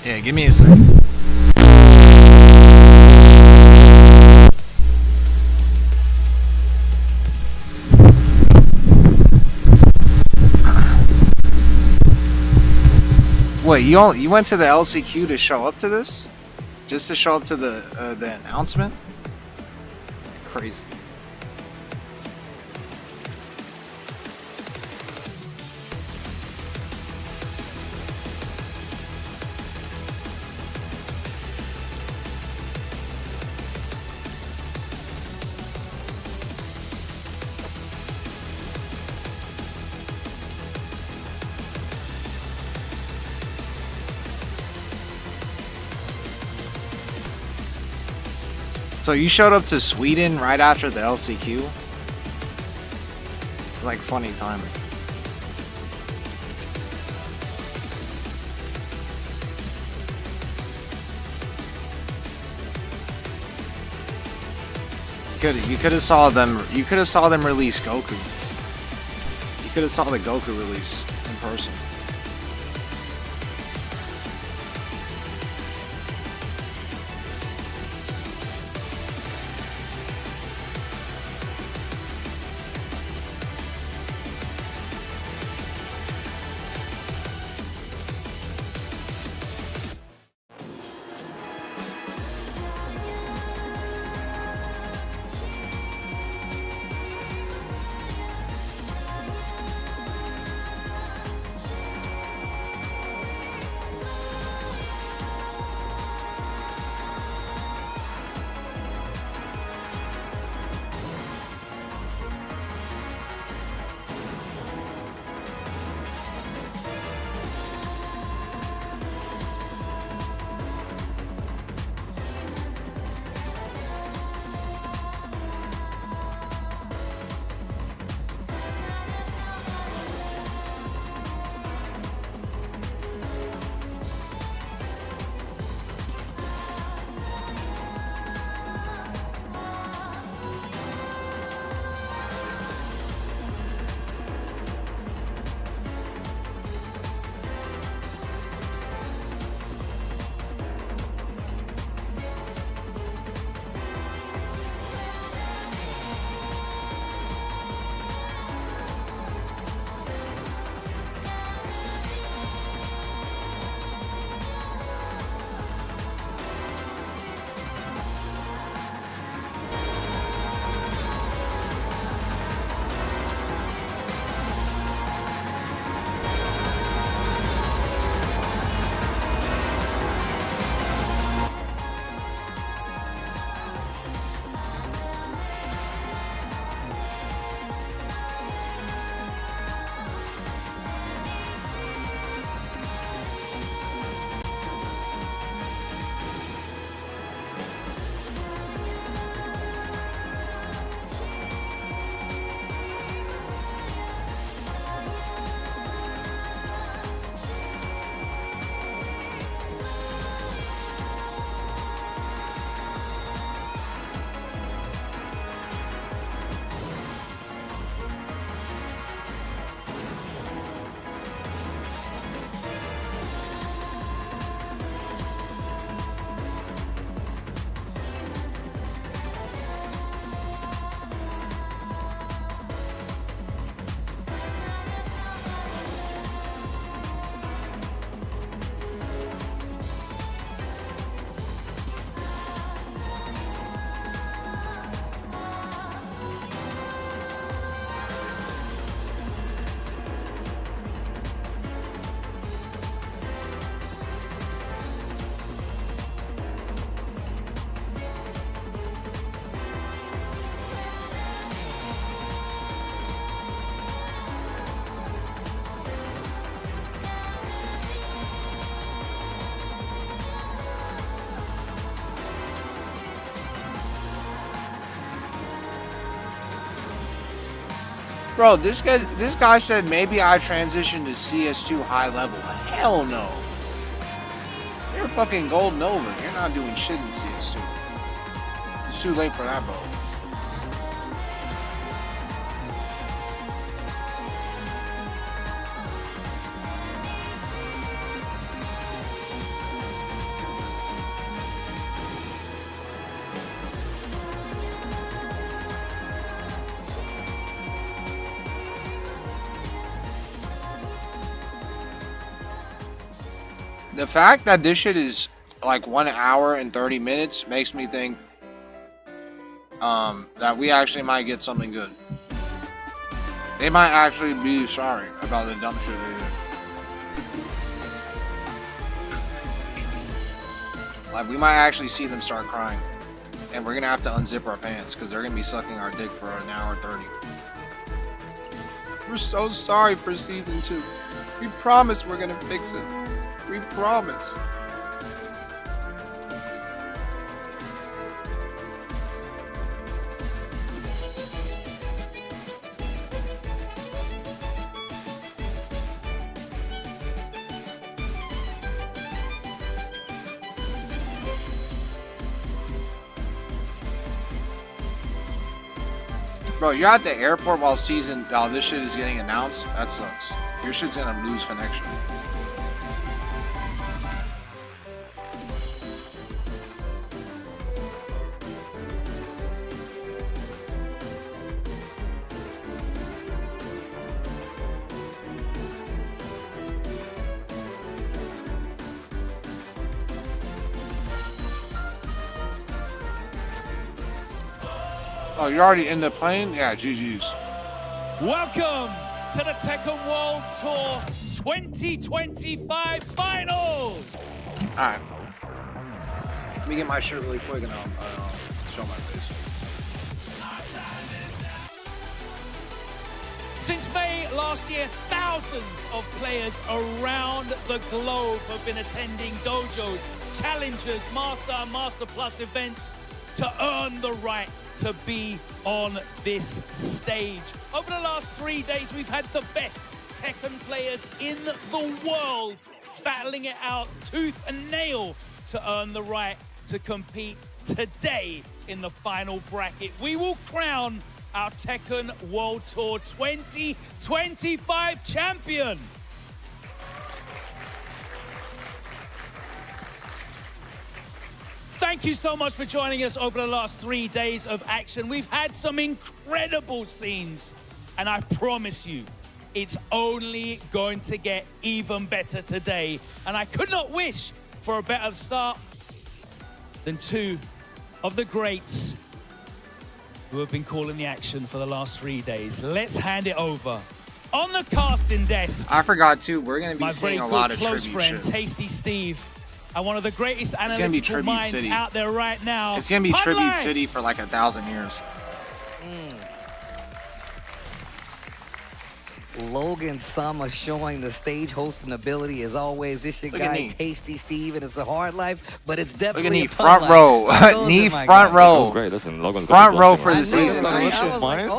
Yeah, give me a second. Wait, you went to the LCQ to show up to this? Just to show up to the announcement? Crazy. So you showed up to Sweden right after the LCQ? It's like funny timing. You could have saw them release Goku. You could have saw the Goku release in person. Bro, this guy said maybe I transitioned to CS2 high level. Hell no. You're fucking gold Nova. You're not doing shit in CS2. It's too late for that, bro. The fact that this shit is like 1 hour and 30 minutes makes me think that we actually might get something good. They might actually be sorry about the dumb shit they did. Like, we might actually see them start crying. And we're gonna have to unzip our pants because they're gonna be sucking our dick for an hour 30. We're so sorry for season 2. We promise we're gonna fix it. We promise. Bro, you're at the airport while this shit is getting announced? That sucks. Your shit's gonna lose connection. Oh, you're already in the plane? Yeah, GG's. Welcome to the Tekken World Tour 2025 Finals! Alright. Let me get my shirt really quick and I'll show my face. Since May last year, thousands of players around the globe have been attending dojos, challengers, Master and Master Plus events to earn the right to be on this stage. Over the last 3 days, we've had the best Tekken players in the world battling it out tooth and nail to earn the right to compete today in the final bracket. We will crown our Tekken World Tour 2025 champion. Thank you so much for joining us over the last 3 days of action. We've had some incredible scenes, and I promise you, it's only going to get even better today. And I could not wish for a better start than two of the greats who have been calling the action for the last 3 days. Let's hand it over. On the casting desk, I forgot too, we're gonna be my seeing very a lot good of close tribute friend, shit. Tasty Steve, and one of the greatest gonna be analytical Tribute minds City. out there right now. It's gonna be Pun Tribute Life. City for like 1,000 years. Logan Sama showing the stage hosting ability as always. It's your Look at guy, me. Tasty Steve, and it's a hard life, but it's Look at definitely knee, a fun front life. row. Those Knee, are my front guys. That row. was great. Listen, Logan's Front gonna be row blushing for right the now. season I three. was like, Mine?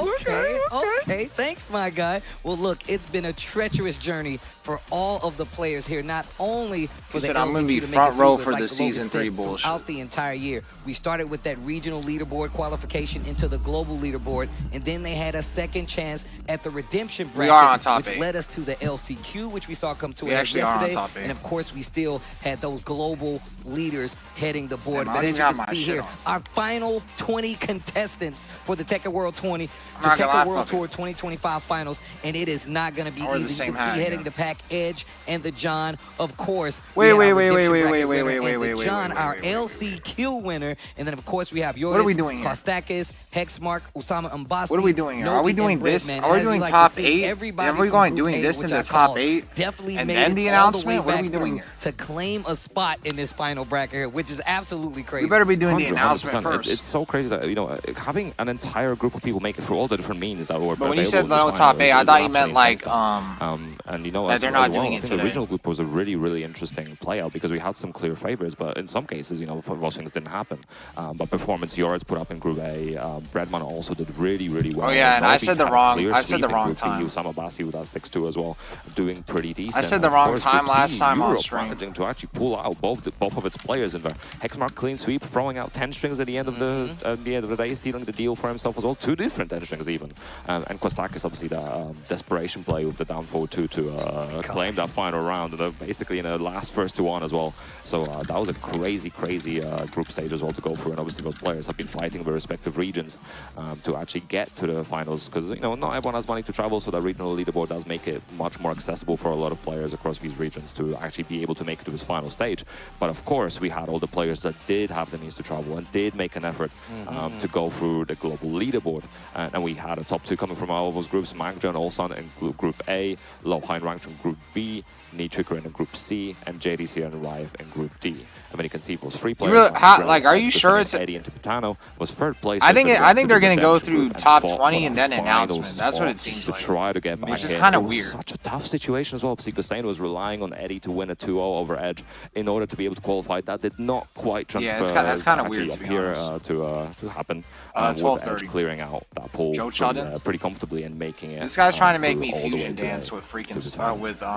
okay, thanks, my guy. Well, look, it's been a treacherous journey for all of the players here, not only for He the said, "I'm gonna LCQ be to make front it through, row but for like the Logan season said, 3 bullshit." Throughout the entire year, we started with that regional leaderboard qualification into the global leaderboard, and then they had a second chance at the redemption bracket, We are on top which 8. led us to the LCQ, which we saw come to We us actually are on yesterday. top 8. And of course, we still had those global leaders heading the board. Damn, I But don't as even you have can my see shit here, on. our final 20 contestants for the Tekken World 20, the not gonna lie, Tekken World fuck it. Tour 2025 Finals, and it is not going to be I wear the easy. You same can see hat, heading yeah. to Pack Edge and the John, of course. Wait, we wait, had our wait, wait, redemption wait, bracket wait, winner, wait, and wait, the wait, John, wait, our wait, wait. LCQ winner, and then of course we have yours. What are we doing here? Kostakis, Hexmark, Usama Mbasi. What are we doing here? Are we Nobi, doing and Brett, this? man. Are we As you doing like top to see, 8? everybody Are we from going Group doing A, this in which the I top called, 8? definitely And made then it the all announcement? way What are we back doing through here? to claim a spot in this final bracket here, which is absolutely crazy. We better be doing the 100%. announcement first. It's so crazy that, you know, having an entire group of people make it through all the different means that were But when you available said in this no final top 8, I is thought you absolutely meant like, insane. And you know, that as they're not as well, doing I it think today. the original group was a really, really interesting play out because we had some clear favorites, but in some cases, you know, those things didn't happen. But performance yards put up in Group A. Bradman also did really, really well. Oh, yeah, and I Nobi said the had a wrong- clear I said sweep the in wrong Group B. time. Usama Basi with that 6-2 as well, doing pretty decent. I said the And of wrong course, time Group last C, time on Europe stream. managing to actually pull out both of its players in there. Hexmark clean sweep, throwing out 10 strings at the end of the day, stealing the deal for himself as well. 2 different 10 strings even. And Kostakis Brakis obviously the desperation play with the down forward 2 to claim that final round, and basically in the last first to one as well. So that was a crazy group stage as well to go through, and obviously those players have been fighting their respective regions to actually get to the finals, because you know not everyone has money to travel, so that regional leaderboard does make it much more accessible for a lot of players across these regions to actually be able to make it to this final stage. But of course, we had all the players that did have the means to travel and did make an effort to go through the global leaderboard, and we had a top 2 coming from all of those groups: Mangja and Ulsan in Group A, Lopine ranked in Group B, Nitricker in Group C, and JDC and Rive in Group D. And then you can see those 3 players. Like, are you sure it's Eddie and Tipitano was third place? I think they're gonna go through top 20 and then announcement. That's what it seems like. To try to get back, which is kind of weird. Such a tough situation as well. Psycho was relying on Eddie to win a 2-0 over Edge in order to be able to qualify. That did not quite transfer. Yeah, that's kind of weird to be honest. To happen. With Edge clearing out that pool pretty comfortably and making it. This guy's trying to make me fusion dance with freaking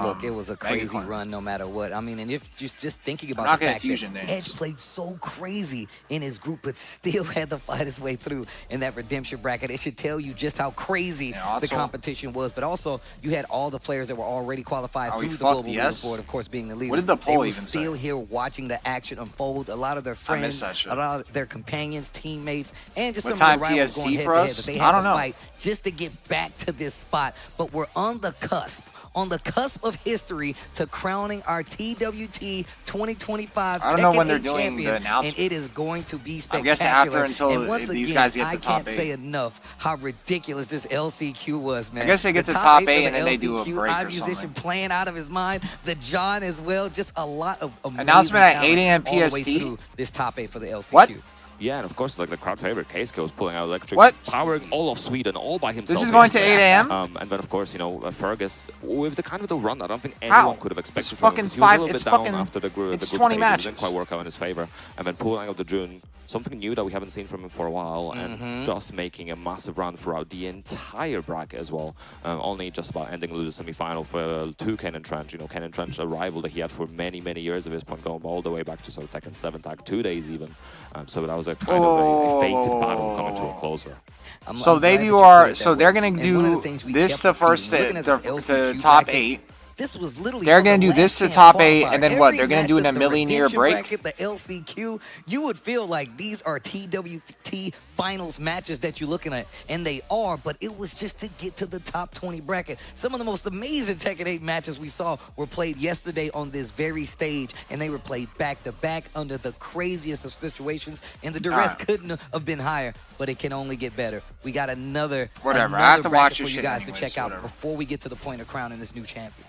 Look, it was a crazy run no matter what. I mean, and if just thinking about the fact that Edge played so crazy in his group but still had to fight his way through in that redemption bracket, it should tell you just how crazy the competition was. But also, you had all the players that were already qualified through the global leaderboard, of course, being the leaders. What did the poll even say? Still here watching the action unfold. A lot of their friends, a lot of their companions, teammates, and just some of the rivals going head to head that they had to fight just to get back to this spot. But we're on the cusp of history to crowning our TWT 2025 I don't know when they're champion, doing the announcement. and it is going to be spectacular. I guess after until these guys get to top 8. I can't say enough how ridiculous this LCQ was, man. I guess they get to top 8 and then they do a LCQ, break or musician something. Playing out of his mind. The John as well. Just a lot of amazing announcement at 8 a.m. all the way PST. through this top 8 for the LCQ. What? Yeah, and of course, like the crowd favorite, K-Skill was pulling out electric, What? powering all of Sweden all by himself. This is going to 8 a.m.? And then, of course, you know, Fergus, with the kind of the run, I don't think anyone could have expected. It's fucking from him. He was a little it's bit down fucking, after the group it's stage. 20 It matches. didn't quite work out in his favor. And then pulling out the June, something new that we haven't seen from him for a while, and just making a massive run throughout the entire bracket as well. Only just about ending the semi-final to Kennen Trench. You know, Kennen Trench, a rival that he had for many years at this point, going all the way back to sort of Tekken 7 Tag 2 days even. So that was a kind of a fated battle coming to a closer. So they're gonna do this to first to top 8. This was literally they're going to do this to top 8, and then what? They're going to do in a million-year break? The LCQ, you would feel like these are TWT finals matches that you're looking at, and they are, but it was just to get to the top 20 bracket. Some of the most amazing Tekken 8 matches we saw were played yesterday on this very stage, and they were played back-to-back under the craziest of situations, and the duress couldn't have been higher, but it can only get better. We got another I have to watch for your you guys anyways, to check out before we get to the point of crowning this new champion.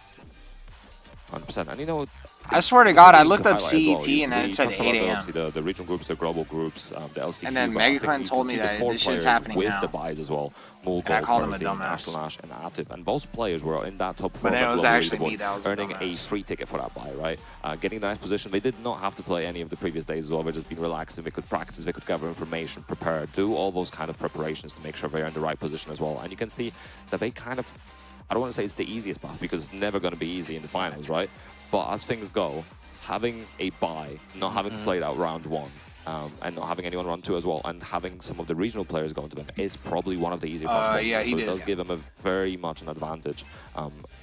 100%. And you know, I swear to God, I looked up CET and then it said 8 a.m. The regional groups, the global groups, the LCQ. And then Megaclan told me that this shit's happening with now. the buys as well. Mulgo, and I called him a Ferzi, dumbass. Nash, and Atif. And both players were in that top 4. But then it was actually me that was earning a free ticket for that buy, right? Getting the nice position. They did not have to play any of the previous days as well. They've just been relaxing. They could practice. They could gather information, prepare, do all those kind of preparations to make sure they're in the right position as well. And you can see that they kind of, I don't want to say it's the easiest path because it's never going to be easy in the finals, right? But as things go, having a bye, not having played out round 1, and not having anyone run 2 as well, and having some of the regional players going to them is probably one of the easier parts. Yeah, so it does give them a very much an advantage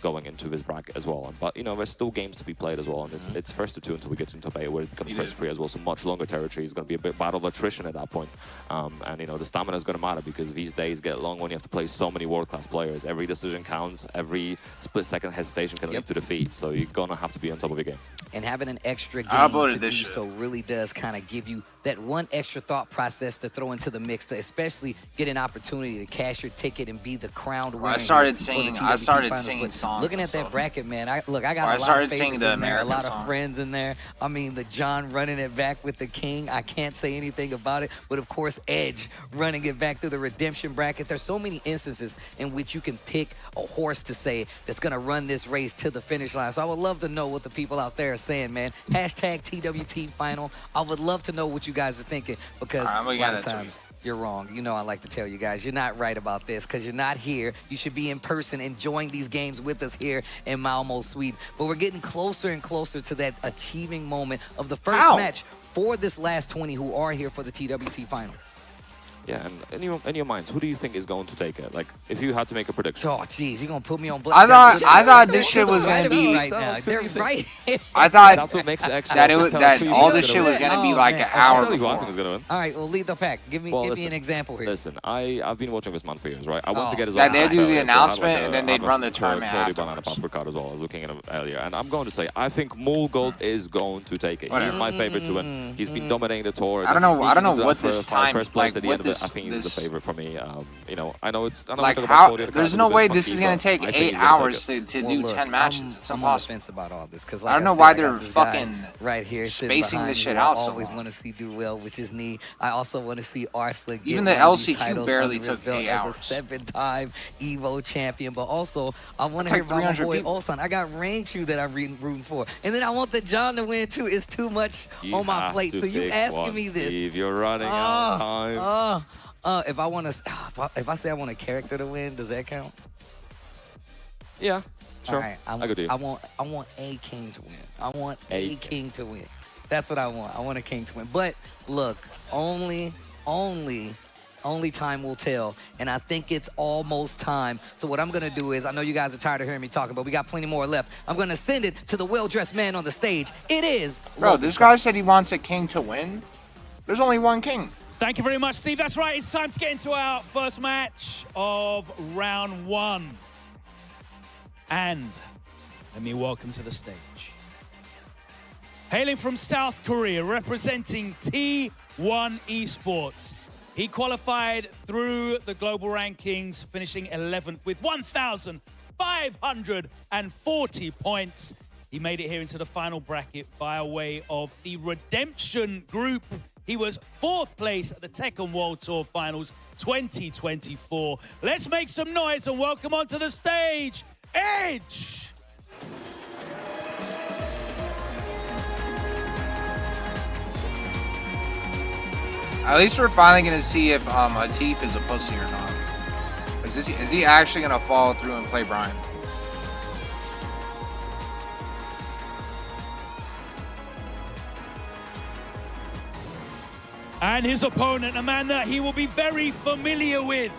going into this bracket as well. But you know, there's still games to be played as well, and it's first to 2 until we get into top 8, where it becomes first to 3 as well. So much longer territory is going to be a bit battle of attrition at that point. And you know, the stamina is going to matter because these days get long when you have to play so many world-class players. Every decision counts. Every split-second hesitation can lead to defeat. So you're going to have to be on top of your game. And having an extra game to do so really does kind of give you that one extra thought process to throw into the mix to especially get an opportunity to cash your ticket and be the crowned winner. I started singing songs. Looking at that bracket, man, I got a lot of favorites in there, a lot of friends in there. I mean, the John running it back with the King. I can't say anything about it, but of course, Edge running it back through the redemption bracket. There's so many instances in which you can pick a horse to say that's going to run this race to the finish line. So I would love to know what the people out there are saying, man. Hashtag TWT final. I would love to know what you guys are thinking because a lot of times you're wrong. You know I like to tell you guys, you're not right about this because you're not here. You should be in person enjoying these games with us here in Malmo, Sweden. But we're getting closer and closer to that achieving moment of the first match for this last 20 who are here for the TWT final. Yeah, and in your minds, who do you think is going to take it? Like, if you had to make a prediction. Oh, jeez, you're gonna put me on. I thought this shit was gonna be. Right now. They're right. I thought that's what makes it extra. that all this shit was gonna be like an hour before. I think is gonna win. All right, well, lead the pack. Give me an example here. Listen, I've been watching this man for years, right? I want to get his. That they do the announcement and then they'd run the tournament Banana Papa card as well. I was looking at him earlier, and I'm going to say I think Moolgold is going to take it. He's my favorite to win. He's been dominating the tour. I don't know what this time first place like at the what end of it. this. I think he's the favorite for me. You know, I know it's like how. There's no way this is gonna take 8 hours to do 10 matches. It's impossible. About all this because I don't know why they're fucking right here spacing this shit out so long. I always want to see do well, which is me. I also want to see Arslan get even the LCQ barely took 8 hours. As a 7-time Evo champion, but also I want to hear about my boy Ulsan. I got Rainchu that I'm rooting for, and then I want the John to win too. It's too much on my plate. So you asking me this? Steve, you're running out of time. If I want to, if I say I want a character to win, does that count? Yeah, sure. All right, I want a king to win. I want a king to win. That's what I want. I want a king to win. But look, only time will tell. And I think it's almost time. So what I'm gonna do is, I know you guys are tired of hearing me talking, but we got plenty more left. I'm gonna send it to the well-dressed man on the stage. It is. Bro, this guy said he wants a king to win. There's only one king. Thank you very much, Steve. That's right. It's time to get into our first match of round 1. And let me welcome to the stage, hailing from South Korea, representing T1 Esports. He qualified through the global rankings, finishing 11th with 1,540 points. He made it here into the final bracket by way of the Redemption Group. He was 4th place at the Tekken World Tour Finals 2024. Let's make some noise and welcome onto the stage, Edge! At least we're finally gonna see if Atif is a pussy or not. Is he actually gonna follow through and play Brian? And his opponent, a man that he will be very familiar with.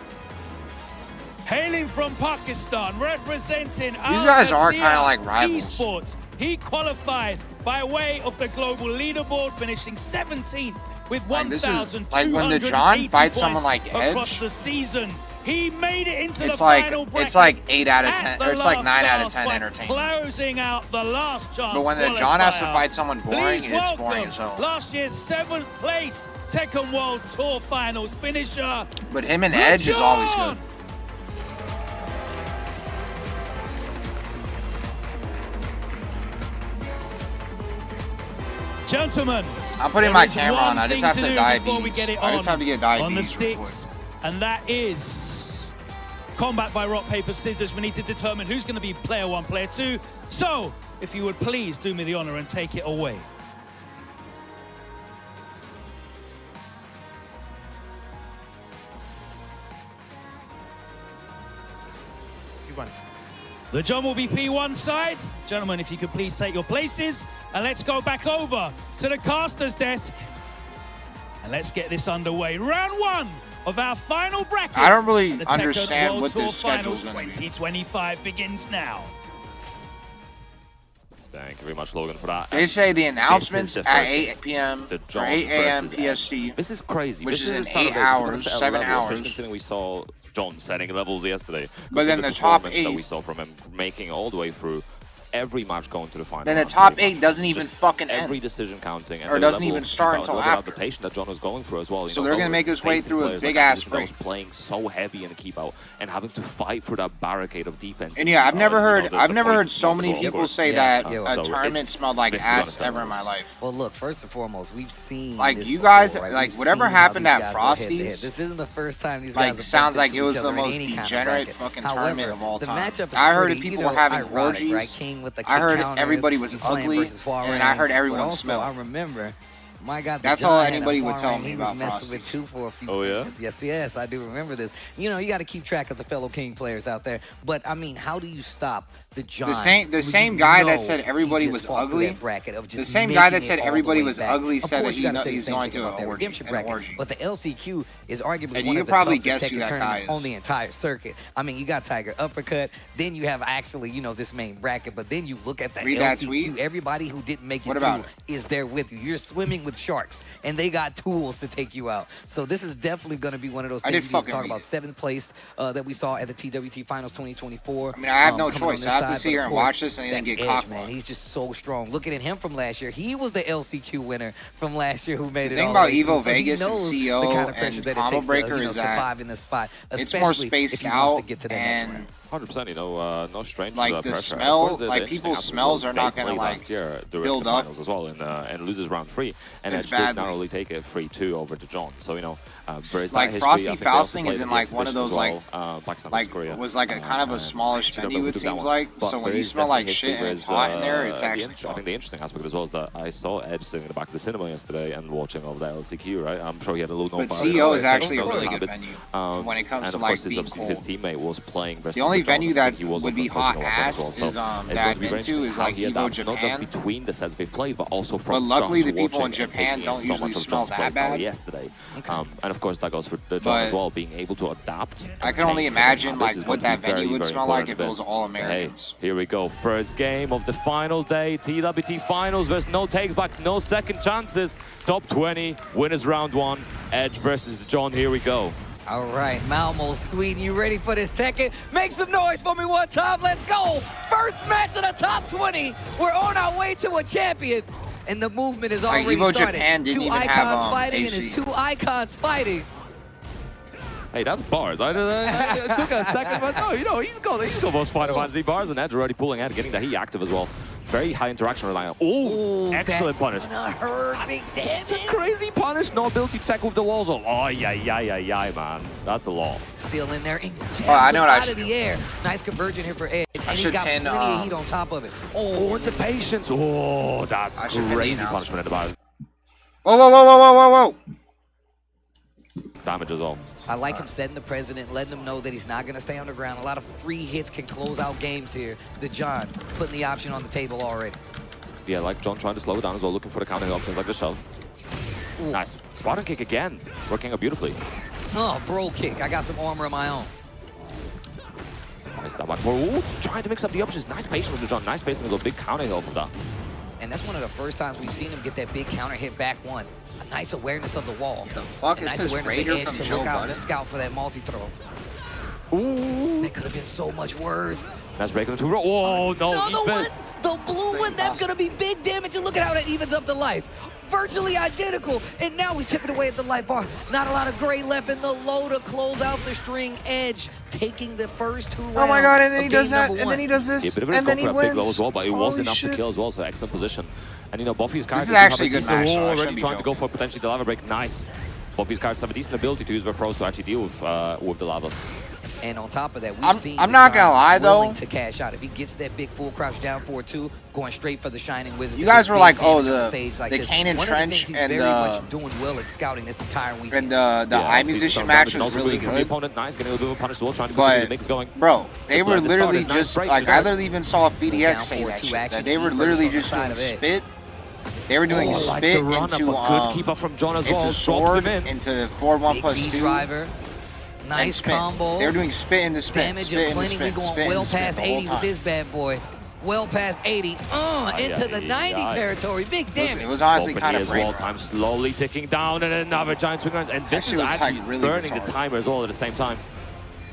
Hailing from Pakistan, representing these guys are kind of like rivals. Esports. He qualified by way of the global leaderboard, finishing 17th with 1,280 like when the John fights someone like Edge across the season. He made it into the like, final bracket. It's like 8 out of 10, or it's like 9 out of 10 entertaining. Closing out the last chance. But when the John has to fight someone boring, it's boring as hell. Last year's 7th place Tekken World Tour Finals finisher. But him and Edge is always good. Gentlemen, I'm putting my camera on. I just have to diabetes. I just have to get diabetes on the sticks, and that is combat by rock, paper, scissors. We need to determine who's going to be player 1, player 2. So, if you would please do me the honor and take it away. The John will be P1 side. Gentlemen, if you could please take your places. And let's go back over to the caster's desk. And let's get this underway. Round 1 of our final bracket. I don't really understand what this schedule is going to be. 2025 begins now. Thank you very much, Logan, for that. They say the announcements at 8 p.m. or 8 a.m. PST. This is crazy. Which is in 8 hours, 7 hours. Considering we saw John setting levels yesterday. But then the top 8 that we saw from him, making all the way through every match going to the final. Then the top 8 doesn't even fucking end. Every decision counting. Or doesn't even start until after. The adaptation that John was going through as well. So they're going to make his way through a big-ass break. Playing so heavy in the keep out and having to fight through that barricade of defense. And yeah, I've never heard so many people say that a tournament smelled like ass ever in my life. Well, look, first and foremost, we've seen like you guys, like whatever happened at Frosty's. This isn't the first time these guys. Like sounds like it was the most degenerate fucking tournament of all time. I heard people were having orgies. I heard everybody was ugly, and I heard everyone smelled. I remember, my God, that's all anybody would tell me about Frosty. With 2 for a few minutes. Yes, I do remember this. You know, you got to keep track of the fellow King players out there. But I mean, how do you stop the John. The same guy that said everybody was ugly. The same guy that said everybody was ugly said that he's going to an redemption bracket. But the LCQ is arguably one of the toughest Tekken tournaments on the entire circuit. I mean, you got Tiger Uppercut, then you have actually, you know, this main bracket, but then you look at the LCQ, everybody who didn't make it through is there with you. You're swimming with sharks, and they got tools to take you out. So this is definitely going to be one of those things we talk about. 7th place that we saw at the TWT Finals 2024. I mean, I have no choice. I have to sit here and watch this and then get cocked. Man, he's just so strong. Looking at him from last year, he was the LCQ winner from last year who made it all. The thing about Evo Vegas and CO and Combo Breaker is that survive in this spot, it's more spaced out and 100%, you know, no strange like the smell, like people's smells are not gonna like build up as well, and loses round 3, and Edge did narrowly take a 3-2 over to John. So you know, like Frosty Fausting is in like one of those like was like a kind of a smallish venue, it seems like. So when you smell like shit and it's hot in there, it's actually. I think the interesting aspect as well is that I saw Edge sitting in the back of the cinema yesterday and watching over the LCQ. Right, I'm sure he had a little. But CO is actually a really good venue when it comes to like being cold. His teammate was playing. The only venue that would be hot ass is that I've been to is like Evo Japan. Not just between the sets they play, but also from. But luckily, the people in Japan don't usually smell that bad. Yesterday, and of course that goes for the John as well, being able to adapt. I can only imagine like what that venue would smell like if it was all Americans. Hey, here we go. First game of the final day. TWT Finals. There's no takes back, no second chances. Top 20. Winners round 1. Edge versus John. Here we go. All right, Malmo, Sweden, you ready for this Tekken? Make some noise for me one time. Let's go. First match of the top 20. We're on our way to a champion. And the movement is already started. Two icons fighting, and it's 2 icons fighting. Hey, that's bars. I took a second, but no, you know, he's got most Final Fantasy bars, and Edge already pulling out, getting the Heat active as well. Very high interaction relying on. Oh, excellent punish. Big damage. It's a crazy punish. No ability to tech with the walls. Oh, yeah, man. That's a lot. Still in there. I know what out of the air. Nice conversion here for Edge. And he's got plenty of heat on top of it. Oh, and the patience. Oh, that's crazy punishment at the bottom. Whoa. Damage as well. I like him setting the president, letting him know that he's not going to stay on the ground. A lot of free hits can close out games here. The John putting the option on the table already. Yeah, like John trying to slow it down as well, looking for the counter options like the shove. Ooh. Nice. Spartan kick again. Working out beautifully. Oh, bro kick. I got some armor of my own. Nice down back four. Ooh, trying to mix up the options. Nice patience with the John. Nice patience with a big counter hill from that. And that's one of the first times we've seen him get that big counter hit back one. A nice awareness of the wall. The fuck is this Raider from to look out and scout for that multi-throw. Ooh. That could have been so much worse. That's breaking the 2. Oh, no. The blue one, that's going to be big damage. And look at how that evens up the life. Virtually identical. And now he's chipping away at the life bar. Not a lot of gray left in the low to close out the string. Edge taking the first 2 rounds. Oh my god, and then he does that, and then he does this, and then he wins. Big low as well, but it was enough to kill as well, so excellent position. And you know, Buffy's card is actually a good match. Already trying to go for potentially the lava break. Nice. Buffy's cards have a decent ability to use their throws to actually deal with the lava. And on top of that, we've seen I'm not gonna lie though, to cash out. If he gets that big full crouch down 4-2, going straight for the Shining Wizard. You guys were like, oh, the Kanan Trench and very much doing well at scouting this entire weekend. And the Eye Musician match was really good. Opponent, nice, getting a little bit of punish as well, trying to get the mix going. Bro, they were literally just like, I literally even saw FDX say that shit. That they were literally just doing spit. They were doing spit into good keep up from John as well. Sword into 4-1+2 driver. Nice combo. They were doing spit into spit. Damage and plenty. We're going well past 80 with this bad boy. Well past 80. Into the 90 territory. Big damage. It was honestly kind of great. Time slowly ticking down, and another giant swing around. And this is actually really burning the timer as well at the same time.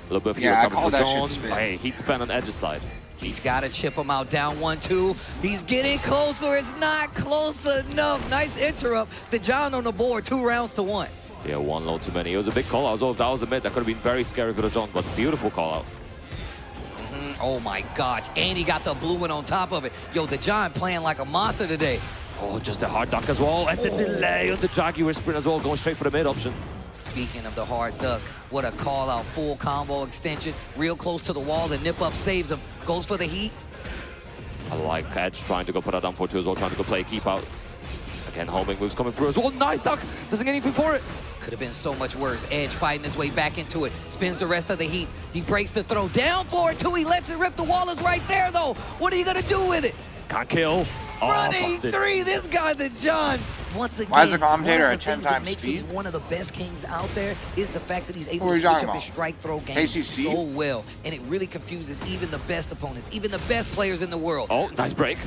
A little bit of heat coming for John. Hey, heat spin on Edge's side. He's got to chip him out down 1-2. He's getting closer. It's not close enough. Nice interrupt. The John on the board, 2 rounds to 1. Yeah, 1 low too many. It was a big call out. So that was a mid. That could have been very scary for the John, but beautiful call out. Oh my gosh. And he got the blue one on top of it. Yo, the John playing like a monster today. Oh, just a hard duck as well. And the delay on the Jaguar sprint as well, going straight for the mid option. Speaking of the hard duck, what a call out. Full combo extension. Real close to the wall. The nip up saves him. Goes for the heat. I like Edge trying to go for that down 4-2 as well, trying to go play keep out. Again, homing moves coming through as well. Nice duck. Doesn't get anything for it. Could have been so much worse. Edge fighting his way back into it. Spins the rest of the heat. He breaks the throw. Down for it, too. He lets it rip. The wall is right there, though. What are you going to do with it? Can't kill. Running 3. This guy, the John. Once again, why is the commentator at 10 times speed? One of the best kings out there is the fact that he's able to switch up his strike throw game KCC? so well. And it really confuses even the best opponents, even the best players in the world. Oh, nice break.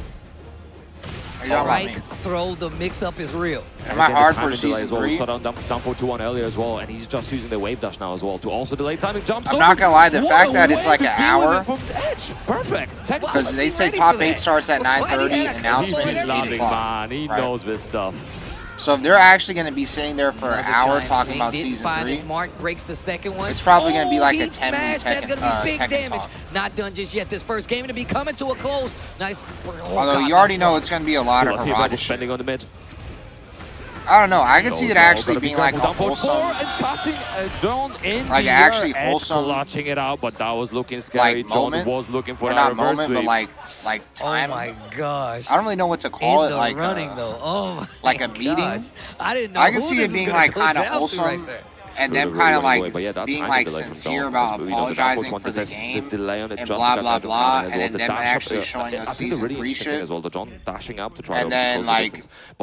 Strike throw, the mix-up is real. Am I hard for season 3? We saw down for 2-1 earlier as well, and he's just using the wave dash now as well to also delay timing jumps. I'm not gonna lie, the fact that it's like an hour. Perfect. Because they say top 8 starts at 9:30, announcement is 8 o'clock. He knows this stuff. So if they're actually going to be sitting there for an hour talking about season 3, Mark breaks the second one. It's probably going to be like a 10-minute That's going to be big damage. talk. Not done just yet. This first game to be coming to a close. Nice. Although you already know it's going to be a lot of Harada spending on the mid. I don't know. I can see it actually being like a wholesome, like actually wholesome, clutching it out, but that was looking scary. Like moment, John was looking for not that reverse moment, sweep. but like time. Oh my gosh! I don't really know what to call it. Like running though. Oh my like a meeting. Gosh. I didn't know. I can see it being like kind of wholesome. Right there. And them kind of like being like sincere about apologizing for the game and blah blah blah, and then them actually showing us season 3 shit. And then like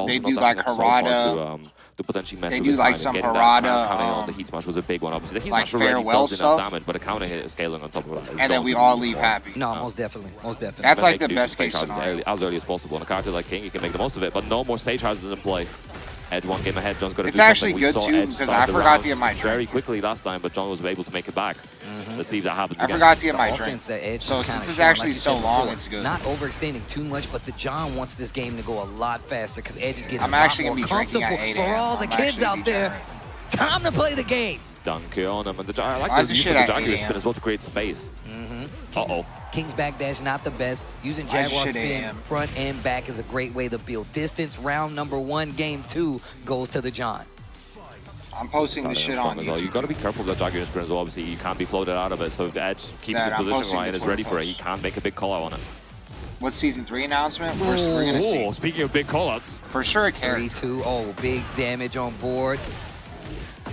they do like Harada. They do like some Harada. The heat smash was a big one. Obviously, the heat like smash already farewell does stuff, enough damage, but a counter hit is scaling on top of that. And then we all leave happy. No, most definitely, most definitely. That's like the best case scenario. As early as possible. On a character like King, you can make the most of it, but no more stage houses in play. Edge one game ahead. John's got to do something. It's actually good too because I forgot to get my drink very quickly last time, but John was able to make it back. Let's see if that happens. I forgot to get my drink. So since it's actually so long, it's good. Not overextending too much, but the John wants this game to go a lot faster because Edge is getting I'm a lot actually more gonna be drinking comfortable at 8 for all the kids out there. Time to play the game. Dunk on him, and the I like the use of the Jaguar spin as well to create space. Uh-oh. King's backdash, not the best. Using Jaguar spin front and back is a great way to build distance. Round number 1, game 2 goes to the John. I'm posting this shit on YouTube. You got to be careful with that Jaguar spin as well. Obviously, you can't be floated out of it. So if the Edge keeps his position right and is ready for it, he can't make a big call out on it. What's season 3 announcement? We're gonna see. Speaking of big call outs, for sure, a character. 3-2. Oh, big damage on board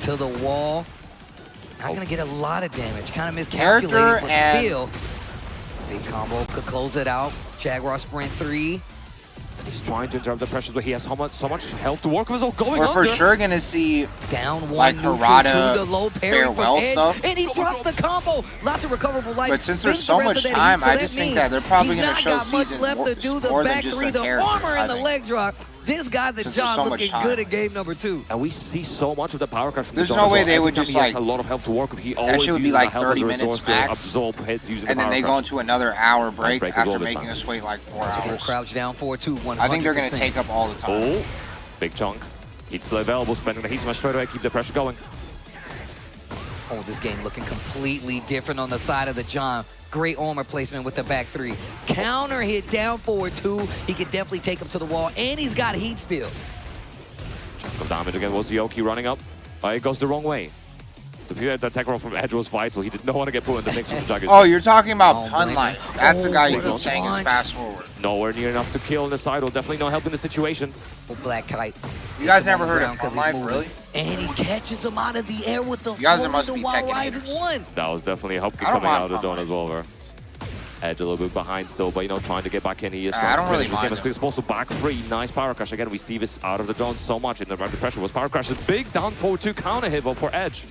to the wall. Not gonna get a lot of damage. Kind of miscalculated, but still. Big combo could close it out. Jaguar sprint 3. He's trying to interrupt the pressure, but he has so much health to work with. We're for sure gonna see down 1 like Harada to the low parry farewell from Edge, stuff. and he dropped the combo. Lots of recoverable life. But since there's so much time, I just think that they're probably gonna show season left to do the more back than just 3, a the character. armor and the leg drop. This guy, the John, looking good at game number 2. And we see so much of the power crash from There's no way they would just like. A lot of help to work with. He that shit would be like 30 minutes max. Absorb hits using and then they go into another hour break after making us wait like 4 So hours. crouch down 4-2, 100%. I think they're gonna take up all the time. Oh, big chunk. He's still available, spending the heat smash straight away, keep the pressure going. Oh, this game looking completely different on the side of the John. Great armor placement with the back 3. Counter hit down forward 2. He could definitely take him to the wall, and he's got heat still. Chunk of damage again. Was Yoki running up? It goes the wrong way. The attack roll from Edge was vital. He did not want to get put in the mix with the Jaguar. Oh, you're talking about Pun Life. That's the guy you keep saying is fast forward. Nowhere near enough to kill on the side. Definitely not helping the situation. Oh, Black Kite. You guys never heard of Pun Life, really? And he catches him out of the air with the you guys must be Tekken haters. That was definitely a help coming out of Dawn as well. There. Edge a little bit behind still, but trying to get back in. He is trying to finish this game as quick as possible. Back 3, nice power crash. Again, we see this out of the John so much in the rapid pressure. Was power crash. A big down forward 2 counter hit for Edge.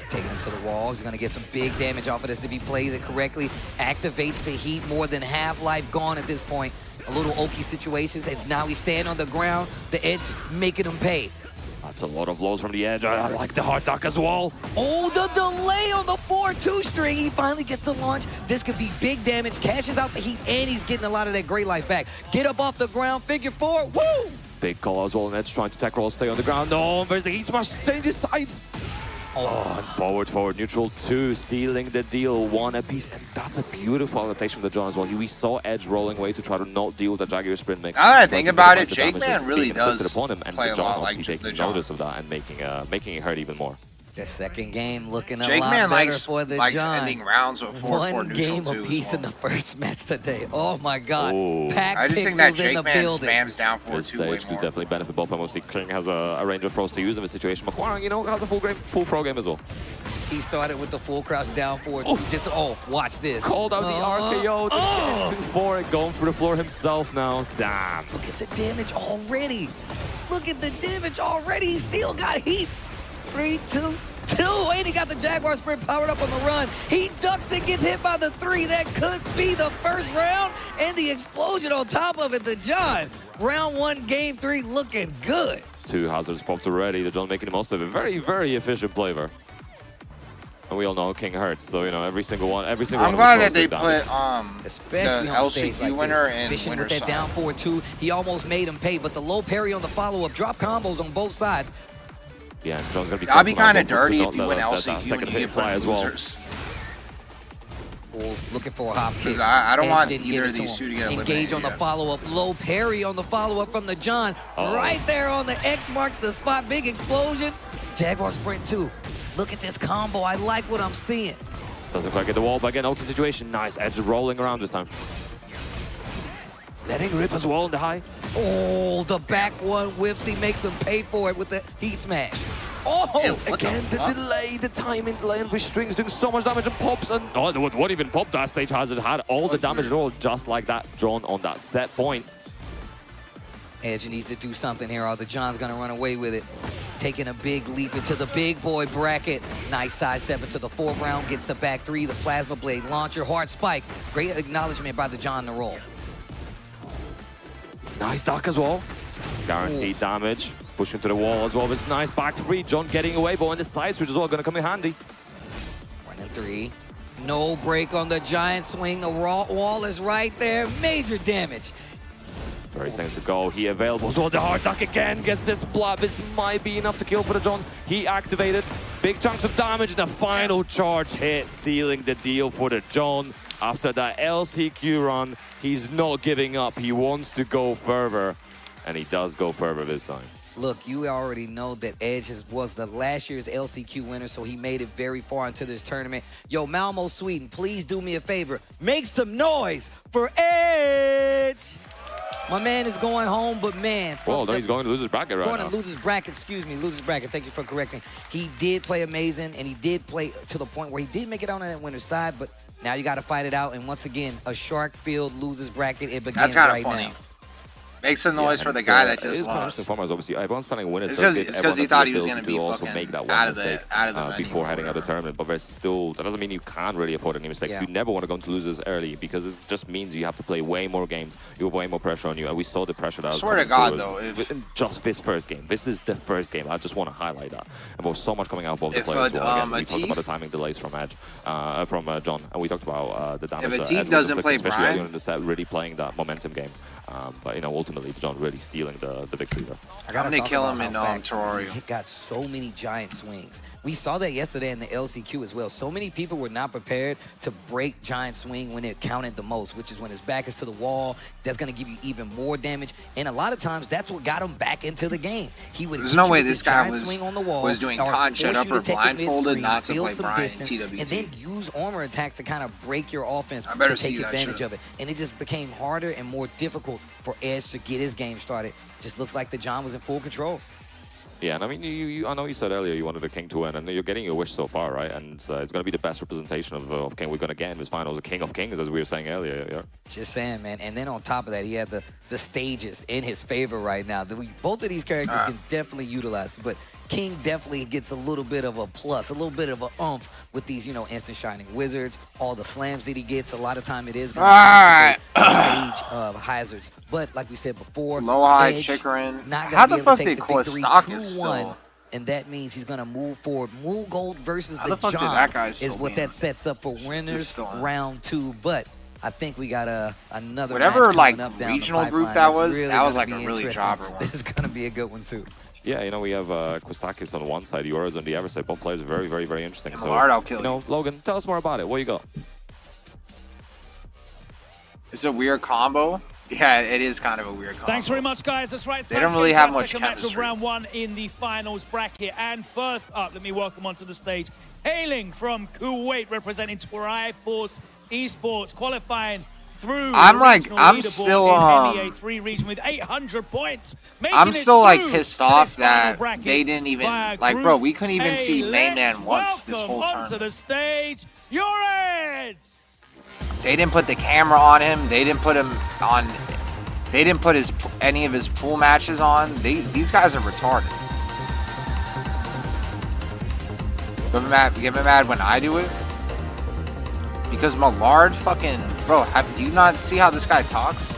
Taking him to the wall. He's going to get some big damage off of this if he plays it correctly. Activates the heat. More than half life gone at this point. A little Oki situations as now he's standing on the ground. The Edge making him pay. That's a lot of blows from the Edge. I like the hard duck as well. Oh, the delay on the 4-2 string. He finally gets the launch. This could be big damage. Cashes out the heat, and he's getting a lot of that great life back. Get up off the ground. Figure 4. Woo! Big call as well. And Edge trying to tech roll, stay on the ground. No, there's the heat smash. Changes sides. Oh, and forward, neutral 2, sealing the deal, 1 apiece. And that's a beautiful adaptation from the John as well. We saw Edge rolling away to try to not deal with the Jaguar sprint mix. Now that I think about it, Jake Man really does upon him, and play the a John lot like taking the John. notice of that and making it hurt even more. The second game looking a lot better for the John. Ending rounds with 4-4 One game apiece in the first match today. Oh my God! I just think that Jake Man spams down 4-2 way more. Could definitely benefit both. Obviously, King has a range of throws to use in this situation. But Hwoarang, you know, has a full throw game as well. He started with the full crouch down forward. Just watch this. Called out the RKO before it, going through the floor himself now. Damn. Look at the damage already. Look at the damage already. He still got heat. 3, 2, 2. And he got the Jaguar Sprint powered up on the run. He ducks and gets hit by the 3. That could be the first round. And the explosion on top of it. The John. Round 1, game 3 looking good. 2 hazards popped already. The John making the most of it. Very, very efficient flavor. And we all know King hurts, so you know every single one. I'm glad that they put especially the on LCQ like winner and winner with that down forward 2. He almost made him pay, but the low parry on the follow-up, drop combos on both sides. Yeah, John's gonna be. That'd be kind of dirty if you win LCQ and you get put as well. Looking for a hop kick. I don't want either of these two to get eliminated. Engage on the follow-up, low parry on the follow-up from the John. Right there on the X marks the spot, big explosion. Jaguar Sprint 2. Look at this combo. I like what I'm seeing. Doesn't quite get the wall, but again, okay situation. Nice. Edge rolling around this time. Letting rip as well in the high. Oh, the back one whiffs. He makes them pay for it with the heat smash. Oh, again, the delay, the timing delay, and Strings doing so much damage and pops. And what even popped that stage has it had all the damage at all, just like that drawn on that set point. Edge needs to do something here, or the John's gonna run away with it. Taking a big leap into the big boy bracket. Nice sidestep into the 4th round, gets the back 3, the Plasma Blade launcher, hard spike. Great acknowledgement by the John to roll. Nice duck as well. Guaranteed damage. Pushing to the wall as well. This nice back 3. John getting away, but on the side switch as well, gonna come in handy. 1 and 3. No break on the giant swing. The wall is right there. Major damage. Very seconds to go. He available. So the hard duck again gets this blood. This might be enough to kill for the John. He activated. Big chunks of damage. The final charge hit, sealing the deal for the John. After that LCQ run, he's not giving up. He wants to go further. And he does go further this time. Look, you already know that Edge was the last year's LCQ winner, so he made it very far into this tournament. Yo, Malmo Sweden, please do me a favor. Make some noise for Edge! My man is going home, but man. Well, no, he's going to lose his bracket right now. Going to lose his bracket, excuse me, lose his bracket. Thank you for correcting. He did play amazing, and he did play to the point where he did make it out on that winner's side, but now you got to fight it out. And once again, a Shark Field loses bracket. It begins right now. Make some noise for the guy that just lost. Obviously, everyone's telling winners. It's because he thought he was going to be also make that one mistake before heading out of the tournament. But there's still, that doesn't mean you can't really afford any mistakes. You never want to go into losers early because it just means you have to play way more games. You have way more pressure on you. And we saw the pressure that was swear to God, though, just this first game. This is the first game. I just want to highlight that. And there was so much coming out of both the players. We talked about the timing delays from Edge, from John, and we talked about the damage. If Ateek doesn't play Brian, in the set, really playing that momentum game. But you know, ultimately, John really stealing the victory there. I'm gonna kill him in Terraria. He got so many giant swings. We saw that yesterday in the LCQ as well. So many people were not prepared to break giant swing when it counted the most, which is when his back is to the wall. That's gonna give you even more damage. And a lot of times, that's what got him back into the game. He would. There's no way this guy was doing taunt shut up or blindfolded not to play Brian in TWT. And then use armor attacks to kind of break your offense to take advantage of it. And it just became harder and more difficult for Edge to get his game started. Just looks like the John was in full control. Yeah, and I mean, I know you said earlier you wanted the King to win, and you're getting your wish so far, right? And it's going to be the best representation of King we're going to get in this finals, a King of Kings, as we were saying earlier. Yeah. Just saying, man. And then on top of that, he had the stages in his favor right now. Both of these characters can definitely utilize it, but King definitely gets a little bit of a plus, a little bit of a oomph with these, you know, instant shining wizards, all the slams that he gets. A lot of time it is going to be stage hazards. But like we said before, low high Chikrin. How the fuck did Kostakis still? And that means he's going to move forward. Moon Gold versus the John is what that sets up for winners round 2. But I think we got another whatever like regional group that was like a really jobber one. This is going to be a good one too. Yeah, you know, we have Kostakis on one side, Euros on the other side. Both players are very, very, very interesting. So, I'll kill you know, Logan, tell us more about it. What you got? It's a weird combo. Yeah, it is kind of a weird combo. Thanks very much, guys. That's right. They don't really have much match of chemistry. round 1 in the finals bracket. And first up, let me welcome onto the stage, hailing from Kuwait, representing Triforce Esports, qualifying through. I'm still NEA 3 region with 800 points. I'm still like pissed off that they didn't even like, bro. We couldn't even see Mayman once this whole tournament. Onto the stage, Yoritz. They didn't put the camera on him. They didn't put him on. They didn't put any of his pool matches on. These guys are retarded. Get me mad when I do it. Because Millard fucking... Bro, do you not see how this guy talks?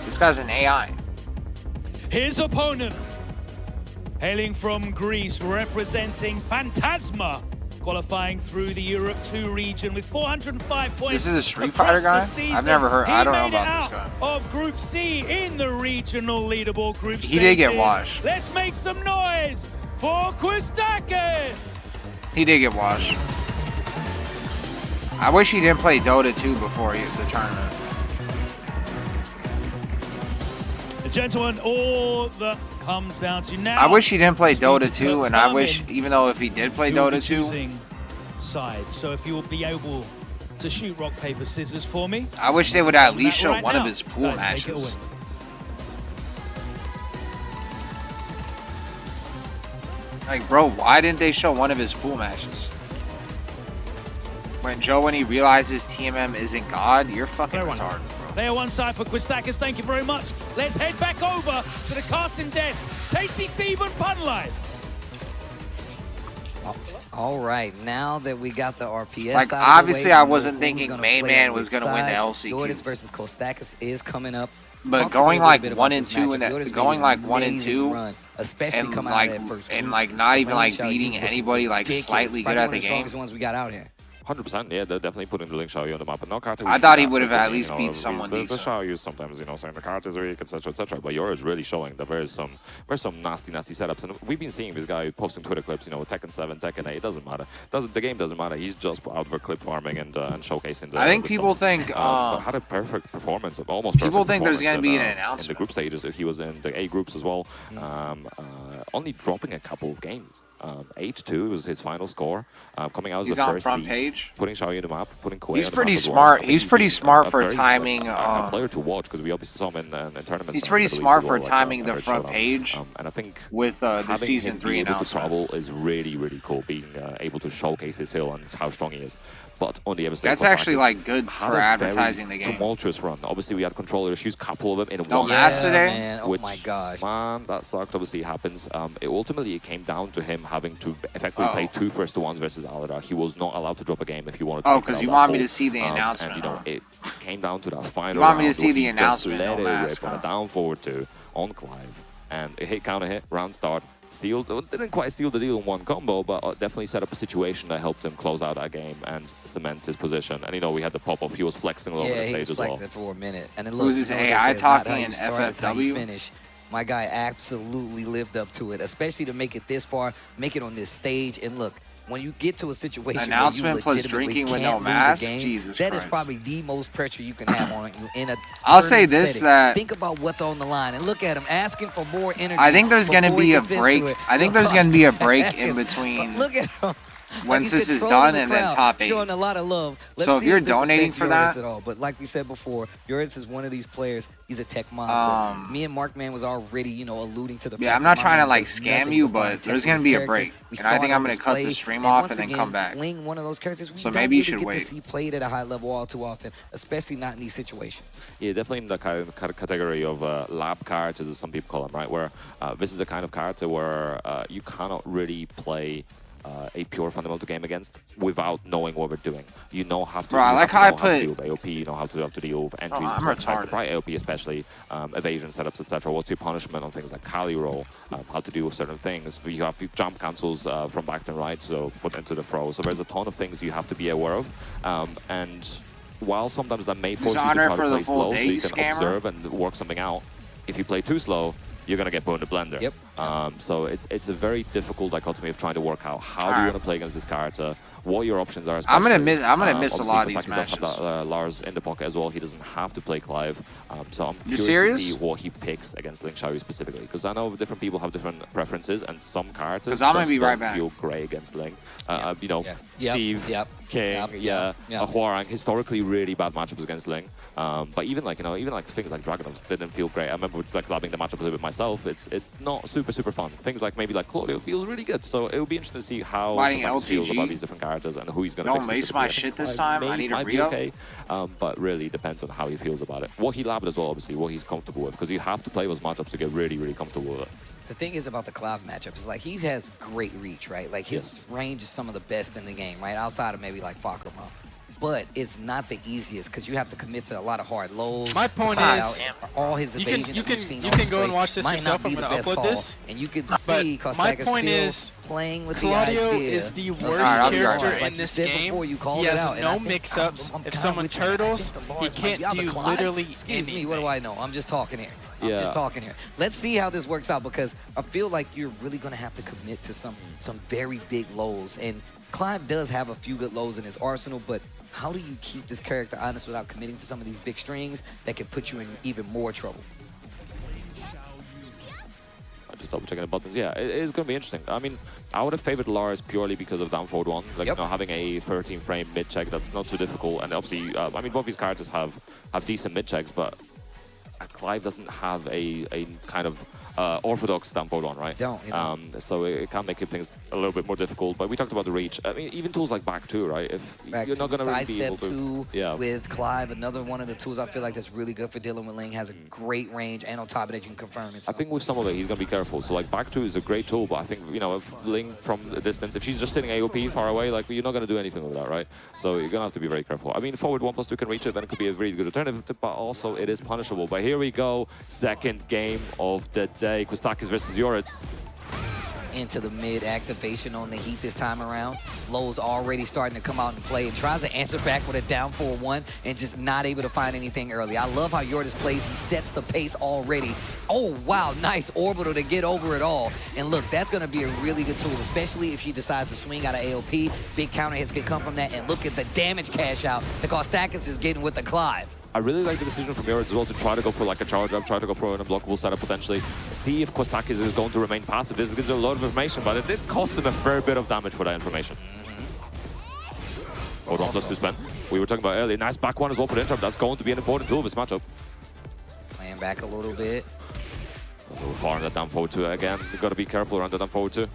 This guy's an AI. His opponent, hailing from Greece, representing Phantasma, qualifying through the Europe 2 region with 405 points. This is a Street Fighter guy? I've never heard. I don't know about this guy. Of Group C in the regional leaderboard group stages. He did get washed. Let's make some noise for Quistakis. He did get washed. I wish he didn't play Dota 2 before the tournament. Gentlemen, all that comes down to now. I wish he didn't play Dota 2, and I wish, even though if he did play Dota 2, side. So if you'll be able to shoot rock paper scissors for me, I wish they would at least show one of his pool matches. Like, bro, why didn't they show one of his pool matches? When he realizes TMM isn't God, you're fucking retarded. Player 1 side for Quistakis, thank you very much. Let's head back over to the casting desk. Tasty Steve and Pun Life. All right, now that we got the RPS like, out obviously, of the way, I wasn't thinking Mayman was going to win the LCQ. Yoritz versus Quistakis is coming up. But going like 1 and 2 and going like 1 and 2, run, especially and coming like out of that first and like not even like beating anybody like slightly good at the game. One of the strongest ones we got out here. 100%, yeah, they're definitely putting the Link Xiaoyu on the map. But now Carter, I thought he would have at least beat someone the decent. The Xiaoyu sometimes, you know, saying the Carter is weak, etc., etc. But Yoritz really showing that there's some nasty setups, and we've been seeing this guy posting Twitter clips, you know, Tekken 7, Tekken 8. It doesn't matter. The game doesn't matter. He's just out there clip farming and showcasing. I think people think had a perfect performance, almost. People think there's going to be an announcement in the group stages. He was in the A groups as well, only dropping a couple of games. 8-2 was his final score. Coming out as the first front seed, page. Putting Xiaoyu in the map, putting Kuwait He's on the pretty map as well. smart. He's pretty smart for timing. A player to watch because we obviously saw him in tournaments. He's pretty smart for timing the front page. And I think with the season 3 announcement, the trouble is really cool. Being able to showcase his hill and how strong he is. But on the other side, that's actually like good for advertising the game. Tumultuous run. Obviously, we had controller issues, couple of them in one match today. Man. Oh my gosh, man, that sucked. Obviously, it happens. Ultimately, it came down to him having to effectively play 2 1-1s versus Aladar. He was not allowed to drop a game if he wanted to. Oh, because you want me to see the announcement. And you know, it came down to that final. You want me to round see the announcement? Just let no it mask, rip on a down forward 2 on Clive, and it hit counter hit round start. Didn't quite steal the deal in one combo, but definitely set up a situation that helped him close out that game and cement his position. And you know, we had the pop-off. He was flexing all over the stage as well. Yeah, he was flexing for a minute. And then look, who's his AI talking in FFW? Finish. My guy absolutely lived up to it, especially to make it this far, make it on this stage. And look, when you get to a situation announcement where you plus drinking with no mask, Jesus Christ. That is probably the most pressure you can have on you in a I'll say this setting. that think about what's on the line and look at him asking for more energy. I think there's going to be a break. I think there's going to be a break in between. Look at him. Once this is done and then top 8. Showing a lot of love. So if you're donating for that, at all. But like we said before, Yoritz is one of these players. He's a tech monster. Me and Markman was already, you know, alluding to the. Yeah, I'm not trying to like scam you, but there's gonna be a break, and I think I'm gonna cut the stream off and then come back. Ling, one of those characters. So maybe you should wait. To see played at a high level all too often, especially not in these situations. Yeah, definitely in the kind of category of lab characters, as some people call them, right? Where this is the kind of character where you cannot really play a pure fundamental game against without knowing what we're doing. You know how to. Bro, I like how I put deal with AOP. You know how to deal with entries. I'm retarded. Right, AOP especially, evasion setups, etc. What's your punishment on things like Kali roll? How to deal with certain things. You have jump cancels from back to right, so put into the throw. So there's a ton of things you have to be aware of, and while sometimes that may force you to try to play slow, so you can observe and work something out. If you play too slow, you're gonna get put in the blender. Yep. So it's a very difficult dichotomy of trying to work out how do you want to play against this character what your options are. I'm gonna miss a lot of these matches. Does have Lars in the pocket as well. He doesn't have to play Clive. So I'm curious to see what he picks against Ling Xiaoyu specifically, because I know different people have different preferences, and some characters just don't feel great against Ling. You know, Steve, King, Hwoarang, historically really bad matchups against Ling. But even like things like Dragunov didn't feel great. I remember like clubbing the matchup a little bit myself. It's not super fun. Things like maybe like Claudio feels really good. So it will be interesting to see how he feels about these different characters and who he's going to. Don't mace my shit this time. I need a re-up. Okay, but really depends on how he feels about it. What he labbed as well, obviously, what he's comfortable with, because you have to play those matchups to get really comfortable with it. The thing is about the Clive matchup is like he has great reach, right? Like his range is some of the best in the game, right? Outside of maybe like Fakrama. But it's not the easiest because you have to commit to a lot of hard lows. My point is, all his evasion you can go and watch this yourself. I'm going to upload this. And you can see my point is, playing with Claudio the idea is the worst character in this game. He has no mix-ups. If someone turtles, he can't do literally anything. Excuse me, what do I know? I'm just talking here. I'm just talking here. Let's see how this works out, because I feel like you're really going to have to commit to some very big lows. And Clive does have a few good lows in his arsenal, but how do you keep this character honest without committing to some of these big strings that can put you in even more trouble? I'm just double checking the buttons. Yeah, it is going to be interesting. I mean, I would have favored Lars purely because of down forward 1. Like, you know, having a 13 frame mid check, that's not too difficult. And obviously, I mean, both these characters have decent mid checks, but Clive doesn't have a kind of orthodox down forward 1, right? So it can make things a little bit more difficult. But we talked about the reach. I mean, even tools like back 2, right? If you're not going to really be able to... with Clive, another one of the tools I feel like that's really good for dealing with Ling, has a great range, and on top of that, you can confirm it. So. I think with some of it, he's going to be careful. So, like, back 2 is a great tool, but I think, you know, if Ling from a distance, if she's just hitting AOP far away, like, you're not going to do anything with that, right? So you're going to have to be very careful. I mean, forward 1+2 can reach it, then it could be a really good alternative, but also it is punishable. But here we go, second game of the day. Kostakis versus Joris. Into the mid activation on the Heat this time around. Lowe's already starting to come out and play and tries to answer back with a down 4-1 and just not able to find anything early. I love how Jordas plays. He sets the pace already. Oh, wow, nice orbital to get over it all. And look, that's going to be a really good tool, especially if she decides to swing out of AOP. Big counter hits can come from that. And look at the damage cash out that Kostakis is getting with the Clive. I really like the decision from Joris as well to try to go for like a charge up, try to go for an unblockable setup potentially. See if Kostakis is going to remain passive. This gives you a lot of information, but it did cost him a fair bit of damage for that information. Hold on, plus 2 spend. We were talking about earlier. Nice back one as well for the interrupt. That's going to be an important tool of this matchup. Playing back a little bit. A little far on that down forward 2 again. You've got to be careful around the down forward 2.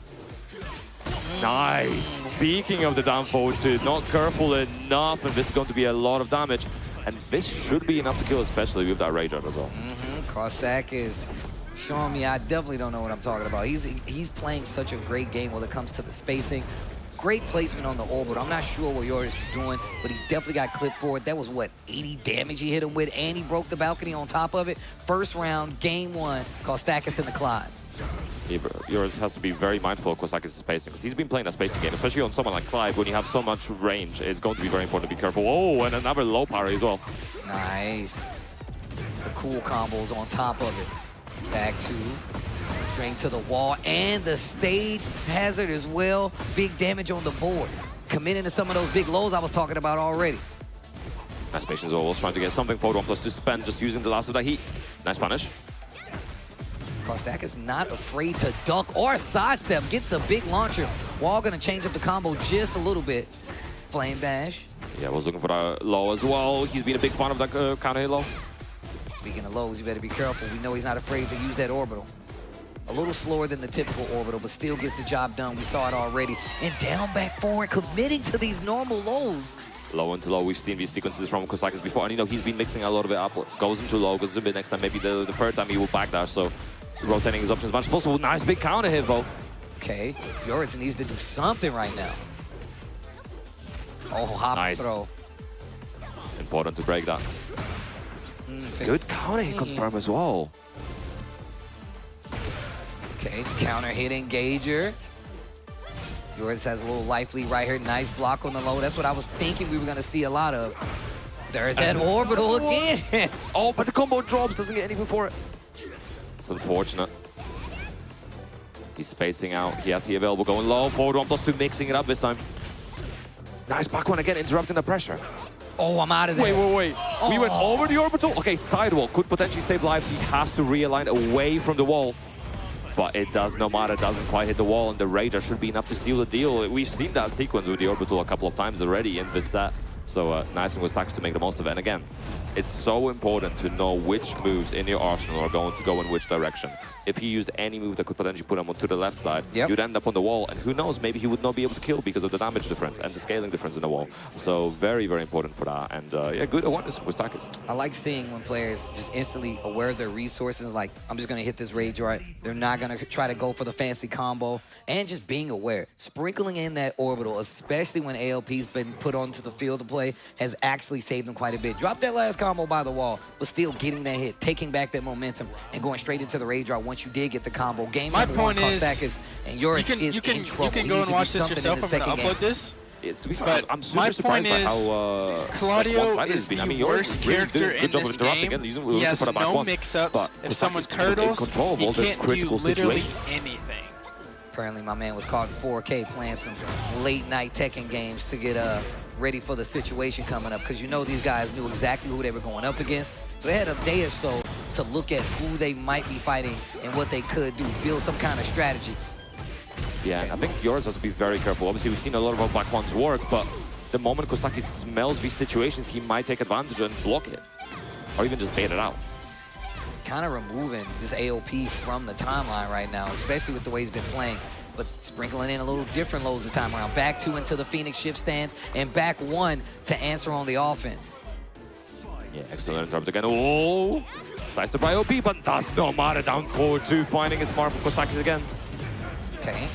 Nice. Speaking of the down forward 2, not careful enough, and this is going to be a lot of damage. And this should be enough to kill, especially with that Rage Art as well. Kostak is showing me I definitely don't know what I'm talking about. He's playing such a great game when it comes to the spacing. Great placement on the orbit. I'm not sure what Joris was doing, but he definitely got clipped for it. That was, what, 80 damage he hit him with, and he broke the balcony on top of it. First round, game 1, Kostakis in the Clive. Joris has to be very mindful of Kostakis' spacing, because he's been playing that spacing game, especially on someone like Clive. When you have so much range, it's going to be very important to be careful. Oh, and another low parry as well. Nice. The cool combos on top of it. Back 2. Straight to the wall, and the stage hazard as well. Big damage on the board. Committing to some of those big lows I was talking about already. Nice patience as well. Was trying to get something forward 1+2 spend, just using the last of that heat. Nice punish. Kostak is not afraid to duck or sidestep. Gets the big launcher. Wall gonna change up the combo just a little bit. Flame dash. Yeah, was looking for that low as well. He's been a big fan of that counter hit low. Speaking of lows, you better be careful. We know he's not afraid to use that orbital. A little slower than the typical orbital, but still gets the job done. We saw it already. And down, back, forward, committing to these normal lows. Low into low. We've seen these sequences from Kostakis before, and you know he's been mixing a lot of it up. Goes into low, goes a bit next time. Maybe the third time he will backdash. So rotating his options as much as possible. Nice big counter hit, though. Okay, Joris needs to do something right now. Oh, hop throw. Important to break that. Good counter hit confirm as well. Okay, counter hit engager. Joris has a little life lead right here. Nice block on the low. That's what I was thinking we were going to see a lot of. There's that orbital again. Oh, but the combo drops. Doesn't get anything for it. It's unfortunate. He's spacing out. He has the available going low. Forward 1+2, mixing it up this time. Nice back one again, interrupting the pressure. Oh, I'm out of there. Wait. We went over the orbital. Okay, sidewall could potentially save lives. He has to realign away from the wall. But it does no matter, doesn't quite hit the wall, and the Rager should be enough to seal the deal. We've seen that sequence with the orbital a couple of times already in this set. So nice one with Stackers to make the most of it. And again, it's so important to know which moves in your arsenal are going to go in which direction. If he used any move that could potentially put him to the left side, you'd end up on the wall, and who knows, maybe he would not be able to kill because of the damage difference and the scaling difference in the wall. So very, very important for that. And yeah, good awareness with Stackers. I like seeing when players just instantly aware of their resources, like, I'm just going to hit this Rage right. They're not going to try to go for the fancy combo, and just being aware. Sprinkling in that orbital, especially when ALP's been put onto the field to play, has actually saved them quite a bit. Drop that last combo by the wall, but still getting that hit, taking back that momentum, and going straight into the Rage Art once you did get the combo. Game My number point one, is, Stackers, and you're you can go and watch this yourself. I'm going to upload this. It's to be fair, But I'm super my surprised point by is, how Claudio is the worst character in this game. He has no mix-ups. If someone turtles, he can't do literally anything. Apparently my man was caught in 4K playing some late-night Tekken games to get ready for the situation coming up, because you know these guys knew exactly who they were going up against. So they had a day or so to look at who they might be fighting and what they could do, build some kind of strategy. Yeah, I think yours has to be very careful. Obviously, we've seen a lot of our Black Ones work, but the moment Kostakis smells these situations, he might take advantage and block it, or even just bait it out. Kind of removing this AOP from the timeline right now, especially with the way he's been playing, but sprinkling in a little different lows this time around. Back 2 until the Phoenix shift stance, and back 1 to answer on the offense. Yeah, excellent interrupt again. Oh! Sidestep by OP, but does not matter. Down 4-2, finding his mark for Kostakis again. Okay.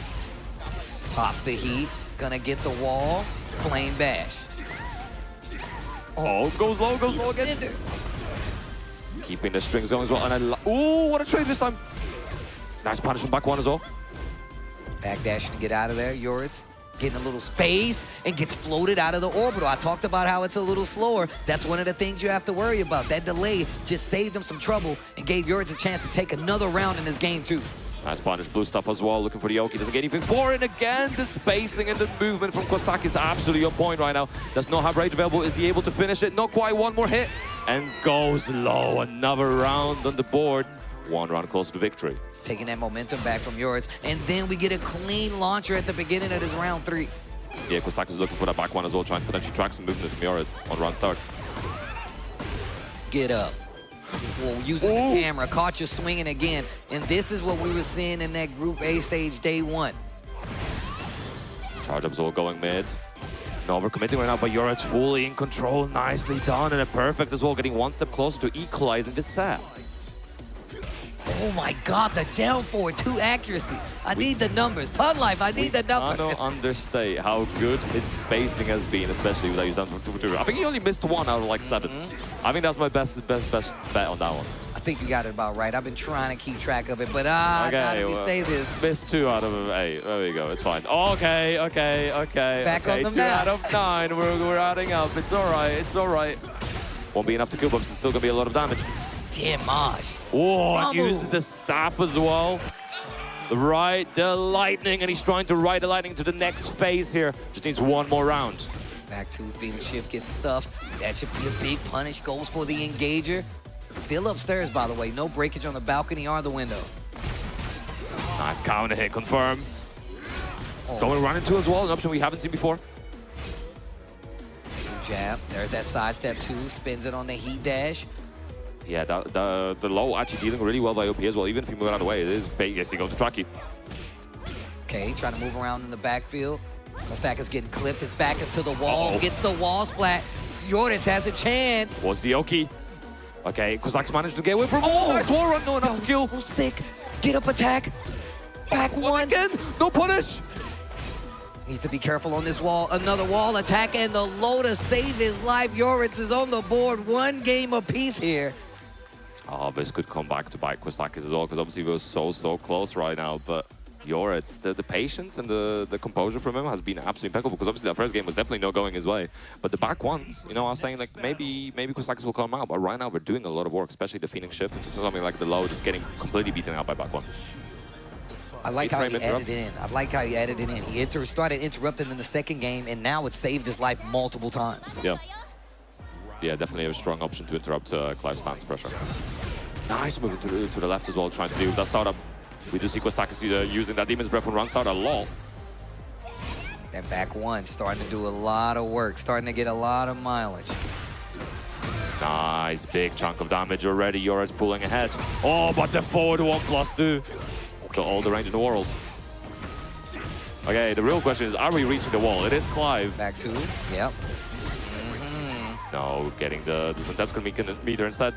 Pops the heat, gonna get the wall, flame bash. Oh, goes low again. Keeping the strings going as well, and ooh, what a trade this time. Nice punish from back 1 as well. Backdashing to get out of there, Yoritz getting a little space and gets floated out of the orbital. I talked about how it's a little slower. That's one of the things you have to worry about. That delay just saved him some trouble and gave Yoritz a chance to take another round in this game too. Nice punish, blue stuff as well, looking for the Yoki, doesn't get anything for it. Again, the spacing and the movement from Kostakis is absolutely on point right now. Does not have Rage available, is he able to finish it? Not quite, one more hit, and goes low. Another round on the board, 1 round closer to victory. Taking that momentum back from Yoritz, and then we get a clean launcher at the beginning of this round 3. Yeah, Kostakis is looking for that back 1 as well, trying to potentially track some movement from Yoritz on round start. Get up. Well, using the camera, caught you swinging again. And this is what we were seeing in that Group A stage day 1. Charge ups all going mid. No, we're committing right now, but Yoritz fully in control. Nicely done, and a perfect as well, getting 1 step closer to equalizing this set. Oh my God, the down forward 2 accuracy. I need the numbers. Pun Life, I need the numbers. I don't understate how good his spacing has been, especially with that he's done from 2-2. I think he only missed 1 out of like 7. I think that's my best bet on that one. I think you got it about right. I've been trying to keep track of it, but I gotta say this. Missed 2 out of 8. There we go. It's fine. Okay. Back on the 2 map. out of 9. We're adding up. It's all right. It's all right. Won't be enough to kill, but it's still gonna be a lot of damage. Damn, Maj. Oh, uses the staff as well. Right, the lightning, and he's trying to ride the lightning to the next phase here. Just needs 1 more round. Back 2, Phoenix shift gets stuffed. That should be a big punish. Goes for the engager. Still upstairs, by the way. No breakage on the balcony or the window. Nice counter hit, confirm. Going run into as well, an option we haven't seen before. Jab. There's that sidestep 2. Spins it on the heat dash. Yeah, the low actually dealing really well by OP as well. Even if you move out of the way, it is bait. Yes, he goes to Tracky. Okay, trying to move around in the backfield. Kostakis getting clipped. His back is to the wall. Gets the wall splat. Yoritz has a chance. Was the Oki. Okay, Kostakis managed to get away from nice wall run. No enough to kill. Sick. Get up attack. Back 1 again. No punish. Needs to be careful on this wall. Another wall attack and the low to save his life. Yoritz is on the board. 1 game apiece here. Oh, this could come back to bite Kostakis as well, because obviously we're so close right now. But Yoritz, the patience and the composure from him has been absolutely impeccable, because obviously that first game was definitely not going his way. But the back ones, you know, I was saying like maybe Kostakis will come out, but right now we're doing a lot of work, especially the Phoenix shift into something like the low, just getting completely beaten out by back 1. I like how he added it in. I like how he added it in. He started interrupting in the second game, and now it saved his life multiple times. Yeah. Yeah, definitely a strong option to interrupt Clive's stance pressure. Nice move to the left as well, trying to deal with that startup. We do see Kostakis using that Demon's Breath on run start a lot. That back one starting to do a lot of work, starting to get a lot of mileage. Nice, big chunk of damage already. Yored's pulling ahead. Oh, but the forward one +2. Got all the range in the world. Okay, the real question is, are we reaching the wall? It is Clive. Back 2, yep. No, getting the Zentetsuken meter instead.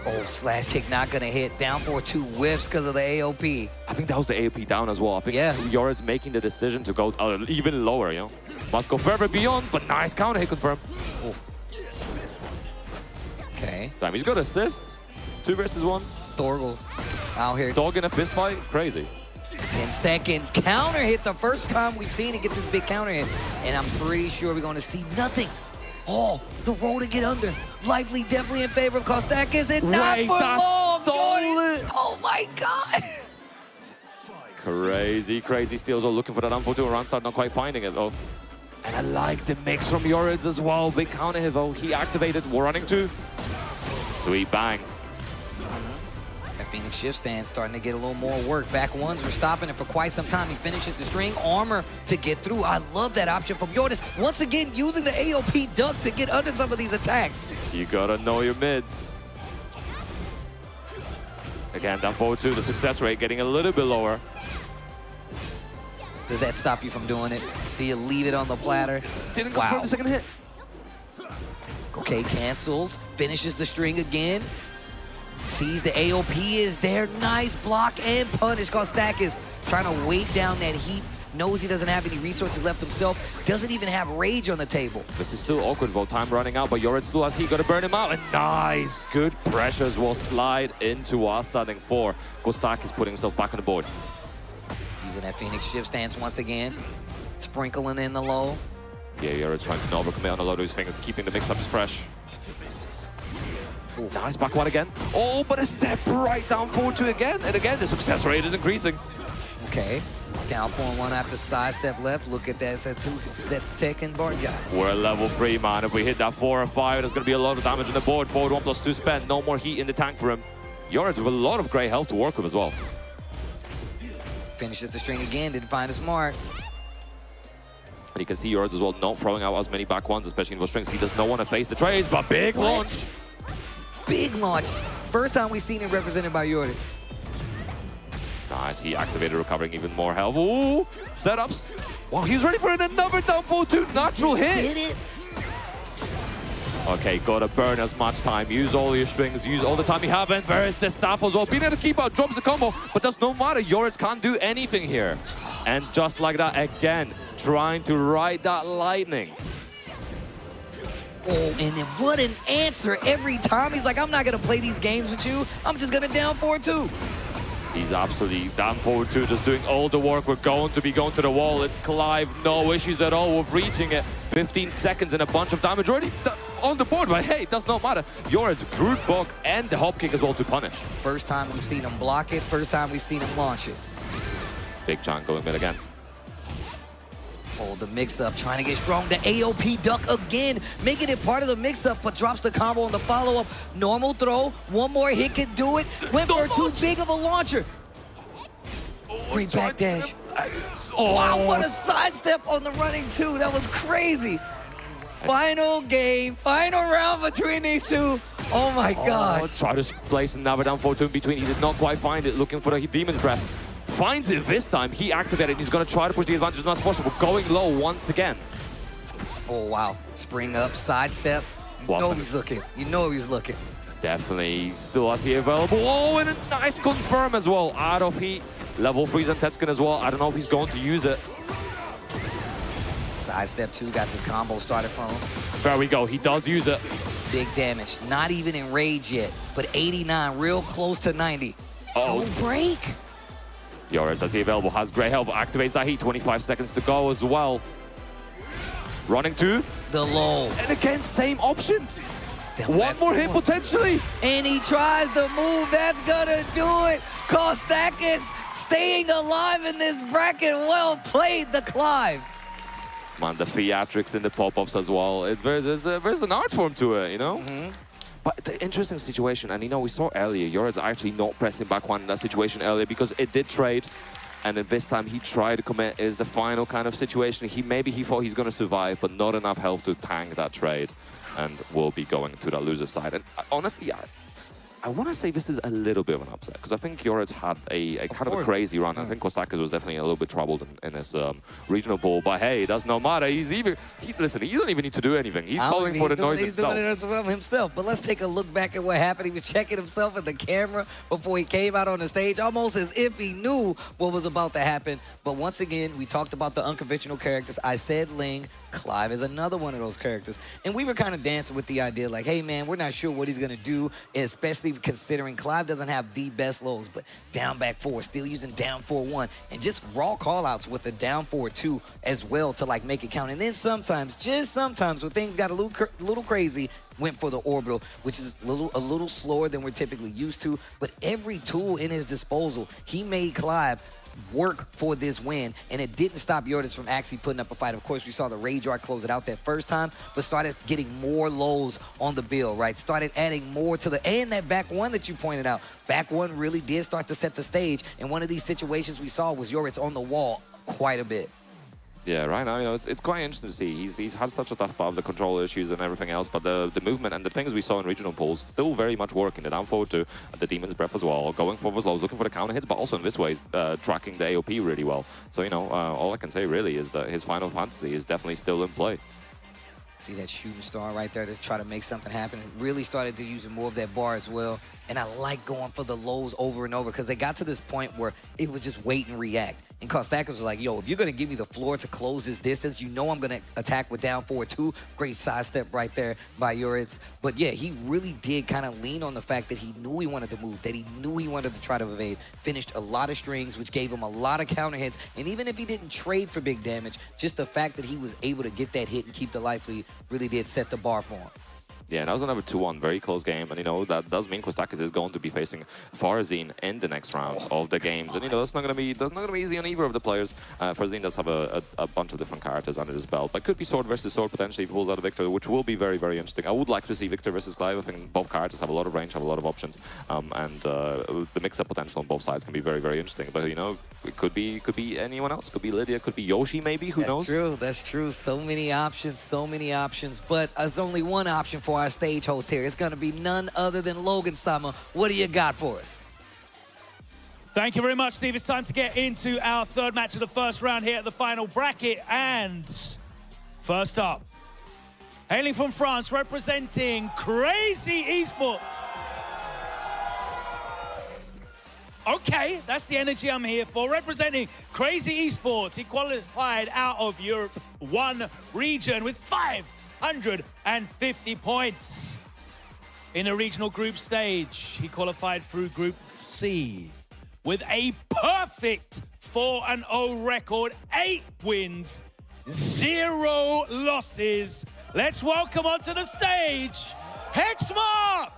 Oh, slash kick not gonna hit. Down for 2 whiffs because of the AOP. I think that was the AOP down as well. I think Yored's making the decision to go even lower, you know. Must go further beyond, but nice counter hit confirm. Oh. Okay. Damn, he's got assist. 2 versus 1. Thorgal out here. Dog in a fist fight? Crazy. 10 seconds. Counter hit. The first time we've seen it get this big counter hit. And I'm pretty sure we're going to see nothing. Oh, the roll to get under. Lively definitely in favor of Kostakis. And not for long. Oh my God. Crazy, crazy steals. All looking for that unfold 2 around start, not quite finding it though. And I like the mix from Yored's as well. Big counter hit though. He activated. We're running 2. Sweet bang. That Phoenix shift stand starting to get a little more work. Back ones were stopping it for quite some time. He finishes the string armor to get through. I love that option from Yored's. Once again, using the AOP duck to get under some of these attacks. You gotta know your mids. Again, down forward 2, the success rate getting a little bit lower. Does that stop you from doing it? Do you leave it on the platter? Didn't go for the second hit. Okay, cancels, finishes the string again. Sees the AOP is there. Nice block and punish. Kostakis trying to weight down that heat. Knows he doesn't have any resources left himself. Doesn't even have rage on the table. This is still awkward though. Time running out, but Yored still has heat. Got to burn him out. And nice. Good pressures will slide into our starting 4. Kostakis putting himself back on the board. Using that Phoenix shift stance once again. Sprinkling in the low. Yeah, Yored's trying to overcommit on a lot of his fingers, keeping the mix-ups fresh. Ooh. Nice back one again. Oh, but a step right down forward 2 again. And again, the success rate is increasing. Okay. Down 4-1 after side step left. Look at that. That's 2 sets taken. Barnyard. We're level 3, man. If we hit that 4 or 5, there's going to be a lot of damage on the board. Forward 1 +2 spent. No more heat in the tank for him. Yored with a lot of great health to work with as well. Finishes the string again. Didn't find his mark. And you can see Yored as well not throwing out as many back ones, especially in those strings. He does not want to face the trades, but big launch. Big launch. First time we've seen it represented by Yored. Nice, he activated, recovering even more health. Ooh, setups. Wow, he's ready for another down forward 2 natural hit. Hit it. Okay, gotta burn as much time. Use all your strings, use all the time you have, and there is the staff as well. Being able to keep out, drops the combo, but does no matter. Yored can't do anything here. And just like that, again, trying to ride that lightning. Oh, and then what an answer every time. He's like, I'm not gonna play these games with you. I'm just gonna down forward 2. He's absolutely down forward 2, just doing all the work. We're going to be going to the wall. It's Clive, no issues at all with reaching it. 15 seconds and a bunch of damage already on the board, but hey, it does not matter. Yored's brute bug and the hop kick as well to punish. First time we've seen him block it, first time we've seen him launch it. Big Chan going mid again. Oh, the mix-up, trying to get strong. The AOP duck again, making it part of the mix-up, but drops the combo on the follow-up. Normal throw, one more hit can do it. Went for too big of a launcher. Great back dash. Oh. Wow, what a sidestep on the running 2. That was crazy. Final game, final round between these 2. Oh my gosh. Try to place another down forward 2 in between. He did not quite find it, looking for the Demon's Breath. Finds it this time. He activated. He's going to try to push the advantage as much as possible. Going low once again. Oh, wow. Spring up, sidestep. You know he's looking. You know he's looking. Definitely still has he available. Oh, and a nice confirm as well. Out of heat. Level 3 Zentetsuken as well. I don't know if he's going to use it. Sidestep 2 got this combo started from him. There we go. He does use it. Big damage. Not even in rage yet, but 89, real close to 90. Oh. No break. Yored, as he available, has great health. Activates that heat. 25 seconds to go as well. Running 2. The low. And again, same option. One more hit potentially. And he tries to move. That's gonna do it. Kostakis staying alive in this bracket. Well played, the Clive. Man, the theatrics in the pop-ups as well. There's an art form to it, you know? But the interesting situation, and you know, we saw earlier, Yoredz actually not pressing back one in that situation earlier because it did trade. And then this time he tried to commit is the final kind of situation. Maybe he thought he's going to survive, but not enough health to tank that trade. And will be going to the loser side. And honestly, I want to say this is a little bit of an upset because I think Yoredz had a kind of a crazy run. I think Kostakis was definitely a little bit troubled in his regional pool. But hey, it does not matter. Listen, he doesn't even need to do anything. He's calling for the noise himself. He's doing it himself. But let's take a look back at what happened. He was checking himself at the camera before he came out on the stage, almost as if he knew what was about to happen. But once again, we talked about the unconventional characters. I said Ling. Clive is another one of those characters. And we were kind of dancing with the idea like, hey, man, we're not sure what he's going to do, especially considering Clive doesn't have the best lows, but down back 4, still using down 4-1, and just raw callouts with the down 4-2 as well to, like, make it count. And then sometimes, just sometimes, when things got a little crazy, went for the orbital, which is a little slower than we're typically used to. But every tool in his disposal, he made Clive work for this win, and it didn't stop Yoredz from actually putting up a fight. Of course, we saw the Rage Art close it out that first time, but started getting more lows on the bill, right? Started adding more to and that back one that you pointed out. Back one really did start to set the stage, and one of these situations we saw was Yoredz on the wall quite a bit. Yeah, right now, you know, it's quite interesting to see. He's had such a tough part of the control issues and everything else, but the movement and the things we saw in regional pools still very much working. The down forward to the Demon's Breath as well, going for the lows, looking for the counter hits, but also in this way, tracking the AOP really well. So, you know, all I can say really is that his Final Fantasy is definitely still in play. See that shooting star right there to try to make something happen. Really started to use more of that bar as well. And I like going for the lows over and over because they got to this point where it was just wait and react. And Kostakis was like, yo, if you're going to give me the floor to close this distance, you know I'm going to attack with down 4-2. Great sidestep right there by Yoredz. But yeah, he really did kind of lean on the fact that he knew he wanted to move, that he knew he wanted to try to evade. Finished a lot of strings, which gave him a lot of counter hits. And even if he didn't trade for big damage, just the fact that he was able to get that hit and keep the life lead really did set the bar for him. Yeah, and that was another 2-1, very close game. And, you know, that does mean Kostakis is going to be facing Farzin in the next round of the games. And, you know, that's not going to be easy on either of the players. Farzin does have a bunch of different characters under his belt. But could be sword versus sword potentially if he pulls out a Victor, which will be very, very interesting. I would like to see Victor versus Clive. I think both characters have a lot of range, have a lot of options. And the mix-up potential on both sides can be very, very interesting. But, you know, it could be anyone else. Could be Lydia, could be Yoshi maybe, who knows? That's true, that's true. So many options. But there's only one option for our stage host here. It's going to be none other than Logan Sama. What do you got for us? Thank you very much, Steve. It's time to get into our third match of the first round here at the final bracket. And first up, hailing from France, representing Crazy Esports. Okay, that's the energy I'm here for. Representing Crazy Esports, he qualified out of Europe 1 region with 550 points. In the regional group stage, he qualified through Group C with a perfect 4-0 record, 8 wins, 0 losses. Let's welcome onto the stage, Hexmark!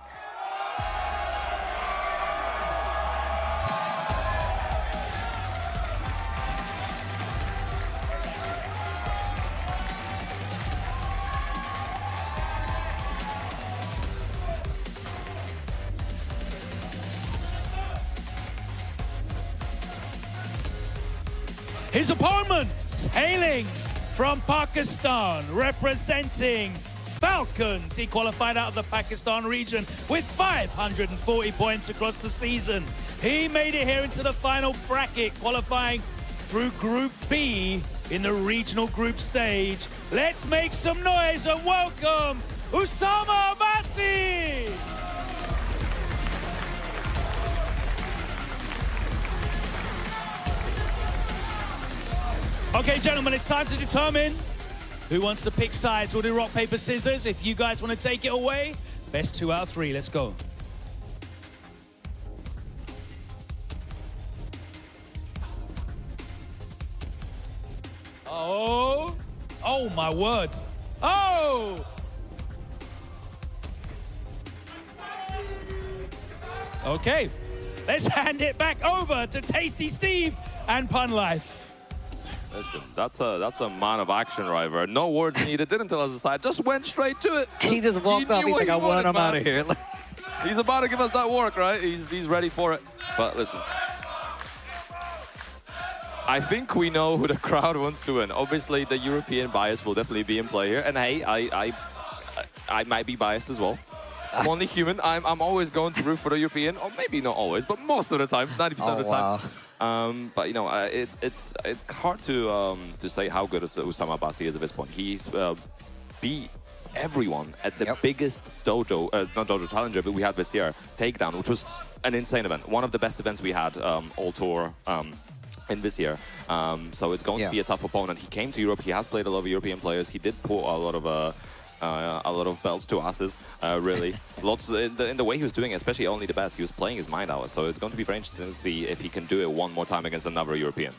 His opponents, hailing from Pakistan, representing Falcons. He qualified out of the Pakistan region with 540 points across the season. He made it here into the final bracket, qualifying through Group B in the regional group stage. Let's make some noise and welcome Usama Abbasi! Okay, gentlemen, it's time to determine who wants to pick sides. We'll do rock, paper, scissors. If you guys want to take it away, best 2 out of 3. Let's go. Oh my word. Oh! Okay. let's hand it back over to Tasty Steve and Pun Life. Listen, that's a man of action, River. No words needed, didn't tell us the side, just went straight to it. He just walked up, he's like, I want him out of here. He's about to give us that work, right? He's ready for it. But listen, I think we know who the crowd wants to win. Obviously, the European bias will definitely be in play here. And hey, I might be biased as well. I'm only human. I'm always going to root for the European, or maybe not always, but most of the time, 90% of the time. But you know, it's hard to say how good Usama Abbasi is at this point. He's beat everyone at the biggest dojo, not dojo challenger, but we had this year, Takedown, which was an insane event. One of the best events we had all tour in this year. So it's going to be a tough opponent. He came to Europe. He has played a lot of European players. He did pull a lot of belts to asses, really. Lots in the way he was doing it, especially only the best. He was playing his mind out. So it's going to be very interesting to see if he can do it one more time against another European.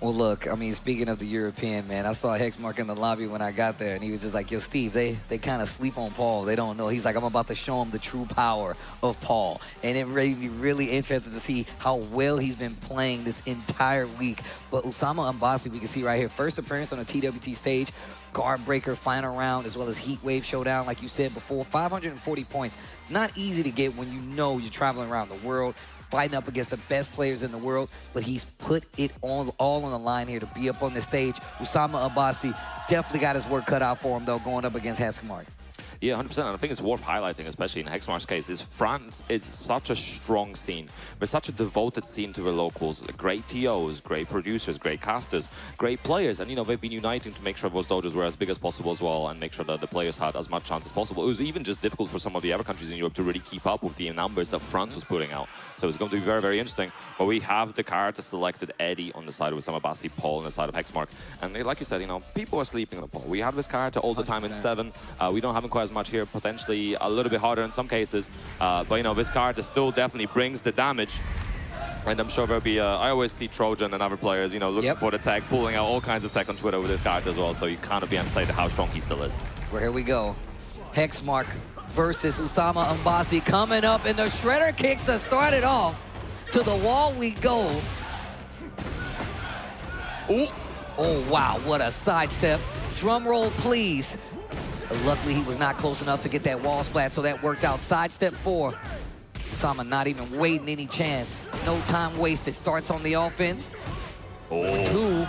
Well, look, I mean, speaking of the European, man, I saw Hexmark in the lobby when I got there, and he was just like, yo, Steve, they kind of sleep on Paul. They don't know. He's like, I'm about to show him the true power of Paul. And it made me really interested to see how well he's been playing this entire week. But Usama Abbasi, we can see right here, first appearance on a TWT stage, guard breaker, final round, as well as heat wave showdown, like you said before, 540 points. Not easy to get when you know you're traveling around the world, fighting up against the best players in the world, but he's put it all on the line here to be up on the stage. Usama Abbasi definitely got his work cut out for him, though, going up against Hexmark. Yeah, 100%. And I think it's worth highlighting, especially in Hexmark's case, is France is such a strong scene. We're such a devoted scene to the locals. Great TOs, great producers, great casters, great players. And, you know, they've been uniting to make sure those dojos were as big as possible as well and make sure that the players had as much chance as possible. It was even just difficult for some of the other countries in Europe to really keep up with the numbers that France was putting out. So it's going to be very, very interesting. But we have the character selected Eddie on the side of Usama Abbasi, Paul on the side of Hexmark. And like you said, you know, people are sleeping on Paul. We have this character all the time in 7. We don't have him quite as much here, potentially a little bit harder in some cases. But, you know, this character still definitely brings the damage. And I'm sure there'll be, I always see Trojan and other players, you know, looking for the tech, pulling out all kinds of tech on Twitter with this character as well. So you can't be understated how strong he still is. Well, here we go. Hexmark versus Usama Abbasi coming up, and the Shredder kicks to start it off. To the wall we go. Ooh. Oh, wow, what a sidestep. Drum roll, please. Luckily, he was not close enough to get that wall splat, so that worked out. Sidestep 4. Usama not even waiting any chance. No time wasted. Starts on the offense. Oh. 2.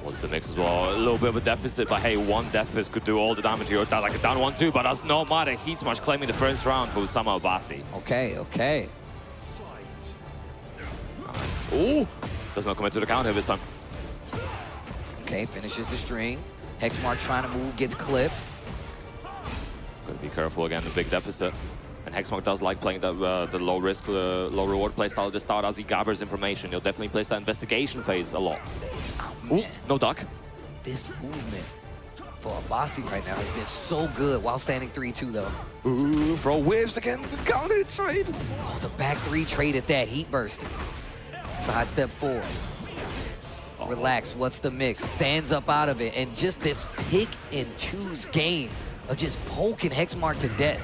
What's the mix as well? A little bit of a deficit, but hey, one deficit could do all the damage here. Like a down 1-2, but that's no matter. Heat Smash claiming the first round for Usama Abbasi. Okay, okay. Nice. Ooh! Does not come into the counter this time. Okay, finishes the string. Hexmark trying to move, gets clipped. Gotta be careful again, the big deficit. And Hexmark does like playing the low risk, low reward playstyle to start as he gathers information. He'll definitely place that investigation phase a lot. Oh, ooh, no duck. This movement for Abbasi right now has been so good while standing 3-2 though. Ooh, throw whiffs again, the counter trade. Oh, the back 3 trade at that, heat burst. Sidestep 4. Relax, what's the mix? Stands up out of it, and just this pick and choose game of just poking Hexmark to death.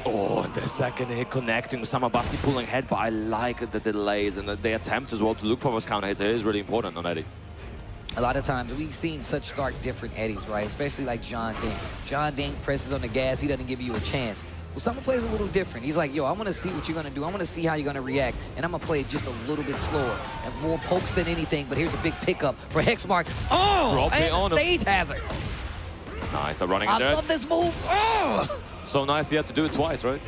Oh, and the second hit connecting with Usama Abbasi pulling head, but I like the delays and the attempt as well to look for those counter hits. It is really important on Eddie. A lot of times we've seen such stark different Eddies, right? Especially like John Dink. John Dink presses on the gas, he doesn't give you a chance. Well, someone plays a little different. He's like, yo, I want to see what you're going to do. I want to see how you're going to react. And I'm going to play it just a little bit slower and more pokes than anything. But here's a big pickup for Hexmark. Oh, and a stage hazard. Nice, they're running in there. I love this move. Oh! So nice, he had to do it twice, right?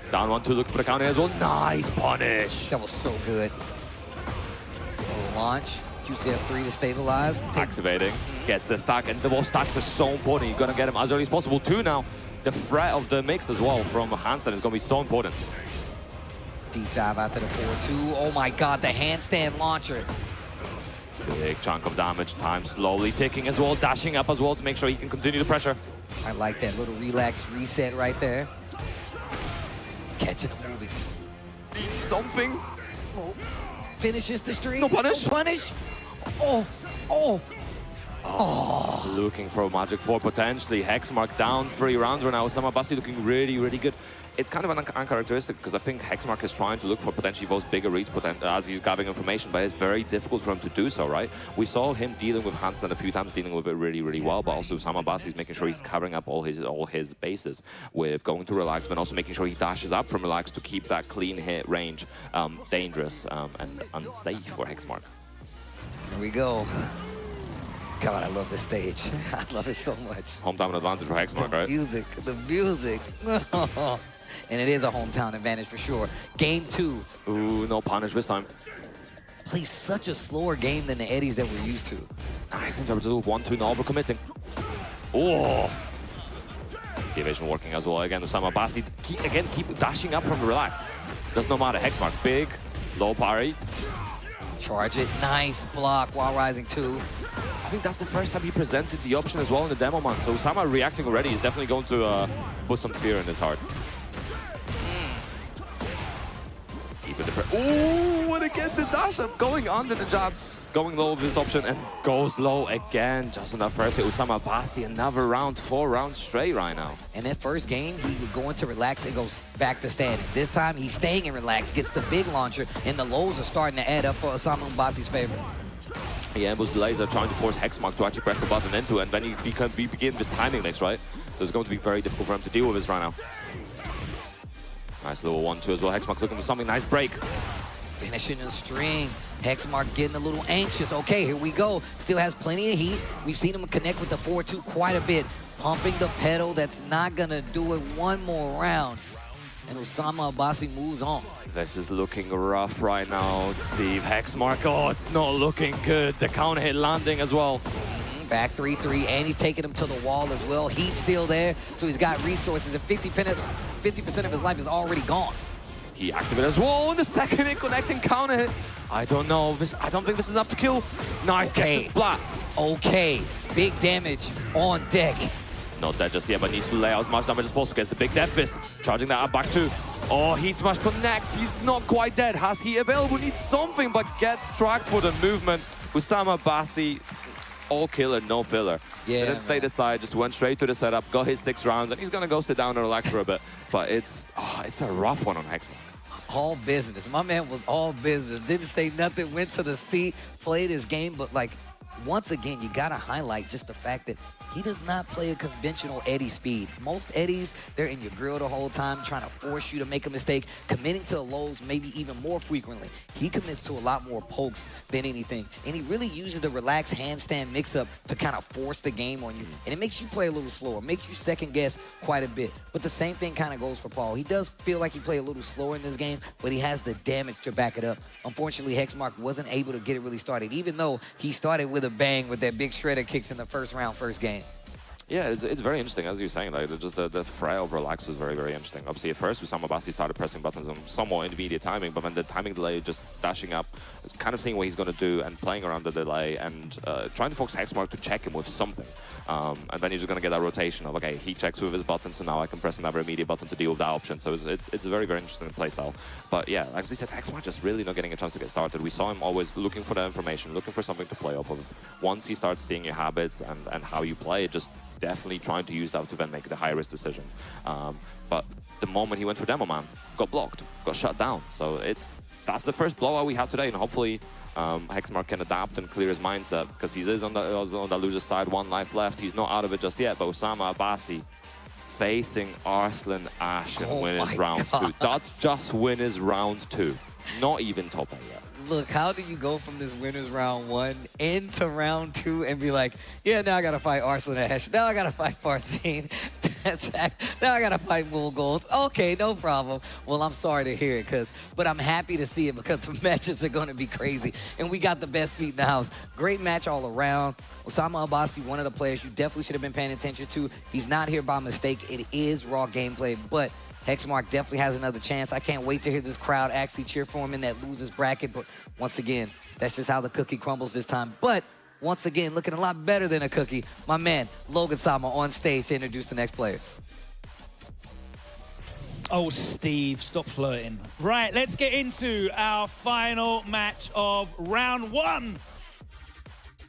Down 1-2, look for the counter as well. Nice punish. That was so good. Launch. QCF3 to stabilize. Activating. Gets the stack. And the wall stacks are so important. You're going to get him as early as possible. 2 now. The threat of the mix as well from Hansen is going to be so important. Deep dive after the 4-2. Oh my god, the handstand launcher. Big chunk of damage. Time slowly ticking as well. Dashing up as well to make sure he can continue the pressure. I like that little relax reset right there. Catching him moving. Needs something. Oh. Finishes the streak. No punish. No punish. Oh, oh. Oh, looking for a Magic 4 potentially. Hexmark down 3 rounds right now. Osama Basi looking really, really good. It's kind of uncharacteristic because I think Hexmark is trying to look for potentially those bigger reads as he's gathering information, but it's very difficult for him to do so, right? We saw him dealing with Handstand a few times, dealing with it really, really well, but also Osama Basi is making sure he's covering up all his bases with going to relax, but also making sure he dashes up from relax to keep that clean hit range dangerous and unsafe for Hexmark. Here we go. God, I love this stage. I love it so much. Hometown advantage for Hexmark, right? The music. And it is a hometown advantage for sure. Game 2. Ooh, no punish this time. Plays such a slower game than the Eddies that we're used to. Nice in terms of 1-2, no overcommitting. Oh! The evasion working as well. Again, Osama Basi, keep dashing up from the relax. Does not matter. Hexmark, big, low parry. Charge it. Nice block while rising 2. I think that's the first time he presented the option as well in the demo, man. So Osama reacting already is definitely going to put some fear in his heart. Ooh, and again the dash up, going under the jabs, going low with this option, and goes low again. Just on that first hit, Osama Basi, another round, 4 rounds straight right now. And that first game, he would go into relax and goes back to standing. This time, he's staying in relax, gets the big launcher, and the lows are starting to add up for Osama Basi's favor. Yeah, ambush delays are trying to force Hexmark to actually press the button into, and then we begin this timing mix, right? So it's going to be very difficult for him to deal with this right now. Nice little 1-2 as well. Hexmark looking for something. Nice break. Finishing a string. Hexmark getting a little anxious. Okay, here we go. Still has plenty of heat. We've seen him connect with the 4-2 quite a bit. Pumping the pedal. That's not going to do it one more round. And Osama Basi moves on. This is looking rough right now, Steve. Hexmark, oh, it's not looking good. The counter hit landing as well. Back 3-3, and he's taking him to the wall as well. Heat's still there, so he's got resources, and 50% of his life is already gone. He activated as well in the second hit, connecting counter hit. I don't know. I don't think this is enough to kill. Nice, okay. Gets the splat. Okay, big damage on deck. Not dead just yet, but needs to lay out as much damage as possible. Gets the big death fist, charging that up back too. Oh, Heat Smash connects. He's not quite dead. Has he available? Needs something, but gets tracked for the movement. Osama Basi, all killer, no filler. Yeah, didn't stay aside, just went straight to the setup, got his 6 rounds, and he's gonna go sit down and relax for a bit. But it's a rough one on Hexmark. All business. My man was all business. Didn't say nothing, went to the seat, played his game, but like, once again, you gotta highlight just the fact that he does not play a conventional Eddie speed. Most Eddies, they're in your grill the whole time, trying to force you to make a mistake, committing to the lows maybe even more frequently. He commits to a lot more pokes than anything. And he really uses the relaxed handstand mix-up to kind of force the game on you. And it makes you play a little slower, makes you second guess quite a bit. But the same thing kind of goes for Paul. He does feel like he played a little slower in this game, but he has the damage to back it up. Unfortunately, Hexmark wasn't able to get it really started, even though he started with a bang with that big shredder kicks in the first round, first game. Yeah, it's very interesting, as you're saying, like, just the fray of relax was very, very interesting. Obviously, at first, Osama Basi started pressing buttons on somewhat intermediate timing, but then the timing delay, just dashing up, kind of seeing what he's going to do and playing around the delay and trying to focus Hexmark to check him with something. And then he's just going to get that rotation of, okay, he checks with his button, so now I can press another immediate button to deal with that option. So it's a very, very interesting playstyle. But yeah, like I said, Hexmark just really not getting a chance to get started. We saw him always looking for the information, looking for something to play off of. Once he starts seeing your habits and how you play, just definitely trying to use that to then make the high-risk decisions. But the moment he went for Demo Man, got blocked, got shut down. So that's the first blowout we have today, and hopefully Hexmark can adapt and clear his mindset, because he is on the loser's side, 1 life left. He's not out of it just yet, but Osama Basi facing Arslan Ash in winners round 2. That's just winners round 2, not even top 8 yet. Look, how do you go from this winners round 1 into round 2 and be like, yeah, now I gotta fight Arslan Ash, now I gotta fight Farzine, now I gotta fight Moolgold. Okay, no problem. Well, I'm sorry to hear it, but I'm happy to see it, because the matches are gonna be crazy, and we got the best seat in the house. Great match all around. Osama Basi, one of the players you definitely should have been paying attention to. He's not here by mistake. It is raw gameplay, but Hexmark definitely has another chance. I can't wait to hear this crowd actually cheer for him in that losers bracket. But once again, that's just how the cookie crumbles this time. But once again, looking a lot better than a cookie, my man, Logan Sama, on stage to introduce the next players. Oh, Steve, stop flirting. Right, let's get into our final match of round 1.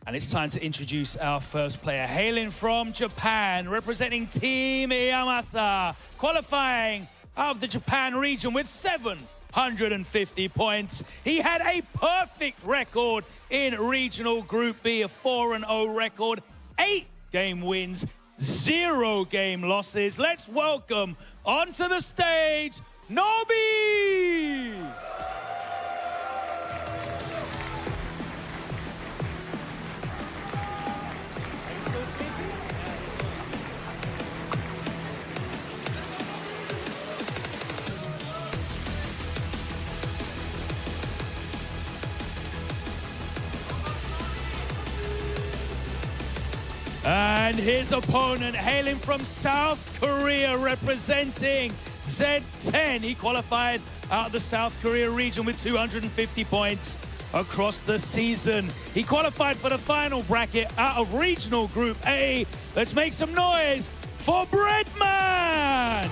And it's time to introduce our first player, hailing from Japan, representing Team Yamasa, qualifying out of the Japan region with 750 points. He had a perfect record in Regional Group B, a 4-0 record, 8 game wins, 0 game losses. Let's welcome onto the stage, Nobi! And his opponent, hailing from South Korea, representing Z10. He qualified out of the South Korea region with 250 points across the season. He qualified for the final bracket out of Regional Group A. Let's make some noise for Breadman!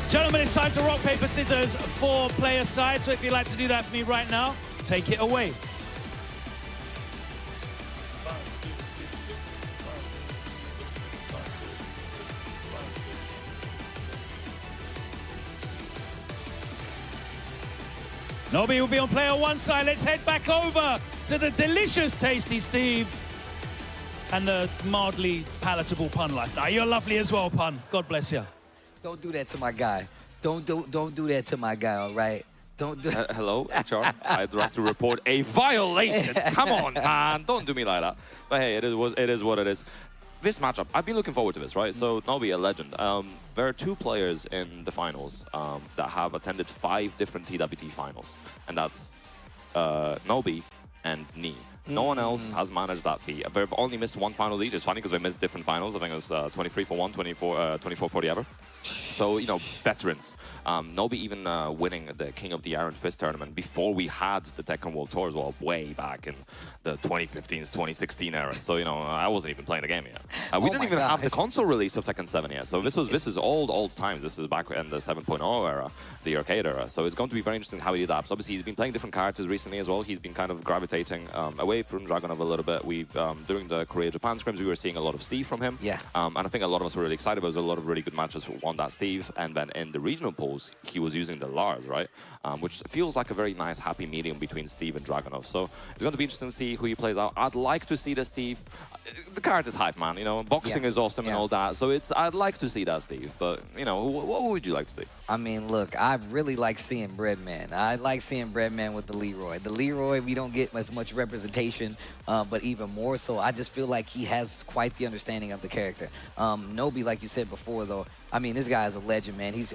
Gentlemen, it's time to rock, paper, scissors for player side. So if you'd like to do that for me right now, take it away. Nobi will be on player one side. Let's head back over to the delicious Tasty Steve and the mildly palatable Pun Life. Now, you're lovely as well, Pun. God bless you. Don't do that to my guy. Don't do that to my guy, all right? Don't do hello, HR. I'd like to report a violation. Come on, man. Don't do me like that. But hey, it is what it is. This matchup, I've been looking forward to this, right? So, Nobi, a legend. There are 2 players in the finals that have attended 5 different TWT finals. And that's Nobi and Knee. No one else has managed that feat. They've only missed 1 final each. It's funny because they missed different finals. I think it was 23 for 1, 24 for the other. So, you know, veterans. Nobi even winning the King of the Iron Fist tournament before we had the Tekken World Tour as well, way back in the 2015, 2016 era. So, you know, I wasn't even playing the game yet. We didn't even have the console release of Tekken 7 yet. So this is old times. This is back in the 7.0 era, the arcade era. So it's going to be very interesting how he adapts. Obviously, he's been playing different characters recently as well. He's been kind of gravitating away from Dragunov a little bit. During the Korea-Japan scrims, we were seeing a lot of Steve from him. Yeah. And I think a lot of us were really excited. There was a lot of really good matches won that Steve. And then in the regional polls, he was using the Lars, right? Which feels like a very nice, happy medium between Steve and Dragunov. So it's going to be interesting to see who he plays out. I'd like to see the Steve. The character's hype, man. You know, boxing is awesome and all that. So I'd like to see that Steve. But, you know, what would you like to see? I mean, look, I really like seeing Breadman. I like seeing Breadman with the Leroy. The Leroy, we don't get as much representation, but even more so, I just feel like he has quite the understanding of the character. Nobi, like you said before, though, I mean, this guy is a legend, man. He's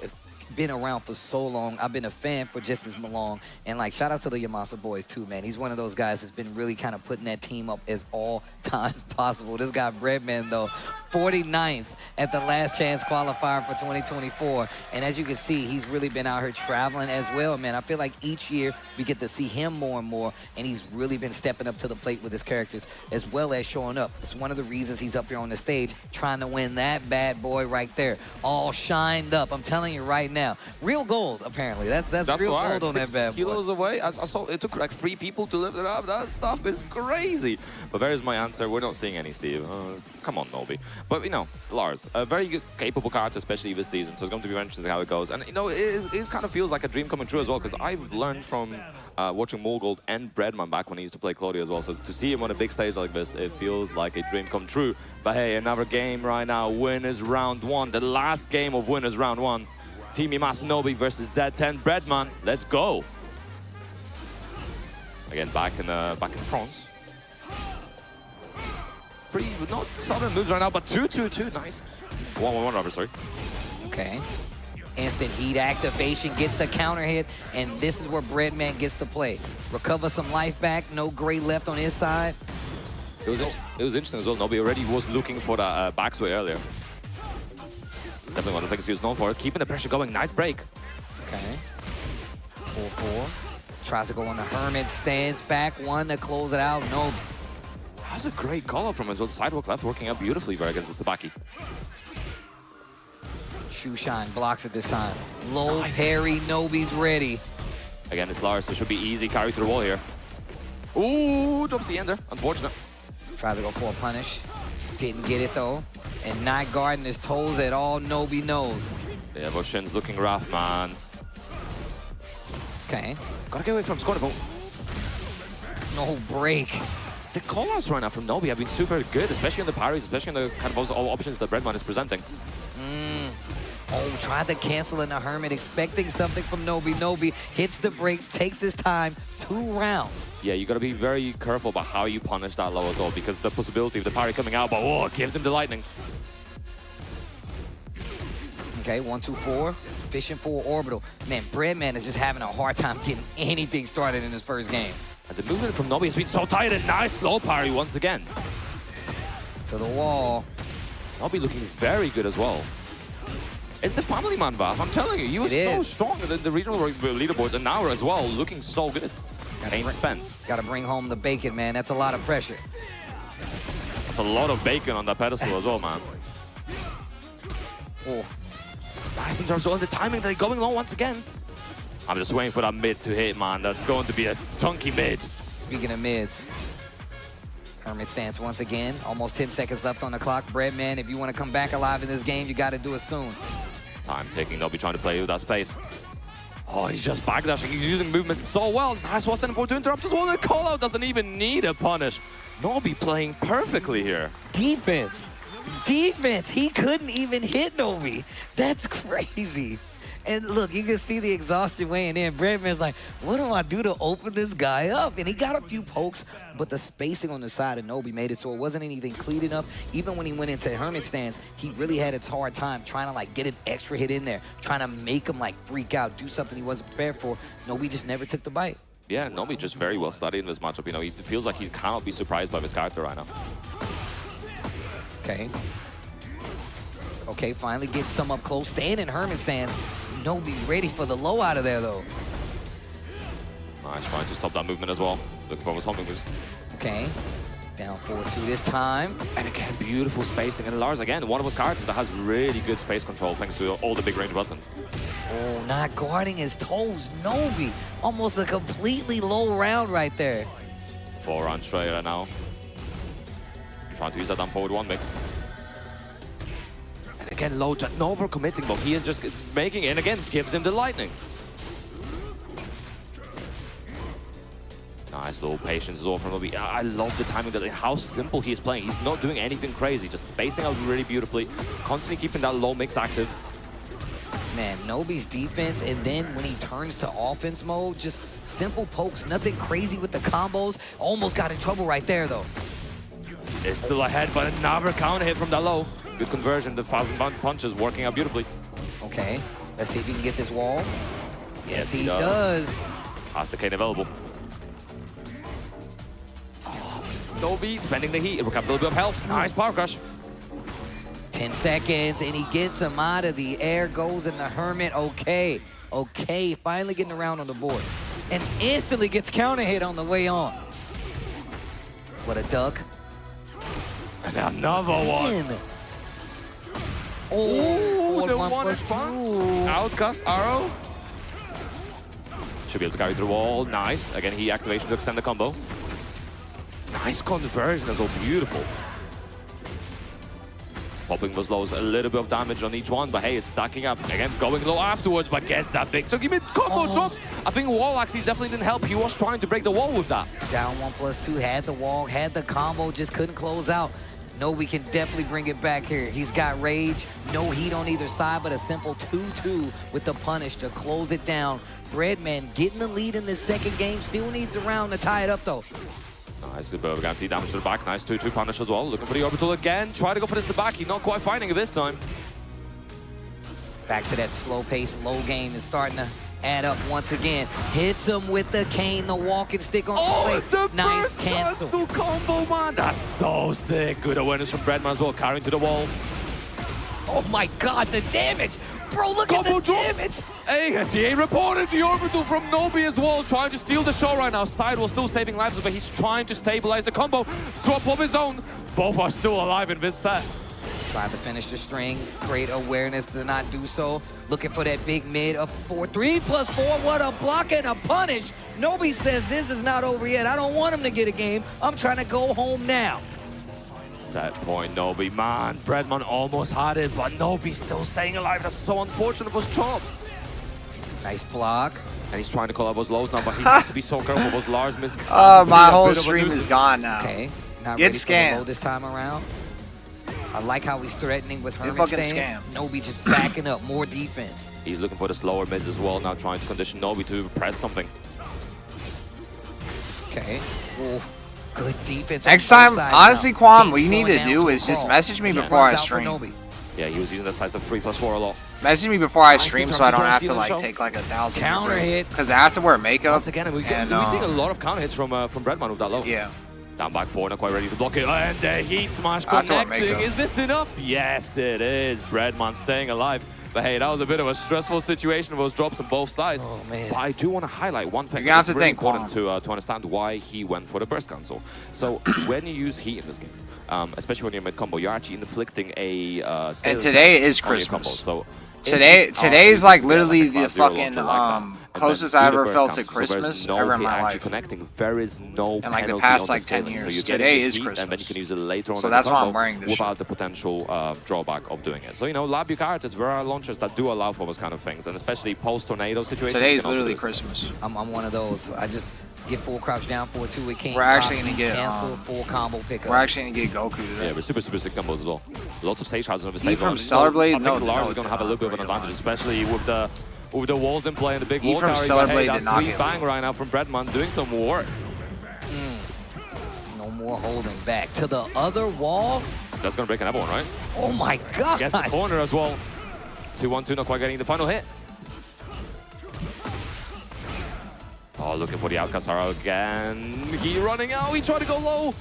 been around for so long. I've been a fan for just as long. And, like, shout out to the Yamasa boys, too, man. He's one of those guys that's been really kind of putting that team up as all times possible. This guy, Breadman, though, 49th at the last chance qualifier for 2024. And as you can see, he's really been out here traveling as well, man. I feel like each year we get to see him more and more, and he's really been stepping up to the plate with his characters as well as showing up. It's one of the reasons he's up here on the stage trying to win that bad boy right there. All shined up. I'm telling you right now. Real gold, apparently. That's real gold on that bad boy. Kilos away. I saw it took like 3 people to lift it up. That stuff is crazy. But there's my answer. We're not seeing any Steve. Come on, Nobi. But, you know, Lars, a very good, capable character, especially this season. So it's going to be very interesting how it goes. And, you know, it kind of feels like a dream coming true as well, because I've learned from watching Morgold and Breadman back when he used to play Claudio as well. So to see him on a big stage like this, it feels like a dream come true. But hey, another game right now. Winners round 1. The last game of winners round 1. Team Yamasa Nobi versus Z10 Breadman. Let's go. Again, back in France. Pretty not sudden moves right now, but 2-2-2, nice. 1-1-1 rubber, sorry. Okay. Instant heat activation, gets the counter hit, and this is where Breadman gets to play. Recover some life back, no gray left on his side. It was interesting as well. Nobi already was looking for that backsway earlier. Definitely one of the things he was known for. Keeping the pressure going, nice break. Okay. 4-4. Tries to go on the Hermit, stands back, one to close it out. No. That's a great call out from him as well. Sidewalk left working out beautifully there against the Tsubaki. Q-Shine blocks it this time. Low parry, Nobi's ready. Again, it's Lars, so it should be easy carry to the wall here. Ooh, drops the ender. Unfortunate. Tried to go for a punish. Didn't get it, though. And not guarding his toes at all, Nobi knows. Yeah, but Shin's looking rough, man. Okay. Gotta get away from Scorpion. No break. The callouts right now from Nobi have been super good, especially on the parries, especially on the kind of all options that Breadman is presenting. Oh, tried to cancel in the Hermit, expecting something from Nobi. Nobi hits the brakes, takes his time, 2 rounds. Yeah, you gotta be very careful about how you punish that low as well, because the possibility of the parry coming out, but oh, it gives him the lightning. Okay, 1-2-4, fishing for orbital. Man, Breadman is just having a hard time getting anything started in his first game. And the movement from Nobi has been so tight, and nice low parry once again. To the wall. Nobi looking very good as well. It's the family man, Vav. I'm telling you, he was so strong in the regional leaderboards, and now as well, looking so good. Gotta bring home the bacon, man. That's a lot of pressure. That's a lot of bacon on that pedestal as well, man. Oh. Nice in terms of the timing, they're going low once again. I'm just waiting for that mid to hit, man. That's going to be a chunky mid. Speaking of mids, Hermit stance once again. Almost 10 seconds left on the clock. Breadman, if you want to come back alive in this game, you got to do it soon. Time taking, Nobi trying to play with that space. Oh, he's just backdashing. He's using movement so well. Nice was for to interrupt as well. The call-out doesn't even need a punish. Nobi playing perfectly here. Defense. Defense. He couldn't even hit Nobi. That's crazy. And look, you can see the exhaustion weighing in. Breadman's like, what do I do to open this guy up? And he got a few pokes, but the spacing on the side of Nobi made it so it wasn't anything clean enough. Even when he went into Hermit stance, he really had a hard time trying to like get an extra hit in there, trying to make him like freak out, do something he wasn't prepared for. Nobi just never took the bite. Yeah, Nobi just very well studied in this matchup. You know, he feels like he cannot be surprised by his character right now. Okay. Okay, finally gets some up close, staying in Hermit stance. Nobi ready for the low out of there, though. Nice, trying to stop that movement as well. Looking for his homing moves. Okay. Down 4-2 this time. And again, beautiful spacing. And Lars, again, one of his characters that has really good space control thanks to all the big range buttons. Oh, not guarding his toes. Nobi. Almost a completely low round right there. 4 rounds straight right now. Trying to use that down forward 1 mix. And again, low jump, no overcommitting, but he is just making it, and again, gives him the lightning. Nice little patience as well from Nobi. I love the timing, how simple he is playing. He's not doing anything crazy, just spacing out really beautifully, constantly keeping that low mix active. Man, Nobi's defense, and then when he turns to offense mode, just simple pokes, nothing crazy with the combos. Almost got in trouble right there, though. It's still ahead, but another counter hit from that low. Good conversion, the 1,000 punches working out beautifully. Okay, let's see if he can get this wall. Yes, he does. Has the cane available. Nobi spending the heat, recover a little bit of health. Nice power crush. 10 seconds, and he gets him out of the air, goes in the Hermit. Okay, okay, finally getting around on the board. And instantly gets counter hit on the way on. What a duck. And another one. Oh, the one is Outcast arrow. Should be able to carry through the wall. Nice. Again, he activation to extend the combo. Nice conversion as well. Beautiful. Popping those lows, a little bit of damage on each one, but hey, it's stacking up. Again, going low afterwards, but gets that big. So give me combo drops. I think wall axes definitely didn't help. He was trying to break the wall with that. Down 1+2, had the wall, had the combo, just couldn't close out. Nobi can definitely bring it back here. He's got rage, no heat on either side, but a simple 2-2 with the punish to close it down. Breadman getting the lead in this second game, still needs a round to tie it up though. Nice, good bit of guarantee damage to the back. Nice 2-2 punish as well. Looking for the orbital again. Try to go for this to the back. He's not quite finding it this time. Back to that slow pace, low game is starting to add up once again. Hits him with the cane, the walking stick on the plate. The nice cancel combo, man. That's so sick. Good awareness from Breadman as well, carrying to the wall. Oh my God, the damage. Bro, look at the damage. Hey, TA reported the orbital from Nobi as well, trying to steal the show right now. Sidewall still saving lives, but he's trying to stabilize the combo. Drop of his own. Both are still alive in this set. Tried to finish the string. Great awareness to not do so. Looking for that big mid up 4-3 plus 4. What a block and a punish. Nobi says this is not over yet. I don't want him to get a game. I'm trying to go home now. Set point, Nobi, man. Breadman almost had it, but Nobi still staying alive. That's so unfortunate for Chops. Nice block. And he's trying to call out those lows now, but he has to be so careful. Those Lars mids. My whole stream is gone now. Okay, not Get ready for the low scammed this time around. I like how he's threatening with Herman fucking stance. Nobi just backing up, more defense. He's looking for the slower mids as well now, trying to condition Nobi to press something. Okay. Ooh, good defense. Next time, honestly, Kwam, what you need to do is just message me before I stream. Yeah, he was using this size of 3+4 a lot. Message me before I stream so I don't have to like take like 1,000 counter hit. Because I have to wear makeup. Once again, we see a lot of counter hits from Breadman with that low. Yeah. Down back 4, not quite ready to block it. And the heat smash connecting. Is this enough? Yes, it is. Breadman staying alive. But hey, that was a bit of a stressful situation with those drops on both sides. Oh, man. But I do want to highlight one thing. You have to really think important to understand why he went for the burst cancel. So when you use heat in this game, especially when you're mid-combo, you're actually inflicting a and today is Christmas. So today is like literally the fucking closest I ever felt to Christmas ever in my life. Connecting. There is no in like the past like 10 years. So today is Christmas. And then you can use it later on. So that's why I'm wearing this without the potential drawback of doing it. So, you know, Labu characters, there are launchers that do allow for those kind of things. And especially post-tornado situations. Today is literally Christmas. I'm one of those. I just get full crouch down 4-2 with King. We're actually going to get cancel full combo pickup. We're actually going to get Goku today. Yeah, we're super sick combos as well. Lots of stage houses on the He stage. from Stellar Blade? I think Lars is going to have a little bit of an advantage, especially with the walls in play and the big wall from carry. Stellar Hey, Blade that's did not sweet get bang right now from Breadman doing some work. No more holding back. To the other wall. That's going to break another one, right? Oh my god. Gets the corner as well. 2-1-2, not quite getting the final hit. Oh, looking for the Alcazar again. He running out. He tried to go low.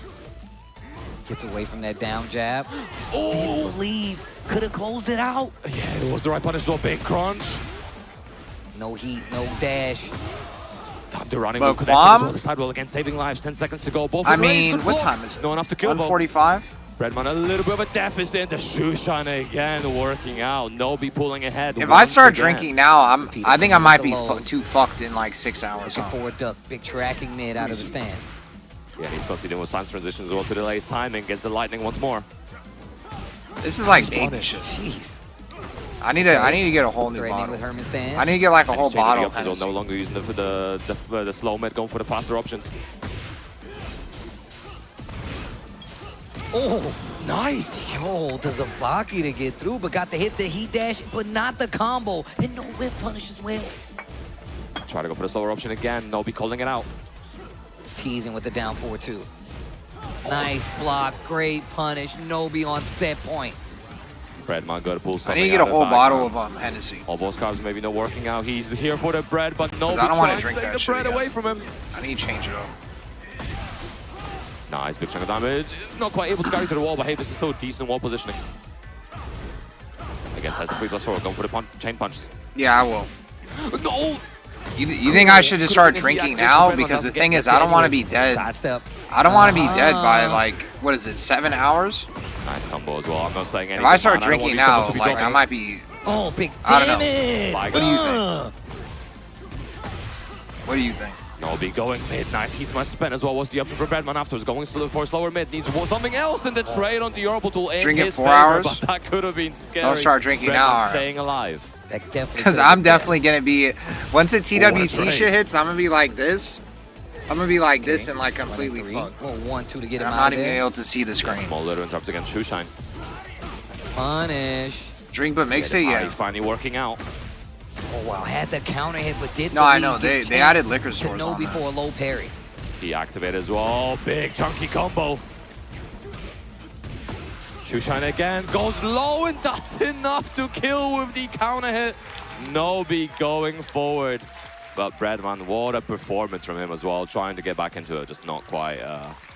Gets away from that down jab. Oh, didn't believe. Could have closed it out. Yeah, it was the right punish as well. Big crunch. No heat, no dash. Time to running. But Kwam? The sidewall again, saving lives. 10 seconds to go. Both I mean, what time is it? No enough to kill. 1:45. Breadman a little bit of a deficit. The Shushan again working out. Nobi pulling ahead. If I start drinking now, I think I might be too fucked in like 6 hours. Looking forward duck, big tracking mid out of the stance. Yeah, he's constantly with stance transitions as well to delay his timing. Gets the lightning once more. This is like baby shit. Jeez. I need to get a whole new bottle. With Herman stance. I need to get like a whole bottle. No longer using the slow mid, going for the faster options. Oh, nice. Yo, to Zavaki to get through, but got to hit the heat dash, but not the combo. And no whip punish as well. Try to go for the slower option again. Nobi calling it out. Teasing with the down 4-2. Nice block, great punish. Nobi on set point. Breadman got to pull something. I need to get a whole bottle of Hennessy. All those carbs maybe not working out. He's here for the bread, but Nobi I don't want to trying drink to take that the bread shit away from him. I need to change it up. Nice, big chunk of damage. Not quite able to carry to the wall, but hey, this is still decent wall positioning. Against has the 3+4, going for the chain punches. Yeah, I will. No! You think I should just start drinking now? Because the thing is, I don't want to be dead. I don't want to be dead by like, what is it, 7 hours? Nice combo as well. I'm not saying anything. If I start drinking now, like I might be. Oh, big damage! I don't know. What do you think? What do you think? Nobi going mid. Nice. He's must spend as well. What's the option for Breadman afterwards? Going for slower mid. Needs something else in the trade on the orbital. Drink it 4 hours. But that could have been scary. Don't start drinking now. Staying alive. Because I'm definitely gonna be. Once the TWT shit hits, I'm gonna be like this. I'm gonna be like this and like completely fucked. 1-2 to get him I'm out not of even there. able to see the screen. Small little interrupts against Shushan. Punish. Drink but mix it, yeah. He's finally working out. Oh wow, had the counter hit but didn't. No, I know they added liquor stores on that. before a low parry. He activated as well. Big chunky combo. Shushan again goes low, and that's enough to kill with the counter hit. Nobi going forward. But Breadman, what a performance from him as well, trying to get back into it, just not quite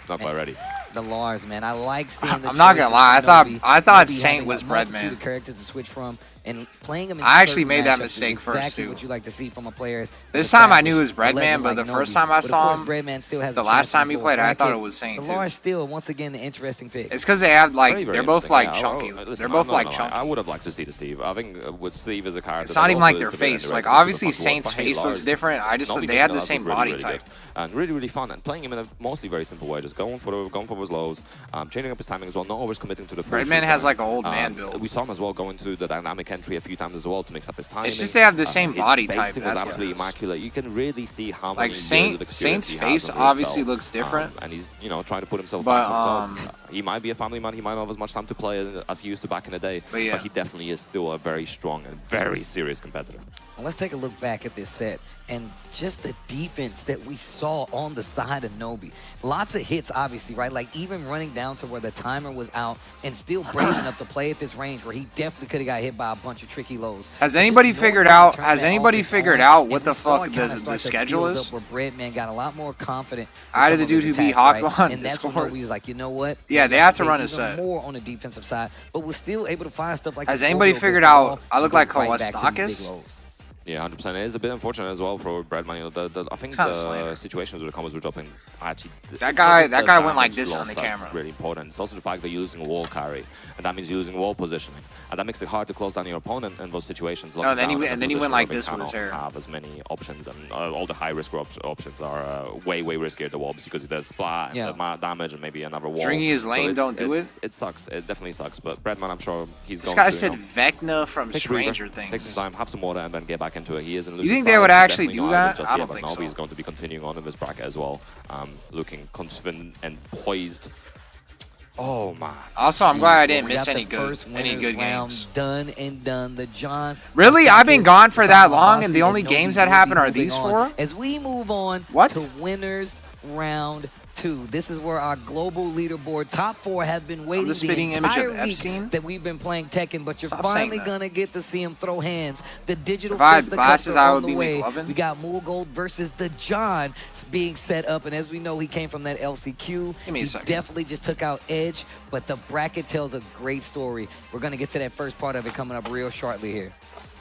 ready. The Lars, man, I like seeing the I'm not gonna lie, I thought Nobi Saint was multitude Breadman. of characters to switch from, and playing him in I actually made that mistake exactly first, too. What you like to see from a player. This time I knew it was Breadman, but the first time I saw him, Breadman still has the last time he played, I thought it was Saint, too. Lars still, once again, the interesting pick. It's because they have, like, very, very they're both, like, chunky. Listen, they're both, like, chunky. I would have liked to see the Steve. I think with Steve as a character, it's not even like their face. Like, obviously, Saint's face looks different. They have the same body type. And really, really fun. And playing him in a mostly very simple way, just going for his lows, changing up his timing as well, not always committing to the full Breadman has, like, an old man build. We saw him as well go into the dynamic entry a few times as well to mix up his timing. It's just they have the same body type. His was absolutely immaculate. You can really see how many Saint's face obviously looks different. And he's, trying to put himself back. He might be a family man. He might not have as much time to play as he used to back in the day. But he definitely is still a very strong and very serious competitor. Well, let's take a look back at this set and just the defense that we saw on the side of Nobi. Lots of hits, obviously, right? Like even running down to where the timer was out and still brave enough to play at this range where he definitely could have got hit by a bunch of tricky lows. Has anybody figured out? What the fuck the schedule is? Where Breadman got a lot more confident. Out of the dude who beat Hawk on, and that's when Nobi's like, you know what? Yeah, they have to run a set more on the defensive side, but we're still able to find stuff like. Has anybody figured out? I look like Kawastakis. Yeah, 100%. It is a bit unfortunate as well for Breadman. I think the situations with the combos were dropping. Actually, that guy went like this on the camera. Really important. It's also the fact that you're using wall carry, and that means you're using wall positioning, and that makes it hard to close down your opponent in those situations. No, then he went like this with his hair. Have as many options, and all the high risk options are way riskier the walls because it does splat and damage and maybe another wall. Stringy his lane, don't do it. It sucks. It definitely sucks. But Breadman, I'm sure he's going to. This guy said Vecna from Stranger Things. Take some time, have some water, and then get back into it. He is in losing. You think they would actually do that? I don't think so. He's going to be continuing on in this bracket as well, looking confident and poised. Oh man! Also, I'm glad I didn't miss any good games. Done and done. The John. Really, I've been gone for that long, and the only games that happen are these four. As we move on to winners round 2. This is where our global leaderboard top 4 have been waiting the entire week that we've been playing Tekken, but you're finally gonna get to see him throw hands. The digital fisticuffs are on the way. We got Moolgold versus the John being set up, and as we know, he came from that LCQ. He definitely just took out Edge, but the bracket tells a great story. We're gonna get to that first part of it coming up real shortly here.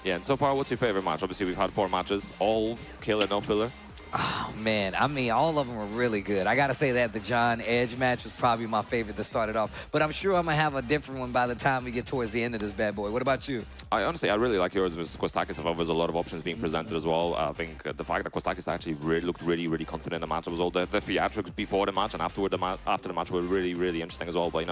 Yeah, and so far, what's your favorite match? Obviously, we've had 4 matches, all killer, no filler. Oh, man. I mean, all of them were really good. I got to say that the John Edge match was probably my favorite to start it off. But I'm sure I'm going to have a different one by the time we get towards the end of this bad boy. What about you? I really like yours versus Kostakis. I thought there's a lot of options being presented as well. I think the fact that Kostakis actually looked really confident in the match. It was all the theatrics before the match and after the match were really interesting as well. But,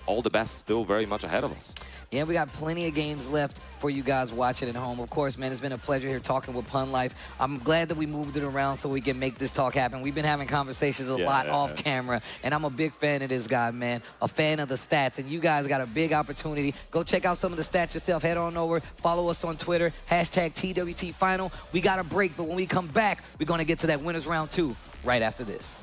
all the best still very much ahead of us. Yeah, we got plenty of games left for you guys watching at home. Of course, man, it's been a pleasure here talking with Pun Life. I'm glad that we moved it around so we can make this talk happen. We've been having conversations a lot off camera, and I'm a big fan of this guy, man, a fan of the stats, and you guys got a big opportunity. Go check out some of the stats yourself. Head on over, follow us on Twitter, #TWTFinal. We got a break, but when we come back, we're going to get to that winners round 2 right after this.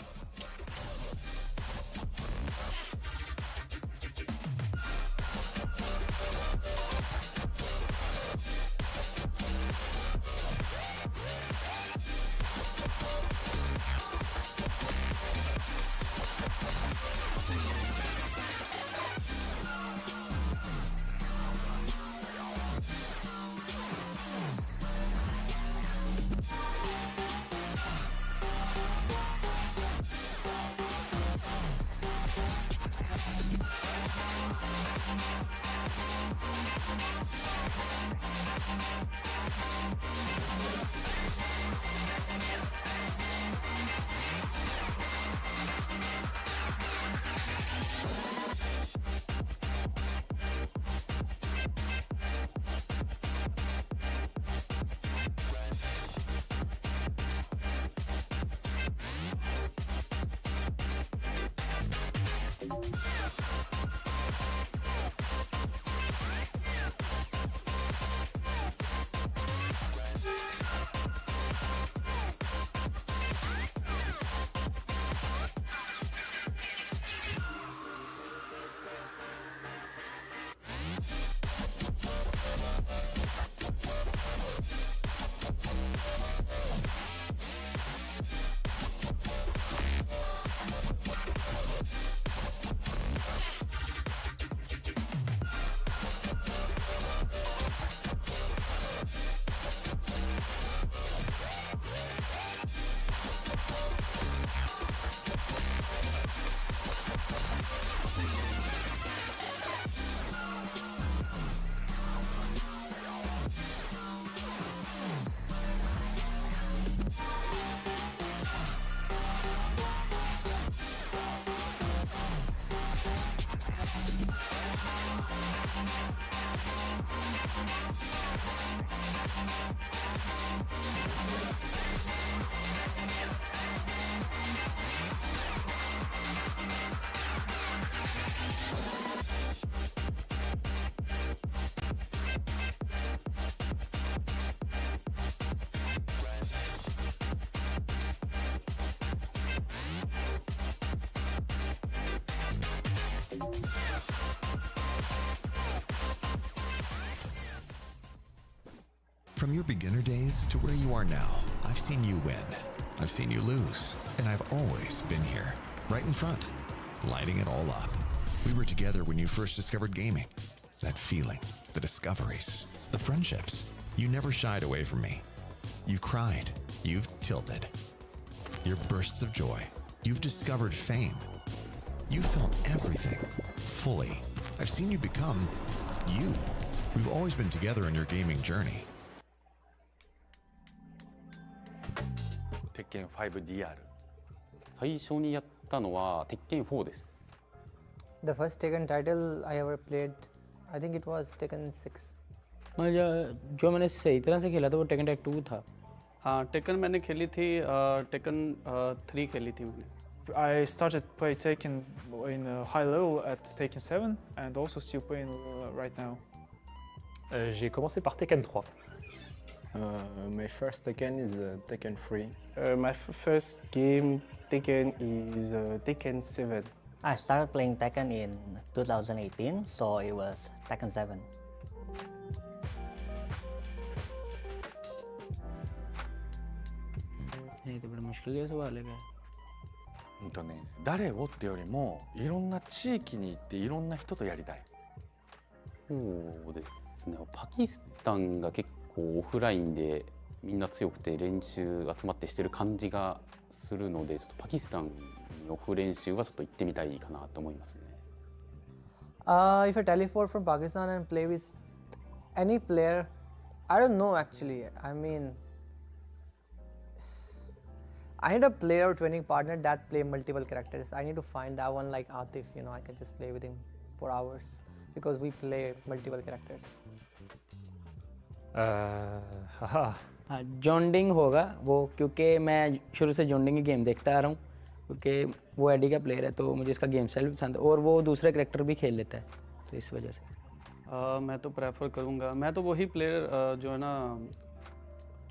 From your beginner days to where you are now, I've seen you win. I've seen you lose. And I've always been here, right in front, lighting it all up. We were together when you first discovered gaming. That feeling, the discoveries, the friendships. You never shied away from me. You've cried. You've tilted. Your bursts of joy. You've discovered fame. You felt everything, fully. I've seen you become you. We've always been together in your gaming journey. Tekken 5DR 最初にやったのは Tekken 4です。The first Tekken title I ever played, I think it was Tekken 6. जो मैंने सही तरह से खेला था वो Tekken Tag 2 था. हाँ, Tekken मैंने खेली थी, Tekken 3 खेली थी मैंने. I started play Tekken in a high level at Tekken 7 and also still playing right now. J'ai commencé par Tekken 3. My first Tekken is Tekken 3. My first game Tekken is Tekken 7. I started playing Tekken in 2018, so it was Tekken 7. ये तो बड़ा मुश्किल है सवाल है। 誰をってよりもいろんな地域に行っていろんな人とやりたい。そうですね。パキスタンが結構オフラインでみんな強くて練習集まってしてる感じがするので、ちょっとパキスタンにオフ練習はちょっと行ってみたいかなと思いますね。If I teleport from Pakistan and play with any player, I don't know actually. I mean, I need a player or training partner that play multiple characters. I need to find that one like Atif, you know, I can just play with him for hours because we play multiple characters. जॉन्डिंग होगा वो, क्योंकि मैं शुरू से जॉन्डिंग की game देखता आ रहा हूँ, क्योंकि वो एडी का प्लेयर है तो मुझे इसका गेम स्टाइल भी पसंद है और वो दूसरे कैरेक्टर भी खेल लेता है, तो इस वजह से मैं तो प्रेफर करूँगा, मैं तो वही प्लेयर जो है ना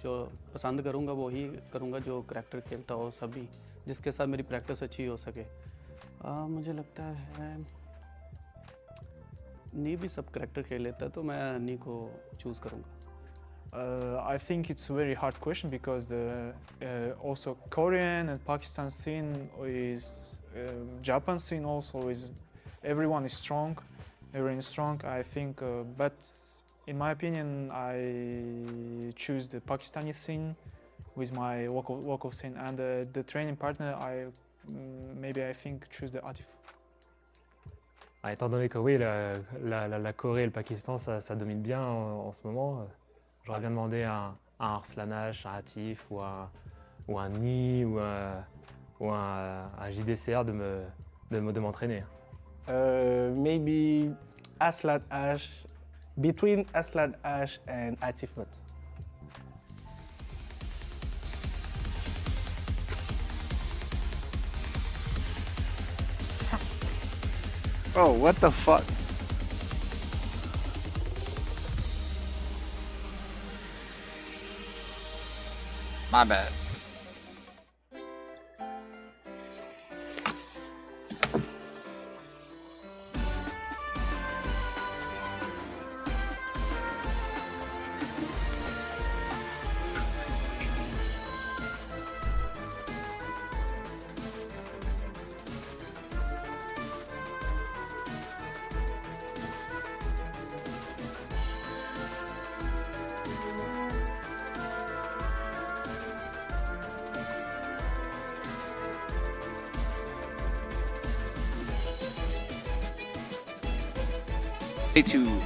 जो पसंद करूँगा वही करूँगा जो करैक्टर खेलता हो सभी, जिसके साथ मेरी प्रैक्टिस अच्छी हो सके। मुझे लगता है नी भी सब करैक्टर खेल लेता है तो मैं नी को चूज़ करूँगा। I think it's a very hard question because the also Korean and Pakistan scene is Japan scene also is everyone is strong, I think, but in my opinion I choose the Pakistani scene with my local scene, and the training partner I think choose the Atif. Étant donné que oui, la Corée et le Pakistan ça domine bien en ce moment. J'aurais bien demandé un Arslanach, un Atif ou un Ni ou un JDCR de m'entraîner. Maybe Arslanach, between Arslanach and Atif. Oh, what the fuck? My bad.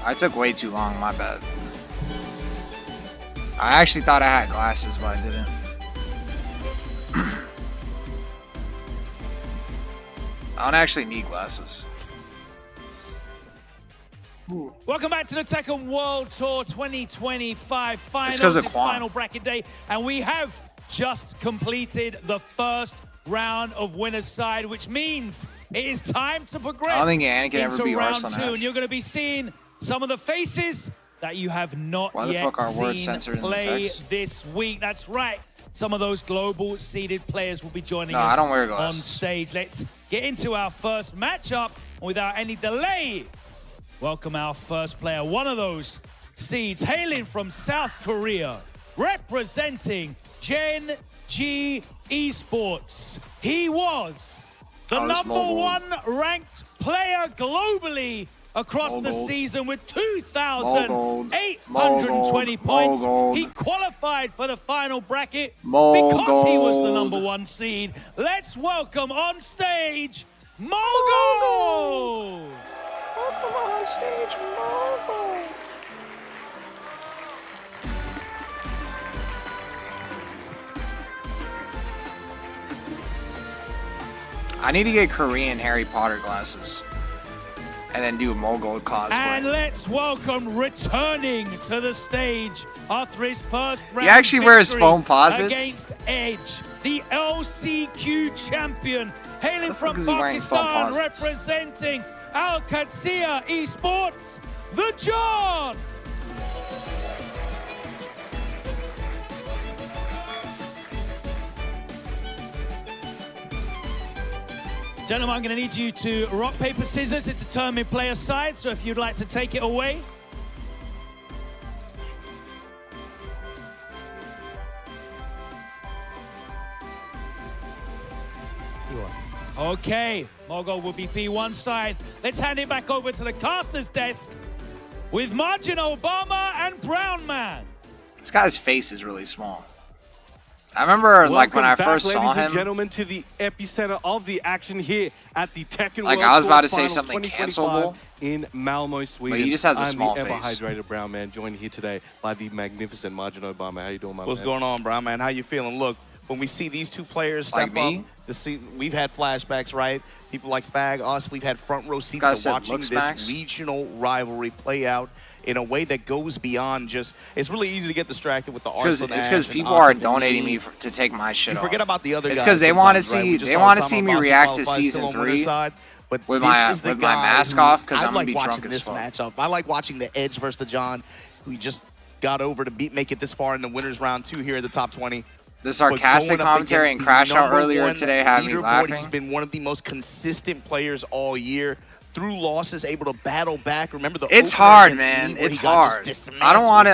I took way too long, my bad. I actually thought I had glasses, but I didn't. I don't actually need glasses. Welcome back to the Tekken World Tour 2025 finals. It's final bracket day, and we have just completed the first round of winner's side, which means it is time to progress into round 2, and you're going to be seeing some of the faces that you have not yet seen play this week. That's right. Some of those global seeded players will be joining us on stage. Let's get into our first matchup. And without any delay, welcome our first player. One of those seeds hailing from South Korea, representing Gen G Esports. He was the #1 ranked player globally across the season with 2,820 points. He qualified for the final bracket because he was the #1 seed. Let's welcome on stage MoGold! Welcome on stage, MoGold! I need to get Korean Harry Potter glasses. And then do a MoGold cosplay. And let's welcome returning to the stage after his first round. He actually wears foam posits against Edge, the LCQ champion, hailing from Pakistan, representing Al Qadsiya Esports, the John. Gentlemen, I'm going to need you to rock, paper, scissors to determine player side. So if you'd like to take it away. Okay, MoGold will be P1 side. Let's hand it back over to the caster's desk with Margin Obama and Brown Man. This guy's face is really small. I remember, like, when I first saw him, ladies and gentlemen, to the epicenter of the action here at the Tekken like, World I was about to Tour say Finals something 2025 cancelable, in Malmo, Sweden. but he just has a I'm small the face. ever-hydrated Brown Man, joined here today by the magnificent Margin Obama. How you doing, my What's man? going on, Brown Man? How you feeling? Look, when we see these two players step Like up, we've had flashbacks, right? People like Spag, us, we've had front row seats to watching this regional rivalry play out in a way that goes beyond just. It's really easy to get distracted with the Arsenal. It's because people are donating me to take my shit you off. forget about the other guys. It's because they want to see me react to season 3 but with my mask off because I'm gonna be drunk as fuck. Matchup. I like watching the Edge versus the John, who just got over to make it this far in the winners round 2 here at the top 20. The sarcastic commentary and Crash Out earlier today had me laughing. He's been one of the most consistent players all year. Through losses, able to battle back. Remember the it's hard, man. It's hard. I don't want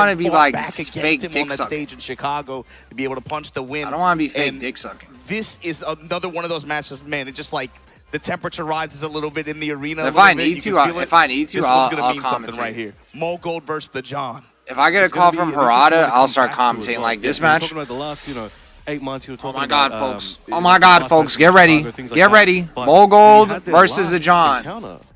to be like fake dick on that sucking. stage in Chicago to be able to punch the win. I don't want to be fake dick sucking. This is another one of those matches, man. It's just like the temperature rises a little bit in the arena. If I need to, I'll this one's gonna mean commentate. something right here. MoGold versus the John. If I get a call from Harada, I'll start commentating like this match. Talking about the last, 8 months, you were talking Oh my God, about, folks! Oh my God, folks! Get ready! Get ready! MoGold versus the John.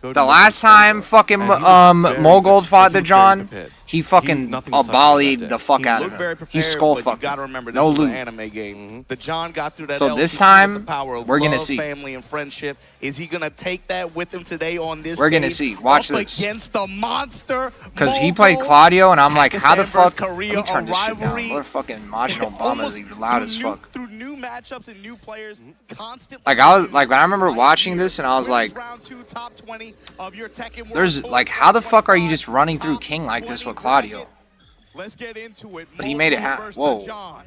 The last time fucking MoGold fought the John, he fucking volleyed the fuck out of him. He skull fucked him. No loot. Anime game. The John got through that. So this time, we're gonna see. Family and friendship. Is he gonna take that with him today on this? We're gonna see. Watch this. Against the monster. Because he played Claudio, and I'm like, how the fuck? Let Korea, me turn this shit down. What fucking Margin Obama is loud as fuck. Through new matchups and new players, constantly. Like I remember watching this, and I was like, there's like, how the fuck are you just running through King like this with Claudio? Let's get into it. But he made it happen. Whoa.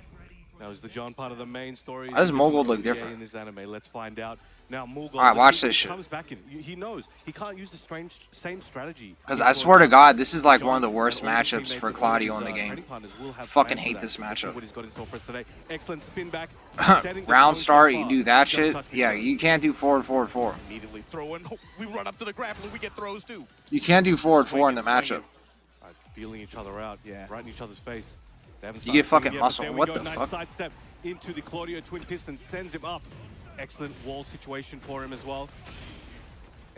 That was the John part of the main story. How does MoGold look different? In this anime, let's find out. Now, MoGold, all right, watch this shit. Comes back in. He knows he can't use the same strategy. Because I swear to God, this is like one of the worst matchups for Claudio in the game. Fucking hate this matchup. Excellent spin back. Round start, you do that shit. Yeah, you can't do forward. Immediately throwing. We run up to the grappler. We get throws too. You can't do forward in the matchup. Feeling each other out, right in each other's face. You get fucking muscle. What the fuck? Sidestep into the Claudio twin piston, sends him up. Excellent wall situation for him as well.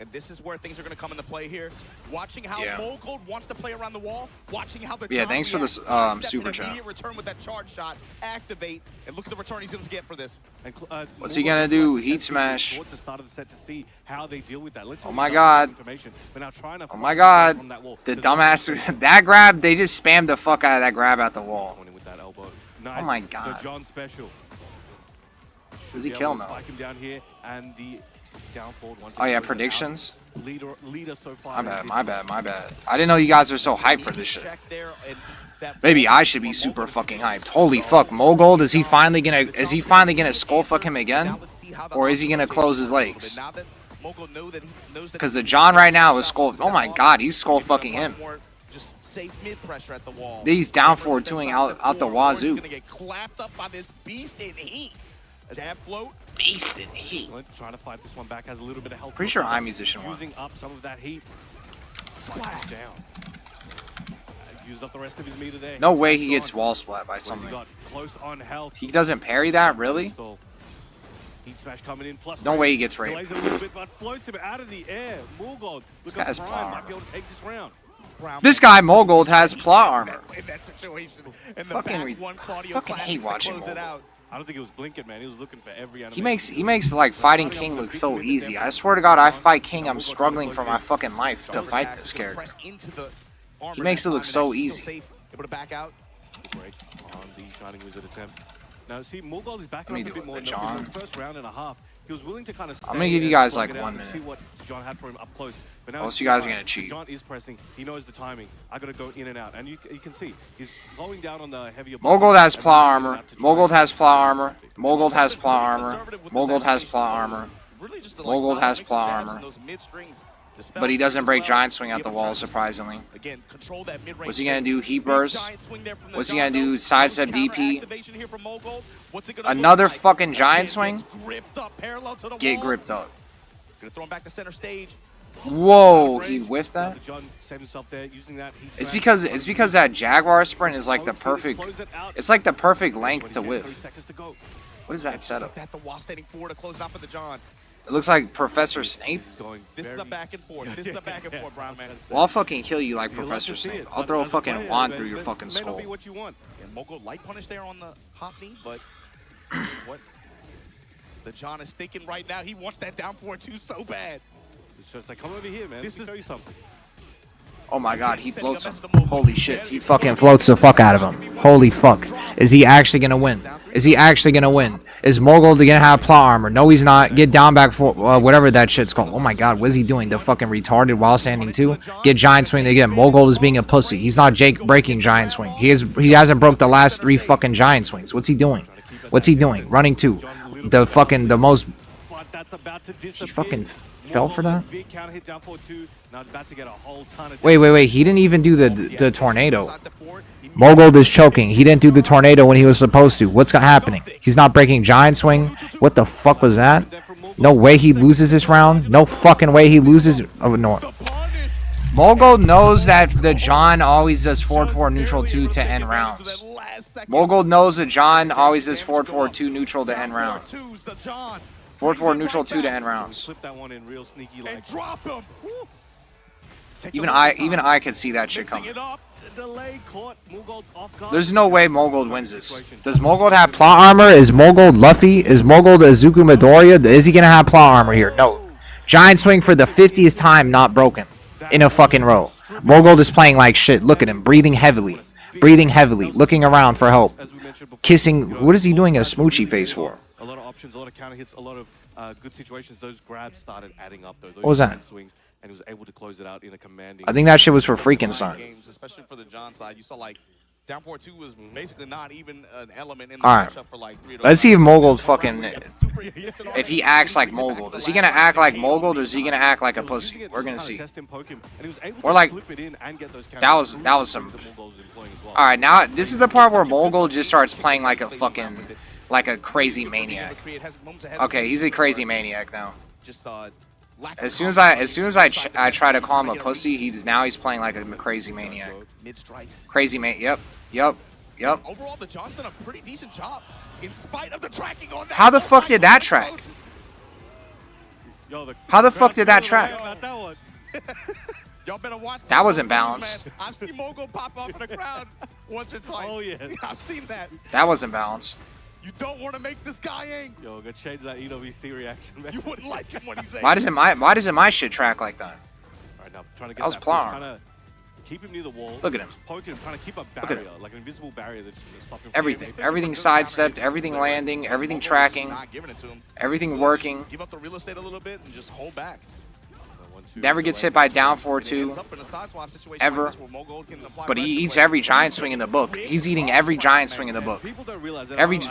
And this is where things are going to come into play here. Watching how MoGold wants to play around the wall. Watching how the thanks for the super chat. Immediate return with that charge shot. Activate. And look at the return he's going to get for this. And, what's he going to do? Heat smash. Towards the start of the set to see how they deal with that. Oh my God. Oh my God. The dumbass. That grab, they just spammed the fuck out of that grab at the wall. Oh my God. The John special. Does he kill him? Oh yeah, predictions? My bad. I didn't know you guys are so hyped for this shit. Maybe I should be super fucking hyped. Holy fuck, MoGold, is he finally gonna skull fuck him again? Or is he gonna close his legs? Because the John right now is skull. Oh my God, he's skull fucking him. safe mid pressure at the wall. He's down forward twoing out the wazoo. Gonna get clapped up by this beast in heat. Jab float. Beast in heat. Trying to fight this one back, has a little bit of health. Pretty sure iMusician won. Using up some of that heat. Splash down. Used up the rest of his meter there. No way he gets wall splat by something. Close on health. He doesn't parry that, really? Heat smash coming in. Plus no way he gets raped. Delays a little bit, but floats him out of the air. Morgold. This guy's plot might be able to take this round. This guy Morgold has plot armor. In that situation. And fucking hate watching Morgold. I don't think it was blinking, man. He was looking for every animation. He makes like fighting King look so easy. I swear to God, I fight King, I'm struggling for my fucking life to fight this character. He makes it look so easy. Able to back out. Break on the Shining Wizard attempt. Now, see, Morgold is backing up a bit more. John. First round and a half. He was willing to kind of I'm gonna give you guys like 1 minute. See what John had for him up close. But now Most of you guys are gonna cheat. John is pressing. He knows the timing. I gotta go in and out, and you can see he's slowing down on the heavier. Morgold has plot armor. Morgold has plot armor. Morgold has plot armor. Morgold has plot armor. Morgold has plot armor. But he doesn't break Giant Swing at the wall, surprisingly. What's he gonna do? Heat Burst? What's he gonna do? Sidestep DP? Another fucking Giant Swing? Get gripped up. Gonna throw him back to center stage. Whoa, he whiffed that? It's because that Jaguar sprint is like the perfect, it's like the perfect length to whiff. What is that setup? It looks like Professor Snape. This is a back and forth. This is a back and forth, Brown Man. Well, I'll fucking kill you like Professor Snape. I'll throw a fucking wand through your fucking skull. And Mogul light punish there on the hot knee, but what the John is thinking right now, he wants that down forward too so bad. It's just like, come over here, man. Let me show you something. Oh my God, he floats him. Holy shit, he fucking floats the fuck out of him. Holy fuck. Is he actually gonna win? Is he actually gonna win? Is Morgold gonna have plot armor? No, he's not. Get down back for whatever that shit's called. Oh my God, what is he doing? The fucking retarded while standing too? Get Giant Swing again. Morgold is being a pussy. He's not Jake breaking Giant Swing. He hasn't broke the last 3 fucking Giant Swings. What's he doing? What's he doing? Running 2. The most. He fucking fell for that? Wait. He didn't even do the tornado. Morgold is choking. He didn't do the tornado when he was supposed to. What's happening? He's not breaking Giant Swing. What the fuck was that? No way he loses this round. No fucking way he loses. Oh, no. Morgold knows that the John always does forward 4 neutral 2 to end rounds. Morgold knows that John always does forward 4 2 neutral to end rounds. Forward 4 neutral 2 to end rounds. Even I could see that shit coming. There's no way Morgold wins this. Does Morgold have plot armor? Is Morgold Luffy? Is Morgold Izuku Midoriya? Is he gonna have plot armor here? No. Giant Swing for the 50th time not broken in a fucking row. Morgold is playing like shit. Look at him, breathing heavily, looking around for help, kissing. What is he doing a smoochy face for? A lot of options, a lot of counter hits, a lot of good situations. Those grabs started adding up though. What was that? Swings, and he was able to close it out in a commanding. I think that shit was for freaking Sun. Especially for the John side, you saw like down 4-2 was basically not even an element in the matchup for like 3 to 5. Let's see if Morgold fucking, if he acts like Morgold. Is he gonna act like Morgold or is he gonna act like a pussy? We're gonna see. Or like, that was some. All right, now this is the part where Morgold just starts playing like a fucking, like a crazy maniac. Okay, he's a crazy maniac now. As soon as I try to call him a pussy, he's playing like a crazy maniac. Crazy man. Yep. Overall, the John's done a pretty decent job in spite of the tracking on that. How the fuck did that track? How the fuck did that track? Y'all better watch that wasn't balanced. I've seen Mogul pop off in the crowd once or twice. Oh yeah, I've seen that. That wasn't balanced. You don't want to make this guy angry. Yo, go change that EWC reaction, man. You wouldn't like him when he's angry. Why doesn't my shit track like that? Right now, trying to get that was plot. Keep him near the wall. Look at him. Just poking him, trying to keep a barrier, like an invisible barrier that's just stopping. Everything sidestepped, everything landing, everything tracking, everything working. Give up the real estate a little bit and just hold back. Never gets hit by down 4-2 ever, but he eats every Giant Swing in the book. He's eating every Giant Swing in the book.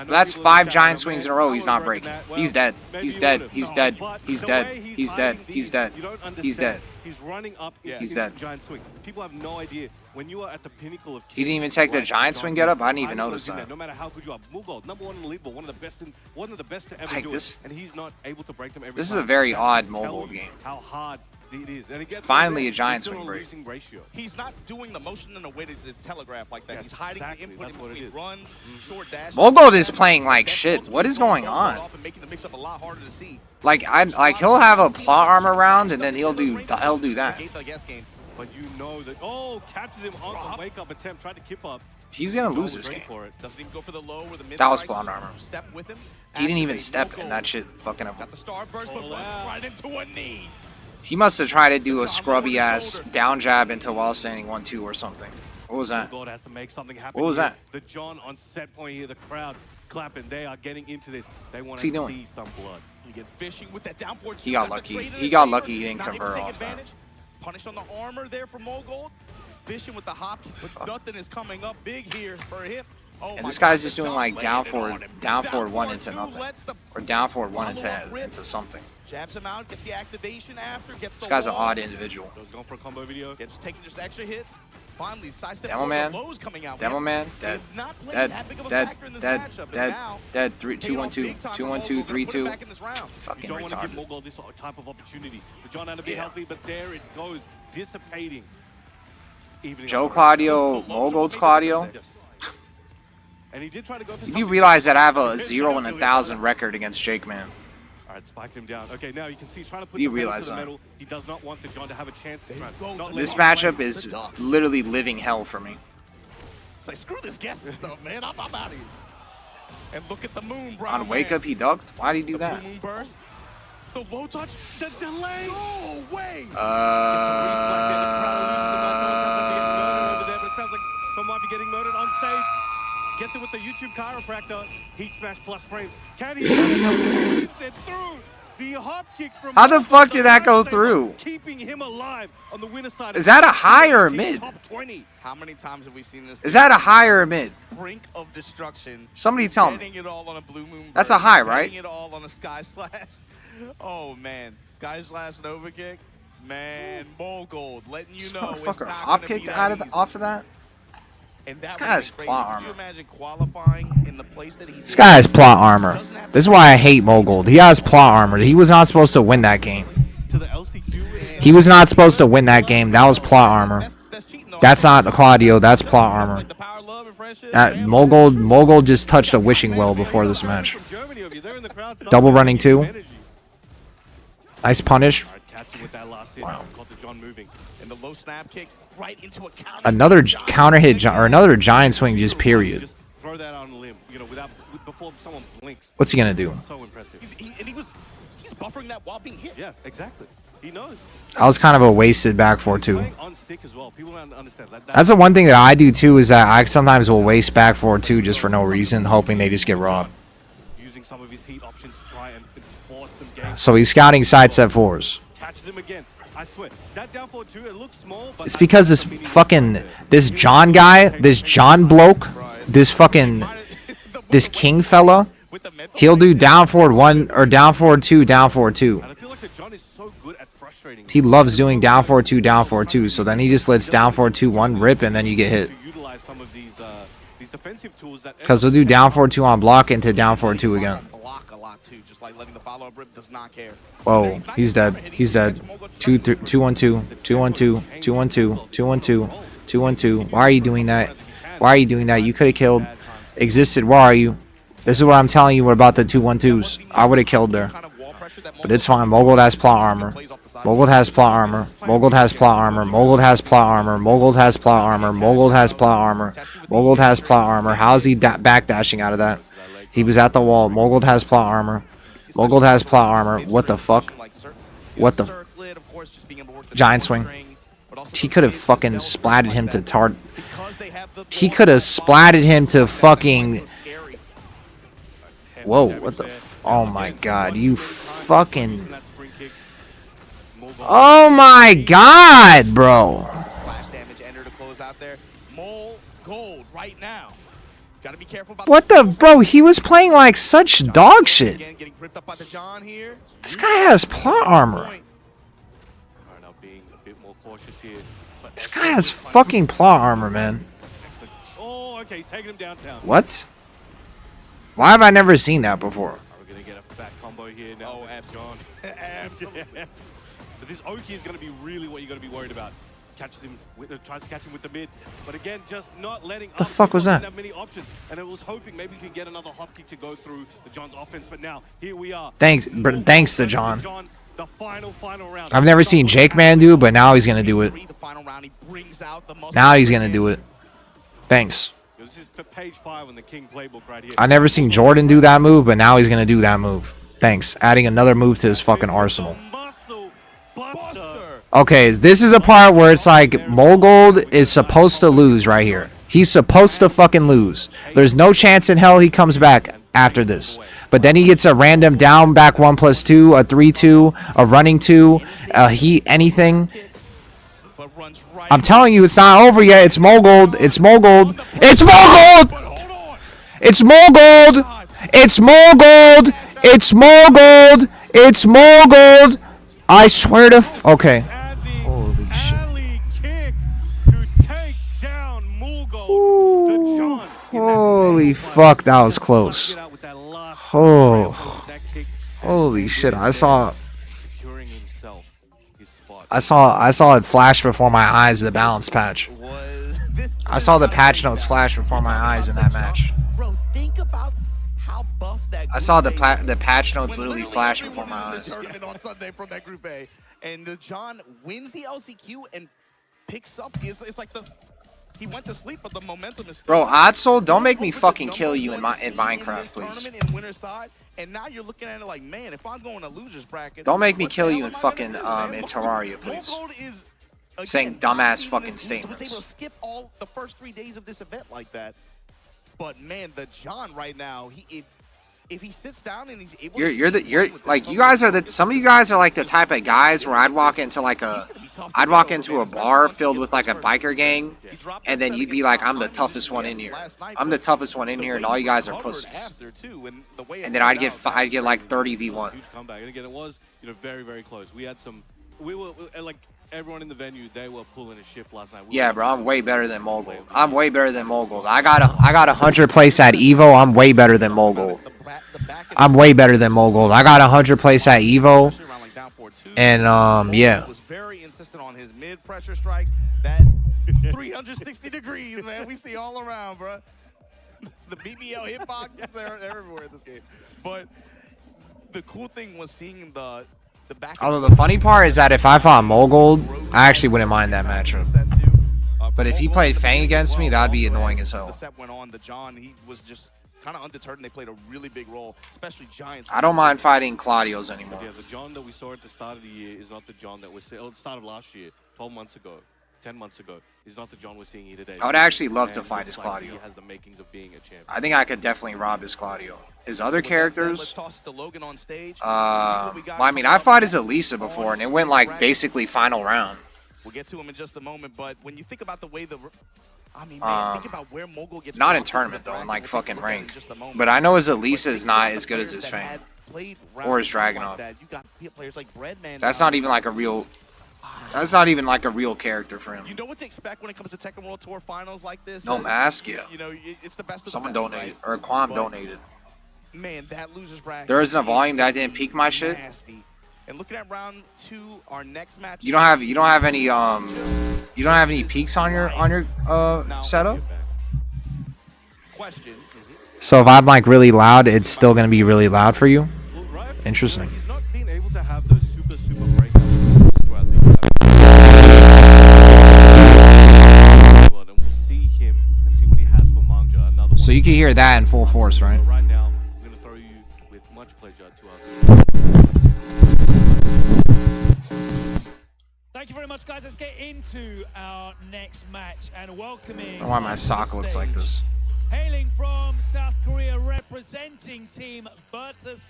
That's 5 Giant Swings in a row he's not breaking. He's dead. He's dead. He's dead. He's dead. He's dead. He's dead. He's dead. He's running up He's dead. giant swing. People have no idea when you are at the pinnacle of. He didn't even take the giant swing get up. I didn't even notice that. No matter how good you are, Moogold, #1 in the leaderboard, one of the best to ever do it, and he's not able to break them every time. This is a very odd Moogold game. How hard it is, and it gets finally a giant swing break. He's not doing the motion in a way that is telegraphed like that. Yes, he's hiding the input in between runs, short dashes. Moogold is playing like shit. What is going on? Like he'll have a plot armor round and then he'll do that. But you know that catches him on the wake up attempt, tried to kip up. He's gonna lose this game. Doesn't even go for the low or the mid. That was plot armor. Step with him. He didn't even step and that shit fucking up. Got the star burst, but right into a knee. He must have tried to do a scrubby ass down jab into while standing 1-2 or something. What was that? God has to make something happen. What was that? The John on set point here, the crowd clapping. They are getting into this. They want What's to he doing? see some blood. You get fishing with that down forward. He got lucky. He got lucky he didn't convert off that. Punish on the armor there for Moogold. Fishing with the hop, but nothing is coming up big here for him. Oh, and this guy's just doing like down forward 1 into nothing, or down forward 1 into something. Jabs him out, gets the activation after. This guy's an odd individual. Going for a combo video. Gets taking just extra hits. Finally, sidestep lows coming out. Demo man, dead. Dead. 2-1-2, 2-1-2, 3-2. Fucking retarded. retarded. Moogold this type of opportunity. The John had to be healthy, but there it goes, dissipating. Joe Claudio, Moogold's Claudio. And he did try to go for You do realize that I have a 0 in 1,000 record against Jake, man. All right, spiked him down. Okay, now you can see he's trying to put You the realize to the that. middle. He does not want the John to have a chance. This matchup is literally living hell for me. It's like, screw this guest stuff, man. I'm out of here. And look at the moon, bro. On wake up, he ducked. Why did he do that? Moon burst. The low touch. The delay. No way. It sounds like someone might be getting murdered on stage. Gets it with the YouTube chiropractor. Heat smash plus frames. Can he it through? The hop kick from How the fuck did that go through? Keeping him alive on the winner side. Is that a high or a mid? Top 20. How many times have we seen this? Is that a high or a mid? Brink of destruction. Somebody tell me. It all on a blue moon. That's a high, right? It all on a sky slash. Oh man, sky slash Nova kick. Man, Moogold letting you know it's motherfucker not hop gonna be kicked that out of easy. off of that. And that This guy has plot Could armor. you imagine qualifying in the place that he did? This guy has plot armor. This is why I hate Moogold. He has plot armor. He was not supposed to win that game. He was not supposed to win that game. That was plot armor. That's not Claudio. That's plot armor. That Moogold just touched a wishing well before this match. Double running 2. Nice punish. Wow. And the low snap kicks right into a counter. Another counter hit or another giant swing, just period. Throw that on a limb, before someone blinks. What's he gonna do? So impressive. He's buffering that while being hit. Yeah, exactly. He knows. That was kind of a wasted back 4-2. On stick as well. People don't understand that. That's the one thing that I do too, is that I sometimes will waste back 4-2 just for no reason, hoping they just get robbed. Using some of his heat options to try and force them game. So he's scouting side set 4s. Catches him again. I swear. That down forward 2, it looks small, but It's because this John guy, this John bloke, this king fella, he'll do down forward 1 or down forward 2, down forward 2. And I feel like the John is so good at frustrating. He loves doing down forward 2, down forward 2. So then he just lets down forward 2, 1 rip, and then you get hit. Utilize some of these defensive tools that Because he'll do down forward 2 on block into down forward 2 again. Block a lot too, just like letting the follow-up rip does not care. Whoa, he's dead. He's dead. 2-1-2, 2-1-2, 2-1-2, 2-1-2, 2-1-2, 2-1-2. Why are you doing that? Why are you doing that? You could have killed. Existed. Where are you? This is what I'm telling you about the 2-1-2s. I would have killed there. But it's fine. Moogold has plot armor. Moogold has plot armor. Moogold has plot armor. Moogold has plot armor. Moogold has plot armor. Moogold has plot armor. Moogold has plot armor. How's he backdashing out of that? He was at the wall. Moogold has plot armor. Moogold has plot armor. What the fuck? What the? Giant swing. He could have fucking splatted him to tart. He could have splatted him to fucking. Whoa, what the? Oh my god, you fucking. Oh my god, bro. Splash damage enter to close out there. Moogold right now. Gotta be careful about What the, bro? He was playing like such dog shit. This guy has plot armor. bit more cautious here. But This guy has fucking plot armor, man. oh, okay, he's taking him downtown. What? Why have I never seen that before? We're gonna get a fat combo here now. Oh, absolutely. Absolutely. But this Oki is gonna be really what you're gonna be worried about. Catches him, tries to catch him with the mid, but again, just not letting. The fuck was that? Have many options, and it was hoping maybe he can get another hop kick to go through the John's offense. But now here we are. Thanks to John. The final round. I've never seen Jake Man do it, but now he's gonna do it. Now he's gonna do it. Thanks. This is for page 5 on the King playbook right here. I never seen Jordan do that move, but now he's gonna do that move. Thanks. Adding another move to his fucking arsenal. Okay, this is a part where it's like Mogold is supposed to lose right here. He's supposed to fucking lose. There's no chance in hell he comes back after this. But then he gets a random down back 1+2, a 3-2, a running 2, anything. I'm telling you, it's not over yet. It's Mogold. It's Mogold. It's Mogold! It's Mogold! It's Mogold! It's Mogold! It's Mogold! I swear to okay. Holy shit. Holy fuck, that was close. Oh. Holy shit, I saw it flash before my eyes, the balance patch. I saw the patch notes flash before my eyes in that match. I saw the patch notes literally flash before my eyes. On Sunday from that Group A, and the John wins the LCQ and picks up. It's like he went to sleep, but the momentum is. Bro, Oddsoul, don't make me fucking kill you in Minecraft, please. And now you're looking at it like, man, if I'm going to losers bracket, don't make me kill you in fucking in Terraria, please. Saying dumbass fucking statements. Was able to skip all the first 3 days of this event like that, but man, the John right now, if he sits down and he's able you're like, you guys are some of you guys are like the type of guys where I'd walk into a bar filled with like a biker gang, and then you'd be like, I'm the toughest one in here. I'm the toughest one in here, and all you guys are pussies. And then I'd get like 30v1. Comeback. And again, it was very, very close. We were like everyone in the venue, they were pulling a shift last night. Yeah, bro, I'm way better than Mogold. I'm way better than Mogold. I got 100 place at Evo. I'm way better than Mogold. I'm way better than Mogold. I got 100 place at Evo. And yeah. Was very insistent on his mid pressure strikes. That 360 degrees, man. We see all around, bro. The BBL hitboxes, they're everywhere in this game. But the cool thing was seeing the back. Although the funny part is that if I fought Mogold, I actually wouldn't mind that matchup. But if he played Fang against me, that'd be annoying as hell. The set went on. The John, he was just kind of undeterred, and they played a really big role, especially Giants. I don't mind fighting Claudios anymore. Yeah, the John that we saw at the start of the year is not the John that we're seeing. At the start of last year, 12 months ago, 10 months ago, is not the John we're seeing here today. I would actually love to fight his Claudio. He has the makings of being a champion. I think I could definitely rob his Claudio. His other characters, I mean, I fought his Elisa before, and it went like basically final round. We'll get to him in just a moment, but when you think about the way I mean, man, think about where Mogul gets. Not in tournament though, in like fucking rank. But I know his Elisa is not as good as his Fang or his Dragunov. That's not even like a real. That's not even like a real character for him. You know what to expect when it comes to Tekken World Tour finals like this? No mask, yeah. You know, it's the best of Someone the best, donated, right? or Quam donated. Man, that losers bracket. There isn't a volume that didn't peak my shit. Nasty. And looking at round 2, our next match. You don't have any peaks on your setup. Question. So if I'm like really loud, it's still gonna be really loud for you. Interesting. He's not been able to have those super breakouts throughout the and we'll see him and see what he has for Mangja. Another So you can hear that in full force, right? Right now, I'm gonna throw you with much pleasure to our. Thank you very much, guys. Let's get into our next match and welcoming. I don't know why my sock looks like this. Hailing from South Korea, representing Team Virtus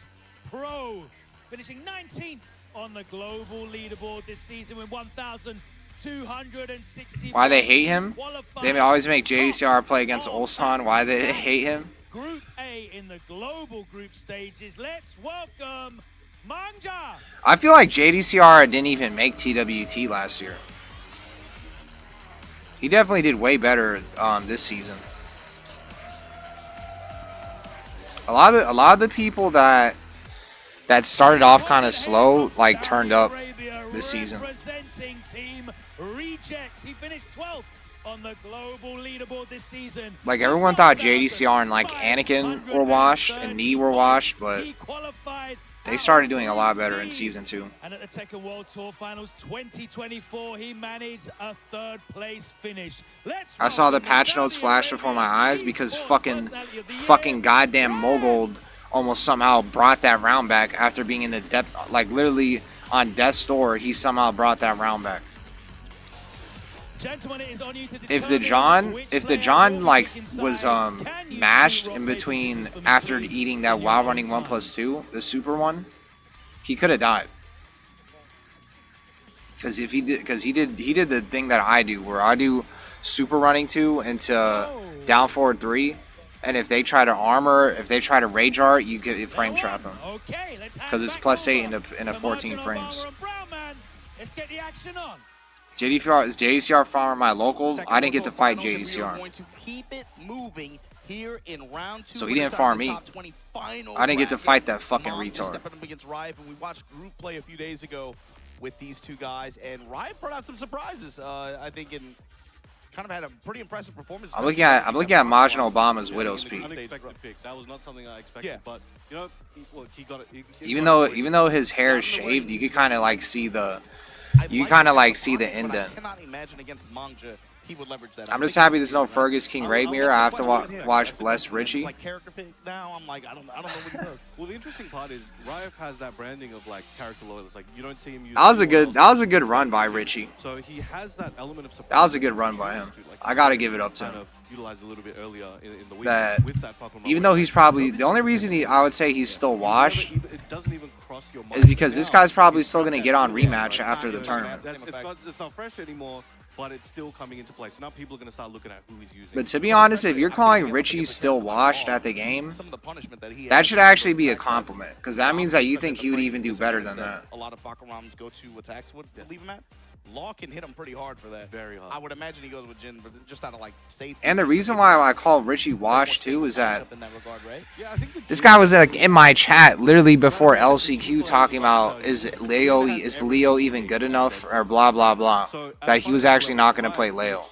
Pro, finishing 19th on the global leaderboard this season with 1,260. Why they hate him? They always make JCR play against Ulsan. Why they hate him? Group A in the global group stages. Let's welcome I feel like JDCR didn't even make TWT last year. He definitely did way better this season. A lot of the people that started off kind of slow like turned up this season. He finished 12th on the global leaderboard this season. Like everyone thought JDCR and like Anakin were washed and Knee were washed, but they started doing a lot better in Season 2. And at the Tekken World Tour Finals 2024, he managed a 3rd place finish. I saw the patch notes flash before my eyes because fucking goddamn Mogold almost somehow brought that round back after being in the depth, like literally on death's door. He somehow brought that round back. If the John like was mashed in between after eating that while running 1+2, the super one, he could have died. Because he did the thing that I do, where I do super running 2 into down forward 3, and if they try to armor, if they try to rage art, you get frame trap them. Because it's +8 in a 14 frames. Let's get the action on. JDCR farmer my local. I didn't get to fight JDCR. So he didn't farm me. I didn't get to fight that fucking retard. We watched group play a few days ago with these two guys, and Riot brought out some surprises. I think in kind of had a pretty impressive performance. I'm looking at Majin Obama's Widow's Peak. That was not something I expected, but you know, he got it. Even though his hair is shaved, you could kind of like see the. You kind of like see the indent. I'm just happy there's no Fergus King Raidmere. I have to watch Bless Richie. Well, the interesting part is Riot has that branding of like character loyalists. Like you don't see him use. That was a good run by Richie. So he has that element of surprise. That was a good run by him. I gotta give it up to him. Utilized a little bit earlier in the week with that even though he's probably the only reason I would say he's still washed is because this guy's probably still gonna get on rematch after the tournament. It's not fresh anymore, but it's still coming into play. So now people are gonna start looking at who he's using. But to be honest, if you're calling Richie still washed at the game, that should actually be a compliment, because that means that you think he would even do better than that. A lot of Fakaram's go-to attacks would leave him at. Law can hit him pretty hard for that. Very hard. I would imagine he goes with Jin, but just out of like safety. And the reason why I call Richie washed too is that this guy was like in my chat literally before LCQ talking about is Leo even good enough or blah blah blah, that he was actually not going to play Leo.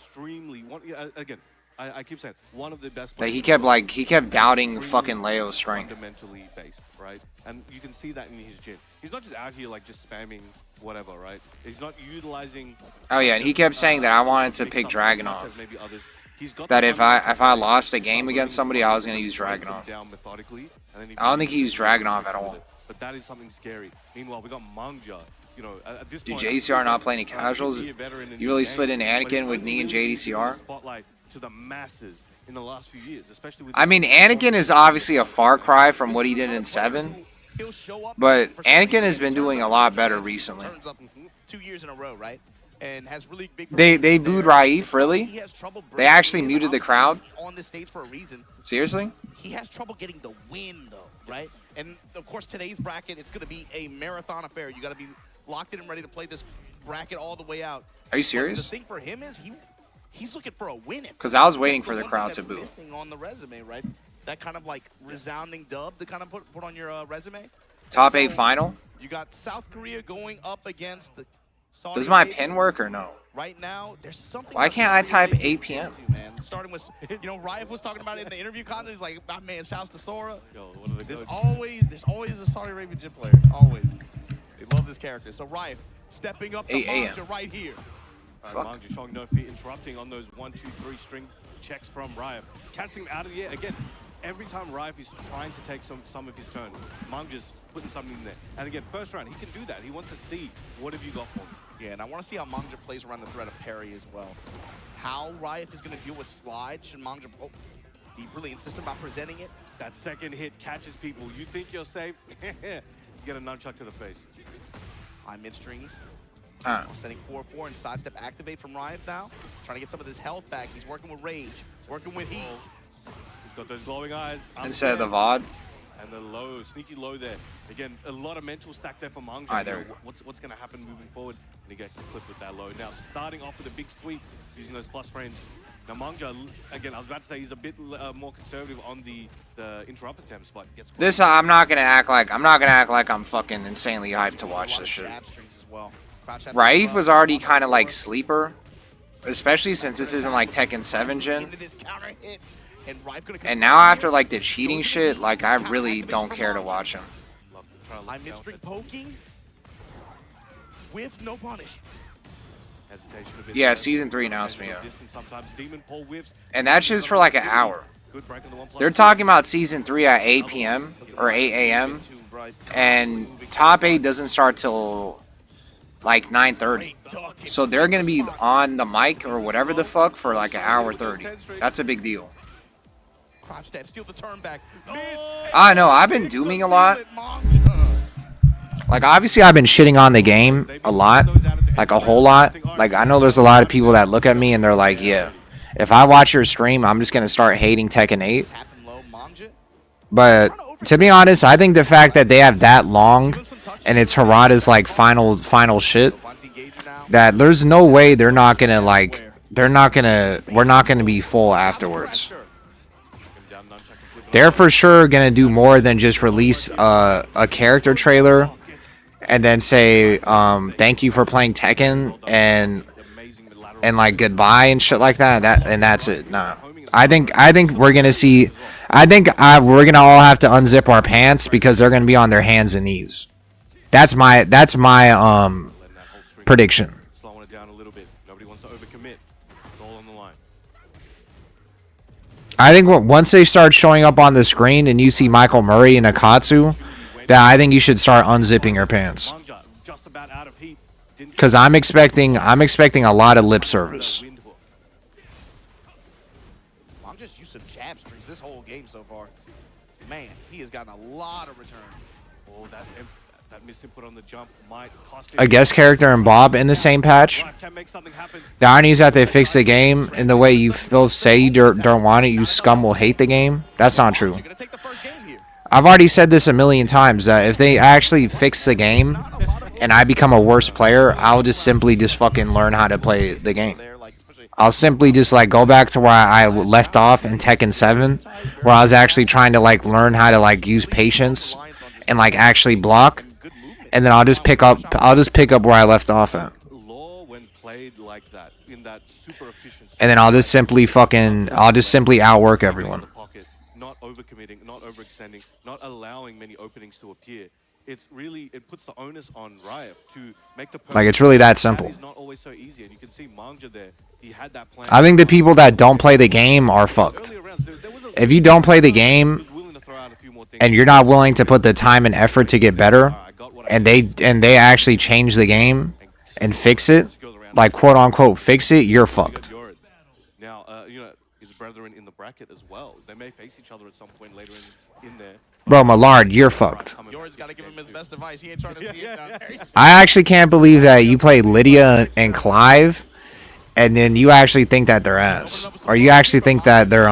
Again, I keep saying one of the best. That he kept doubting fucking Leo's strength. Fundamentally based, right? And you can see that in his Jin. He's not just out here like just spamming whatever, right? He's not utilizing. Oh yeah, and he kept saying that I wanted to pick Dragunov. That if I lost a game against somebody, I was going to use Dragunov. I don't think he used Dragunov at all. But that is something scary. Meanwhile, we got Mangja. You know, at this Dude, point, JDCR not playing any casuals. You really slid in Anakin with Knee and JDCR. Spotlight to the masses in the last few years, especially with. I mean, Anakin is obviously a far cry from what he did in 7. But Anakin has been doing a lot better recently. 2 years in a row, right? And has really big. They booed Raif, really? They actually muted the crowd? On the stage for a reason. Seriously? He has trouble getting the win, though, right? And of course, today's bracket, it's going to be a marathon affair. You got to be locked in and ready to play this bracket all the way out. Are you serious? But the thing for him is he's looking for a win. Because I was waiting for the crowd to boo. On the resume, right? That kind of like resounding dub to kind of put on your resume. Top 8 final? You got South Korea going up against the Saudi Does my Arabia. pin work or no? Right now, there's something. Why can't I type 8 p.m.? Starting with, you know, Riot was talking about it in the interview content. He's like, my man, shouts to Sora. Yo, what are there's always a Saudi Arabian Jin player. Always. They love this character. So Riot stepping up to Mangja right here. Mangja showing no fear, interrupting on those 1, 2, 3 string checks from Riot. Catching him out of the air. Again, every time Riot is trying to take some of his turn, Mangja's putting something in there. And again, first round, he can do that. He wants to see what have you got for him. Yeah, and I want to see how Mangja plays around the threat of parry as well. How Riot is going to deal with slide. Should Mangja be really insistent about presenting it? That second hit catches people. You think you're safe? Get a nunchuck to the face. High mid strings. Sending 4-4 and sidestep activate from Riot now. Trying to get some of this health back. He's working with Rage. He's working with Heat. He's got those glowing eyes. Instead of the VOD. And the low, sneaky low there. Again, a lot of mental stack there for Mangja. Right, there. What's going to happen moving forward? And he gets clipped with that low. Now, starting off with a big sweep, using those plus frames. Now, Mangja, again, I was about to say he's a bit more conservative on the interrupt attempts, but gets this. I'm not gonna act like I'm fucking insanely hyped to watch this shit. Raif was already kind of like sleeper, especially since this isn't like Tekken 7 gen. And now after like the cheating shit, like I really don't care to watch him. I'm mid-string poking with no punish. Yeah, Season 3 announced me. And that's just for like an hour. They're talking about Season 3 at 8 p.m. or 8 a.m. And Top 8 doesn't start till like 9:30. So they're going to be on the mic or whatever the fuck for like an hour 30. That's a big deal. I know, I've been dooming a lot. Like, obviously, I've been shitting on the game a lot. Like, a whole lot. Like, I know there's a lot of people that look at me and they're like, yeah, if I watch your stream, I'm just going to start hating Tekken 8. But, to be honest, I think the fact that they have that long and it's Harada's, like, final shit, that there's no way they're not going to, like, we're not going to be full afterwards. They're for sure going to do more than just release a character trailer and then say thank you for playing Tekken and like goodbye and shit like that. And that's it. Nah. I think we're going to see we're going to all have to unzip our pants because they're going to be on their hands and knees. That's my prediction. Slowing it down a little bit. Nobody wants to overcommit. It's all on the line. I think once they start showing up on the screen and you see Michael Murray and Akatsu, that I think you should start unzipping your pants. Because I'm expecting a lot of lip service. I'm just used to jab strings this whole game so far. Man, he has gotten a lot of return. Oh, that missed input on the jump might cost him. A guest character and Bob in the same patch. The irony is that they fixed the game in the way you say you don't want it. You scum will hate the game. That's not true. I've already said this a million times that if they actually fix the game and I become a worse player, I'll just simply fucking learn how to play the game. I'll simply just like go back to where I left off in Tekken 7, where I was actually trying to like learn how to like use patience and like actually block, and then I'll just pick up where I left off at. And then I'll just simply outwork everyone. Not overcommitting, not overextending, not allowing many openings to appear. It puts the onus on Riot to make the like it's really that simple. It's not always so easy, and you can see Mangja there. He had that plan. I think the people that don't play the game are fucked. If you don't play the game and you're not willing to put the time and effort to get better, and they actually change the game and fix it, like quote unquote fix it, you're fucked. Now, his brethren in the bracket as well. They may face each other at some point later in there. Bro, Millard, you're fucked. Gotta give him his best advice. He ain't trying to see it down there. I actually can't believe that you played Lydia and Clive, and then you actually think that they're ass, or you actually think that they're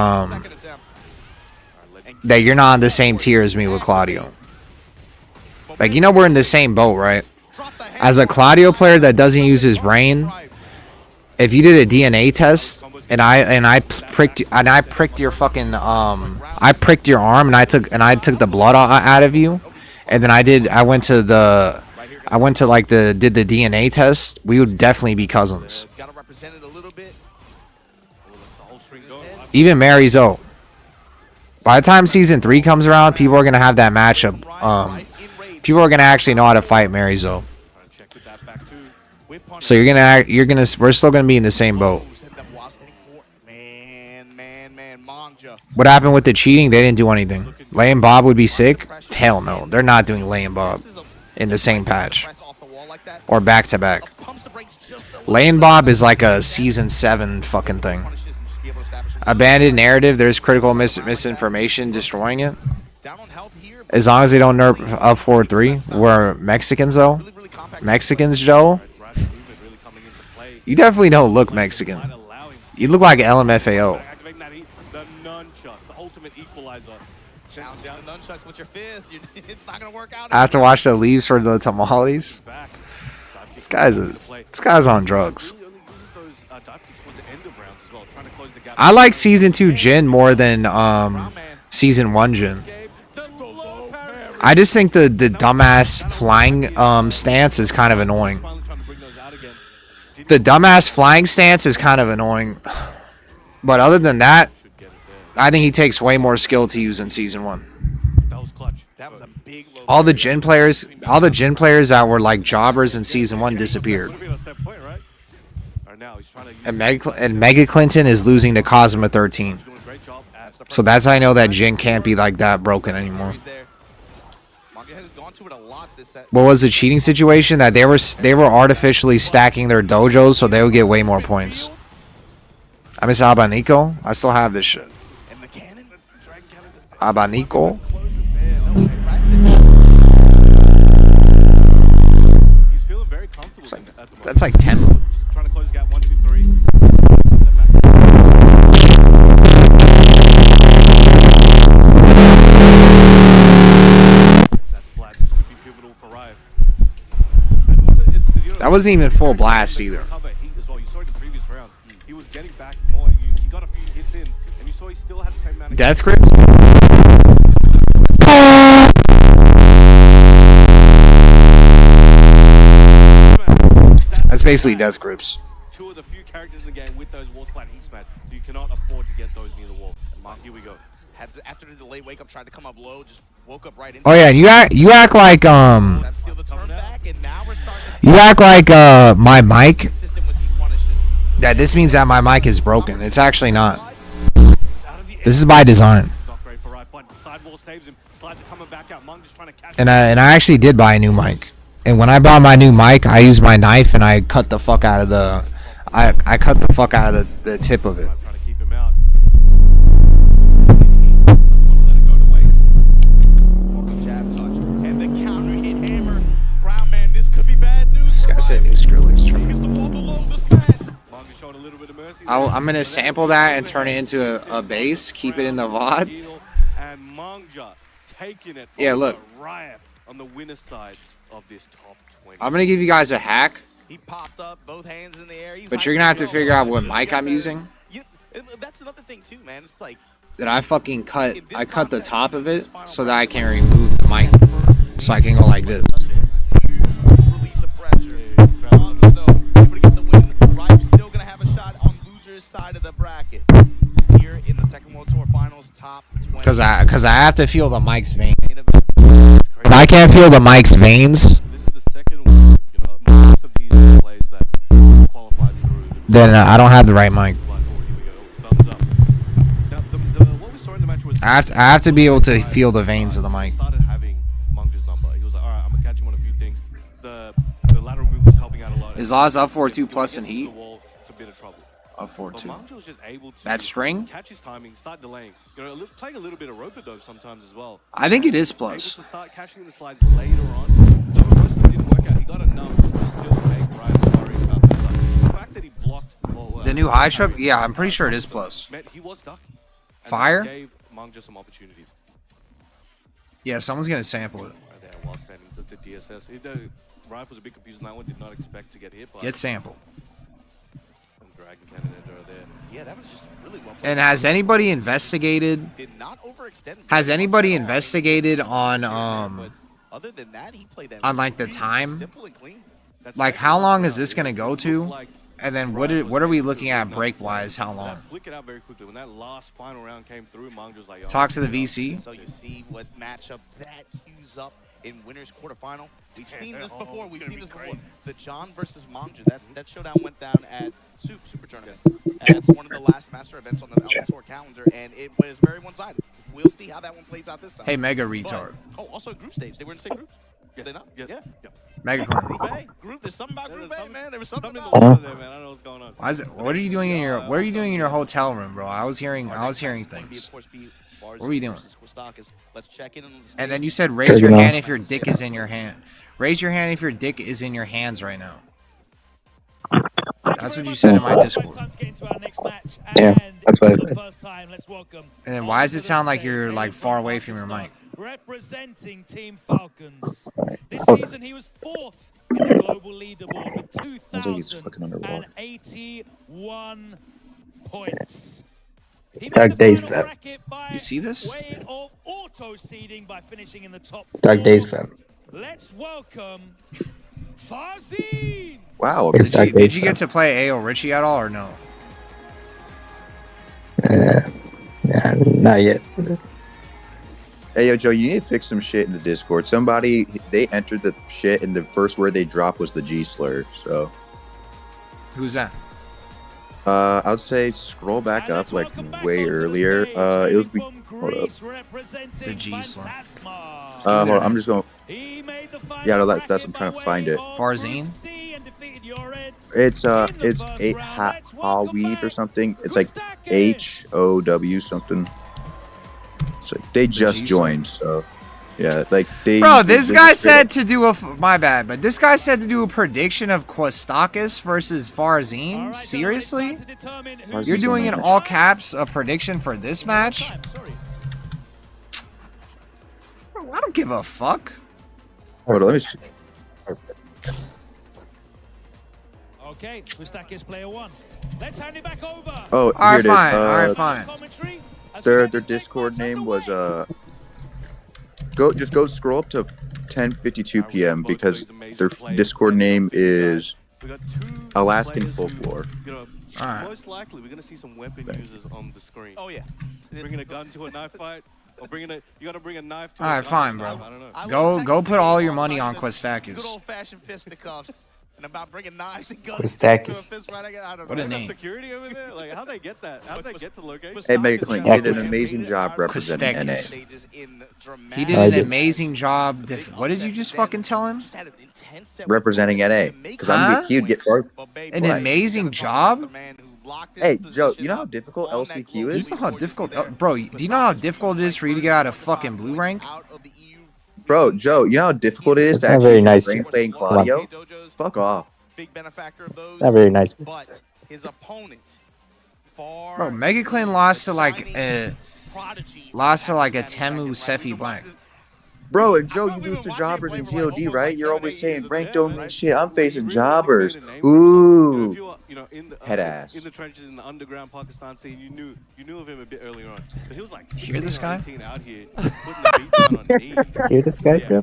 that you're not on the same tier as me with Claudio. Like, you know, we're in the same boat, right? As a Claudio player that doesn't use his brain, if you did a DNA test and I pricked your fucking I pricked your arm and I took the blood out of you, and then I did the DNA test, we would definitely be cousins. Even Mary Zo. By the time Season 3 comes around, people are gonna have that matchup. People are gonna actually know how to fight Mary Zo. So we're still gonna be in the same boat. What happened with the cheating? They didn't do anything. Lay and Bob would be sick? Hell no. They're not doing Lay and Bob in the same patch. Or back to back. Lay and Bob is like a Season 7 fucking thing. Abandoned narrative, there's critical misinformation destroying it. As long as they don't nerf up 4-3. We're Mexicans though. Mexicans, Joe. You definitely don't look Mexican. You look like LMFAO. Down nunchucks with your fist. It's not gonna work out. I have to watch the leaves for the tamales. This guy's on drugs. I like Season 2 Jin more than Season 1 Jin. I just think the dumbass flying stance is kind of annoying. The dumbass flying stance is kind of annoying. But other than that, I think he takes way more skill to use in Season 1. All the Jin players that were like jobbers in Season 1 disappeared. And Mega Clinton is losing to Cosma 13. So that's how I know that Jin can't be like that broken anymore. What was the cheating situation? That they were artificially stacking their dojos so they would get way more points. I miss Abanico. I still have this shit. Abanico. That's like 10. Trying to close the gap. 1, 2, 3. That wasn't even full blast either. Death grips? That's basically death grips. Two of the few characters in the game with those wall splat heat smash. You cannot afford to get those near the wall. And Mark, here we go. After the delayed wake up, tried to come up low, just woke up right into. Oh yeah, you act like you act like my mic. That this means that my mic is broken. It's actually not. This is by design. And I actually did buy a new mic. And when I bought my new mic, I used my knife and I cut the fuck out of the I cut the fuck out of the tip of it. This guy said new Skrillex track. I'm gonna sample that and turn it into a bass. Keep it in the VOD. Yeah, look. On the winner's side of this top 20. I'm gonna give you guys a hack. He popped up, both hands in the air. But you're gonna have to figure out what mic I'm using. That's another thing too, man. It's like that I fucking cut the top of it so that I can remove the mic, so I can go like this. Release of pressure. Able to get the win. Rive's still gonna have a shot on loser's side of the bracket here in the Tekken World Tour Finals top 20. Because I have to feel the mic's veins. If I can't feel the mic's veins, then I don't have the right mic. I have to be able to feel the veins of the mic. Is Oz up 4-2 plus in heat? Up 4-2. That string? Catch his timing, start delaying. Playing a little bit of rope-a-dope sometimes as well. I think it is plus. Able to start catching the slides later on. So the first one didn't work out. He got enough to still make Ryan worry about the fact that he blocked. The new high trip? Yeah, I'm pretty sure it is plus. He was stuck. Fire? Gave Mangja some opportunities. Yeah, someone's gonna sample it. Right there, while standing the DSS. Ryan was a bit confused on that one. Did not expect to get hit. Get sample. Yeah, that was just really well played. And has anybody investigated? Has anybody investigated on other than that, he played that on like the time? Like how long is this gonna go to? And then what are we looking at break wise? How long? Flick it out very quickly. When that last final round came through, Mangja was like, talk to the VC. So you see what matchup that cues up in winners quarterfinal. We've seen this before. We've seen this before. The John versus Mangja. That showdown went down at Super Tournament. It's one of the last master events on the tour calendar, and it was very one-sided. We'll see how that one plays out this time. Hey, Mega Retard. Also group stage. They were in the same groups. Yes. They not? Yes. Yeah. Mega Group A. There's something about Group A, man. There was something about there, man. I don't know what's going on. What are you doing in your hotel room, bro? I was hearing things. What were you doing? And then you said raise your hand if your dick is in your hand. Raise your hand if your dick is in your hands right now. That's what you said in my Discord. Yeah. That's what I said. And then why does it sound like you're like far away from your mic? Representing Team Falcons. This season he was 4th in the global leaderboard with 2,081 points. Dark Days, fam. You see this? Auto seeding by finishing in the top. Dark Days, fam. Let's welcome Farzine. Wow. Did you get to play AO Richie at all or no? Yeah, not yet. Hey, yo, Joe, you need to fix some shit in the Discord. Somebody, they entered the shit and the first word they dropped was the G slur, so. Who's that? I would say scroll back up like way earlier. It was, hold up. The G slur. Hold on, I'm just going. Yeah, no, that's, I'm trying to find it. Farzine? It's a Hawweed or something. It's like HOW something. So they just joined, so yeah, like they. Bro, this guy said to do my bad, but this guy said to do a prediction of Quistakis versus Farzine. Seriously? You're doing in all caps a prediction for this match? Bro, I don't give a fuck. Hold on, let me see. Okay, Quistakis player 1. Let's hand it back over. Oh, here it is. Alright, fine. Their Discord name was just go scroll up to 10:52 p.m. because their Discord name is Alaskan Folklore. Most likely, we're gonna see some weapon users on the screen. Oh yeah, bringing a gun to a knife fight, or bringing a you gotta bring a knife. All right, fine, bro. Go put all your money on Quistakis. Good old-fashioned fisticuffs. And about bringing knives and guns. Quistakis. What a name. Security over there? Like, how'd they get that? How'd they get to location? Hey, Mega Clink, you did an amazing job representing NA. He did an amazing job. What did you just fucking tell him? Representing NA. Because he'd get far. An amazing job? Hey, Joe, you know how difficult LCQ is? Do you know how difficult, bro? Do you know how difficult it is for you to get out of fucking blue rank? Bro, Joe, you know how difficult it is to actually playing Claudio? Fuck off. Big benefactor of those. Not very nice. But his opponent, bro, Megaclan lost to like a Temu Sephi Black. Bro, and Joe, you lose to jobbers in GOD, right? You're always saying rank don't mean shit. I'm facing jobbers. Ooh. Head ass. In the trenches in the underground Pakistan scene, you knew of him a bit earlier on. But he was like hear this guy? out here, putting the beat down on E. Hear this guy, bro?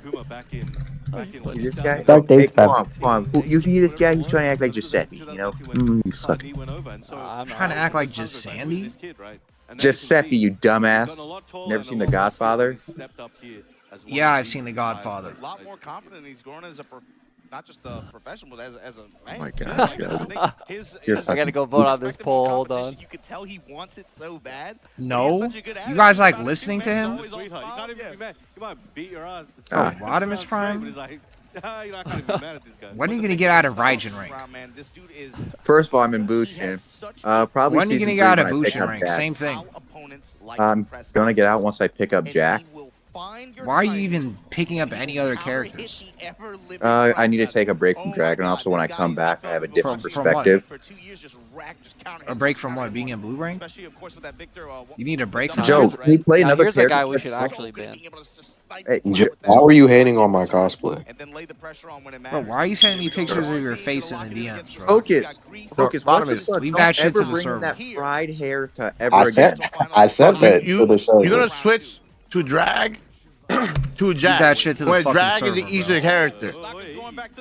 This guy? Dark Days, hey, come on. You hear this guy? He's trying to act like Giuseppe, you know? You fuck. I'm trying to act like just Sandy? Giuseppe, you dumbass. Never seen The Godfather? Yeah, I've seen The Godfather. A lot more confident he's growing as not just a professional, but as a man. Oh my gosh, I gotta go vote on this poll. Hold on. You could tell he wants it so bad. No, you guys like listening to him? You might beat your ass. Rodimus Prime. When are you gonna get out of Raijin rank? First of all, I'm in Bushin. Probably. When are you gonna get out of Bushin rank? Same thing. I'm gonna get out once I pick up Jack. Why are you even picking up any other characters? I need to take a break from Dragon. Also, when I come back, I have a different perspective. A break from what? Being in blue rank? You need a break from Joe, can you play another character? Here's a guy we should actually ban. Hey, how are you hating on my cosplay? Bro, why are you sending me pictures of your face in the DMs, bro? Focus. What the fuck? Leave that shit to the bring server. that fried hair to ever I said that for the server. You're gonna switch to drag to Jack. That shit to the where fucking drag server, is the easier character. Oh,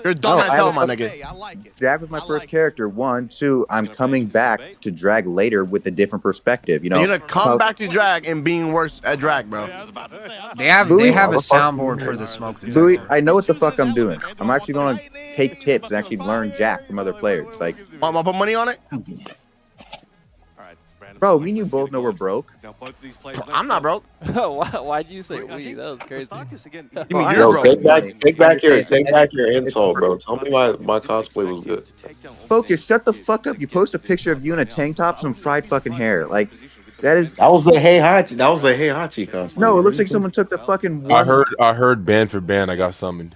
You're dumb as hell, my nigga. Jack was my first character. 1, 2. I'm coming back to drag later with a different perspective. You know, you're gonna come back to drag and being worse at drag, bro. They have a soundboard for the smoke detector. Louis, I know what the fuck I'm doing. I'm actually gonna take tips and actually learn Jack from other players. Like, want to put money on it? Bro, me and you both know we're broke. I'm not broke. Why'd you say we? That was crazy. Yo, take back your insult, bro. Tell me why my cosplay was good. Focus, shut the fuck up. You post a picture of you in a tank top, some fried fucking hair. Like, that was the Hey Hachi. That was the Hey Hachi cosplay. No, it looks like someone took the fucking. I heard band for band. I got summoned.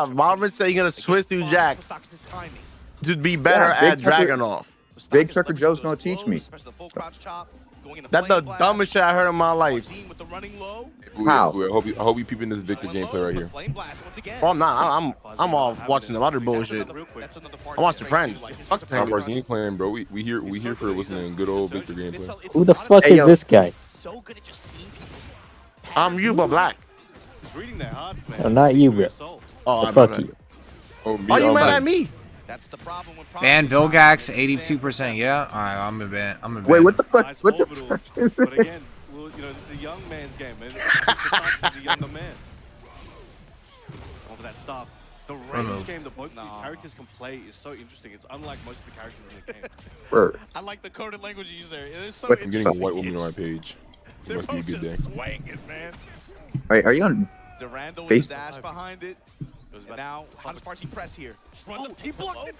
Marvin said you're gonna switch to Jack to be better at Dragon off. Big Trucker Joe's gonna teach me. That's the dumbest shit I heard in my life. How? I hope you peeping this Victor gameplay right here. Oh, I'm not. I'm off watching the other bullshit. I'm watching Friends. Fuck the How far you playing, bro? We here for listening to good old Victor gameplay. Who the fuck is this guy? I'm you, but black. No, not you, bro. Oh, Fuck you. Oh, me, Why you I'm mad like- at me? Ban Vilgax 82%. Yeah. All right, I'm a ban. Wait, what the fuck? What the fuck is But this? again, well, you know, this is a young man's game. And Kostaka is a younger man. Over that stop. The range Removed. game that both these characters can play is so interesting. It's unlike most of the characters in the game. Word. I like the coded language you use there. It is so I'm getting a white woman on my page. It must be a good day. swanging, man. Wait, are you on? Durando with Face- the dash behind it. And now, how does Parsi press here? He blocked it.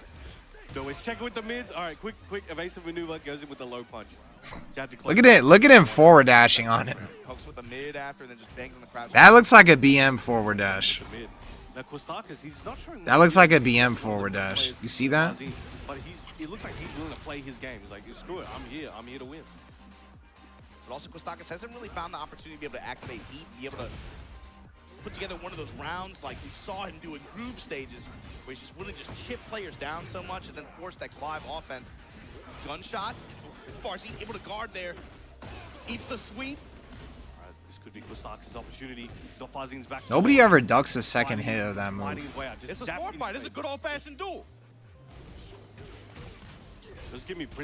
No, he's checking with the mids. All right, quick evasive maneuver. Goes in with the low punch. Look at it. Look at him forward dashing on it. Hooks with the mid after, then just bangs on the crouch. That looks like a BM forward dash. Now, Kostakas, he's not showing That looks like a BM forward dash. You see that? But it looks like he's willing to play his game. He's like, screw it, I'm here to win. But also, Kostakas hasn't really found the opportunity to be able to activate heat, be able to put together one of those rounds like we saw him do in group stages, where he's just willing to just chip players down so much and then force that Clive offense. Gunshots, Farsi able to guard there, eats the sweep. All right, this could be Kostakas' opportunity. He's got Farzine's back. Nobody ever ducks a second hit of that Finding move. his way out. Just This is zapping sword his fight. This is a face. good old-fashioned duel. Just give me the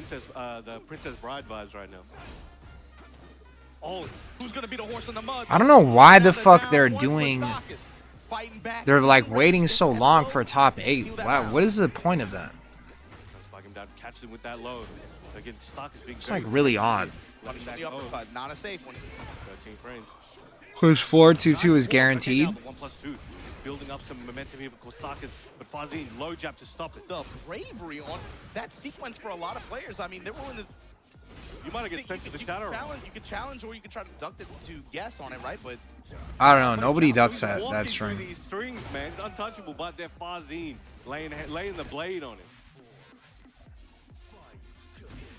Princess Bride vibes right now. Oh, who's gonna be the horse in the mud? I don't know why the fuck they're doing. They're like waiting so long for top 8. Wow, what is the point of that? Spike him down, catch him with that low. Again, Stark is being It's like really odd. The uppercut, not a safe one. 13 frames. Push 4-2-2 is guaranteed. 1+2. Building up some momentum here for Kostakas, but Farzine low jab to stop it. The bravery on that sequence for a lot of players. I mean, they're willing to. You might have get sent to the shadow. You could challenge, or you could try to duct it to guess on it, right? But I don't know. Nobody ducks that Walking through string. these strings, man, it's untouchable. But they're Farzine laying the blade on it.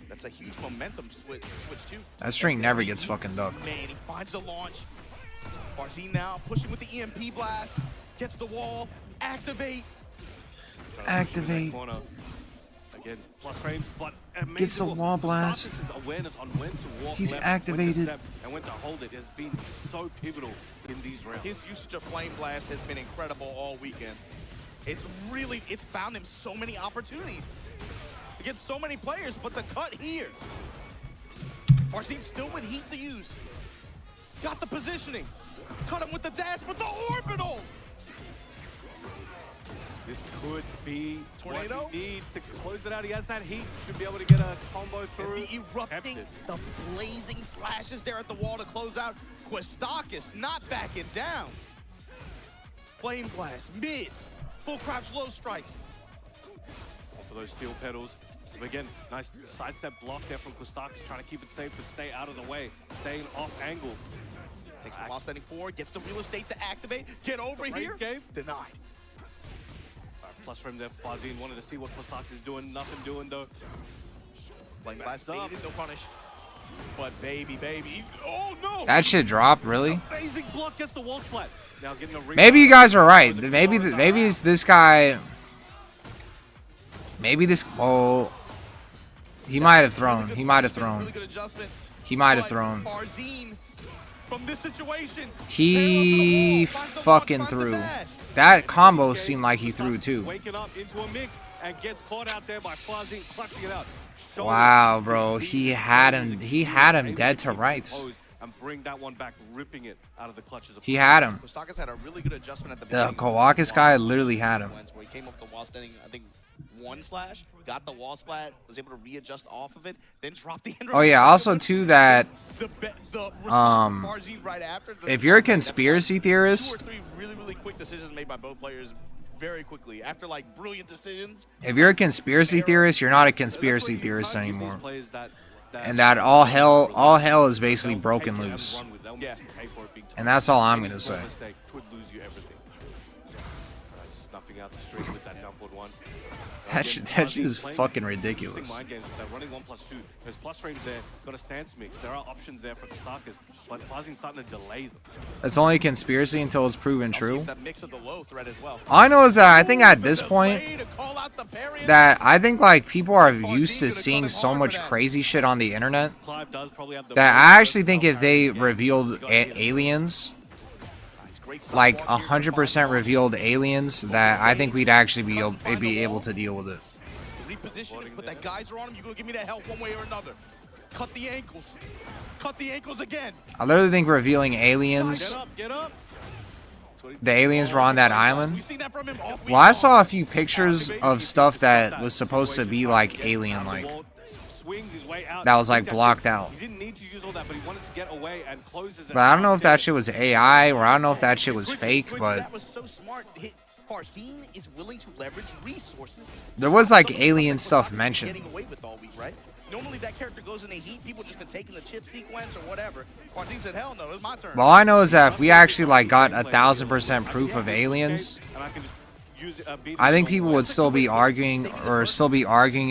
that's a huge momentum switch too. That string never gets fucking ducked. Man, he finds the launch. Farzine now pushing with the EMP blast, gets the wall, activate. Activate. Corner. Again, plus frames, but Gets the wall blast. Kostakas' awareness on when to walk He's left, activated. when to step, and when to hold it has been so pivotal in these rounds. His usage of Flame Blast has been incredible all weekend. It's found him so many opportunities against so many players, but the cut here. Farzine still with heat to use. Got the positioning. Cut him with the dash, but the orbital. This could be Tornado? what he needs to close it out. He has that heat. Should be able to get a combo through. And the erupting, the blazing slashes there at the wall to close out. Kostakas not backing down. Flame Blast, mids, full crouch low strikes. For those steel pedals. But again, nice sidestep block there from Kostakas, trying to keep it safe but stay out of the way. Staying off angle. Takes the while standing forward, gets the real estate to activate. Get over The here. range game. Denied. Plus frame there, Farzine wanted to see what Kostakas is doing. Nothing doing though. Flame Blast baited, no punish. But baby, oh no! That shit dropped, really? Amazing block gets the wall splat. Now getting a Maybe you guys are right. Maybe is this guy. Maybe this. Oh, he might have thrown. He might have thrown. Really good adjustment. He might have thrown. Farzine from this situation. He fucking threw. That combo seemed like he threw too. Waking up into a mix and gets caught out there by Farzine clutching it out. Wow, bro, he had him. He had him dead to rights. And bring that one back, ripping it out of the clutches of He had him. Kostakas had a really good adjustment at the The beginning. Kawakis guy literally had him. Where he came up the wall standing, I think, one slash, got the wall splat, was able to readjust off of it, then dropped the Oh yeah, also too that right after. if you're a conspiracy theorist, 2 or 3 really quick decisions made by both players very quickly after like brilliant decisions. if you're a conspiracy theorist, you're not a conspiracy theorist anymore. And that all hell is basically broken loose. Yeah. And that's all I'm gonna say. Could lose you everything. Snuffing out the string with that downward one. That shit is fucking ridiculous. Mind games with that running 1+2. There's plus frames there. Got a stance mix. There are options there for Kostakas, but Farzin starting to delay them. It's only a conspiracy until it's proven true. That mix of the low threat as well. All I know is that I think at this point that I think like people are used to seeing so much crazy shit on the internet that I actually think if they revealed aliens, like 100% revealed aliens, that I think we'd actually be able to deal with it. Repositioning, put that geyser on him. You're gonna give me that health one way or another. Cut the ankles. Cut the ankles again. I literally think revealing aliens. Get up. The aliens were on that island. Well, I saw a few pictures of stuff that was supposed to be like alien-like. That was like blocked out. He didn't need to use all that, but he wanted to get away and closes it. But I don't know if that shit was AI or I don't know if that shit was fake, but that was so smart. Farzin is willing to leverage resources. there was like alien stuff mentioned. Getting away with all week, right? Normally that character goes in a heat. People just been taking the chip sequence or whatever. Farzin said, "Hell no, it's my turn." Well, all I know is that if we actually like got 1000% proof of aliens, I think people would still be arguing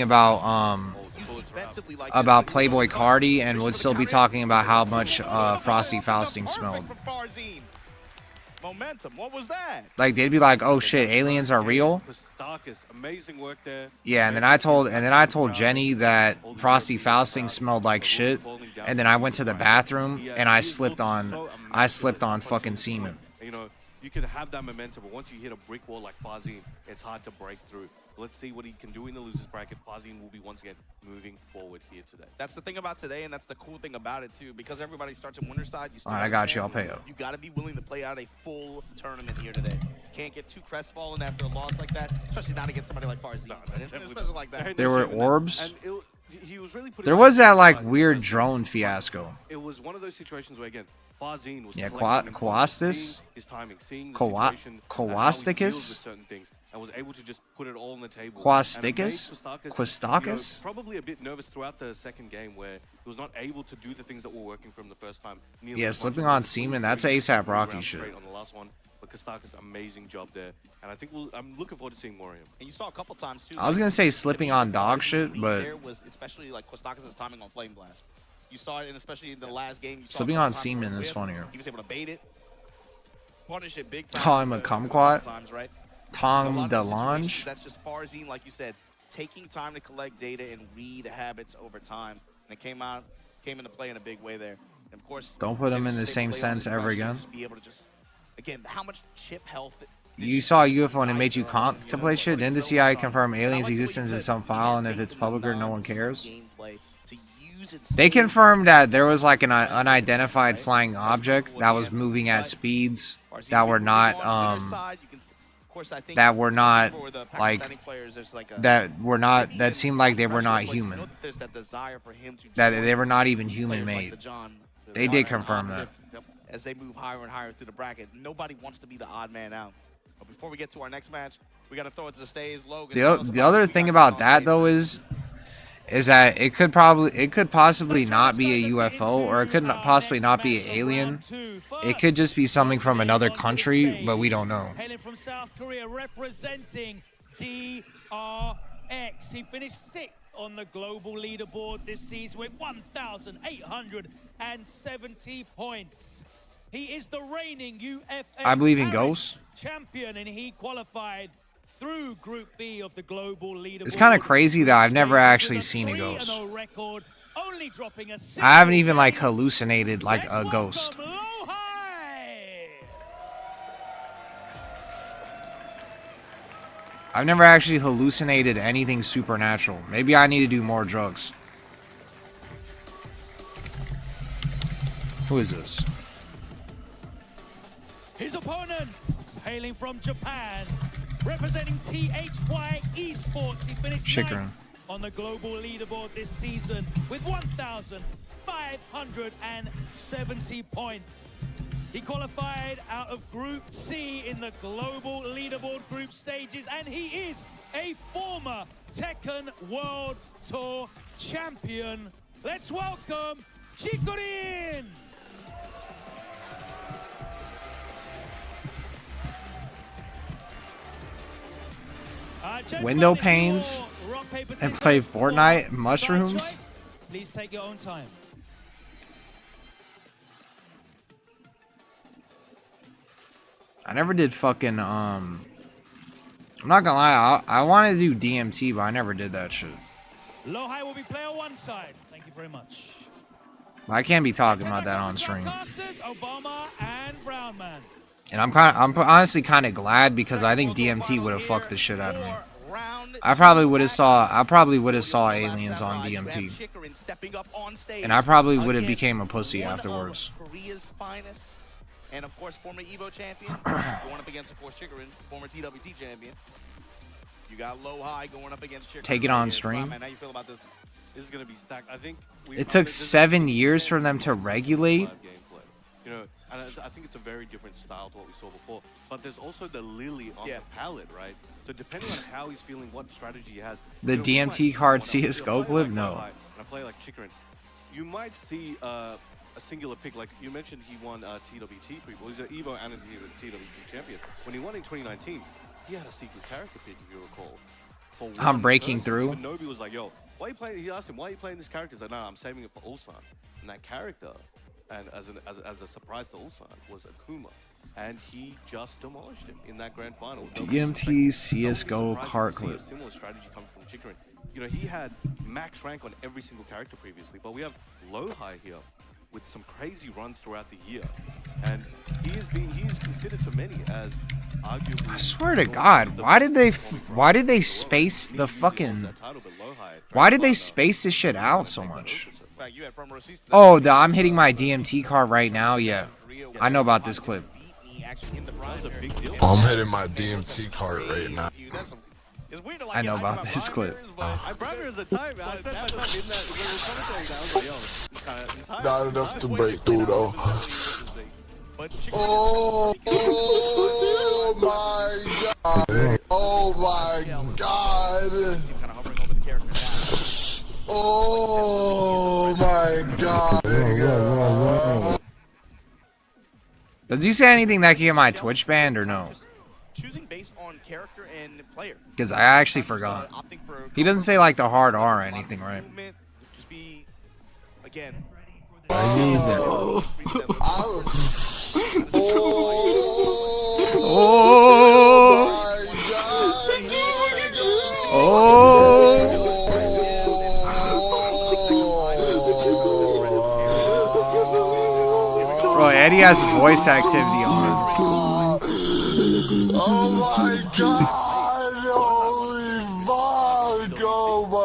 about Playboy Cardi and would still be talking about how much Frosty Fausting smelled. Momentum. What was that? Like they'd be like, "Oh shit, aliens are real." Amazing work there. Yeah, and then I told Jenny that Frosty Fausting smelled like shit, and then I went to the bathroom and I slipped on fucking semen. You know, you can have that momentum, but once you hit a brick wall like Farzin, it's hard to break through. Let's see what he can do in the losers bracket. Farzin will be once again moving forward here today. That's the thing about today, and that's the cool thing about it too. Because everybody starts in winner side, you still Alright, I got you. I'll pay up. You got to be willing to play out a full tournament here today. Can't get too crestfallen after a loss like that, especially not against somebody like Farzin. Especially like that. There were orbs. He was really There was that like weird drone fiasco. It was one of those situations where again, Farzin was Kowastis? his timing, seeing the situation, Kowasticus? with certain things, and was able to just put it all on the table. Quasticus? You Quistakis? know, probably a bit nervous throughout the second game where he was not able to do the things that were working from the first time. Yeah, slipping on semen, that's ASAP Rocky shit. On the last one, but Kostakis, amazing job there, and I think I'm looking forward to seeing more of him. And you saw a couple times too. I was gonna say slipping on dog shit, but there was especially like Kostakis' timing on Flame Blast. You saw it, and especially in the last game. You saw slipping on semen is funnier. He was able to bait it, punish it big time. Oh, I'm a kumquat. Right? Tom DeLonge. That's just Farzin, like you said, taking time to collect data and read habits over time, and it came into play in a big way there. And of course, Don't put him in the same sense ever again. Be able to just, again, how much chip health. You saw a UFO and it made you contemplate shit. Didn't the CIA confirm aliens' existence in some file, and if it's public or no one cares? They confirmed that there was like an unidentified flying object that was moving at speeds that were not that seemed like they were not human. That they were not even human made. They did confirm that. As they move higher and higher through the bracket, nobody wants to be the odd man out. But before we get to our next match, we got to throw it to the stage. Logan. The other thing about that though is that it could possibly not be a UFO, or it could possibly not be an alien. It could just be something from another country, but we don't know. Hailing from South Korea, representing DRX. He finished 6th on the global leaderboard this season with 1,870 points. He is the reigning UFA I believe in ghosts. champion, and he qualified through Group B of the global leaderboard. It's kind of crazy that I've never actually seen a ghost. I haven't even like hallucinated like a ghost. I've never actually hallucinated anything supernatural. Maybe I need to do more drugs. Who is this? His opponent, hailing from Japan, representing THY Esports. He finished Chikrin. 9th on the global leaderboard this season with 1,570 points. He qualified out of Group C in the global leaderboard group stages, and he is a former Tekken World Tour champion. Let's welcome Chikrin! window panes and play Fortnite mushrooms? Please take your own time. I never did fucking I'm not gonna lie, I wanted to do DMT, but I never did that shit. Low high will be player one side. Thank you very much. I can't be talking about that on stream. Obama and Brown Man. And I'm honestly kind of glad because I think DMT would have fucked the shit out of me. I probably would have saw aliens on DMT. And I probably would have became a pussy afterwards. Korea's finest, and of course former Evo champion going up against, of course, Chikarin, former TWT champion. You got Low High going up against Chikarin. Take it on stream. Man, how you feel about this? This is gonna be stacked. I think it took 7 years for them to regulate. You know, and I think it's a very different style to what we saw before. But there's also the Lily on the palette, right? So depending on how he's feeling, what strategy he has. The DMT card CSGO clip? No. And I play like Chikarin. You might see a singular pick, like you mentioned, he won TWT well, he's an Evo and a TWT champion. When he won in 2019, he had a secret character pick, if you recall. I'm breaking through. Nobi was like, "Yo, why are you playing?" He asked him, "Why are you playing this character?" He's like, "No, I'm saving it for Ulsan." And that character, and as a surprise to Ulsan, was Akuma, and he just demolished him in that grand final. DMT CSGO card clip. Similar strategy coming from Chikarin. You know, he had max rank on every single character previously, but we have Low High here with some crazy runs throughout the year, and he is considered to many as arguably. I swear to God, why did they space the fucking? Why did they space this shit out so much? Oh, I'm hitting my DMT card right now. Yeah, I know about this clip. I'm hitting my DMT card right now. I know about this clip. I brought her as a time. I spent my time in that. Not enough to break through though. Oh my god! Oh my god! Oh my god! Does he say anything that can get my Twitch banned or no? Choosing based on character and player. Because I actually forgot. He doesn't say like the hard R or anything, right? Just be again. I need that. Bro, Eddie has voice activity on. Oh my god! Holy fuck! Oh my!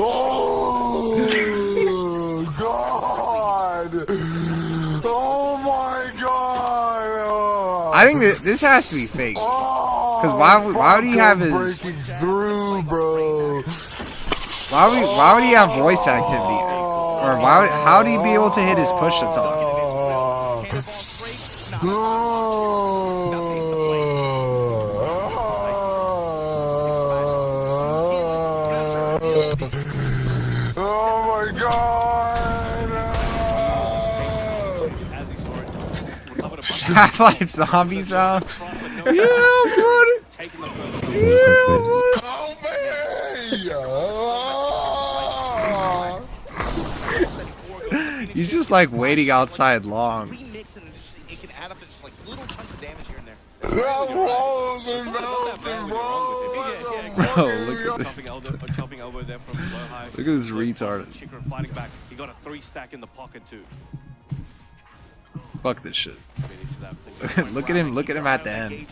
Oh god! Oh my god! I think this has to be fake. Because why would he have his? Breaking through, bro. Why would he have voice activity? Or how would he be able to hit his push to talk? Oh my god! Half-Life Zombies, man. Yeah, buddy. He's just like waiting outside long. It can add up to just like little chunks of damage here and there. Bro, look at this. Look at this retard. Chikarin fighting back. He got a 3-stack in the pocket too. Fuck this shit. Look at him at the end.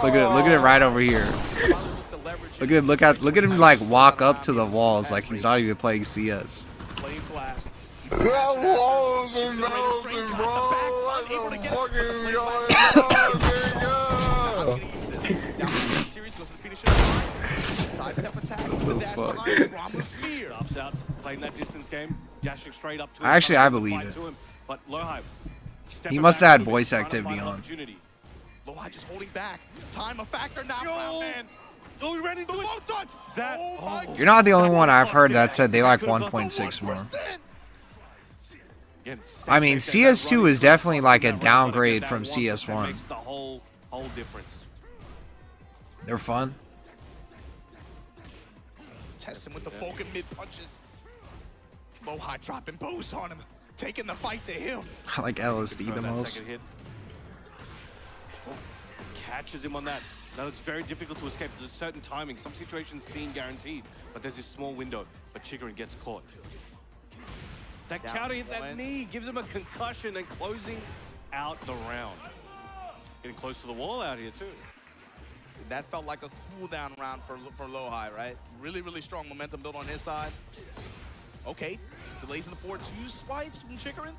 Look at it right over here. Look at him like walk up to the walls like he's not even playing CS. That walls are melting, bro. What the fucking Actually, I believe it. He must have had voice activity on. Low High just holding back. Time a factor now, man. Oh, he ran into the low touch. You're not the only one I've heard that said they like 1.6 more. Again, I mean, CS2 is definitely like a downgrade from that CS1. makes the whole difference. They're fun. Test him with the Falcon mid punches. Low high dropping boost on him. Taking the fight to him. I like LSD the That most. second hit. Oh, catches him on that. Now it's very difficult to escape. There's a certain timing. Some situations seen guaranteed, but there's this small window. But Chikarin gets caught. That counter hit, that knee gives him a concussion and closing out the round. Getting close to the wall out here too. That felt like a cooldown round for Lowhigh, right? Really, really strong momentum built on his side. Okay, delays in the 4-2 swipes from Chikarin.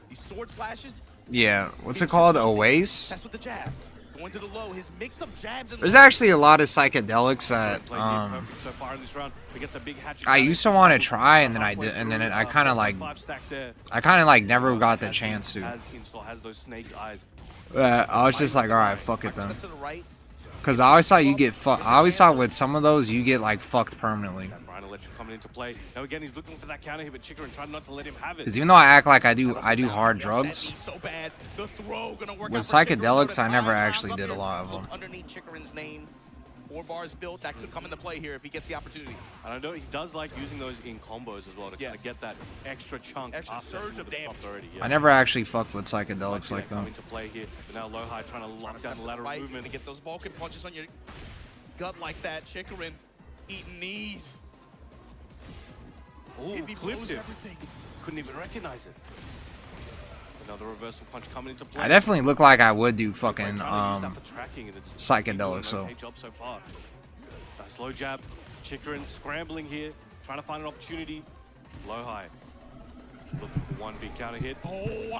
These sword slashes. Yeah, what's it called? Oase? Test with the jab. Going to the low, his mix of jabs and There's actually a lot of psychedelics that So far in this round, he gets a big hatchet. I used to want to try, and then I did, and then I kind of like never got the chance to. Has those snake eyes. I was just like, all right, fuck it then. Because I always thought you get fucked. I always thought with some of those you get like fucked permanently. Rhino Electric coming into play. Now again, he's looking for that counter hit, but Chikarin trying not to let him have it. Because even though I act like I do hard drugs, with psychedelics I never actually did a lot of them. Underneath Chikarin's name, 4 bars built, that could come into play here if he gets the opportunity. And I know he does like using those in combos as well to kind of get that extra chunk after surge of damage. Already. I never actually fucked with psychedelics like that. Coming to play here, but now Lowhigh trying to lock down the lateral movement. To get those Vulcan punches on your gut like that. Chikarin eating knees. Oh, clipped him. Couldn't even recognize it. Another reversal punch coming into play. I definitely look like I would do fucking psychedelics. So job so far. Nice low jab. Chikarin scrambling here, trying to find an opportunity. Lowhigh looking for one big counter hit.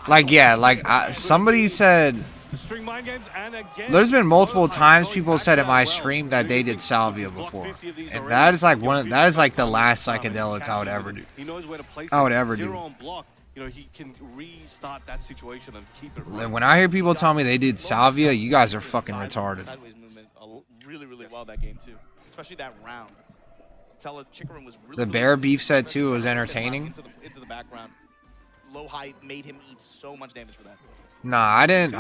like yeah, like somebody said. String mind games, and again, There's been multiple times people said in my stream that they did salvia before, and that is like that is like the last psychedelic I would ever do. He knows where to place I would ever zero do. on block. You know, he can restart that situation and keep it running. And when I hear people tell me they did salvia, you guys are fucking retarded. Sideways movement really, really well that game too, especially that round. Tell Chikarin was really, The Bear Beef said too it was entertaining. into the background. Lowhigh made him eat so much damage for that. Nah, I didn't.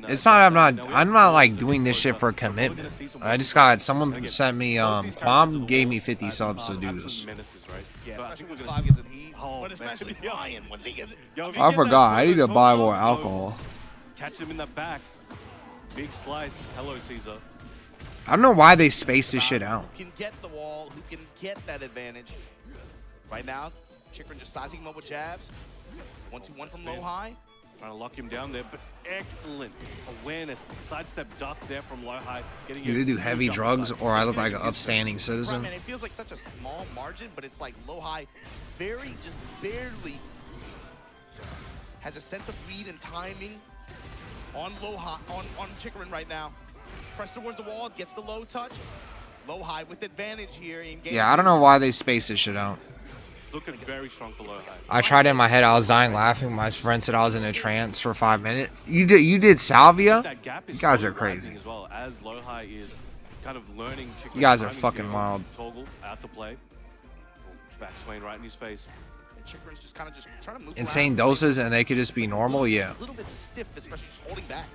It's not. I'm not like doing this shit for commitment. I just got someone sent me. Quam gave me 50 subs to do this. Yeah, especially when Clive gets in heat. But especially Ryan once he gets it. I forgot. I need to buy more alcohol. Catch him in the back. Big slice. Hello, Caesar. I don't know why they space this shit out. Who can get the wall? Who can get that advantage? Right now, Chikarin just sizing him up with jabs. 1-2-1 from Lowhigh. Trying to lock him down there, but excellent awareness. Sidestep duck there from Lowhigh. Either do heavy drugs or I look like an upstanding citizen. Man, it feels like such a small margin, but it's like Lowhigh just barely has a sense of read and timing on Lowhigh, on Chikarin right now. Press towards the wall, gets the low touch. Lowhigh with advantage here in game. Yeah, I don't know why they space this shit out. Looking very strong for Lowhigh. I tried it in my head. I was dying laughing. My friend said I was in a trance for 5 minutes. You did salvia? You guys are crazy. As well as Lowhigh is kind of learning. You guys are fucking wild. Toggle out to play. Back swing right in his face. And Chikarin's just kind of trying to move Insane around. doses and they could just be normal. Yeah. A little bit stiff, especially just holding back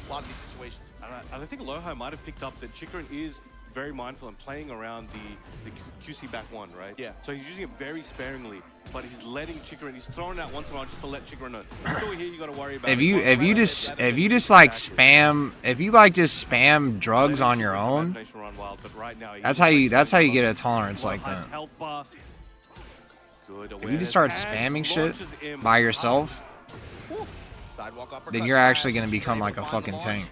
a lot of these situations. And I think Lowhigh might have picked up that Chikarin is very mindful and playing around the QC back one, right? Yeah. So he's using it very sparingly, but he's letting Chikarin. He's throwing it out once in a while just to let Chikarin know. Still here, you got to worry about. If you just like spam drugs on your own, that's how you get a tolerance like that. If you just start spamming shit by yourself, then you're actually gonna become like a fucking tank.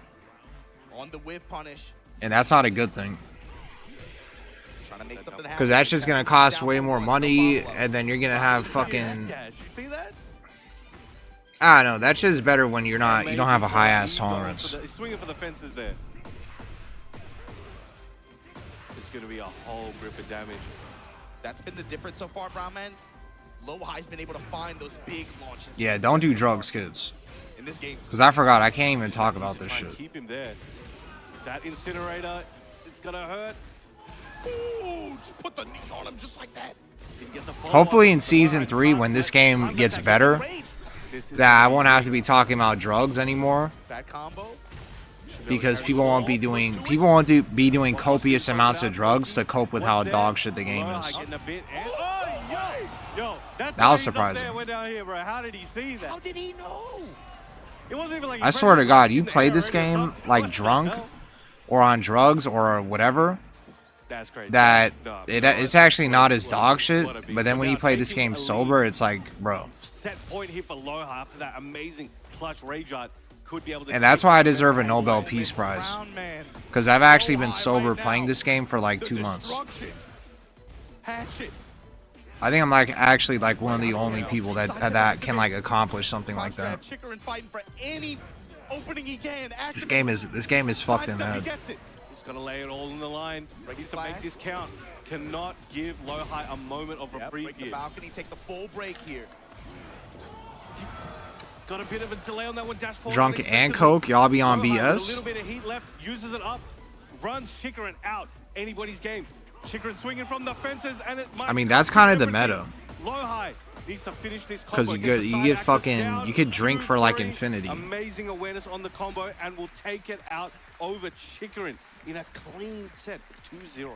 On the whip punish. And that's not a good thing. Because that's just going to cost way more money, and then you're going to have fucking... I don't know, that's just better when you don't have a high-ass tolerance. He's swinging for the fences there. It's going to be a whole grip of damage. That's been the difference so far, Brown Man. Lowhigh's been able to find those big launches. Yeah, don't do drugs, kids. In this game. Because I forgot, I can't even talk about this shit. Keep him there. That incinerator, it's gonna hurt. Ooh, just put the knee on him just like that. Hopefully in Season 3, when this game gets better, that I won't have to be talking about drugs anymore. That combo. Because people won't be doing copious amounts of drugs to cope with how dog shit the game is. That was surprising. How did he see that? How did he know? It wasn't even like I swear to God, you played this game like drunk or on drugs or whatever. That's crazy. That it's actually not as dog shit. But then when you play this game sober, it's like, bro. Set point here for Loha after that amazing clutch rage art. And that's why I deserve a Nobel Peace Prize. Because I've actually been sober playing this game for like 2 months. I think I'm like actually like one of the only people that can like accomplish something like that. This game is fucked in the head. He's gonna lay it all in the line. Needs to make this count. Cannot give Lohi a moment of reprieve here. Break the balcony, take the full break here. Got a bit of a delay on that one. Dash forward. Drunk and coke, y'all be on BS. A little bit of heat left, uses it up, runs Chikrin out. Anybody's game. Chikrin swinging from the fences, and it might. I mean, that's kind of the meta. Lohi needs to finish this because you get fucking you could drink for like infinity. Amazing awareness on the combo, and will take it out over Chikrin in a clean set, 2-0.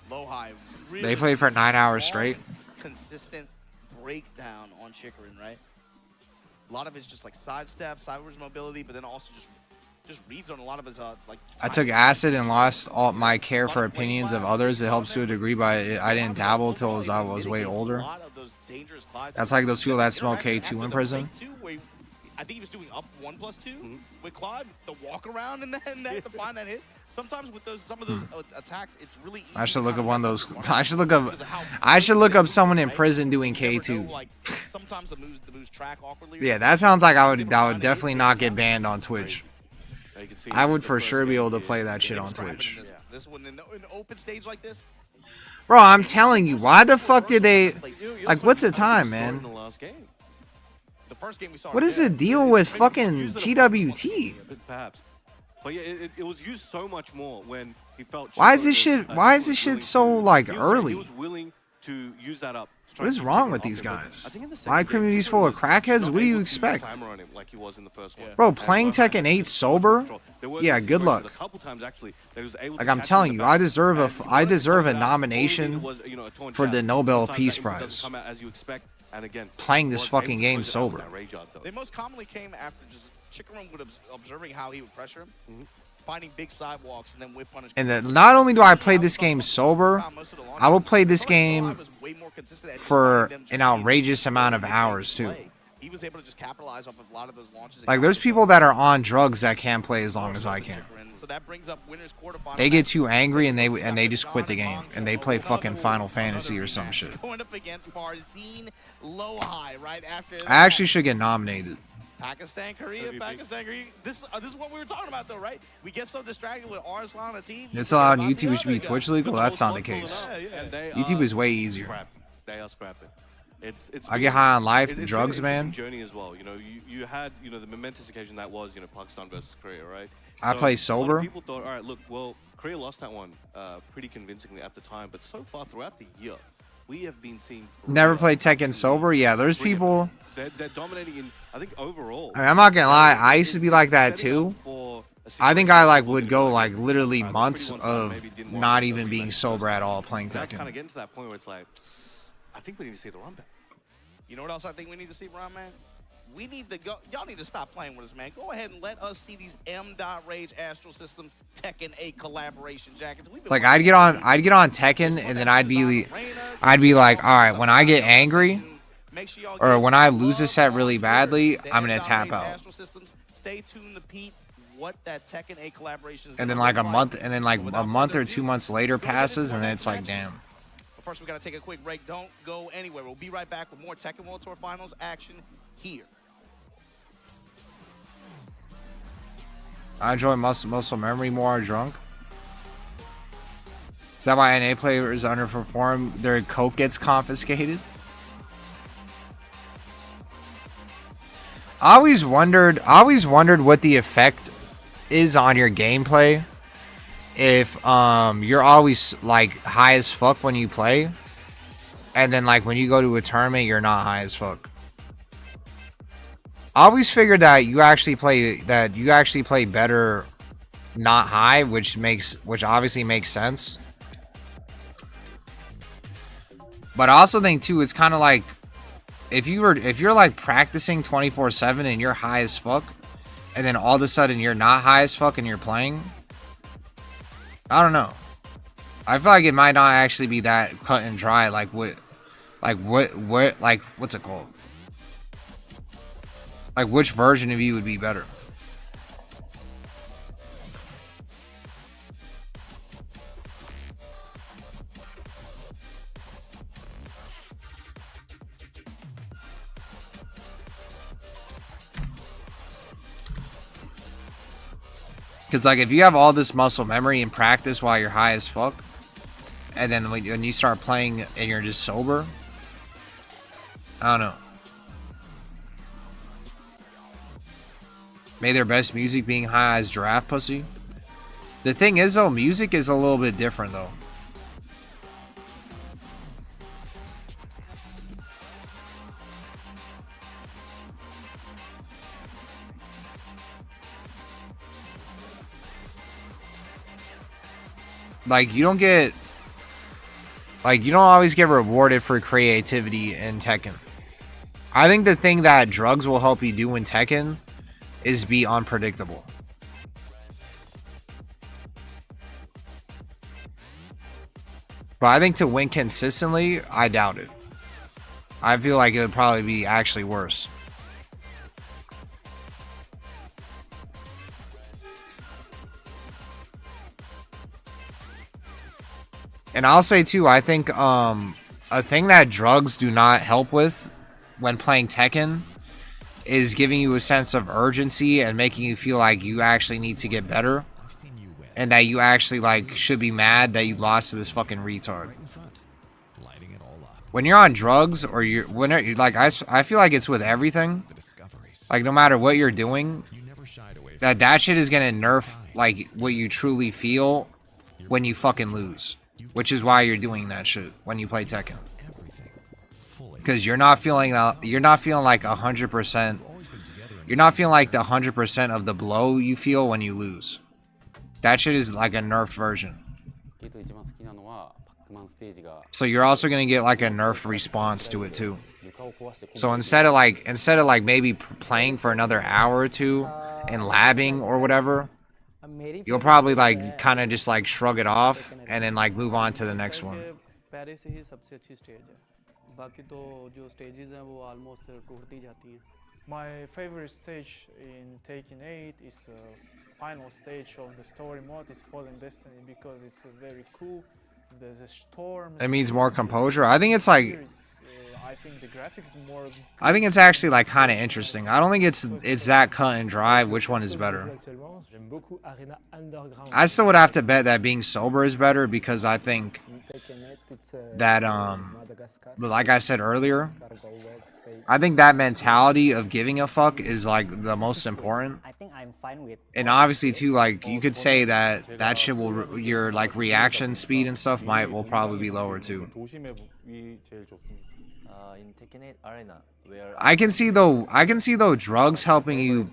Lohi. Really they played for 9 hours straight. Consistent breakdown on Chikrin, right? A lot of it's just like sidestep, sideways mobility, but then also just reads on a lot of his like. I took acid and lost all my care for opinions of others. It helps to a degree, but I didn't dabble till I was way older. That's like those people that smoke K2 in prison. I think he was doing up 1+2 with Claude, the walk around and then that to find that hit. Sometimes with some of those attacks, it's really easy. I should look up one of those. I should look up someone in prison doing K2. Sometimes the moves track awkwardly. Yeah, that sounds like I would definitely not get banned on Twitch. I would for sure be able to play that shit on Twitch. This one in an open stage like this. Bro, I'm telling you, why the fuck did they like? What's the time, man? What is the deal with fucking TWT? Perhaps. But yeah, it was used so much more when he felt. Why is this shit so like early? He was willing to use that up. What is wrong with these guys? My community's full of crackheads. What do you expect? Bro, playing Tekken 8 sober? Yeah, good luck. Like I'm telling you, I deserve a nomination for the Nobel Peace Prize. Playing this fucking game sober. They most commonly came after just Chikrin would observing how he would pressure him, finding big sidewalks, and then whip punish. And then not only do I play this game sober, I will play this game for an outrageous amount of hours too. He was able to just capitalize off of a lot of those launches. Like there's people that are on drugs that can't play as long as I can. So that brings up winners quarterfinals. They get too angry and they just quit the game and they play fucking Final Fantasy or some shit. Going up against Farzin Lohi right after. I actually should get nominated. Pakistan, Korea. This is what we were talking about, though, right? We get so distracted with Arslan and team. It's allowed on YouTube to be Twitch legal. That's not the case. YouTube is way easier. They are scrapping. I get high on life, the drugs, man. Journey as well. You know, you had the momentous occasion that was Pakistan versus Korea, right? I play sober. People thought, all right, look, well, Korea lost that one pretty convincingly at the time, but so far throughout the year, we have been seeing. Never played Tekken sober. Yeah, there's people. They're dominating in, I think, overall. I mean, I'm not gonna lie. I used to be like that too. I think I would go like literally months of not even being sober at all playing That's Tekken. kind of getting to that point where it's like, I think we need to see the run back. You know what else I think we need to see, Ron, man? We need to go. Y'all need to stop playing with us, man. Go ahead and let us see these M.Rage Astral Systems Tekken 8 collaboration jackets. Like I'd get on Tekken and then I'd be like, all right, when I get angry or when I lose a set really badly, I'm gonna tap out. Stay tuned to Pete. What that Tekken 8 collaboration is. And then like a month or 2 months later passes and then it's like, damn. But first, we gotta take a quick break. Don't go anywhere. We'll be right back with more Tekken World Tour Finals action here. I enjoy muscle memory more drunk. Is that why NA players underperform? Their coke gets confiscated? I always wondered what the effect is on your gameplay if you're always like high as fuck when you play, and then like when you go to a tournament you're not high as fuck. I always figured that you actually play better not high, which obviously makes sense. But I also think too, it's kind of like if you're like practicing 24/7 and you're high as fuck, and then all of a sudden you're not high as fuck and you're playing, I don't know. I feel like it might not actually be that cut and dry. Like what's it called? Like which version of you would be better? Because, like, if you have all this muscle memory and practice while you're high as fuck, and then when you start playing and you're just sober, I don't know. May their best music being high as giraffe pussy. The thing is, though, music is a little bit different, though. Like, you don't always get rewarded for creativity in Tekken. I think the thing that drugs will help you do in Tekken is be unpredictable. But I think to win consistently, I doubt it. I feel like it would probably be actually worse. And I'll say too, I think a thing that drugs do not help with when playing Tekken is giving you a sense of urgency and making you feel like you actually need to get better, and that you actually like should be mad that you lost to this fucking retard. When you're on drugs or I feel like it's with everything. Like no matter what you're doing, that shit is gonna nerf like what you truly feel when you fucking lose. Which is why you're doing that shit when you play Tekken. Because you're not feeling like 100%. You're not feeling like the 100% of the blow you feel when you lose. That shit is like a nerfed version. So you're also gonna get like a nerfed response to it too. So instead of like maybe playing for another hour or two and labbing or whatever, you'll probably like kind of just like shrug it off and then like move on to the next one. My favorite stage in Tekken 8 is the final stage of the story mode, is Fallen Destiny, because it's very cool. There's a storm. It means more composure. I think it's like I think the graphics is more. I think it's actually like kind of interesting. I don't think it's that cut and dry which one is better. I still would have to bet that being sober is better, because I think that like I said earlier, I think that mentality of giving a fuck is like the most important. I think I'm fine with. And obviously too, like you could say that shit will your like reaction speed and stuff will probably be lower too. In Tekken 8 Arena, where I can see though drugs helping you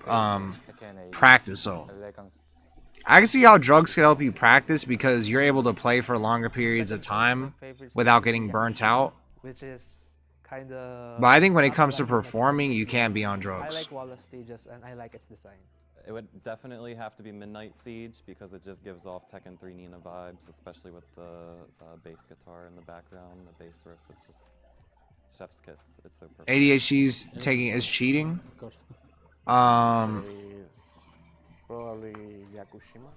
practice though. I can see how drugs can help you practice because you're able to play for longer periods of time without getting burnt out. which is kind of. But I think when it comes to performing, you can't be on drugs. I like Wallace stages and I like its design. It would definitely have to be Midnight Siege because it just gives off Tekken 3 Nina vibes, especially with the bass guitar in the background, the bass riffs. It's just chef's kiss. It's so perfect. ADHD's taking is cheating. Of course. Probably Yakushima.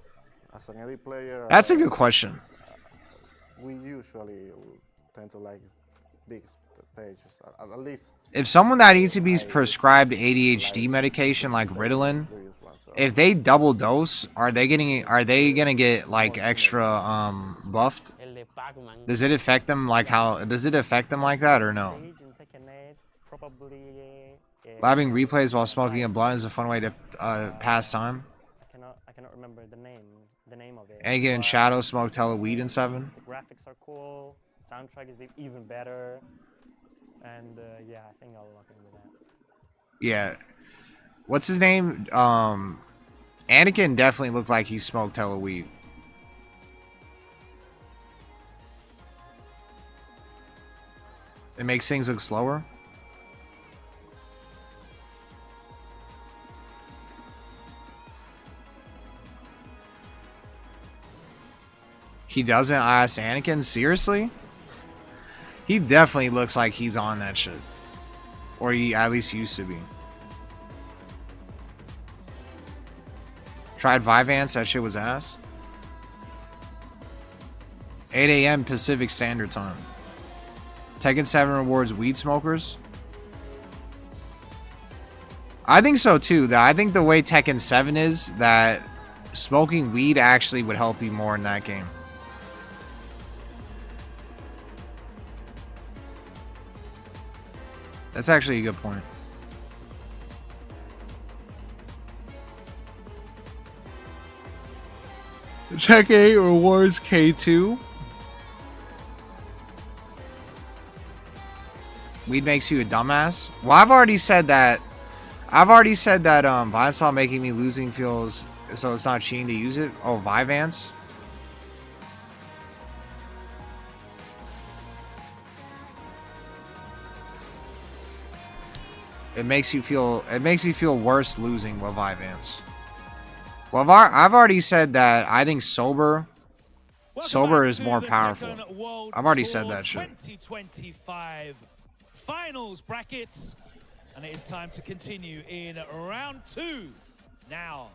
As an AD player, That's a good question. We usually tend to like big stages, at least. If someone that needs to be prescribed ADHD medication like Ritalin, if they double dose, are they gonna get like extra buffed? Does it affect them like that or no? Labbing replays while smoking a blunt is a fun way to pass time. I cannot remember the name of it. And getting shadow smoked hella weed in 7. The graphics are cool. Soundtrack is even better. And yeah, I think I'll lock into that. Yeah. what's his name? Anakin definitely looked like he smoked hella weed. It makes things look slower. He doesn't ask Anakin? Seriously? He definitely looks like he's on that shit. Or he at least used to be. Tried Vyvanse, that shit was ass. 8 a.m. Pacific Standard Time. Tekken 7 rewards weed smokers. I think so too. I think the way Tekken 7 is, that smoking weed actually would help you more in that game. That's actually a good point. Tekken 8 rewards K2. Weed makes you a dumbass. Well, I've already said that. Vyvanse making me losing feels, so it's not cheating to use it. Oh, Vyvanse. It makes you feel worse losing with Vyvanse. Well, I've already said that I think sober is more powerful. I've already said that shit. 2025 finals brackets, and it is time to continue in round 2. Now,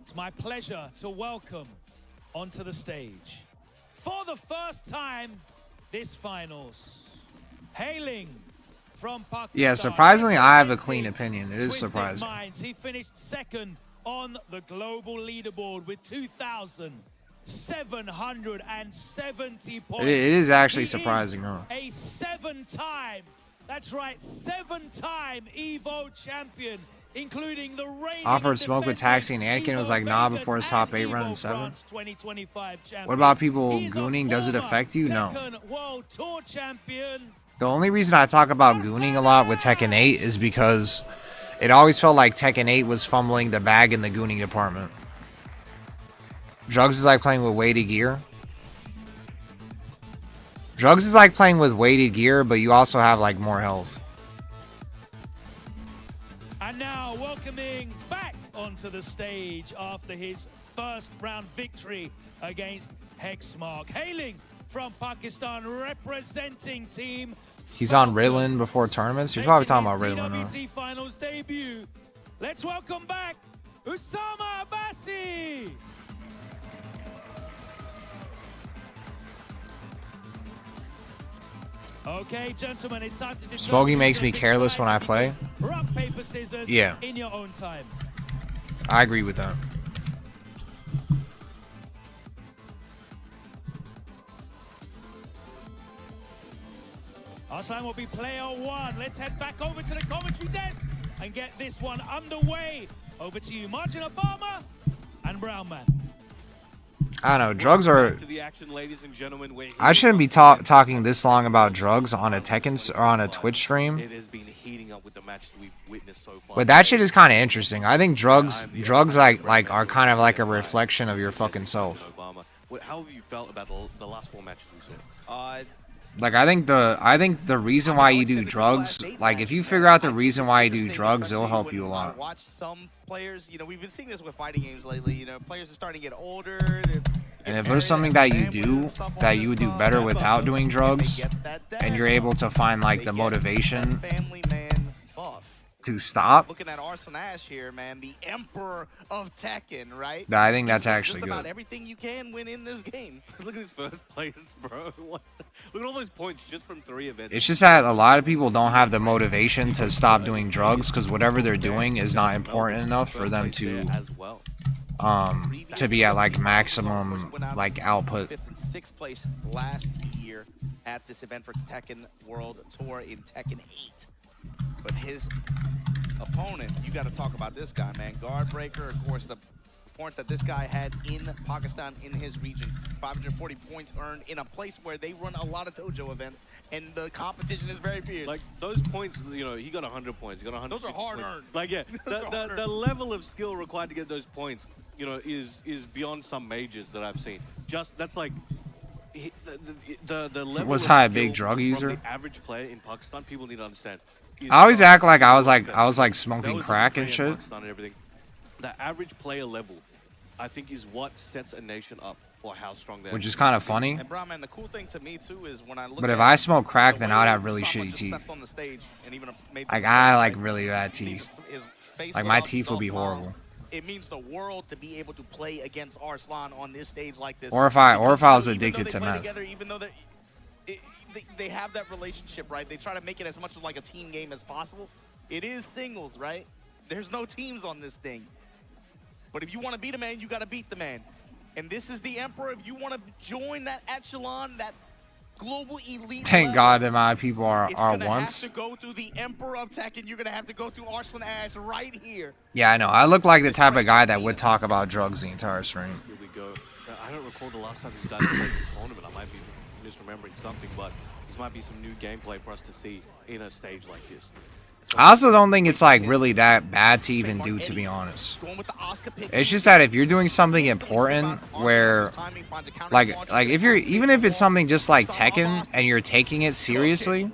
it's my pleasure to welcome onto the stage, for the first time this finals, hailing from Pakistan. Yeah, surprisingly, I have a clean opinion. It is surprising. Minds. He finished second on the global leaderboard with 2,770 points. It is actually surprising, huh? A 7-time, that's right, 7-time EVO champion, including the reigning Offered smoke with Taxi and Anakin, was like, nah, before his top 8 run in 7. What about people gooning? Does it affect you? No. World Tour champion. The only reason I talk about gooning a lot with Tekken 8 is because it always felt like Tekken 8 was fumbling the bag in the gooning department. Drugs is like playing with weighted gear. Drugs is like playing with weighted gear, but you also have like more health. And now welcoming back onto the stage after his first round victory against Hexmark, hailing from Pakistan, representing team. He's on Ritalin before tournaments. You're probably talking about Ritalin, huh? TWT finals debut. Let's welcome back Usama Abbasi. Okay, gentlemen, it's time to Smoking makes me careless when I play. Rock, paper, scissors, yeah, in your own time. I agree with that. Our time will be player 1. Let's head back over to the commentary desk and get this one underway. Over to you, Martin Obama and Brown Man. I don't know, drugs are... I shouldn't be talking this long about drugs on a Tekken or on a Twitch stream. But that shit is kind of interesting. I think drugs like are kind of like a reflection of your fucking self. How have you felt about the last 4 matches we saw? Like, I think the reason why you do drugs, like, if you figure out the reason why you do drugs, it'll help you a lot. Watch some players, you know, we've been seeing this with fighting games lately, you know, players are starting to get older. And if there's something that you do that you would do better without doing drugs, and you're able to find, like, the motivation to stop, looking at Arslan Ash here, man, the Emperor of Tekken, right? I think that's actually just about good. Everything you can win in this game. Look at his first place, bro. Look at all those points just from 3 events. It's just that a lot of people don't have the motivation to stop doing drugs because whatever they're doing is not important enough for them to be at like maximum like output. 5th and 6th place last year at this event for Tekken World Tour in Tekken 8. But his opponent, you got to talk about this guy, man. Guard breaker, of course, the importance that this guy had in Pakistan, in his region. 540 points earned in a place where they run a lot of dojo events, and the competition is very fierce. Like, those points, you know, he got 100 points. He got 100. Those are hard-earned. Like, yeah, the level of skill required to get those points, you know, is beyond some majors that I've seen. Just, that's like, the level Was of I a skill big drug from user? the average player in Pakistan, people need to understand. I always act like I was like smoking crack and shit. Pakistan and everything. The average player level, I think, is what sets a nation up for how strong they are. Which is kind of funny. And bro, man, the cool thing to me too is when I look But at if I smoke crack, the then way I'd have Usama really just shitty stepped teeth. on the stage and even made Like this I event, like right? really bad See teeth. his face Like lit my up, teeth would be smiles. horrible. It means the world to be able to play against Arslan on this stage like this. Or if I was Because even though addicted they to play meth. together, even though they have that relationship, right? They try to make it as much of like a team game as possible. It is singles, right? There's no teams on this thing. But if you want to beat a man, you got to beat the man. And this is the Emperor. If you want to join that echelon, that global elite Thank level, God that my people are gonna once. have to go through the Emperor of Tekken. You're going to have to go through Arslan Ash right here. Yeah, I know. I look like the type of guy that would talk about drugs the entire stream. Here we go. I don't recall the last time these guys played the tournament. I might be misremembering something, but this might be some new gameplay for us to see in a stage like this. I also don't think it's like really that bad to even do, to be honest. It's just that if you're doing something important where like if you're even if it's something just like Tekken and you're taking it seriously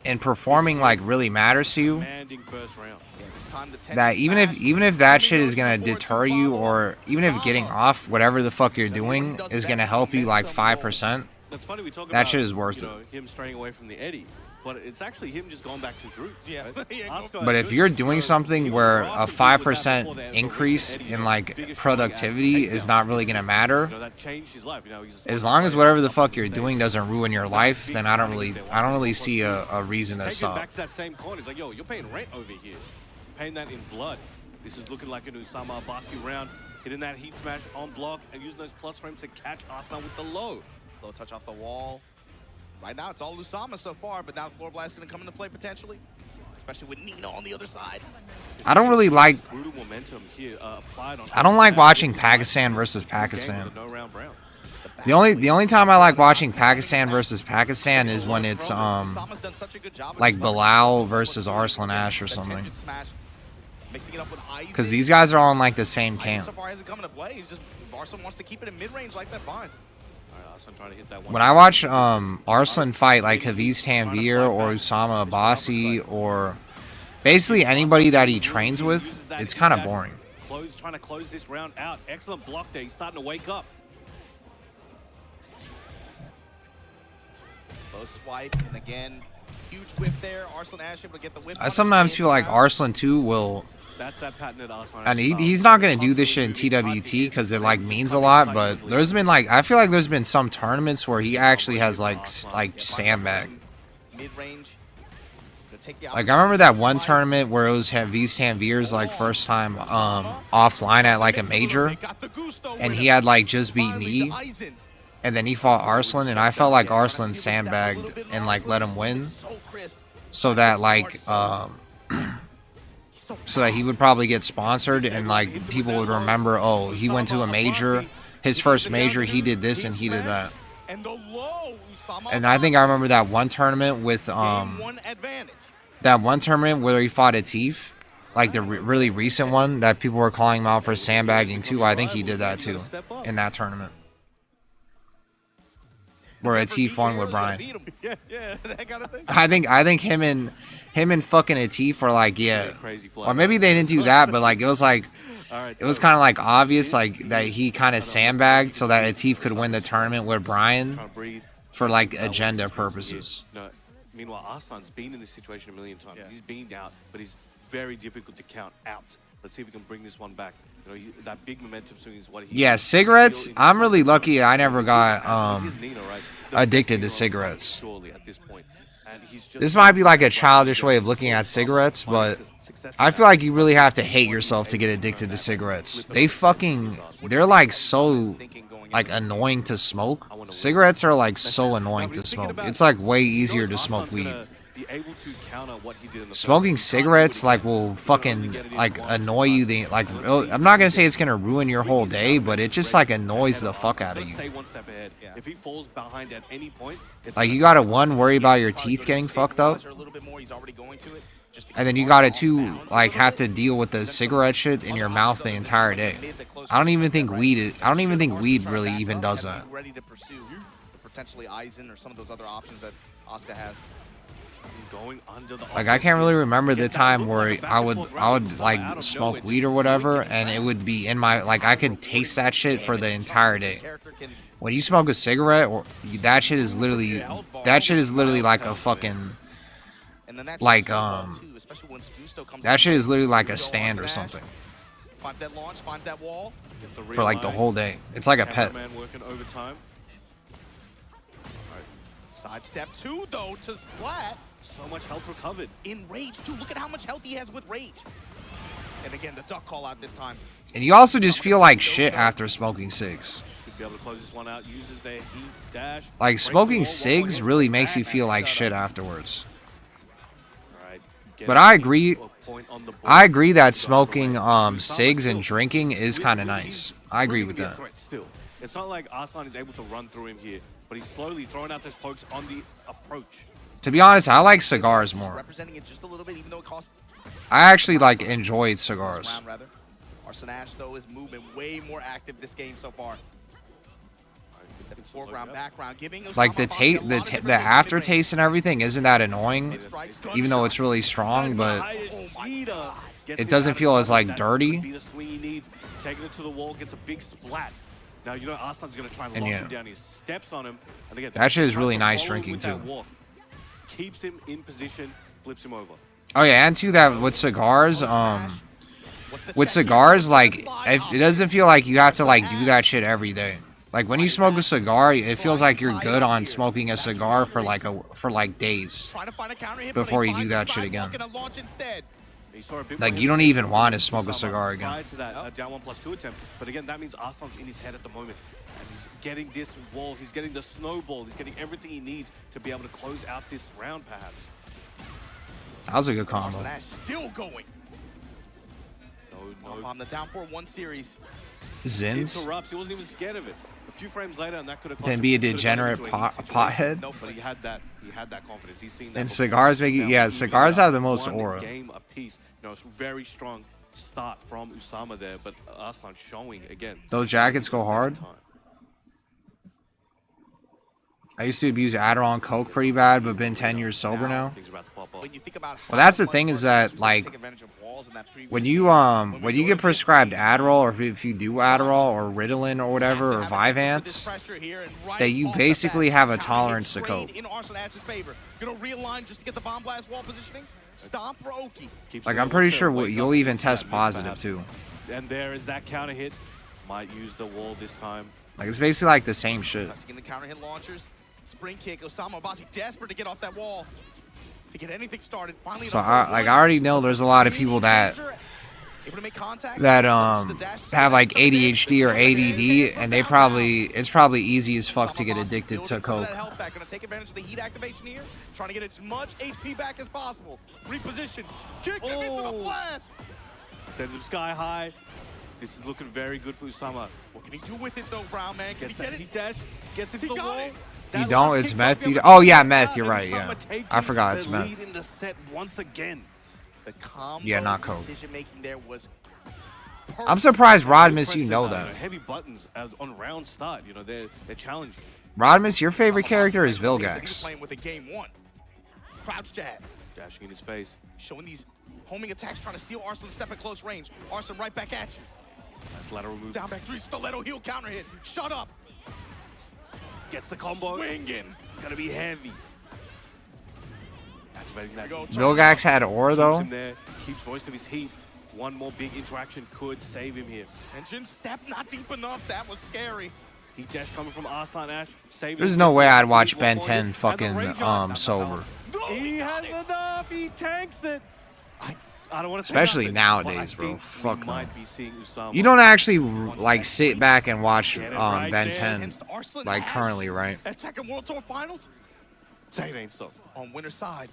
and performing like really matters to you, that even if that shit is gonna deter you, or even if getting off whatever the fuck you're doing is gonna help you like 5%, That's funny, we talk that about, shit is worth you know, him straying away from the Eddie, but it's actually him just going back to Drew. Yeah. Right? But if you're doing something where a 5% increase in like productivity is not really gonna matter, that changed his life. You know, he's as long as whatever the fuck you're doing doesn't ruin your life, then I don't really see a reason to taking it stop. back to that same corner. He's like, yo, you're paying rent over here. Paying that in blood. This is looking like an Usama Abbasi round. Hitting that heat smash on block and using those plus frames to catch Arslan with the low. Low touch off the wall. Right now, it's all Usama so far, but now Floor Blast going to come into play potentially, especially with Nina on the other side. I don't really like. Brutal momentum here applied on I don't like watching Pakistan versus Pakistan. The only time I like watching Pakistan versus Pakistan is when it's like Bilal versus Arslan Ash or something. Because these guys are all in like the same camp. So far hasn't come into play. He's just, if Arslan wants to keep it in mid-range like that, fine. Trying to hit that one. When I watch Arslan fight like Hafiz Tanvir or Usama Abbasi or basically anybody that he trains with, it's kind of boring. Trying to close this round out. Excellent block there. He's starting to wake up. Low swipe, and again, huge whiff there. Arslan Ash able to get the whip. I sometimes feel like Arslan too will. That's that patented Arslan. And he's not gonna do this shit in TWT because it like means a lot. But there's been like I feel like there's been some tournaments where he actually has like sandbag. Like I remember that one tournament where it was Hafiz Tanvir's like first time offline at like a major, and he had like just beat Knee, and then he fought Arslan, and I felt like Arslan sandbagged and like let him win, so that like so that he would probably get sponsored and like people would remember, oh, he went to a major, his first major, he did this and he did that. And I think I remember that one tournament with that one tournament where he fought Atif, like the really recent one that people were calling him out for sandbagging too. I think he did that too in that tournament where Atif won with Brian. I think him and fucking Atif were like, yeah, or maybe they didn't do that, but like it was kind of like obvious like that he kind of sandbagged so that Atif could win the tournament with Brian for like agenda purposes. No, meanwhile, Arslan's been in this situation a million times. He's been out, but he's very difficult to count out. Let's see if we can bring this one back. You know, that big momentum swing is what he. Yeah, cigarettes. I'm really lucky I never got addicted to cigarettes. This might be like a childish way of looking at cigarettes, but I feel like you really have to hate yourself to get addicted to cigarettes. They're like so like annoying to smoke. Cigarettes are like so annoying to smoke. It's like way easier to smoke weed. be able to counter what he did in the Smoking cigarettes like will fucking like annoy you. I'm not gonna say it's gonna ruin your whole day, but it just like annoys the fuck out of you. Stay one step ahead. If he falls behind at any point, it's Like you gotta worry about your teeth getting fucked up, and then you gotta like have to deal with the cigarette shit in your mouth the entire day. I don't even think weed really even does that. Ready to pursue potentially Aizen or some of those other options that Asuka has. Going under the Like I can't really remember the time where I would like smoke weed or whatever, and it would be in my like I could taste that shit for the entire day. When you smoke a cigarette, that shit is literally like a fucking like that shit is literally like a stand or something Finds that launch, finds that wall. for like the whole day. It's like a pet. Working overtime. Side step 2 though to Splat. So much health recovered. In Rage too. Look at how much health he has with Rage. And again, the duck call out this time. And you also just feel like shit after smoking cigs. Should be able to close this one out. Uses their heat dash. Like smoking cigs really makes you feel like shit afterwards. But I agree that smoking cigs and drinking is kind of nice. I agree with that. Still, it's not like Arslan is able to run through him here, but he's slowly throwing out those pokes on the approach. To be honest, I like cigars more. Representing it just a little bit, even though it costs. I actually like enjoyed cigars. Arslan Ash though is moving way more active this game so far. Foreground, background, giving Like the aftertaste and everything isn't that annoying, even though it's really strong, but it doesn't feel as like dirty. Taking it to the wall, gets a big splat. Now you know Arslan's gonna try and lock him down. He steps on him, and again that shit is really nice drinking too. Keeps him in position, flips him over. Oh yeah, and too that with cigars, like it doesn't feel like you have to like do that shit every day. Like when you smoke a cigar, it feels like you're good on smoking a cigar for like days before you do that shit again. Like you don't even want to smoke a cigar again. To that down 1+2 attempt, but again that means Arslan's in his head at the moment, and he's getting this wall, he's getting the snowball, he's getting everything he needs to be able to close out this round, perhaps. That was a good combo. Arslan Ash still going. No, on the down 4-1 series. Zins. Interrupts. He wasn't even scared of it. A few frames later, and that could have. Then be a degenerate pothead. No, but he had that confidence. He's seen that. And cigars make you, yeah, cigars have the most aura. Game apiece. You know, it's very strong start from Usama there, but Arslan showing again. Those jackets go hard. I used to abuse Adderall and Coke pretty bad, but been 10 years sober now. Well, that's the thing is that like when you get prescribed Adderall, or if you do Adderall or Ritalin or whatever or Vyvanse, that you basically have a tolerance to Coke. Like I'm pretty sure you'll even test positive too. And there is that counter hit. Might use the wall this time. Like it's basically like the same shit. The counter hit launchers. Spring kick, Osama Abbasi desperate to get off that wall to get anything started. Finally, So I already know there's a lot of people that have like ADHD or ADD, and it's probably easy as fuck to get addicted to Coke. Gonna take advantage of the heat activation here, trying to get as much HP back as possible. Reposition, kick him into the blast. Sends him sky high. This is looking very good for Usama. What can he do with it though, Brown man? Can he get it? He dash, gets into the wall. You don't? It's meth? Oh yeah, meth. You're right. Yeah, I forgot it's meth. In the set once again. The combo yeah, not Coke. Decision making there was. I'm surprised, Rodmus, you know that. Heavy buttons on round start. You know they're challenging. Rodmus, your favorite character is Vilgax. Playing with a game 1. Crouch jab. Dashing in his face. Showing these homing attacks, trying to steal Arslan step at close range. Arslan right back at you. Nice lateral move. Down back 3, stiletto heel counter hit. Shut up. Gets the combo. Winging. It's gonna be heavy. Activating that. Vilgax had aura though. Keeps him there. Keeps most of his heat. One more big interaction could save him here. Tension step not deep enough. That was scary. He dash coming from Arslan Ash. There's no way I'd watch Ben 10 fucking sober. He has enough. He tanks it. I don't want to. Especially nowadays, bro. Fuck no. You don't actually like sit back and watch Ben 10 like currently, right? Attacking World Tour Finals. Say it ain't so. On winner's side,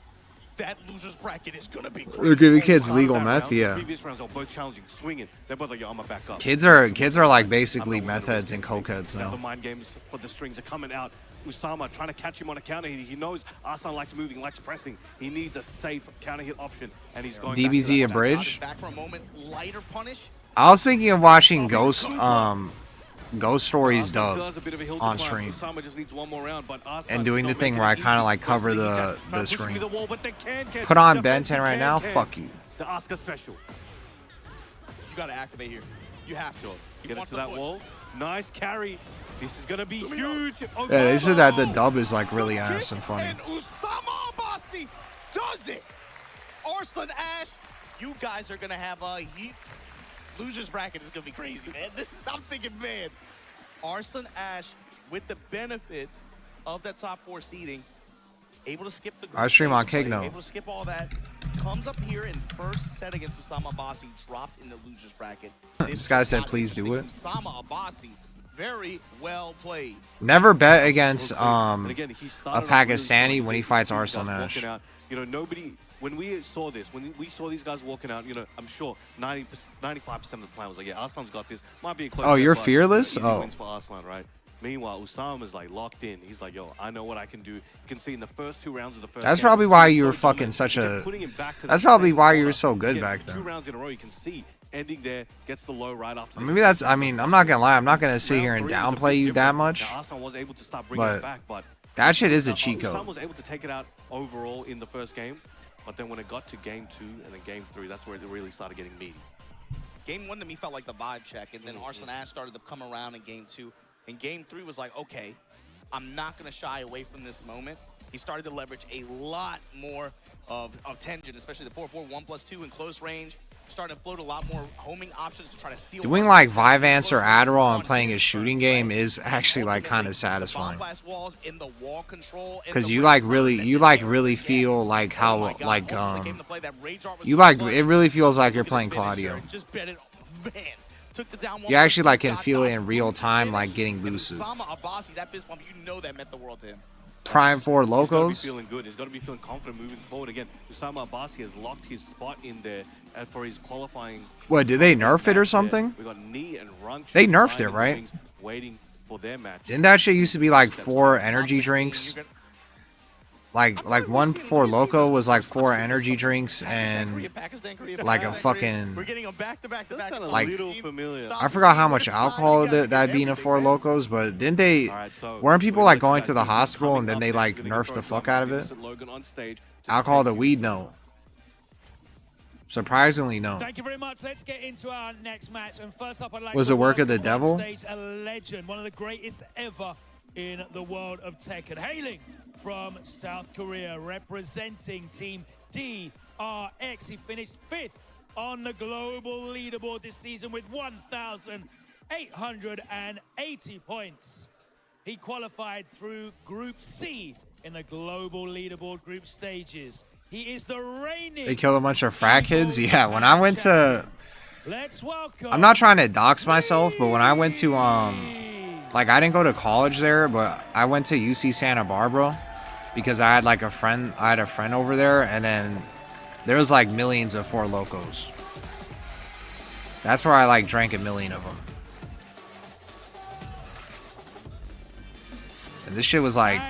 that loser's bracket is gonna be They're giving kids legal meth, yeah. Previous rounds are both challenging, swinging. They're both like, yo, I'm gonna back up. Kids are like basically meth heads and coke heads Now the now. mind games for the strings are coming out. Usama trying to catch him on a counter hit. He knows Arslan likes moving, likes pressing. He needs a safe counter hit option, and he's going DBZ back to that. abridged. Back for a moment, lighter punish. I was thinking of watching Ghost Stories dub Does a bit of a hill to on climb. stream Usama just needs one more round, but Arslan and doing the not thing making where I it kind of easy. like cover Pushing the me screen. the wall, but they can catch Put on defense, Ben 10 they right can now. catch. Fuck you. The Oscar special. You gotta activate here. You have to. Get into that wall. Nice carry. This is gonna be huge. Yeah, they said that the dub is like really ass and funny. And Usama Abbasi does it. Arslan Ash, you guys are gonna have a losers bracket is gonna be crazy, man. I'm thinking, man. Arslan Ash with the benefit of that top 4 seeding, able to skip the I stream on play, Kigno. able to skip all that, comes up here in first set against Usama Abbasi, dropped in the losers bracket. This guy said, "Please do it." Usama Abbasi, very well played. Never bet against And again, he a started off Pakistani really when he strong. fights These Arslan guys Ash. walking out. You know, nobody. When we saw this, when we saw these guys walking out, you know, I'm sure 95% of the plan was like, yeah, Arslan's got this. Might be a close. Oh, set, you're but, fearless? You know, easy Oh. wins for Arslan, right? Meanwhile, Usama's like locked in. He's like, yo, I know what I can do. You can see in the first 2 rounds of the first. That's game, probably why he you was were so fucking dominant. such He kept a. putting him back to that That's probably second why you corner. were so good Again, back 2 then. rounds in a row, you can see ending there, gets the low right after. Maybe that's. I mean, I'm not gonna lie. I'm not gonna sit here and downplay you that much. Now, Arslan was able to start bringing it But back, but that shit is a cheat Usama code. was able to take it out overall in the first game, but then when it got to game 2 and then game 3, that's where it really started getting meaty. Game 1 to me felt like the vibe check, and then Arslan Ash started to come around in game 2. And game 3 was like, okay, I'm not going to shy away from this moment. He started to leverage a lot more of Tenjin, especially the 4-4, 1+2 in close range. Starting to float a lot more homing options to try to seal. Doing like Vyvanse or Adderall and playing his shooting game is actually like kind of satisfying. Because you like really feel like how like you like it really feels like you're playing Claudio. You actually like can feel it in real time, like getting boosted. Usama Abbasi, that fist bump, you know that meant the world to him. Prime 4 He's got to be locos. feeling good. He's got to be feeling confident moving forward. Again, Usama Abbasi has locked his spot in there for his qualifying. What, did they nerf it or something? We got knee and run. They nerfed it, right? Waiting for their match. Didn't that shit used to be like 4 energy drinks? Like 1 4 Loco was like 4 energy drinks and like a fucking like I forgot how much alcohol that'd be in a 4 Locos, but didn't they weren't people like going to the hospital and then they like nerfed the fuck out of it? Alcohol to weed, no. Surprisingly, no. Thank you very much. Let's get into our next match. And first up, I'd like Was to it work of the welcome on devil? stage a legend, one of the greatest ever in the world of Tekken, hailing from South Korea, representing Team DRX. He finished 5th on the global leaderboard this season with 1,880 points. He qualified through Group C in the global leaderboard group stages. He is the reigning. They killed a bunch of frat kids? Yeah, when I went to Let's welcome. I'm not trying to dox myself, but when I went to like I didn't go to college there, but I went to UC Santa Barbara because I had like a friend over there, and then there was like millions of 4 Locos. That's where I like drank 1 million of them. And this shit was like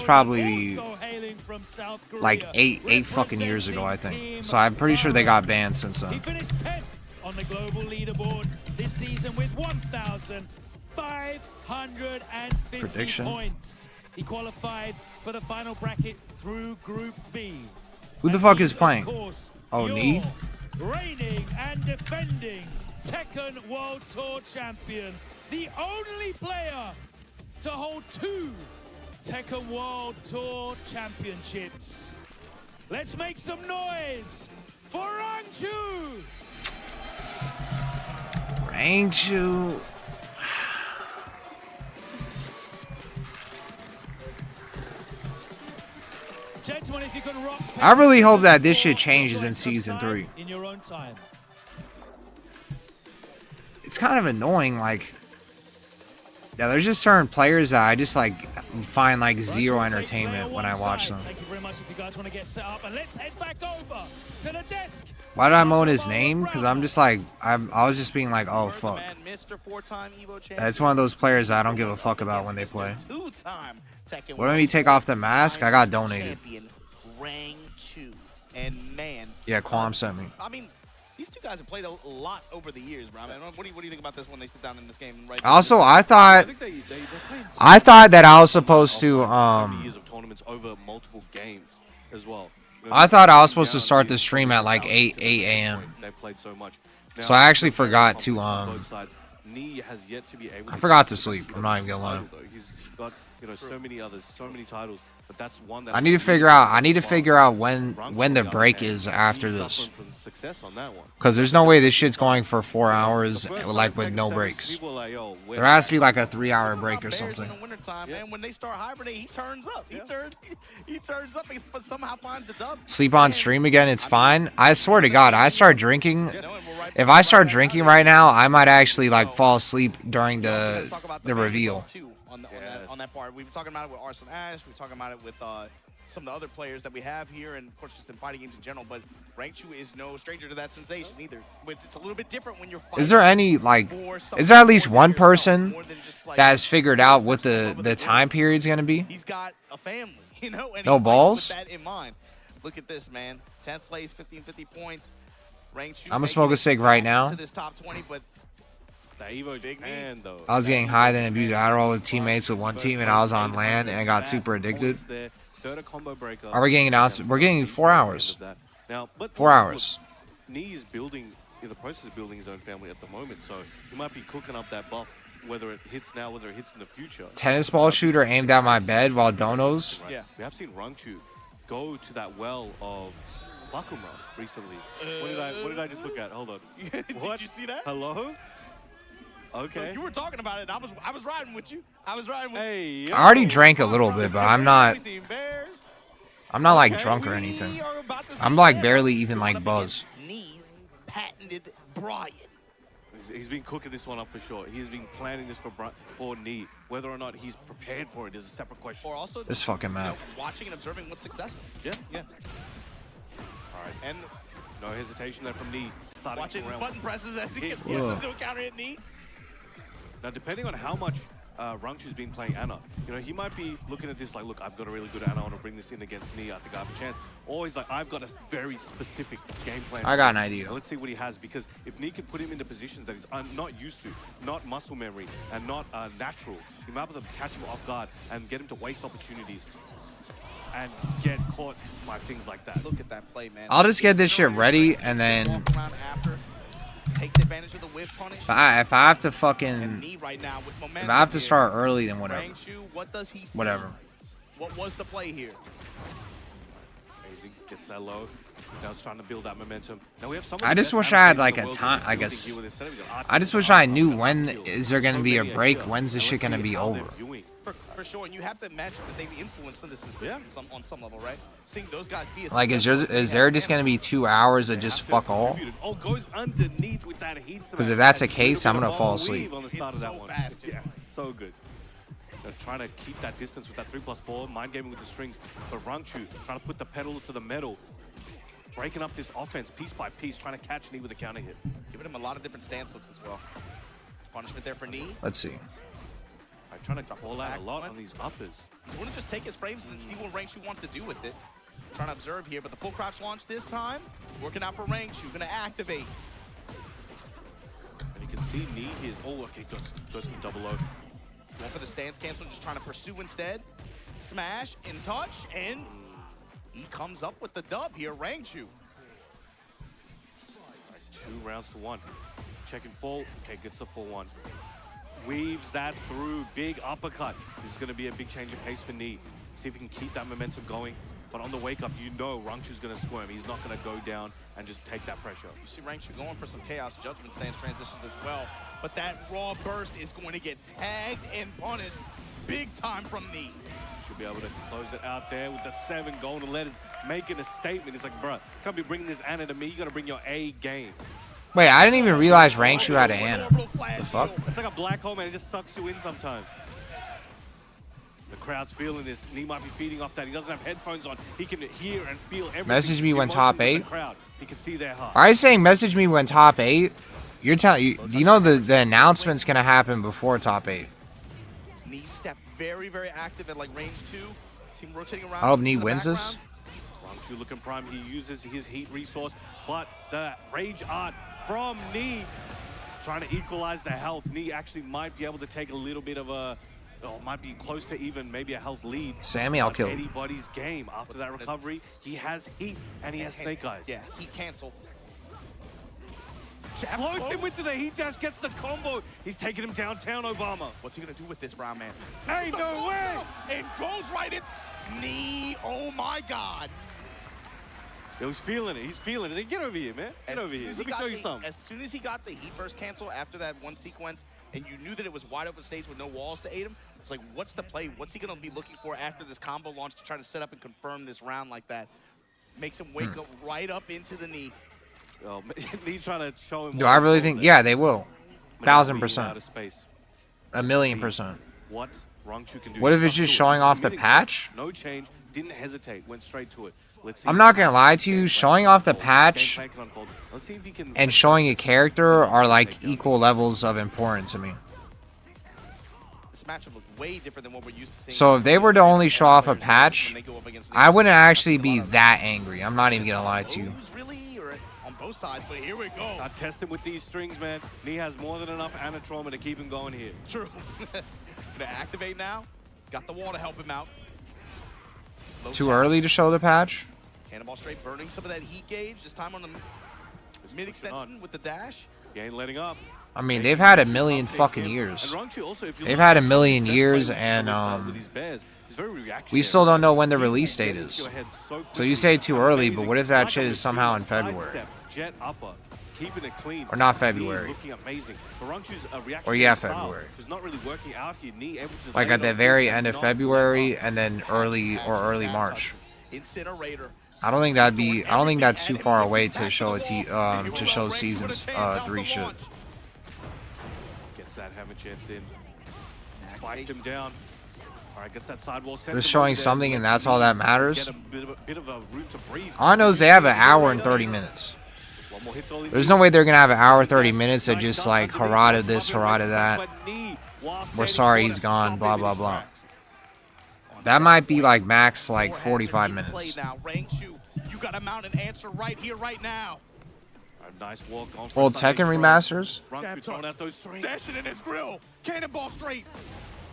probably like eight fucking years ago, I think. So I'm pretty sure they got banned since He then. finished 10th on the global leaderboard this season with 1,550 Prediction. points. He qualified for the final bracket through Group B. Who the fuck is Of playing? course, Oh, your Knee? reigning and defending Tekken World Tour champion, the only player to hold 2 Tekken World Tour championships. Let's make some noise for Rangchu! Rangchu. Gentlemen, if you can rock, I really hope that this shit changes in season 3. in your own time. It's kind of annoying, like Yeah, there's just certain players that I just like find like zero entertainment when I watch them. Thank you very much if you guys want to get set up. And let's head back over to the desk. Why did I moan his name? Because I'm just like, I was just being like, oh fuck. That's one of those players that I don't give a fuck about when they play. What made me take off the mask? I got donated. And man, Yeah, Quam sent me. I mean, these two guys have played a lot over the years, bro. I mean, what do you think about this when they sit down in this game? Right Also, I thought that I was supposed to years of tournaments over multiple games as well. I thought I was supposed to start the stream at like 8 a.m. They played so much. So I actually forgot to Knee has yet to be able I forgot to sleep. I'm not even gonna lie. He's got, you know, so many others, so many titles, but that's one that I need to figure out when the break is after this. Because there's no way this shit's going for 4 hours like with no breaks. There has to be like a 3-hour break or something. Man, when they start hibernating, he turns up. He turns up, but somehow finds the dub. Sleep on stream again, it's fine. I swear to God, I start drinking. If I start drinking right now, I might actually like fall asleep during the reveal. On that part, we were talking about it with Arslan Ash. We were talking about it with some of the other players that we have here, and of course just in fighting games in general. But Rangchu is no stranger to that sensation either. It's a little bit different when you're fighting. Is there any like? Is there at least one person that has figured out what the time period's gonna be? He's got a family, you know. And no balls. With that in mind. Look at this, man. 10th place, 1550 points. Rangchu. I'm gonna smoke a cig right now. To this top 20, but I was getting high, then abused Adderall with teammates with one team, and I was on land and I got super addicted. Are we getting announced? We're getting 4 hours. 4 hours. Knee is building, in the process of building his own family at the moment, so he might be cooking up that buff, whether it hits now, whether it hits in the future. Tennis ball shooter aimed at my bed while donos. Yeah, we have seen Rangchu go to that well of Bakuma recently. What did I just look at? Hold on. What? Did you see that? Hello? Okay. So you were talking about it. I was riding with you. I was riding with you. I already drank a little bit, but I'm not like drunk or anything. I'm like barely even like buzzed. Knees patented Brian. He's been cooking this one up for sure. He's been planning this for Knee. Whether or not he's prepared for it is a separate question. Or also this fucking map. Watching and observing what's successful. Yeah. All right, and no hesitation there from Knee. Watching button presses as he gets into a counter hit Knee. Now, depending on how much Rangchu's been playing Ana, you know, he might be looking at this like, look, I've got a really good Ana, I want to bring this in against Knee, I think I have a chance. Or he's like, I've got a very specific game plan. I got an idea. Now, let's see what he has, because if Knee can put him into positions that he's not used to, not muscle memory, and not natural, he might be able to catch him off guard and get him to waste opportunities and get caught by things like that. Look at that play, man. I'll just get this shit ready and then takes advantage of the whiff punish. if I have to fucking if I have to start early, then whatever. What does he see? Whatever. What was the play here? Amazing. Gets that low. Now it's trying to build that momentum. Now we have I just wish I had like a time. I guess I just wish I knew when is there gonna be a break. When's this shit gonna be over? For sure, and you have to imagine that they've influenced this on some level, right? Seeing those guys be like, is there just gonna be 2 hours of just fuck all? Because if that's the case, I'm gonna fall asleep. On the start of that one. Yeah, so good. They're trying to keep that distance with that 3+4, mind gaming with the strings. But Rangchu trying to put the pedal to the metal, breaking up this offense piece by piece, trying to catch Knee with a counter hit. Giving him a lot of different stance looks as well. Punishment there for Knee. Let's see. Trying to call out a lot on these uppers. He's going to just take his frames and see what Rangchu wants to do with it. Trying to observe here, but the full crouch launch this time, working out for Rangchu. Going to activate. And you can see Knee here. Oh, okay, goes to the double O. Going for the stance cancel, just trying to pursue instead. Smash, in touch, and he comes up with the dub here, Rangchu. Right, 2 rounds to 1. Checking full. Okay, gets the full one. Weaves that through, big uppercut. This is going to be a big change of pace for Knee. See if he can keep that momentum going. But on the wake up, you know Rangchu's going to squirm. He's not going to go down and just take that pressure. You see Rangchu going for some chaos judgment stance transitions as well. But that raw burst is going to get tagged and punished big time from Knee. Should be able to close it out there with the 7 golden letters, making a statement. It's like, bro, can't be bringing this Ana to me. You got to bring your A game. Wait, I didn't even realize Rangchu had an Ana. The fuck? It's like a black hole, man. It just sucks you in sometimes. The crowd's feeling this. Knee might be feeding off that. He doesn't have headphones on. He can hear and feel everything. Message me when top 8. He can see their heart. Are you saying message me when top 8? You're telling do you know the announcement's gonna happen before top 8? Knee step very, very active at like range 2. See him rotating around. I hope Knee wins this. Rangchu looking prime. He uses his heat resource, but the rage art from Knee trying to equalize the health. Knee actually might be able to take a little bit of a, might be close to even maybe a health lead. Sammy, I'll kill him. Anybody's game after that recovery. He has heat and he has snake eyes. Yeah, heat cancel. Floats him into the heat dash, gets the combo. He's taking him downtown, Obama. What's he gonna do with this, Brown Man? Hey, no way! And goes right in. Knee, oh my God. He was feeling it. He's feeling it. Get over here, man. Get over here. Let me show you something. As soon as he got the heat burst cancel after that one sequence, and you knew that it was wide open stage with no walls to aid him, it's like, what's the play? What's he gonna be looking for after this combo launch to try to set up and confirm this round like that? Makes him wake up right up into the knee. Oh, he's trying to show him. Do I really think? Yeah, they will. 1000%. 1,000,000%. What Rangchu can do? What if it's just showing off the patch? No change. Didn't hesitate. Went straight to it. Let's see. I'm not gonna lie to you. Showing off the patch Let's see if he can. and showing a character are like equal levels of importance to me. This matchup looks way different than what we're used to seeing. So if they were to only show off a patch, I wouldn't actually be that angry. I'm not even gonna lie to you. On both sides, but here we go. I test him with these strings, man. Knee has more than enough Anatrauma to keep him going here. True. Gonna activate now. Got the wall to help him out. Too early to show the patch? Cannonball straight burning some of that heat gauge. This time on the mid extension with the dash. He ain't letting up. I mean, they've had a million fucking years. They've had a million years, and we still don't know when the release date is. So you say too early, but what if that shit is somehow in February? Jet upper, keeping it clean. Or not February. Looking amazing. Or yeah, February. Not really working out here. Knee able to Like at the very end of February, and then early March. Incinerator. I don't think that's too far away to show to show seasons 3 shit. Gets that hammer chance in. Spiked him down. All right, gets that sidewall. They're showing something, and that's all that matters. Get a bit of a route to breathe. All I know is they have an hour and 30 minutes. There's no way they're gonna have an hour 30 minutes of just like Harada this, Harada that. We're sorry he's gone, blah blah blah. That might be like max like 45 minutes. You got to mount an answer right here, right now. Nice walk on Old Tekken remasters. Throwing out those strings. Dashing in his grill. Cannonball straight.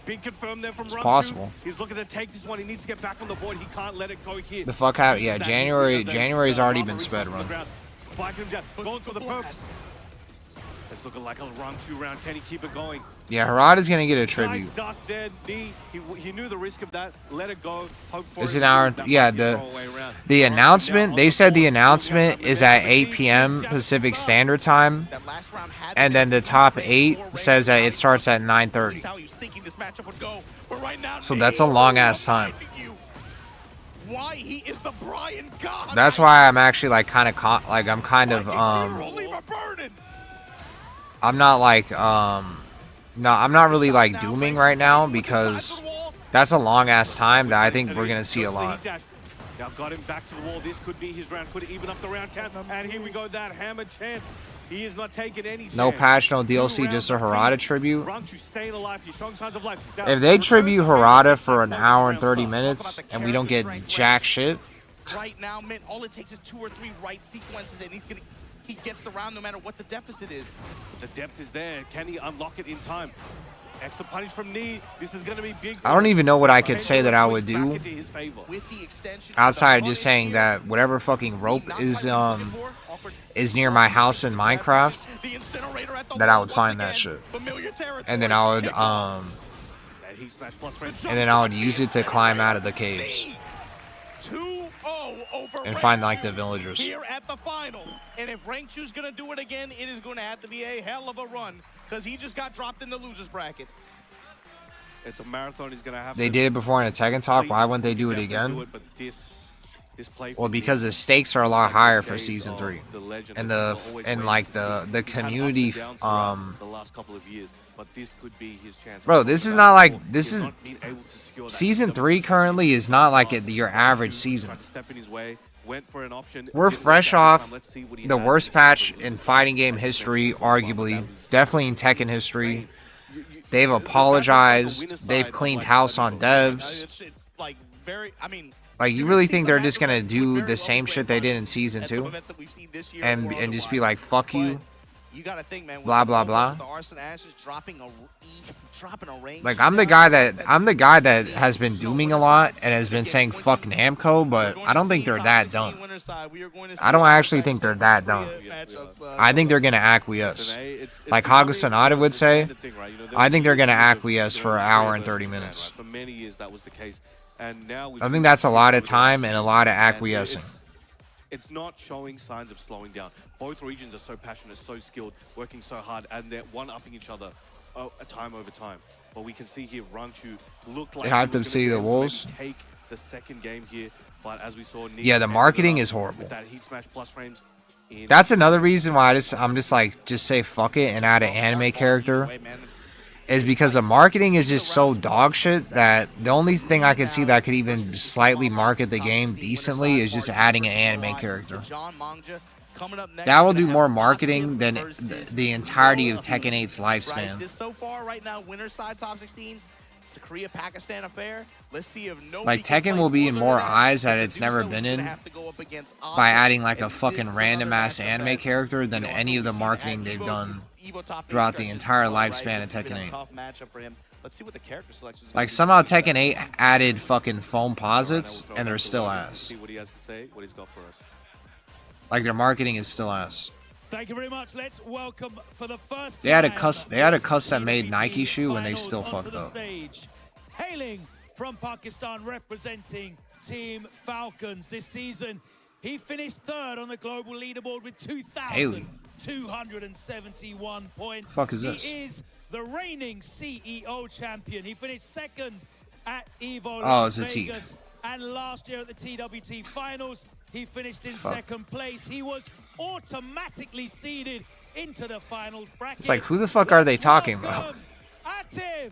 Big confirm there from It's Rangchu. possible. He's looking to take this one. He needs to get back on the board. He can't let it go here. The fuck out? Yeah, January's already been sped run. Spiking him down. Going for the purpose. It's looking like a Rangchu round. Can he keep it going? Yeah, Harada's gonna get a tribute. Nice duck there, knee. He knew the risk of that. Let it go. Hope for It's it. an hour. Yeah, the announcement. They said the announcement is at 8 p.m. Pacific Standard Time, and then the top 8 says that it starts at 9:30. So that's a long ass time. Why he is the Brian God. That's why I'm actually like I'm kind of I'm not like no, I'm not really like dooming right now because that's a long ass time that I think we're gonna see a lot. Now got him back to the wall. This could be his round. Could even up the round count. And here we go. That hammer chance. He is not taking any chance. No patch, no DLC, just a Harada tribute. Rangchu staying alive. He's showing signs of life. If they tribute Harada for an hour and 30 minutes and we don't get jack shit, right now, man, all it takes is 2 or 3 right sequences, and he gets the round no matter what the deficit is. The depth is there. Can he unlock it in time? Extra punish from knee. This is going to be big. I don't even know what I could say that I would do outside of just saying that whatever fucking rope is near my house in Minecraft, that I would find that shit, and then I would use it to climb out of the caves and find like the villagers. Here at the final, and if Rangchu's gonna do it again, it is gonna have to be a hell of a run because he just got dropped in the losers bracket. It's a marathon. He's gonna have. They did it before in a Tekken Talk. Why wouldn't they do it again? This play Well, because the stakes are a lot higher for season 3, and the community. the last couple of years, but this could be his chance. Bro, this is not like season 3 currently is not like your average season. We're fresh off the worst patch in fighting game history, arguably, definitely in Tekken history. They've apologized. They've cleaned house on devs. Like, you really think they're just gonna do the same shit they did in season 2, and just be like, "Fuck you"? Blah blah blah. Like, I'm the guy that has been dooming a lot and has been saying fuck Namco, but I don't think they're that dumb. I don't actually think they're that dumb. I think they're gonna acquiesce, like Haga Sonata would say. I think they're gonna acquiesce for an hour and 30 minutes. For many years, that was the case. And now I think that's a lot of time and a lot of acquiescing. It's not showing signs of slowing down. Both regions are so passionate, so skilled, working so hard, and they're one-upping each other time over time. But we can see here, Rangchu looked like You have to see the Wolves. Take the second game here, but as we saw, Yeah, the marketing is horrible. With that Heat Smash Plus frames. That's another reason why I'm just like, just say fuck it and add an anime character. Is because the marketing is just so dog shit that the only thing I can see that could even slightly market the game decently is just adding an anime character. That will do more marketing than the entirety of Tekken 8's lifespan. So far, right now, winner's side top 16. It's a Korea-Pakistan affair. Let's see if Like, Tekken will be in more eyes that it's never been in by adding like a fucking random ass anime character than any of the marketing they've done throughout the entire lifespan of Tekken 8. Let's see what the character selection is. Like, somehow Tekken 8 added fucking foam posits and they're still ass. See what he has to say, what he's got for us. Like, their marketing is still ass. Thank you very much. Let's welcome for the first They had a custom made Nike shoe and they still fucked up. Hailing from Pakistan, representing Team Falcons this season, he finished third on the global leaderboard with 2,271 points. Fuck is this? He is the reigning CEO champion. He finished second at EVO Oh, Las it's a Vegas, and last year at the TWT Finals, he finished in second place. He was automatically seeded into the finals bracket. It's like, who the fuck are they talking about? Atif.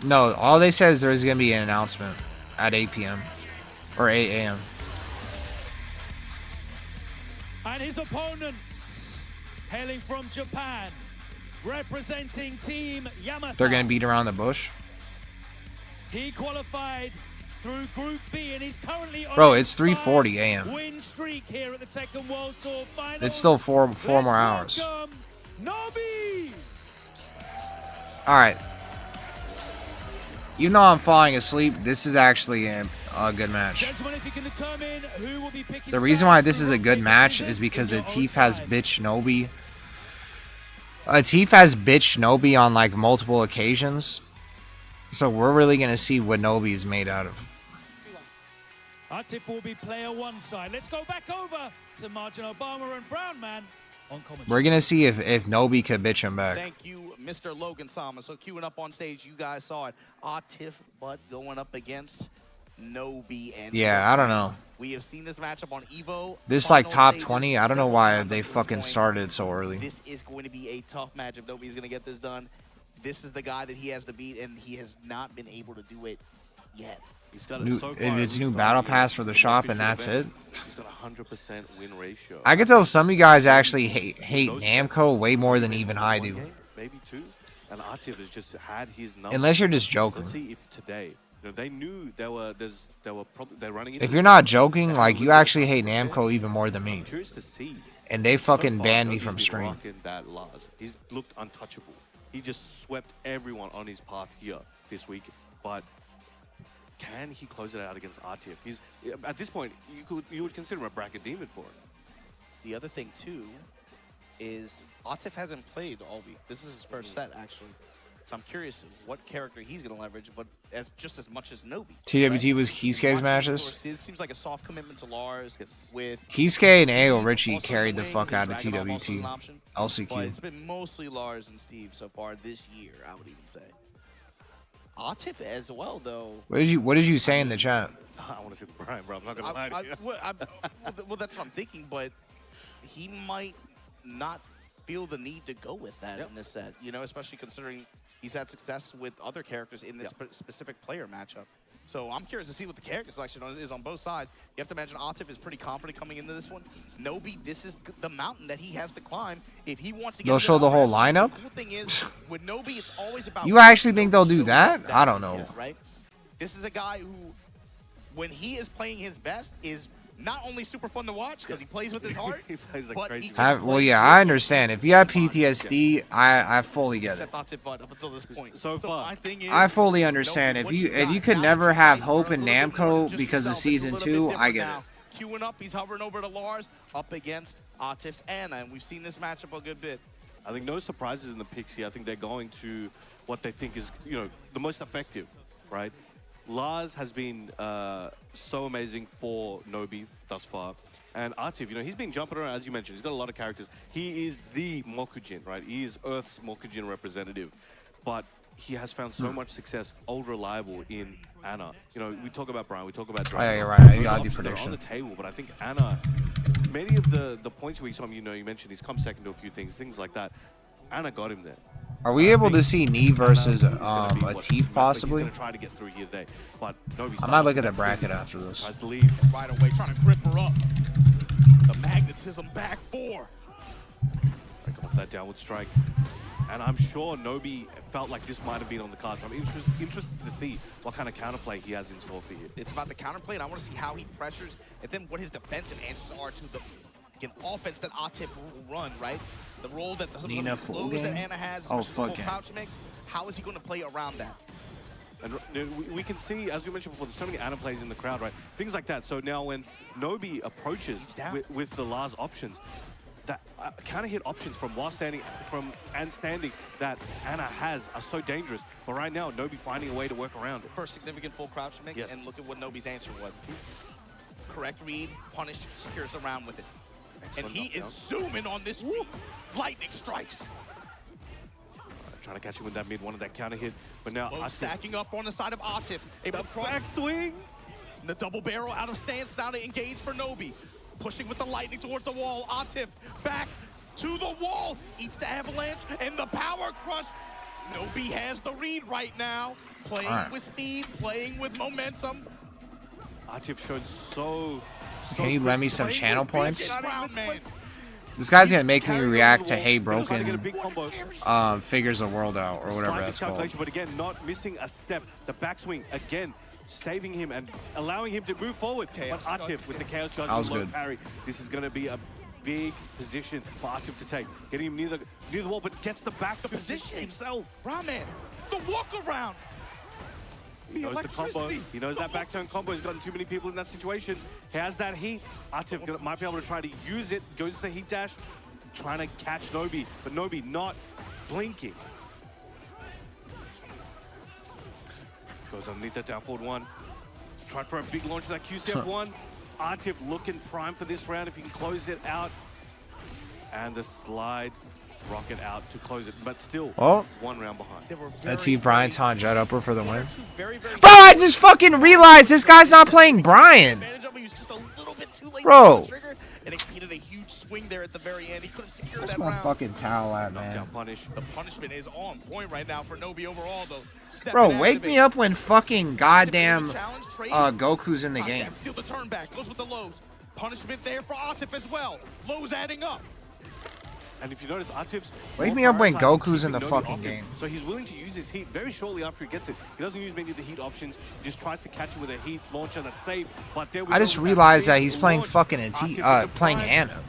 No, all they said is there's going to be an announcement at 8 p.m. or 8 a.m. And his opponent, hailing from Japan, representing Team Yamasa. They're going to beat around the bush. He qualified through Group B and he's currently on Bro, it's 3:40 a.m. win streak here at the Tekken World Tour Finals. It's still four more hours. Nobi! All right. Even though I'm falling asleep, this is actually a good match. The reason why this is a good match is because Atif has bitch Nobi. Atif has bitch Nobi on like multiple occasions. So we're really going to see what Nobi is made out of. Atif will be player one side. Let's go back over to Martin Obama and Brown Man on commentary. We're going to see if Nobi could bitch him back. Thank you, Mr. Logan Sama. So queuing up on stage, you guys saw it. Atif, but going up against Nobi. And yeah, I don't know. We have seen this matchup on EVO. This like top 20. I don't know why they fucking started so early. This is going to be a tough matchup. Nobi's going to get this done. This is the guy that he has to beat, and he has not been able to do it yet. He's got It's new battle pass for the shop, and that's it. He's got a 100% win ratio. I can tell some of you guys actually hate Namco way more than even I do. Maybe two. And Atif has just had his number. Unless you're just joking. Let's see if today, they knew they're running into. If you're not joking, like, you actually hate Namco even more than me. I'm curious to see. And they fucking so banned me from he's been stream. rocking that Lars. He's looked untouchable. He just swept everyone on his path here this week. But can he close it out against Atif? He's at this point, you would consider him a bracket demon for it. The other thing too is Atif hasn't played all week. This is his first set actually. So I'm curious what character he's going to leverage, but just as much as Nobi. TWT was Kisuke's matches. It seems like a soft commitment to Lars with Kisuke and Ao Richie carried the fuck out of TWT. But LCQ. it's been mostly Lars and Steve so far this year, I would even say. Atif as well, though. What did you say in the chat? I want to see the Brian, bro. I'm not gonna lie to you. Well, that's what I'm thinking, but he might not feel the need to go with that in this set, you know, especially considering he's had success with other characters in this specific player matchup. So I'm curious to see what the character selection is on both sides. You have to imagine Atif is pretty confident coming into this one. Nobi, this is the mountain that he has to climb if he wants to get. They'll show the whole lineup? The cool thing is, with Nobi, it's always about. You actually think they'll do that? I don't know. Right? This is a guy who, when he is playing his best, is not only super fun to watch because he plays with his heart, he plays like but crazy. he Well, yeah, I understand. If you have PTSD, I fully get it. up until this point. So far, my thing is, I fully understand. If you could never have hope in Namco because of season 2, I get it. Queuing up, he's hovering over to Lars up against Atif's Ana, and we've seen this matchup a good bit. I think no surprises in the picks here. I think they're going to what they think is, you know, the most effective, right? Lars has been so amazing for Nobi thus far. And Atif, you know, he's been jumping around, as you mentioned. He's got a lot of characters. He is the Mokujin, right? He is Earth's Mokujin representative. But he has found so much success, old reliable in Ana. You know, we talk about Brian, we talk about Dragon. Oh, yeah, you're right. You gotta do Those options are prediction. on the table, but I think Ana, many of the points where you saw him, you know, you mentioned he's come second to a few things like that. Ana got him there. Are we able to see Nee versus Atif possibly? He's gonna try to get through here today, but I might look at the bracket after this. Tries to leave. Right away, trying to grip her up. The magnetism back four. Break off that downward strike. And I'm sure Nobi felt like this might have been on the cards. I'm interested to see what kind of counterplay he has in store for you. It's about the counterplay, and I want to see how he pressures, and then what his defensive answers are to the offense that Atif will run, right? The role that some Nina of the flows that game? Ana has, Oh, full fuck yeah. crouch mix, how is he going to play around that? And we can see, as we mentioned before, there's so many Ana plays in the crowd, right? Things like that. So now when Nobi approaches with the Lars options, that counter hit options from while standing that Ana has are so dangerous. But right now, Nobi finding a way to work around it. First significant full crouch mix, Yes. and look at what Nobi's answer was. Correct read, punish, secures the round with it. Excellent And he is knockdown. zooming on this lightning strikes. Trying to catch him with that mid one of that counter hit. But now Both stacking up on the side of Atif. Able to cross. Back swing. The double barrel out of stance now to engage for Nobi. Pushing with the lightning towards the wall. Atif back to the wall. Eats the avalanche and the power crush. Nobi has the read right now. Playing with speed, playing with momentum. Atif showed so Can you lend me some channel points? Round, man. This guy's gonna make me react to Hey Broken figures the world out or whatever that's called. But again, not missing a step. The backswing again, saving him and allowing him to move forward. But Atif with the Chaos Judge and low parry. This is going to be a big position for Atif to take. Getting him near the wall, but gets the back position himself. Ramen, the walk around. He knows the combo. He knows that back turn combo. He's gotten too many people in that situation. He has that heat. Atif might be able to try to use it. Goes to the heat dash, trying to catch Nobi, but Nobi not blinking. Goes underneath that down forward one. Tried for a big launch of that QCF1. Atif looking prime for this round if he can close it out. And the slide rocket out to close it, but still one round behind. Let's see Brian's Han Jet Upper for the win. Bro, I just fucking realized this guy's not playing Brian. Bro. And it needed a huge swing there at the very end. He could have secured Where's that my round. fucking towel at, man? The punishment is on point right now for Nobi overall, though. Bro, wake me up when fucking goddamn Goku's in the game. Steal the turn back. Goes with the lows. Punishment there for Atif as well. Lows adding up. And if you notice, Atif's Wake me up when prioritizing Goku's in the keeping Nobi fucking off him. game. So he's willing to use his heat very shortly after he gets it. He doesn't use many of the heat options. He just tries to catch him with a heat launcher that's safe. But there we I go just with realized that big he's playing launch. fucking Atif playing with the Ana.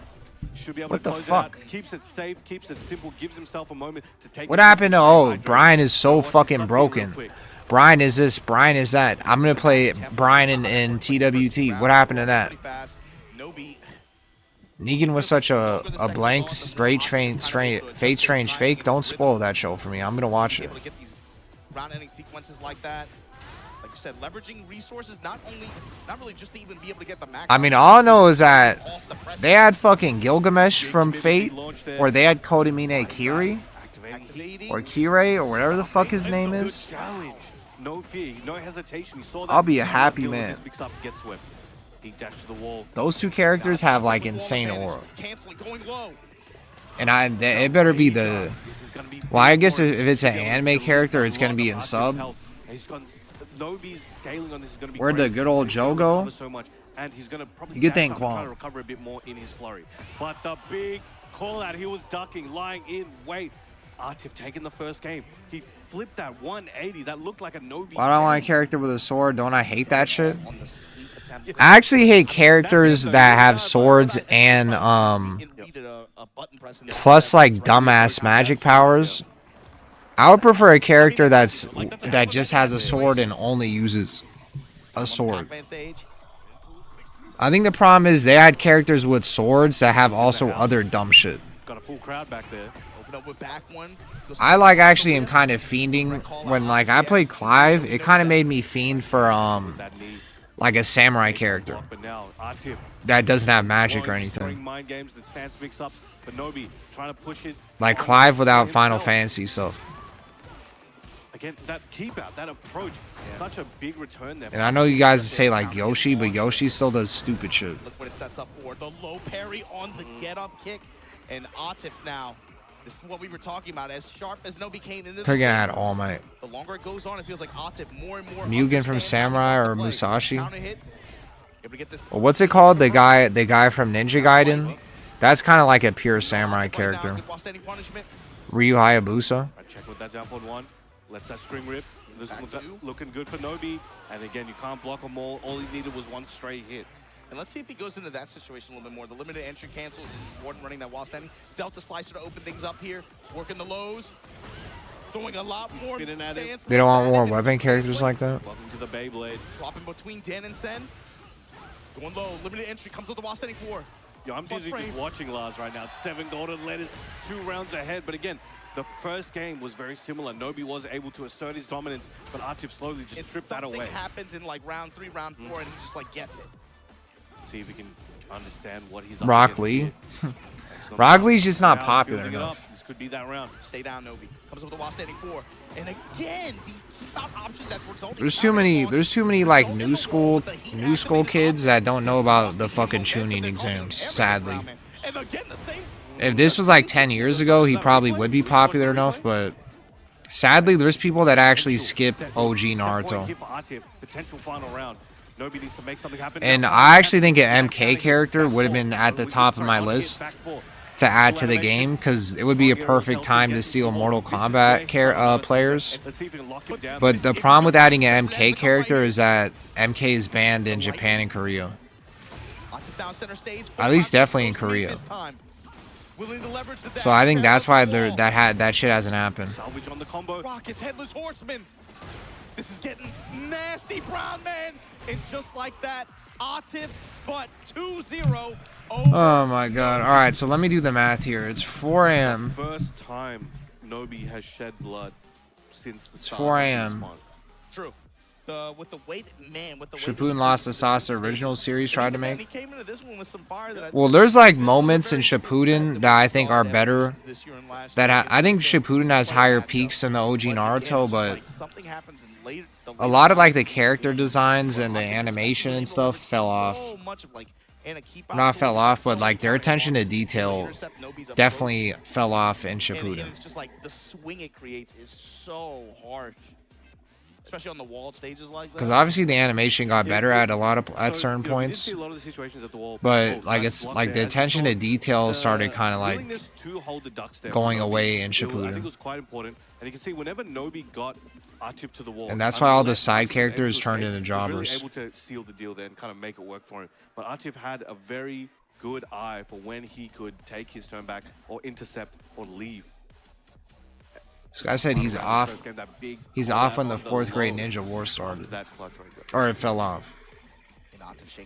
Should be able What to the close fuck? it out. Keeps it safe, keeps it simple, gives himself a moment to take What it. happened to Brian is so fucking broken. Brian is this, Brian is that. I'm gonna play Brian in TWT. What happened to that? Nobi Negan was such a blank, straight, Fate Strange fake. Don't spoil that show for me. I'm gonna watch it. Round-ending sequences like that. Like you said, leveraging resources, not really just to even be able to get the max. I mean, all I know is that they had fucking Gilgamesh from Fate, or they had Kodamine Kiri, or Kirei, or whatever the fuck his name is. No fear, no hesitation. He saw that. I'll be a happy man. He dashed to the wall. Those two characters have like insane aura. And it better be the... Well, I guess if it's an anime character, it's gonna be in sub. Where'd the good old Joe go? You could thank Quan. Recover a bit more in his flurry. But the big call out, he was ducking, lying in wait. Atif taking the first game. He flipped that 180. That looked like a Nobi. Why do I want a character with a sword? Don't I hate that shit? I actually hate characters that have swords and plus like dumbass magic powers. I would prefer a character that just has a sword and only uses a sword. I think the problem is they had characters with swords that have also other dumb shit. Got a full crowd back there. Open up with back one. I like actually am kind of fiending when like I played Clive. It kind of made me fiend for like a samurai character that doesn't have magic or anything. Like Clive without Final Fantasy stuff. Again, that keep out, that approach, such a big return there. And I know you guys say like Yoshi, but Yoshi still does stupid shit. Look what it sets up for. The low parry on the get-up kick. And Atif now, this is what we were talking about. As sharp as Nobi came in this They're gonna add All Might. The longer it goes on, it feels like Atif more and more. Mugen from Samurai or Musashi. Well, what's it called? The guy from Ninja Gaiden? That's kind of like a pure samurai character. Ryu Hayabusa. Check with that jump on one. Lets that string rip. This one's looking good for Nobi. And again, you can't block them all. All he needed was one stray hit. And let's see if he goes into that situation a little bit more. The limited entry cancels and Warden running that while standing. Delta Slicer to open things up here. Working the lows. Throwing a lot more. They don't want more weapon characters like that? Welcome to the Beyblade. Swapping between Dan and Sen. Going low. Limited entry comes with the while standing 4. Yo, I'm busy just watching Lars right now. 7 golden letters, 2 rounds ahead. But again, the first game was very similar. Nobi was able to assert his dominance, but Atif slowly just stripped that away. Something happens in like round 3, round 4, and he just like gets it. See if we can understand what he's Rock Lee. Rock Lee's just not popular enough. This could be that round. Stay down, Nobi. Comes up with the while standing 4. And again, these keep out options that resulting. There's too many like new school kids that don't know about the fucking tuning exams, sadly. If this was like 10 years ago, he probably would be popular enough, but sadly, there's people that actually skip OG Naruto. And I actually think an MK character would have been at the top of my list to add to the game, because it would be a perfect time to steal Mortal Kombat players. But the problem with adding an MK character is that MK is banned in Japan and Korea. At least definitely in Korea. So I think that's why that shit hasn't happened. Rockets, Headless Horseman. This is getting nasty, Brown Man. And just like that, Atif, but 2-0. Oh my god. Alright, so let me do the math here. It's 4 a.m. First time Nobi has shed blood since the It's 4 a.m. True. With the way that, man, with the way Shippuden Lost the Sauce, the original series tried to make. he came into this one with some fire that Well, there's like moments in Shippuden that I think are better. That I think Shippuden has higher peaks than the OG Naruto, but a lot of like the character designs and the animation and stuff fell off. Not fell off, but like their attention to detail definitely fell off in Shippuden. It's just like the swing it creates is so harsh. Especially on the wall stages like that. Because obviously the animation got better at certain points, but like it's like the attention to detail started kind of like going away in I think it Shippuden, was quite important, and you can see whenever Nobi got Atif to the wall, and that's why all the side characters turned into jobbers. He was really able to seal the deal there and kind of make it work for him. But Atif had a very good eye for when he could take his turn back or intercept or leave. This guy said he's off. He's off when the 4th grade Ninja War started, or it fell off.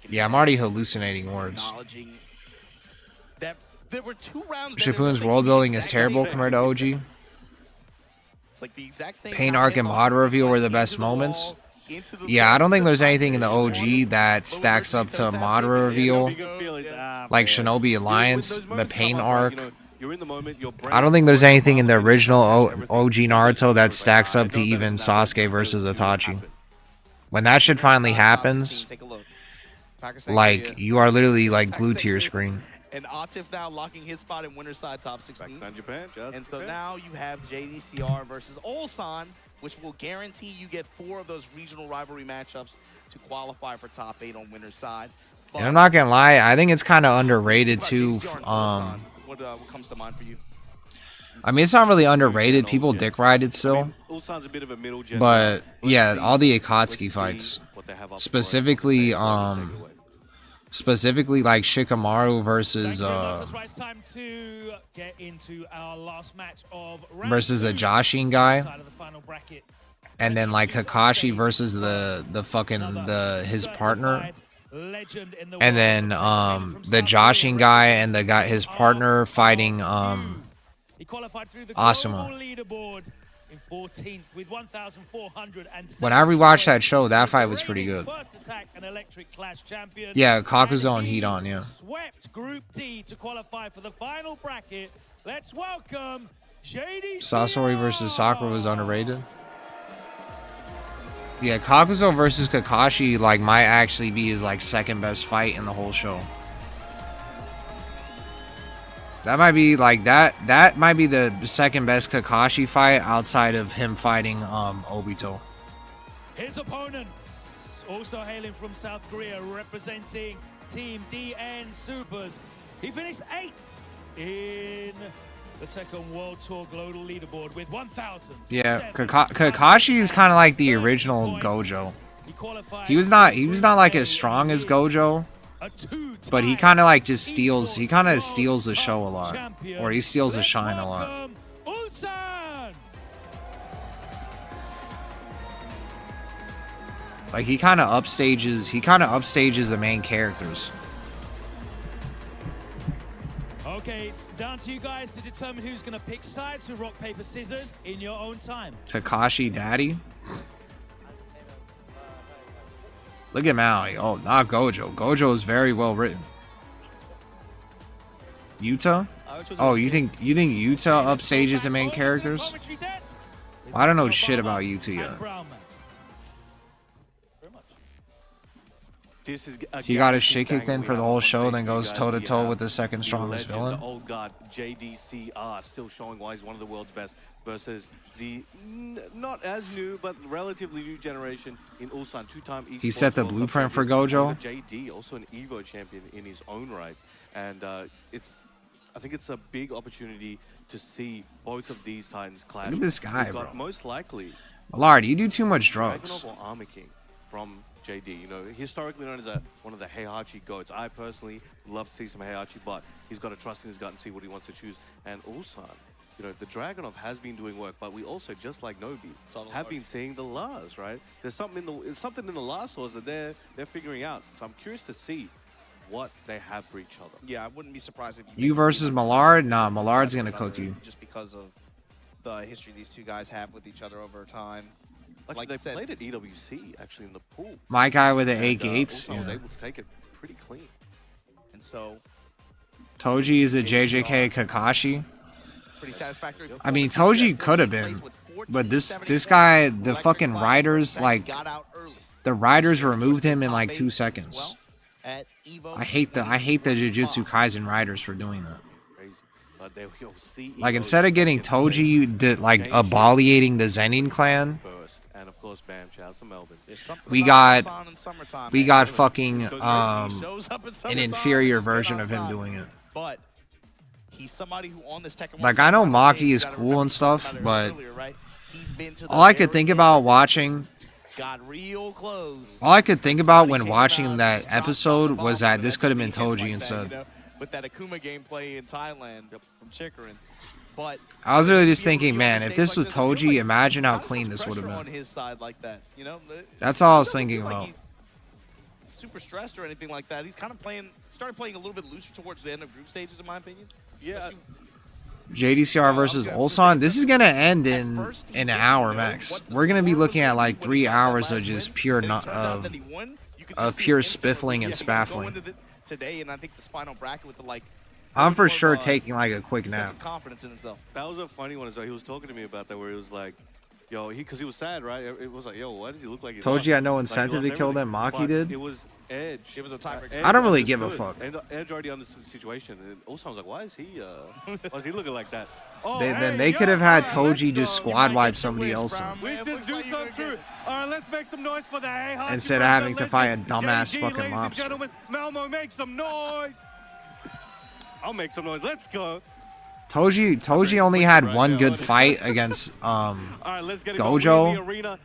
Yeah, I'm already hallucinating words. that there were 2 rounds. Shippuni's world building is terrible compared to OG. It's like the exact same Pain arc and mod reveal were the best moments. Yeah, I don't think there's anything in the OG that stacks up to mod reveal. Like Shinobi Alliance, the Pain arc. I don't think there's anything in the original OG Naruto that stacks up to even Sasuke versus Itachi. When that shit finally happens, like, you are literally like glued to your screen. And Atif now locking his spot in winner's side top 16. And so now you have JDCR versus Ulsan, which will guarantee you get 4 of those regional rivalry matchups to qualify for top 8 on winner's side. And I'm not gonna lie, I think it's kind of underrated too. What comes to mind for you? I mean, it's not really underrated. People dick ride it still. But yeah, all the Akatsuki fights, specifically like Shikamaru versus versus the Jashin guy, and then like Kakashi versus his partner, and then the Jashin guy and his partner fighting Asuma. When I rewatched that show, that fight was pretty good. Yeah, Kakuzo and Hidan, yeah. Swept Group D to qualify for the final bracket. Let's welcome JDCR. Sasori versus Sakura was underrated. Yeah, Kakuzo versus Kakashi like might actually be his like second best fight in the whole show. That might be like that might be the second best Kakashi fight outside of him fighting Obito. His opponent, also hailing from South Korea, representing Team DN Supers. He finished 8th in the Tekken World Tour Global Leaderboard with 1,000. Yeah, Kakashi is kind of like the original Gojo. He was not like as strong as Gojo, but he kind of like just steals. He kind of steals the show a lot, or he steals the shine a lot. Like he kind of upstages the main characters. Okay, it's down to you guys to determine who's going to pick sides with rock, paper, scissors in your own time. Kakashi Daddy. Look at Maui. Oh, not Gojo. Gojo is very well written. Yuta? Oh, you think Yuta upstages the main characters? Well, I don't know shit about Yuta yet. He got his shit kicked in for the whole show, then goes toe to toe with the second strongest villain. The old guard JDCR still showing why he's one of the world's best versus the not as new but relatively new generation in Ulsan, 2-time esports. He set the blueprint for Gojo. JD, also an Evo champion in his own right, and I think it's a big opportunity to see both of these titans clash. Look at this guy, bro. Most likely, Millard, you do too much drugs. Dragunov or Armor King from JD, you know, historically known as one of the Heihachi goats. I personally love to see some Heihachi, but he's got to trust in his gut and see what he wants to choose. And Ulsan, you know, the Dragunov has been doing work, but we also, just like Nobi, have been seeing the Lars, right? There's something in the Lars source that they're figuring out. So I'm curious to see what they have for each other. Yeah, I wouldn't be surprised if you versus Millard? Nah, Millard's gonna cook you. Just because of the history these two guys have with each other over time. Actually, Like they you said, played at EWC actually in the pool. My guy with the 8 gates. Ulsan was Yeah. able to take it pretty clean. And so Toji is a JJK Kakashi. pretty satisfactory. I mean, Toji could have been, but this guy, the fucking writers, like, the writers removed him in like 2 seconds. I hate the Jujutsu Kaisen writers for doing that. Like, instead of getting Toji, like, aboliating the Zenin clan, And of course, bam, shouts to Melbourne. we got fucking an inferior version of him doing it. But he's somebody who on this Tekken Like, I know Maki is cool and stuff, but all I could think about watching, all I could think about when watching that episode was that this could have been Toji instead. with that Akuma gameplay in Thailand from Chikrin. But I was really just thinking, man, if this was Toji, imagine how clean this would have on been. his side like that, you know? That's all I was thinking about. super stressed or anything like that. He's kind of started playing a little bit looser towards the end of group stages, in my opinion. Yeah. JDCR versus Ulsan. This is gonna end in an hour max. We're gonna be looking at like 3 hours of just pure pure spiffling and spaffling. Today, and I think this final bracket with the like. I'm for sure taking like a quick nap. Confidence in himself. That was a funny one as well. He was talking to me about that, where he was like, "Yo," because he was sad, right? It was like, "Yo, why does he look like he?" Told you I had no incentive to kill them. Maki did. It was Edge. It was a tiebreaker. I don't really give a fuck. And Edge already understood the situation, and also I was like, "Why is he? Why is he looking like that?" Oh, Then they could have had Toji just squad wipe somebody else Wish this dude come true. All right, let's make some noise for the Heihachi instead of having to fight a dumbass JD, fucking ladies and lobster. gentlemen, Malmo, make some noise. I'll make some noise. Let's go. Toji only had one good fight against Gojo,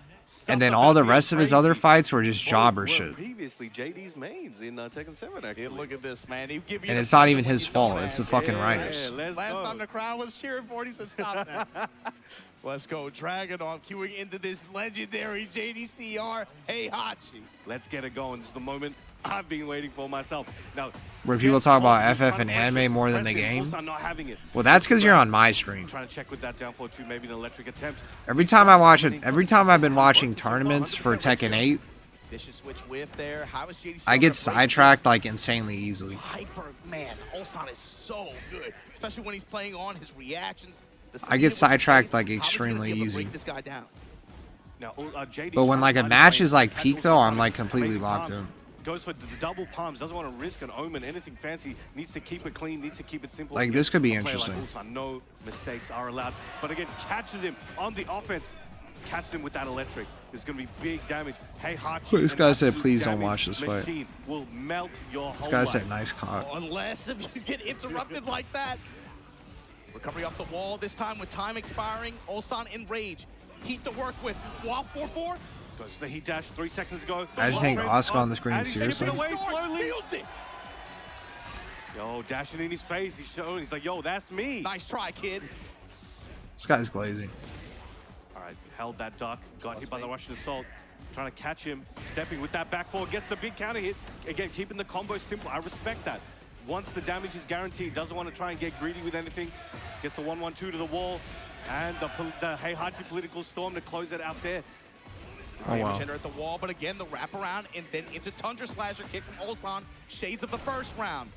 and then all the rest of his other fights were just jobber shit. Previously, JD's mains in Tekken 7, actually. Look at this, man. And it's not even his fault. It's the fucking writers. Last time the crowd was cheering for it, he said, "Stop that." Let's go. Dragon on queuing into this legendary JDCR Heihachi. Let's get it going. This is the moment I've been waiting for myself. Now, Where people talk about FF and anime more than the game. I'm not having it. Well, that's because you're on my stream. Trying to check with that down 4-2, maybe an electric attempt. Every time I watch it, every time I've been watching tournaments for Tekken 8, Vicious switch whiff there. How is JDCR? I get sidetracked like insanely easily. Hyper, man. Ulsan is so good, especially when he's playing on his reactions. I get sidetracked like extremely easy. This guy down. Now, JD But when like a match is like peak though, I'm like completely locked in. Goes for the double palms, doesn't want to risk an omen, anything fancy, needs to keep it clean, needs to keep it simple. Like, this could be A player like interesting. Ulsan, no mistakes are allowed. But again, catches him on the offense, catches him with that electric. There's going to be big damage. Heihachi, This guy said, an "Please don't absolute watch this fight." machine will melt your This whole guy said, life. "Nice cock." Unless if you get interrupted like that. Recovery off the wall, this time with time expiring. Ulsan in rage. Heat to work with. Wall 4-4. Goes to the heat dash 3 seconds ago. I just think Oscar on the screen, And he's taking it seriously. away slowly. Yo, dashing in his face. He's showing. He's like, "Yo, that's me." Nice try, kid. This guy's glazing. All right, held that duck. Got hit by the Russian assault. Trying to catch him. Stepping with that back four. Gets the big counter hit. Again, keeping the combo simple. I respect that. Once the damage is guaranteed, doesn't want to try and get greedy with anything. Gets the 1-1-2 to the wall. And the Heihachi political storm to close it out there. Oh, wow. Damage enter at the wall, but again, the wraparound and then into Tundra Slasher kick from Ulsan. Shades of the first round.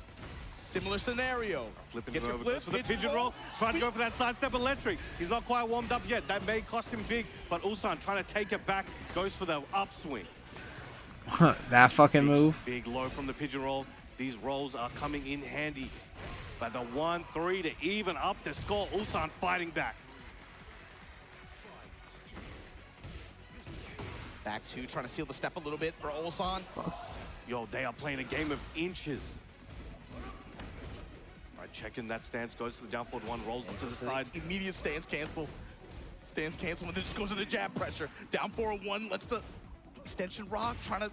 Similar scenario. Flipping Get it your over. flip, Goes for the get your pigeon roll. Trying to go for that sidestep electric. He's not quite warmed up yet. That may cost him big, but Ulsan trying to take it back. Goes for the upswing. That fucking move. Big low from the pigeon roll. These rolls are coming in handy. But the 1-3 to even up the score. Ulsan fighting back. Back two, trying to seal the step a little bit for Ulsan. Yo, they are playing a game of inches. All right, checking that stance. Goes to the down forward one. Rolls into the side. Immediate stance cancel. Stance cancel, and then just goes to the jab pressure. Down 4-1, lets the extension rock, trying to,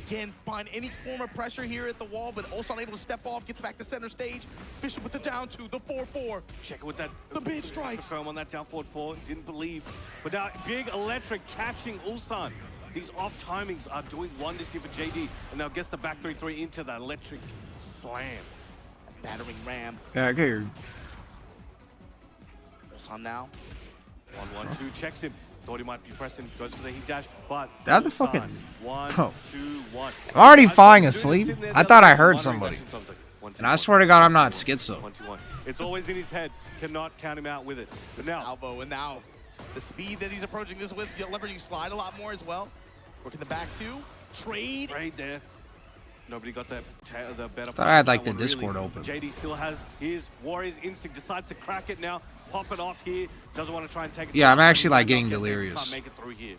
again, find any form of pressure here at the wall, but Ulsan able to step off, gets back to center stage. Bishop with the down two, the 4-4. Check it with that. The big strike. Firm on that down forward 4. Didn't believe. But now, big electric catching Ulsan. These off timings are doing wonders here for JD. And now gets the back 3-3 into that electric slam. Battering ram. Yeah, I get your. Ulsan now. 1-1-2 checks him. Thought he might be pressing. Goes for the heat dash, but That the Ulsan, fucking. 1, Oh. 2-1. I'm already falling asleep. I thought I heard somebody. And I swear to God, I'm not schizo. 1-2-1. It's always in his head. Cannot count him out with it. But now, Salvo, and now the speed that he's approaching this with, leveraging slide a lot more as well. Working the back two. Trade. Trade there. Nobody got the better. Thought I had like that the one, Discord really. open. JD still has his Warriors instinct. Decides to crack it now. Pop it off here. Doesn't want to try and take it. Yeah, I'm down. actually like Might not getting get there. delirious. Can't make it through here.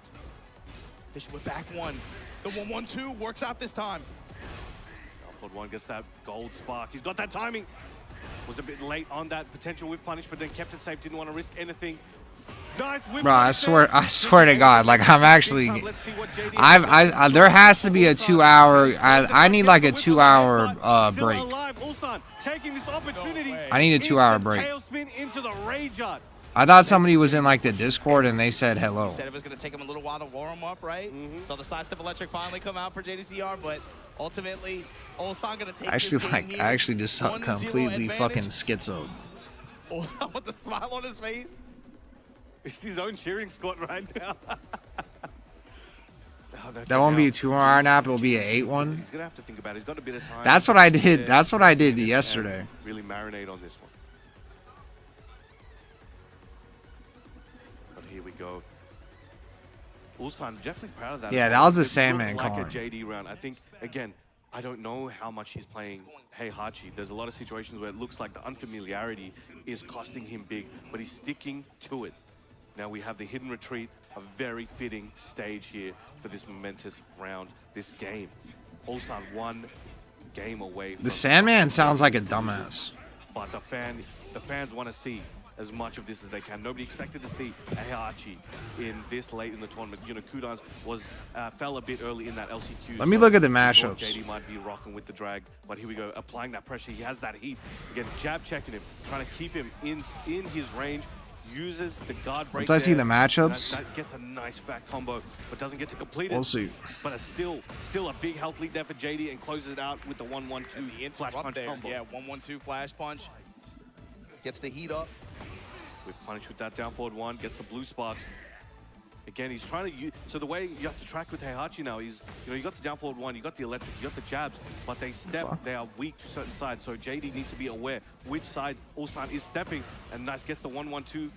Bishop with back one. The 1-1-2 works out this time. Upward one gets that gold spark. He's got that timing. Was a bit late on that potential whip punish, but then kept it safe. Didn't want to risk anything. Nice whip Bro, I punish swear to God, like I'm actually, there has to be a 2 hour. I need like a 2 hour break. Alive, Ulsan taking this opportunity. I need a 2 hour break. Tailspin into the rage art. I thought somebody was in like the Discord and they said hello. He said it was going to take him a little while to warm up, right? So the sidestep electric finally come out for JDCR, but ultimately, Ulsan going to take this game here. I actually just 1-0 completely advantage. fucking schizoed. Ulsan with the smile on his face. It's his own cheering squad right now. That won't be a 2-hour nap. It'll be an 8-1. He's gonna have to think about it. He's got a bit of time. That's what I did. That's what I did yesterday. Really marinate on this one. But here we go. Ulsan definitely proud of that. Yeah, that was a It looked Sandman like card. a JD round. I think again. I don't know how much he's playing Heihachi. There's a lot of situations where it looks like the unfamiliarity is costing him big, but he's sticking to it. Now we have the hidden retreat, a very fitting stage here for this momentous round, this game. Ulsan one game away from The Sandman sounds like a dumbass. but the fans want to see as much of this as they can. Nobody expected to see Heihachi in this late in the tournament. You know, Kudans was fell a bit early in that LCQ. Let me look at the we thought matchups. JD might be rocking with the drag, but here we go, applying that pressure. He has that heat. Again, jab checking him, trying to keep him in his range. Uses the guard break. Once I see there, the matchups- that gets a nice fat combo, but doesn't get to complete it. We'll see. But it's still a big health lead there for JD, and closes it out with the 1-1-2 flash punch there. combo. Yeah, 1-1-2 flash punch. Gets the heat up. With punish with that down forward one, gets the blue sparks. Again, he's trying to use, so the way you have to track with Heihachi now is, you know, you got the down forward one, you got the electric, you got the jabs, but they they are weak to certain sides, so JD needs to be aware which side Ulsan is stepping, and nice gets the 1-1-2,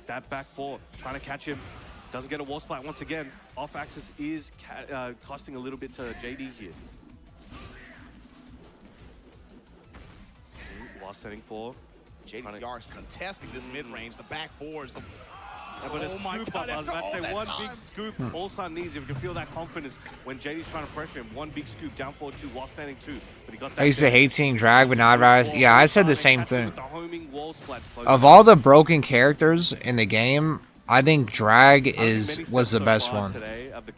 that back four, trying to catch him, doesn't get a wall splat once again, off axis is costing a little bit to JD here. While setting four. JDCR is contesting this mid-range. The back four is the... But a scoop up, I was about to say, one big scoop. Hmm. Ulsan needs, if you can feel that confidence when JD's trying to pressure him, one big scoop, down forward two, while standing two. But he got that I used to big hate seeing drag, but not rise. Yeah, I said the same thing. with the homing wall splats close Of out. all the broken characters in the game, I think drag was the best one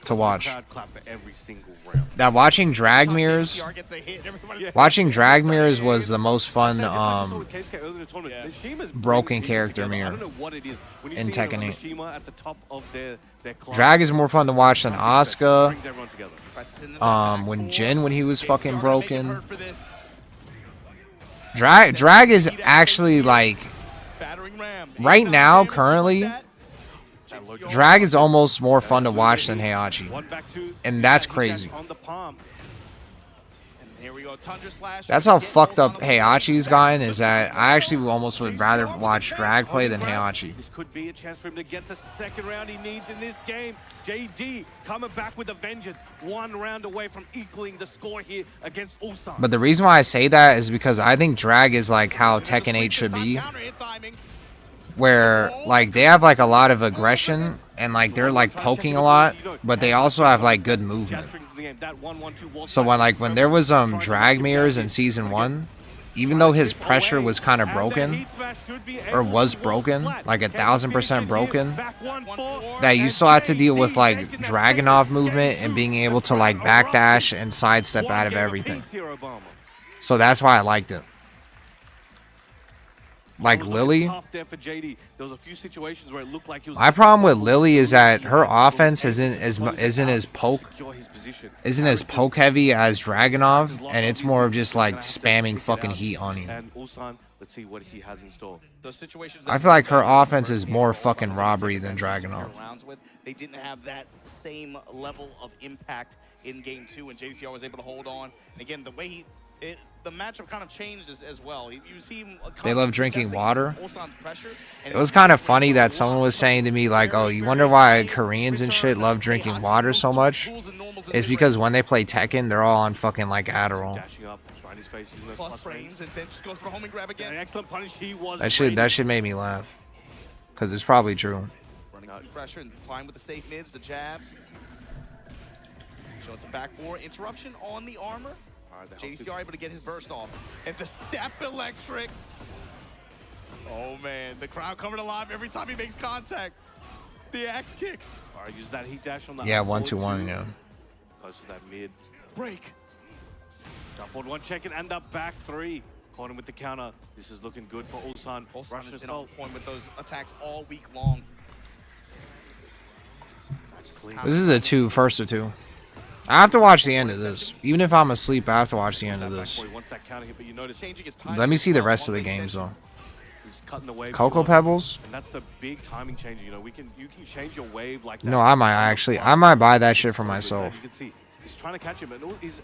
to watch. Crowd clap for every single round. Now watching drag mirrors, was the most fun broken character mirror in Tekken 8. Drag is more fun to watch than Asuka. When Jin, when he was fucking broken. Drag is actually like right now, currently. Drag is almost more fun to watch than Heihachi, and that's crazy. That's how fucked up Heihachi's gotten, is that I actually almost would rather watch Drag play than Heihachi. This could be a chance for him to get the second round he needs in this game. JD coming back with a vengeance, one round away from equaling the score here against Ulsan. But the reason why I say that is because I think Drag is like how Tekken 8 should be, where like they have like a lot of aggression and like they're like poking a lot, but they also have like good movement. So when there was drag mirrors in season 1, even though his pressure was kind of broken, or was broken, like 1000% broken, that you still had to deal with like Dragunov movement and being able to like backdash and sidestep out of everything. So that's why I liked it. Like Lily, my problem with Lily is that her offense isn't as poke heavy as Dragunov, and it's more of just like spamming fucking heat on you. Let's see what he has in store. I feel like her offense is more fucking robbery than Dragunov. They didn't have that same level of impact in game 2, and JDCR was able to hold on. And again, the way the matchup kind of changed as well. You see him They love drinking water. Ulsan's pressure, and It was kind of funny that someone was saying to me like, "Oh, you wonder why Koreans and shit love drinking water so much?" It's because when they play Tekken, they're all on fucking like Adderall. plus frames, and then just goes for homing grab again. Excellent punish. He was That shit made me laugh, because it's probably true. Running out pressure and flying with the safe mids, the jabs. Showing some back four. Interruption on the armor. JDCR able to get his burst off. And the step electric. Oh man, the crowd coming alive every time he makes contact. The axe kicks. Alright, use that heat dash on that. Yeah, 1-2-1, yeah. Close to that mid. Break. Down forward one checking and the back three. Caught him with the counter. This is looking good for Ulsan. Ulsan has been on point with those attacks all week long. This is a 2, first of 2. I have to watch the end of this. Even if I'm asleep, I have to watch the end of this. Let me see the rest of the games though. Cocoa Pebbles? And that's the big timing changer. You know, you can change your wave like that. No, I might buy that shit for myself. You can see he's trying to catch him, and he's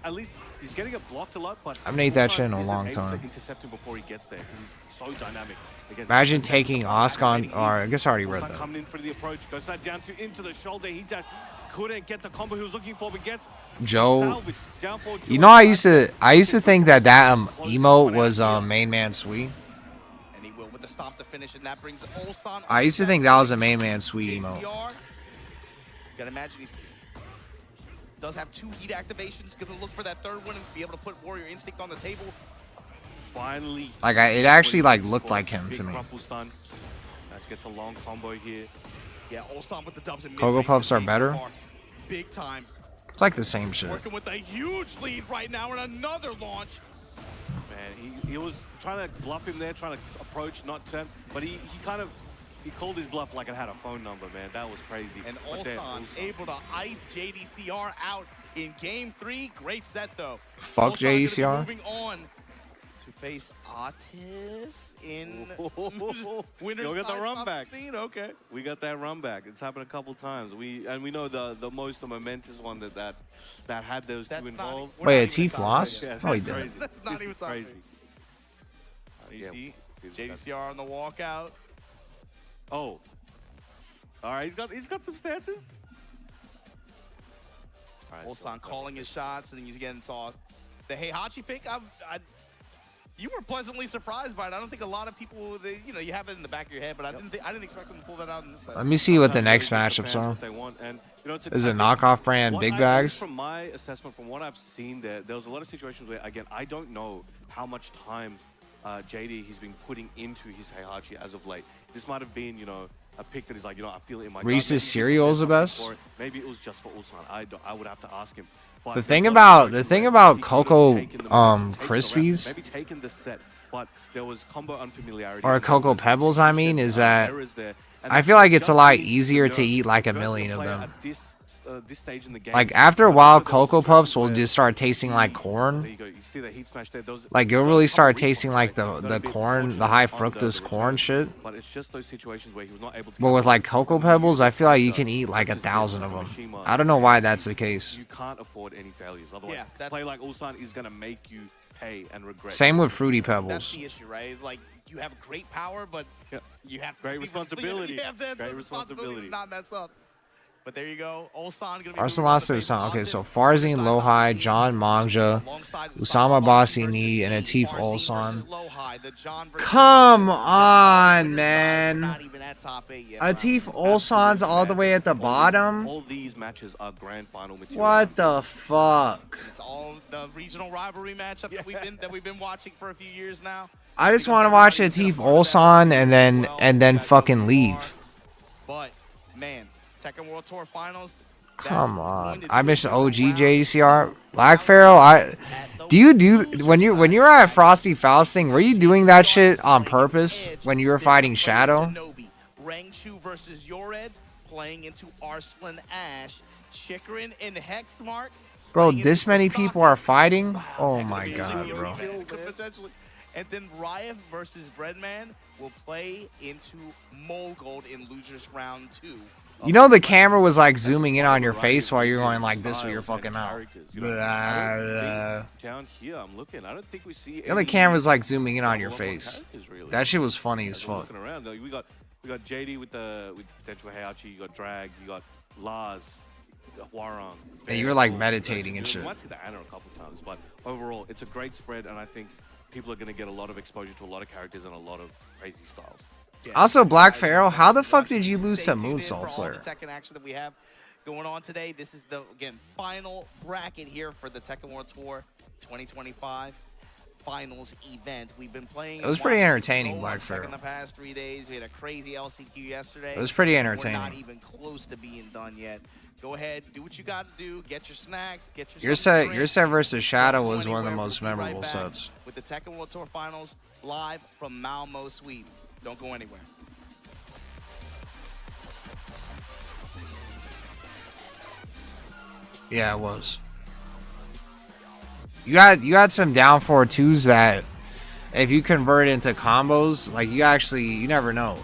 getting it blocked a lot. But I've made that shit in a isn't long able time. to intercept him before he gets there because he's so dynamic. Again, Imagine taking Oscon, or I guess I already read that. Coming in for the approach, goes that down into the shoulder. He just couldn't get the combo he was looking for, but gets Joe. You know, I used to think that emote was main man sweet. And he will with the stomp to finish, and that brings Ulsan. I used to think that was a main man sweet emote. You gotta imagine he does have 2 heat activations. Gonna look for that third one and be able to put Warrior Instinct on the table. Finally, Like it actually like looked like him to me. Let's get a long combo here. Yeah, Ulsan with the dubs and Cocoa Puffs are better. big time. It's like the same shit. Working with a huge lead right now in another launch. Man, he was trying to bluff him there, trying to approach, not them, but he called his bluff like it had a phone number, man. That was crazy. And Ulsan able to ice JDCR out in game 3. Great set though. Fuck JDCR. Moving on to face Atif in winners. You'll get the run back. Okay. We got that run back. It's happened a couple times. We know the most momentous one that had those two involved. Wait, Atif lost? Yeah, No, he that's didn't. That's not even crazy. You see JDCR on the walkout. Oh. All right, he's got some stances. Ulsan calling his shots, and you again saw the Heihachi pick. You were pleasantly surprised by it. I don't think a lot of people, you have it in the back of your head, but I didn't expect them to pull that out in this set. Let me see what the next matchups are. Is it knockoff brand big bags? From my assessment, from what I've seen there was a lot of situations where, again, I don't know how much time JD he's been putting into his Heihachi as of late. This might have been, a pick that he's like, I feel it in my gut. Reese's cereal is the best. Maybe it was just for Ulsan. I would have to ask him. But The thing about Cocoa Krispies maybe taking the set, but there was combo unfamiliarity. or Cocoa Pebbles, I mean, is that I feel like it's a lot easier to eat like a million of them. This stage in the game, Like after a while, Cocoa Puffs will just start tasting like there corn. you go. You see the heat smash there. Like you'll really start tasting like the corn, the high fructose corn shit. But it's just those situations where he was not able to. But with like Cocoa Pebbles, I feel like you can eat like 1,000 of them. I don't know why that's the case. You can't afford any failures. Otherwise, play like Ulsan is gonna make you pay and regret. Same with Fruity That's Pebbles. the issue, right? It's like you have great power, but you have Great responsibility. You have the Great responsibility to responsibility. not mess up. But there you go. Ulsan gonna be Arsenal lost to Usama. Okay, so Farzin Lohai, John Mangja, Usama Bossini, and Atif Ulsan. Come on, man. Atif Ulsan's all the way at the bottom? All these matches are grand final material. What the fuck? It's all the regional rivalry matchup that we've been watching for a few years now. I just want to watch Atif Ulsan and then fucking leave. But man, Tekken World Tour Finals. Come on. I miss OG JDCR. Black Pharaoh, when you were at Frosty Fausting, were you doing that shit on purpose when you were fighting Shadow? Rangchu versus Yoreds playing into Arslan Ash. Chikrin and Hexmark. Bro, this many people are fighting? Oh my god, bro. Potentially. And then Riot versus Breadman will play into Mogold in Losers Round 2. You know the camera was like zooming in on your face while you're going like this with your fucking mouth. Down here, I'm looking. I don't think we see. You know the camera's like zooming in on your face. That shit was funny as fuck. Looking around, we got JD with potential Heihachi. You got Drag. You got Lars. You got Hwarang. And you were like meditating and shit. We might see the Ana a couple times, but overall, it's a great spread, and I think people are going to get a lot of exposure to a lot of characters and a lot of crazy styles. Yeah. Also, Black Pharaoh, how the fuck did you lose to Moonsault For all the Slayer? Tekken action that we have going on today. This is the final bracket here for the Tekken World Tour 2025. finals event. We've been playing. It was pretty entertaining, Black Pharaoh. Pharaoh. In the past 3 days, we had a crazy LCQ yesterday. It was pretty We're entertaining. not even close to being done yet. Go ahead, do what you got to do. Get your snacks. Get Your set versus Shadow was one of the most memorable sets. With the Tekken World Tour Finals live from Malmo, Sweden. Don't go anywhere. Yeah, it was. You had some down 4-2s that if you convert into combos, like you never know.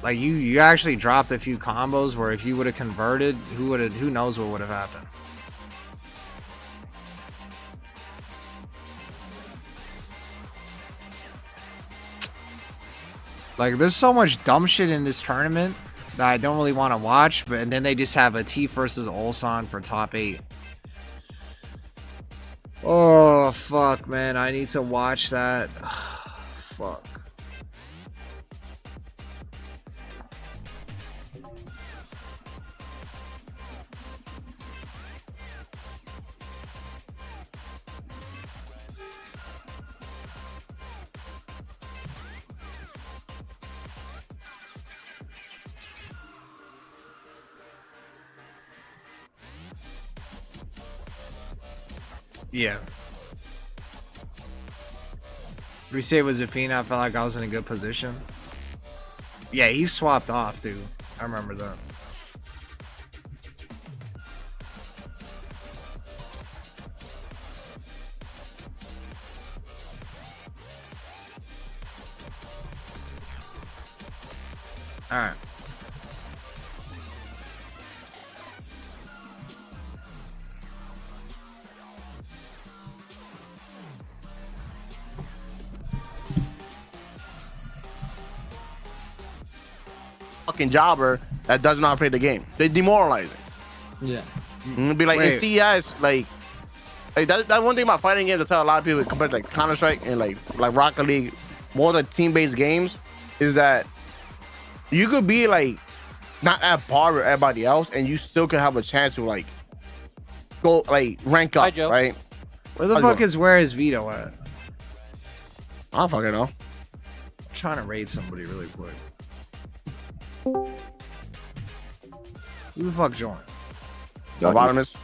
Like you actually dropped a few combos where if you would have converted, who knows what would have happened. Like there's so much dumb shit in this tournament that I don't really want to watch, and then they just have a T versus Ulsan for top 8. Oh fuck, man, I need to watch that. Fuck. Yeah. We say it was Zafina. I felt like I was in a good position. Yeah, he swapped off, dude. I remember that. All right. Fucking jobber that does not play the game. They demoralize it. Yeah. Be like in CS, like that one thing about fighting games. That's how a lot of people compare to like Counter-Strike and like Rocket League, more like team-based games, is that you could be like not at par with everybody else, and you still could have a chance to like go like rank up, right? Where the fuck is where is Vito at? I don't fucking know. I'm trying to raid somebody really quick. Who the fuck joined? Anonymous.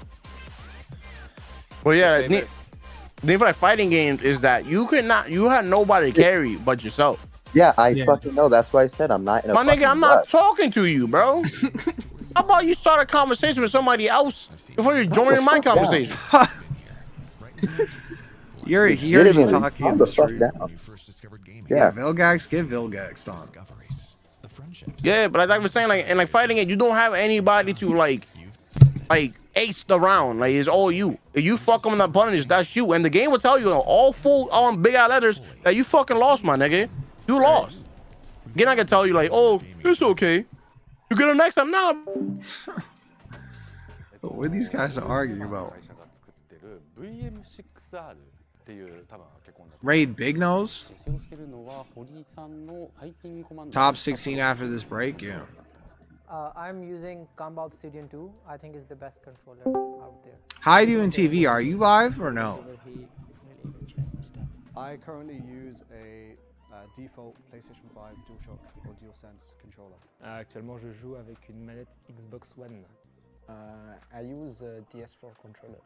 Well, yeah, the thing for like fighting games is that you had nobody to carry but yourself. Yeah, I fucking know. That's why I said I'm not in a My nigga, I'm rush. not talking to you, bro. How about you start a conversation with somebody else before you join my conversation? You're here talking in the street. Yeah, Vilgax, give Vilgax on. Yeah, but like I was saying, like in like fighting it, you don't have anybody to like ace the round. Like it's all you. If you fuck them in the punish, that's you. And the game will tell you all full big out letters that you fucking lost, my nigga. You lost. Again, I can tell you like, oh, it's okay. You get them next time now. What are these guys arguing about? Raid Big Nose? Top 16 after this break? Yeah. I'm using Combo Obsidian 2. I think it's the best controller out there. How are you doing TV? Are you live or no? I currently use a default PlayStation 5 DualShock or DualSense controller. Actuellement, je joue avec une manette Xbox One. I use a DS4 controller.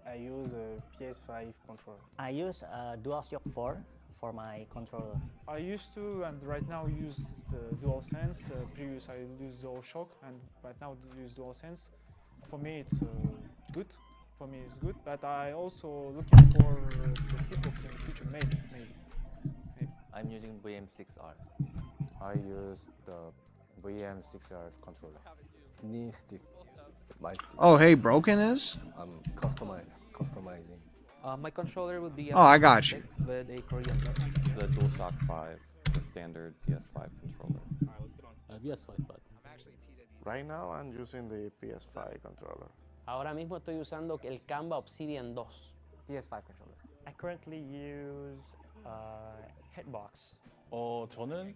I use a PS5 controller. I use DualShock 4 for my controller. I used to, and right now use the DualSense. Previous I used DualShock, and right now use DualSense. For me, it's good. For me, it's good. But I also looking for the hitbox in the future. Maybe. I'm using VM6R. I use the VM6R controller. Knee stick. My stick. Oh, hey, Broken is? I'm customizing. My controller would be oh, I got you. With a Korean the DualShock 5, the standard PS5 controller. PS5, but right now I'm using the PS5 controller. Ahora mismo estoy usando el Canva Obsidian 2. PS5 controller. I currently use Hitbox. 저는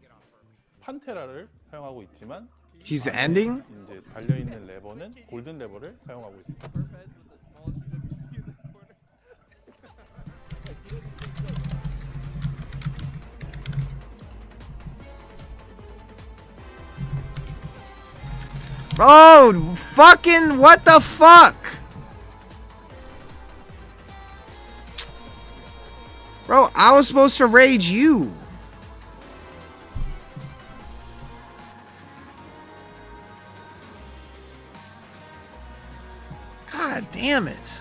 판테라를 사용하고 있지만 He's ending? 이제 달려 있는 레버는 골든 레버를 사용하고 있습니다. Bro, fucking what the fuck? Bro, I was supposed to rage you. God damn it.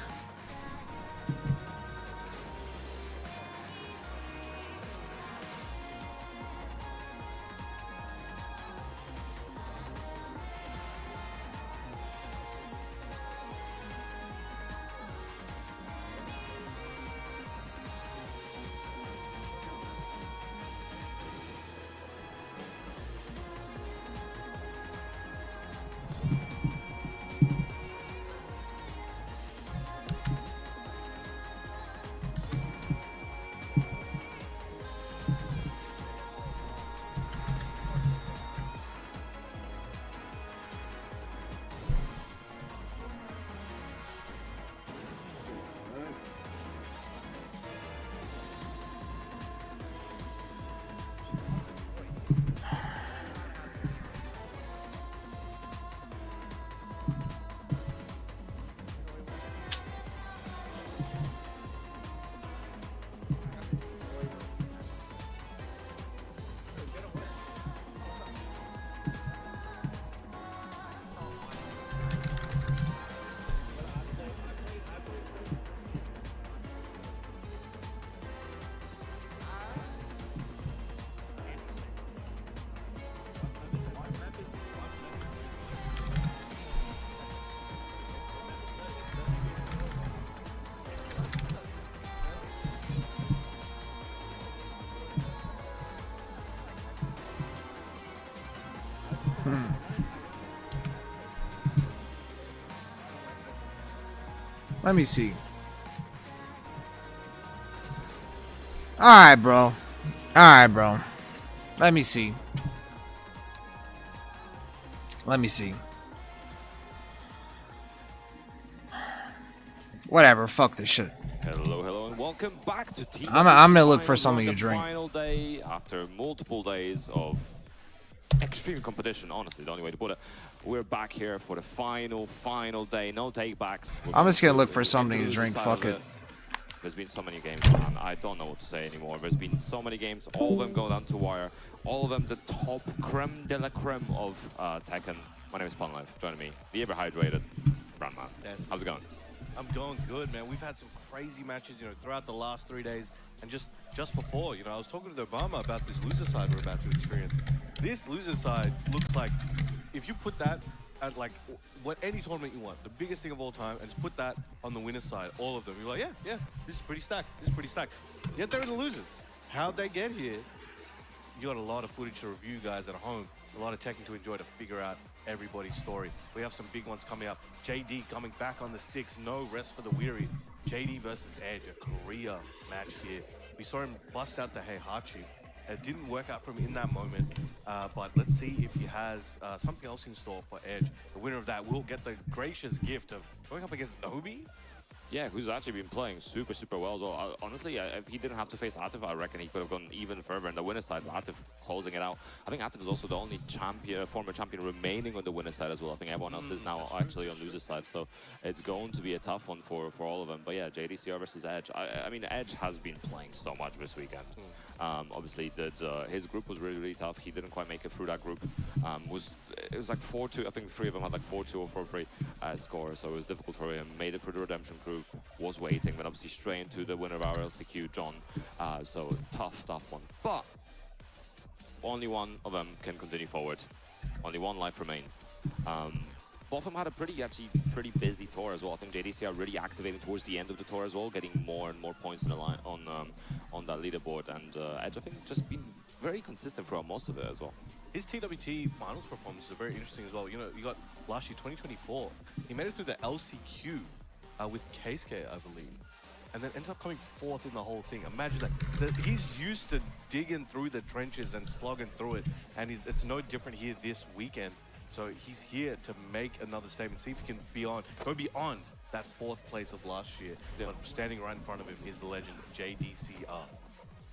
Let me see. Alright, bro. Alright, bro. Let me see. Let me see. Whatever, fuck this shit. Hello, and welcome back to TWT. I'm gonna look for something to drink. Final day after multiple days of extreme competition, honestly, the only way to put it. We're back here for the final day. No takebacks. I'm just gonna look for something to drink. Fuck it. There's been so many games, man. I don't know what to say anymore. There's been so many games. All of them go down to wire. All of them the top creme de la creme of Tekken. My name is Punlife. Joining me, the ever hydrated Brandman. Yes. How's it going? I'm going good, man. We've had some crazy matches, you know, throughout the last 3 days. And just before, you know, I was talking to Obama about this loser side we're about to experience. This loser side looks like, if you put that at like any tournament you want, the biggest thing of all time, and just put that on the winner's side, all of them, you're like, yeah, this is pretty stacked. This is pretty stacked. Yet they're in the losers. How'd they get here? You got a lot of footage to review, guys, at home. A lot of Tekken to enjoy to figure out everybody's story. We have some big ones coming up. JD coming back on the sticks. No rest for the weary. JD versus Edge, a Korea match here. We saw him bust out the Heihachi. It didn't work out for him in that moment, but let's see if he has something else in store for Edge. The winner of that will get the gracious gift of going up against Nobi. Yeah, who's actually been playing super well as well. Honestly, if he didn't have to face Atif, I reckon he could have gone even further in the winner's side. Atif closing it out. I think Atif is also the only former champion remaining on the winner's side as well. I think everyone else is now actually on loser's side, so it's going to be a tough one for all of them. But yeah, JDCR versus Edge. I mean, Edge has been playing so much this weekend. Obviously, his group was really tough. He didn't quite make it through that group. It was like 4-2. I think the three of them had like 4-2 or 4-3 score, so it was difficult for him. Made it through the redemption group. Was waiting, but obviously straight into the winner of our LCQ, John. So tough one. But only one of them can continue forward. Only one life remains. Both of them had a pretty busy tour as well. I think JDCR really activating towards the end of the tour as well, getting more and more points in the line on that leaderboard. And Edge, I think, just been very consistent throughout most of it as well. His TWT finals performance is very interesting as well. You know, you got last year, 2024. He made it through the LCQ. With Keisuke, I believe, and then ends up coming fourth in the whole thing. Imagine that. He's used to digging through the trenches and slugging through it, and it's no different here this weekend. So he's here to make another statement, see if he can go beyond that fourth place of last year. Yeah. But standing right in front of him is the legend JDCR.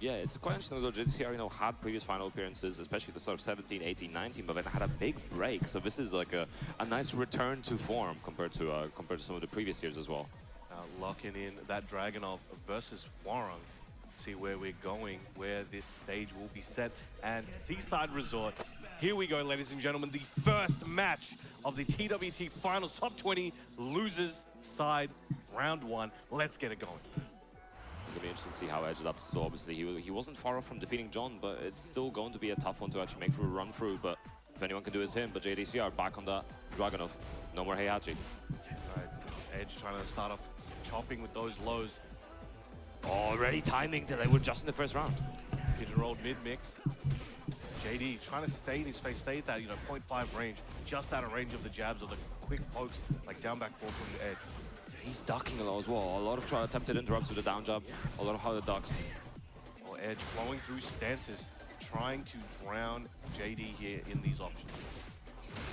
Yeah, it's quite interesting though. JDCR, had previous final appearances, especially the sort of 17, 18, 19, but then had a big break. So this is like a nice return to form compared to some of the previous years as well. Locking in that Dragunov versus Hwoarang. See where we're going, where this stage will be set. And Seaside Resort. Here we go, ladies and gentlemen. The first match of the TWT Finals Top 20 Losers Side Round 1. Let's get it going. It's going to be interesting to see how Edge adapts. So obviously, he wasn't far off from defeating John, but it's still going to be a tough one to actually make through a run through. But if anyone can do is him. But JDCR back on that Dragunov. No more Heihachi. Right. Edge trying to start off chopping with those lows. Already timing till they were just in the first round. Pigeon rolled mid-mix. JD trying to stay in his face, stay at that 0.5 range, just out of range of the jabs or the quick pokes, like down back four from the Edge. He's ducking a lot as well. A lot of attempted interrupts with the down jab, a lot of how the ducks. Or Edge flowing through stances, trying to drown JD here in these options.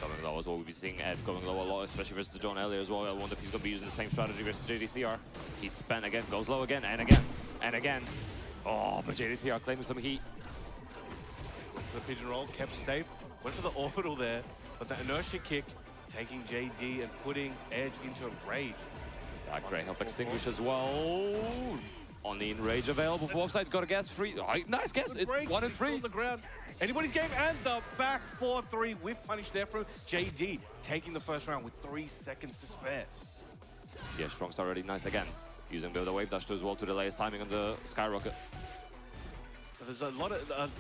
Going low as well. We've been seeing Edge going low a lot, especially versus John earlier as well. I wonder if he's going to be using the same strategy versus JDCR. Heat spent again, goes low again, and again, and again. Oh, but JDCR claiming some heat. The pigeon roll, kept safe, went for the orbital there, but the inertia kick taking JD and putting Edge into a rage. That great help extinguish as well. On the enrage available for both sides, got a guess free. Nice guess, it's 1 and 3. On the ground. Anybody's game, and the back 4-3 with punish there from JD, taking the first round with 3 seconds to spare. Yeah, strong start already, nice again. Using the wave dash as well to delay his timing on the skyrocket. There's a lot of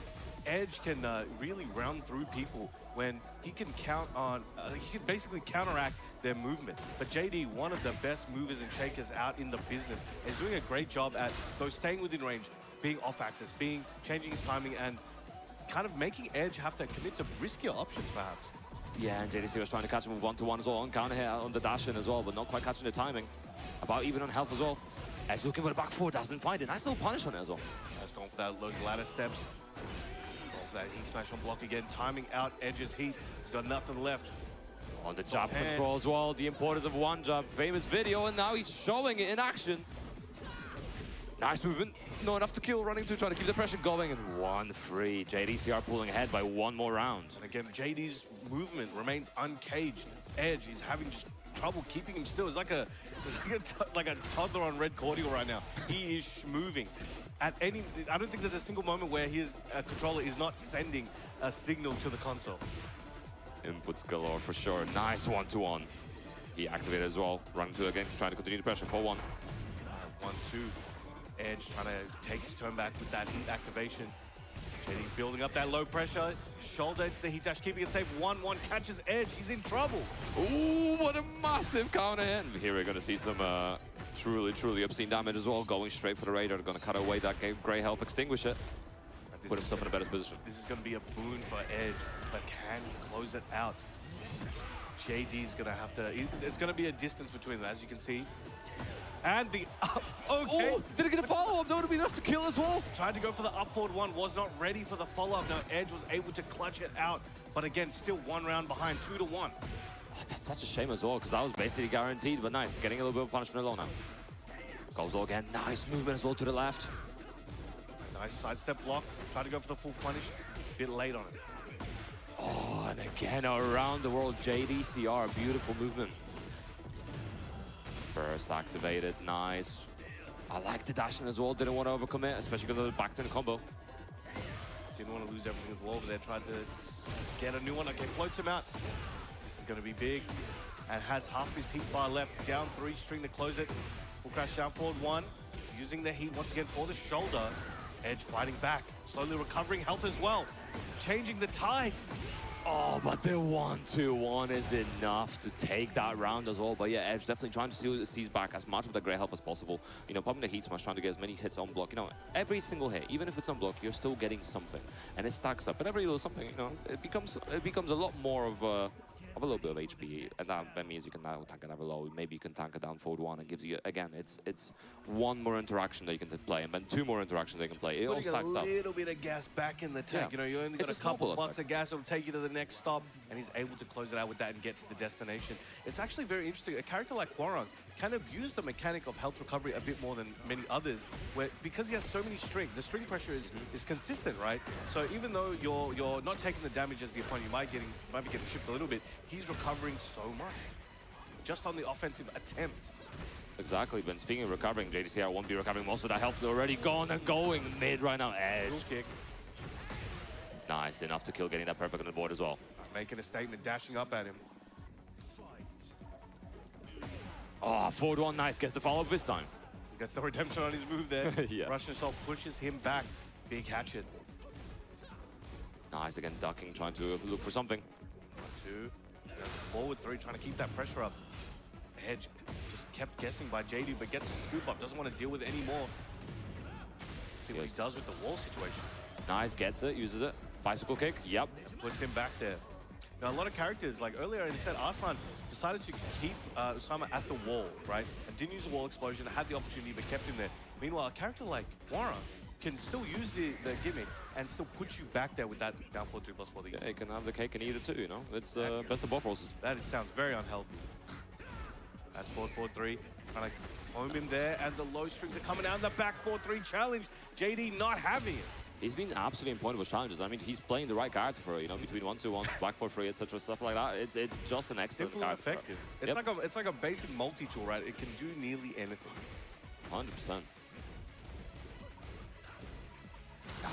Edge can really round through people when he can count on, he can basically counteract their movement. But JD, one of the best movers and shakers out in the business, is doing a great job at both staying within range, being off axis, changing his timing, and kind of making Edge have to commit to riskier options, perhaps. Yeah, and JDC was trying to catch him with 1-to-1 as well, on counter hit on the dash in as well, but not quite catching the timing. About even on health as well. Edge looking for the back four, doesn't find it. Nice little punish on it as well. Edge going for those ladder steps. Going for that heat smash on block again, timing out Edge's heat. He's got nothing left. On the jab control as well, the importance of one jab. Famous video, and now he's showing it in action. Nice movement. Not enough to kill, running to try to keep the pressure going, and 1-3. JDCR pulling ahead by 1 more round. And again, JD's movement remains uncaged. Edge is having just trouble keeping him still. It's like a toddler on red cordial right now. He is moving. I don't think there's a single moment where his controller is not sending a signal to the console. Inputs galore for sure. Nice 1-to-1. He activated as well. Running to again, trying to continue the pressure. 4-1. 1-2. Edge trying to take his turn back with that heat activation. And he's building up that low pressure. Shoulder into the heat dash, keeping it safe. 1-1 catches Edge. He's in trouble. Ooh, what a massive counter hit. Here we're going to see some truly obscene damage as well. Going straight for the radar. Going to cut away that gray health extinguisher. Put himself in a better position. This is going to be a boon for Edge, but can he close it out? JD's going to have to... It's going to be a distance between them, as you can see. And the up, okay. Oh, did it get a follow-up? That would have been enough to kill as well. Tried to go for the up forward one, was not ready for the follow-up. Now Edge was able to clutch it out, but again, still 1 round behind, 2-1. Oh, that's such a shame as well, because that was basically guaranteed, but nice. Getting a little bit of punishment alone now. Goes low again. Nice movement as well to the left. Nice sidestep block. Try to go for the full punish. Bit late on it. Oh, and again around the world, JDCR. Beautiful movement. Burst activated, nice. I like the dashing as well, didn't want to overcome it, especially because of the back turn combo. Didn't want to lose everything as well, but they tried to get a new one. Okay, floats him out. This is going to be big. And has half his heat bar left. Down 3, string to close it. Full crash down forward 1. Using the heat once again for the shoulder. Edge fighting back, slowly recovering health as well. Changing the tides. Oh, but the 1-2-1 is enough to take that round as well. But yeah, Edge definitely trying to seize back as much of the great help as possible. Popping the heat smash, trying to get as many hits on block. Every single hit, even if it's on block, you're still getting something. And it stacks up. But every little something, it becomes a lot more of a little bit of HP. And that means you can now tank another low. Maybe you can tank it down forward 1 and gives you, again, it's 1 more interaction that you can play. And then 2 more interactions they can play. It all stacks up. Putting a little bit of gas back in the tank. Yeah. You only got a couple bucks of gas. It'll take you to the next stop. and he's able to close it out with that and get to the destination. It's actually very interesting. A character like Hwoarang can abuse the mechanic of health recovery a bit more than many others, where because he has so many string, the string pressure is consistent, right? So even though you're not taking the damage as the opponent, you might be getting chipped a little bit, he's recovering so much just on the offensive attempt. Exactly, but speaking of recovering, JDCR won't be recovering most of that health. They're already gone and going mid right now. Edge. Kick. Nice, enough to kill, getting that perfect on the board as well. Making a statement, dashing up at him. Oh, forward one, nice. Gets the follow-up this time. He gets the redemption on his move there. Yeah. Russian Assault pushes him back. Big hatchet. Nice, again, ducking, trying to look for something. 1, 2. Forward 3, trying to keep that pressure up. Edge just kept guessing by JD, but gets a scoop up. Doesn't want to deal with it anymore. Let's see what he does with the wall situation. Nice, gets it, uses it. Bicycle kick, yep. Puts him back there. Now, a lot of characters, like earlier, instead, Arslan decided to keep Usama at the wall, right? And didn't use the wall explosion, had the opportunity, but kept him there. Meanwhile, a character like Hwoarang can still use the gimmick and still put you back there with that down 4-3+4. Yeah, he can have the cake and eat it too, you know? It's best of both worlds. That sounds very unhealthy. That's 4-4-3. Trying to home him there, and the low strings are coming out in the back 4-3 challenge. JD not having it. He's been absolutely in point with challenges. I mean, he's playing the right cards for it, you know, between 1-2-1, back 4-3, etc., stuff like that. It's just an excellent Simple card. and effective. It's like a basic multi-tool, right? It can do nearly anything. 100%.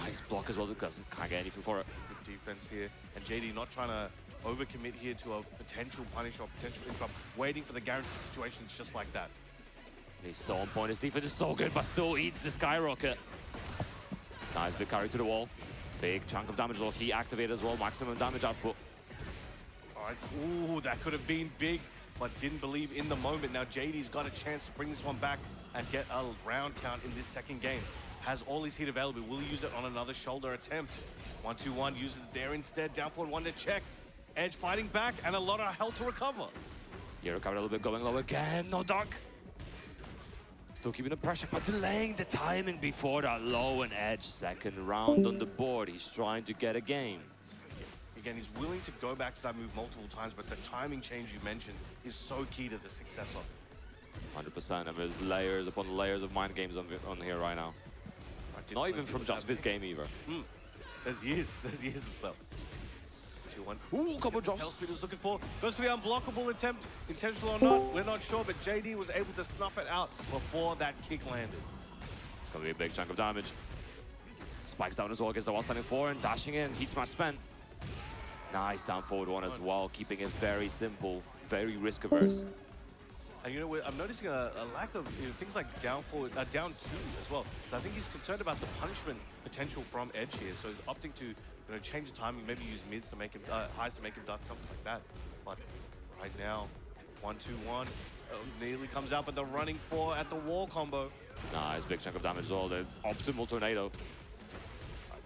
Nice block as well, because can't get anything for it. Good defense here, and JD not trying to overcommit here to a potential punish or potential interrupt, waiting for the guaranteed situations just like that. He's so on point. His defense is so good, but still eats the skyrocket. Nice big carry to the wall. Big chunk of damage, low key activated as well. Maximum damage output. All right, ooh, that could have been big, but didn't believe in the moment. Now JD's got a chance to bring this one back and get a round count in this second game. Has all his heat available. Will he use it on another shoulder attempt? 1-2-1, uses it there instead. Down forward 1 to check. Edge fighting back, and a lot of health to recover. Yeah, recovered a little bit, going low again. No duck. Still keeping the pressure, but delaying the timing before that low and Edge. Second round on the board. He's trying to get a game. Again, he's willing to go back to that move multiple times, but the timing change you mentioned is so key to the success of it. 100%. And there's layers upon layers of mind games on here right now. Not even from just this game either. There's years of stuff. 2-1. Ooh, couple drops. Hellspeed is looking for. Goes for the unblockable attempt. Intentional or not, we're not sure, but JD was able to snuff it out before that kick landed. It's going to be a big chunk of damage. Spikes down as well, gets the wall standing 4 and dashing in. Heat smash spent. Nice down forward 1 as well, keeping it very simple, very risk averse. And you know, I'm noticing a lack of things like down 2 as well. So I think he's concerned about the punishment potential from Edge here. So he's opting to change the timing, maybe use mids to make him, highs to make him duck, something like that. But right now, 1-2-1, nearly comes out, but the running 4 at the wall combo. Nice big chunk of damage as well. The optimal tornado.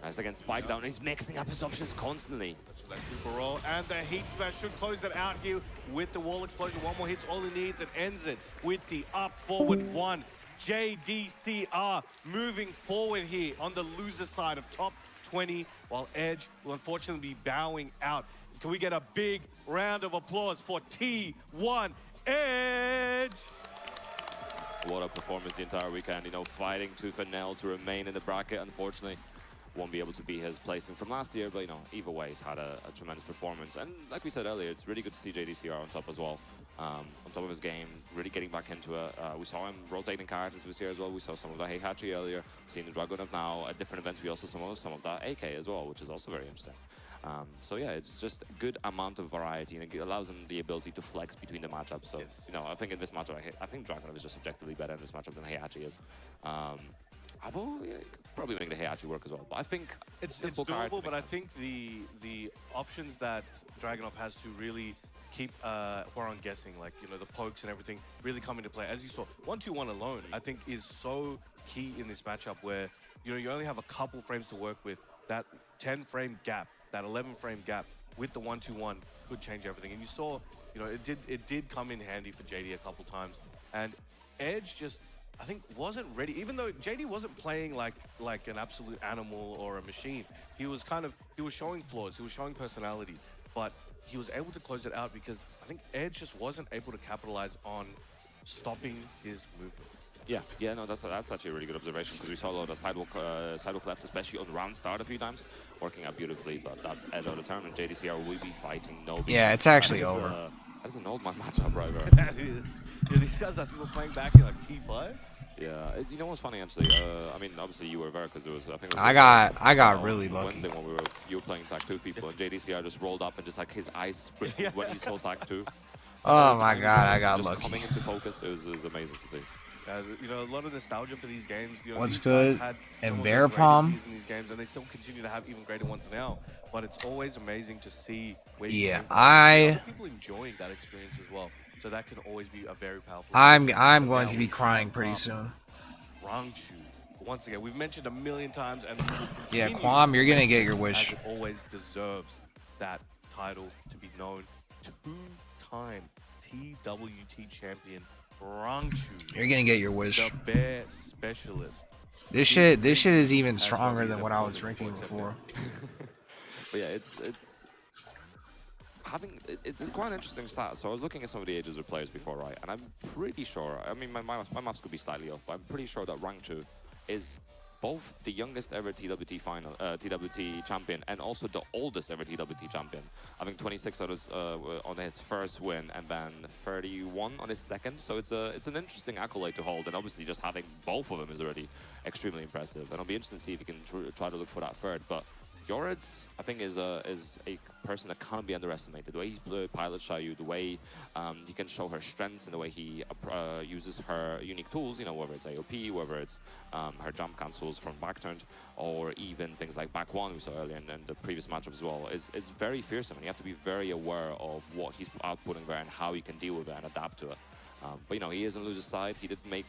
Nice again, spike down. He's mixing up his options constantly. That super roll, and the heat smash should close it out here with the wall explosion. One more hit's all he needs and ends it with the up forward 1. JDCR moving forward here on the loser side of top 20, while Edge will unfortunately be bowing out. Can we get a big round of applause for T1 Edge? What a performance the entire weekend, you know, fighting tooth and nail to remain in the bracket. Unfortunately, won't be able to be his placement from last year, but you know, either way, he's had a tremendous performance. And like we said earlier, it's really good to see JDCR on top as well. On top of his game, really getting back into it. We saw him rotating characters this year as well. We saw some of that Heihachi earlier, seeing the Dragunov now. At different events, we also saw some of that AK as well, which is also very interesting. So yeah, it's just a good amount of variety, and it allows him the ability to flex between the matchups. So, you know, I think in this matchup, I think Dragunov is just objectively better in this matchup than Heihachi is. Although, yeah, probably make the Heihachi work as well. But I think it's doable, but I think the options that Dragunov has to really keep Hwoarang guessing, like, you know, the pokes and everything really come into play. As you saw, 1-2-1 alone, I think, is so key in this matchup where, you know, you only have a couple frames to work with. That 10-frame gap, that 11-frame gap with the 1-2-1 could change everything. And you saw, you know, it did come in handy for JD a couple times. And Edge just, I think, wasn't ready. Even though JD wasn't playing like an absolute animal or a machine, he was showing flaws, he was showing personality. But he was able to close it out because I think Edge just wasn't able to capitalize on stopping his movement. Yeah, no, that's actually a really good observation because we saw a lot of sidewalk left, especially on round start a few times, working out beautifully. But that's Edge out of the tournament. JDCR will be fighting Nobi. Yeah, it's actually over. That is an old man matchup, right? That is. Yeah, these guys I think were playing back in like T5. Yeah, you know what's funny actually? I mean, obviously you were there because it was. I think. It was I got really lucky. Wednesday when you were playing Tag 2 people, and JDCR just rolled up and just like his eyes sprinkled when he saw Tag 2. Oh my God, I got just lucky. Coming into focus, it was amazing to see. You know, a lot of nostalgia for these games. You know, What's these guys good? had And some of Bear the greatest Palm. years in these games, and they still continue to have even greater ones now. But it's always amazing to see where Yeah, other people enjoying that experience as well. So that can always be a very powerful. I'm going to be crying pretty soon. Rangchu. Once again, we've mentioned a million times, and Yeah, Quam, you're gonna get your wish. as it always deserves that title to be known. Two-time TWT champion Rangchu. You're gonna get your wish. The bear specialist. This shit is even stronger than what I was drinking before. But yeah, it's quite an interesting stat. So I was looking at some of the ages of players before, right? And I'm pretty sure, I mean, my maths could be slightly off, but I'm pretty sure that Rangchu is both the youngest ever TWT champion and also the oldest ever TWT champion. I think 26 on his first win and then 31 on his second. So it's an interesting accolade to hold, and obviously just having both of them is already extremely impressive. And I'll be interested to see if he can try to look for that third. But Yoredz, I think, is a person that can't be underestimated. The way he pilots Xiaoyu, the way he can show her strengths, and the way he uses her unique tools, you know, whether it's AOP, whether it's her jump cancels from back turned, or even things like back one we saw earlier in the previous matchup as well, is very fearsome. And you have to be very aware of what he's outputting there and how you can deal with it and adapt to it. But you know, he is on loser's side. He did make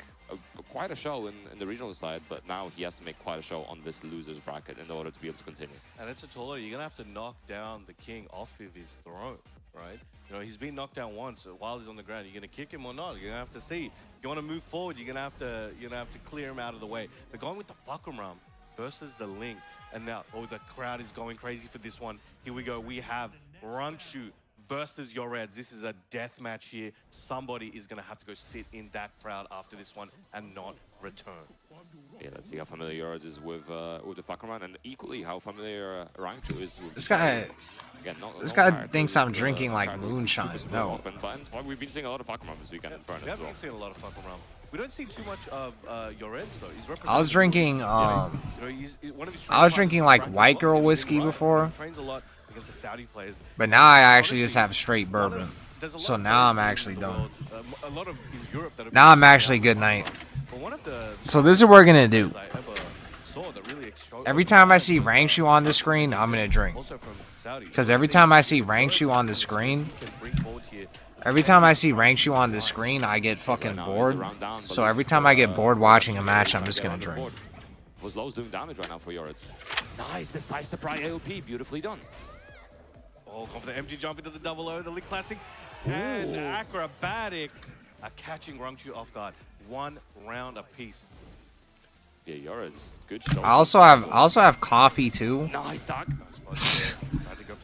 quite a show in the regional side, but now he has to make quite a show on this loser's bracket in order to be able to continue. And it's a taller, you're going to have to knock down the king off of his throne, right? You know, he's been knocked down once while he's on the ground. You're going to kick him or not? You're going to have to see. If you want to move forward, you're going to have to clear him out of the way. They're going with the Fakumram versus the Ling. And now, the crowd is going crazy for this one. Here we go. We have Rangchu versus Yoredz. This is a death match here. Somebody is going to have to go sit in that crowd after this one and not return. Yeah, let's see how familiar Yoredz is with the Fakumram, and equally how familiar Rangchu is with This guy, again, this guy thinks I'm drinking like moonshine. No. Often, but we've been seeing a lot of Fakumram this weekend. We have been seeing a lot of Fakumram. We don't see too much of Yoredz though. He's I was drinking one of his I was drinking like white girl whiskey before, trains a lot against the Saudi players. but now I actually just have straight bourbon. So now I'm actually done. A lot of in Europe that Now I'm actually good night. So this is what we're gonna do. Every time I see Rangchu on the screen, I'm gonna drink. Because every time I see Rangchu on the screen, I get fucking bored. So every time I get bored watching a match, I'm just gonna drink. Was Lowe's doing damage right now for Yoredz? Nice, this nice to pry AOP, beautifully done. Oh, confident MG jump into the double O, the League Classic, and acrobatics are catching Rangchu off guard. 1 round apiece. Yeah, Yoredz, good shot. I also have coffee too. Nice, Doc.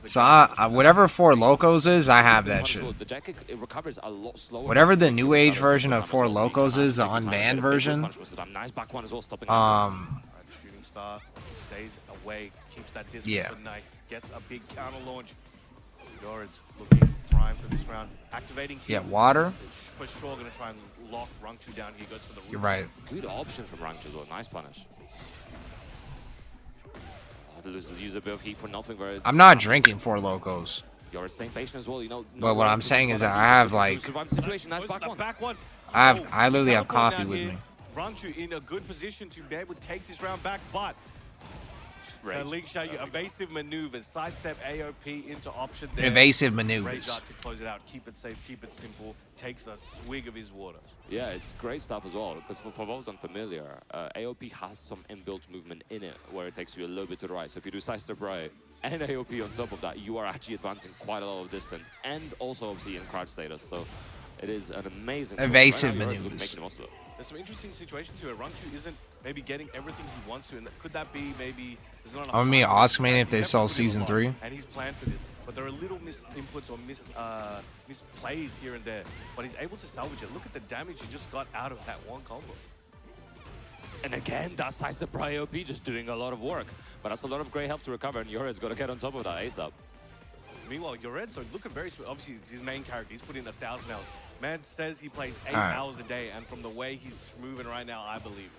So whatever Four Locos is, I have that shit. The jacket, it recovers a lot slower. Whatever the new age version of Four Locos is, the unbanned version. Nice back one as well, stopping Shooting Star stays away, keeps that distance Yeah. for Knight, gets a big counter launch. Yoredz looking prime for this round, activating. Yeah, water. For sure, going to try and lock Rangchu down here. Goes for the roof. You're right. Good option from Rangchu as well. Nice punish. The losers use a bit of heat for nothing. I'm not drinking Four Locos. Yoredz staying patient as well. You know. But what I'm saying is that I have like, Nice back one. I literally have coffee with me. Rangchu in a good position to be able to take this round back, but Ling Xiaoyu, evasive maneuvers, sidestep AOP into option there. Evasive Great maneuvers. guard to close it out, keep it safe, keep it simple, takes a swig of his water. Yeah, it's great stuff as well, because for those unfamiliar, AOP has some inbuilt movement in it, where it takes you a little bit to the right. So if you do sidestep right and AOP on top of that, you are actually advancing quite a lot of distance, and also obviously in crouch status. So it is an amazing... Evasive right now, maneuvers. making the most of it. There's some interesting situations here where Rangchu isn't maybe getting everything he wants to, and could that be maybe There's not enough I mean, time. Oscar Man if they He's sell definitely season putting a 3. lot, and he's planned for this. But there are little mis-inputs or misplays here and there. But he's able to salvage it. Look at the damage he just got out of that one combo. And again, that Slice the AOP just doing a lot of work. But that's a lot of great help to recover, and Yored's got to get on top of that ASAP. Meanwhile, Yored, so looking very smooth. Obviously, it's his main character. He's put in 1,000 hours. Man says he plays 8 hours a day, and from the way he's moving right now, I believe.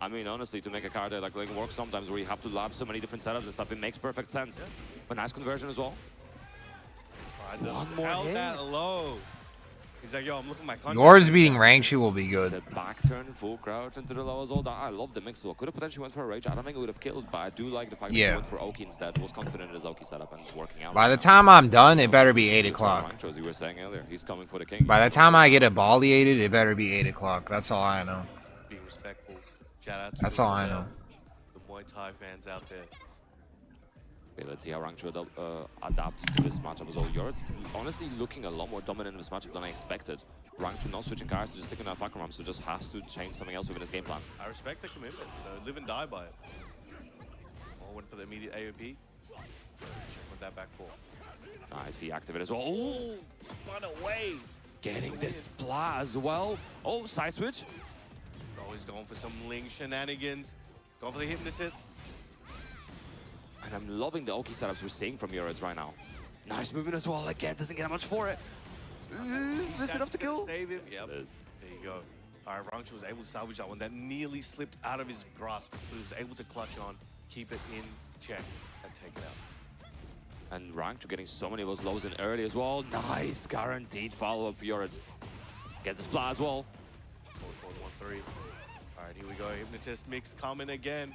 I mean, honestly, to make a character like work sometimes where you have to lab so many different setups and stuff, it makes perfect sense. Yeah. But nice conversion as well. One more held that low. He's like, yo, I'm looking at my content. Yours beating Rangchu will be good. The back turn, full crouch into the low as well. I love the mix. Could have potentially went for a Rage. I don't think it would have killed, but I do like the fact that he went for Oki instead. Was confident in his Oki setup and working out. By the time I'm done, it better be 8 o'clock. As you were saying earlier, he's coming for the king. By the time I get it balliated, it better be 8 o'clock. That's all I know. Being respectful. Shout out to That's all I know. The Muay Thai fans out there. Okay, let's see how Rangchu adapts to this matchup as well. Yored's honestly looking a lot more dominant in this matchup than I expected. Rangchu not switching cars, just sticking on Fakram, so just has to change something else within his game plan. I respect the commitment. Live and die by it. All went for the immediate AOP. Check with that back four. Nice, he activated as well. Oh, spun away. Getting this splat as well. Oh, side switch. Oh, he's going for some Ling shenanigans. Going for the hypnotist. And I'm loving the Oki setups we're seeing from Yored's right now. Nice movement as well. Again, doesn't get much for it. It's missed enough to kill. Save him. Yep. There you go. All right, Rangchu was able to salvage that one. That nearly slipped out of his grasp, but he was able to clutch on, keep it in check, and take it out. And Rangchu getting so many of those lows in early as well. Nice, guaranteed follow-up for Yored. Gets the splat as well. 4-4-1-3. All right, here we go. Hypnotist mix coming again.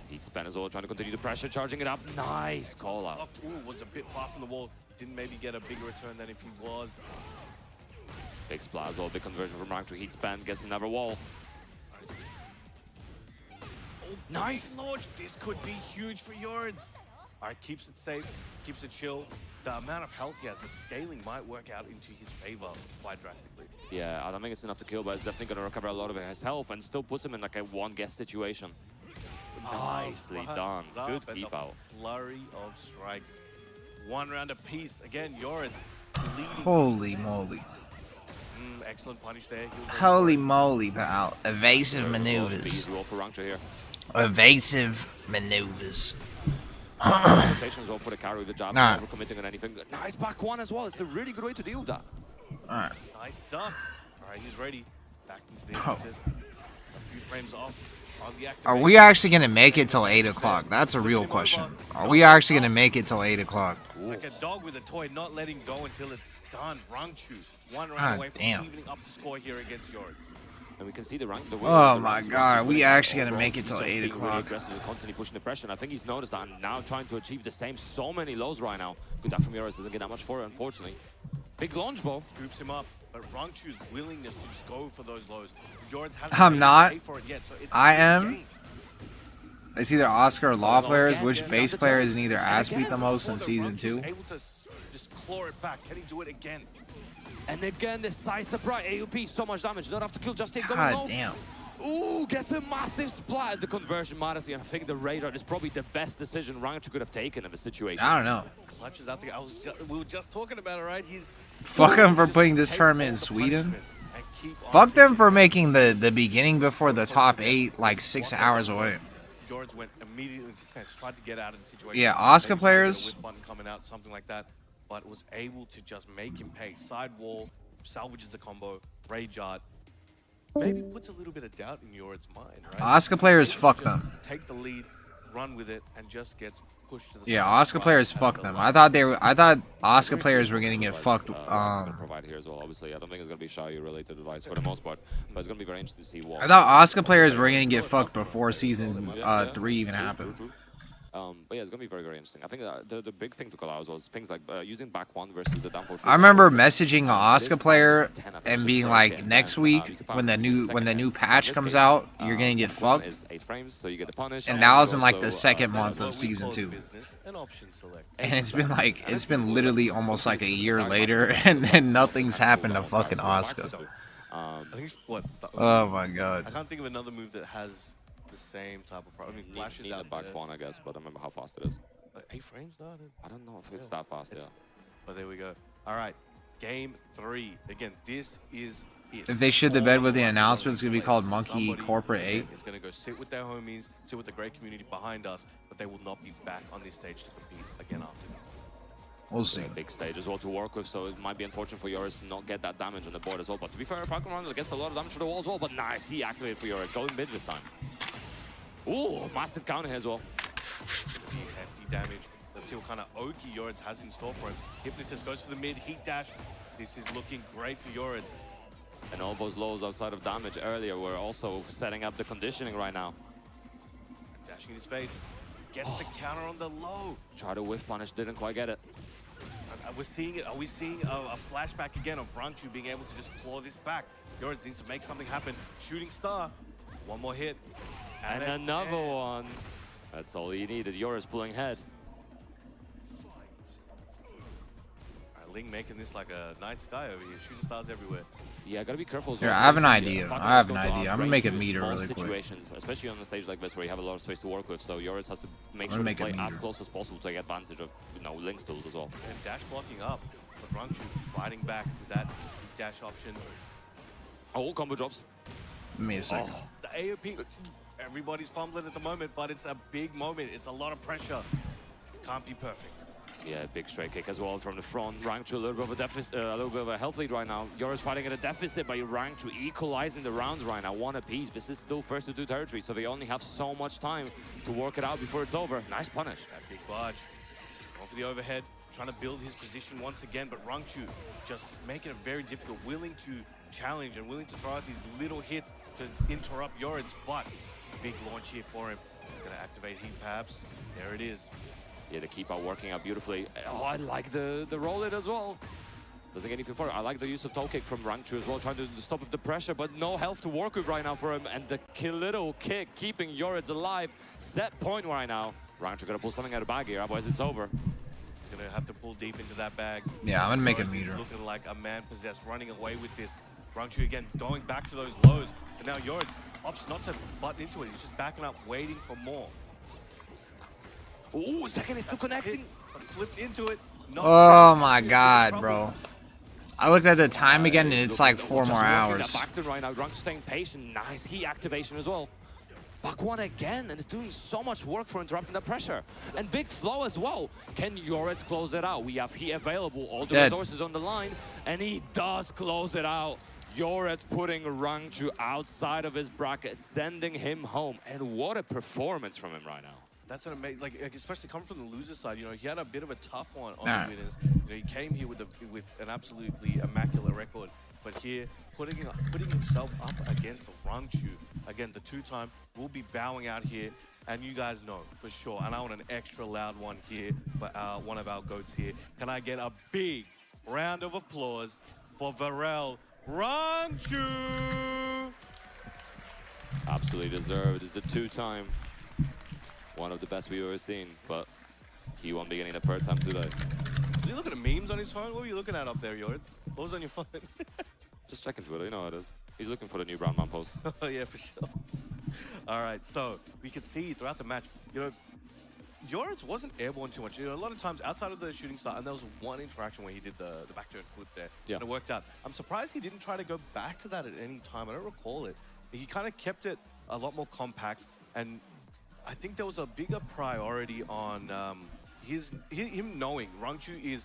Heat spin as well, trying to continue the pressure, charging it up. Nice call out. Ooh, was a bit far from the wall. Didn't maybe get a bigger return than if he was. Big splat as well, big conversion from Rangchu. Heat span, gets another wall. Oh, nice launch. This could be huge for Yored's. All right, keeps it safe, keeps it chill. The amount of health he has, the scaling might work out into his favor quite drastically. Yeah, I don't think it's enough to kill, but it's definitely going to recover a lot of his health and still puts him in like a one-guess situation. Nicely done. Good keep out. Flurry of strikes. One round apiece. Again, Yored's leading. Holy moly. Excellent punish there. Holy moly, pal. Evasive maneuvers. Evasive maneuvers. Rotation as well for the carry, the jab, Nah. never committing on anything. Nice back one as well. It's a really good way to deal with that. Alright. Nice duck. All right, he's ready. Back into the hypnotist. A few frames off. Are we actually going to make it till 8 o'clock? That's a real question. Are we actually going to make it till 8 o'clock? Like a dog with a toy, not letting go until it's done. Rangchu, one round God away from damn. evening up the score here against Yored. And we can see the rank. Oh my god, are we actually going to make it till 8 o'clock? Constantly pushing the pressure, and I think he's noticed that and now trying to achieve the same. So many lows right now. Good that from Yored doesn't get that much for it, unfortunately. Big launch though. Scoops him up, but Rangchu's willingness to just go for those lows. Yored's hasn't I'm been not. pay for it yet, so it's I a good am. game. It's either Oscar or Law players. Again, Which gets base out the player jump. is neither ass beat the most in Season 2? Able to just claw it back. Can he do it again? And again, this size surprise. AOP, so much damage. Don't have to kill just take going God low. damn. Ooh, gets a massive splat. The conversion, honestly, and I think the radar is probably the best decision Rangchu could have taken in the situation. I don't know. Clutches out the. We were just talking about it, right? He's Fuck them for putting this tournament in Sweden. Fuck them for making the beginning before the top 8 like 6 hours away. Yored's went immediately to stance, tried to get out of the situation. Yeah, Oscar Maybe tried to get a players. whip button coming out, something like that, but was able to just make him pay. Side wall, salvages the combo, rage art. Maybe puts a little bit of doubt in Yored's mind, right? Oscar players, Able to fuck just them. Take the lead, run with it, and just gets pushed to the Yeah, side. Oscar players, fuck them. I thought Oscar players were gonna get fucked. Provide here as well. Obviously, I don't think it's gonna be Xiaoyu related advice for the most part, but it's gonna be very interesting to see what. I thought Oscar players were gonna get fucked before Season 3 even happened. But yeah, it's gonna be very, very interesting. I think the big thing to call out was things like using back one versus the down forward. I remember messaging an Oscar player and being like, next week when the new patch comes out, you're gonna get fucked. Is 8 frames, so you get the punish. And now it's in like the second month of Season 2. And it's been literally almost like a year later, and then nothing's happened to fucking Oscar. I think what? Oh my god. I can't think of another move that has the same type of problem. I mean, flashes Need the out back there. one, I guess, but I remember how fast it is. 8 frames? No, I don't know if it's that fast, yeah. But there we go. All right, game 3. Again, this is it. If they shit the bed with the All announcement, it's gonna be called Monkey Somebody Corporate 8. is going to go sit with their homies, sit with the great community behind us, but they will not be back on this stage to compete again after this. We'll see. A big stage as well to work with, so it might be unfortunate for Yoris to not get that damage on the board as well. But to be fair, Falcon Roundel gets a lot of damage for the wall as well. But nice, he activated for Yoris, going mid this time. Ooh, massive counter here as well. Hefty damage. Let's see what kind of Oki Yoritz has in store for him. Hypnotist goes for the mid, heat dash. This is looking great for Yoritz. And all those lows outside of damage earlier were also setting up the conditioning right now. Dashing in his face. Gets the counter on the low. Try to whiff punish, didn't quite get it. We're seeing it. Are we seeing a flashback again of Brunchu being able to just claw this back? Yoritz needs to make something happen. Shooting star. One more hit. And another one. That's all he needed. Yoris pulling head. Ling making this like a night sky over here. Shooting stars everywhere. Yeah, gotta be careful. Here, I have an idea. I have an idea. I'm gonna make a meter really quick. Situations, especially on a stage like this where you have a lot of space to work with. So Yoris has to make sure to play as close as possible to take advantage of, you know, Link's tools as well. And dash blocking up. But Brunchu fighting back with that dash option. Oh, combo drops. Give me a second. Oh, the AOP. Everybody's fumbling at the moment, but it's a big moment. It's a lot of pressure. Can't be perfect. Yeah, big straight kick as well from the front. Rangchu a little bit of a deficit, a little bit of a health lead right now. Yoris fighting at a deficit, but Rangchu equalizing the rounds right now, 1 apiece. This is still first to 2 territory, so they only have so much time to work it out before it's over. Nice punish. That big barge. Going for the overhead, trying to build his position once again, but Rangchu just making it very difficult, willing to challenge and willing to throw out these little hits to interrupt Yoritz, but big launch here for him. Gonna activate Heat Paps. There it is. Yeah, they keep on working out beautifully. Oh, I like the roll it as well. Doesn't get anything further. I like the use of toe kick from Rangchu as well, trying to stop the pressure, but no health to work with right now for him. And the little kick keeping Yoritz alive. Set point right now. Rangchu gonna pull something out of the bag here, otherwise it's over. Gonna have to pull deep into that bag. Yeah, I'm gonna make a Yoritz is meter. looking like a man possessed, running away with this. Rangchu again going back to those lows, and now Yoritz opts not to butt into it. He's just backing up, waiting for more. Ooh, second is still connecting. Flipped into it. Oh my god, bro. I looked at the time again and it's like 4 more hours. Back to right now. Rangchu staying patient. Nice heat activation as well. Back one again, and it's doing so much work for interrupting the pressure. And big flow as well. Can Yoritz close it out? We have heat available, all the resources on the line, and he does close it out. Yoritz putting Rangchu outside of his bracket, sending him home. And what a performance from him right now. That's an amazing, like especially coming from the loser side. You know, he had a bit of a tough one on Nah. the winners. You know, he came here with an absolutely immaculate record, but here putting himself up against Rangchu, again the 2-time, will be bowing out here. And you guys know for sure. And I want an extra loud one here for one of our goats here. Can I get a big round of applause for Varel Rangchu? Absolutely deserved. It's a 2-time. One of the best we've ever seen, but he won't be getting the 3rd time today. Are you looking at memes on his phone? What were you looking at up there, Yoritz? What was on your phone? Just checking Twitter, you know how it is. He's looking for the new Brown Man post. Oh yeah, for sure. All right, so we could see throughout the match, you know, Yoritz wasn't airborne too much. You know, a lot of times outside of the shooting star, and there was one interaction where he did the back turn flip there, and it worked out. I'm surprised he didn't try to go back to that at any time. I don't recall it. He kind of kept it a lot more compact, and I think there was a bigger priority on him knowing Rangchu is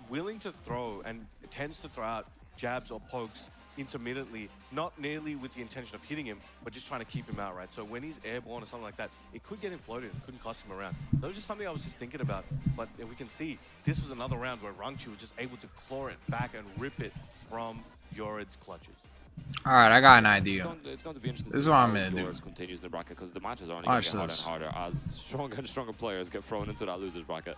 willing to throw and tends to throw out jabs or pokes intermittently, not nearly with the intention of hitting him, but just trying to keep him out, right? So when he's airborne or something like that, it could get him floated, it couldn't cost him a round. That was just something I was just thinking about, but we can see this was another round where Rangchu was just able to claw it back and rip it from Yoritz's clutches. Alright, I got an idea. It's going to be interesting. This is what I'm gonna do. Yoritz continues in the bracket because the matches are only going to Watch get harder and harder as stronger and stronger players get thrown into that losers bracket.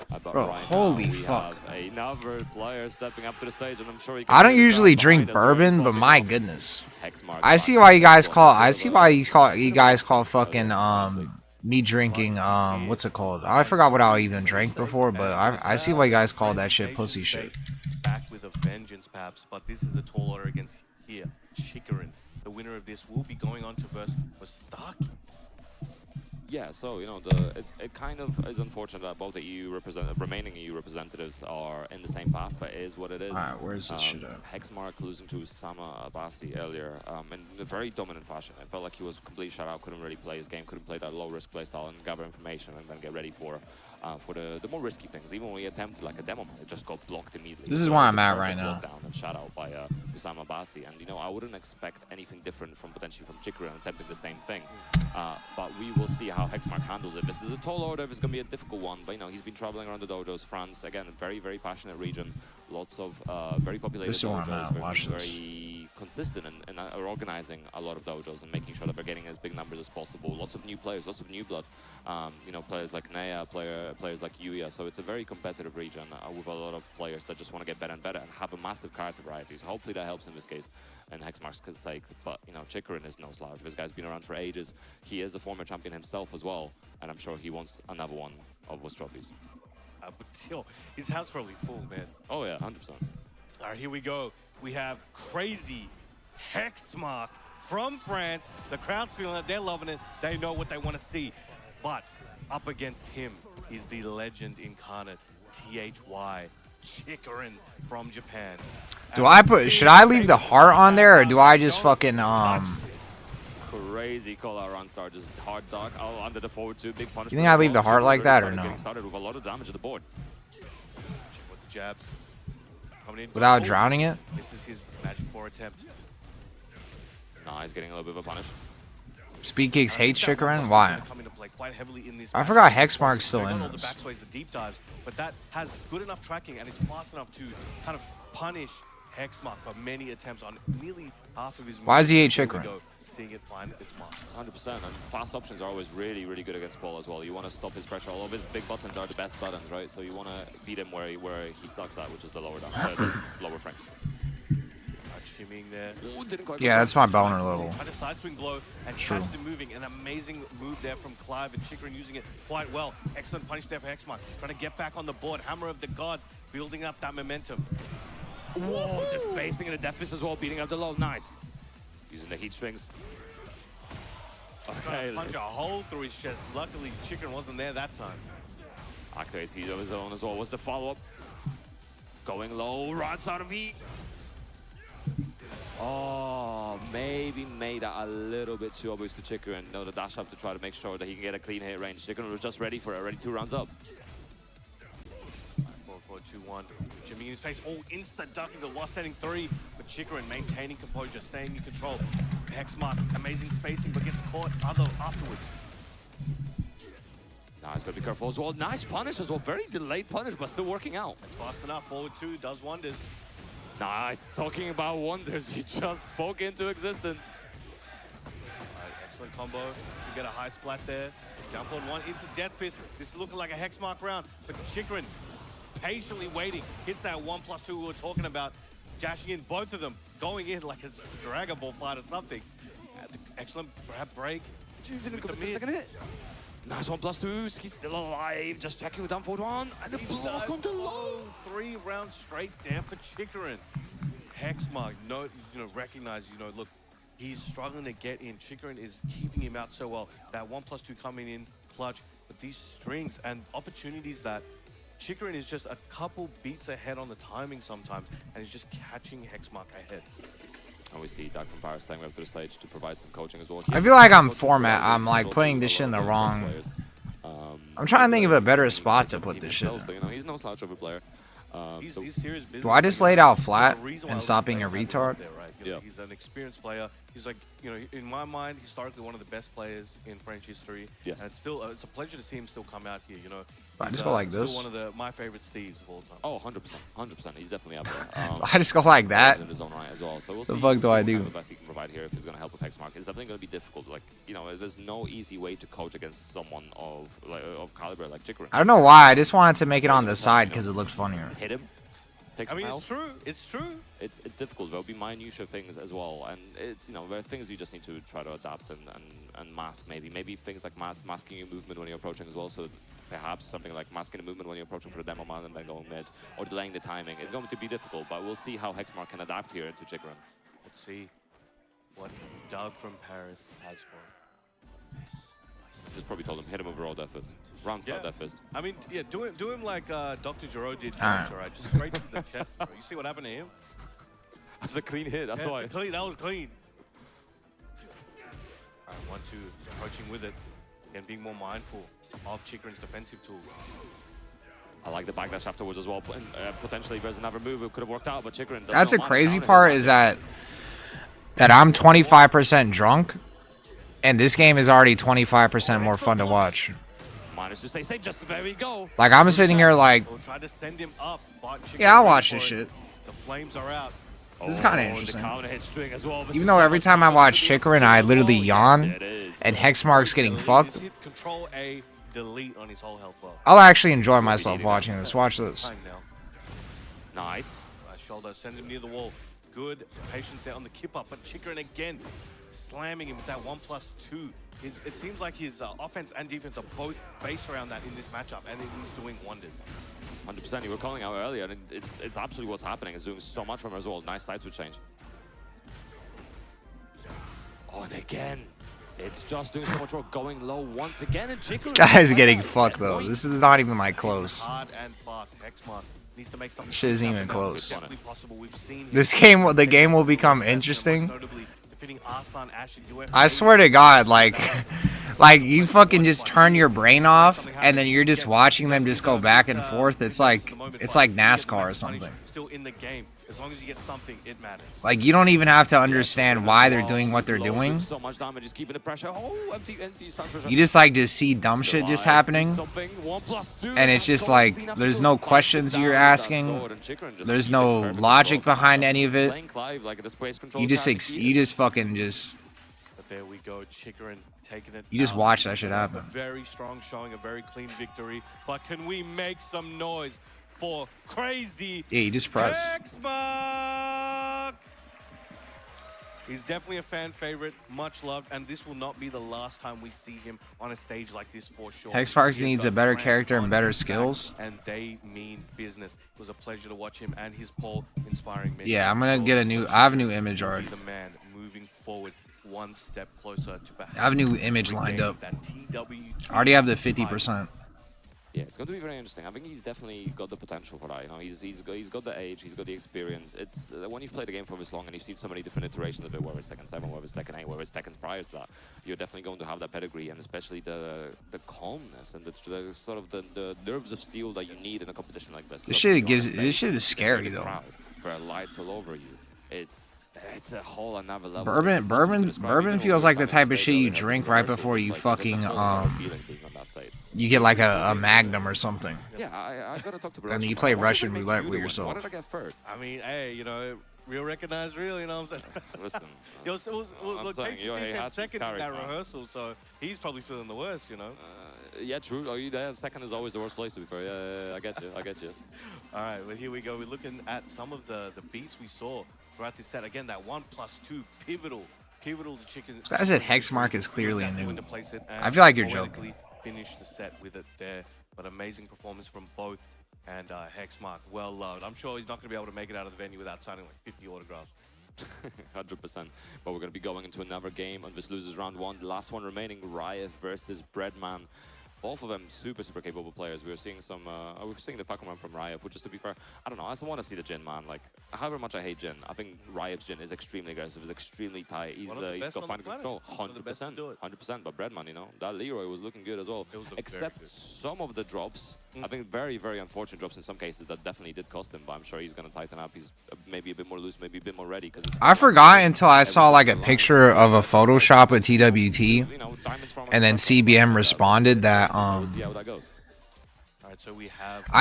But Bro, right holy now, we fuck. have another player stepping up to the stage, and I'm sure he can I don't do it usually behind drink us. bourbon, but my goodness. Hexmark I see why you guys call fucking me drinking what's it called? I forgot what I even drank before, but I see why you guys call that shit pussy shit. Back with a vengeance, perhaps, but this is a tall order against here, Chikarin. the winner of this will be going on to verse Mustaki. Yeah, so you know, it kind of is unfortunate that both the remaining EU representatives are in the same path, but it is what it is. Alright, where's this shit at? Hexmark losing to Usama Abbasi earlier in a very dominant fashion. I felt like he was completely shut out, couldn't really play his game, couldn't play that low-risk playstyle and gather information and then get ready for the more risky things. Even when we attempted like a demo, it just got blocked immediately. This is So where it was I'm a at perfect right now. lockdown and shut out by Usama Abbasi. And you know, I wouldn't expect anything different from potentially from Chikrin attempting the same thing. But we will see how Hexmark handles it. This is a tall order. It's going to be a difficult one. But you know, he's been traveling around the dojos. France, again, a very, very passionate region. Lots of very populated This is where I'm dojos. at. Watch this. Very consistent and are organizing a lot of dojos and making sure that they're getting as big numbers as possible. Lots of new players, lots of new blood. You know, players like Nea, players like Yuya. So it's a very competitive region with a lot of players that just want to get better and better and have a massive character variety. So hopefully that helps in this case and Hexmark's sake. But you know, Chikrin is no slouch. This guy's been around for ages. He is a former champion himself as well, and I'm sure he wants another one of those trophies. But still, his house probably full, man. Oh yeah, 100%. All right, here we go. We have crazy Hexmark from France. The crowd's feeling it. They're loving it. They know what they want to see. But up against him is the legend incarnate, THY Chikrin from Japan. Should I leave the heart on there, or do I just fucking Crazy call out on star, just hard dog under the forward two, big punishment. You think I leave the heart like that or no? Getting started with a lot of damage at the board. With the jabs. Coming in. Without drowning it? This is his Magic 4 attempt. Nah, he's getting a little bit of a punish. Speed Geeks hates Chikrin? Why? Come into play quite heavily in this I match. forgot Hexmark's still They in got all the this. backsways, the deep dives, but that has good enough tracking and it's fast enough to kind of punish Hexmark for many attempts on nearly half of his moves. Why does he hate Here we Chikrin? go, seeing it find its mark. 100%, and fast options are always really, really good against Paul as well. You want to stop his pressure. All of his big buttons are the best buttons, right? So you want to beat him where he sucks at, which is the lower down, the lower frames. Shimmying there. Ooh, didn't quite Yeah, go that's my boner level. Trying to side swing blow and True. catch him moving. An amazing move there from Clive and Chikrin using it quite well. Excellent punish there for Hexmark. Trying to get back on the board. Hammer of the Gods building up that momentum. Whoa, just spacing in the death fist as well, beating up the low. Nice. Using the heat strings. Trying Okay, to punch a hole through his chest. Luckily, Chikrin wasn't there that time. activates heat of his own as well. What's the follow-up? Going low, right side of heat. Oh, maybe made that a little bit too obvious to Chikrin. No, the dash up to try to make sure that he can get a clean hit range. Chikrin was just ready for it, already 2 rounds up. 4-4-2-1. Jimmy in his face. Oh, instant ducking the lost standing 3. But Chikrin maintaining composure, staying in control. Hexmark, amazing spacing, but gets caught afterwards. Nice, gotta be careful as well. Nice punish as well. Very delayed punish, but still working out. It's fast enough. Forward 2 does wonders. Nice. Talking about wonders, you just spoke into existence. Excellent combo. To get a high splat there. Jump on 1 into Death Fist. This is looking like a Hexmark round, but Chikrin patiently waiting. Hits that 1+2 we were talking about. Dashing in, both of them going in like a Dragon Ball fight or something. Excellent grab break. Didn't go for the second hit. Nice 1+2. He's still alive. Just checking with down forward 1. And the block on the low. 3 rounds straight there for Chikrin. Hexmark, recognize, look, he's struggling to get in. Chikrin is keeping him out so well. That 1+2 coming in clutch. But these strings and opportunities that Chikrin is just a couple beats ahead on the timing sometimes, and he's just catching Hexmark ahead. And we see Doug from Paris staying up to the stage to provide some coaching as well. I feel like I'm like putting this shit in the wrong. I'm trying to think of a better spot to put this shit in. So, he's no slouch of a player. He's serious business. Do I just lay it out flat The reason why and stop being a Lee's retard? there, right? Yeah. He's an experienced player. He's like, in my mind, historically one of the best players in French history. Yes. And it's still, it's a pleasure to see him still come out here. I He's, just go like still this. one of my favorite Steves of all time. Oh, 100%. 100%. He's definitely up there. I just go like that? In his own right as well. So we'll The see fuck do I what do? kind of best he can provide here if he's going to help with Hexmark. It's definitely going to be difficult. Like, there's no easy way to coach against someone of caliber like Chikrin. I don't know why. I just wanted to make it on the side because it looks funnier. Hit him. Take some health. It's true. It's true. It's difficult. There'll be minutiae things as well, and it's there are things you just need to try to adapt and mask. Maybe things like masking your movement when you're approaching as well. So perhaps something like masking the movement when you're approaching for the demo man and then going mid, or delaying the timing. It's going to be difficult, but we'll see how Hexmark can adapt here to Chikrin. Let's see. what Doug from Paris has for him. Just probably told him hit him over all death fist. Round start death fist. I mean, yeah, do him like Dr. Giro did. Right? Just straight to the chest. Bro. You see what happened to him? That's a clean hit. That's why. That was clean. All right, 1-2, approaching with it, and being more mindful of Chikrin's defensive tool. I like the backlash afterwards as well. Potentially, if there's another move, it could have worked out, but Chikrin. That's the crazy part is that I'm 25% drunk, and this game is already 25% more fun to watch. Managed to stay safe. Just there we go. Like I'm sitting here like, We'll try to send him up, but yeah, I'll watch this shit. The flames are out. This is kind of interesting. The counter hit string as well. Even though every time I watch Chikrin, I literally yawn, and Hexmark's getting fucked. Control A, delete on his whole health bar. I'll actually enjoy myself watching this. Watch this. Nice. Shoulder, send him near the wall. Good patience there on the kip up, but Chikrin again slamming him with that 1+2. It seems like his offense and defense are both based around that in this matchup, and it is doing wonders. 100%. You were calling out earlier, and it's absolutely what's happening. It's doing so much for him as well. Nice side switch change. Oh, and again, it's just doing so much work. Going low once again, and Chikrin. This guy's getting fucked though. This is not even like close. Hard and fast. Hexmark needs to make something. Shit isn't even close. Definitely possible. We've seen This game, the game will become interesting. notably defeating Arslan Ash in UFA. I swear to God, like you fucking just turn your brain off, and then you're just watching them just go back and forth. It's like NASCAR or something. Still in the game. As long as you get something, it matters. Like you don't even have to understand why they're doing what they're doing. So much damage, just keeping the pressure. Oh, empty stun pressure. You just see dumb shit just happening, and it's just like there's no questions you're asking. There's no logic behind any of it. You just fucking just. But there we go, Chikrin taking it. You just watch that shit happen. A very strong showing, a very clean victory. But can we make some noise for crazy? Yeah, you just press. Hexmark! He's definitely a fan favorite, much loved, and this will not be the last time we see him on a stage like this for sure. Hexmark needs a better character and better skills. And they mean business. It was a pleasure to watch him and his poll inspiring me. Yeah, I'm gonna get I have a new image already. The man moving forward one step closer to perhaps I have a new image lined up. I already have the 50%. Yeah, it's going to be very interesting. I think he's definitely got the potential for that. You know, he's got the age, he's got the experience. It's when you've played the game for this long and you've seen so many different iterations of it, whether it's Tekken 7, whether it's Tekken 8, whether it's Tekken prior to that, you're definitely going to have that pedigree, and especially the calmness and the sort of the nerves of steel that you need in a competition like this. This shit is scary though. Where lights all over you. It's a whole another level. Bourbon feels like the type of shit you drink right before you fucking you get like a Magnum or something. Yeah, I gotta talk to and then you play Russian roulette with yourself. What did I get first? I mean, hey, you know, real recognize real, you know what I'm saying? Listen, look, Casey came second in that rehearsal, so he's probably feeling the worst, you know? Yeah, true. Are you there? Second is always the worst place to be fair. Yeah, I get you. All right, well, here we go. We're looking at some of the beats we saw throughout this set. Again, that 1+2 pivotal to Chikrin. This guy said Hexmark is clearly a new. I feel like you're joking. Finish the set with it there, but amazing performance from both. And Hexmark, well loved. I'm sure he's not going to be able to make it out of the venue without signing like 50 autographs. 100%. But we're going to be going into another game on this losers round 1. The last one remaining, Riot versus Breadman. Both of them super capable players. We were seeing the Falcon from Riot, which, just to be fair, I don't know. I just want to see the Jin, man. Like, however much I hate Jin, I think Riot's Jin is extremely aggressive, is extremely tight. He's got fine control, 100%. But Breadman, you know, that Leroy was looking good as well. Except some of the drops, I think very unfortunate drops in some cases that definitely did cost him. But I'm sure he's gonna tighten up. He's maybe a bit more loose, maybe a bit more ready. Because I forgot until I saw like a picture of a Photoshop of TWT, and then CBM responded that I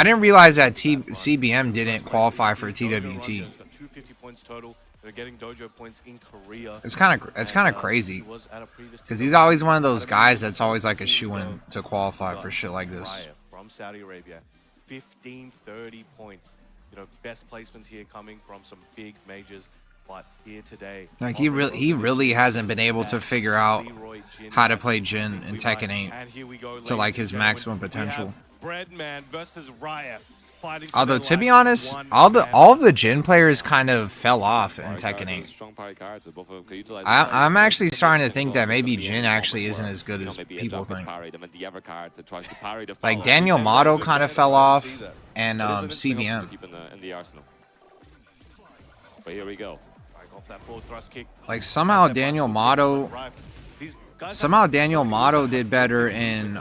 didn't realize that CBM didn't qualify for TWT. 250 points total. They're getting dojo points in Korea. It's kind of crazy because he's always one of those guys that's always like a shoo-in to qualify for shit like this. From Saudi Arabia, 15-30 points. You know, best placements here coming from some big majors. But here today, like he really hasn't been able to figure out how to play Jin in Tekken 8 to like his maximum potential. Breadman versus Riot. fighting. Although to be honest, all of the Jin players kind of fell off in Tekken 8. Strong parry cards, both of them can utilize I'm actually starting to think that maybe Jin actually isn't as good as people think. Like Daniel Motto kind of fell off, and CBM. In the arsenal. But here we go. Like somehow Daniel Motto did better in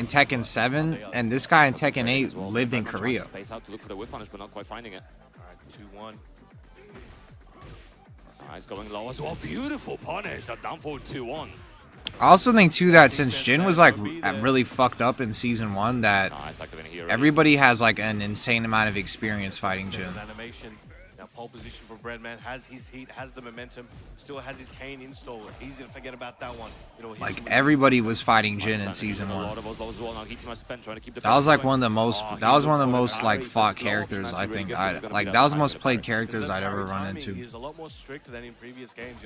Tekken 7, and this guy in Tekken 8 lived in Korea. Space out to look for the whip punish, but not quite finding it. All right, 2-1. He's going low as well. Beautiful punish. That down forward 2-1. I also think too that since Jin was like really fucked up in season 1, that everybody has like an insane amount of experience fighting Jin. Now pole position for Breadman, has his heat, has the momentum, still has his cane installed. Easy to forget about that one. Like everybody was fighting Jin in season 1. That was like one of the most. That was one of the most like fought characters I think. That was the most played characters I'd ever run into. He's a lot more strict than in previous games.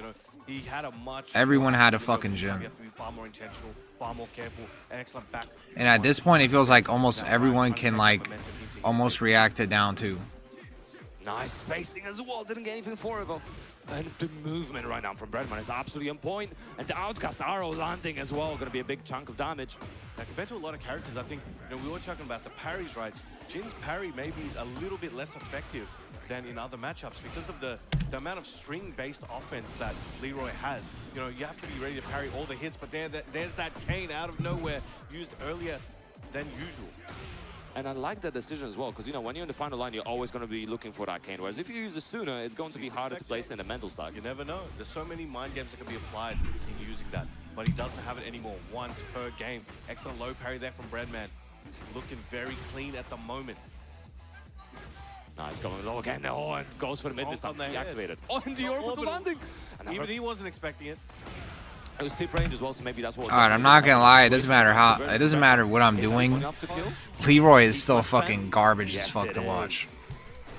He had a much. Everyone had a fucking Jin. You have to be far more intentional, far more careful, and excellent back. And at this point, it feels like almost everyone can like almost react to down 2. Nice spacing as well. Didn't get anything for it, but and the movement right now from Breadman is absolutely on point. And the outcast arrow landing as well. Going to be a big chunk of damage. Now, compared to a lot of characters, I think we were talking about the parries, right? Jin's parry may be a little bit less effective than in other matchups because of the amount of string-based offense that Leroy has. You have to be ready to parry all the hits, but there's that cane out of nowhere used earlier than usual. And I like that decision as well, because when you're in the final line, you're always going to be looking for that cane. Whereas if you use it sooner, it's going to be harder to place in the mental stack. You never know. There's so many mind games that can be applied in using that, but he doesn't have it anymore. Once per game. Excellent low parry there from Breadman. Looking very clean at the moment. Nice, going low again. Oh, and goes for the mid. This time deactivated. Oh, and the orbital landing. Even he wasn't expecting it. It was tip range as well, so maybe that's what. Alright, I'm not gonna lie. It doesn't matter what I'm doing. Leroy is still fucking garbage as fuck to watch.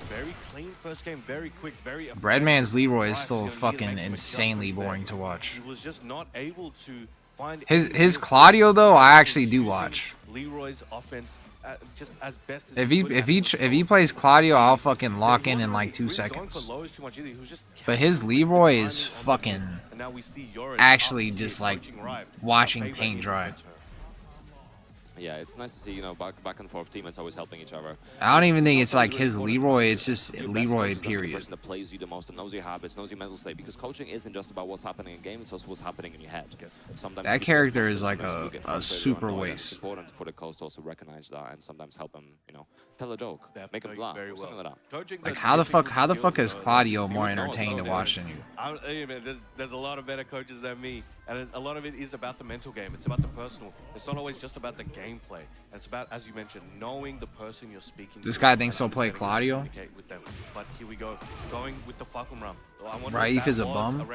Very clean first game, very quick, very. Breadman's Leroy is still fucking insanely boring to watch. He was just not able to find his Claudio though, I actually do watch. Leroy's offense. Just as best as if he plays Claudio, I'll fucking lock in like 2 seconds. But his Leroy is fucking actually just like watching paint dry. Yeah, it's nice to see, back and forth teammates always helping each other. I don't even think it's like his Leroy, it's just Leroy, period. The person that plays you the most and knows your habits, knows your mental state, because coaching isn't just about what's happening in game, it's also what's happening in your head. Sometimes that character is like a super waste. It's important for the coach to also recognize that and sometimes help him, tell a joke, make him laugh, something like that. Like how the fuck is Claudio more entertaining to watch than you? There's a lot of better coaches than me, and a lot of it is about the mental game. It's about the personal. It's not always just about the gameplay. It's about, as you mentioned, knowing the person you're speaking to. This guy thinks he'll play Claudio. With them. But here we go, going with the Falcon Run. Raif is a bum.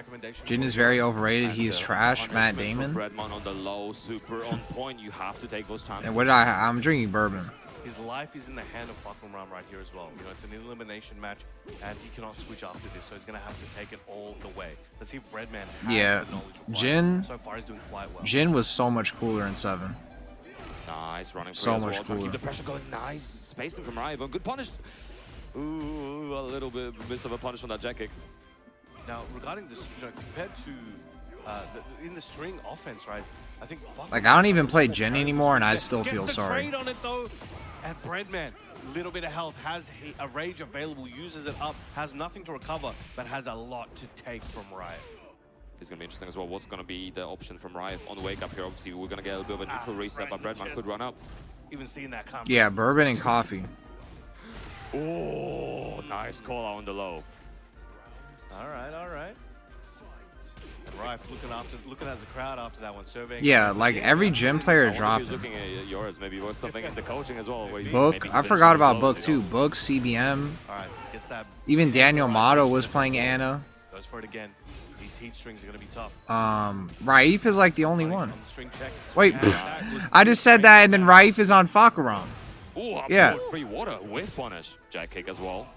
Jin is very overrated. He is trash. Matt Damon. Breadman on the low, super on point. You have to take those chances. And what did I'm drinking bourbon. His life is in the hand of Falcon Ram right here as well. It's an elimination match, and he cannot switch after this, so he's going to have to take it all the way. Let's see if Breadman has the knowledge required. Jin, so far he's doing quite well. Jin was so much cooler in 7. Nice running. So much well. cooler. Keep the pressure going. Nice spacing from Rival. Good punish. Ooh, a little bit miss of a punish on that jack kick. Now, regarding this, compared to in the string offense, right? I think. Like I don't even play Jin anymore, and I still feel sorry. Trade on it though, and Breadman, little bit of health, has a rage available, uses it up, has nothing to recover, but has a lot to take from Riot. It's going to be interesting as well. What's going to be the option from Riot on the wake up here? Obviously, we're going to get a little bit of a neutral reset, but Breadman could run up. Even seeing that coming. Yeah, bourbon and coffee. Oh, nice call out on the low. All right. And Rife looking at the crowd after that one, surveying. Yeah, like every gym player dropped him. Looking at yours, maybe was something in the coaching as well. Book, I forgot about Book too. Book, CBM. All right, gets that. Even Daniel Motto was playing Ana. Goes for it again. These heat strings are gonna be tough. Raif is like the only one. String check. Wait, I just said that, and then Raif is on Fakaram. Ooh, yeah. Free water with punish. Jack kick as well.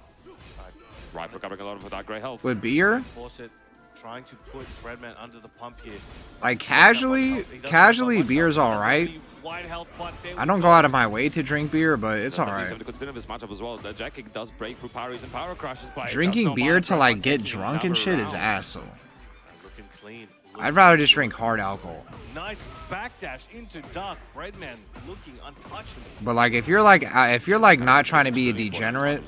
Raif recovering a lot of that great health. With beer. Force it. Trying to put Breadman under the pump here. Like casually, beer's all right. health, but they I don't go out of my way to drink beer, but it's That's alright. something to consider this matchup as well. The Jack Kick does break through parries and power crashes, but it does Drinking not beer mind to like Breadman get taking drunk and another shit is round. asshole. looking clean. I'd rather just drink hard alcohol. Nice backdash into Dark. Breadman looking untouchable. But like if you're like not trying to be a degenerate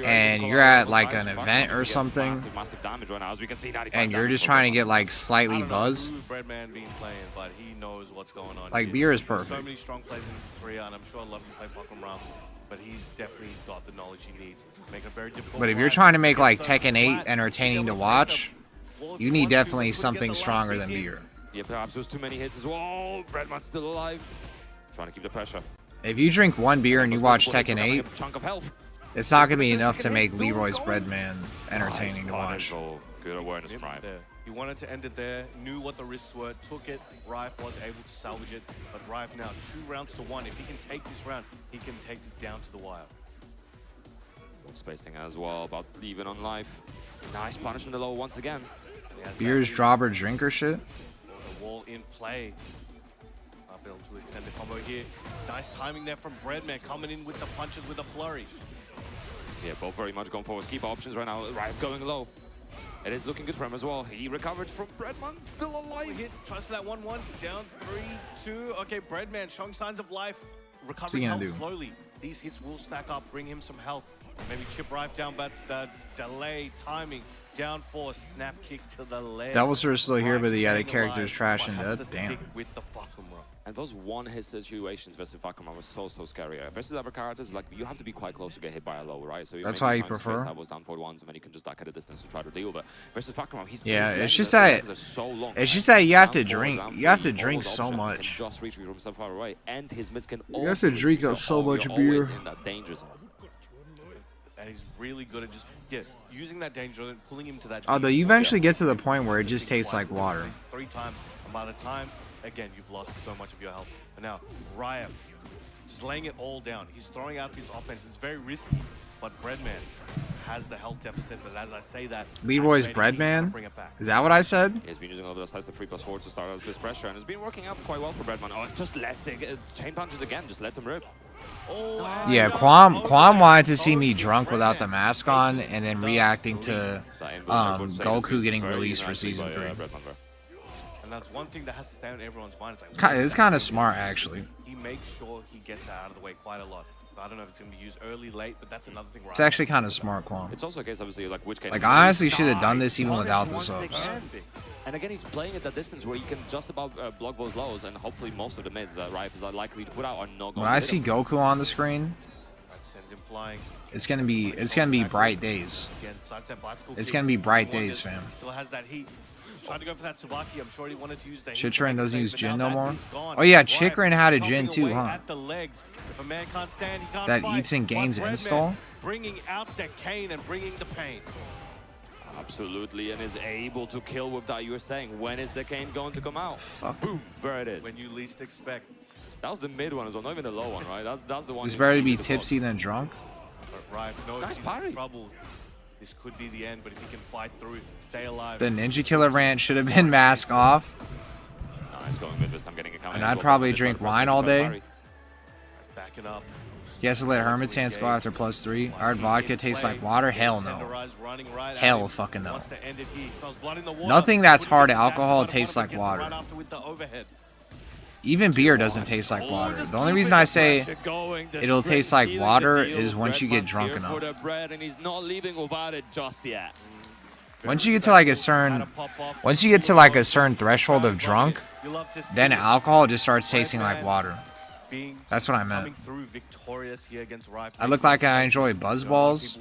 and you're at like an event or something Massive damage right now, as we can see. 95 and you're damage just from trying to Breadman. get like slightly buzzed, Breadman being playing, but he knows what's going on. like here. beer is There's perfect. So many strong players in Korea, and I'm sure a lot of them play Pokemon Ram, but he's definitely got the knowledge he needs. Make it very difficult. But if for you're Ryan trying to make get like those Tekken 8 flat. entertaining to watch, you need definitely something stronger than beer. Yeah, perhaps there's too many hits as well. Breadman's still alive. Trying to keep the pressure. If you drink one beer and you watch Tekken 8, Chunk of health. it's not gonna be enough to make Leroy's Breadman entertaining to watch. Good awareness from Rife. There. He wanted to end it there, knew what the risks were, took it. Rife was able to salvage it, but Rife now 2 rounds to 1. If he can take this round, he can take this down to the wire. Spacing as well, about even on life. Nice punish in the low once again. Beer's dropper drinker shit. The wall in play. Not able to extend the combo here. Nice timing there from Breadman, coming in with the punches with a flurry. Yeah, both very much going for his keep options right now. Rife going low. It is looking good for him as well. He recovered from Breadman, still alive. Hit, tries for that 1-1, down 3-2. Okay, Breadman showing signs of life. What's he Recovering gonna health do? slowly. These hits will stack up, bring him some health. Maybe chip Rife down, but the delay, timing, down 4, snap kick to the leg. Devils are still here, Rife but yeah, the staying character's alive, trash but and has dead. to Damn. stick with the Bakuman. And those one-hit situations versus Vakuman was so scary. Versus other characters, like you have to be quite close to get hit by a low, right? So That's maybe why you trying to prefer? space out those down forward ones, and then you can just duck at a distance to try to deal with it. Versus Vakuman, he's Yeah, his it's legs just are- that legs are so long, it's right? just that you have to Down forward, drink. down You have three, to all drink those so options much. Can just reach from so far away, and his mids can You have to drink so much you're beer. always in that danger zone. And he's really good at just using that danger and pulling him to that. Although you eventually get to the point where it just tastes like water. 3 times, and by the time, again, you've lost so much of your health. But now, Riot, just laying it all down. He's throwing out his offense. It's very risky, but Breadman has the health deficit. But as I say that, Leroy's activating, he's trying to Breadman? bring it back. Is that what I said? He's been using a little bit of size to 3+4 to start out this pressure, and it's been working out quite well for Breadman. Oh, just let it chain punches again. Just let them rip. Yeah, Quam wanted to see me drunk without the mask on and then reacting to Goku getting released for season 3. And that's one thing that has to stay on everyone's mind. It's like, It's kind of smart, actually. He makes sure he gets that out of the way quite a lot. I don't know if it's going to be used early, late, but that's another thing. It's actually kind of smart, Quam. It's also a case, obviously, like which case. Like, I honestly should have done this even without the subs. And again, he's playing at that distance where he can just about block those lows, and hopefully most of the mids that Rife is likely to put out are not going When I see Goku on the screen, That sends him flying. it's gonna be bright days. Again, sidestep bicycle It's kick. gonna be bright He wanted- days, fam. Still has that heat. Tried to go for that Tsubaki. I'm sure he wanted to use the heat Chitrin to make doesn't the use save, but Jin now no that more? he's gone. Oh yeah, Riot Chikrin had a chopping Jin too, away huh? at the legs. If a man can't stand, he can't That fight. eats and gains But Breadman install? Bringing out the cane and bringing the pain. Absolutely, and is able to kill with that. You were saying, when is the cane going to come out? Fuck. Boom, there it is. When you least expect. That was the mid one as well, not even the low one, right? That's the one. It's you better to need be block. tipsy than drunk. But Rife knows Nice he's parry. in trouble. This could be the end, but if he can fight through, stay alive. The Ninja Killer rant should have been mask off. Nice going mid this time, getting a counter. And I'd probably drink wine all day. Backing up. He has to let Hermit Sand go after +3. Hard vodka tastes like water? Hell no. Running right at Hell him. fucking no. Wants to end it here. He smells blood in the water. Nothing that's Couldn't hard get the dash alcohol out of tastes one, like but gets water. right after with the overhead. Even beer doesn't taste like water. The only reason I say it'll taste like water is once you get drunk enough. For the bread, and he's not leaving without it just yet. Once you get to like a certain threshold of drunk, then alcohol just starts tasting like water. That's what I meant. Through victorious here against Rife. I look like I enjoy buzzballs.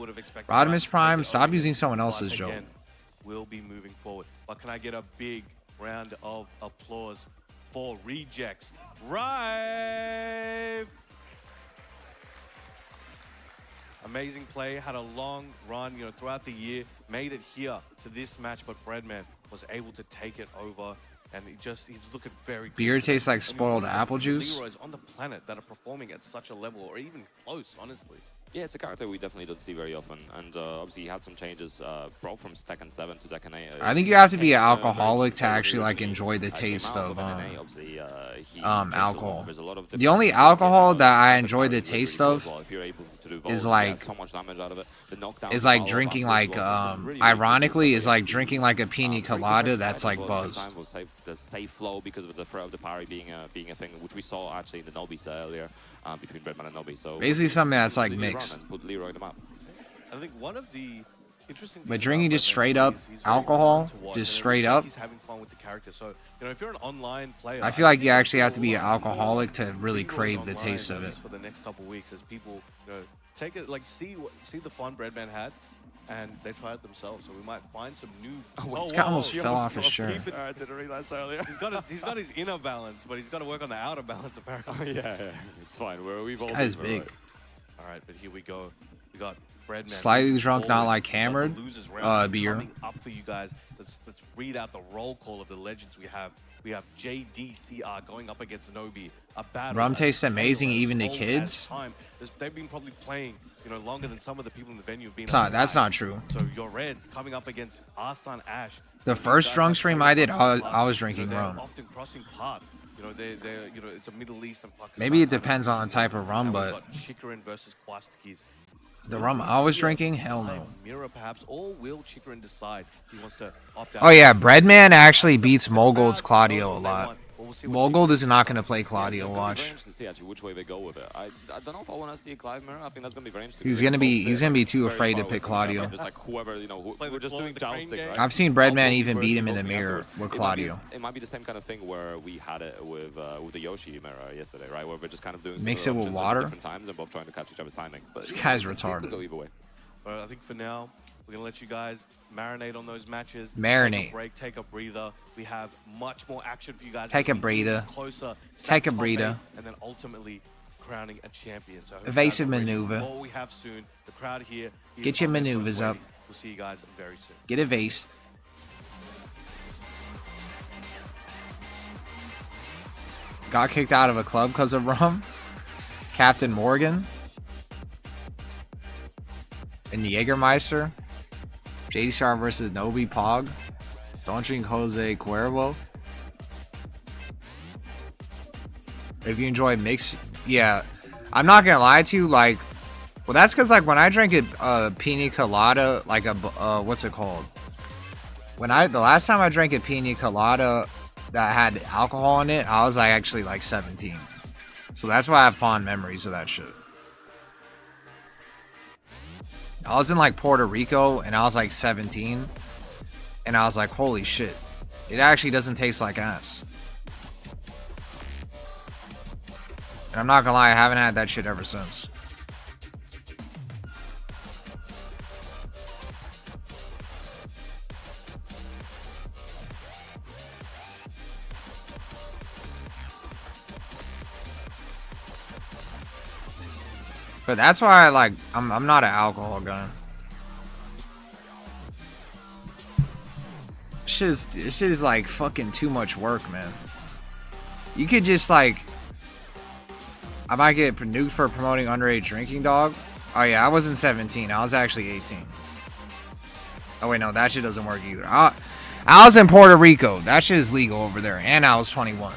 Rodimus Prime, stop using someone else's joke. Again, we'll be moving forward. But can I get a big round of applause for Rejects? Rife! Amazing play, had a long run, throughout the year, made it here to this match, but Breadman was able to take it over, and he's looking very good. Beer tastes like spoiled I mean, apple juice. Leroy's on the planet that are performing at such a level, or even close, honestly. Yeah, it's a character we definitely don't see very often, and obviously he had some changes, brought from Tekken 7 to Tekken 8. I think you have to be an alcoholic to actually like enjoy the taste of alcohol. The only alcohol that I enjoy the taste of is like drinking like ironically is like drinking like a pina colada that's like buzzed. The safe flow because of the threat of the parry being a thing, which we saw actually in the Nobi set earlier between Breadman and Nobi. So basically something that's like mixed. Put Leroy in the map. I think one of the interesting but drinking just straight up alcohol, just straight up. He's having fun with the character. So, you know, if you're an online player, I feel like you actually have to be an alcoholic to really crave the taste of it. For the next couple weeks, as people, you know, take it like see the fun Breadman had, and they try it themselves. So we might find some new. This guy almost fell off his shirt. I didn't realize that earlier. He's got his inner balance, but he's got to work on the outer balance apparently. Yeah, it's fine. We've all. This guy's big. All right, but here we go. We got Breadman. Slightly drunk, not like hammered. Beer. Coming up for you guys. Let's read out the roll call of the legends we have. We have JDCR going up against Nobi. A battle. Rum tastes amazing even to kids. They've been probably playing, you know, longer than some of the people in the venue have been. That's not true. So your Reds coming up against Arsan Ash. The first drunk stream I did, I was drinking rum. Often crossing paths. You know, they're you know, it's a Middle East and Pakistan. Maybe it depends on the type of rum, but Chikarin versus Kwastikis. the rum I was drinking, hell no. Mirror perhaps, or will Chikarin decide he wants to opt out? Oh yeah, Breadman actually beats Mogold's Claudio a lot. Mogold is not going to play Claudio. Watch. To see actually which way they go with it. I don't know if I want to see a Clive Mirror. I think that's going to be very interesting. He's gonna be too afraid to pick Claudio. Just like whoever, you know, we're just doing jousting, right? I've seen Breadman even beat him in the mirror with Claudio. It might be the same kind of thing where we had it with the Yoshi Mirror yesterday, right? Where we're just kind of doing mix it with water. Different times and both trying to catch each other's timing. But this guy's retarded. Go either way. I think for now, we're going to let you guys marinate on those matches. Marinate. Take a break, take a breather. We have much more action for you guys. Take a breather. Closer Take a breather. And then ultimately crowning a champion. So evasive maneuver. All we have soon. The crowd here. Get your maneuvers up. We'll see you guys very soon. Get evased. Got kicked out of a club because of rum. Captain Morgan. And Jägermeister. JDCR versus Nobi Pog. Don't drink Jose Cuervo. If you enjoy mix, yeah. I'm not gonna lie to you, like, well, that's because like when I drank a pina colada, like a what's it called? The last time I drank a pina colada that had alcohol in it, I was like actually like 17. So that's why I have fond memories of that shit. I was in like Puerto Rico and I was like 17 and I was like, holy shit, it actually doesn't taste like ass. And I'm not gonna lie, I haven't had that shit ever since. But that's why I'm not an alcohol guy. This shit is like fucking too much work, man. You could just like, I might get nuked for promoting underage drinking, dog. Oh yeah, I wasn't 17. I was actually 18. Oh wait, no, that shit doesn't work either. I was in Puerto Rico. That shit is legal over there, and I was 21.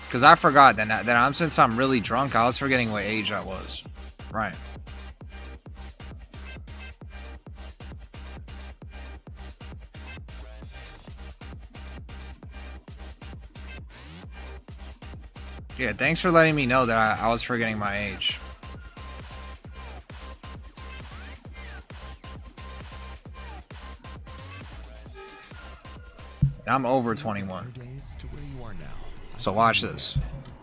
Because I forgot that since I'm really drunk, I was forgetting what age I was. Right. Yeah, thanks for letting me know that I was forgetting my age. And I'm over 21. So watch this.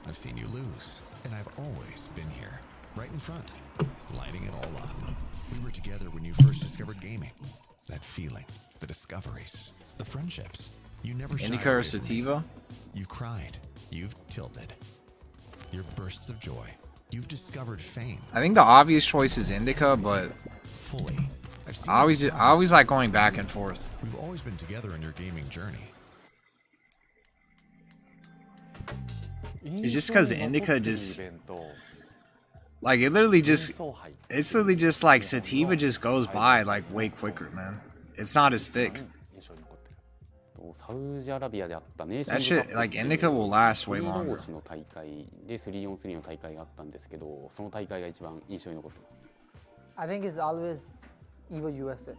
I've seen you lose, and I've always been here, right in front, lining it all up. We were together when you first discovered gaming. That feeling, the discoveries, the friendships. You never shied Indica or away from me. sativa? You've cried. You've tilted. Your bursts of joy. You've discovered fame. I think the obvious choice is Indica, but fully. I always like going back and forth. We've always been together in your gaming journey. It's just because Indica just Like it literally just, it's literally just like Sativa just goes by like way quicker, man. It's not as thick. That shit, like Indica will last way longer. I think it's always Evo USA.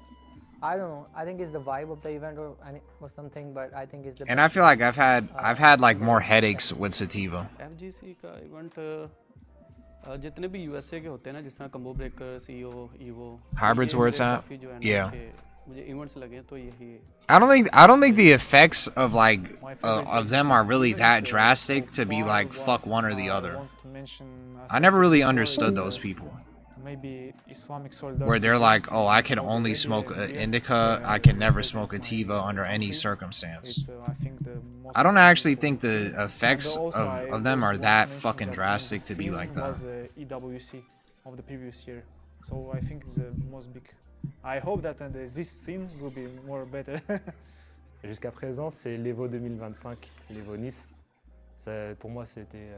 I don't know. I think it's the vibe of the event or something, but I think it's the. And I feel like I've had like more headaches with Sativa. FGC का event जितने भी USA के होते हैं ना, जिस तरह combo breaker, CEO, Evo. Hybrid's where it's at. Yeah. मुझे events लगे तो यही. I don't think the effects of like of them are really that drastic to be like fuck one or the other. I never really understood those people. Maybe Islamic Soldier. Where they're like, oh, I can only smoke Indica, I can never smoke a Tiva under any circumstance. I don't actually think the effects of them are that fucking drastic to be like that. Was EWC of the previous year, so I think it's the most big. I hope that this scene will be more better. Jusqu'à présent, c'est l'Evo 2025, l'Evo Nice. Pour moi, c'était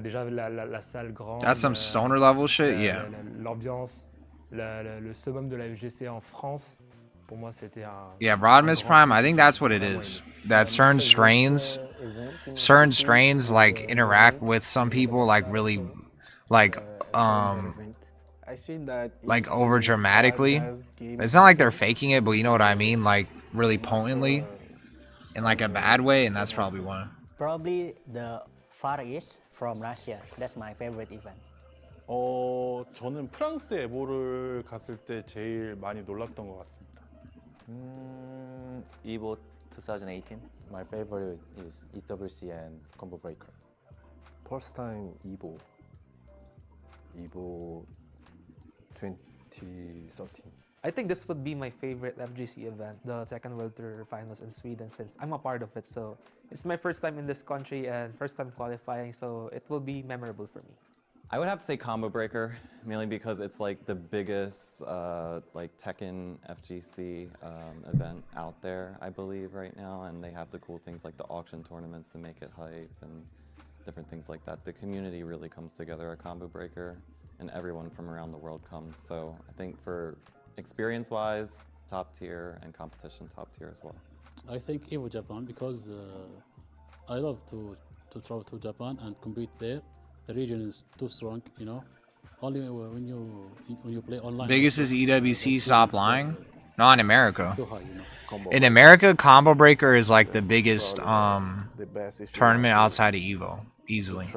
déjà la salle grande. That's some stoner level shit, yeah. L'ambiance, le summum de la FGC en France. Pour moi, c'était un. Yeah, Rodimus Prime. I think that's what it is. That certain strains like interact with some people like really, like over dramatically. It's not like they're faking it, but you know what I mean, like really potently, in like a bad way, and that's probably one. Probably the Far East from Russia. That's my favorite event. 저는 프랑스 에보를 갔을 때 제일 많이 놀랐던 것 같습니다. Evo 2018. My favorite is EWC and Combo Breaker. First time Evo 2013. I think this would be my favorite FGC event, the Tekken World Tour Finals in Sweden, since I'm a part of it. So it's my first time in this country and first time qualifying, so it will be memorable for me. I would have to say Combo Breaker, mainly because it's like the biggest like Tekken FGC event out there, I believe, right now, and they have the cool things like the auction tournaments to make it hype and different things like that. The community really comes together at Combo Breaker, and everyone from around the world comes. So I think for experience-wise, top tier, and competition top tier as well. I think Evo Japan because I love to travel to Japan and compete there. The region is too strong, you know. Only when you play online. Biggest is EWC. Stop lying. Not in America. It's too high, you know. In America, Combo Breaker is like the biggest tournament outside of Evo, easily.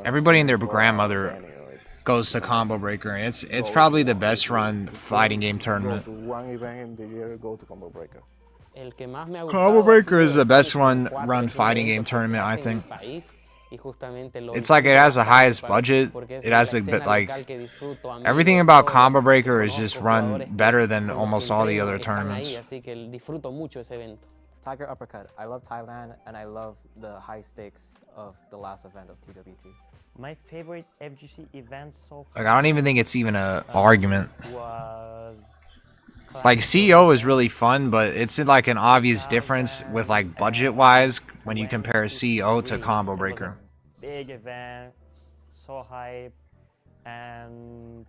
Everybody and their grandmother goes to Combo Breaker. It's probably the best run fighting game tournament. One event in the year, go to Combo Breaker. Combo Breaker is the best run fighting game tournament, I think. It's like it has the highest budget. It has a bit like everything about Combo Breaker is just run better than almost all the other tournaments. Tiger Uppercut. I love Thailand and I love the high stakes of the last event of TWT. My favorite FGC event so far. Like I don't even think it's even an argument. Was like CEO is really fun, but it's like an obvious difference with like budget-wise when you compare CEO to Combo Breaker. Big event, so hype, and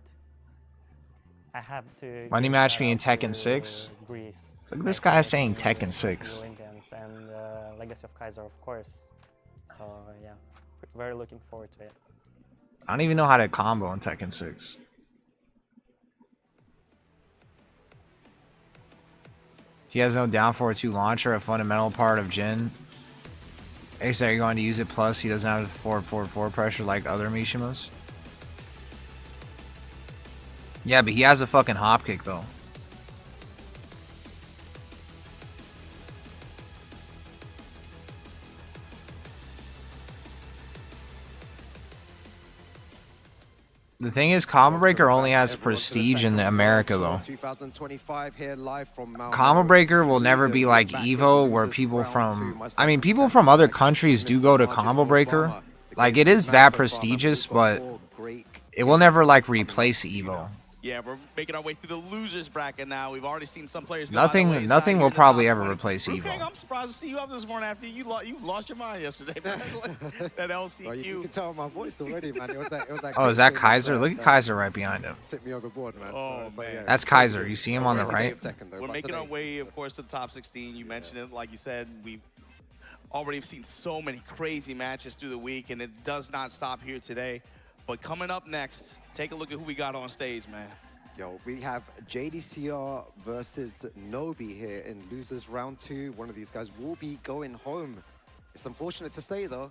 I have to. Money match me in Tekken 6. Look at this guy saying Tekken 6. And Legacy of Kaiser, of course. So yeah, very looking forward to it. I don't even know how to combo in Tekken 6. He has no down forward 2 launcher, a fundamental part of Jin. Ace that you're going to use it, plus he doesn't have forward 4 pressure like other Mishimas. Yeah, but he has a fucking hop kick though. The thing is, Combo Breaker only has prestige in America, though. Combo Breaker will never be like Evo, where people from... I mean, people from other countries do go to Combo Breaker. Like, it is that prestigious, but it will never, like, replace Evo. Yeah, we're making our way through the losers bracket now. We've already seen some players go by the wayside Nothing here will in the probably top ever 20. replace Ruke, Evo. I'm surprised to see you up this morning after you lost your mind yesterday. Man. That LCQ. Well, you can tell my voice already, man. It was that Oh, is that quick Kaiser? thing Look at that, Kaiser right behind him. Tipped me overboard, man. Oh, So, man. yeah, That's Kaiser. You see him on the Crazy right? day of Tekken, though, We're but making our today- way, of course, to the top 16. You mentioned it. Like you said, we already have seen so many crazy matches through the week, and it does not stop here today. But coming up next, take a look at who we got on stage, man. Yo, we have JDCR versus Nobi here in losers round 2. One of these guys will be going home. It's unfortunate to say, though.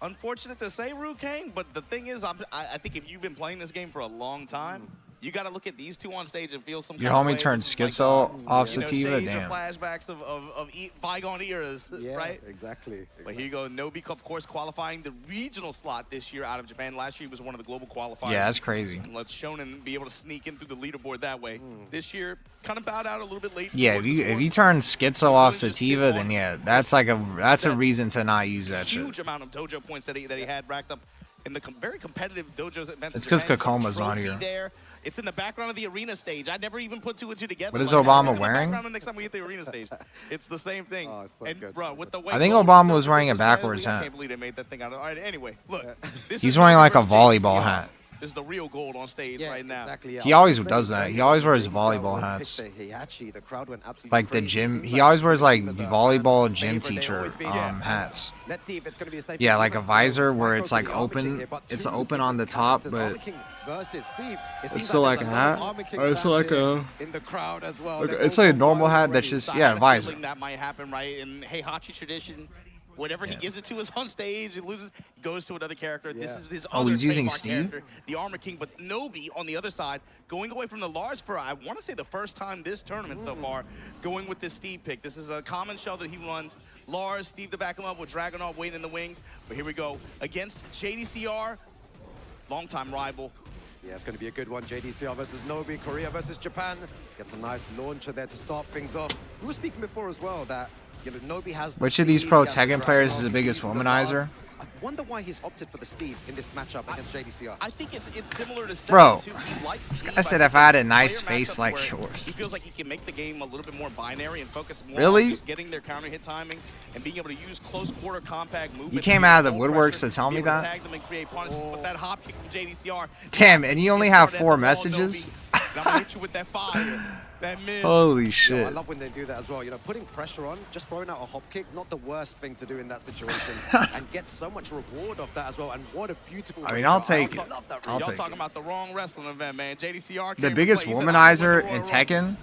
Unfortunate to say, Rukang, but the thing is, I think if you've been playing this game for a long time, you got to look at these two on stage and feel some Your kind of homie way. turned This is like, schizo off you know, Sativa? shades or Damn. flashbacks of bygone eras, Yeah, right? exactly. But here you go, Nobi, of course, qualifying the regional slot this year out of Japan. Last year he was one of the global qualifiers. Yeah, that's crazy. And let Shonen be able to sneak in through the leaderboard that way. This year, kind of bowed out a little bit late. Yeah, if you turn schizo off Sativa, then yeah, that's a reason to not use that shit. Huge amount of dojo points that he had racked up in the very competitive dojos events. It's in 'cause Japan. Some Kokoma's not trophy here. There. It's in the background of the arena stage. I never even put two and two together. What is Like, Obama in the wearing? background the next time we hit the arena stage. It's the same thing. And bro, with the way I think Gold Obama is was so wearing a ridiculous, backwards I hat. can't believe they made that thing out of. All right, anyway, look. This He's is wearing like a versus volleyball JDCR. hat. This is the real Gold on stage right now. Exactly. He always does that. He always wears volleyball hats. The crowd went absolutely Like the crazy. gym, Seems he like always wears like team is a volleyball fan gym favorite. They teacher always be- hats. Let's see if it's going to be the same. Yeah, like a visor where it's like Marco open. here, but It's two open on the top, but Armor King versus Steve. It it's seems still like like a there's lot of hat. Armor King Or it's fans like here a. in the crowd as well. Like, They're it's all like a normal going hat that's already. just yeah, visor. That might happen, right? In Heihachi tradition, whatever he gives it to is on stage. It loses, goes to another character. This is his Oh, other he's using trademark Steve? character, the Armor King. But Nobi on the other side, going away from the Lars for I want to say the first time this tournament so far, going with this Steve pick. This is a common shell that he runs. Lars, Steve to back him up with Dragunov waiting in the wings. But here we go against JDCR, longtime rival. Yeah, it's going to be a good one. JDCR versus Nobi, Korea versus Japan. Gets a nice launcher there to start things off. We were speaking before as well that Nobi has. Which of these pro Tekken players is the biggest womanizer? I wonder why he's opted for the Steve in this matchup against JDCR. I think it's similar to Bro, Steve, too. He likes this Steve. guy said I if I had a think nice player face matchups like where yours. He feels like he can make the game a little bit more binary and focus more Really? on just getting their counter hit timing and being able to use close quarter compact movement. You came out of the woodworks to tell me that? Tag them and create punishment, but that hop kick from JDCR. Damn, and you only have 4 messages? And I'm gonna hit you with that fire. That miss. Holy Yo, shit. I love when they do that as well. Putting pressure on, just throwing out a hop kick, not the worst thing to do in that situation. And get so much reward off that as well. And what a beautiful. I mean, I'll range. take it. I love that I'll range. Y'all take talking about the wrong wrestling event, man. JDCR. The came biggest to play. He said, "I went womanizer to in Royal Tekken.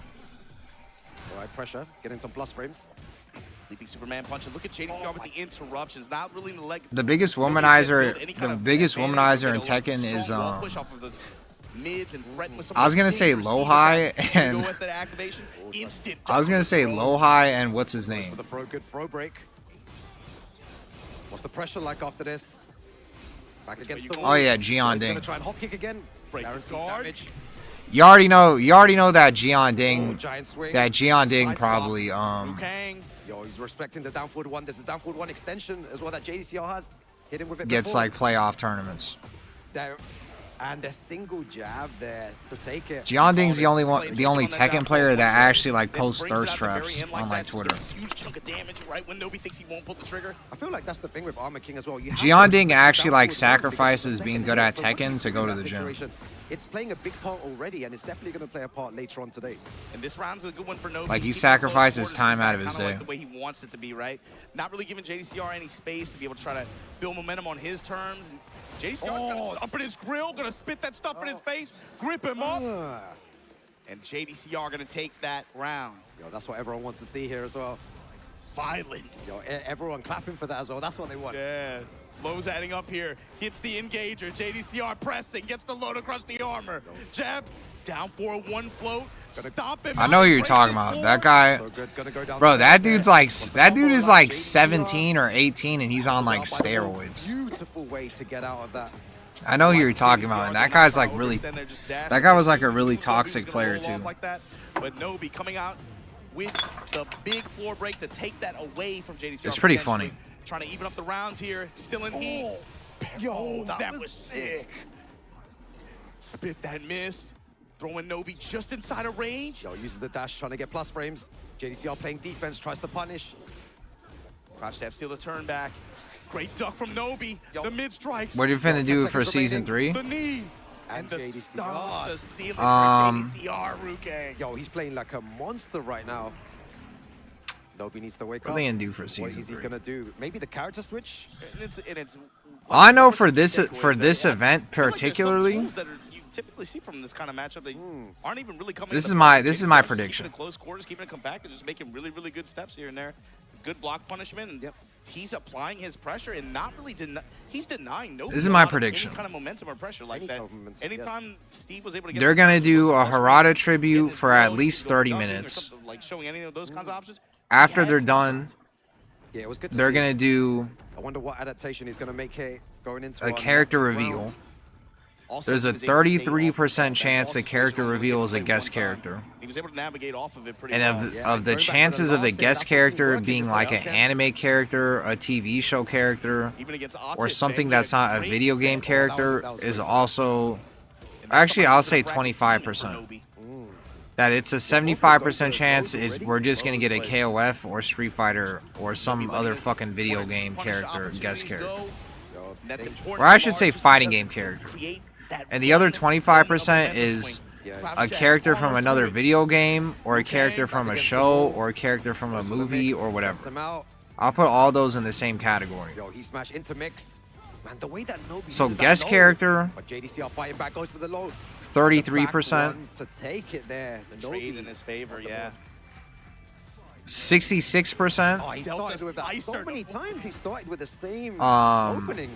All right, pressure, getting some plus frames. Leaping Superman punch. And look at JDCR with the interruptions. Not really in the leg. The biggest womanizer in Tekken is Push off of those mids and threaten with some I was gonna say dangerous low speed high attacks. and Go at that activation. Instant I was gonna say low high and what's his name? For the throw, good throw break. What's the pressure like after this? Back against the wall. Oh yeah, Jian He's Ding. gonna try and hop kick again. Guaranteed damage. You already know that Jian Ding giant swing. that Jian Ding Side probably Yo, he's respecting the down forward one. There's a down forward one extension as well that JDCR has. Hit him with it gets before. like playoff tournaments. There, and a single jab there to take it. Jian Ding's the only Tekken player that actually like posts thirst traps on like Twitter. Huge chunk of damage right when Nobi thinks he won't pull the trigger. I feel like that's the thing with Armor King as well. You have Jian to Ding actually down like forward one because sacrifices the being second good at hit, so once Tekken you to do go to that the gym. situation, it's playing a big part already, and it's definitely going to play a part later on today. And this round's a good one for Nobi. Like, he Keeping sacrifices close quarters time out of kinda his like day. the way he wants it to be, right? Not really giving JDCR any space to be able to try to build momentum on his terms. And JDCR's gonna up in his grill, gonna spit that stuff in his face, grip him up. And JDCR gonna take that round. Yo, that's what everyone wants to see here as well. Violence. Yo, everyone clapping for that as well. That's what they want. Yeah. Lowe's adding up here. Hits the engager. JDCR pressing. Gets the load across the armor. Jab. Down for a one float. Stop him. I know who you're talking about. That guy, bro. That dude is like 17 or 18, and he's on like steroids. Beautiful way to get out of that. I know who you're talking about, and that guy's like really. That guy was like a really toxic player too. Like that. But Nobi coming out with the big floor break to take that away from JDCR. It's pretty potentially. funny. Trying to even up the rounds here. Still in heat. Yo, that was sick. Spit that miss. Throwing Nobi just inside of range. Yo, uses the dash, trying to get plus frames. JDCR playing defense, tries to punish. Crouch stab, steal the turn back. Great duck from Nobi. The mid strikes. What are you finna do for season 3? The knee. And the JDCR. stomp, the ceiling for JDCR, Ruke. Yo, he's playing like a monster right now. Nobi needs to wake What up. are they gonna do for What season is he 3? gonna do? Maybe the character switch? It's I know for this event particularly, tools that you typically see from this kind of matchup that aren't even really coming. this into is play. my JDCR just prediction. Keeping it close quarters, keeping it compact, and just making really good steps here and there. Good block punishment, and he's applying his pressure and not really he's denying Nobi. This is my a lot of prediction. Any kind of momentum or pressure like that. Anytime Steve was able to get They're gonna do a Harada tribute for at least 30 minutes. like showing any of those kinds of options. After they're done, Yeah, it was good to they're see. gonna do I wonder what adaptation he's gonna make here going into a our character next reveal. round. There's a 33% chance the character reveal is a guest character. He was able to navigate off of it pretty And well. of the chances of the guest character being like an anime character, a TV show character, or something that's not a video game character is also, actually I'll say 25%. That it's a 75% chance is we're just gonna get a KOF or Street Fighter or some other fucking video game character, guest character. Or I should say fighting game character. And the other 25% is a character from another video game, or a character from a show, or a character from a movie, or whatever. I'll put all those in the same category. Yo, he smashed into mix. Man, the way that Nobi So uses that guest low, character, but JDCR fighting back, goes for the low. 33%. To take it there. The trade in his favor, yeah. 66%. Oh, he started with that so many times. He started with the same Um, opening.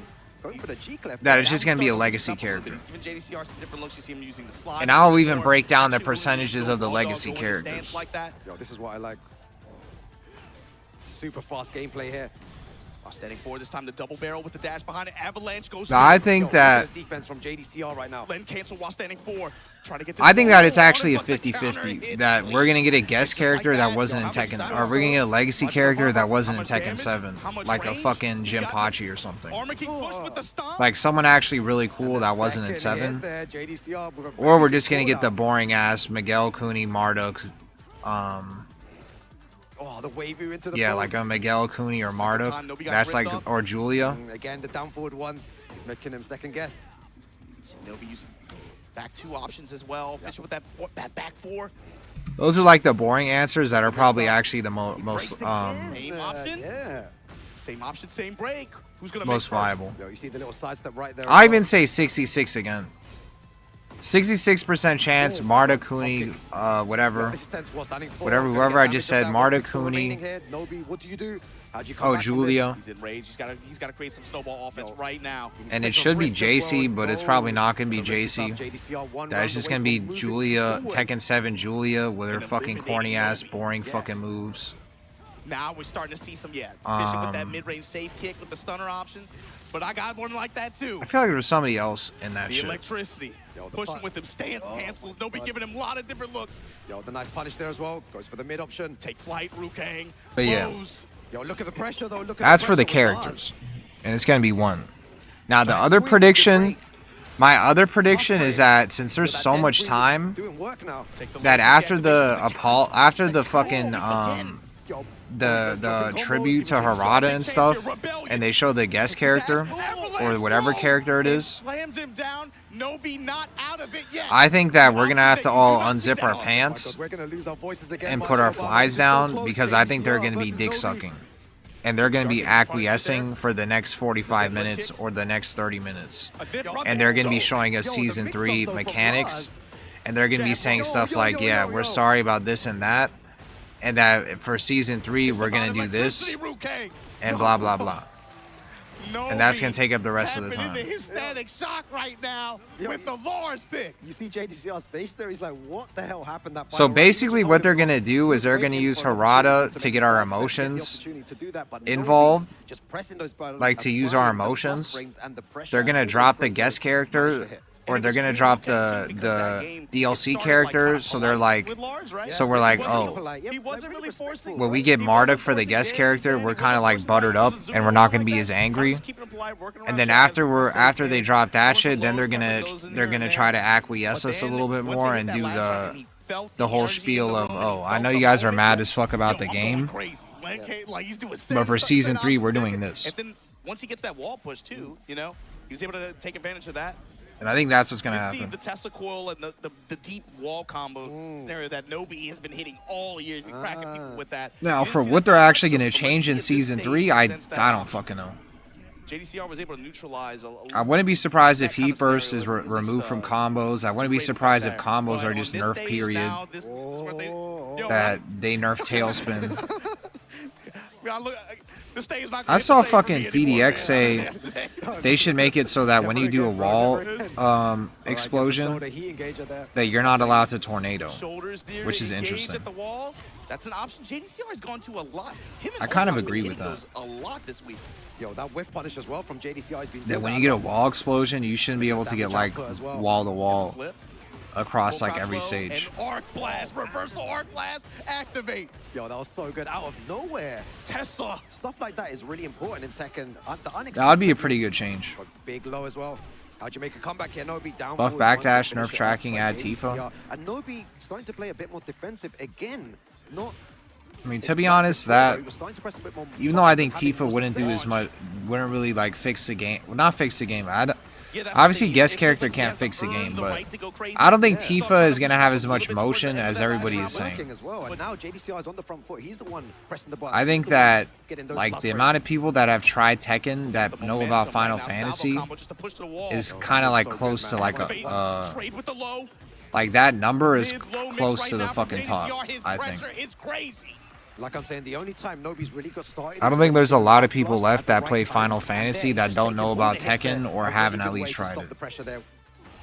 Going for the G clef. That it's just gonna be a legacy character. Giving JDCR some different looks. You see him using the slide. And I'll even break down the percentages of the legacy characters. Like that. Yo, this is what I like. Super fast gameplay here. Standing forward this time, the double barrel with the dash behind it. Avalanche goes. So I think that defense from JDCR right now. Len cancel while standing forward. Trying to get this I think ball that it's rolling, actually a but the counter 50-50. hits That we're gonna get a guest character that wasn't in Tekken, or we're gonna get a legacy character that wasn't in Tekken 7, like a fucking Jinpachi or something. Armor King push with the stomp. Like someone actually really cool that wasn't in 7. There, JDCR with a Or we're very just gonna good get the call-out. boring ass Miguel Cooney Marduk. Oh, the wave you into the Yeah, phone. like a Miguel Cooney or Marduk. That's like, or Julia. Again, the down forward ones. He's making him second guess. Nobi using back two options as well. Fishing with that back four. Those are like the boring answers that are probably actually the most Same option. Yeah. Same option, same break. Who's gonna most make first? viable. Yo, you see the little sidestep right there. I even say 66 again. 66% chance Marduk Cooney, whatever, whoever I just said, Marduk Cooney. Nobi, what do you do? How'd you come Oh, back from Julia. He's enraged. He's got to create some snowball offense right now. And it should be JC, but it's probably not going to be JC. That is just going to be Julia, Tekken 7 Julia, with her fucking corny ass, boring fucking moves. Now we're starting to see some, fishing with that mid-range safe kick with the stunner option. But I got one like that too. I feel like there was somebody else in that The shit. electricity. Pushing with him, stance cancels. Nobi giving him a lot of different looks. Yo, the nice punish there as well. Goes for the mid option. Take flight, Rukang. But yeah. Yo, look at the pressure though. Look at That's for the pressure with characters. And it's going to be one. Now, the other prediction, my other prediction is that since there's so much time, doing work now. that after the fucking, the tribute to Harada and stuff, and they show the guest character, or whatever character it is, Slams him down. Nobi not out of it yet. I think that we're going to have to all unzip our pants We're gonna lose our voices again. and put our flies down, because I think they're going to be dick sucking. And they're going to be acquiescing for the next 45 minutes or the next 30 minutes. And they're going to be showing us Season 3 mechanics. And they're going to be saying stuff like, yeah, we're sorry about this and that. And that for Season 3, we're going to do this. And blah, blah, blah. And that's going to take up the rest of the time. Into his static shock right now with the Lars pick. You see JDCR's face there? He's like, what the hell happened that So final round? basically what they're going to do is they're going to use Harada to get our emotions involved, like to use our emotions. They're going to drop the guest character or they're gonna drop the DLC character, so they're like, so we're like, oh, when we get Marduk for the guest character, we're kind of like buttered up, and we're not gonna be as angry. And then after they drop that shit, then they're gonna try to acquiesce us a little bit more and do the whole spiel of, oh, I know you guys are mad as fuck about the game, but for season 3 we're doing this. And then once he gets that wall push too, you know, he's able to take advantage of that. And I think that's what's gonna You happen. see the Tesla coil and the deep wall combo scenario that Nobi has been hitting all year. He's been cracking people with that. Now, for what they're actually gonna change in season 3, I don't fucking know. JDCR was able to neutralize I wouldn't be surprised if Heat Burst is removed from combos. I wouldn't be surprised if combos are just nerf, period. That they nerf Tailspin. I saw fucking FDX say they should make it so that when you do a wall explosion, that you're not allowed to tornado, which is interesting. That's an option. JDCR has gone to a lot. I kind of agree with that. A lot this week. Yo, that whiff punish as well from JDCR has been That when you get a wall explosion, you shouldn't be able to get like wall to wall across like every stage. Arc blast, reversal arc blast, activate. Yo, that was so good out of nowhere. Tesla. Stuff like that is really important in Tekken. That would be a pretty good change. Big low as well. How'd you make a comeback here? Nobi down. Buff forward, backdash, one nerf to tracking, finish it add off by Tifa. JDCR. And Nobi starting to play a bit more defensive again. Not. I mean, to be honest, that even though I think Tifa wouldn't do as much, wouldn't really like fix the game. Well, not fix the game. Obviously, guest character can't fix the game, but I don't think Tifa is gonna have as much motion as everybody is saying. But now JDCR is on the front foot. He's the one pressing the button. I think that like the amount of people that have tried Tekken that know about Final Fantasy is kind of like close to like a like that number is close to the fucking top, I think. Like I'm saying, the only time Nobi's really got started. I don't think there's a lot of people left that play Final Fantasy that don't know about Tekken or haven't at least tried it.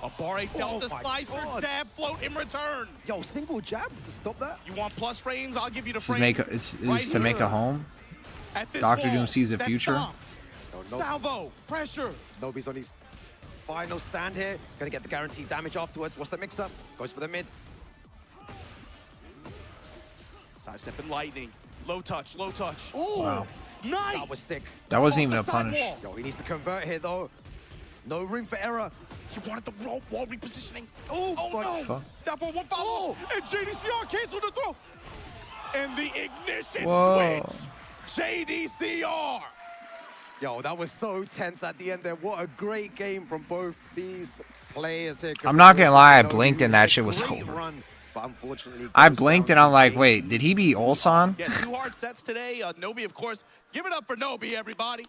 A Barre Delta slicer, jab, float in return. Yo, single jab to stop that. You want plus frames? I'll give you the This is frames. is to make a home. Doctor Doom sees the future. Salvo, pressure. Nobi's on his final stand here. Gonna get the guaranteed damage afterwards. What's the mix-up? Goes for the mid. Sidestepping lightning. Low touch, low touch. Oh, wow. Nice. That was sick. That wasn't even a punish. Yo, he needs to convert here though. No room for error. He wanted the wall repositioning. Oh no. Fuck. Down for one follow. And JDCR canceled the throw. And the ignition Whoa. switch. JDCR. Yo, that was so tense at the end there. What a great game from both these players here. I'm not gonna lie, I blinked and that shit was over. But unfortunately, I blinked and I'm like, wait, did he beat Ulsan? Yeah, 2 hard sets today. Nobi, of course. Give it up for Nobi, everybody.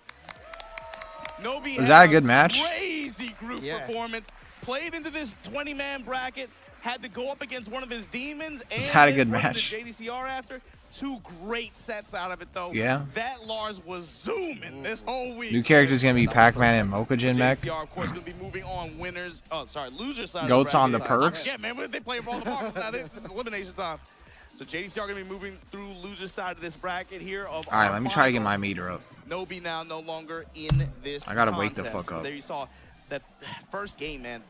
Nobi Was that a good match? Crazy group performance. Played into this 20-man bracket. Had to go up against one of his demons. And Had a good then match. the JDCR after. 2 great sets out of it, though. Yeah. That Lars was zooming this whole week. New character's gonna be Pac-Man and Mokujin mech. JDCR, of course, going to be moving on winners. Oh, sorry, loser side. Goats of on the bracket. perks. Yeah, man, they play for all the marks now. This is elimination time. So JDCR going to be moving through loser side of this bracket here. All right, let me try to get my meter up. Nobi now no longer in this I gotta wake the contest. fuck up. There you saw that first game, man.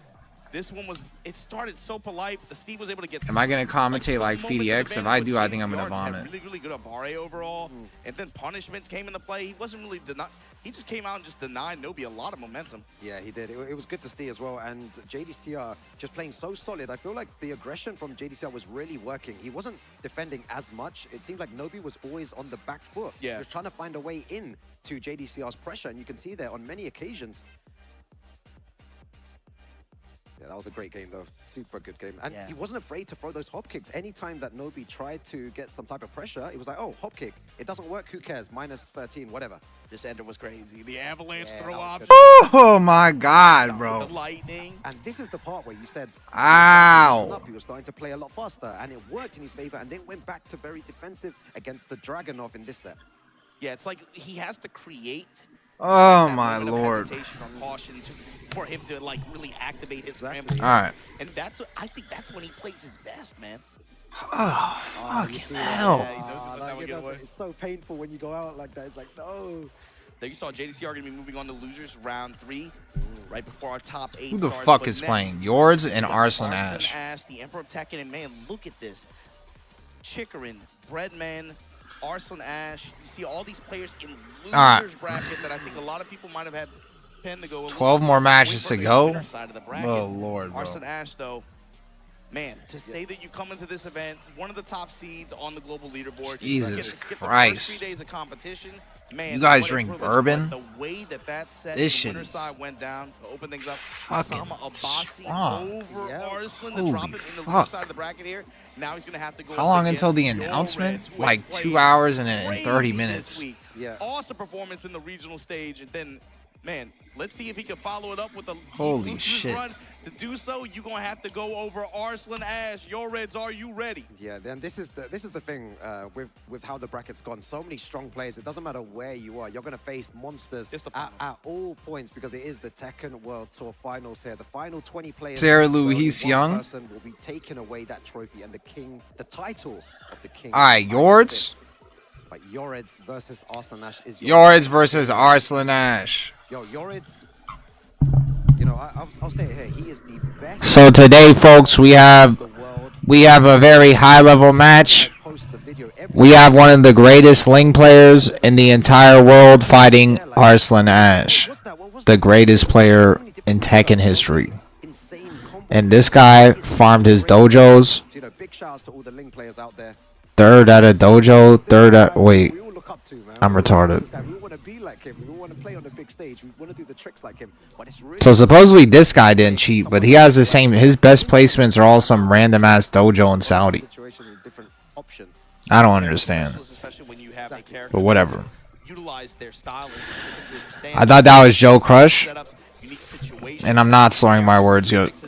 This one was, it started so polite. Steve was able to get. Am I gonna commentate like FDX? If I do, I think I'm gonna JDCR just had vomit. Really good at Barre overall. And then punishment came into play. He wasn't really he just came out and just denied Nobi a lot of momentum. Yeah, he did. It was good to see as well. And JDCR just playing so solid. I feel like the aggression from JDCR was really working. He wasn't defending as much. It seemed like Nobi was always on the back foot. Yeah. Just trying to find a way in to JDCR's pressure. And you can see there on many occasions. Yeah, that was a great game, though. Super good game. And he wasn't afraid to throw those hop kicks. Anytime that Nobi tried to get some type of pressure, it was like, oh, hop kick. It doesn't work. Who cares? Minus 13, whatever. This ender was crazy. The avalanche throw option. Oh my god, bro. The lightning. And this is the part where you said, ow. He was starting to play a lot faster, and it worked in his favor, and then went back to very defensive against the Dragunov in this set. Yeah, it's like he has to create. Oh my lord. Hesitation or caution for him to like really activate his scramble. All right. And I think that's when he plays his best, man. Oh, fucking hell. It's so painful when you go out like that. It's like, no. There you saw JDCR going to be moving on to losers round 3. right before our top 8 Who the starts. fuck But is next, playing? Yords and we got Arslan Ash. the Emperor of Tekken, and man, look at this. Chikarin, Breadman, Arslan Ash. You see all these players in losers bracket that I think a lot of people might have had pen to go. 12 more matches to go. Oh Oh Lord, bro. Arslan Ash, though, man, to say that you come into this event, one of the top seeds on the global leaderboard, you get to Jesus skip the Christ. first 3 days of competition. Man, You guys what a drink privilege. bourbon? But the way that that set This the shit winner's is side went down to open things up. fucking Sama Abasi strong. over Arslan to Holy drop it in the loser fuck. side of the bracket here. Now he's going to have to go How long up until the against announcement? Yoreds, who Like has 2 played hours and crazy 30 this minutes. week. Awesome performance in the regional stage, and then, man, let's see if he can follow it up with a deep Holy losers shit. run. To do so, you're gonna have to go over Arslan Ash. Your Reds, are you ready? Yeah, then this is the thing with how the bracket's gone. So many strong players. It doesn't matter where you are. You're going to face monsters at all points because it is the Tekken World Tour Finals here. The final 20 players. Sarah where only Louise one Young. person will be taking away that trophy and the title of the king. All right, Yords. But Yoreds versus Arslan Ash is Yords versus Arslan Ash. Yo, Yoreds. You know, I'll say it here. He is the best. So today, folks, we have a very high-level match. We have one of the greatest Ling players in the entire world fighting Arslan Ash, the greatest player in Tekken history. And this guy farmed his dojos. You know, big shouts to all the Ling players out there. Third at a dojo. Third at wait. I'm retarded. We want to be like him. We want to play on the big stage. We want to do the tricks like him. But it's really So supposedly this guy didn't cheat, but he has the same. His best placements are all some random ass dojo in Saudi. situations and different options. I don't understand. But whatever. Utilize their style and specifically their stance. I thought that was Joe Crush, and I'm not slurring my words yet.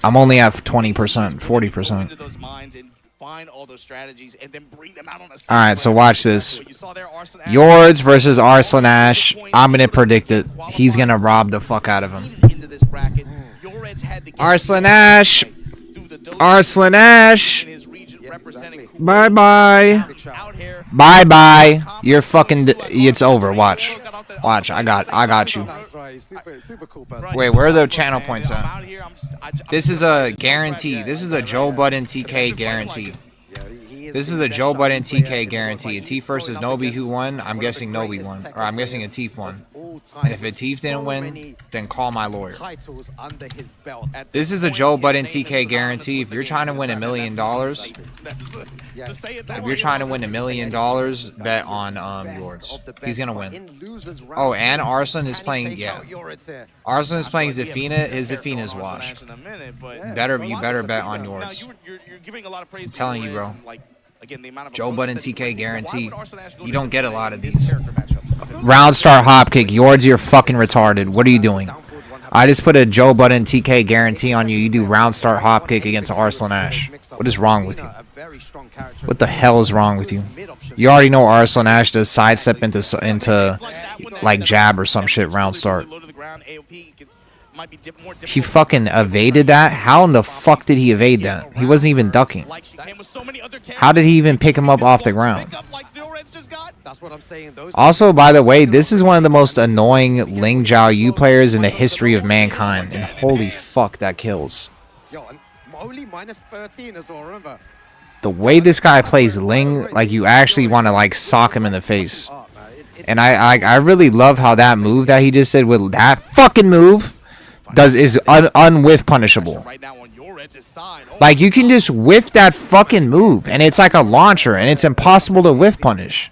I'm only at 20%, 40%. Find all those strategies and then bring them out on a All right, so watch this. Yords versus Arslan Ash. I'm gonna predict it. He's gonna rob the fuck out of him. Arslan Ash. Arslan Ash. Bye bye. Bye bye. You're fucking. It's over. Watch. Watch. I got you. Wait, where are the channel points at? This is a guarantee. This is a Joe Budden TK guarantee. This is a Joe Budden TK guarantee. Atif versus Nobi, who won? I'm guessing Nobi won. Or I'm guessing Atif won. And if Atif didn't win, then call my lawyer. Titles under his belt. This is a Joe Budden TK guarantee. If you're trying to win $1 million, if you're trying to win $1 million, bet on Yords. He's gonna win. Oh, and Arslan is playing. Yeah, Arslan is playing Zafina. His Zafina is washed. You better bet on Yords. I'm telling you, bro. Joe Budden TK guarantee. You don't get a lot of these. Round start hop kick. Yords, you're fucking retarded. What are you doing? I just put a Joe Budden TK guarantee on you. You do round start hop kick against Arslan Ash. What is wrong with you? What the hell is wrong with you? You already know Arslan Ash does sidestep into like jab or some shit round start. He fucking evaded that? How in the fuck did he evade that? He wasn't even ducking. How did he even pick him up off the ground? Also, by the way, this is one of the most annoying Ling Jiao Yu players in the history of mankind. And holy fuck, that kills. Yo, and only minus 13 as well, remember. The way this guy plays Ling, like you actually want to like sock him in the face. And I really love how that move that he just did with that fucking move is unwhiff punishable. Like you can just whiff that fucking move and it's like a launcher and it's impossible to whiff punish.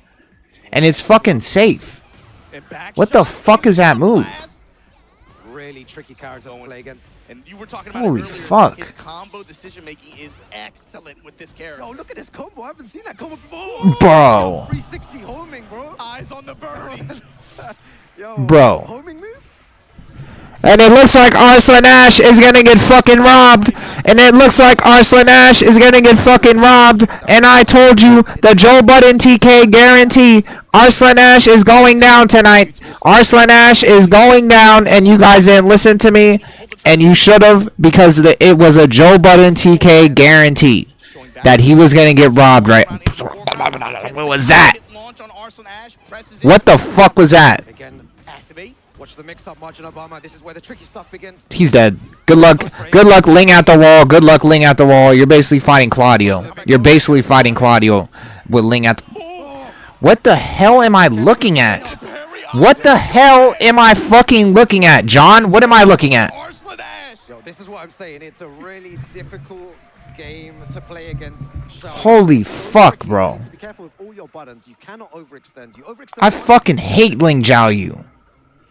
And it's fucking safe. What the fuck is that move? Really tricky character to play against. And you were talking about Holy it earlier. fuck. His combo decision making is excellent with this character. Yo, look at this combo. I haven't seen that combo before. Bro. 360 homing, bro. Eyes on the birdie. Yo, Bro. homing move? And it looks like Arslan Ash is gonna get fucking robbed. And it looks like Arslan Ash is gonna get fucking robbed. And I told you, the Joe Budden TK guarantee, Arslan Ash is going down tonight. Arslan Ash is going down, and you guys didn't listen to me. And you should have, because it was a Joe Budden TK guarantee that he was gonna get robbed, right? What was that? What the fuck was that? Watch the mix up, Margin Obama. This is where the tricky stuff begins. He's dead. Good luck. Good luck, Ling at the wall. Good luck, Ling at the wall. You're basically fighting Claudio. You're basically fighting Claudio with Ling at the... What the hell am I looking at? What the hell am I fucking looking at, John? What am I looking at? Yo, this is what I'm saying. It's a really difficult game to play against Xiao. Holy fuck, bro. You need to be careful with all your buttons. You cannot overextend. You overextend. I fucking hate Ling Jiaoyu.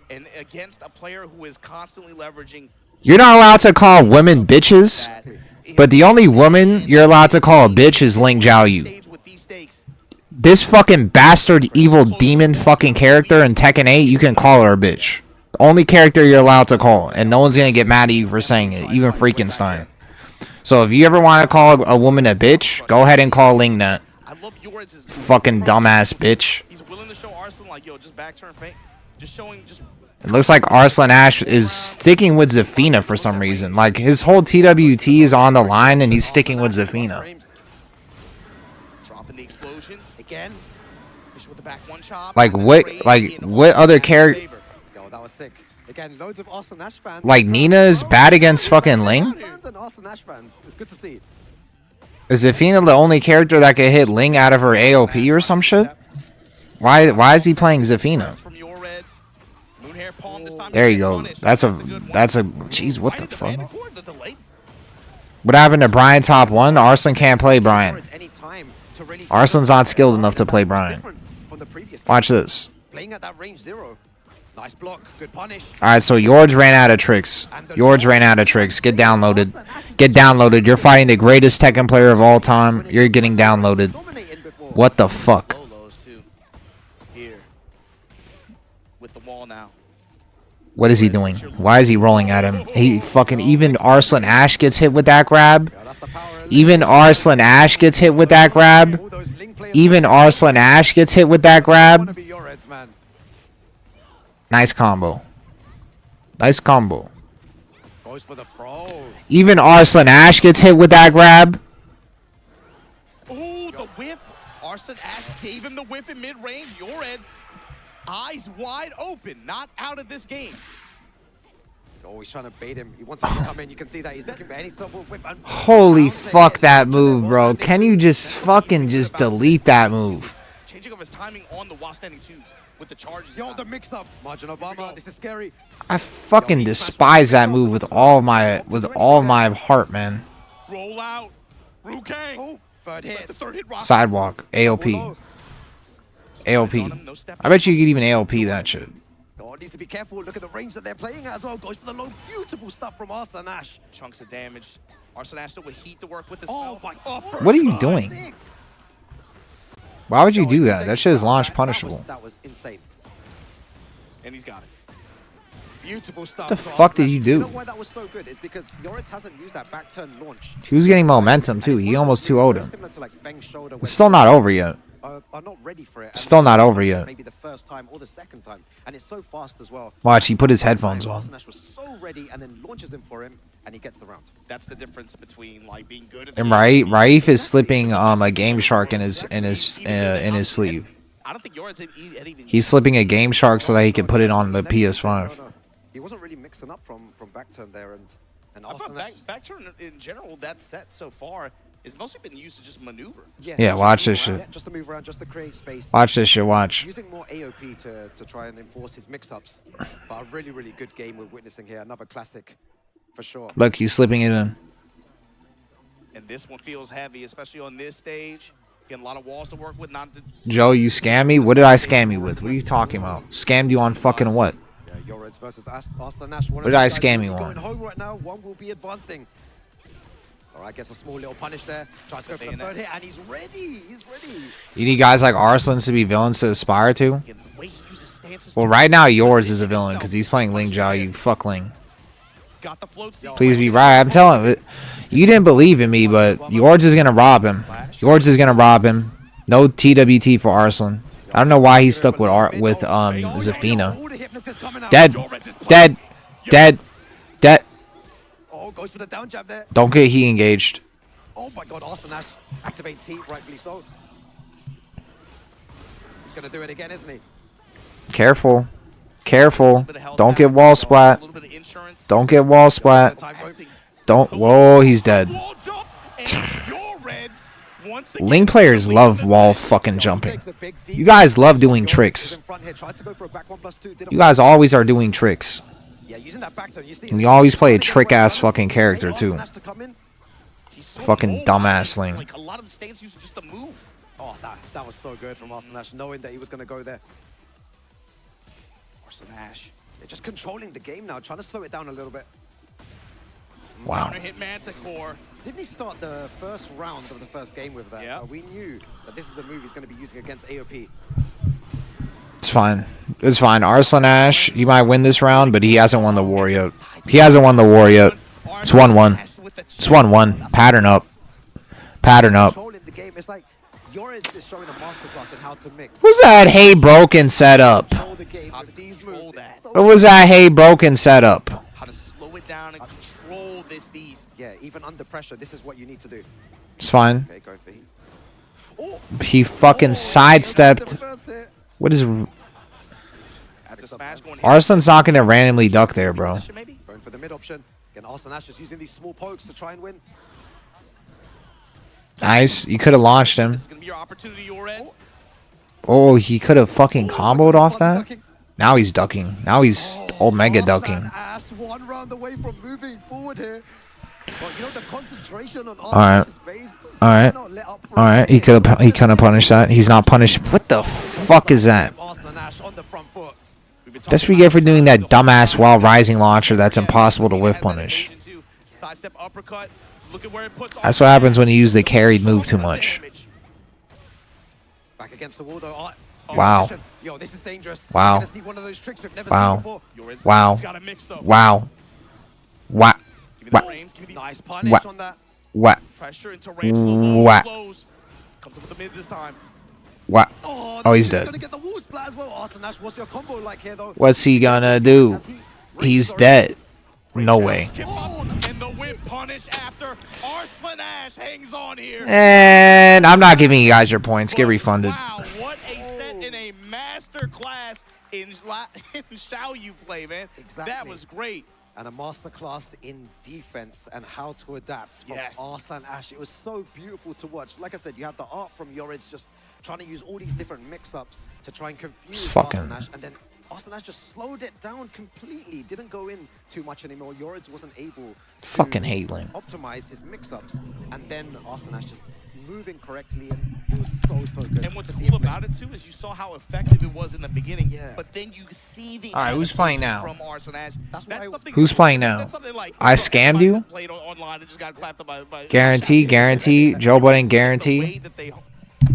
And against a player who is constantly leveraging. You're not allowed to call women bitches, but the only woman you're allowed to call a bitch is Ling Jiaoyu. This fucking bastard evil demon fucking character in Tekken 8, you can call her a bitch. The only character you're allowed to call, and no one's gonna get mad at you for saying it, even Freakenstein. So if you ever want to call a woman a bitch, go ahead and call Ling that. Fucking dumbass bitch. He's willing to show Arslan like, yo, just back turn feint. Just showing, just. It looks like Arslan Ash is sticking with Zafina for some reason. Like, his whole TWT is on the line, and he's sticking with Zafina. Dropping the explosion again. With the back one chop. Like, what other character... Yo, that was sick. Again, loads of Arslan Ash fans. Like, Nina is bad against fucking Ling? Fans and Arslan Ash fans. It's good to see. Is Zafina the only character that can hit Ling out of her AOP or some shit? Why is he playing Zafina? There you go. That's a jeez, what the fuck? What happened to Brian top 1? Arslan can't play Brian. Arslan's not skilled enough to play Brian. Watch this. Playing at that range 0. Nice block, good punish. Alright, so Yords ran out of tricks. Yords ran out of tricks. Get downloaded. Get downloaded. You're fighting the greatest Tekken player of all time. You're getting downloaded. What the fuck? What is he doing? Why is he rolling at him? He fucking, even Arslan Ash gets hit with that grab. Even Arslan Ash gets hit with that grab. Even Arslan Ash gets hit with that grab. Nice combo. Nice combo. Even Arslan Ash gets hit with that grab. Oh, the whiff. Arslan Ash gave him the whiff in mid-range. Yored's eyes wide open, not out of this game. Oh, he's trying to bait him. He wants him to come in. You can see that he's looking for any double whiff. Holy fuck that move, bro. Can you just fucking just delete that move? Changing of his timing on the while standing twos with the charges. Yo, the mix up. Margin Obama, this is scary. I fucking despise that move with all my heart, man. Roll out. Rukang. Oh, third hit. The third hit. Sidewalk. AOP. AOP. I bet you could even AOP that shit. Oh, needs to be careful. Look at the range that they're playing at as well. Goes for the low. Beautiful stuff from Arslan Ash. Chunks of damage. Arslan Ash still with heat to work with as well. My What are you doing? Why would you do that? That shit is launch punishable. That was insane. And he's got it. Beautiful stuff. What the fuck did you do? You know why that was so good? Is because Yoretz hasn't used that back turn launch. He was getting momentum too. He almost 2-0'd him. Similar to like Feng's shoulder. It's still not over yet. Are not ready for it. Still not over yet. Maybe the first time or the second time, and it's so fast as well. Watch, he put his headphones on. Arslan Ash was so ready, and then launches him for him, and he gets the round. That's the difference between like being good at. And Raif is slipping a Game Shark in his sleeve. I don't think Yored's had even. He's slipping a Game Shark so that he can put it on the PS5. No. He wasn't really mixing up from back turn there, and I thought back turn in general, that set so far has mostly been used to just maneuver. Yeah, watch this shit. Just to move around, just to create space. Watch this shit, watch. Using more AOP to try and enforce his mix-ups. But a really, really good game we're witnessing here. Another classic, for sure. Look, he's slipping it in. And this one feels heavy, especially on this stage. Getting a lot of walls to work with. Joe, you scam me? What did I scam you with? What are you talking about? Scammed you on fucking what? Yeah, Yoredz versus Arslan Ash. What did I scam you going on? home right now. One will be advancing. All right, gets a small little punish there. Tries to go for the third hit, and he's ready. He's ready. You need guys like Arslan to be villains to aspire to? Well, right now, yours is a villain because he's playing Ling Jiaoyu. Fuck Ling. Please be right. I'm telling you. You didn't believe in me, but yours is going to rob him. Yours is going to rob him. No TWT for Arslan. I don't know why he's stuck with Zafina. Dead. Oh, goes for the down jab there. Don't get he engaged. Oh my god, Arslan Ash activates heat, rightfully so. He's gonna do it again, isn't he? Careful. Careful. Don't get wall splat. Don't get wall splat. Don't. Whoa, he's dead. Ling players love wall fucking jumping. You guys love doing tricks. You guys always are doing tricks. And you always play a trick ass fucking character too. Fucking dumbass Ling. Like a lot of the states used just to move. Oh, that was so good from Arslan, knowing that he was going to go there. Arslan, they're just controlling the game now, trying to slow it down a little bit. Wow. Counter hit Manticore. Didn't he start the first round of the first game with that? Yeah. We knew that this is the move he's going to be using against AOP. It's fine. It's fine. Arslan Ash, he might win this round, but he hasn't won the war yet. He hasn't won the war yet. It's 1-1. It's 1-1. Pattern up. Pattern up. It's like Yoritz is showing a masterclass in how to mix. What was that hey broken setup? What was that hey broken setup? How to slow it down and control this beast. Yeah, even under pressure, this is what you need to do. It's fine. Okay, go for He fucking sidestepped. What is... Arslan's not going to randomly duck there, bro. Going for the mid option. Again, Arslan Ash just using these small pokes to try and win. Nice. You could have launched him. Oh, he could have fucking comboed off that. Now he's ducking. Now he's Omega ducking. Ash one round away from moving forward here. But you know the concentration on Alright. Alright. Alright. He could have punished that. He's not punished. What the fuck is that? That's what you get for doing that dumbass while rising launcher that's impossible to whiff punish. That's what happens when you use the carried move too much. Back against the wall though. Wow. Yo, this is dangerous. Wow. Wow. Wow. Wow. Wow. Nice punish on that. What? Pressure into range of the low What? blows. Comes up with the mid this time. What? Oh, he's dead. Gonna get the wall splat as well. Arslan Ash, what's your combo like here though? What's he gonna do? He's dead. No way. And the whip punish after Arslan Ash hangs on here. And I'm not giving you guys your points. Get refunded. Wow, what a set in a master class in Xiaoyu play, man. Exactly. That was great. And a masterclass in defense and how to adapt from Arslan Ash. It was so beautiful to watch. Like I said, you have the art from Yoritz just trying to use all these different mix-ups to try and confuse Arslan Ash. And then Arslan Ash just slowed it down completely. Didn't go in too much anymore. Yoritz wasn't able to Fucking hate Ling. optimize his mix-ups. And then Arslan Ash just moving correctly, and it was so good. And what's cool about it too is you saw how effective it was in the beginning. Yeah. But then you see the All right, who's playing now? from Arslan Ash. That's something Who's playing now? I scammed you? Played online and just got clapped by Guarantee, guarantee. Joe Budden, guarantee. that they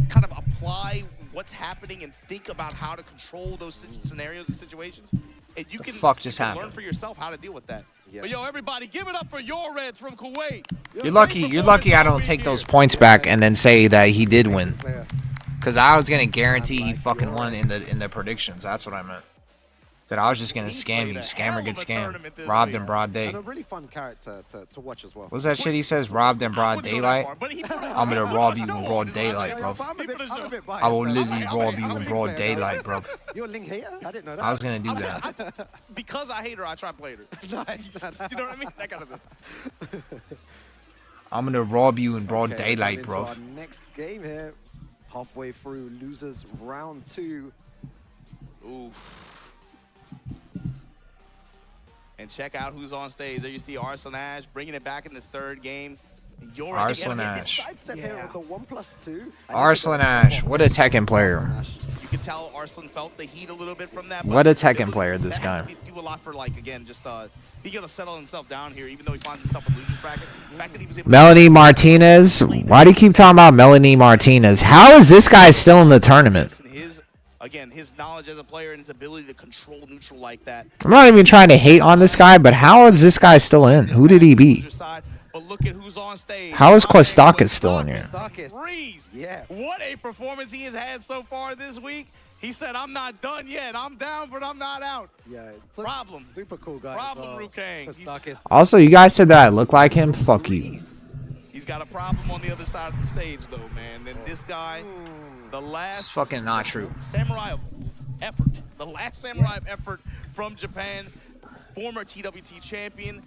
kind of apply what's happening and think about how to control those scenarios and situations. And you can, fuck just you can happened? learn for yourself how to deal with that. But yo, everybody, give it up for your Reds from Kuwait. You're lucky I don't take those points back and then say that he did win. Cause I was gonna guarantee he fucking won in the predictions. That's what I meant. That I was just gonna scam you. Scammer gets scammed. Robbed in broad day. And a really fun character to watch as well. What's that shit he says? Robbed in broad daylight? I'm gonna rob you in broad daylight, bro. I will literally rob you in broad daylight, bro. You're a Ling hater? I didn't know that. I was gonna do that. Because I hate her, I try to play her. Nice. You know what I mean? That kind of thing. I'm gonna rob you in broad daylight, into bro. our next game here. Halfway through losers round 2. Oof. And check out who's on stage. There you see Arslan Ash bringing it back in this third game. Arslan Ash. Yeah. The 1+2. Arslan Ash. What a Tekken player. You can tell Arslan felt the heat a little bit from that. What a Tekken player, this guy. Do a lot for, like, again, just he got to settle himself down here, even though he finds himself in losers bracket. The fact that he was able Melanie Martinez. Why do you keep talking about Melanie Martinez? How is this guy still in the tournament? his knowledge as a player and his ability to control neutral like that. I'm not even trying to hate on this guy, but how is this guy still in? Who did he beat? But look at who's on stage. How is Kostakis still in here? Yeah. What a performance he has had so far this week. He said, I'm not done yet. I'm down, but I'm not out. Yeah. Problem. Super cool guy. Problem, Rukang. Also, you guys said that I look like him? Fuck you. He's got a problem on the other side of the stage, though, man. And this guy, the last... It's fucking not true. Samurai effort. The last Samurai effort from Japan, former TWT champion.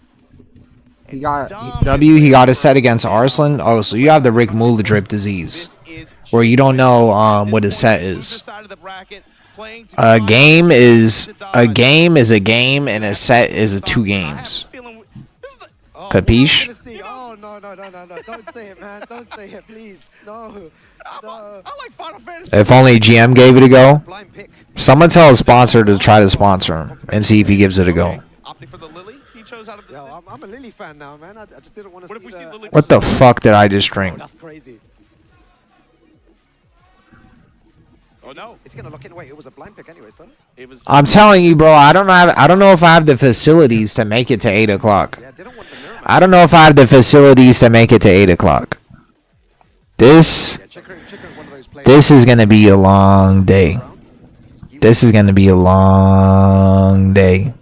He got he got a set against Arslan. Oh, so you have the Rick Muldrip disease, where you don't know what his set is. A game is a game, and a set is 2 games. Capiche? Oh, no. Don't say it, man. Don't say it, please. No. I like Final Fantasy. If only GM gave it a go. Someone tell a sponsor to try to sponsor him and see if he gives it a go. Opting for the Lily. He chose out of the I'm a Lily fan now, man. I just didn't want to see the... Lily? What the fuck did I just drink? That's crazy. Oh no. It's gonna lock in. Wait, it was a blind pick anyway, son. It was. I'm telling you, bro. I don't know if I have the facilities to make it to 8 o'clock. I don't know if I have the facilities to make it to 8 o'clock. This is gonna be a long day. This is gonna be a long day.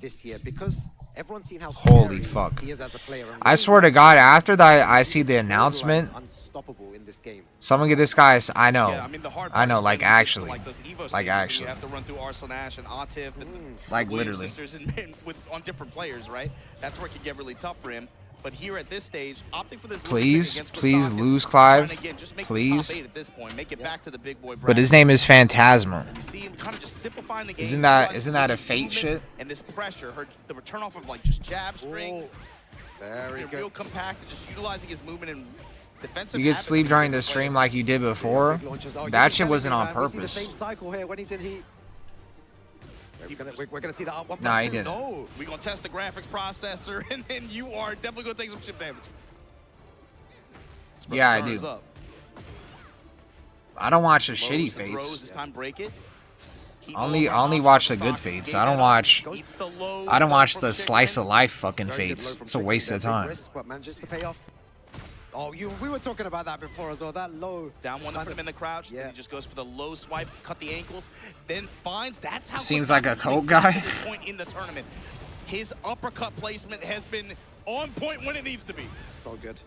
Holy fuck! I swear to God, after that, I see the announcement. Someone get this guy. I know. I know. Like actually. Like actually. You have to run through Arslan Ash and Atif and like Williams literally. sisters and on different players, right? That's where it can get really tough for him. But here at this stage, opting for this Please lose Clive. Please. At this point, make it back to the big boy But his name is Phantasma. You see him kind of just simplifying the game. Isn't that a Fate shit? And this pressure, the return off of like just jab strings, very good. Real compact, and just utilizing his movement and defensive. You could sleep during the stream like you did before. That shit wasn't on We see the purpose. same cycle here when he's in heat. We're gonna see that up 1+2. Nah, he didn't. No, we're gonna test the graphics processor, and then you are definitely gonna take some chip damage. Yeah, I do. I don't watch the shitty Fates. Fates. Time break it. I only watch the good Fates. I don't watch the slice of life fucking Fates. It's a waste of time. But manages to pay off. Oh, we were talking about that before as well. That low down one to put him in the crouch. Yeah. He just goes for the low swipe, cut the ankles, then finds. That's how. Seems like a cult At guy. this point in the tournament, his uppercut placement has been on point when it needs to be. So good.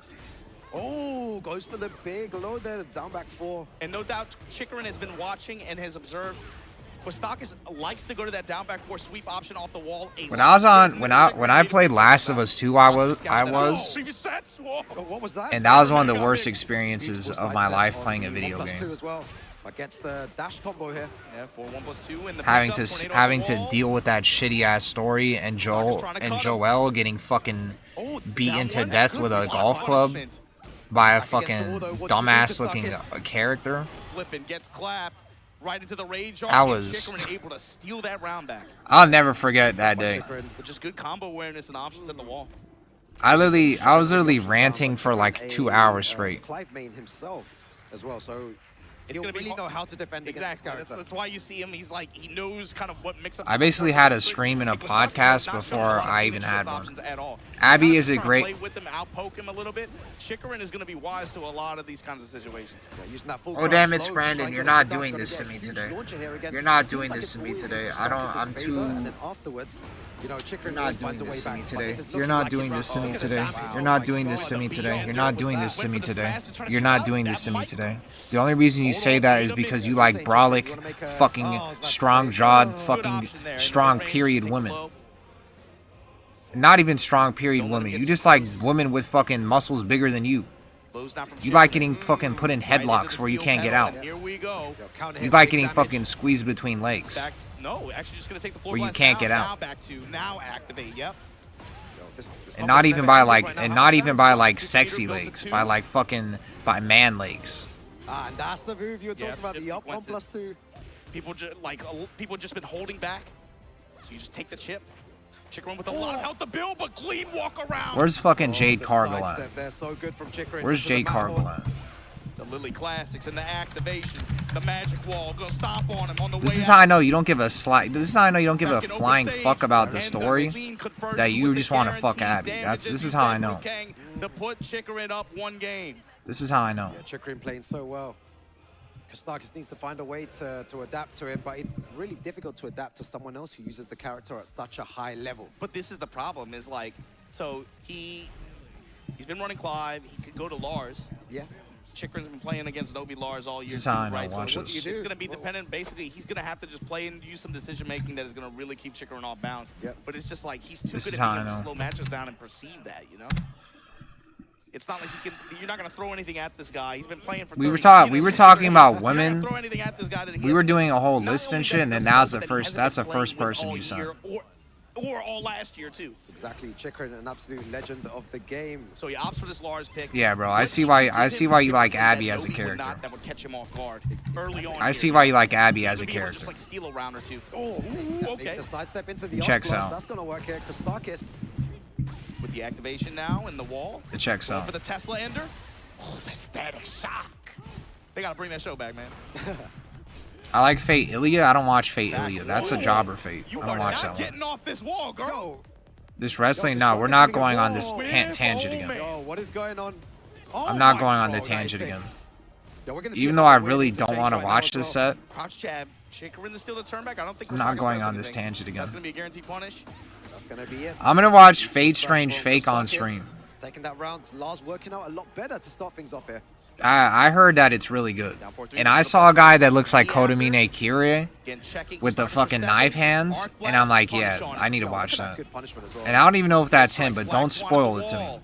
Oh, goes for the big low there, down back 4. And no doubt, Chikrin has been watching and has observed. Kostakis likes to go to that down back 4 sweep option off the wall. When I played Last of Us 2, I was, what was that? and that was one of the worst experiences of my life playing a video 1+2 game. as well. Against the dash combo here. Yeah, 4-1+2 in the Having to deal with that shitty ass story and Joel getting fucking beaten to death with a golf club by a fucking dumbass looking character. Flippin' gets clapped. Right into the rage. I was Chikrin able to steal that round back. I'll never forget that day. But just good combo awareness and options at the wall. I was literally ranting for like 2 hours straight. Clive main himself as well, so he'll really know how to defend against this character. That's why you see him. He's like, he knows kind of what mix up. I basically had a stream and a podcast before I even had one. Abby is a great. Play with him, outpoke him a little bit. Chikrin is going to be wise to a lot of these kinds of situations. Oh damn, it's Brandon. You're not doing this to me today. You're not doing this to me today. I'm too. And then afterwards, you know, You're not doing this to me today. You're not doing this to me today. You're not doing this to me today. You're not doing this to me today. You're not doing this to me today. The only reason you say that is because you like brolic, fucking strong-jawed, fucking strong period women. Not even strong period women. You just like women with fucking muscles bigger than you. You like getting fucking put in headlocks where you can't get out. You like getting fucking squeezed between legs. No, actually just going to take the floor where you blast can't now, get now out. back to now activate. Yep. And not even by like sexy legs, by like fucking by man legs. And that's the move you were talking about, the up 1+2. People just been holding back. So you just take the chip. Chikrin with a lot of health to build, but clean walk around. Where's fucking Jade Cargill at? They're so good from Chikrin. Where's Jade Cargill at? The Lily Classics and the activation, the magic wall, gonna stomp on him on the way. This is how I know you don't give a This is how I know you don't give a flying fuck about the story. That you just want to fuck Abby. This is how I know. To put Chikrin up 1 game. This is how I know. Yeah, Chikrin playing so well. Kostakis needs to find a way to adapt to it, but it's really difficult to adapt to someone else who uses the character at such a high level. But this is the problem, is like, so he's been running Clive, he could go to Lars. Yeah. Chikrin's been playing against Nobi Lars all year, This is how I know, right? So watch what this. it's going to be dependent. Basically, he's going to have to just play and use some decision making that is going to really keep Chikrin off balance. But it's just like he's too This good is at how being I able to know. slow matches down and perceive that, you know. It's not like he can. You're not going to throw anything at this guy. He's been playing for. We were 30 talking. We years. were talking about You're not gonna women. throw anything at this guy that he We were hasn't- doing a whole not list only and that shit, he and then doesn't now's know, the but he first. hasn't That's the been first playing with person all you saw. year or all last year too. Exactly, Chikrin, an absolute legend of the game. So he opts for this Lars pick. Yeah, bro. I see why. I see why you like Abby as a character. That would catch him off guard early on. I see why you like Abby as a character. Just like steal a round or two. Oh, ooh, okay. The sidestep into the It checks arc blast. out. That's gonna work here. Kostakis with the activation now in the wall. It checks Going out. for the Tesla ender. Oh, the static shock. They gotta bring that show back, man. I like Fate Ilya. I don't watch Fate Ilya. That's a jobber Fate. I You don't are watch not that one. getting off this wall, girl. This wrestling, no, we're not going on this tangent again. Yo, what is going on? I'm not going on the tangent again. Yo, we're gonna see Even a though lot I of weird really don't interchange want to right now watch as this well. set, Crouch jab. Chikrin is still the turn back. I don't think I'm not Kostakis going pressed on this anything. tangent That's again. gonna be a guaranteed punish. That's gonna be it. I'm gonna watch Fate Strange Fake on stream. Taking that round, Lars working out a lot better to start things off here. I heard that it's really good, and I saw a guy that looks like Kodomine Kyrie with the fucking knife hands, and I'm like, yeah, I need to watch that. And I don't even know if that's him, but don't spoil it to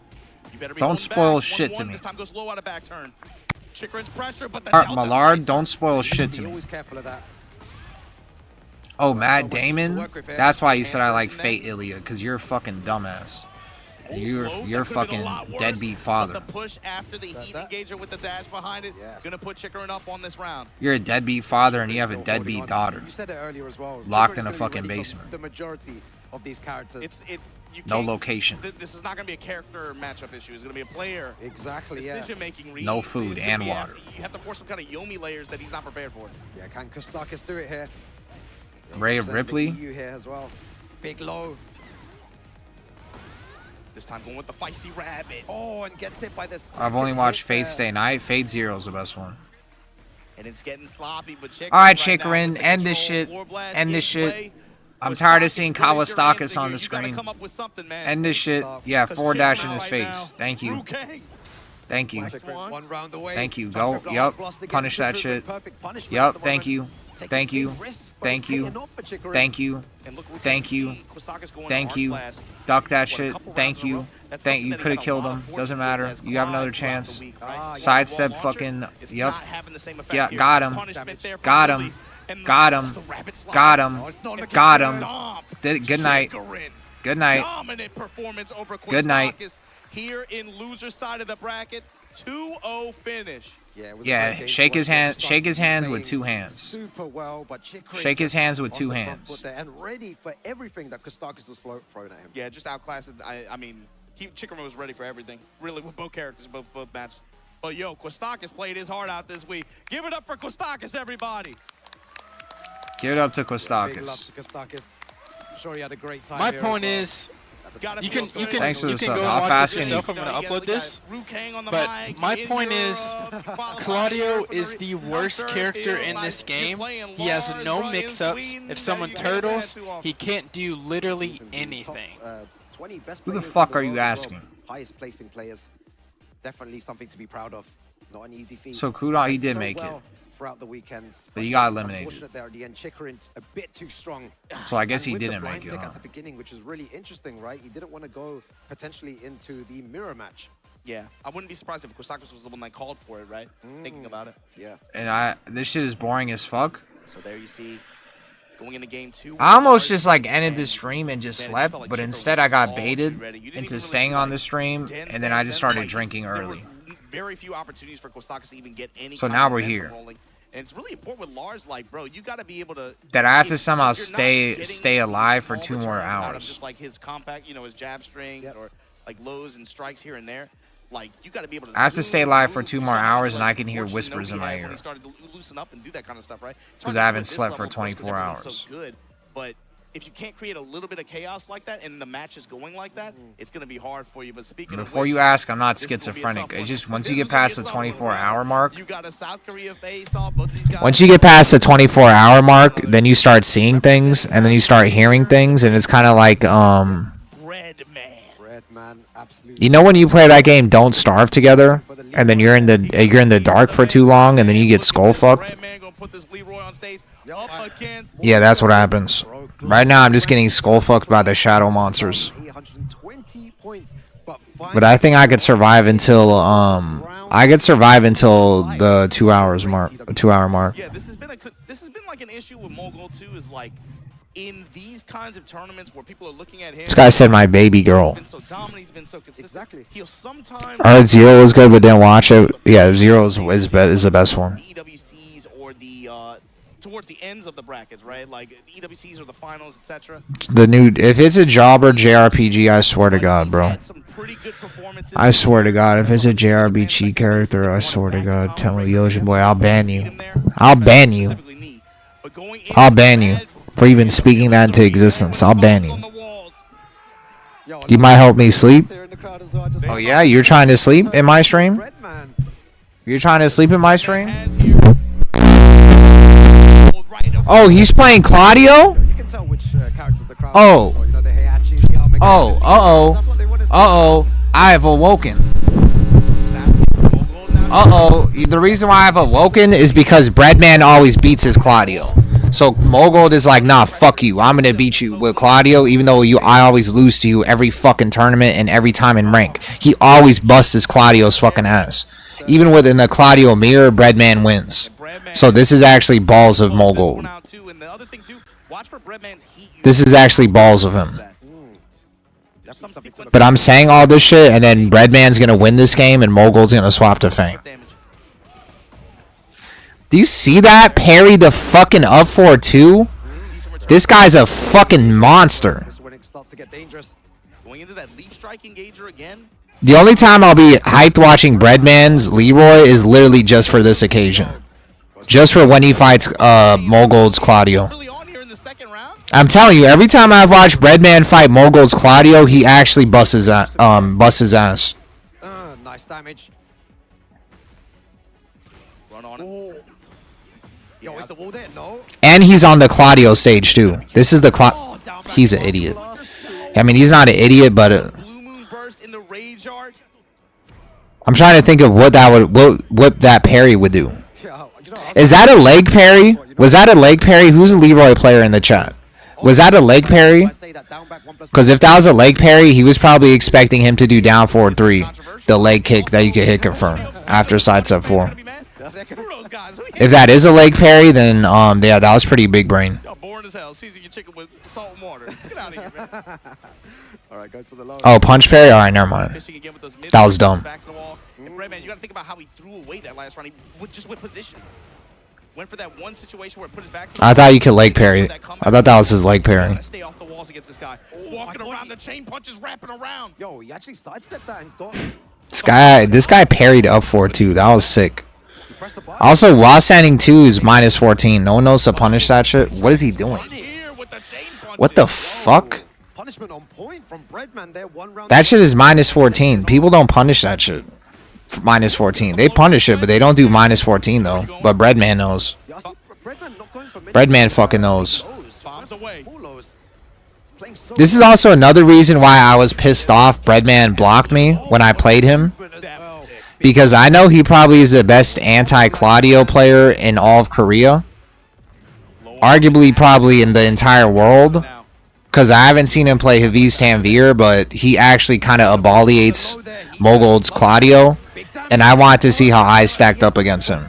me. Don't spoil shit to me. This time goes low out of back turn. Chikrin's pressure, but the Millard, don't spoil shit to me. Always careful of that. Oh, Matt Damon? That's why you said I like Fate Ilya, because you're a fucking dumbass. You're fucking deadbeat father. The push after the heat engager with the dash behind it, gonna put Chikrin up on this round. You're a deadbeat father and you have a deadbeat daughter. You said it earlier as well. Locked in Chikrin's a gonna be fucking ready for basement. The majority of these characters. No location. This is not gonna be a character matchup issue. It's gonna be a player. Exactly. Decision-making read. No food It's gonna and be water. You have to force some kind of Yomi layers that he's not prepared for. Yeah, can Kostakis do it here? Ray Represent the Ripley? EU here as well. Big low. This time going with the feisty rabbit. Oh, and gets hit by this. I've only fucking watched hit Fate there. Stay Night. Fate Zero is the best one. And it's getting sloppy, but Chikrin Alright, right now Chikrin, with the end this control, shit. floor blast, End this gameplay. shit. I'm tired of seeing Kawastakis on the screen. End this shit. Yeah, 4-dash in his face. Thank you. Thank you. One round away. Thank you. Go. Yup. Punish that shit. Yup. Thank you. Thank you. Thank you. Thank you. Thank you. Thank you. Duck that shit. Thank you. Thank you. Could have killed him. Doesn't matter. You have another chance. Sidestep fucking. Yup. Yeah. Got him. Got him. Got him. Got him. Got him. Good night. Good night. Dominant performance over Good night. Kostakis here in loser side of the bracket. 2-0 finish. Yeah, it was a great Yeah. game Shake to his watch. hand. Kostakis Shake his hands with playing 2 hands. Super well, but Chikrin Shake his just hands with on 2 the front hands. foot there and ready for everything that Kostakis was throwing at him. Yeah, just outclassed. I mean, Chikrin was ready for everything. Really, with both characters, both matches. But yo, Kostakis played his heart out this week. Give it up for Kostakis, everybody. Give it up to Big love Kostakis. to Kostakis. I'm sure he had a great time My here point as well. is, you can Thanks for the go sub. and How watch fast this can you- yourself. I'm gonna upload this. But my point is, Claudio is the worst character in this game. He has no mix-ups. If someone turtles, he can't do literally anything. 20 best Who the players fuck in are you world as well. asking? Highest placing players. Definitely something to be proud of. Not an easy feat. So Kuda, he did So make it. well throughout the weekend. But he got eliminated. Unfortunate there at the end. Chikrin a bit too strong. So I guess And he with the didn't blind make it, pick huh? at the beginning, which is really interesting, right? He didn't want to go potentially into the mirror match. Yeah, I wouldn't be surprised if Kostakis was the one that called for it, right? Thinking about it. Yeah. And this shit is boring as fuck. So there you see, going into game 2. I almost just like ended the stream and just slept, but instead I got baited into staying on the stream, and then I just started drinking early. Very few opportunities for Kostakis to even get any. So kind now of we're momentum here. rolling. And it's really important with Lars, like, bro, you got to be able to. That I have to if somehow you're not stay getting alive for small 2 more returns out of hours. Just like his compact, his jab strings or like lows and strikes here and there. Like, you got to be able to. I have to stay zoom, alive for move, 2 more shot, hours, and like, I can hear fortunately, whispers in Nobi my had when ear. he started to loosen up and do that kind of stuff, right? It's Because hard I to do haven't at this slept for level, of course, 'cause 24 everyone's hours. So good, but if you can't create a little bit of chaos like that and the match is going like that, it's going to be hard for you. But speaking Before of you which, ask, I'm not this is gonna be a schizophrenic. tough It's one. just once This you is get gonna be past a the tough one, 24-hour mark, you got a South Korea face-off. Both these guys. once you get past the 24-hour mark, then you start seeing things, and then you start hearing things, and it's kind of like Red You know when you play that game, Don't Starve together, and then you're in the dark for too long, and then you get skull fucked. Yeah, that's what happens. Right now, I'm just getting skull fucked by the shadow monsters. But I think I could survive until the 2 hours mark. 2 hour mark. Yeah, this has been like an issue with Mogul too. Is like in these kinds of tournaments where people are looking at him. This guy said my baby girl. He's been so dominant. He's been so consistent. Exactly. He'll sometimes. I heard Zero was good, but didn't watch it. Yeah, Zero is the best one. EWCs or the towards the ends of the brackets, right? Like EWCs or the finals, etc. The new, if it's a jobber JRPG, I swear to God, bro. I swear to God, if it's a JRPG character, I swear to God, tell me, Yoshi boy, I'll ban you. I'll ban you. I'll ban you for even speaking that into existence. I'll ban you. You might help me sleep. Oh yeah, you're trying to sleep in my stream? You're trying to sleep in my stream? Oh, he's playing Claudio? Oh. Oh, uh-oh, I have awoken. Uh-oh, the reason why I've awoken is because Breadman always beats his Claudio. So Mogold is like, nah, fuck you. I'm gonna beat you with Claudio, even though I always lose to you every fucking tournament and every time in rank. He always busts his Claudio's fucking ass. Even within the Claudio mirror, Breadman wins. So this is actually balls of Mogold. This is actually balls of him. But I'm saying all this shit, and then Breadman's gonna win this game, and Mogold's gonna swap to Fang. Do you see that? Parry the fucking up 4-2? This guy's a fucking monster. The only time I'll be hyped watching Breadman's Leroy is literally just for this occasion. Just for when he fights Mogold's Claudio. I'm telling you, every time I've watched Breadman fight Mogold's Claudio, he actually busts his ass. Nice damage. Run on it. Yo, is the wall there? No. And he's on the Claudio stage too. This is the he's an idiot. I mean, he's not an idiot, but I'm trying to think of what that parry would do. Is that a leg parry? Was that a leg parry? Who's a Leroy player in the chat? Was that a leg parry? Because if that was a leg parry, he was probably expecting him to do down forward 3, the leg kick that you could hit confirm after sidestep 4. If that is a leg parry, then yeah, that was pretty big brain. Oh, punch parry? Alright, never mind. That was dumb. Breadman, you got to think about how he threw away that last round. He just went position. Went for that one situation where it put his back. I thought you could leg parry. I thought that was his leg parry. Stay off the walls against this guy. Walking around, the chain punches wrapping around. Yo, he actually sidestepped that and got. This guy parried up 4-2. That was sick. Also, while standing 2 is -14. No one knows to punish that shit. What is he doing? What the fuck? Punishment on point from Breadman there. One round. That shit is -14. People don't punish that shit. -14. They punish it, but they don't do -14 though. But Breadman knows. Breadman fucking knows. This is also another reason why I was pissed off Breadman blocked me when I played him. Because I know he probably is the best anti-Claudio player in all of Korea. Arguably probably in the entire world. Because I haven't seen him play Haviz Tanvir, but he actually kind of aboliates Mogold's Claudio. And I wanted to see how I stacked up against him.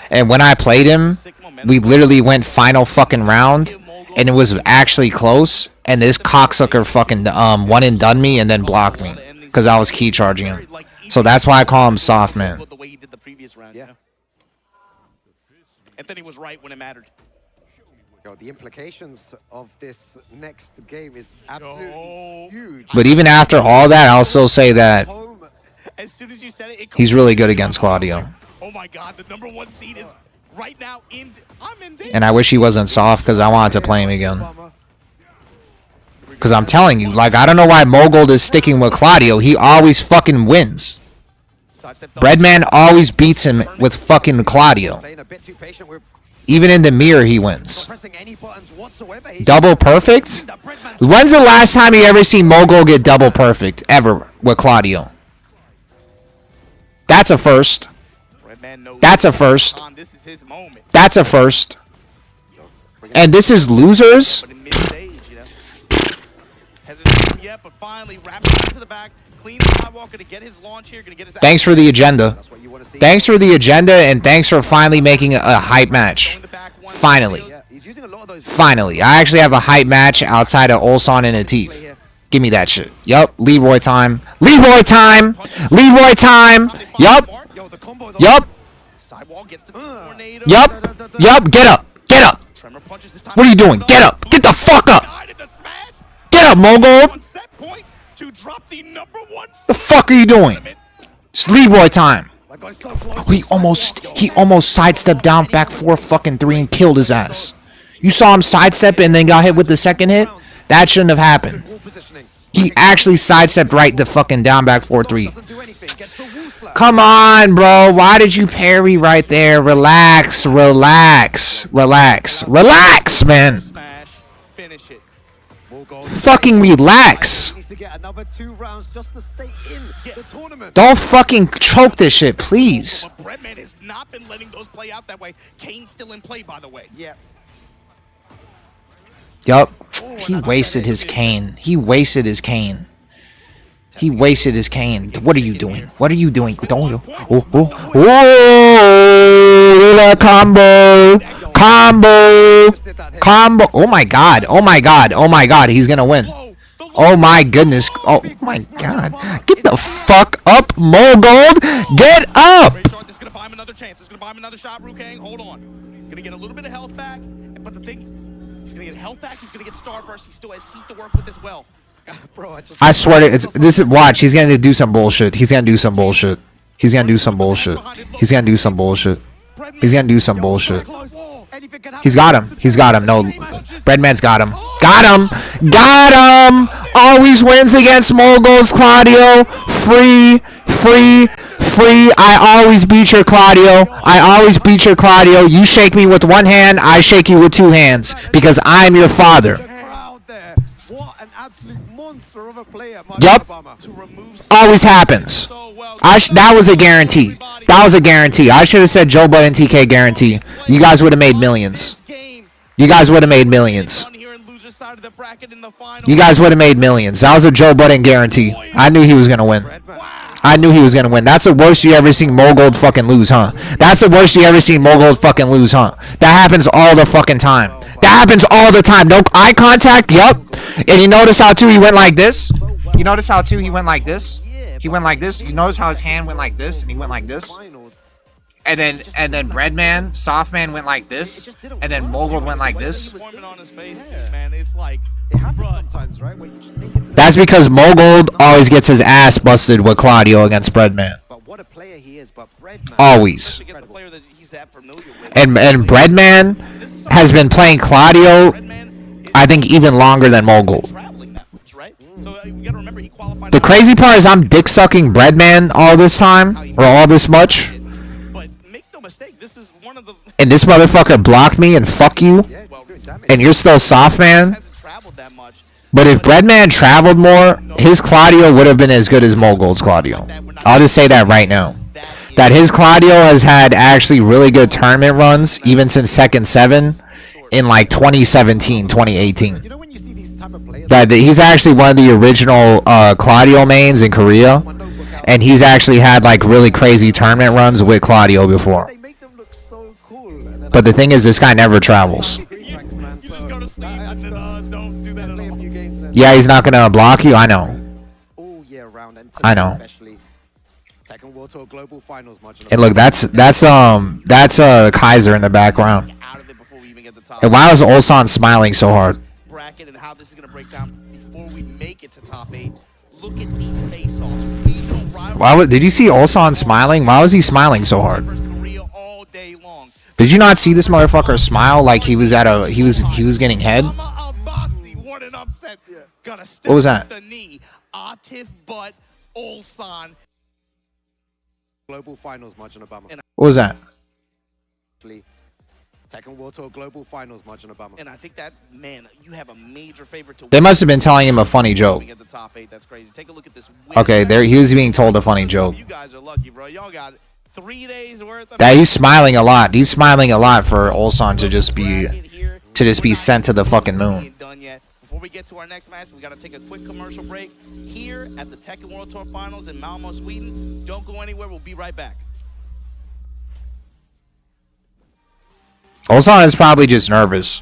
And when I played him, we literally went final fucking round. And it was actually close. And this cocksucker fucking one and done me and then blocked me. Because I was key charging him. So that's why I call him soft, man. Yeah. Anthony was right when it mattered. Yo, the implications of this next game is absolutely huge. But even after all that, I'll still say that as soon as you said it, he's really good against Claudio. Oh my God, the #1 seed is right now in. I'm in danger. And I wish he wasn't soft because I wanted to play him again. Because I'm telling you, like, I don't know why Mogold is sticking with Claudio. He always fucking wins. Breadman always beats him with fucking Claudio. Even in the mirror, he wins. Double perfect? When's the last time you ever seen Mogul get double perfect? Ever with Claudio? That's a first. That's a first. That's a first. And this is losers? Thanks for the agenda. Thanks for the agenda, and thanks for finally making a hype match. Finally. Finally. I actually have a hype match outside of Ulsan and Atif. Give me that shit. Yup. Leroy time. Leroy time! Leroy time! Yup. Yup. Yup. Yup. Get up. Get up. What are you doing? Get up. Get the fuck up. Get up, Mogul. The fuck are you doing? It's Leroy time. Oh, he almost sidestepped down back 4 fucking 3 and killed his ass. You saw him sidestep and then got hit with the second hit? That shouldn't have happened. He actually sidestepped right to fucking down back 4-3. Come on, bro. Why did you parry right there? Relax, relax, relax, relax, man. Fucking relax. Don't fucking choke this shit, please. Breadman has not been letting those play out that way. Kane's still in play, by the way. Yeah. Yup. He wasted his cane. He wasted his cane. He wasted his cane. What are you doing? What are you doing? Don't. Oh, combo. Combo. Combo. Oh my god. Oh my god. Oh my god. He's gonna win. Oh my goodness. Oh my god. Get the fuck up, Mogul. Get up. This is gonna buy him another chance. It's gonna buy him another shot, Rukang. Hold on. Gonna get a little bit of health back. But the thing, he's gonna get health back. He's gonna get Starburst. He still has heat to work with as well. Bro, I swear to this is watch. He's gonna do some bullshit. He's gonna do some bullshit. He's gonna do some bullshit. He's gonna do some bullshit. He's gonna do some bullshit. He's got him. He's got him. No, Breadman's got him. Got him. Got him. Always wins against Mogul's Claudio. Free. Free. Free. I always beat your Claudio. I always beat your Claudio. You shake me with one hand. I shake you with 2 hands because I'm your father. Yup. Always happens. That was a guarantee. That was a guarantee. I should have said Joe Budden TK guarantee. You guys would have made millions. You guys would have made millions. You guys would have made millions. That was a Joe Budden guarantee. I knew he was going to win. I knew he was going to win. That's the worst you ever seen Mogul fucking lose, huh? That's the worst you ever seen Mogul fucking lose, huh? That happens all the fucking time. That happens all the time. No eye contact. Yup. And you notice how too he went like this? You notice how too he went like this? He went like this. You notice how his hand went like this and he went like this? And then Breadman, Softman went like this, and then Mogul went like this. That's because Mogul always gets his ass busted with Claudio against Breadman. Always. And Breadman has been playing Claudio, I think, even longer than Mogul. The crazy part is I'm dick sucking Breadman all this time, or all this much. And this motherfucker blocked me and fuck you. And you're still soft, man. But if Breadman traveled more, his Claudio would have been as good as Mogul's Claudio. I'll just say that right now. That his Claudio has had actually really good tournament runs, even since Tekken 7 in like 2017, 2018. That he's actually one of the original Claudio mains in Korea. And he's actually had like really crazy tournament runs with Claudio before. But the thing is, this guy never travels. Yeah, he's not gonna block you. I know. I know. And look, that's Kaiser in the background. And why was Ulsan smiling so hard? Did you see Ulsan smiling? Why was he smiling so hard? Did you not see this motherfucker smile like he was at a he was getting head? What was that? What was that? Tekken World Tour Global Finals, Margin Obama. And I think that, man, you have a major favorite to They win must have been this telling him a funny joke. at the top 8. That's crazy. Take a look at this win. Okay, there he was being told a funny joke. You guys are lucky, bro. Y'all got 3 days worth of That he's smiling a lot. He's smiling a lot for Ulsan to just be sent to the fucking moon. done yet. Before we get to our next match, we got to take a quick commercial break here at the Tekken World Tour Finals in Malmo, Sweden. Don't go anywhere. We'll be right back. Ulsan is probably just nervous.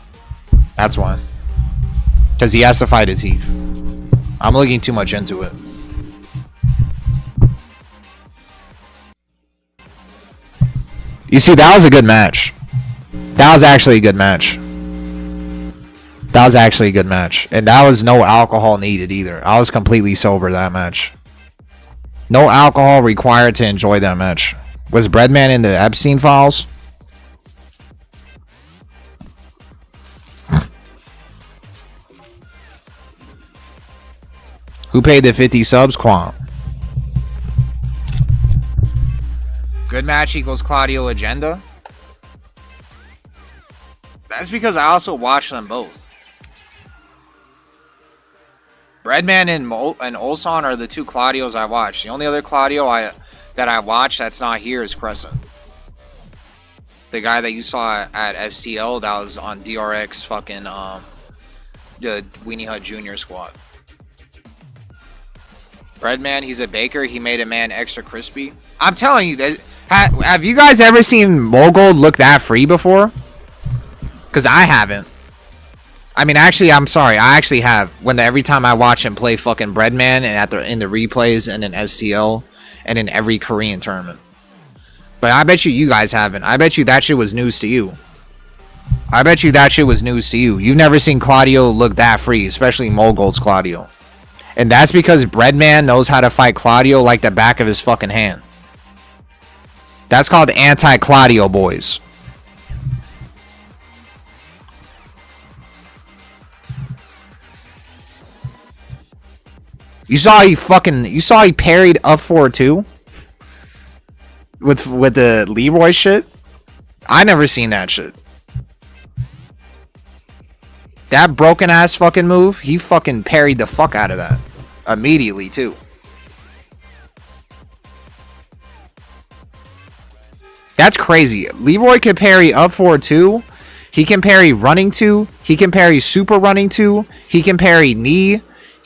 That's why. Because he has to fight his teeth. I'm looking too much into it. You see, that was a good match. That was actually a good match. That was actually a good match. And that was no alcohol needed either. I was completely sober that match. No alcohol required to enjoy that match. Was Breadman in the Epstein files? Who paid the 50 subs? Quant. Good match equals Claudio agenda? That's because I also watched them both. Breadman and Ulsan are the two Claudios I watched. The only other Claudio that I watched that's not here is Crescent. The guy that you saw at STL that was on DRX fucking the Weenie Hut Junior squad. Breadman, he's a baker. He made a man extra crispy. I'm telling you, that have you guys ever seen Mogold look that free before? Because I haven't. I mean, actually, I'm sorry. I actually have. Every time I watch him play fucking Breadman and in the replays and in STL and in every Korean tournament. But I bet you guys haven't. I bet you that shit was news to you. I bet you that shit was news to you. You've never seen Claudio look that free, especially Mogold's Claudio. And that's because Breadman knows how to fight Claudio like the back of his fucking hand. That's called anti-Claudio, boys. You saw he parried up 4-2 with the Leroy shit. I never seen that shit. That broken ass fucking move, he fucking parried the fuck out of that immediately too. That's crazy. Leroy can parry up 4-2. He can parry running 2. He can parry super running 2. He can parry knee.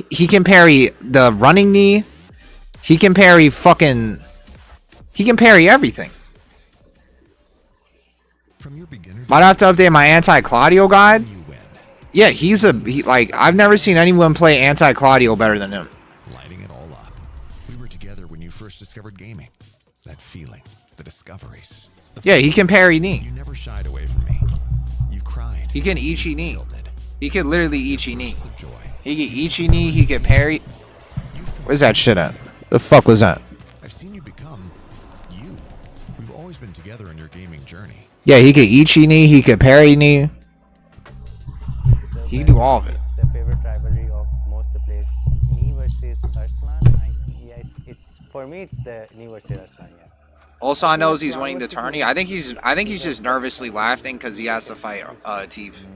He can parry the running knee. He can parry fucking... He can parry everything. Might have to update my anti-Claudio guide. Yeah, I've never seen anyone play anti-Claudio better than him. Lighting it all up. We were together when you first discovered gaming. That feeling, the discoveries. Yeah, he can parry knee. You never shied away from me. You cried. He can Ichi knee. He can literally Ichi knee. He can Ichi knee, he can parry. Where's that shit at? The fuck was that? I've seen you become you. We've always been together in your gaming journey. Yeah, he can Ichi knee, he can parry knee. He can do all of it. The favorite rivalry of most the players, Knee versus Arslan. Yeah, it's for me it's the Knee versus Arslan. Yeah. Ulsan knows he's winning the tourney. I think he's just nervously laughing because he has to fight Teef.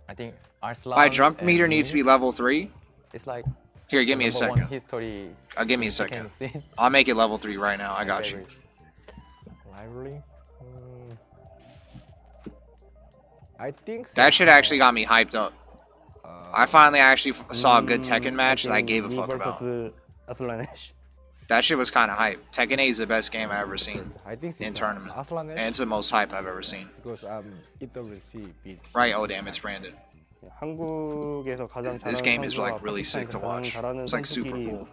I think Arslan. My jump meter needs to be level 3. It's like. Here, give me a second. History. Give me a second. I'll make it level 3 right now. I got you. Rivalry. I think so. That shit actually got me hyped up. I finally actually saw a good Tekken match that I gave a fuck about. That shit was kind of hype. Tekken 8 is the best game I've ever seen in tournament. And it's the most hype I've ever seen. Right, oh damn, it's Brandon. This game is like really sick to watch. It's like super cool.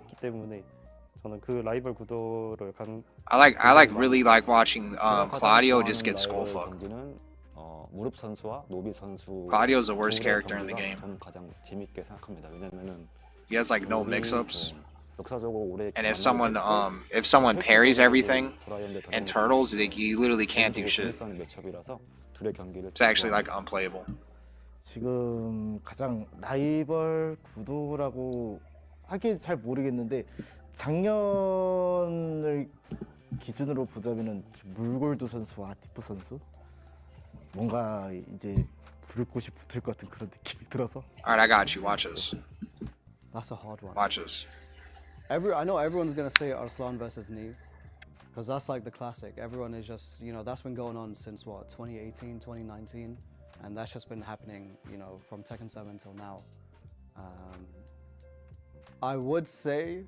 I really like watching Claudio just get skull fucked. Claudio's the worst character in the game. He has like no mix-ups. And if someone parries everything and turtles, you literally can't do shit. It's actually like unplayable. 지금 가장 라이벌 구도라고 하긴 잘 모르겠는데 작년을 기준으로 보자면은 물골드 선수와 아티프 선수 뭔가 이제 부를 곳이 붙을 것 같은 그런 느낌이 들어서. Alright, I got you. Watch this. That's a hard one. Watch this. I know everyone's gonna say Arslan versus Nee, because that's like the classic. Everyone is just, you know, that's been going on since what, 2018, 2019, and that's just been happening, you know, from Tekken 7 till now. I would say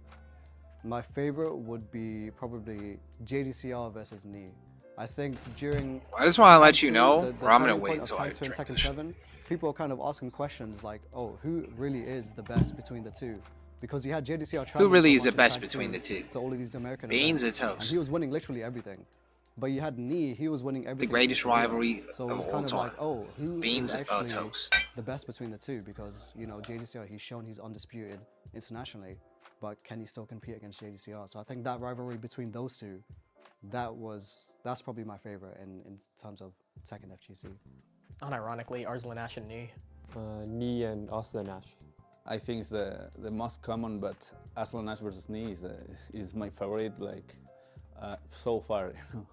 my favorite would be probably JDCR versus Nee. I think during I just want to let you Tekken know, 2, the or I'm gonna turning wait point of until I Tekken 2 and drink Tekken this. 7, people are kind of asking questions like, oh, who really is the best between the two? Because you had JDCR Who really traveling is so the much best in between the Tekken two? to all of these American Beans events, or and toast? he was winning literally everything. But you had Nee, he was winning everything. greatest in Korea. rivalry So it of was all kind of time. like, oh, who Beans is or actually toast? the best between the two? Because, you know, JDCR, he's shown he's undisputed internationally, but can he still compete against JDCR? So I think that rivalry between those two, that's probably my favorite in terms of Tekken FGC. Unironically, Arslan Ash and Nee. Nee and Arslan Ash. I think it's the most common, but Arslan Ash versus Nee is my favorite, like so far. You know?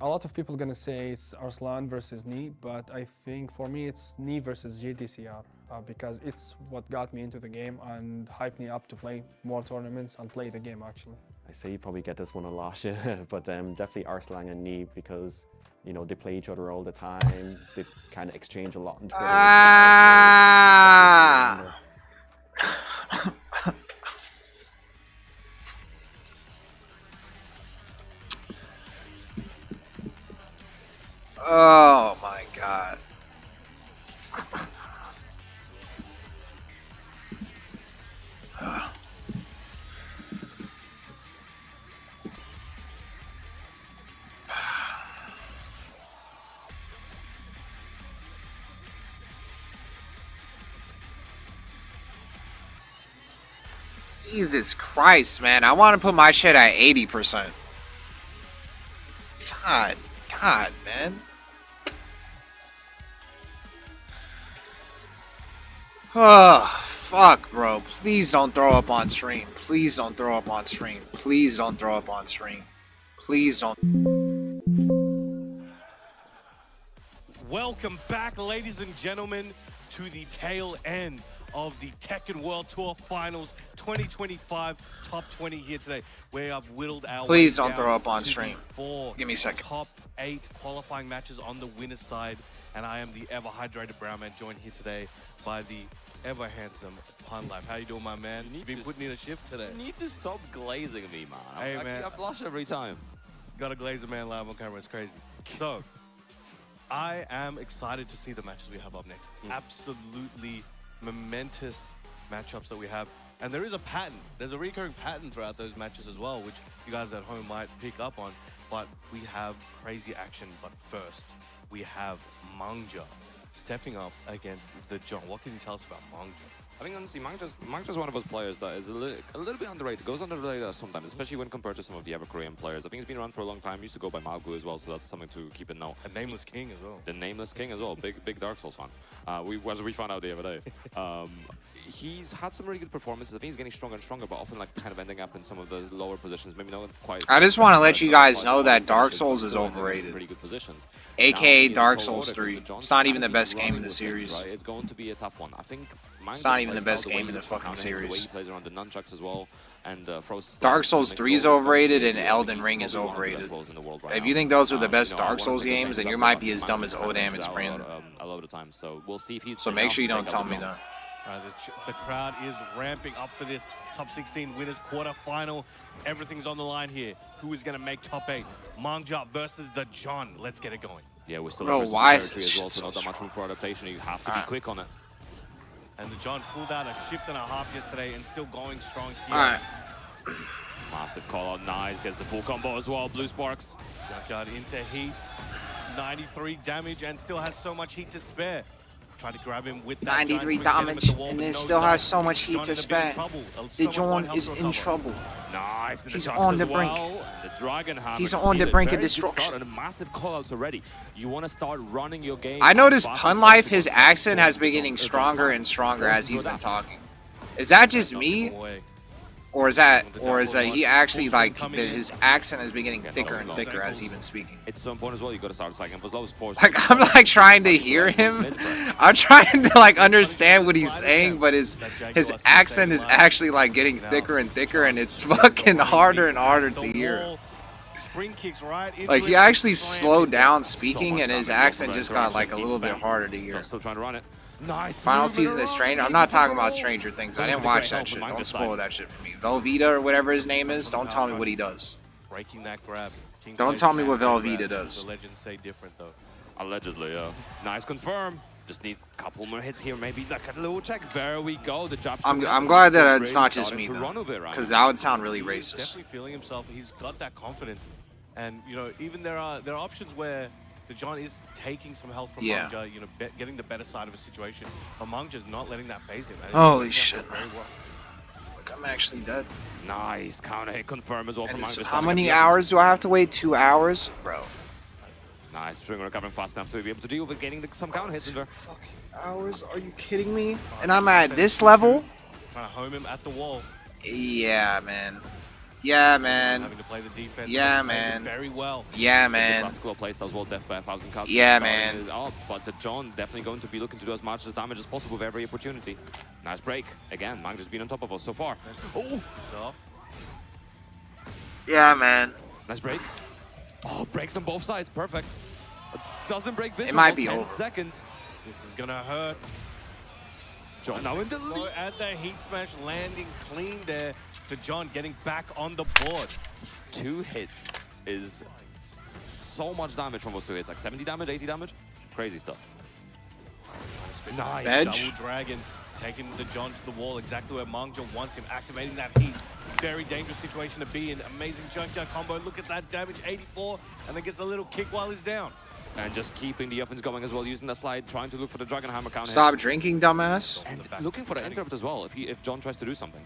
A lot of people are gonna say it's Arslan versus Nee, but I think for me it's Nee versus JDCR because it's what got me into the game and hyped me up to play more tournaments and play the game actually. I say you probably get this one a lot, but definitely Arslan and Nee because, you know, they play each other all the time. They kind of exchange a lot on Twitter. Oh my god. Jesus Christ, man. I want to put my shit at 80%. God, man. Oh, fuck, bro. Please don't throw up on stream. Please don't throw up on stream. Please don't throw up on stream. Please don't. Welcome back, ladies and gentlemen, to the tail end of the Tekken World Tour Finals 2025 Top 20 here today. We have whittled our Please way don't down throw up on to stream. the 4 Give me a second. Top 8 qualifying matches on the winner's side, and I am the ever-hydrated brown man, joined here today by the ever-handsome Pun Life. How you doing, my man? You've been putting in a shift today. You need to stop glazing me, man. Hey, man. I blush every time. Got a Glazer man live on camera. It's crazy. So, I am excited to see the matches we have up next. Absolutely momentous matchups that we have. And there is a pattern. There's a recurring pattern throughout those matches as well, which you guys at home might pick up on. But we have crazy action. But first, we have Mangja stepping up against the John. What can you tell us about Mangja? I think honestly, Mangja's one of those players that is a little bit underrated. Goes under the radar sometimes, especially when compared to some of the ever Korean players. I think he's been around for a long time. Used to go by Malgu as well, so that's something to keep in note. A Nameless King as well. The Nameless King as well. Big Dark Souls fan. We found out the other day. He's had some really good performances. I think he's getting stronger and stronger, but often like kind of ending up in some of the lower positions. Maybe not quite. I just want to let you guys know that Dark Souls is overrated. Really good positions. AKA Dark Souls 3. It's not even the best game in the series. Right? It's going to be a tough one. I think it's not even the best game in the fucking the way series. he plays around the nunchucks as well, and Dark Souls 3 is overrated and Elden Ring is overrated. If you think those are the best Dark Souls games, then you might be as dumb as Odam and Brandon. A lot of the time, so we'll see if he's. So make sure you don't tell me that. The crowd is ramping up for this top 16 winners quarterfinal. Everything's on the line here. Who is going to make top 8? Mangja versus the John. Let's get it going. Yeah, we're still Bro, in why territory as well, so not that much room for adaptation. You have to be quick on it. And the John pulled out a shift and a half yesterday and still going strong here. Massive call out, nice, gets the full combo as well. Blue Sparks. Junkyard into heat, 93 damage and still has so much heat to spare. Try to grab him with that 93 damage, and it still has so much heat to spare. The John is in trouble. Nice. He's on the brink. The Dragon Hammer. He's on the brink of destruction. And massive callouts already. You want to start running your game. I noticed Pun Life, his accent has been getting stronger and stronger as he's been talking. Is that just me? Or is that he actually like his accent has been getting thicker and thicker as he's been speaking? It's so important as well. You got to start cycling as low as 4. Like I'm like trying to hear him. I'm trying to like understand what he's saying, but his accent is actually like getting thicker and thicker, and it's fucking harder and harder to hear. Like he actually slowed down speaking, and his accent just got like a little bit harder to hear. Still trying to run it. Nice. Final season of Stranger. I'm not talking about Stranger Things. I didn't watch that shit. Don't spoil that shit for me. Velveeta or whatever his name is. Don't tell me what he does. Breaking that grab. Don't tell me what Velveeta does. The legends say different though. Allegedly, yeah. Nice confirm. Just needs a couple more hits here. Maybe like a little check. There we go. The jab. I'm glad that it's not just me though, because that would sound really racist. Definitely feeling himself. He's got that confidence, and you know, even there are options where the John is taking some health from Mangja, you know, getting the better side of a situation. But Mangja's not letting that phase him. Holy shit, man. Look, I'm actually dead. Nice counter hit confirm as well from Mangja. How many hours do I have to wait? 2 hours? Bro. Nice. Stringer recovering fast enough to be able to deal with getting some counter hits in there. Hours? Are you kidding me? And I'm at this level? Trying to home him at the wall. Yeah, man. Yeah, man. Having to play the defense. Yeah, man. Very well. Yeah, man. Classical playstyle as well, death by 1,000 cuts. Yeah, man. But the John definitely going to be looking to do as much as damage as possible with every opportunity. Nice break. Again, Mangja's been on top of us so far. Oh! Yeah, man. Nice break. Oh, breaks on both sides. Perfect. Doesn't break visual. It might be 10 over. seconds. This is gonna hurt. John now in the lead. And the heat smash landing clean there to John, getting back on the board. 2 hits is so much damage from those 2 hits. Like 70 damage, 80 damage. Crazy stuff. Nice. Edge. Double dragon taking the John to the wall, exactly where Mangja wants him, activating that heat. Very dangerous situation to be in. Amazing junkyard combo. Look at that damage, 84, and then gets a little kick while he's down. And just keeping the offense going as well, using the slide, trying to look for the Dragon Hammer counter. Stop drinking, dumbass. And looking for the interrupt as well, if John tries to do something.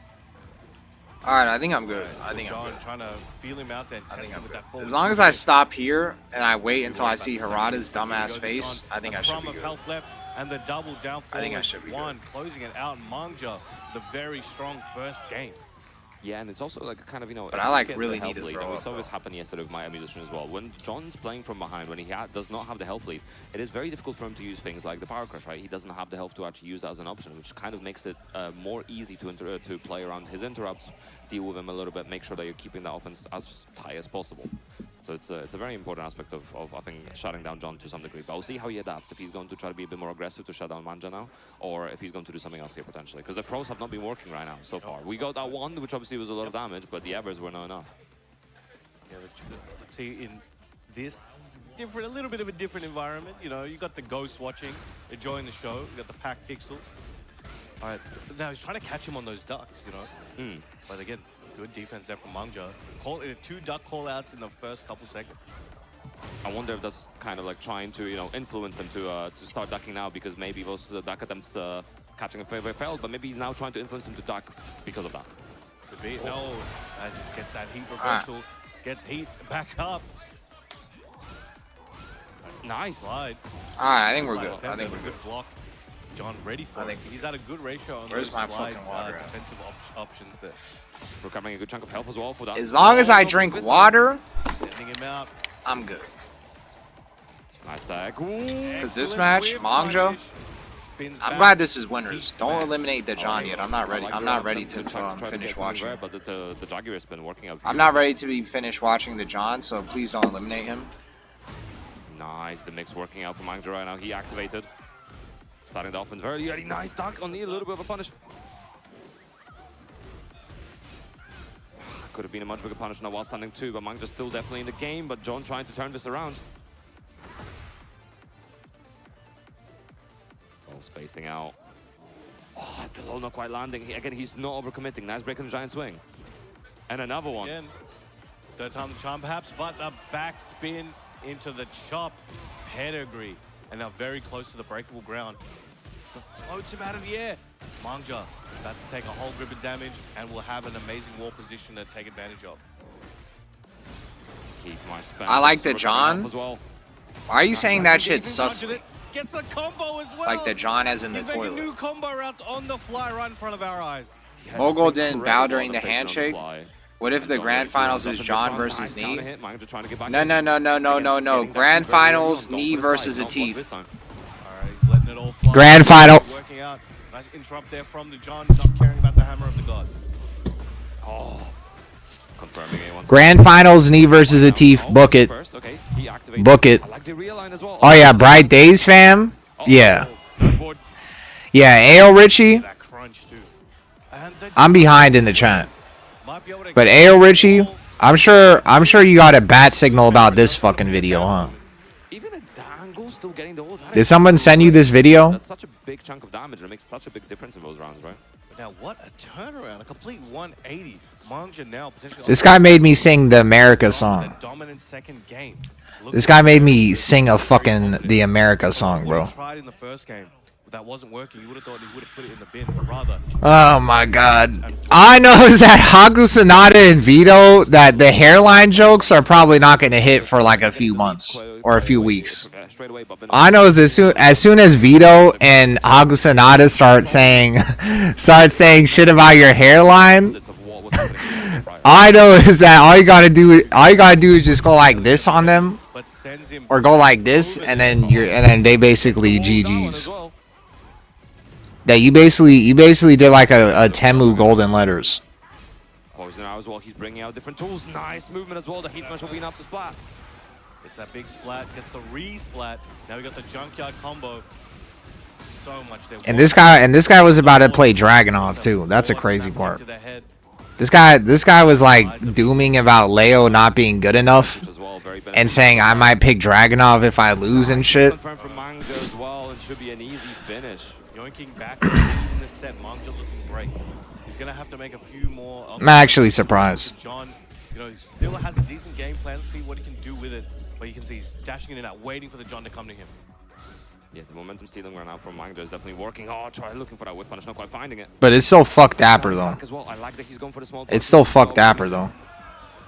Alright, I think I'm good. I think I'm John good. trying to feel him out there and test him with that full. As long as I stop here and I wait until I see Harada's dumbass face, I think I should be good. Health left and the double down I think I should be one, closing it out. Mangja, the very strong first game. Yeah, and it's also like kind of, you know... But I like gets really the need to health lead, throw and we up, saw though. this happen yesterday with my musician as well. When John's playing from behind, when he does not have the health lead, it is very difficult for him to use things like the Power Crush, right? He doesn't have the health to actually use that as an option, which kind of makes it more easy to play around his interrupts, deal with him a little bit, make sure that you're keeping the offense as high as possible. So it's a very important aspect of I think, shutting down John to some degree. But we'll see how he adapts, if he's going to try to be a bit more aggressive to shut down Mangja now, or if he's going to do something else here potentially. Because the throws have not been working right now so far. We got that one, which obviously was a lot of damage, but the others were not enough. Yeah, let's see, in this a little bit of a different environment, you know, you got the Ghost watching, enjoying the show, you got the Pack Pixel. All right, now he's trying to catch him on those ducks, you know. But again, good defense there from Mangja. 2 duck call-outs in the first couple seconds. I wonder if that's kind of like trying to, you know, influence him to start ducking now, because maybe those duck attempts catching a favor failed, but maybe he's now trying to influence him to duck because of that. Could be. No, as gets that heat reversal, gets heat back up. Nice. Slide. Alright, I think we're good. I think we're good. Good block. John ready for it. He's at a good ratio on Where's those my slide, fucking water at? defensive options there. Recovering a good chunk of health as well for that. As long as I drink water, Sending him out. I'm good. Nice tag. Because this match, Mangja, I'm glad this is winners. Don't eliminate the John yet. I'm not ready. I'm not ready to finish watching. But the Jaguar's been working out. I'm not ready to be finished watching the John, so please don't eliminate him. Nice, the mix working out for Mangja right now. He activated. Starting the offense very early. Nice dunk. Only a little bit of a punish. Could have been a much bigger punish now while standing 2, but Mangja's still definitely in the game. But John trying to turn this around. Oh, spacing out. Oh, the low not quite landing. Again, he's not overcommitting. Nice break on the giant swing. And another one. Again, third time the charm perhaps, but a back spin into the chop. Pedigree. And now very close to the breakable ground. But floats him out of the air. Mangja about to take a whole grip of damage and will have an amazing wall position to take advantage of. Keep my spell. I like the John. As well. Why are you saying that shit's sus? Gets a combo as well. Like the John as in the He's toilet. making new combo routes on the fly right in front of our eyes. Mogul didn't bow during the handshake. What if the grand finals is John versus Nee? No. Grand finals, Nee versus Atif. Grand final. Working out. Nice interrupt there from the John, not caring about the hammer of the gods. Oh. Confirming A1. Grand finals, Nee versus Atif. Book it. Book it. Oh yeah, Bright Days fam. Yeah. Yeah, AO Richie. I'm behind in the chat. But AO Richie, I'm sure you got a bat signal about this fucking video, huh? Did someone send you this video? That's such a big chunk of damage. It makes such a big difference in those rounds, right? Now what a turnaround, a complete 180. Mangja now potentially. This guy made me sing the America song. Dominant second game. This guy made me sing a fucking the America song, bro. Tried in the first game. If that wasn't working, you would have thought he would have put it in the bin, but rather. Oh my god. I know is that Haku Sanada and Vito that the hairline jokes are probably not going to hit for like a few months or a few weeks. I know is as soon as Vito and Haku Sanada start saying shit about your hairline, I know is that all you gotta do is just go like this on them, or go like this, and then they basically GG's. That you basically did like a Temu golden letters. Poison now as well. He's bringing out different tools. Nice movement as well. The heat smash will be enough to splat. It's that big splat. Gets the re-splat. Now we got the junkyard combo. So much there. And this guy was about to play Dragunov too. That's a crazy part. This guy was like dooming about Leo not being good enough, and saying I might pick Dragunov if I lose and shit. Confirmed from Mangja as well, and should be an easy finish. Yoinking back in this set, Mangja looking great. He's gonna have to make a few more. I'm actually surprised. John, you know, he still has a decent game plan. Let's see what he can do with it. But you can see he's dashing in and out, waiting for the John to come to him. Yeah, the momentum stealing right now from Mangja is definitely working. Oh, try looking for that whip punish, not quite finding it. But it's still fuck dapper though. As well. I like that he's going for the small. It's still fuck dapper though.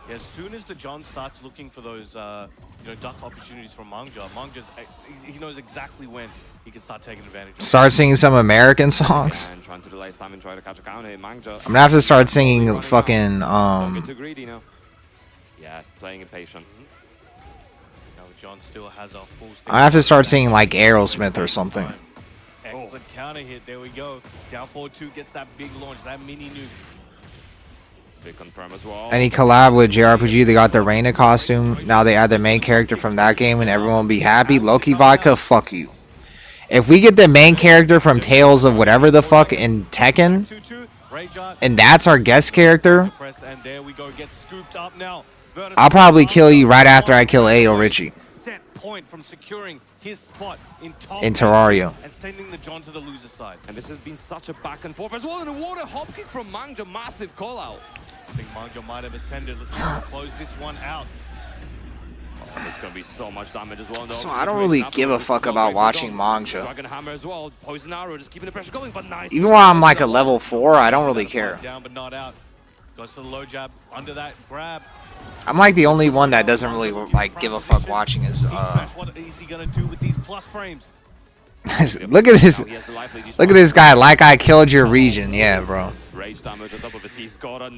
Yeah, as soon as the John starts looking for those, duck opportunities from Mangja, he knows exactly when he can start taking advantage. Start singing some American songs. And trying to delay his time and try to catch a counter. Mangja. I'm gonna have to start singing fucking Don't get too greedy now. Yes, playing impatient. John still has a full. I have to start singing like Aerosmith or something. Excellent counter hit. There we go. Down 4-2 gets that big launch, that mini nuke. Big confirm as well. Any collab with JRPG, they got the Reina costume. Now they add the main character from that game and everyone will be happy. Loki Vodka, fuck you. If we get the main character from Tales of whatever the fuck in Tekken, and that's our guest character, I'll probably kill you right after I kill AO Richie. Point from securing his spot in Terraria. And sending the John to the loser side. And this has been such a back and forth as well. And a water hop kick from Mangja, massive call out. I think Mangja might have ascended. Let's see if we can close this one out. Oh, there's going to be so much damage as well. So I don't really give a fuck about watching Mangja. Dragon Hammer as well. Poison arrow just keeping the pressure going, but nice. Even while I'm like a level 4, I don't really care. Down but not out. Goes to the low jab under that grab. I'm like the only one that doesn't really like give a fuck watching his What is he gonna do with these plus frames? Look at this guy, like I killed your region. Yeah, bro.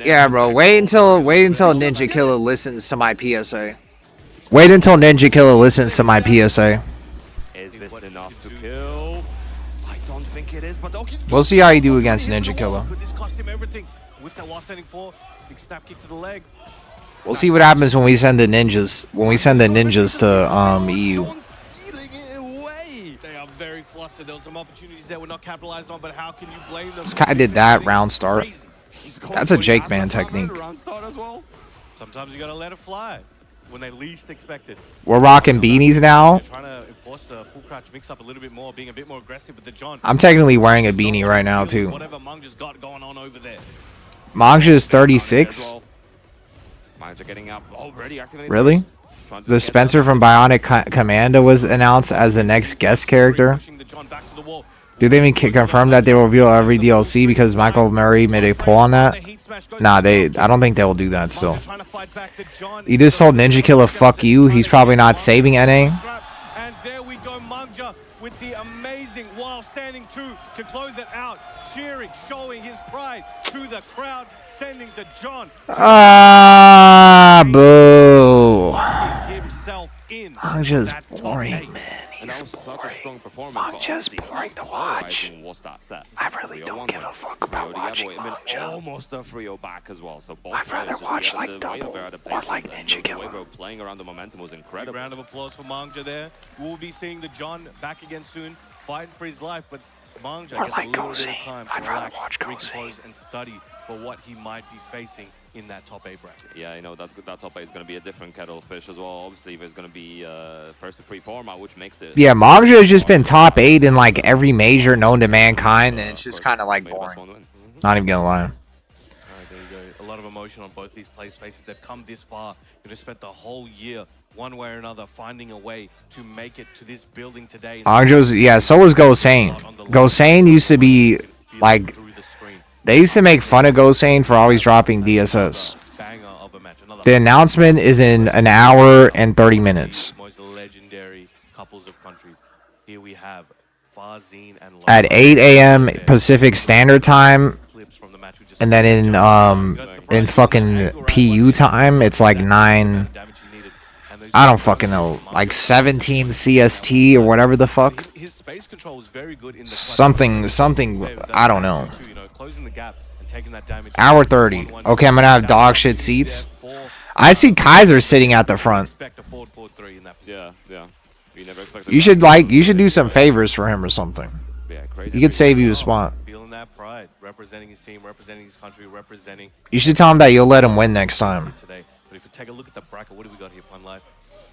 Yeah, bro. Wait until Ninja Killer listens to my PSA. Wait until Ninja Killer listens to my PSA. Is this enough to kill? I don't think it is, but we'll see how you do against Ninja Killer. This cost him everything. With that while standing 4, big snap kick to the leg. We'll see what happens when we send the ninjas. When we send the ninjas to EU. They are very flustered. There were some opportunities that were not capitalized on, but how can you blame them? This guy did that round start. That's a Jake Man technique. Sometimes you gotta let it fly when they least expect it. We're rocking beanies now. Trying to enforce the full crouch mix up a little bit more, being a bit more aggressive with the John. I'm technically wearing a beanie right now too. Whatever Mangja's got going on over there. Mangja is 36. Really? The Spencer from Bionic Commando was announced as the next guest character. Do they even confirm that they will reveal every DLC because Michael Murray made a poll on that? Nah, I don't think they will do that still. You just told Ninja Killer fuck you. He's probably not saving NA. And there we go, Mangja with the amazing while standing 2 to close it out. Cheering, showing his pride. to the crowd, sending to John. Ah, boo. Himself in. Manja's boring, man. He's boring. Manja's boring to watch. I really don't give a fuck about watching Manja. Almost a 3-0 back as well. So both I'd rather players just watch together, like the way double that they're or adaptations like and Ninja the way Killer. they were playing around the momentum was incredible. Big round of applause for Mangja there. We'll be seeing the John back again soon, fighting for his life, but Mangja Or gets like a little bit Gosei. of time I'd to rather relax, watch Gosei. recompose, and study for what he might be facing in that top 8 bracket. Yeah, you know, that's good. That top 8 is going to be a different kettle of fish as well. Obviously, there's going to be first to 3 format, which makes it... Yeah, Manja has just been top 8 in like every major known to mankind, and it's just kind of like boring. Not even gonna lie. Alright, there you go. A lot of emotion on both these players' faces. They've come this far. They've spent the whole year, one way or another, finding a way to make it to this building today. Manja's, yeah, so was Gosane. Gosane used to be like... They used to make fun of Gosane for always dropping DSS. The announcement is in an hour and 30 minutes. Most legendary couples of countries. Here we have Farzine and At 8 a.m. Pacific Standard Time, and then in fucking PU time, it's like 9. I don't fucking know, like 17 CST or whatever the fuck. Something. I don't know. Hour 30. Okay, I'm gonna have dog shit seats. I see Kaiser sitting at the front. Yeah. You never expected You should do some favors for him or something. He could save you a spot. Feeling that pride, representing his team, representing his country, representing. You should tell him that you'll let him win next time. Today. But if you take a look at the bracket, what do we got here, Pun Life?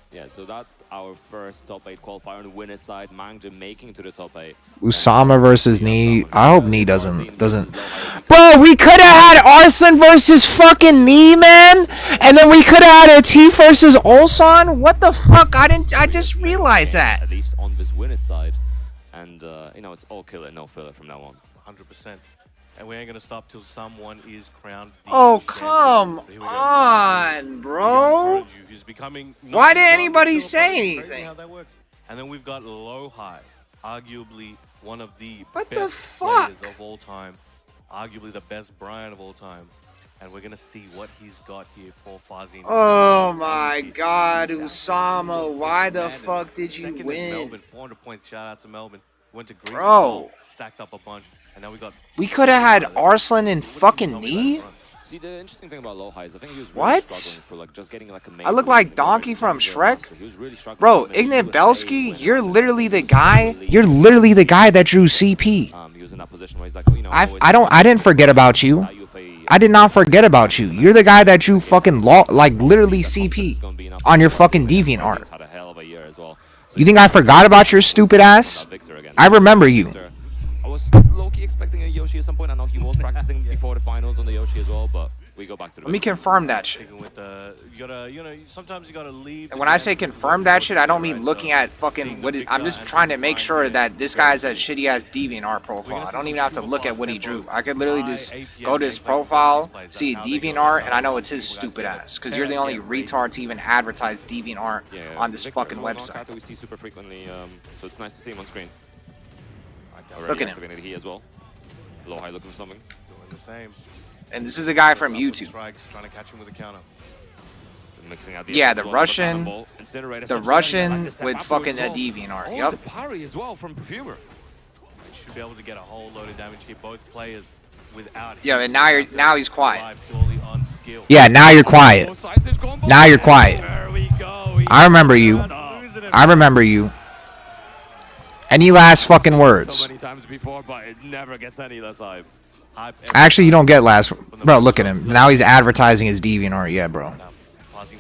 Yeah, so that's our first top 8 qualifier on the winner's side. Mangja making to the top 8. Usama versus Nee. I hope Nee doesn't. Bro, we could have had Arslan versus fucking Nee, man, and then we could have had a T versus Ulsan. What the fuck? I just realized that. At least on this winner's side, and you know, it's all killer, no filler from now on. 100%. And we ain't gonna stop till someone is crowned. Oh, come on, bro. Why didn't anybody say anything? And then we've got Lowhigh, arguably one of the What the best fuck? players of all time, arguably the best Brian of all time. And we're gonna see what he's got here for Farzine. Oh my God, Usama! Why the fuck did you win? Melbourne, 400 points. Shout out to Melbourne. Went to Greece. Bro. Stacked up a bunch, and now we got. We could have had Arslan and fucking Nee. See, the interesting thing about Lowhigh is I think he was really What? struggling for like just getting like a main. I look like Donkey from Shrek. He was really struggling. Bro, Ignat Belsky, you're literally the guy. You're literally the guy that drew CP. He was in that position where he's like, you know, I didn't forget about you. I did not forget about you. You're the guy that drew fucking like literally CP on your fucking DeviantArt. had a hell of a year as well. You think I forgot about your stupid ass? I remember you. I was low-key expecting a Yoshi at some point. I know he was practicing before the finals on the Yoshi as well, but we go back to the... Let me confirm that shit. With the, you gotta, you know, sometimes you gotta leave. And when I say confirm that shit, I don't mean looking at fucking what I'm just trying to make sure that this guy has a shitty ass DeviantArt profile. I don't even have to look at what he drew. I could literally just go to his profile, see a DeviantArt, and I know it's his stupid ass. Because you're the only retard to even advertise DeviantArt on this fucking website. We see super frequently, so it's nice to see him on screen. Look at him. He as well. Lowhigh looking for something. Doing the same. And this is a guy from YouTube. Trying to catch him with a counter. Mixing out the Yeah, the as well, Russian, Incinerator, the Russian with fucking a DeviantArt. Oh, Yep. the parry as well from Perfumer. They should be able to get a whole load of damage here. Both players without. Yeah, and now he's quiet. Purely on skill. Yeah, now you're quiet. Now you're quiet. I remember you. I remember you. Any last fucking words? So many times before, but it never gets any less hype. Actually, you don't get last. Bro, look at him. Now he's advertising his DeviantArt. Yeah, bro.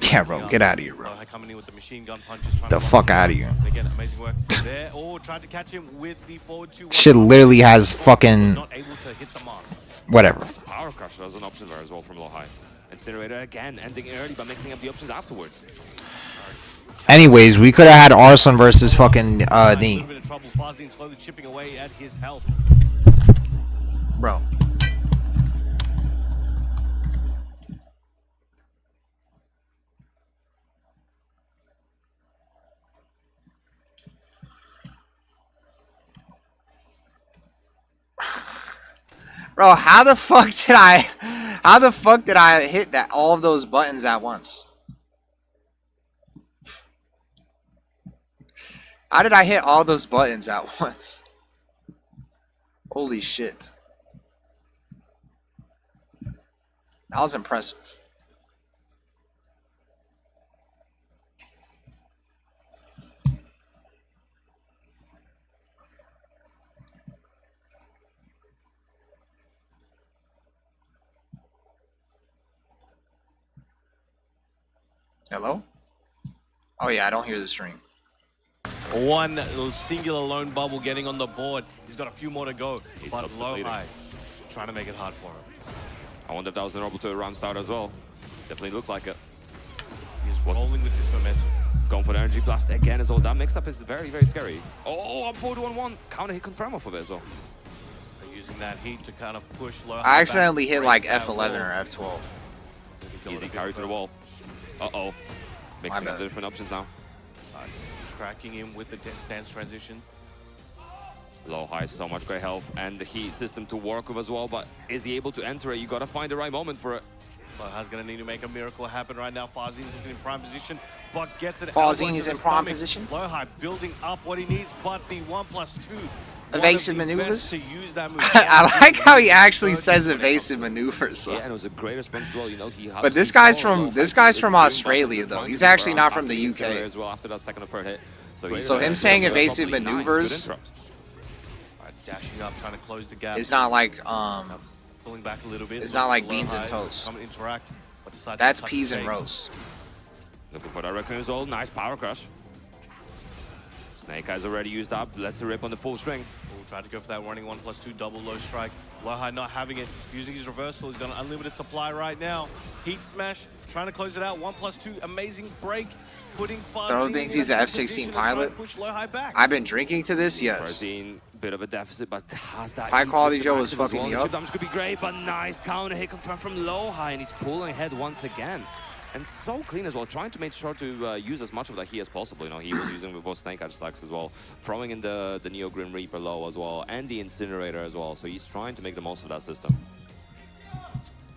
Yeah, bro. Get out of here, bro. The fuck out of here. Shit literally has fucking... Whatever. Power Crusher as an option there as well from Lowhigh. Incinerator again, ending early by mixing up the options afterwards. Anyways, we could have had Arslan versus fucking Nee. Bro. Bro, how the fuck did I hit that all of those buttons at once? How did I hit all those buttons at once? Holy shit. That was impressive. Hello? Oh yeah, I don't hear the stream. One singular lone bubble getting on the board. He's got a few more to go, but Lowhigh trying to make it hard for him. I wonder if that was an orbital round start as well. Definitely looks like it. He's rolling with this momentum. Going for the energy blast again as well. That mix-up is very, very scary. Oh, up forward 1-1. Counter hit confirm off of it as well. They're using that heat to kind of push Lowhigh I accidentally back, hit like breaks that F11 wall. or F12. Easy carry to the wall. Uh-oh. Mixing up the different options now. Tracking him with the stance transition. Lowhigh, so much great health and the heat system to work with as well, but is he able to enter it? You gotta find the right moment for it. Lowhigh's gonna need to make a miracle happen right now. Farzine's looking in prime position, but gets it. Farzine is in prime position. Lowhigh building up what he needs, but the 1+2. Evasive maneuvers. To use that move. I like how he actually says evasive maneuvers. So. Yeah, and it was a great response as well. You know, he but this guy's from Australia though. He's actually not from the UK. As well after that second or third hit. So him saying evasive maneuvers dashing up, trying to close the gap. It's not like pulling back a little bit. It's not like beans and toast. Come and interact, but decides That's to touch peas the and face. roast. Looking for that Raccoon as well. Nice power crush. Snake Eyes already used up. Let's rip on the full string. Tried to go for that running 1+2 double low strike. Lowhigh not having it, using his reversal. He's got an unlimited supply right now. Heat smash, trying to close it out. 1+2, amazing break. Putting Don't think he's an F-16 pilot. I've been drinking to this, yes. Farzine, bit of a deficit, but has that High quality heat Joe system is active as fucking me well. up. Chip damage could be great, but nice counter hit confirmed from Lowhigh, and he's pulling ahead once again. And so clean as well, trying to make sure to use as much of that heat as possible. You know, he was using with both Snake Eyes stacks as well, throwing in the Neo Grim Reaper low as well, and the Incinerator as well. So he's trying to make the most of that system.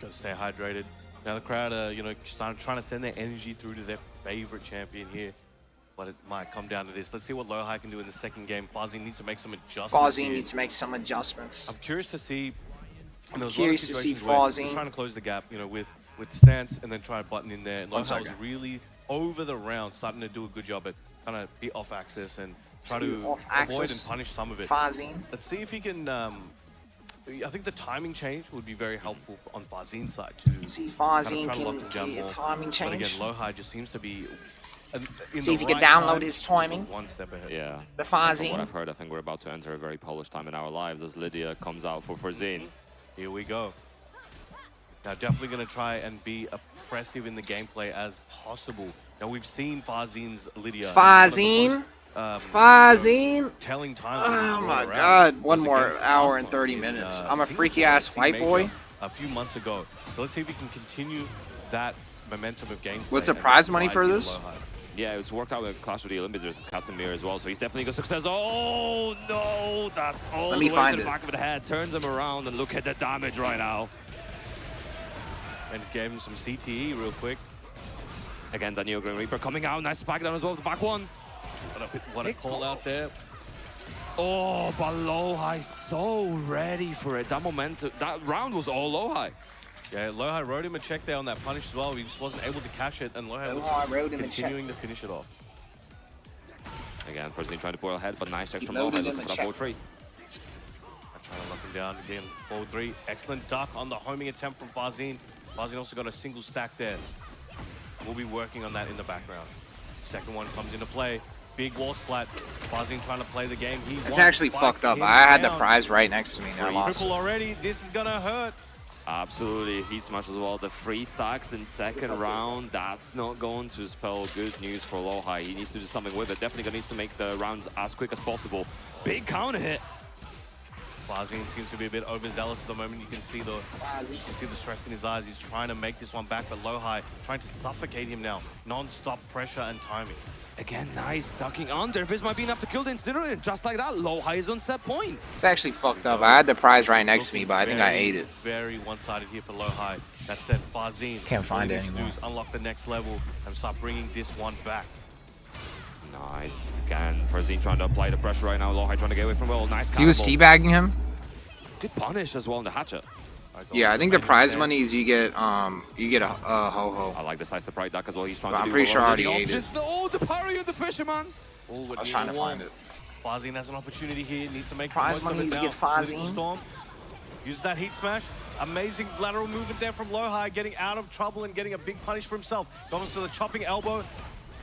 Got to stay hydrated. Now the crowd are, you know, trying to send their energy through to their favorite champion here. But it might come down to this. Let's see what Lowhigh can do in the second game. Farzine needs to make some adjustments. Farzine needs to make some adjustments. I'm curious to see. Curious to see Farzine trying to close the gap, you know, with the stance and then try a button in there. And Lowhigh was really over the round, starting to do a good job at kind of be off axis and try to avoid and punish some of it. Farzine. Let's see if he can. I think the timing change would be very helpful on Farzine's side to see Farzine kind of lock him down can get a more. timing change. But again, Lowhigh just seems to be. See if he can download his timing. One step ahead. Yeah. The From Farzine. what I've heard, I think we're about to enter a very polished time in our lives as Lydia comes out for Farzine. Here we go. Now, definitely going to try and be oppressive in the gameplay as possible. Now, we've seen Farzine's Lydia. Farzine. Farzine. Telling time. Oh my God! One more hour and 30 minutes. I'm a freaky ass white boy. A few months ago. So let's see if we can continue that momentum of gameplay. What's the prize money for this? Yeah, it's worked out with Clash of the Olympics versus Casimir as well, so he's definitely got success. Oh no, that's all the way to the back of the head. Turns him around and look at the damage right now. And just gave him some CTE real quick. Again, the Neo Grim Reaper coming out. Nice spike down as well. The back one. What a call out there. Oh, but Lowhigh so ready for it. That momentum, that round was all Lowhigh. Yeah, Lowhigh rode him a check there on that punish as well. He just wasn't able to cash it, and Lowhigh was continuing to finish it off. Again, Farzine trying to pull ahead, but nice checks from Lowhigh looking for that forward three. Trying to lock him down again. Forward three. Excellent duck on the homing attempt from Farzine. Farzine also got a single stack there. We'll be working on that in the background. Second one comes into play. Big wall splat. Farzine trying to play the game. It's actually fucked up. I had the prize right next to me and I lost. Triple already. This is gonna hurt. Absolutely, heat smash as well. The 3 stacks in second round, that's not going to spell good news for Lowhigh. He needs to do something with it. Definitely needs to make the rounds as quick as possible. Big counter hit. Farzine seems to be a bit overzealous at the moment. You can see the stress in his eyes. He's trying to make this one back, but Lowhigh trying to suffocate him now. Non-stop pressure and timing. Again, nice ducking under. This might be enough to kill the Incinerator. Just like that, Lowhigh is on set point. It's actually fucked up. I had the prize right next to me, but I think I ate it. Very one-sided here for Lowhigh. That said, Farzine Can't find it needs to do is unlock the next level and start bringing this one back. Nice. Again, Farzine trying to apply the pressure right now. Lowhigh trying to get away from Will. Nice He was teabagging him. Good punish as well in the hatchet. Yeah, I think the prize money is you get a ho-ho. I like the slice of pride duck as well. He's trying But to I'm do pretty sure I already options. ate it. Oh, the parry of the fisherman. Oh, I was trying to find it. Farzine has an opportunity here. Needs to make Prize the most money of is it get now. Farzine. Political Storm. Use that heat smash. Amazing lateral movement there from Lowhigh, getting out of trouble and getting a big punish for himself. Goes to the chopping elbow.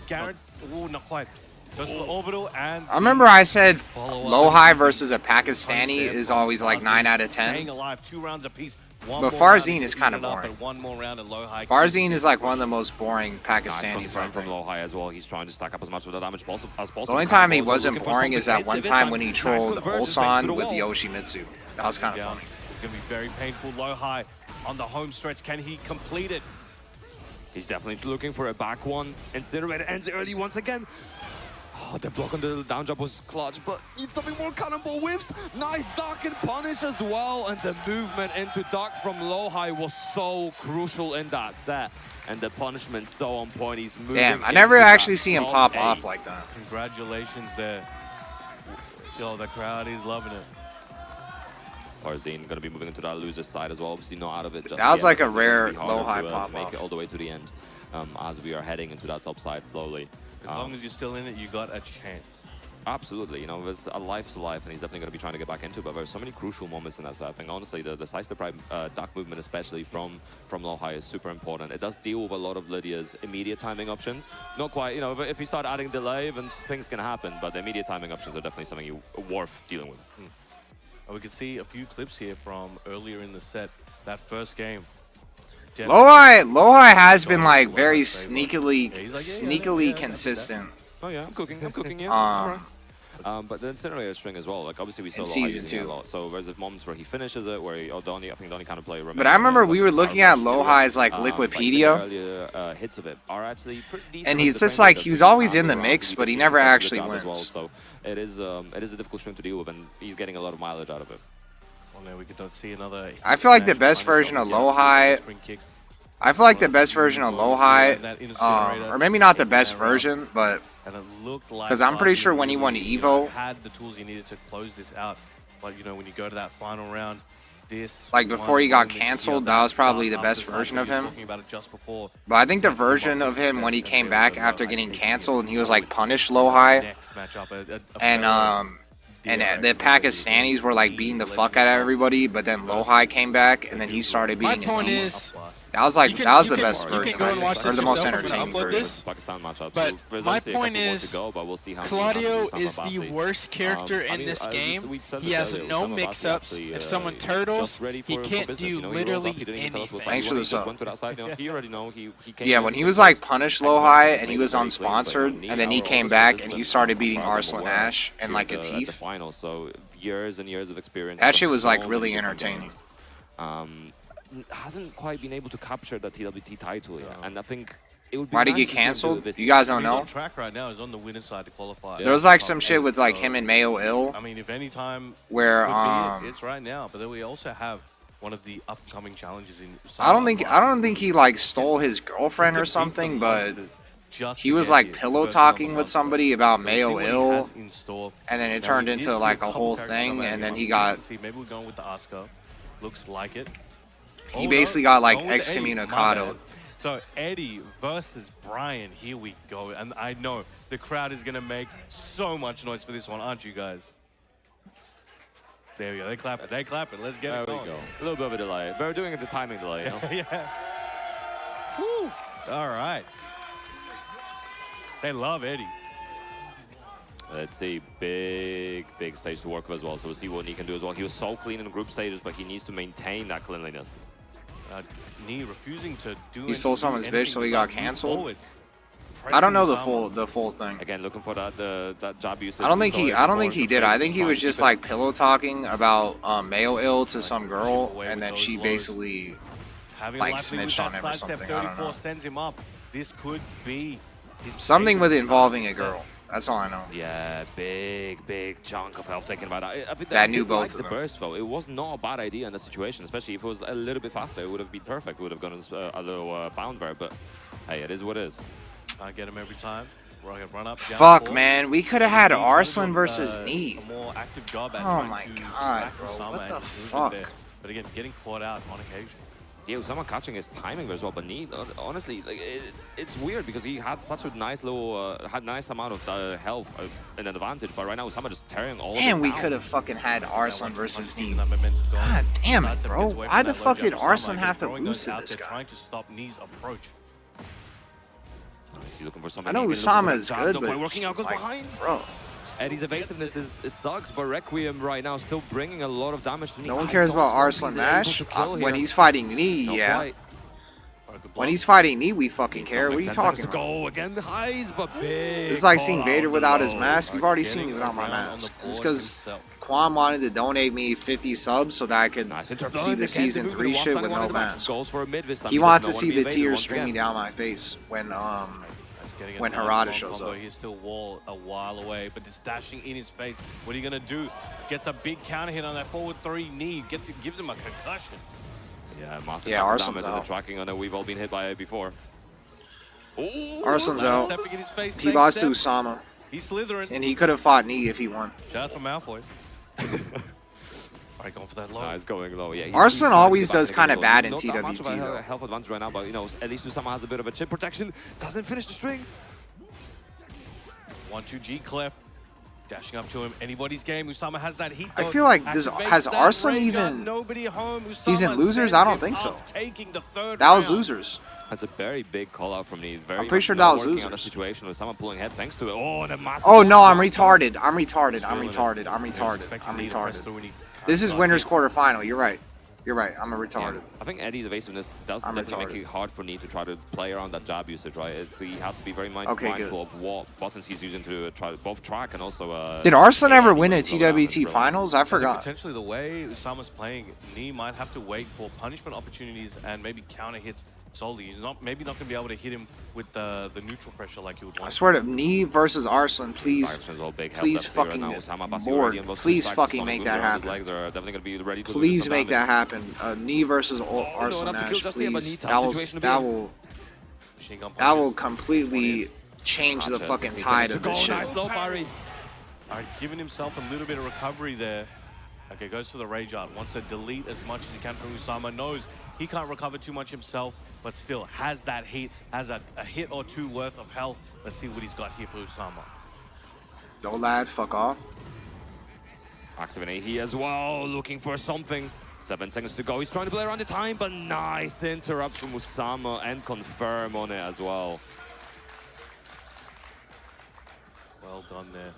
Garrett, oh, not quite. Goes for the orbital and... I remember I said Lowhigh versus a Pakistani is always like 9 out of 10. Staying alive, 2 rounds apiece. But Farzine is kind of boring. One more round and Lowhigh Farzine is like one of the most boring Nice Pakistanis, I confirm from think. Lowhigh as well. He's trying to stack up as much of the damage as possible. The only time he wasn't boring is that one time when he trolled Ulsan with the Yoshimitsu. That was kind of funny. It's going to be very painful. Lowhigh on the home stretch. Can he complete it? He's definitely looking for a back one. Incinerator ends early once again. Oh, the block on the down jump was clutch, but needs something more. Cannonball whiffs. Nice duck and punish as well. And the movement into duck from Lowhigh was so crucial in that set. And the punishment so on point. He's moving. Damn, I never actually see him pop off like that. Congratulations there. Yo, the crowd is loving it. Farzine going to be moving into that loser side as well. Obviously not out of it just That was yet, like a but rare it'll be harder Lowhigh to, pop to make off. it all the way to the end as we are heading into that top side slowly. As long as you're still in it, you got a chance. Absolutely, you know, there's a life's a life, and he's definitely going to be trying to get back into it. But there's so many crucial moments in that set. I think honestly, the slice to prime duck movement, especially from Lowhigh, is super important. It does deal with a lot of Lydia's immediate timing options. Not quite, you know, if you start adding delay, then things can happen. But the immediate timing options are definitely something you worth dealing with. We can see a few clips here from earlier in the set. That first game. Lowhigh has been like very sneakily consistent. Oh yeah, I'm cooking, yeah. But the Incinerator string as well, like obviously we saw Lowhigh using it a lot. So there's moments where he finishes it, where he, Donnie, I think Donnie kind of play. But I remember we were looking at Lowhigh's like Liquipedia, earlier hits of it are actually pretty decent. and he's just like he was always in the mix, but he never actually wins. So it is a difficult string to deal with, and he's getting a lot of mileage out of it. Well, now we could see another. I feel like the best version of Lowhigh. I feel like the best version of Lowhigh, or maybe not the best version, but because I'm pretty sure when he won Evo, had the tools he needed to close this out. But you know, when you go to that final round, this like before he got canceled, that was probably the best version of him. But I think the version of him when he came back after getting canceled and he was like punished Lowhigh, and the Pakistanis were like beating the fuck out of everybody, but then Lowhigh came back and then he started beating My point is, that was like that was the best you version, can go and watch or this the most yourself. I'm entertaining gonna upload version. this. Pakistan matchup. But so my obviously a point couple more is, to go, but we'll see how Claudio he is the handles worst character in this game. He has no mix-ups. If someone turtles, he can't do literally anything. Thanks for the sub. Went to that side. He already know he came Yeah, in when he with was the like punished Lowhigh and he was Exponentially playing, unsponsored, but and then he Neo came always back was and the he started beating Farzine Arslan well Ash and like a at the thief. final. So years and years of experience. That across shit was so like many really different entertaining. games. Hasn't quite been able to capture the TWT title yet, and I think it would be Why did he nice get to see him do canceled? it this You guys don't He's know? on track right now. He's on the winner's side to qualify. There was like some shit with like him and Mayo Ill, I mean, if any time where could be it's right now. But then we also have one of the upcoming challenges in. I don't think he like stole his girlfriend or something, but he was like pillow talking with somebody about Mayo Ill, and then it turned into like a whole thing, and then he got Maybe we're going with the Asuka. Looks like it. he basically got like excommunicado. So Eddie versus Brian, here we go. And I know the crowd is going to make so much noise for this one, aren't you guys? There we go. They clap it. They clap it. Let's get it going. There we go. A little bit of a delay. They're doing it the timing delay, you know? Yeah. Woo. All right. They love Eddie. Let's see, big stage to work with as well. So we'll see what he can do as well. He was so clean in group stages, but he needs to maintain that cleanliness. Knee refusing to do He stole someone's bitch, so he got canceled. I don't know the full thing. Again, looking for that jab usage. I don't think he did. I think he was just like pillow talking about male ill to some girl, and then she basically like snitched on him or something. I don't know. Sends him up. This could be Something with involving a girl. That's all I know. Yeah, big chunk of health taken by that. I think that knew both of the them. burst though. It was not a bad idea in the situation, especially if it was a little bit faster. It would have been perfect. It would have gone a little bound there, but hey, it is what it is. Can't get him every time. Run up. Fuck, man. We could have had Arslan versus Neve. More active job at Oh my god, bro. What the fuck? But again, getting caught out on occasion. Yeah, Usama catching his timing as well, but Neve, honestly, like it's weird because he had such a nice little, had nice amount of health and advantage, but right now Usama just tearing all of it And we down. could have fucking had Arslan versus Neve. God damn it, bro. Why the fuck did Arslan have to lose to this guy? Trying to stop Neve's approach. Is he looking for I something? know Usama is good, but working out goes like, behind. bro. Eddie's evasiveness is sucks, but Requiem right now still bringing a lot of damage to Neve. No one cares about Arslan Nash. When he's fighting Neve, yeah. When he's fighting Neve, we fucking care. What are you talking about? Go again, the highs, but big. It's like seeing Vader without his mask. You've already seen me without my mask. It's because Quan wanted to donate me 50 subs so that I could see the season 3 shit with no mask. He wants to see the tears streaming down my face when Harada shows up. He's still a while away, but it's dashing in his face. What are you gonna do? Gets a big counter hit on that forward 3 knee. Gives him a concussion. Yeah, massive Arslan's damage out. on the tracking on it. We've all been hit by it before. Ooh, Arslan's out. He lost to Usama. He's slithering. And he could have fought Neve if he won. Shout out for Malfoy. Alright, going for that low. Nah, it's going low. Yeah. Arslan always does kind of bad in Not that much of TWT a though. health advantage right now, but you know, at least Usama has a bit of a chip protection. Doesn't finish the string. 1-2 G Clef. Dashing up to him. Anybody's game. Usama has that heat. I feel like this has Arslan even. Nobody home. He's in losers. I don't think so. Taking the third That was round. losers. That's a very big call out from Neve. I'm pretty sure that was losers. On the losers. situation with someone pulling head thanks to it. Oh, and a massive. Oh no, I'm retarded. I'm retarded. This is winners quarterfinal. You're right. You're right. I'm a retarded. Yeah, I think Eddie's evasiveness does definitely make it hard for Neve to try to play around that jab usage, right? He has to be very mindful of what buttons he's using to try both track and also. Did Arslan ever win a TWT finals? I forgot. Potentially, the way Usama's playing, Neve might have to wait for punishment opportunities and maybe counter hits solely. He's maybe not going to be able to hit him with the neutral pressure like you would want. I swear to Neve versus Arslan, please fucking board. Please fucking make that happen. Please make that happen. Neve versus Arslan Nash, please. That will completely change the fucking tide of this shit. Alright, giving himself a little bit of recovery there. Okay, goes for the Rage Art. Wants to delete as much as he can from Usama. Knows he can't recover too much himself, but still has that heat, has a hit or two worth of health. Let's see what he's got here for Usama. Yo, lad, fuck off. Activating he as well, looking for something. 7 seconds to go. He's trying to play around the time, but nice interrupt from Usama and confirm on it as well. Well done there.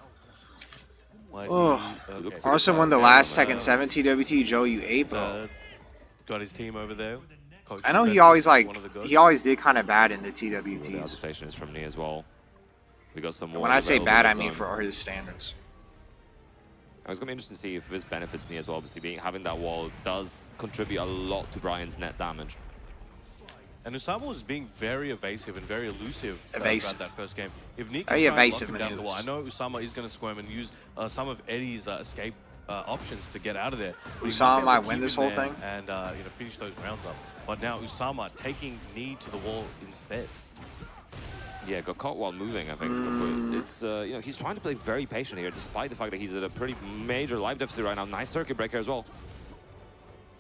Okay. Arslan won the last Tekken 7 TWT. Joe, you ape. Got his team over there. I know he always did kind of bad in the TWTs. The adaptation is from me as well. We got some more. When I say bad, I mean for his standards. It's gonna be interesting to see if this benefits me as well. Obviously, having that wall does contribute a lot to Brian's net damage. And Usama was being very evasive and very elusive throughout that first game. If Nick Very can try and evasive lock him down the wall, I know Usama is going to squirm and use some of Eddie's escape options to get out of there. Usama might win this whole thing and finish those rounds up. But now Usama taking Neve to the wall instead. Yeah, got caught while moving, I think. It's he's trying to play very patient here, despite the fact that he's at a pretty major life deficit right now. Nice circuit breaker as well.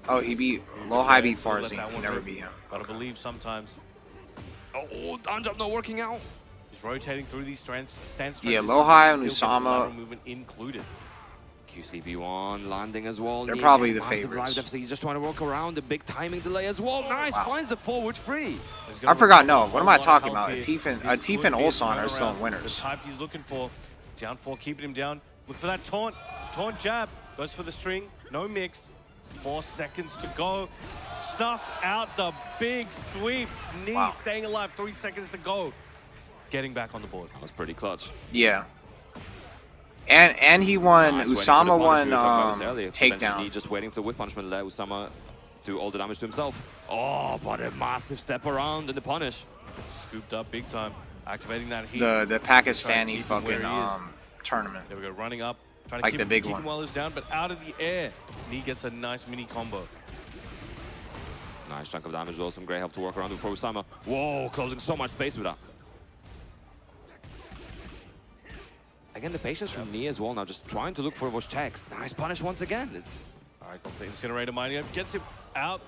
Oh, he beat Low-High beat Farzine. He never beat him. But I believe sometimes. Oh, down jump not working out. He's rotating through these stance. Yeah, Low-High and Usama. Movement included. QCB1 landing as well. They're probably the favorites. He's just trying to work around the big timing delay as well. Nice, finds the forward free. I forgot. No, what am I talking about? Atif and Ulsan are still winners. The type he's looking for. Down 4, keeping him down. Look for that taunt. Taunt jab. Goes for the string. No mix. 4 seconds to go. Stuffed out the big sweep. Knee staying alive. 3 seconds to go. getting back on the board. That was pretty clutch. Yeah. And he won. Nice, Usama won Potentially takedown. just waiting for the whip punishment. Let Usama do all the damage to himself. Oh, but a massive step around in the punish. Scooped up big time, activating that heat. The Pakistani fucking tournament. There we go, running up, trying to Like keep the big keep one. him while he's down, but out of the air. Knee gets a nice mini combo. Nice chunk of damage as well. Some great help to work around before Usama. Whoa, closing so much space with that. Again, the patience from Nia as well now, just trying to look for those checks. Nice punish once again. All right, got the Incinerator mining up, gets him out.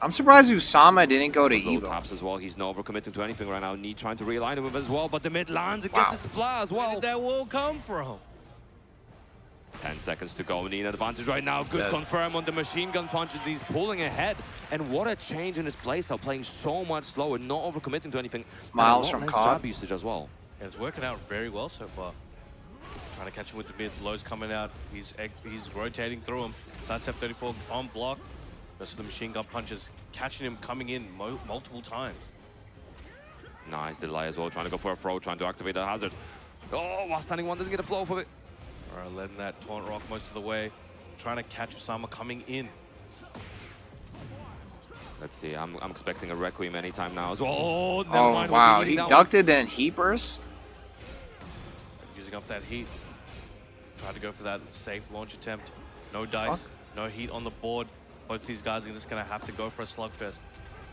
I'm surprised Usama didn't go to Low Evo. taps as well. He's not overcommitting to anything right now. Need trying to realign him with as well, but the mid lands and gets the supply as well. Where did that will come from? 10 seconds to go. Need an advantage right now. Good confirm on the machine gun punches. He's pulling ahead. And what a change in his playstyle, playing so much slower, not overcommitting to anything. Miles and a lot from less COD. jab usage as well. Yeah, it's working out very well so far. Trying to catch him with the mid. Low's coming out. He's rotating through him. Sidestep 34 on block. Rest of the machine gun punches catching him coming in multiple times. Nice delay as well. Trying to go for a throw, trying to activate the hazard. Oh, while standing one doesn't get a flow for it. All right, letting that taunt rock most of the way. Trying to catch Usama coming in. Let's see. I'm expecting a Requiem anytime now as well. Oh, never Oh, mind. wow. We'll be He needing that ducked it, then he burst. Using up that heat. Tried to go for that safe launch attempt. No dice, no heat on the board. Both these guys are just going to have to go for a slugfest.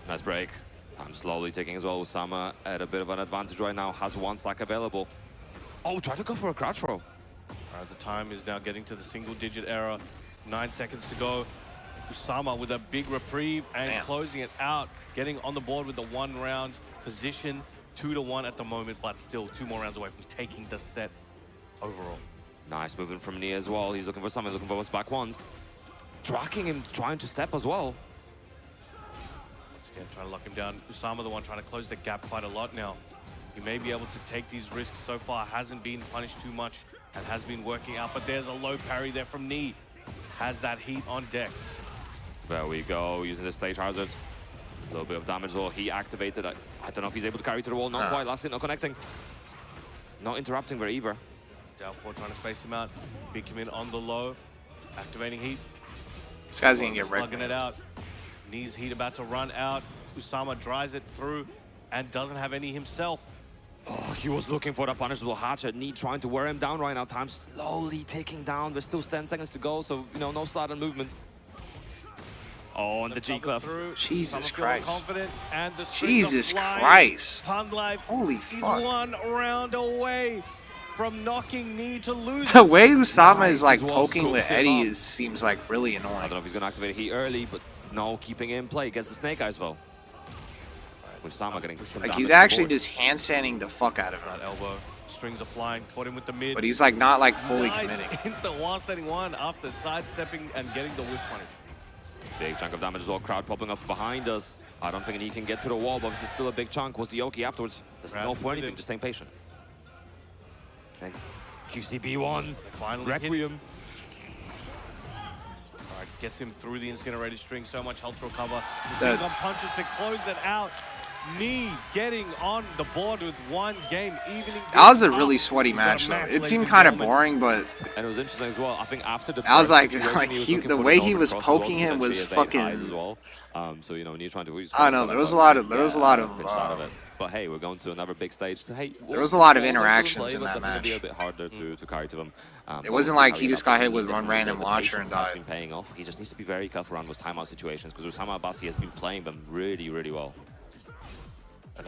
Nice break. I'm slowly taking as well. Usama at a bit of an advantage right now. Has one stack available. Oh, try to go for a crouch throw. All right, the time is now getting to the single-digit error. 9 seconds to go. Usama with a big reprieve and closing it out. Getting on the board with the 1-round position. 2-1 at the moment, but still 2 more rounds away from taking the set overall. Nice movement from Nia as well. He's looking for something, looking for those back ones. Tracking him, trying to step as well. Again, trying to lock him down. Usama, the one trying to close the gap quite a lot now. He may be able to take these risks so far. Hasn't been punished too much and has been working out. But there's a low parry there from Knee. Has that heat on deck. There we go, using the stage hazard. A little bit of damage though. He activated. I don't know if he's able to carry to the wall. Not quite. Last hit, not connecting. Not interrupting there either. Doubtful trying to space him out. Big him in on the low. Activating heat. This guy's gonna get slugging it out. Knees heat about to run out. Usama dries it through and doesn't have any himself. Oh, he was looking for the punishable hatchet. Knee trying to wear him down right now. Time slowly taking down. There's still 10 seconds to go, so no sudden movements. Oh, and the G-Clef. Jesus Christ. Confident and the Jesus Christ. Pun Life Holy is fuck. 1 round away from knocking Knee to lose. The way Usama is like poking with Eddie seems like really I don't annoying. know if he's going to activate heat early, but no, keeping it in play. Gets the Snake Eyes though. Usama getting some Like damage he's to the actually board. just handstanding the fuck out of him. That elbow. Strings are flying. Caught him with the mid. But he's like not like fully Nice committing. instant one-standing one after sidestepping and getting the whip punish. Big chunk of damage as well. Crowd popping off behind us. I don't think he can get to the wall, but it's still a big chunk. Was the Yoki afterwards? Doesn't know for anything, just staying patient. Okay. QCB1. Finally Requiem. Alright, gets him through the incinerated string. So much health to recover. That- Machine gun punches to close it out. Knee getting on the board with 1 game, evening. That was a really sweaty match though. It seemed kind of boring, but And it was interesting as well. I think after the I was first like, situation, he was the looking way for he the was overcross as well, poking him because was he has 8 eyes fucking. as well. So you know, when you're trying to. I don't know. There was a lot of pitched out of it. But hey, we're going to another big stage. Hey, There was a lot of walls are still interactions play, in but that definitely match. a bit harder to carry to them. It wasn't like he just got hit with one random launcher and Has died. been paying off. He just needs to be very careful around those timeout situations because Usama Abbasi has been playing them really, really well. And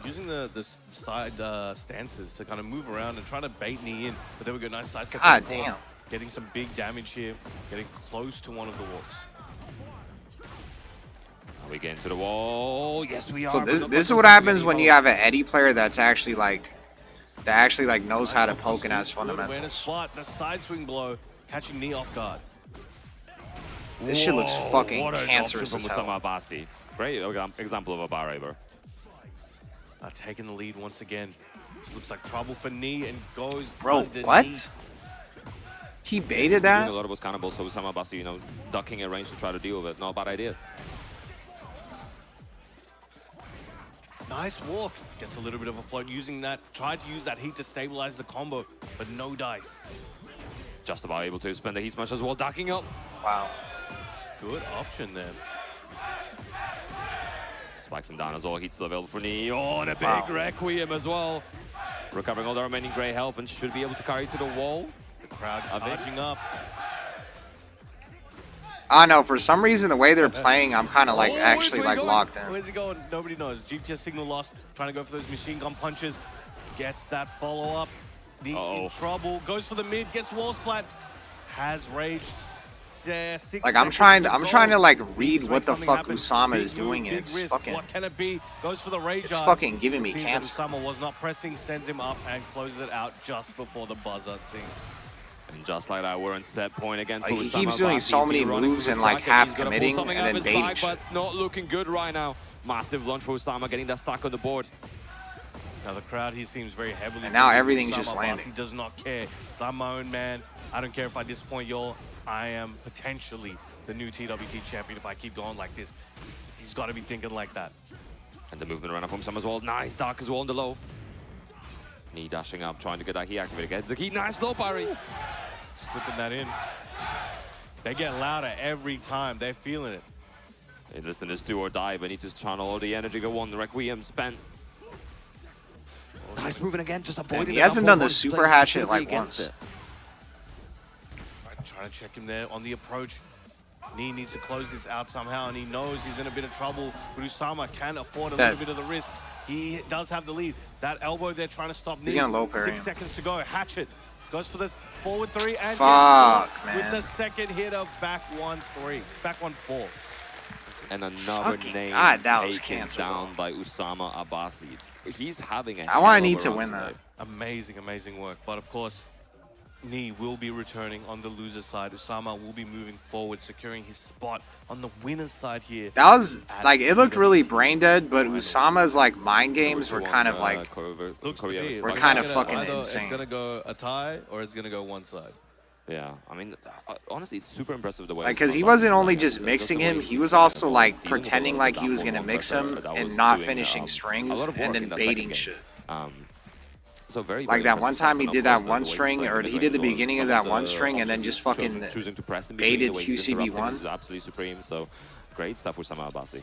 using the side stances to kind of move around and try to bait Knee in. But there we go, nice side step. God forward. damn. Getting some big damage here. Getting close to one of the walls. Are we getting to the wall? Yes, we are. So but this not is quite what close happens to when the you have an Eddie player that's actually like knows how to poke and has Good awareness fundamentals. spot. The side swing blow. Catching Knee off guard. This shit looks Whoa, fucking what an cancerous option as from hell. Usama Abbasi. Great example of a bar raver. Taking the lead once again. Looks like trouble for Knee and goes Bro, underneath. what? He baited Doing that? a lot of those cannibals, so Usama Abbasi, ducking a range to try to deal with it. Not a bad idea. Nice walk. Gets a little bit of a float using that. Tried to use that heat to stabilize the combo, but no dice. Just about able to spend the heat smash as well, ducking up. Wow. Good option there. Spikes him down as well. Heat's still available for Knee. Oh, and a big Requiem as well. Recovering all the remaining gray health and should be able to carry to the wall. The crowd charging up. I know, for some reason, the way they're playing, I'm kind of like actually like locked in. Where's he going? Nobody knows. GPS signal lost. Trying to go for those machine gun punches. Gets that follow-up. Knee in trouble. Goes for the mid. Gets wall splat. Has rage. Like I'm trying to like read what the fuck Usama is doing, and it's fucking. What can it be? Goes for the rage. It's fucking giving me Seems cancer. Usama was not pressing, sends him up and closes it out just before the buzzer sings. And just like that, we're in set point again. Like, he keeps doing so many moves and like half committing and then baiting shit. But it's not looking good right now. Massive launch for Usama, getting that stack on the board. Now the crowd, he seems very heavily. And now everything's just landing. He does not care. I'm my own man. I don't care if I disappoint y'all. I am potentially the new TWT champion if I keep going like this. He's got to be thinking like that. And the movement around from Sam as well. Nice dark as well on the low. Knee dashing up, trying to get that heat activated. Gets the key. Nice low parry. Slipping that in. They get louder every time. They're feeling it. Hey, listen, it's do or die, but he just channel all the energy. Go on, the Requiem spent. Nice moving again, just avoiding. He hasn't done the super hatchet like once. Trying to check him there on the approach. Knee needs to close this out somehow, and he knows he's in a bit of trouble. But Usama can afford a little bit of the risks. He does have the lead. That elbow there trying to stop Knee. He's gonna low parry 6 seconds to go. Hatchet goes for the forward 3 and fuck, man. With the second hit of back 1-3, back 1-4. And another name that was taken down by Usama Abbasi. He's having a I need to win that. Amazing, amazing work. But of course, Knee will be returning on the loser side. Usama will be moving forward, securing his spot on the winner's side here. That was like, it looked really brain dead, but Usama's like mind games were kind of like, we're kind of fucking insane. It's gonna go a tie or it's gonna go one side. Yeah, I mean, honestly, it's super impressive the way. Like, because he wasn't only just mixing him, he was also like pretending like he was gonna mix him and not finishing strings and then baiting shit. So very, like that one time he did that one string, or he did the beginning of that one string and then just fucking choosing to press baited QCB1. Is absolutely supreme. So great stuff with Usama Abbasi.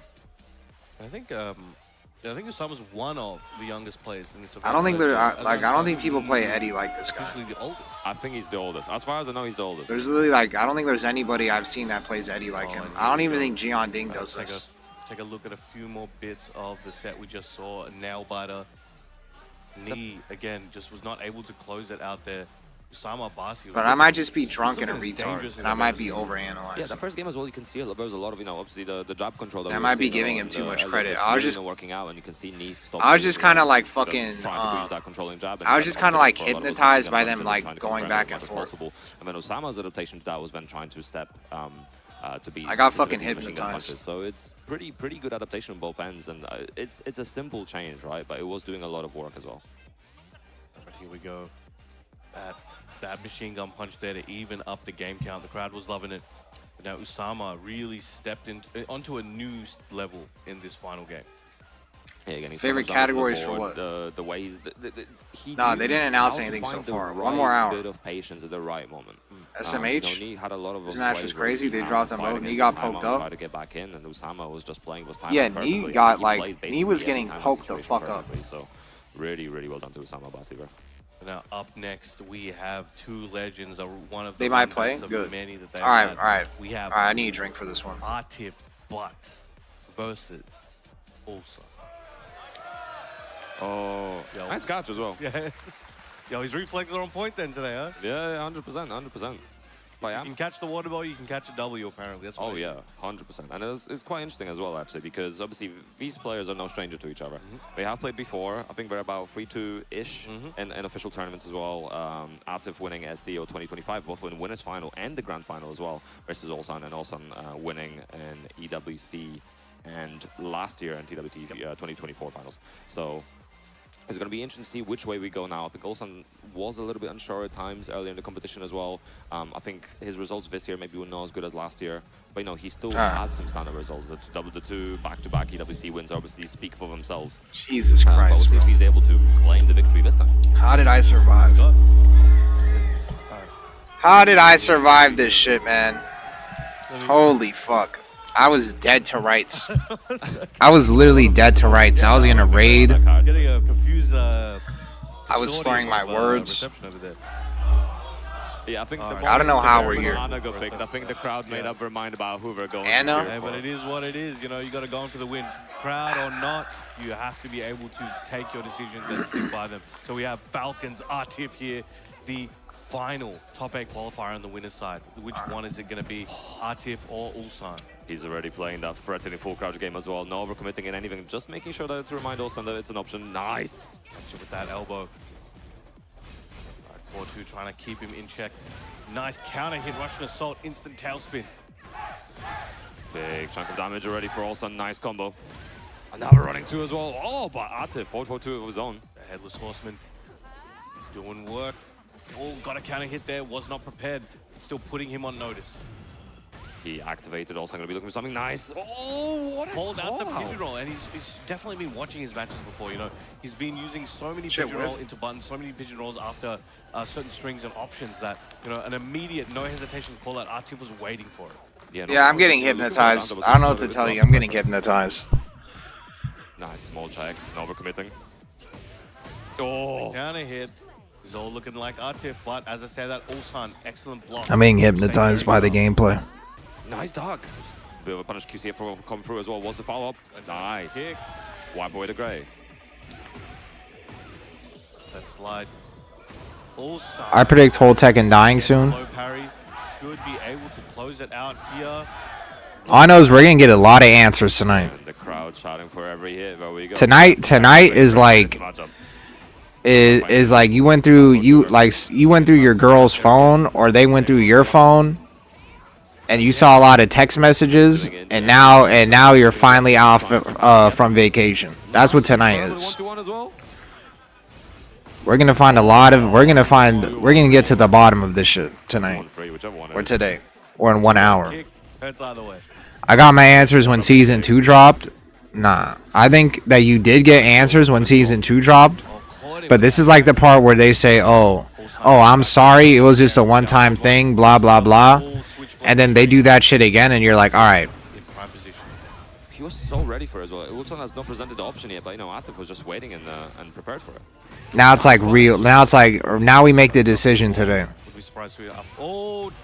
I think Usama's one of the youngest players in this event. I don't think I don't think people play Eddie like this guy. The oldest. I think he's the oldest. As far as I know, he's the oldest. There's literally like, I don't think there's anybody I've seen that plays Eddie like him. I don't even think Jian Ding does this. Take a look at a few more bits of the set we just saw. A nail biter. Knee again just was not able to close it out there. Usama Abbasi. But I might just be drunk and a retard, and I might be overanalyzing. Yeah, the first game as well, you can see there was a lot of, obviously the jab control. That I might be giving him too much credit. I was just working out, and you can see knees. I was just kind of like fucking. I was just kind of like hypnotized by them like going back and forth. And then Usama's adaptation to that was then trying to step to be. I got fucking hypnotized. So it's pretty good adaptation on both ends, and it's a simple change, right? But it was doing a lot of work as well. But here we go. That machine gun punch there to even up the game count. The crowd was loving it. But now Usama really stepped onto a new level in this final game. Yeah, again, favorite categories for what? The ways no, they didn't announce anything so far. One more hour. Bit of patience at the right moment. SMH. Had a lot of his match was crazy. They dropped him both. Knee got poked up. Tried to get back in, and Usama was just playing his time. Yeah, Knee got like Knee was getting poked the fuck up. So really well done to Usama Abbasi, bro. Now up next we have two legends. One of they might play good. Many that they all right. We have. All right, I need a drink for this one. Atif Butt versus Ulsa. Oh, nice catch as well. Yes. Yo, his reflexes are on point then today, huh? Yeah, 100%. But yeah. You can catch the water ball, you can catch a W apparently. That's oh yeah, 100%. And it's quite interesting as well actually, because obviously these players are no stranger to each other. They have played before. I think they're about 3-2-ish in official tournaments as well. Atif winning SCO 2025, both in winners final and the grand final as well, versus Ulsan, and Ulsan winning in EWC and last year in TWT 2024 finals. So It's going to be interesting to see which way we go now. I think Ulsan was a little bit unsure at times earlier in the competition as well. I think his results this year maybe were not as good as last year. But, you know, he still had some standard results. The two back-to-back EWC wins obviously speak for themselves. Jesus Christ, we'll see if he's able to claim the victory this time. How did I survive? How did I survive this shit, man? Holy fuck. I was dead to rights. I was literally dead to rights. I was gonna raid. I was slurring my words. Yeah, I think I don't know how we're here. Anna got picked. I think the crowd made up their mind about who we're going Anna? Yeah, but it is what it is. You know, you got to go on for the win. Crowd or not, you have to be able to take your decisions and stick by them. So we have Falcons, Atif here, the final top 8 qualifier on the winner's side. Which one is it going to be, Atif or Ulsan? He's already playing that threatening full crouch game as well. No overcommitting in anything, just making sure that to remind Ulsan that it's an option. Nice. Actually with that elbow. All right, 4-2 trying to keep him in check. Nice counter hit, Russian assault, instant tailspin. Big chunk of damage already for Ulsan. Nice combo. And now we're running 2 as well. Oh, but Atif, 4-4-2 of his own. The Headless Horseman doing work. Oh, got a counter hit there, was not prepared. Still putting him on notice. He activated, also going to be looking for something nice. Oh, what a Hold out the pigeon roll, and he's definitely been watching his matches before, you know. He's been using so many pigeon roll into buttons, so many pigeon rolls after certain strings and options that, you know, an immediate, no hesitation call that Atif was waiting for it. Yeah, I'm getting hypnotized. I don't know what to tell you. I'm getting hypnotized. Nice, small checks, no overcommitting. Oh. Counter hit. He's all looking like Atif, but as I said, that Ulsan, excellent block. I'm being hypnotized by the gameplay. Nice dog. Bit of a punish QC for come through as well. What's the follow-up? Nice. Kick. Wipe away the gray. That slide. Ulsan. I predict whole Tekken dying soon. Low parry. Should be able to close it out here. All I know is we're gonna get a lot of answers tonight. And the crowd shouting for every hit. There we go. Tonight is like is like you went through your girl's phone or they went through your phone. And you saw a lot of text messages, and now you're finally off from vacation. That's what tonight is. We're gonna find a lot of. We're gonna get to the bottom of this shit tonight, or today, or in 1 hour. I got my answers when season 2 dropped. Nah, I think that you did get answers when season 2 dropped, but this is like the part where they say, "Oh, I'm sorry, it was just a one-time thing." Blah blah blah. And then they do that shit again, and you're like, all right. He was so ready for it as well. Ulsan has not presented the option yet, but you know, Atif was just waiting and prepared for it. Now it's like real. Now we make the decision today.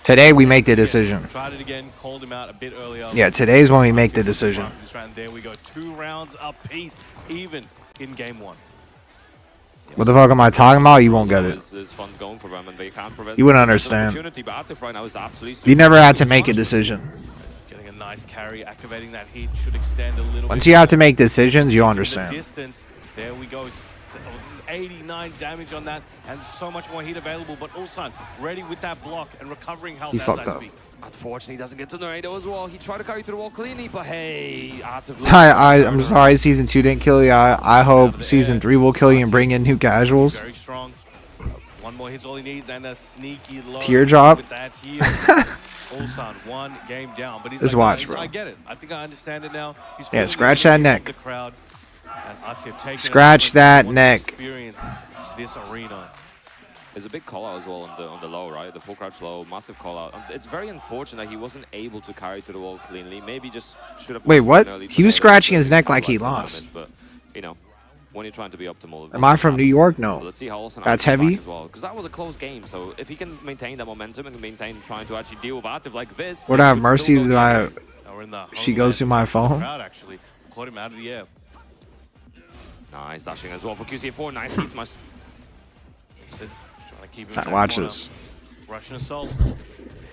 Today we make the decision. Tried it again, called him out a bit earlier. Yeah, today's when we make the decision. There we go, 2 rounds apiece, even in game 1. What the fuck am I talking about? You won't get it. It's fun going for them, and they can't prevent you wouldn't understand. Right now is absolutely you never had to make a decision. Getting a nice carry, activating that heat should extend a little Once you have to make decisions, you'll understand. The distance, there we go. 89 damage on that, and so much more heat available. But Ulsan ready with that block and recovering health as I speak. Unfortunately, he doesn't get to Narado as well. He tried to carry through the wall cleanly, but hey, I'm sorry season 2 didn't kill you. I hope season 3 will kill you and bring in new casuals. Very strong. One more hit's all he needs, and a sneaky low teardrop. With that heal. Ulsan, 1 game down, but he's just like, watch, bro. I get it. I think I understand it now. Yeah, scratch that neck. The crowd, and Atif scratch that neck. Experience this arena. There's a big call out as well on the low, right? The full crouch low, massive call out. It's very unfortunate he wasn't able to carry to the wall cleanly. Maybe just should have. Wait, what? He was scratching his neck like he lost. But you know, when you're trying to be optimal. Am I from New York? No. Let's see how Ulsan that's heavy. As well, because that was a close game. So if he can maintain that momentum and maintain trying to actually deal with Atif like this. Would I have mercy that she goes through my phone? Crowd actually caught him out of the air. Nice dashing as well for QCA4. Nice heat smash. Watch this. Russian assault.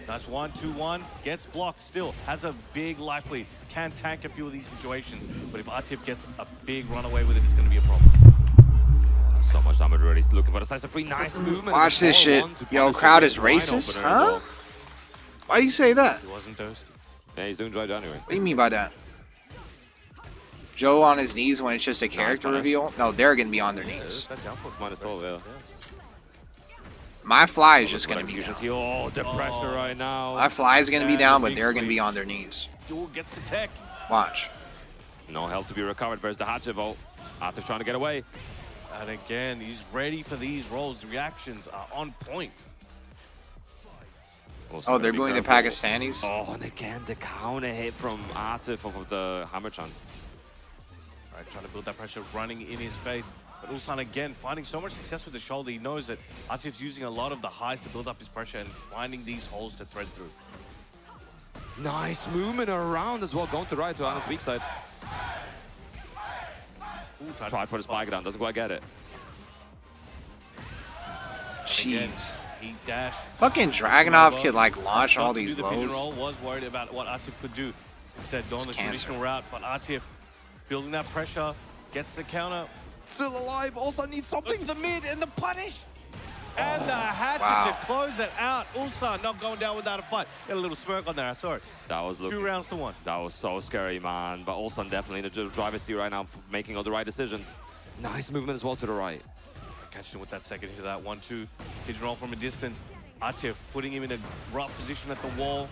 Nice 1-2-1. Gets blocked still. Has a big life lead. Can tank a few of these situations. But if Atif gets a big runaway with it, it's going to be a problem. So much damage already. Looking for the slice of free. Nice movement. Watch this shit. Yo, crowd is racist? Huh? Why do you say that? He wasn't thirsty. Yeah, he's doing dry January. What do you mean by that? Joe on his knees when it's just a character punish. reveal. No, they're gonna be on their Yeah, knees. that jump was -12, yeah. My fly is just gonna be Executions down. here. Oh, the pressure right now. My fly is gonna be And down, the but big they're gonna be sweep. on their knees. Duel gets the tech. Watch. No health to be recovered. There's the hatchet vault. Atif trying to get away. And again, he's ready for these rolls. The reactions are on point. Also Oh, gonna they're be going the careful. Pakistanis? Oh, and again, the counter hit from Atif off of the hammer chance. Right, trying to build that pressure, running in his face. But Ulsan again finding so much success with the shoulder. He knows that Atif's using a lot of the highs to build up his pressure and finding these holes to thread through. Nice movement around as well. Going to right to Anna's weak side. Ooh, Tried for the spike down. Doesn't quite get it. Jeez. He dashed. Fucking Dragunov could like launch all these The pigeon lows. roll, was worried about what Atif could do. Instead, going the cancer. traditional route. But Atif building that pressure, gets the counter. Still alive. Also needs something. Look at the mid and the punish. And the hatchet wow. to close it out. Ulsan not going down without a fight. Got a little smirk on there. I saw it. That was looking. 2 rounds to 1. That was so scary, man. But Ulsan definitely in the driver's seat right now, making all the right decisions. Nice movement as well to the right. Catching him with that second hit of that 1-2. Pigeon roll from a distance. Atif putting him in a rough position at the wall.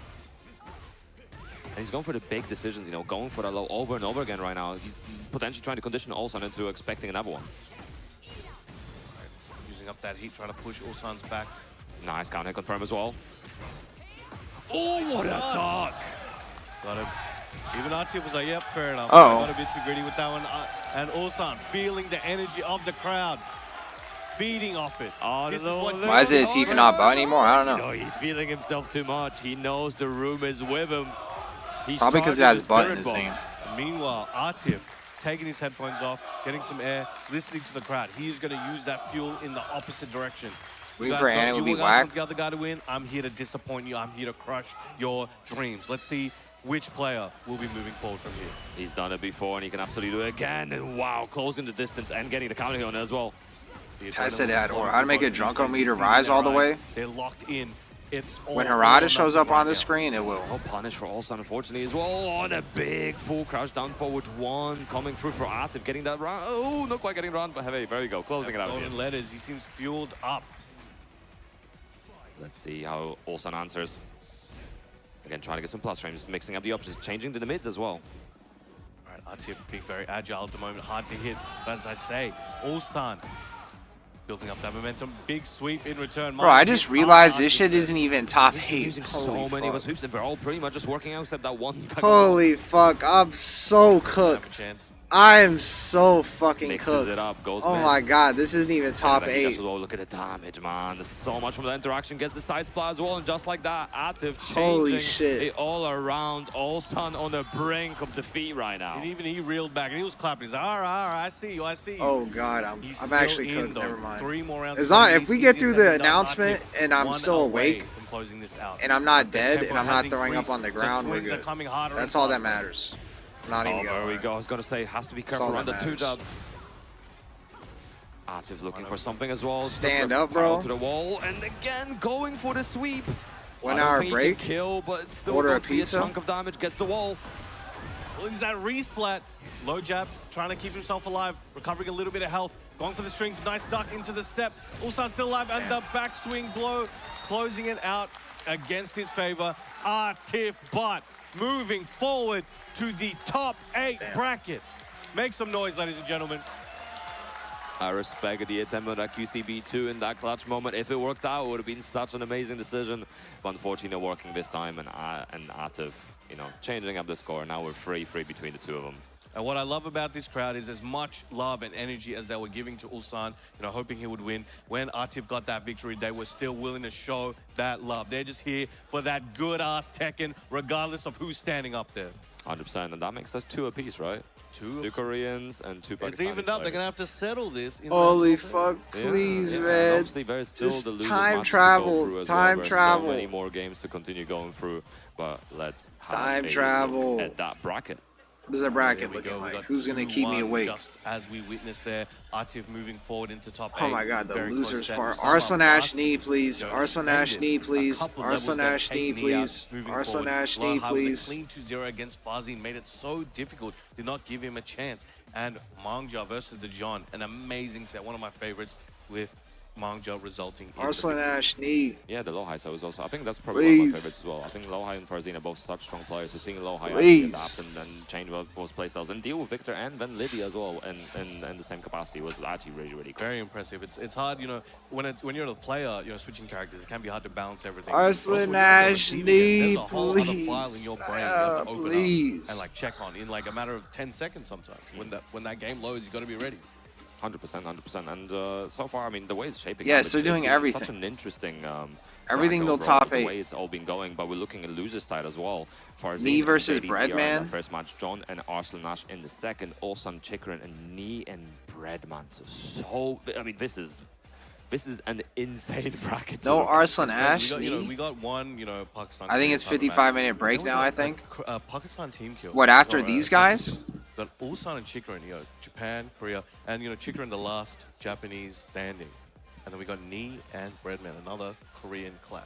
And he's going for the big decisions, you know, going for the low over and over again right now. He's potentially trying to condition Ulsan into expecting another one. Using up that heat, trying to push Ulsan's back. Nice counter confirm as well. Oh, what a dunk! Got him. Even Atif was like, yep, fair enough. Uh-oh. Got a bit too greedy with that one. And Ulsan feeling the energy of the crowd. Feeding off it. Oh, This is no, what- no, Why is it Tifa not bot anymore? I don't You know. know, he's feeling himself too much. He knows the room is with him. He's Probably because it charging has butt in spirit his bomb. name. Meanwhile, Atif taking his headphones off, getting some air, listening to the crowd. He is going to use that fuel in the opposite direction. Waiting for Anna to be whacked. Want the other guy to win. I'm here to disappoint you. I'm here to crush your dreams. Let's see which player will be moving forward from here. He's done it before, and he can absolutely do it again. And wow, closing the distance and getting the counter hit on it as well. I said that, or how to make a Drunkometer rise all the way. They're locked in. It's all When or Harada shows nothing up right on the now. screen, it will. No punish for Ulsan, unfortunately, as well. Oh, and a big full crouch down forward one coming through for Atif, getting that round. Oh, not quite getting round, but hey, there you go, closing it out. Golden letters. He seems fueled up. Let's see how Ulsan answers. Again, trying to get some plus frames, mixing up the options, changing to the mids as well. All right, Atif being very agile at the moment, hard to hit. But as I say, Ulsan building up that momentum, big sweep in return. Bro, I just realized this shit isn't even top 8. Using so Holy many of his fuck. sweeps, and they're all pretty much just working out except that one. Holy fuck, I'm so cooked. I'm so fucking Mixes cooked. it up, goes Oh mid. my god, this isn't even top And then he does 8. as well. Look at the damage, man. There's so much from the interaction. Gets the side splat as well, and just like that, Atif Holy changing shit. it all around. Ulsan on the brink of defeat right now. And even he reeled back, and he was clapping. He's like, all right, I see you, I see you. Oh god, I'm He's actually still in, cooked. though. Never mind. 3 more rounds. As to long go. if we He's get through the 7 down, announcement Atif, and I'm one still away awake from closing this out. and I'm not The dead tempo and I'm has not throwing up increased. on the ground, we're swings are good. coming harder That's and all that faster. matters. I'm not even Oh, gonna there we lie. go. I was going to say, has to be That's careful all around the that 2-dub. Atif looking for something as well. Stand Slipper up, bro. power to the wall, and again going for the sweep. 1 I don't hour think he break. can kill, but it's still Order going a to be pizza. a chunk of damage. Gets the wall. Well, he's that resplat. Low jab, trying to keep himself alive, recovering a little bit of health. Going for the strings, nice duck into the step. Ulsan still alive, and the backswing blow, closing it out against his favor. Atif, but moving forward to the top 8 bracket. Make some noise, ladies and gentlemen. I respect the attempt on that QCB2 in that clutch moment. If it worked out, it would have been such an amazing decision. But unfortunately, not working this time, and Atif, you know, changing up the score. Now we're free between the two of them. And what I love about this crowd is as much love and energy as they were giving to Ulsan, you know, hoping he would win. When Atif got that victory, they were still willing to show that love. They're just here for that good-ass Tekken, regardless of who's standing up there. 100%, and that makes us 2 apiece, right? 2 Koreans and 2 Pakistani It's evened up. They're players. going to have to settle this. In Holy the fuck, please, and man. obviously, there's still Just the losers time matches to travel, go through as time well. travel. There's so many more games to continue going through, but let's have Time a travel. look at that bracket. What is that bracket looking like? Who's gonna keep me awake? Just as we witnessed there, Atif moving forward into top 8. Oh my god, the very losers close part. set. Arslan Some Ash are knee, please. you know, Arslan Ash extended knee, a please. couple levels Arslan there, Ash knee, taking Knee out, please. moving Arslan forward. Ash knee, Loha with a please. clean 2-0 against Fuzzy made it so difficult, did not give him a chance. And Mangja versus the John, an amazing set, one of my favorites, with Mangja resulting in Arslan Ash knee. Yeah, the Lowhigh side was also. I think that's probably one of my Please. favorites as well. I think Lowhigh and Farzine are both such strong players. So seeing Lowhigh actually Please. adapt and change both playstyles and deal with Victor and then Lydia as well in the same capacity was actually really, really cool. Very impressive. It's hard, you know, when you're a player, you know, switching characters, it can be hard to balance everything. Arslan Ash knee, There's a whole other file in your brain you have to open please. up and like check on in like a matter of 10 seconds sometimes. When that game loads, you got to be ready. 100%. And so far, I mean, the way it's shaping Yes, up, they're uh, doing it's been everything. Such an interesting. Everything bracket till overall, top the 8. way it's all been going, but we're looking at losers side as well. Farzine Knee and versus JDCR in Breadman. the first match, John and Arslan Nash in the second, Olsan Chikrin and Knee and Breadman. So I mean, this is an insane bracket. No to look at. Arslan Ash We knee. got one, you know, Pakistan. I think it's 55-minute break now, I think. Pakistan team kill. What, after So, these guys? Got Ulsan and Chikrin, you know, Japan, Korea, and you know, Chikrin the last Japanese standing. And then we got Knee and Breadman, another Korean clash.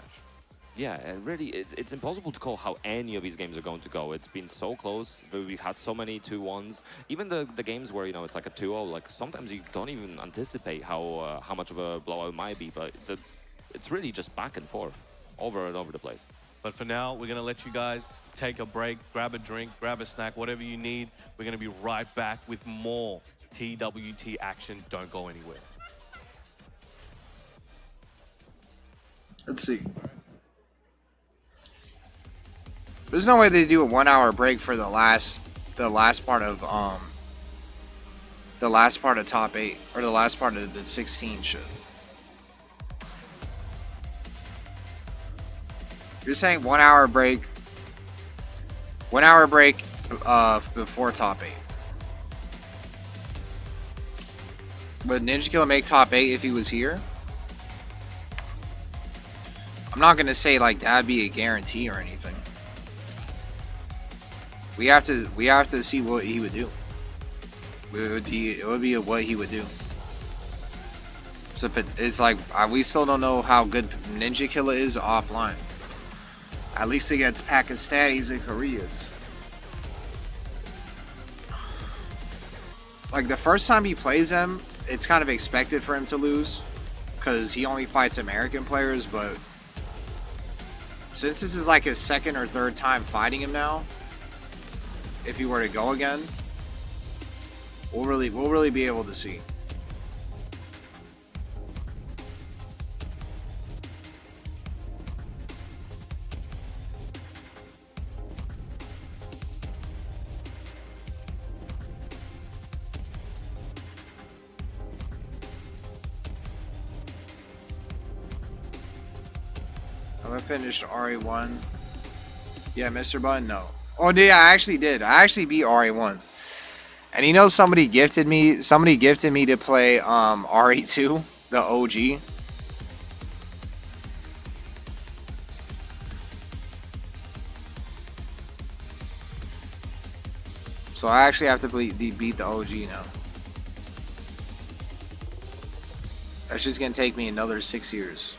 Yeah, and really, it's impossible to call how any of these games are going to go. It's been so close. We had so many 2-1s. Even the games where, you know, it's like a 2-0, like sometimes you don't even anticipate how much of a blowout it might be, but it's really just back and forth, over and over the place. But for now, we're going to let you guys take a break, grab a drink, grab a snack, whatever you need. We're going to be right back with more TWT action. Don't go anywhere. Let's see. There's no way they do a 1 hour break for the last part of top 8 or the last part of the 16 shit. You're saying 1 hour break. 1 hour break before top 8. Would Ninja Killer make top 8 if he was here? I'm not gonna say like that'd be a guarantee or anything. We have to see what he would do. It would be what he would do. So it's like we still don't know how good Ninja Killer is offline. At least against Pakistanis and Koreans. Like the first time he plays them, it's kind of expected for him to lose because he only fights American players, but since this is like his second or third time fighting him now, if he were to go again, we'll really be able to see. I haven't finished RE1. Yeah, Mr. Bun, no. Oh, yeah, I actually did. I actually beat RE1. And you know, somebody gifted me to play RE2, the OG. So I actually have to beat the OG now. That's just gonna take me another 6 years.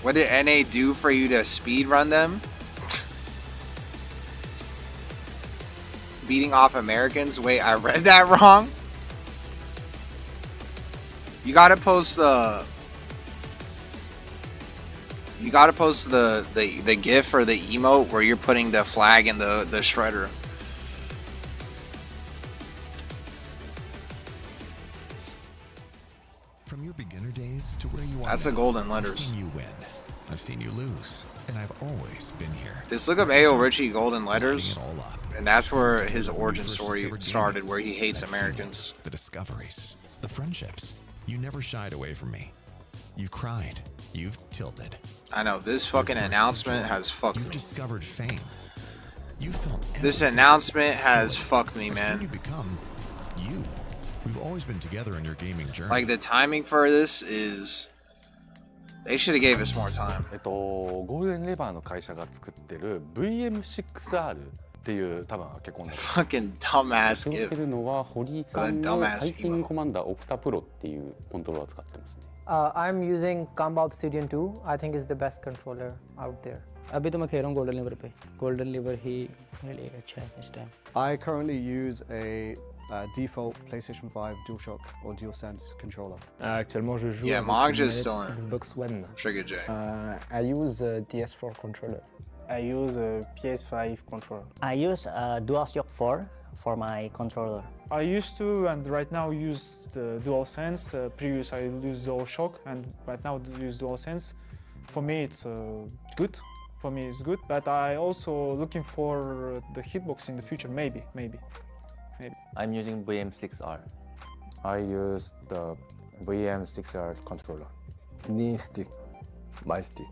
What did NA do for you to speed run them? Beating off Americans? Wait, I read that wrong? You gotta post the the GIF or the emote where you're putting the flag in the shredder. From your beginner days to where you are That's a now, golden I've letters. seen you win. I've seen you lose, and I've always been here. Just look up A.O. Richie Golden Letters, and that's where his origin story started, where he hates Americans. The discoveries, the friendships. You never shied away from me. You cried. You've tilted. I know, this fucking announcement has fucked me. You've discovered fame. You felt this announcement has fucked me, man. You become you. We've always been together on your gaming journey. Like, the timing for this is... They should have gave us more time. ゴールデンレバーの会社が作ってる VM6R っていう多分結構 Fucking dumbass 使用してるのは堀井さんのタイピングコマンダー Octa Pro っていうコントローラーを使ってますね。I'm using Kamba Obsidian 2. I think it's the best controller out there. अभी तो मैं खेल रहा हूँ golden liver पे. Golden liver ही मेरे लिए अच्छा है इस time. I currently use a default PlayStation 5 DualShock or DualSense controller. Actuellement, je joue avec une Xbox One. Trigger J. I use a DS4 controller. I use a PS5 controller. I use DualShock 4 for my controller. I used to and right now use the DualSense. Previous I used DualShock and right now I use DualSense. For me it's good. For me it's good, but I also looking for the hitbox in the future. Maybe. I'm using VM6R. I use the VM6R controller. Knee stick, my stick.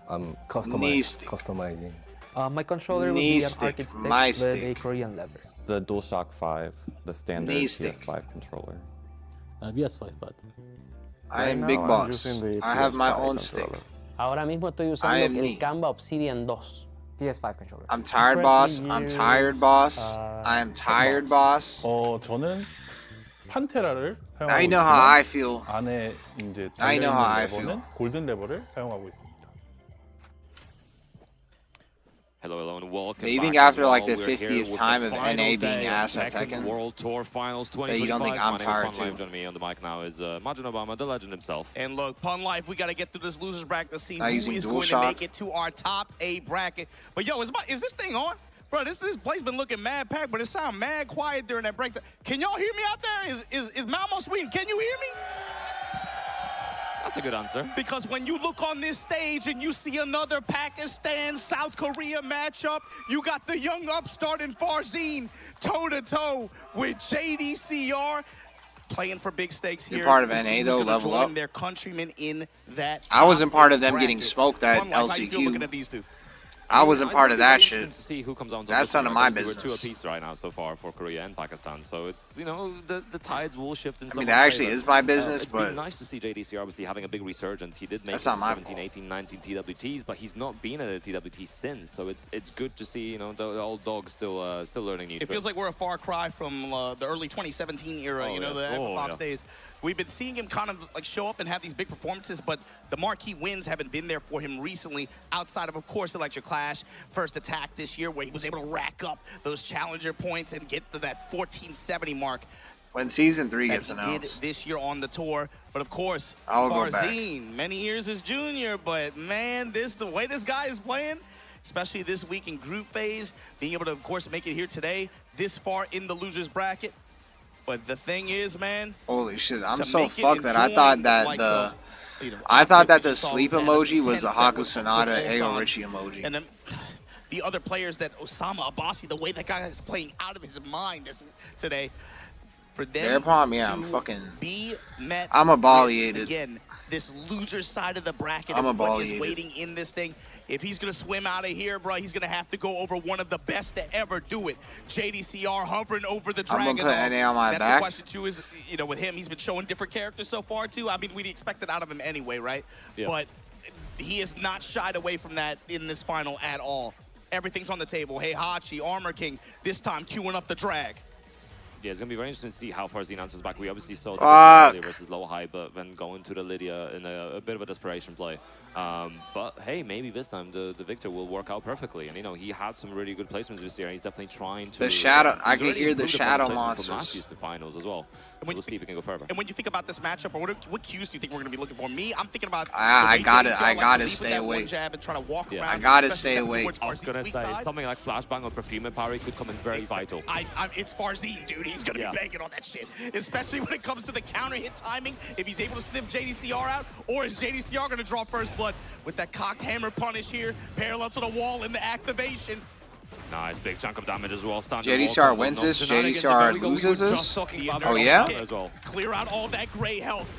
I'm customizing. My controller will be an arcade stick with a Korean lever. The DualShock 5, the standard PS5 controller. PS5, but I am Big Boss. I have my own stick. Ahora mismo estoy usando el Kamba Obsidian 2. PS5 controller. I'm tired, boss. I'm tired, boss. I am tired, boss. 저는 판테라를 사용하고 I know how I feel. 안에 이제 I know how I 레버는 feel. 골든 레버를 사용하고 있습니다. Hello, and welcome. You think back after as like well. the We're here 50th with time the of final NA being day of asked at Tekken Tekken, World Tour Finals that you don't think 2025. I'm My name is tired Pun too. Life. Joining me on the mic now is Majin Obama, the legend himself. And look, Pun Life, we got to get through this losers bracket to see Not who using is going to DualShock. make it to our top 8 bracket. But yo, is this thing on? Bro, this place been looking mad packed, but it sound mad quiet during that break. Can y'all hear me out there? Is Malmo Sweden? Can you hear me? That's a good answer. Because when you look on this stage and you see another Pakistan-South Korea matchup, you got the young upstart in Farzin toe-to-toe with JDCR. Playing for big stakes here. You're part of NA though, level up. Their countrymen in that I wasn't part of them bracket. getting smoked at How you feel looking LCQ. at these two? I wasn't part of that To shit. see who comes on top. That's none of my We're business. 2 apiece right now so far for Korea and Pakistan. So it's, you know, the tides will shift in some I mean, that actually favor. is my business, it's but been nice to see JDC obviously having a big resurgence. He did make that's it not to my 17, 18, 19 TWTs, but he's not been at a TWT since. So it's good to see, you know, the old dog still learning new It feels like we're a far cry from the early 2017 era, Oh, you know, yeah. the Oh, Xbox yeah. days. We've been seeing him kind of like show up and have these big performances, but the marquee wins haven't been there for him recently, outside of course, Electric Clash, First Attack this year, where he was able to rack up those challenger points and get to that 1470 mark. When Season 3 that gets he announced, did this year on the tour. But of course, I'll go back. Farzin, many years as junior, but man, the way this guy is playing, especially this week in group phase, being able to, of course, make it here today, this far in the losers bracket. But the thing is, man, holy shit, I'm to so make it fucked that I and thought join that like the you know, I thought that the just saw sleep that emoji was the intense Haku with Sonata Ulsan. Ayo Richie emoji. And then the other players that Osama Abbasi, the way that guy is playing out of his mind today, for them Their problem, yeah, to I'm fucking. be met I'm with, evaluated. again, this loser side of the bracket I'm and what is evaluated. waiting in this thing. If he's going to swim out of here, bro, he's going to have to go over one of the best to ever do it. JDCR hovering over the I'm Dragon. gonna put NA on my That's back. the question, too, is, you know, with him, he's been showing different characters so far, too. I mean, we'd expect it out of him anyway, right? Yeah. But he has not shied away from that in this final at all. Everything's on the table. Hey, Hachi, Armor King, this time queuing up the drag. Yeah, it's going to be very interesting to see how Farzin answers back. We obviously saw Fuck. the Lydia versus Low High, but then going to the Lydia in a bit of a desperation play. But hey, maybe this time the Victor will work out perfectly. And you know, he had some really good placements this year, and he's definitely trying to... The shadow, I he's can already hear the improved shadow upon his placement from last monsters. year's to finals as well. So we'll see if we can go further. And when you think about this matchup, or what cues do you think we're going to be looking for? Me, I'm thinking about... I the way gotta- JDCR I likes to gotta lead with stay that one awake. jab and try to walk Yeah. around, I gotta especially stay step awake. towards I was Farzin's going to weak say, side. something like Flashbang or Perfume Parry could come in very vital. It's Farzin, dude. he's going to be banking on that shit, especially when it comes to the counter hit timing. If he's able to sniff JDCR out, or is JDCR going to draw first blood with that cocked hammer punish here, parallel to the wall in the activation. Nice, big chunk of damage as well. JDCR wins this, JDCR loses this. Oh, yeah? Clear out all that gray health.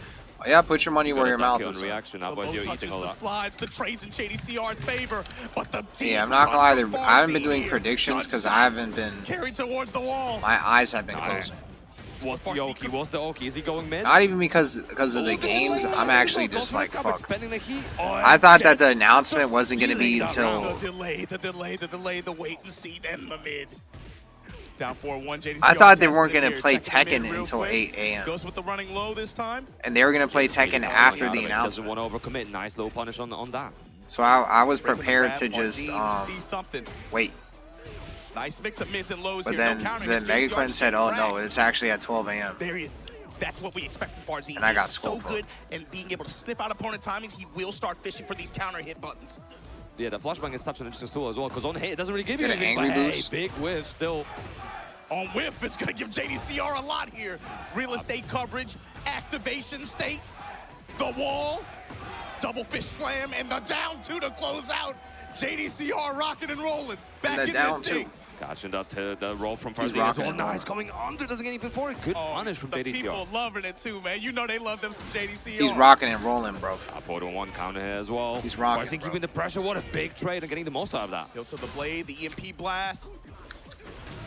Oh, yeah, put your money where your mouth is. Reaction, how about you eating all that? Slides, the trades in JDCR's favor, but the yeah, I'm not gonna lie, I haven't been doing predictions because I haven't been. Carried towards the wall. My eyes have been closing. What's the Oki? What's the Oki? Is he going mid? Not even because of the games. I'm actually just like, fuck. I thought that the announcement wasn't gonna be until. The delay, the wait and see, and the mid. Down 4-1, JDCR. I thought they weren't gonna play Tekken until 8 a.m. Goes with the running low this time. And they were gonna play Tekken after the announcement. Doesn't want to overcommit. Nice low punish on that. So I was prepared to just wait. Nice mix of mids and lows but here. Then Megaclan said, "Oh no, it's actually at 12 a.m." That's what we expect from Farzine. And I got so good and being able to sniff out opponent timings, he will start fishing for these counter hit buttons. Yeah, the flashbang is such an interesting tool as well, because on hit it doesn't really give you anything. Angry but boost. Hey, big whiff still. On whiff, it's gonna give JDCR a lot here. Real estate coverage, activation state, the wall, double fish slam, and the down two to close out. JDCR rocking and rolling. Back in this thing. Catching that the roll from Farzine as well. Nice, coming under, doesn't get anything for it. Good punish from JDCR. People loving it too, man. You know they love them some JDCR. He's rocking and rolling, bro. 4-1 counter here as well. He's rocking, Farzine keeping the pressure. What a big trade and getting the most out of that. Hilt to the blade, the EMP blast.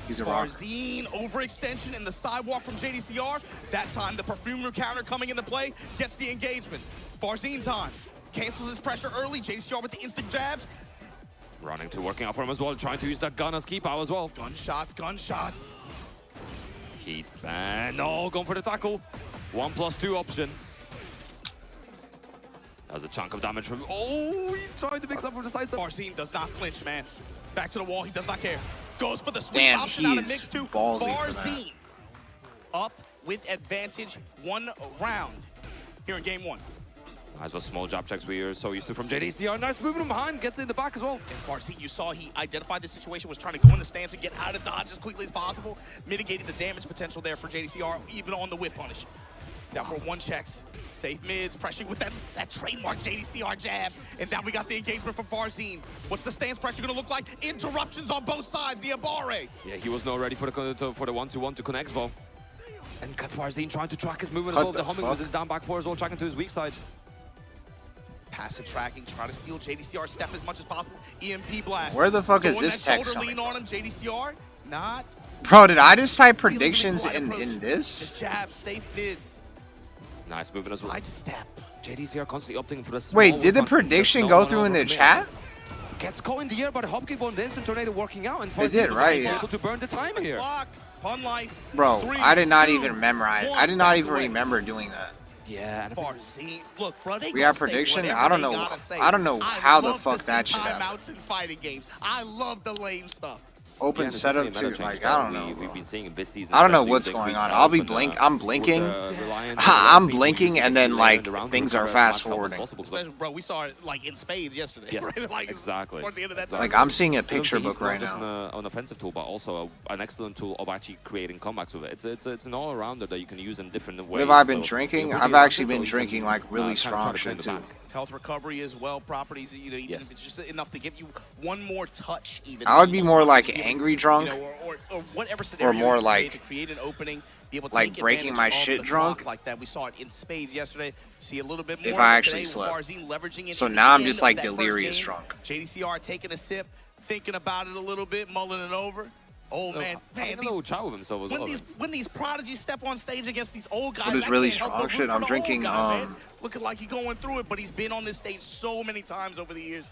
He's a rock. Farzine overextension in the sidewalk from JDCR. That time the perfumer counter coming into play gets the engagement. Farzine time. Cancels his pressure early. JDCR with the instant jabs. Running to working out for him as well, trying to use that gun as key power as well. Gunshots. Heat, and no, going for the tackle. 1+2 option. That's a chunk of damage from, he's trying to mix up from the side step. Farzine does not flinch, man. Back to the wall, he does not care. Goes for the sweep Damn, option he out of is mix two. ballsy for that. Farzine up with advantage 1 round here in game 1. Nice those small jab checks we are so used to from JDCR. Nice moving him behind, gets it in the back as well. And Farzine, you saw he identified the situation, was trying to go in the stance and get out of dodge as quickly as possible, mitigating the damage potential there for JDCR, even on the whip punish. Down for 1 checks, safe mids, pressuring with that trademark JDCR jab. And now we got the engagement from Farzine. What's the stance pressure gonna look like? Interruptions on both sides, the Abare. Yeah, he was not ready for the 1-to-1 to connect as well. And Farzine trying to track his movement as well. The humming was down back 4 as well, tracking to his weak side. Passive tracking, try to steal JDCR step as much as possible. EMP blast. Where the fuck is this text coming from? on him, JDCR, not. Bro, did I just type predictions in this? Just jab, safe mids. Nice movement as well. Side step. JDCR constantly opting for the Wait, did the prediction go through in the chat? Gets caught in the air by the hop kick on the instant tornado working out, and They did, right? Yeah. able to burn the time here. Pun life. Bro, I did not even memorize. I did not even remember doing that. Yeah, and Farzine, look, bro, we got prediction. I don't know. I don't know how the fuck that shit happened. Timeouts in fighting games. I love the lame stuff. Open setup too. Like I don't know. We've been seeing this season. I don't know what's going on. I'll be I'm blinking. I'm blinking, and then like things are fast forwarding. Bro, we saw it like in spades yesterday. Yes, right? Like, exactly. Towards the end of that time. Like I'm seeing a picture book right now. now. An offensive tool, but also an excellent tool of actually creating comebacks with it. It's an all-arounder that you can use in different ways. What have I been drinking? I've actually been drinking like really strong shit too. Health recovery as well, properties, you know, even if it's just enough to give you one more touch, even. I would be more like angry drunk, you know, or whatever scenario. Or more like to create an opening, be able to like take breaking my advantage of shit the drunk. clock like that. We saw it in spades yesterday. See a little bit more. If I actually today, slept. Farzine leveraging it So to now the I'm end just of like that first delirious game. drunk. JDCR taking a sip, thinking about it a little bit, mulling it over. Oh man, a little chat with himself as well. When these prodigies step on stage against these old guys, What is that really can't help strong but shit? root for I'm the drinking, old guy, man. Looking like he's going through it, but he's been on this stage so many times over the years.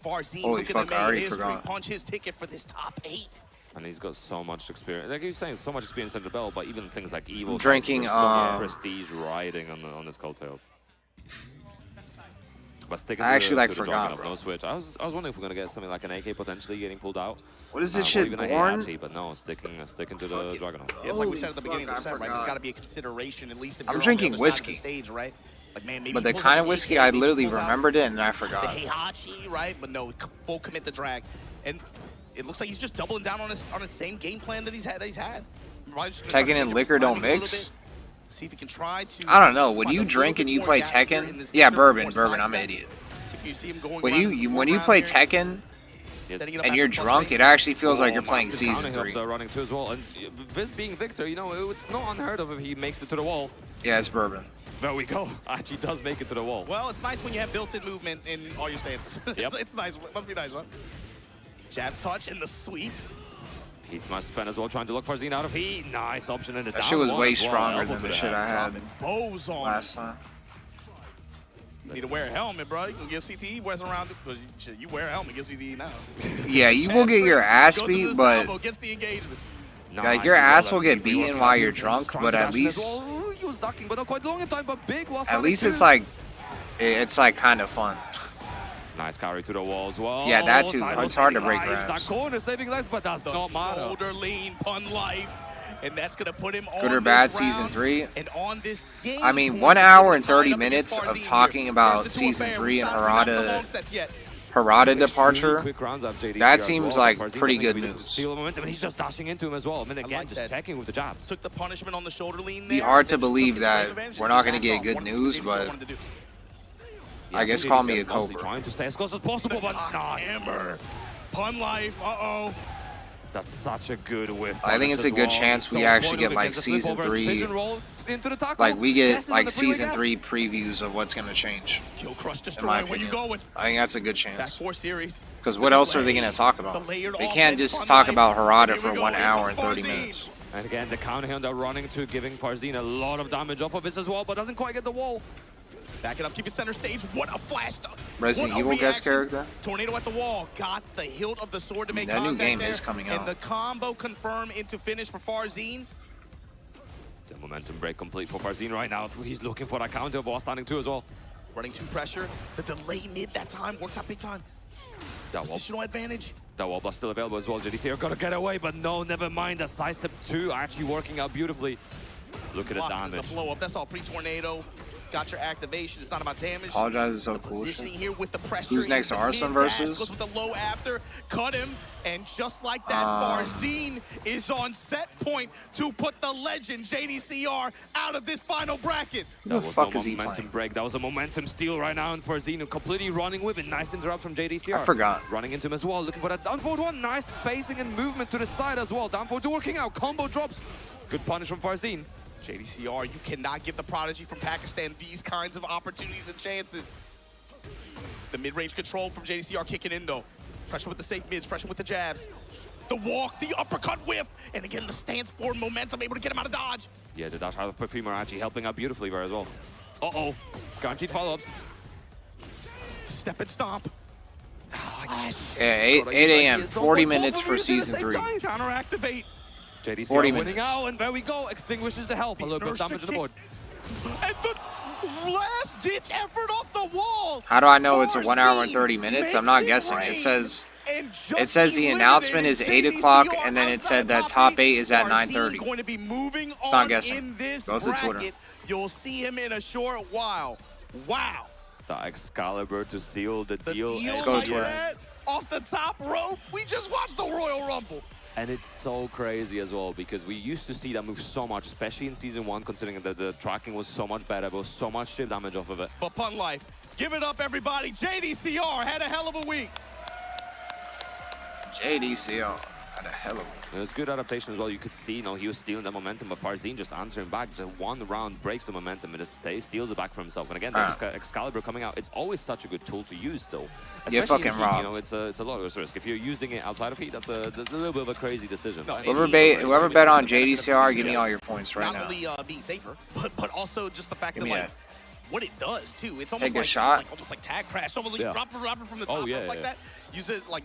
Farzine Holy looking fuck, to I already make history, forgot. punch his ticket for this top 8. And he's got so much experience. Like he was saying, so much experience under the belt, but even things like Evo. Drinking, prestige riding on his coattails. But sticking I actually to the forgot, Dragunov, bro. no switch. I was wondering if we're gonna get something like an AK potentially getting pulled out. What is this or shit, even a Born? Heihachi, but no, sticking to the Dragunov. Yeah, it's like we said at the beginning of the set, right? There's got to be a consideration, at least if I'm you're drinking on the other side of the whiskey. stage, right? Like, man, maybe But he the pulls kind out of the whiskey AK, I maybe he literally pulls out remembered it and I the forgot. Heihachi, right? But no, full commit the drag, and it looks like he's just doubling down on his same game plan that he's had. Tekken and liquor don't mix? See if he can try to. I don't know. When you drink and you play Tekken, yeah, bourbon. I'm an idiot. When you play Tekken and you're drunk, it actually feels like you're playing Season 3. Running too as well, and this being Victor, you know, it's not unheard of if he makes it to the wall. Yeah, it's bourbon. There we go. Actually does make it to the wall. Well, it's nice when you have built-in movement in all your stances. It's nice. It must be nice, huh? Jab touch and the sweep. He's must spend as well trying to look for Zine out of heat. Nice option in the That shit was way stronger than the shit I had last time. You need to wear a helmet, bro. You can get CTE wears around it, but you wear a helmet, get CTE now. Yeah, you will get your ass beat, but like your ass will get beaten while you're drunk, but at least it's like kind of fun. Nice carry to the wall as well. Yeah, that too. It's hard to break grabs. That corner saving legs, but that's not matter. Shoulder lean, pun life, and that's gonna put him on Good or bad Season 3? And on this game. I mean, 1 hour and 30 minutes of talking about Season 3 and Harada departure. That seems like pretty good news. He's just dashing into him as well. I mean, again, just checking with the jabs. Took the punishment on the shoulder lean. Be hard to believe that we're not going to get good news, but I guess call me a Cobra. Trying to stay as close as possible, but hammer. Pun life. Uh-oh. That's such a good whiff. I think it's a good chance we actually get like Season 3. Like we get like Season 3 previews of what's gonna change. In my opinion. I think that's a good chance. Because what else are they gonna talk about? They can't just talk about Harada for 1 hour and 30 minutes. And again, the counter here they're running to giving Farzin a lot of damage off of this as well, but doesn't quite get the wall. Back it up, keep it center stage. What a flash! Resident Evil guest character. Tornado at the wall. Got the hilt of the sword to make that contact new game there. is coming and out. The combo confirm into finish for Farzin. The momentum break complete for Farzin right now. He's looking for that counter while standing too as well. Running to pressure. The delay mid that time works out big time. Additional advantage. That wall blast still available as well. JDC here gotta get away, but no, never mind. The side step 2 actually working out beautifully. Look at the damage. The blow up. That's all pre-tornado. Got your activation. It's not about damage. Apologize is so cool. Here with the pressure. Who's next? Arslan versus? Goes with the low after. Cut him. And just like that, Farzin is on set point to put the legend JDCR out of this final bracket. That was a momentum break. That was a momentum steal right now in Farzin, completely running with it. Nice interrupt from JDCR. I forgot. Running into him as well, looking for that down forward one. Nice spacing and movement to the side as well. Down forward working out. Combo drops. Good punish from Farzin. JDCR, you cannot give the prodigy from Pakistan these kinds of opportunities and chances. The mid-range control from JDCR kicking in though. Pressure with the safe mids, pressure with the jabs. The walk, the uppercut whiff, and again the stance forward momentum, able to get him out of dodge. Yeah, the dash out of Perfumer actually helping out beautifully there as well. Uh-oh, guaranteed follow-ups. Step and stomp. Yeah, 8 a.m., 40 minutes for Season 3. Counter activate. JDCR winning out, and there we go. Extinguishes the health. A little bit of damage on the board. And the last-ditch effort off the wall. How do I know it's a 1 hour and 30 minutes? I'm not guessing. It says the announcement is 8 o'clock, and then it said that top 8 is at 9:30. It's not guessing. Go to Twitter. You'll see him in a short while. Wow. The Excalibur to seal the deal. Let's go to Twitter. Off the top rope. We just watched the Royal Rumble. And it's so crazy as well, because we used to see that move so much, especially in Season 1, considering that the tracking was so much better, there was so much chip damage off of it. But Pun Life, give it up everybody. JDCR had a hell of a week. JDCR had a hell of a week. It was good adaptation as well. You could see, you know, he was stealing the momentum, but Farzin just answering back. Just one round breaks the momentum and just steals it back for himself. And again, Excalibur coming out, it's always such a good tool to use, though. You're fucking robbed. You know, it's a lot of risk. If you're using it outside of heat, that's a little bit of a crazy decision. No, whoever bet on JDCR, give me all your points right now. Not only being safer, but also just the fact that, like, what it does, too. It's almost Take a like, shot. almost like tag crash, almost like drop it from the top like that. Use it like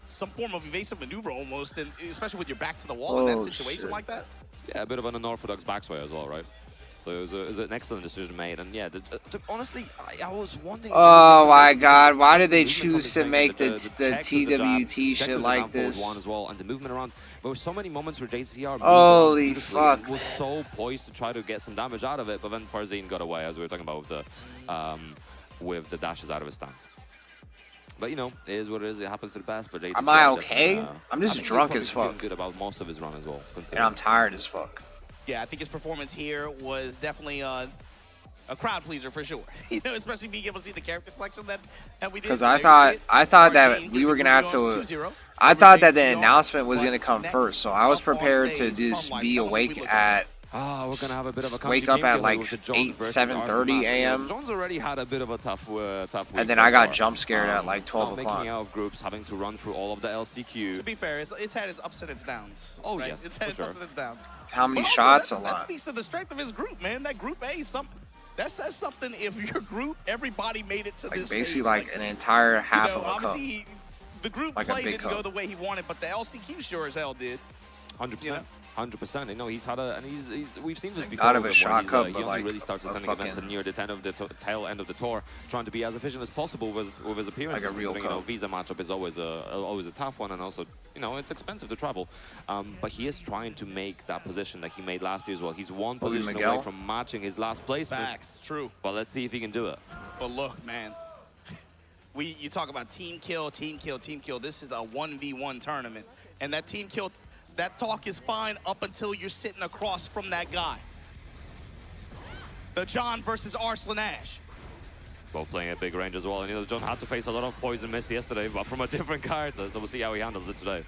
some form of evasive maneuver almost, and especially with your back to the wall in that situation like that. Yeah, a bit of an unorthodox backsway as well, right? So it was an excellent decision made, and yeah, honestly, I was wondering. Oh my God! Why did they choose to make the TWT shit like this? One as well, and the movement around. There were so many moments where JCR holy fuck was so poised to try to get some damage out of it, but then Farzin got away, as we were talking about with the dashes out of his stance. But you know, it is what it is. It happens to the best. But Am I okay? I'm just drunk as fuck. Good about most of his run as well. And I'm tired as fuck. Yeah, I think his performance here was definitely a crowd pleaser for sure. You know, especially being able to see the character selection that we did. Because I thought that we were gonna have to. I thought that the announcement was gonna come first, so I was prepared to just be awake at. We're gonna have a bit of a wake up at like 7:30 a.m. John's already had a bit of a tough week. And then I got jump scared at like 12 Making o'clock. out of groups, having to run through all of the LCQ. To be fair, it's had its ups and its downs. Oh right? yes, it's had its for ups and its downs. How many But also, shots? A that lot. speaks to the strength of his group, man. That group A, that says something. If your group, everybody made it to Like this basically stage. like an entire half of a cup. Obviously, the group Like a play big didn't cup. go the way he wanted, but the LCQ sure as hell did. 100%. 100%. You know, he's had a, and we've seen this before. Out of a with him, shot where cup, he but only like really starts a attending events fucking- near the tail end of the tour, trying to be as efficient as possible with his appearances. Like a real considering, you know, cup. visa matchup is always a tough one, and also, you know, it's expensive to travel. But he is trying to make that position that he made last year as well. He's one Was it position Miguel? away from matching his last placement. Facts, true. But let's see if he can do it. But look, man, you talk about team kill, team kill, team kill. This is a 1v1 tournament, and that team kill, that talk is fine up until you're sitting across from that guy. The John versus Arslan Ash. Both playing at big range as well. And, you know, John had to face a lot of poison mist yesterday, but from a different character, so we'll see how he handles it today.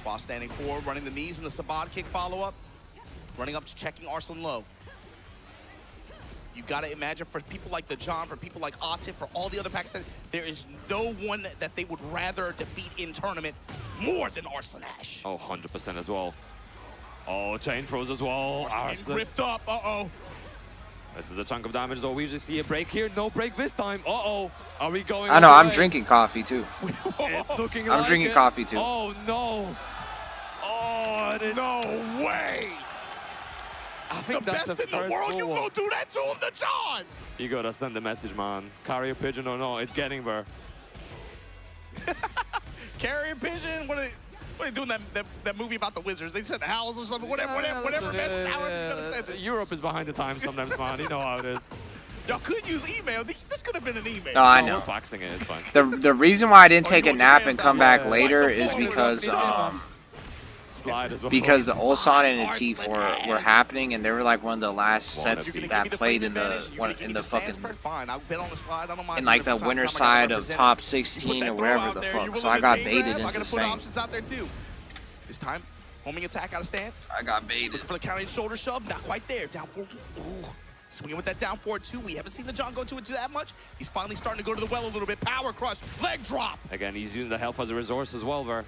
While standing forward, running the knees and the Sabad kick follow-up. Running up to checking Arslan low. You gotta imagine for people like the John, for people like Atif, for all the other Pakistanis, there is no one that they would rather defeat in tournament more than Arslan Ash. Oh, 100% as well. Oh, chain throws as well. Arslan. Ripped up, uh-oh. This is a chunk of damage as well. We usually see a break here. No break this time. Uh-oh. Are we going I know. all the I'm way? drinking coffee too. It's looking I'm like drinking it. coffee too. Oh, no. Oh, no way. I think the that's best the in the first world, you goal. gonna do that to him, the John! You gotta send the message, man. Carrier pigeon or no, it's getting there. Carrier pigeon, what are they doing that movie about the wizards? They said owls or something, whatever message, however you're gonna send it. Europe is behind the times sometimes, man. You know how it is. Y'all could use email. This could have been an email. No, I know. We're faxing it, it's fine. The reason why I didn't take a nap and come back later is because Slide as well. because the Ulsan and the Teef were happening, and they were like one of the last sets that played in the fucking Fine, I'll bet on the slide. I don't mind in like the doing it winner from time to time. I gotta side of represent top it. 16 You or put that wherever throw the out there, fuck. you So roll I a got chain baited grab, I into gotta put staying. options out there too. This time, homing attack out of stance. I got baited. Looking for the counter shoulder shove, not quite there. Down forward. Ooh. Swinging with that down forward too. We haven't seen the John go to it that much. He's finally starting to go to the well a little bit. Power crush, leg drop. Again, he's using the health as a resource as well, Ver.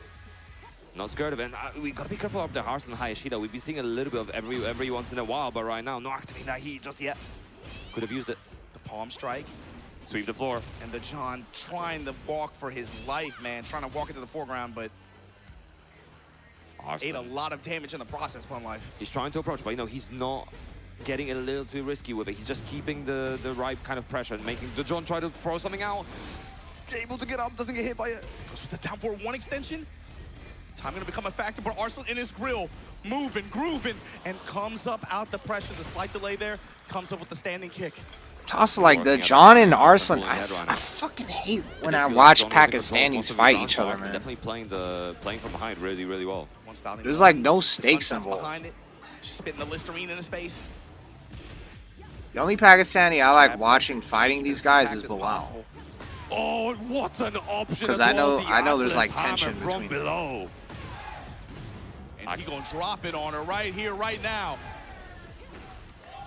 Not scared of it. And we gotta be careful of the Arslan Hayashida. We've been seeing a little bit of every once in a while, but right now, not activating that heat just yet. Could have used it. The palm strike. Sweep the floor. And the John trying to walk for his life, man. Trying to walk into the foreground, but Arslan. ate a lot of damage in the process, Pun Life. He's trying to approach, but you know, he's not getting a little too risky with it. He's just keeping the right kind of pressure and making the John try to throw something out. Able to get up, doesn't get hit by it. Goes with the down forward one extension. Time gonna become a factor, but Arslan in his grill, moving, grooving, and comes up out the pressure. The slight delay there, comes up with the standing kick. It's also like the John and Arslan. I fucking hate when I watch Pakistanis fight each other, man. Definitely playing from behind really, really well. There's like no stakes involved. Behind it, just spitting the Listerine in his face. The only Pakistani I like watching fighting these guys is Bilal. Oh, what an option! Because as well, I know there's the like Atlas tension hammer from between them. below. And he gonna drop it on her right here, right now.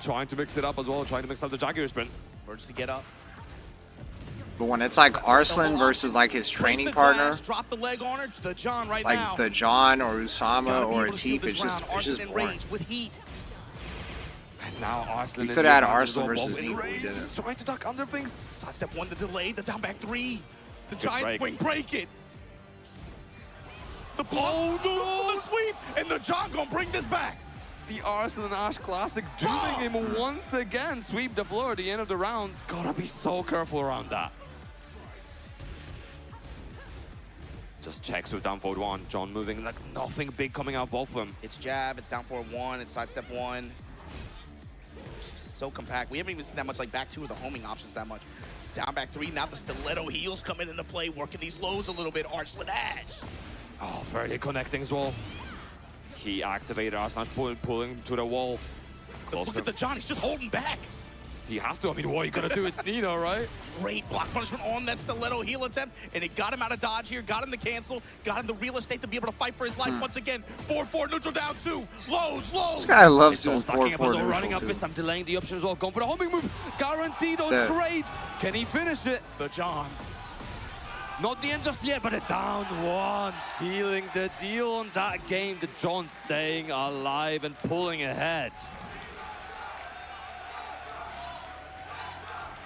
Trying to mix it up as well, trying to mix up the Jaguar sprint. Emergency get up. But when it's like Arslan versus like his training partner, Drop the leg on her. The John right like now. the John or Usama Gotta be or able to seal Atif, this it's just round. Arslan in boring. range with heat. And now Arslan. We in could the have had advantage as Arslan well, versus both in Neil, we range, didn't. just trying to duck under things. Sidestep one, the delay, the down back three. The Good giant break. swing, break it. The blow, the sweep, and the John gonna bring this back. The Arslan Ash Classic doing him once again. Sweep the floor at the end of the round. Gotta be so careful around that. Just checks with down forward one. John moving like nothing big coming out both of them. It's jab, it's down forward one, it's sidestep one. so compact. We haven't even seen that much like back two of the homing options that much. Down back three, now the stiletto heels coming into play, working these lows a little bit. Arslan Ash. Oh, Ferdy connecting as well. He activated Arslan Ash, pulling to the wall. Look at the John, he's just holding back. He has to. I mean, what are you going to do? It's Nina, right? Great block punishment on that stiletto heel attempt, and it got him out of dodge here, got him the cancel, got him the real estate to be able to fight for his life once again. 4-4 neutral down two. Lows. This guy loves doing stacking 4-4 up as well, neutral running up too. this time, delaying the option as well. Going for the homing move. Guaranteed on trade. Can he finish it? The John. Not the end just yet, but a down one. Sealing the deal on that game. The John staying alive and pulling ahead.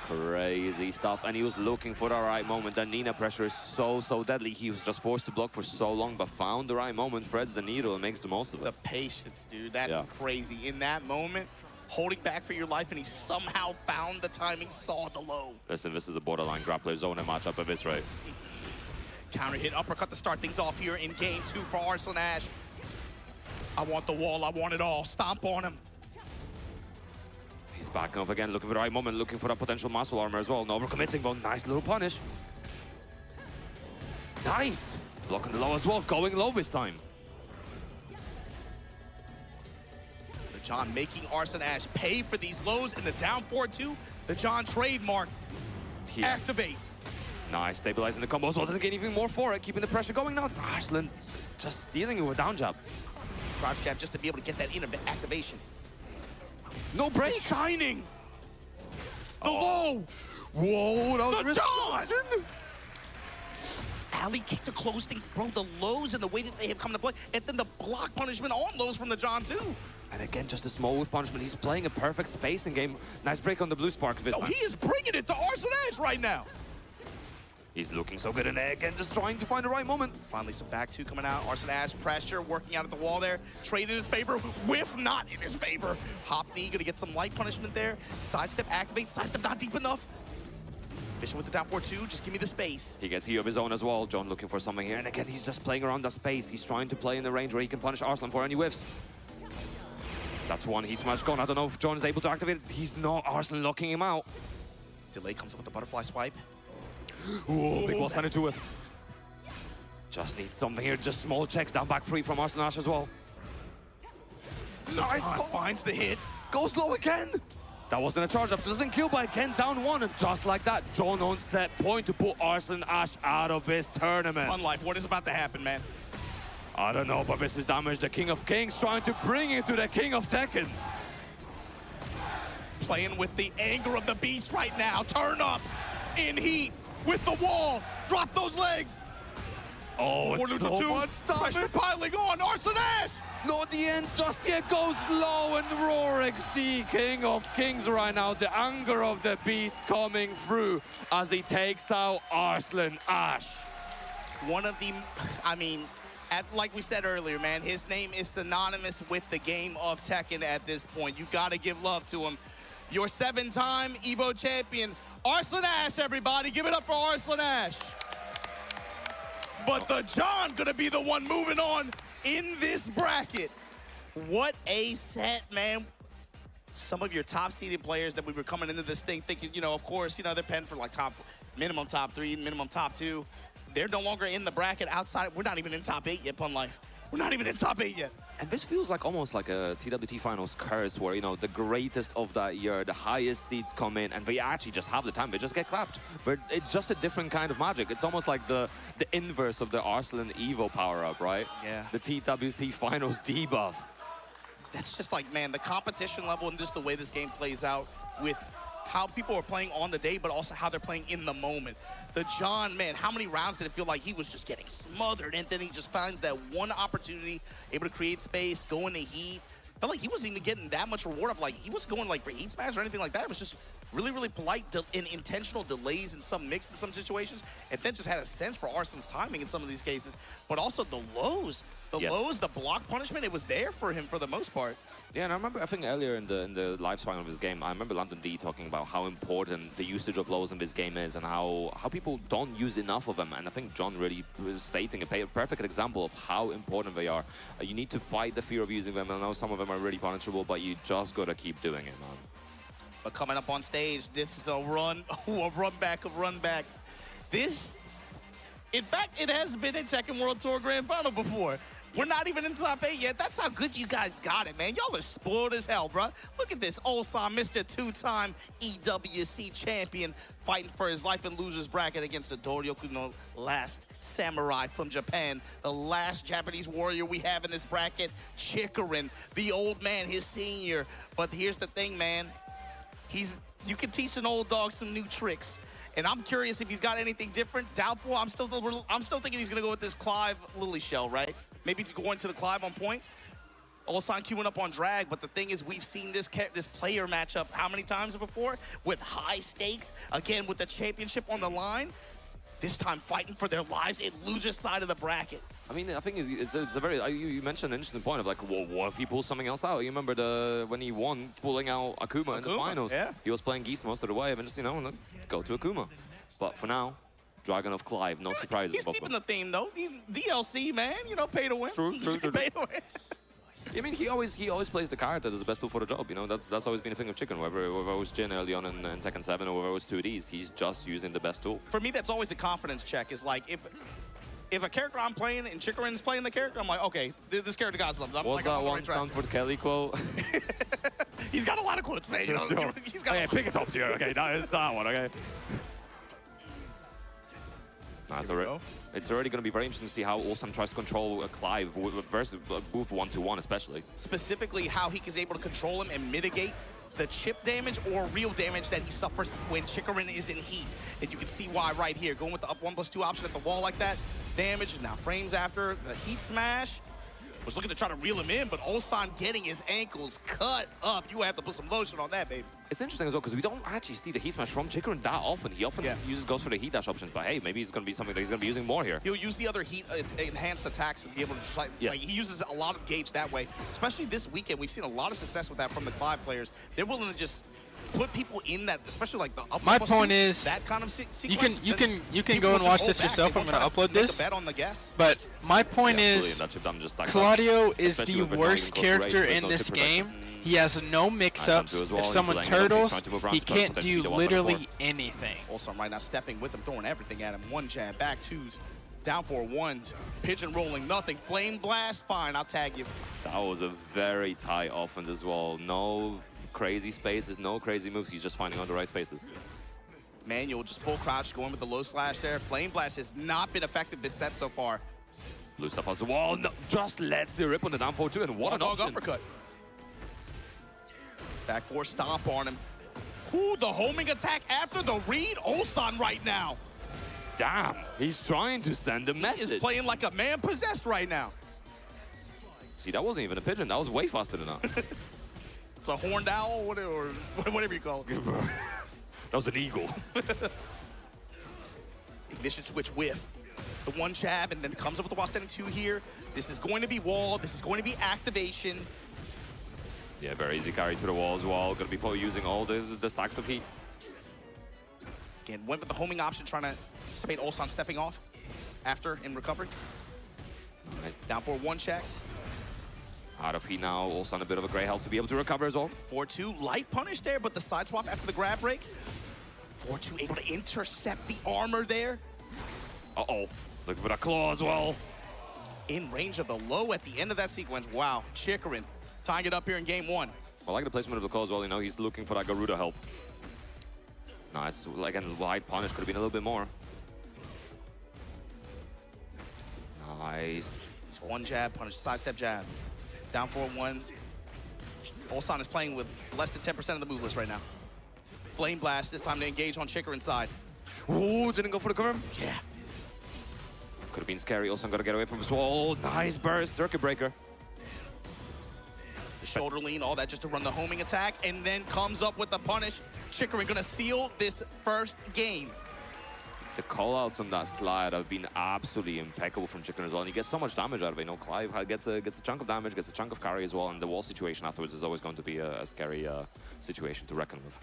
Crazy stuff, and he was looking for the right moment. The Nina pressure is so deadly. He was just forced to block for so long, but found the right moment, threads the needle, and makes the most of it. The patience, dude, that's crazy. In that moment, holding back for your life, and he somehow found the timing, saw the low. Listen, this is a borderline grappler zone matchup at this rate. Counter hit, uppercut to start things off here in game two for Arslan Ash. I want the wall, I want it all. Stomp on him. He's backing up again, looking for the right moment, looking for that potential muscle armor as well. No overcommitting, but nice little punish. Nice! Blocking the low as well, going low this time. The John making Arslan Ash pay for these lows in the down 4-2. The John trademark. Activate. Nice, stabilizing the combo as well. Doesn't get anything more for it, keeping the pressure going now. Arslan just stealing it with down jab. Crouch jab just to be able to get that in activation. No break. Shining. The low. Whoa, that was the John. Ali kicked to close things. Bro, the lows and the way that they have come to play. And then the block punishment on lows from the John too. And again, just a small with punishment. He's playing a perfect spacing game. Nice break on the blue spark this time. He is bringing it to Arslan Ash right now. He's looking so good in there again, just trying to find the right moment. Finally, some back two coming out. Arslan Ash pressure, working out at the wall there. Trade in his favor, whiff not in his favor. Hop knee, gonna get some light punishment there. Sidestep activates, sidestep not deep enough. Fishing with the down 4-2, just give me the space. He gets here of his own as well. John looking for something here, and again, he's just playing around the space. He's trying to play in the range where he can punish Arslan for any whiffs. That's one heat smash gone. I don't know if John is able to activate it. He's not. Arslan locking him out. Delay comes up with the butterfly swipe. Ooh, big boss handed to it. Just needs something here. Just small checks down back free from Arslan Ash as well. Nice. Finds the hit. Goes low again. That wasn't a charge up, so doesn't kill, but again down one, and just like that, John on set point to put Arslan Ash out of this tournament. Unlife, what is about to happen, man? I don't know, but this is damage. The King of Kings trying to bring it to the King of Tekken. Playing with the anger of the beast right now. Turn up in heat with the wall. Drop those legs. Oh, it's so much damage. Pressure piling on Arslan Ash. Not the end just yet, goes low, and Rorex, the King of Kings right now. The anger of the beast coming through as he takes out Arslan Ash. One of the, I mean, like we said earlier, man, his name is synonymous with the game of Tekken at this point. You gotta give love to him. Your 7-time EVO champion, Arslan Ash, everybody. Give it up for Arslan Ash. But the John gonna be the one moving on in this bracket. What a set, man. Some of your top-seeded players that we were coming into this thing thinking, you know, of course, you know, they're penned for like minimum top 3, minimum top 2. They're no longer in the bracket outside. We're not even in top 8 yet, Pun Life. We're not even in top 8 yet. And this feels like almost like a TWT Finals curse where, you know, the greatest of that year, the highest seeds come in and they actually just have the time. They just get clapped. But it's just a different kind of magic. It's almost like the inverse of the Arslan Evo power-up, right? Yeah. The TWT Finals debuff. That's just like, man, the competition level and just the way this game plays out with how people are playing on the day, but also how they're playing in the moment. The John, man, how many rounds did it feel like he was just getting smothered, and then he just finds that one opportunity, able to create space, go into heat. Felt like he wasn't even getting that much reward of, like, he wasn't going like for heat smash or anything like that. It was just really, really polite and intentional delays in some mix in some situations, and then just had a sense for Arslan's timing in some of these cases. But also the lows. The lows, the block punishment, it was there for him for the most part. Yeah, and I remember, I think earlier in the live stream of this game, I remember London D talking about how important the usage of lows in this game is and how people don't use enough of them. And I think John really was stating a perfect example of how important they are. You need to fight the fear of using them. I know some of them are really punishable, but you just got to keep doing it, man. But coming up on stage, this is a run back of run backs. This, in fact, it has been a Tekken World Tour Grand Final before. We're not even in the top 8 yet. That's how good you guys got it, man. Y'all are spoiled as hell, bro. Look at this. Ulsan, Mr. 2-time EWC champion, fighting for his life in losers bracket against the Doryoku no Last Samurai from Japan. The last Japanese warrior we have in this bracket, Chikarin, the old man, his senior. But here's the thing, man. You can teach an old dog some new tricks. And I'm curious if he's got anything different. Doubtful. I'm still thinking he's going to go with this Clive Lily Shell, right? Maybe to go into the Clive on point. Ulsan queuing up on drag, but the thing is we've seen this player matchup how many times before? With high stakes, again with the championship on the line. This time fighting for their lives in loser side of the bracket. I mean, I think it's a very, you mentioned an interesting point of like, well, what if he pulls something else out? You remember when he won, pulling out Akuma in the finals. Yeah. He was playing Geese most of the way, and just, go to Akuma. But for now, Dragon of Clive, no surprises. He's keeping the theme though. DLC, man, pay to win. True. Pay to win. I mean, he always plays the card that is the best tool for the job. That's always been a thing of Chicken. Whether it was Jin early on in Tekken 7 or whether it was 2Ds, he's just using the best tool. For me, that's always a confidence check. Is like if a character I'm playing and Chikarin's playing the character, I'm like, okay, this character got something. What's that one Stanford Kelly quote? He's got a lot of quotes, man. He's got. Hey, pick a top tier. Okay, that one. Okay. It's already going to be very interesting to see how Ulsan tries to control Clive versus Booth 1-1 especially. Specifically how he is able to control him and mitigate the chip damage or real damage that he suffers when Chikarin is in heat. And you can see why right here. Going with the up 1+2 option at the wall like that. Damage, now frames after the heat smash. Was looking to try to reel him in, but Ulsan getting his ankles cut up. You have to put some lotion on that, baby. It's interesting as well, because we don't actually see the heat smash from Chikarin that often. He often goes for the heat dash options, but hey, maybe it's going to be something that he's going to be using more here. He'll use the other heat enhanced attacks to be able to try. Like, he uses a lot of gauge that way. Especially this weekend, we've seen a lot of success with that from the Clive players. They're willing to just put people in that, especially like the up. My point is, that kind of sequence, you can go and watch this yourself. I'm going to upload this. But my point is, Claudio is the worst character in this game. He has no mix-ups. If someone turtles, he can't do literally anything. Also, right now stepping with him, throwing everything at him. One jab, back twos, down for ones, pigeon rolling, nothing. Flame blast, fine, I'll tag you. That was a very tight offense as well. No crazy spaces, no crazy moves. He's just finding all the right spaces. Manual just full crouch, going with the low slash there. Flame blast has not been effective this set so far. Loose up as the wall, just lets the rip on the down 4-2, and what an option. Uppercut. Back four stomp on him. Ooh, the homing attack after the read. Ulsan right now. Damn, he's trying to send a message. He is playing like a man possessed right now. See, that wasn't even a pigeon. That was way faster than that. It's a horned owl, or whatever you call it. That was an eagle. Ignition switch whiff. The one jab, and then comes up with the while standing 2 here. This is going to be wall. This is going to be activation. Yeah, very easy carry to the wall as well. Going to be using all the stacks of heat. Again, went with the homing option, trying to anticipate Ulsan stepping off after in recovery. Nice. Down for 1 checks. Out of heat now, Ulsan a bit of a gray health to be able to recover as well. 4-2, light punish there, but the side swap after the grab break. 4-2 able to intercept the armor there. Uh-oh, looking for that claw as well. In range of the low at the end of that sequence. Wow, Chikarin tying it up here in game 1. I like the placement of the claw as well. He's looking for that Garuda help. Nice, again, light punish could have been a little bit more. Nice. It's 1 jab, punish, sidestep jab. Down 4-1. Ulsan is playing with less than 10% of the move list right now. Flame blast, this time to engage on Chikarin's side. Ooh, didn't go for the cover. Yeah. Could have been scary. Ulsan got to get away from his wall. Nice burst, circuit breaker. The shoulder lean, all that just to run the homing attack, and then comes up with the punish. Chikarin gonna seal this first game. The call-outs on that slide have been absolutely impeccable from Chikarin as well, and he gets so much damage out of it. Clive gets a chunk of damage, gets a chunk of carry as well, and the wall situation afterwards is always going to be a scary situation to reckon with.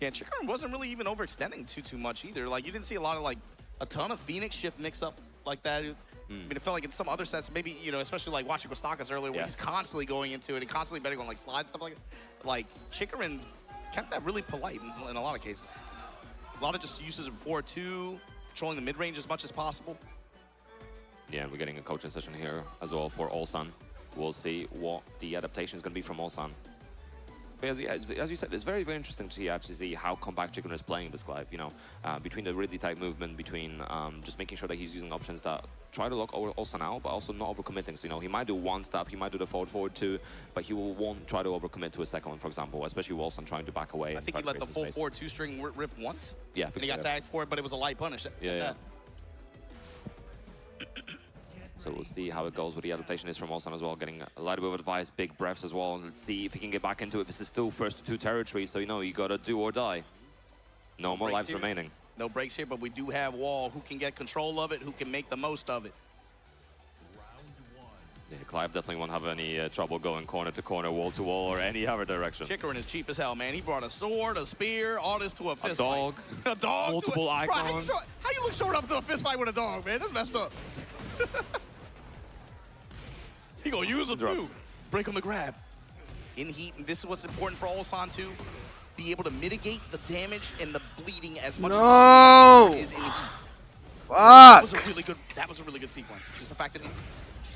Yeah, Chikarin wasn't really even overextending too much either. Like, you didn't see a lot of, a ton of Phoenix shift mix-up like that. I mean, it felt like in some other sets, maybe, especially like watching Kostakas earlier, where he's constantly going into it and constantly betting on, slides, stuff like that. Like, Chikarin kept that really polite in a lot of cases. A lot of just uses of 4-2, controlling the mid-range as much as possible. Yeah, we're getting a coaching session here as well for Ulsan. We'll see what the adaptation is going to be from Ulsan. But as you said, it's very, very interesting to actually see how compact Chicken is playing this Clive. You know, between the really tight movement, between just making sure that he's using options that try to lock Ulsan out, but also not overcommitting. So, you know, he might do one step, he might do the forward 2, but he won't try to overcommit to a second one, for example, especially Ulsan trying to back away. I think he let the full forward 2 string rip once. Yeah. And he got tagged for it, but it was a light punish. Yeah. So we'll see how it goes with the adaptation is from Ulsan as well, getting a little bit of advice, big breaths as well, and let's see if he can get back into it. This is still first to 2 territory, so you know, you gotta do or die. No more lives remaining. No breaks here, but we do have Wall who can get control of it, who can make the most of it. Yeah, Clive definitely won't have any trouble going corner to corner, wall to wall, or any other direction. Chikrin is cheap as hell, man. He brought a sword, a spear, all this to a fist dog. fight. A dog. Multiple icons. Bro, how you look showing up to a fist fight with a dog, man? That's messed up. He gonna use him too. Break on the grab. In heat, and this is what's important for Ulsan to be able to mitigate the damage and the bleeding as much as possible. That was a really good sequence. Just the fact that he didn't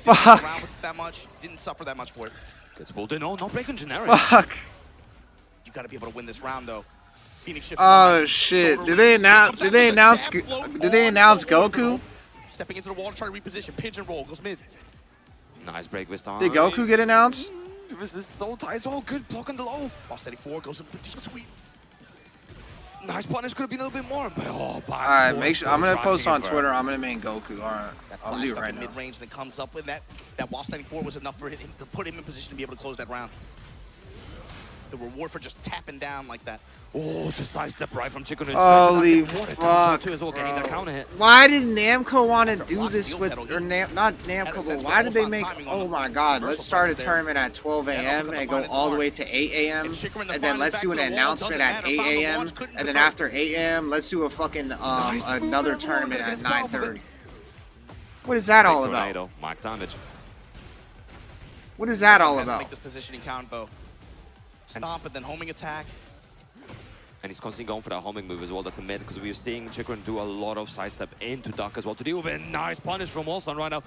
move around with it that much, didn't suffer that much for it. Gets pulled in. Oh, not breaking generic. You gotta be able to win this round though. Phoenix shifts. Oh shit! Did they announce Goku? Stepping into the wall to try to reposition. Pigeon roll goes mid. Nice break this time. Did Goku get announced? This is so tight as well. Good block on the low. Ball steady 4 goes up with the deep sweep. Nice punish. Could have been a little bit more. But Alright, make sure. I'm gonna post on Twitter. I'm gonna main Goku. Alright, I'll do it right now. Mid-range that comes up with that wall steady 4 was enough for him to put him in position to be able to close that round. The reward for just tapping down like that. Oh, just sidestep right from Chicken. Holy fuck, as well, getting that counter hit. Why did Namco want to do this with, or not Namco, but why did they make, oh my god, let's start a tournament at 12 a.m. and go all the way to 8 a.m. and then let's do an announcement at 8 a.m. and then after 8 a.m. let's do a fucking, another tournament at 9:30. What is that all about? Max damage. What is that all about? Make this positioning count though. Stomp and then homing attack. And he's constantly going for that homing move as well. That's a mid, because we're seeing Chikrin do a lot of sidestep into duck as well to deal with it. Nice punish from Ulsan right now.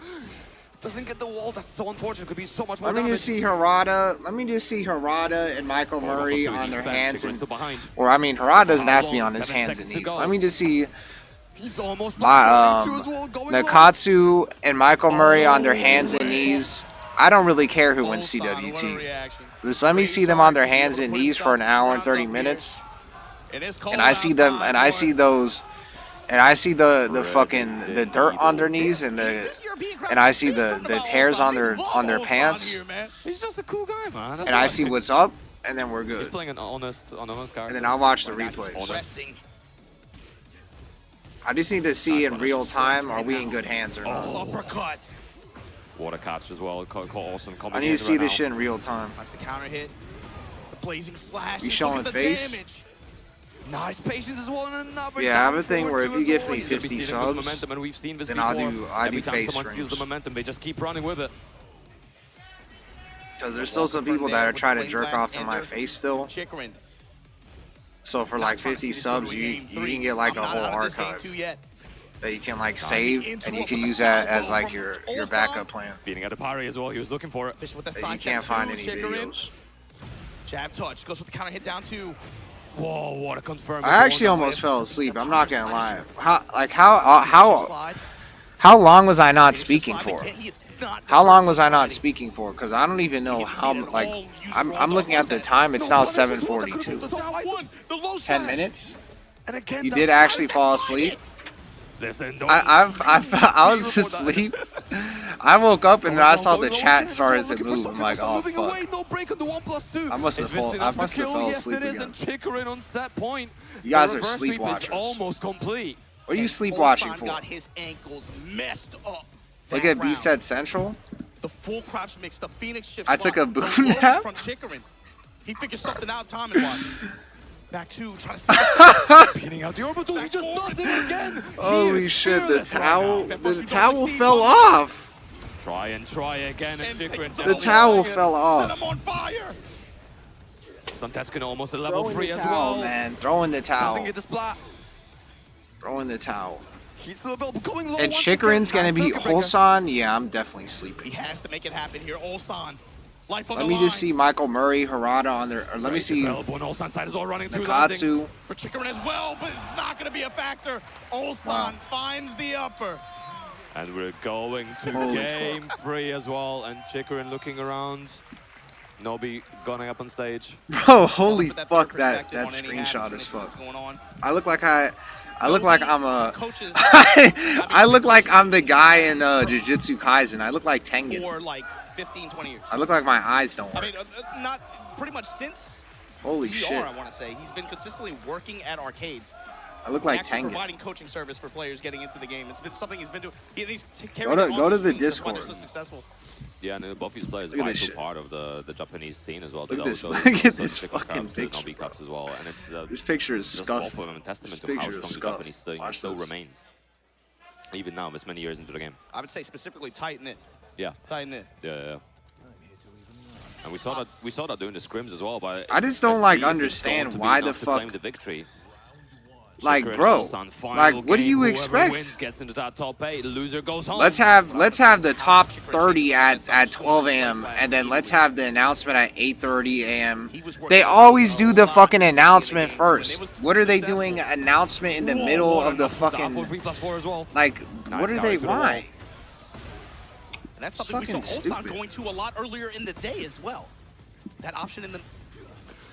Doesn't get the wall. That's so unfortunate. Could be so much more damage. Let me just see Harada and Michael Murray on their hands and, or I mean, Harada doesn't have to be on his hands and knees. Let me just see Nakatsu and Michael Murray on their hands and knees. I don't really care who wins CWT. Just let me see them on their hands and knees for an hour and 30 minutes. And I see them, and I see those, and I see the fucking the dirt on their knees and I see the tears on their pants. He's just a cool guy, man. And I see what's up, and then we're good. He's playing an honest character. And then I'll watch the replays. I just need to see in real time, are we in good hands or not? Uppercut. Water catch as well. Awesome. I need to see this shit in real time. Watch the counter hit. The blazing slash. He's showing face. Damage. Nice patience as well. And another yeah, I have a thing where if you give me 50 subs, momentum, and we've seen this then before. I do Every time face someone feels the streams. momentum, they just keep running with it. Because there's still some people that are trying to jerk off to my face still. So for like 50 subs, you can get like a whole archive that you can like save, and you can use that as like your backup plan. Beating out the parry as well. He was looking for it. That you can't find any videos. Jab touch goes with the counter hit down 2. Whoa, what a confirm. I actually almost fell asleep. I'm not gonna lie. How long was I not speaking for? How long was I not speaking for? Because I don't even know how. Like, I'm looking at the time. It's now 7:42. 10 minutes. You did actually fall asleep. I was asleep. I woke up and I saw the chat started to move. I'm like, oh fuck. I must have fell asleep again. You guys are sleepwatchers. Almost complete. What are you sleepwatching for? Got his ankles messed up. Look at B-Set Central. The full crouch mix, the Phoenix shift. I took a boot nap. From Chikrin. He figured something out timing-wise. Back 2, trying to see. Beating out the orbital, he just does it again. Holy shit, the towel fell off. Try again, and Chikrin. The towel fell off. Set him on fire. Sunteska almost at level 3 as towel, well. Man, throw in the towel. Doesn't get the splat. Throw in the towel. He's still going low. And Chikarin's gonna beat Ulsan. Yeah, I'm definitely sleeping. He has to make it happen here. Ulsan, life on Let the me line. just see Michael Murray, Harada on there. Or let me see Ulsan side is all running through Nakatsu. for Chikarin as well, but it's not going to be a factor. Ulsan finds the upper. And we're going to game 3 as well. And Chikarin looking around. Nobi gunning up on stage. Bro, holy fuck, that screenshot is fucked. I look like I look like I'm a I look like I'm the guy in Jujutsu Kaisen. I look like Tengen. For like 15, 20 years. I look like my eyes don't work. I mean, not pretty much since Holy TR, shit. I want to say. He's been consistently working at arcades. I look like actually Tengen. providing coaching service for players getting into the game. It's been something he's been doing. He's Go to the Discord. They're so successful. Yeah, and both these players Look are at this vital shit. part of the Japanese scene as well. Look at this- Also look at also this Chicken fucking Cups, the picture, Nobi Cups as well. And it's This picture is just scuffed. both of them a testament This to how picture is strong the scuffed. Japanese scene Watch still this. remains. Even now, this many years into the game. I would say specifically tighten it. Yeah. Tighten it. Yeah. And we saw that during the scrims as well. But I just don't like understand why the fuck. Claim the victory. Like, Chikarin bro, Ulsan, final like, what do game. you Whoever expect? Wins gets into that top 8. Loser goes home. Let's have the top 30 at 12 a.m. and then let's have the announcement at 8:30 a.m. They always do the fucking announcement first. What are they doing? Announcement in the middle of the fucking like? What are they? Why? And that's something we saw Fucking Ulsan stupid. going to a lot earlier in the day as well. That option in the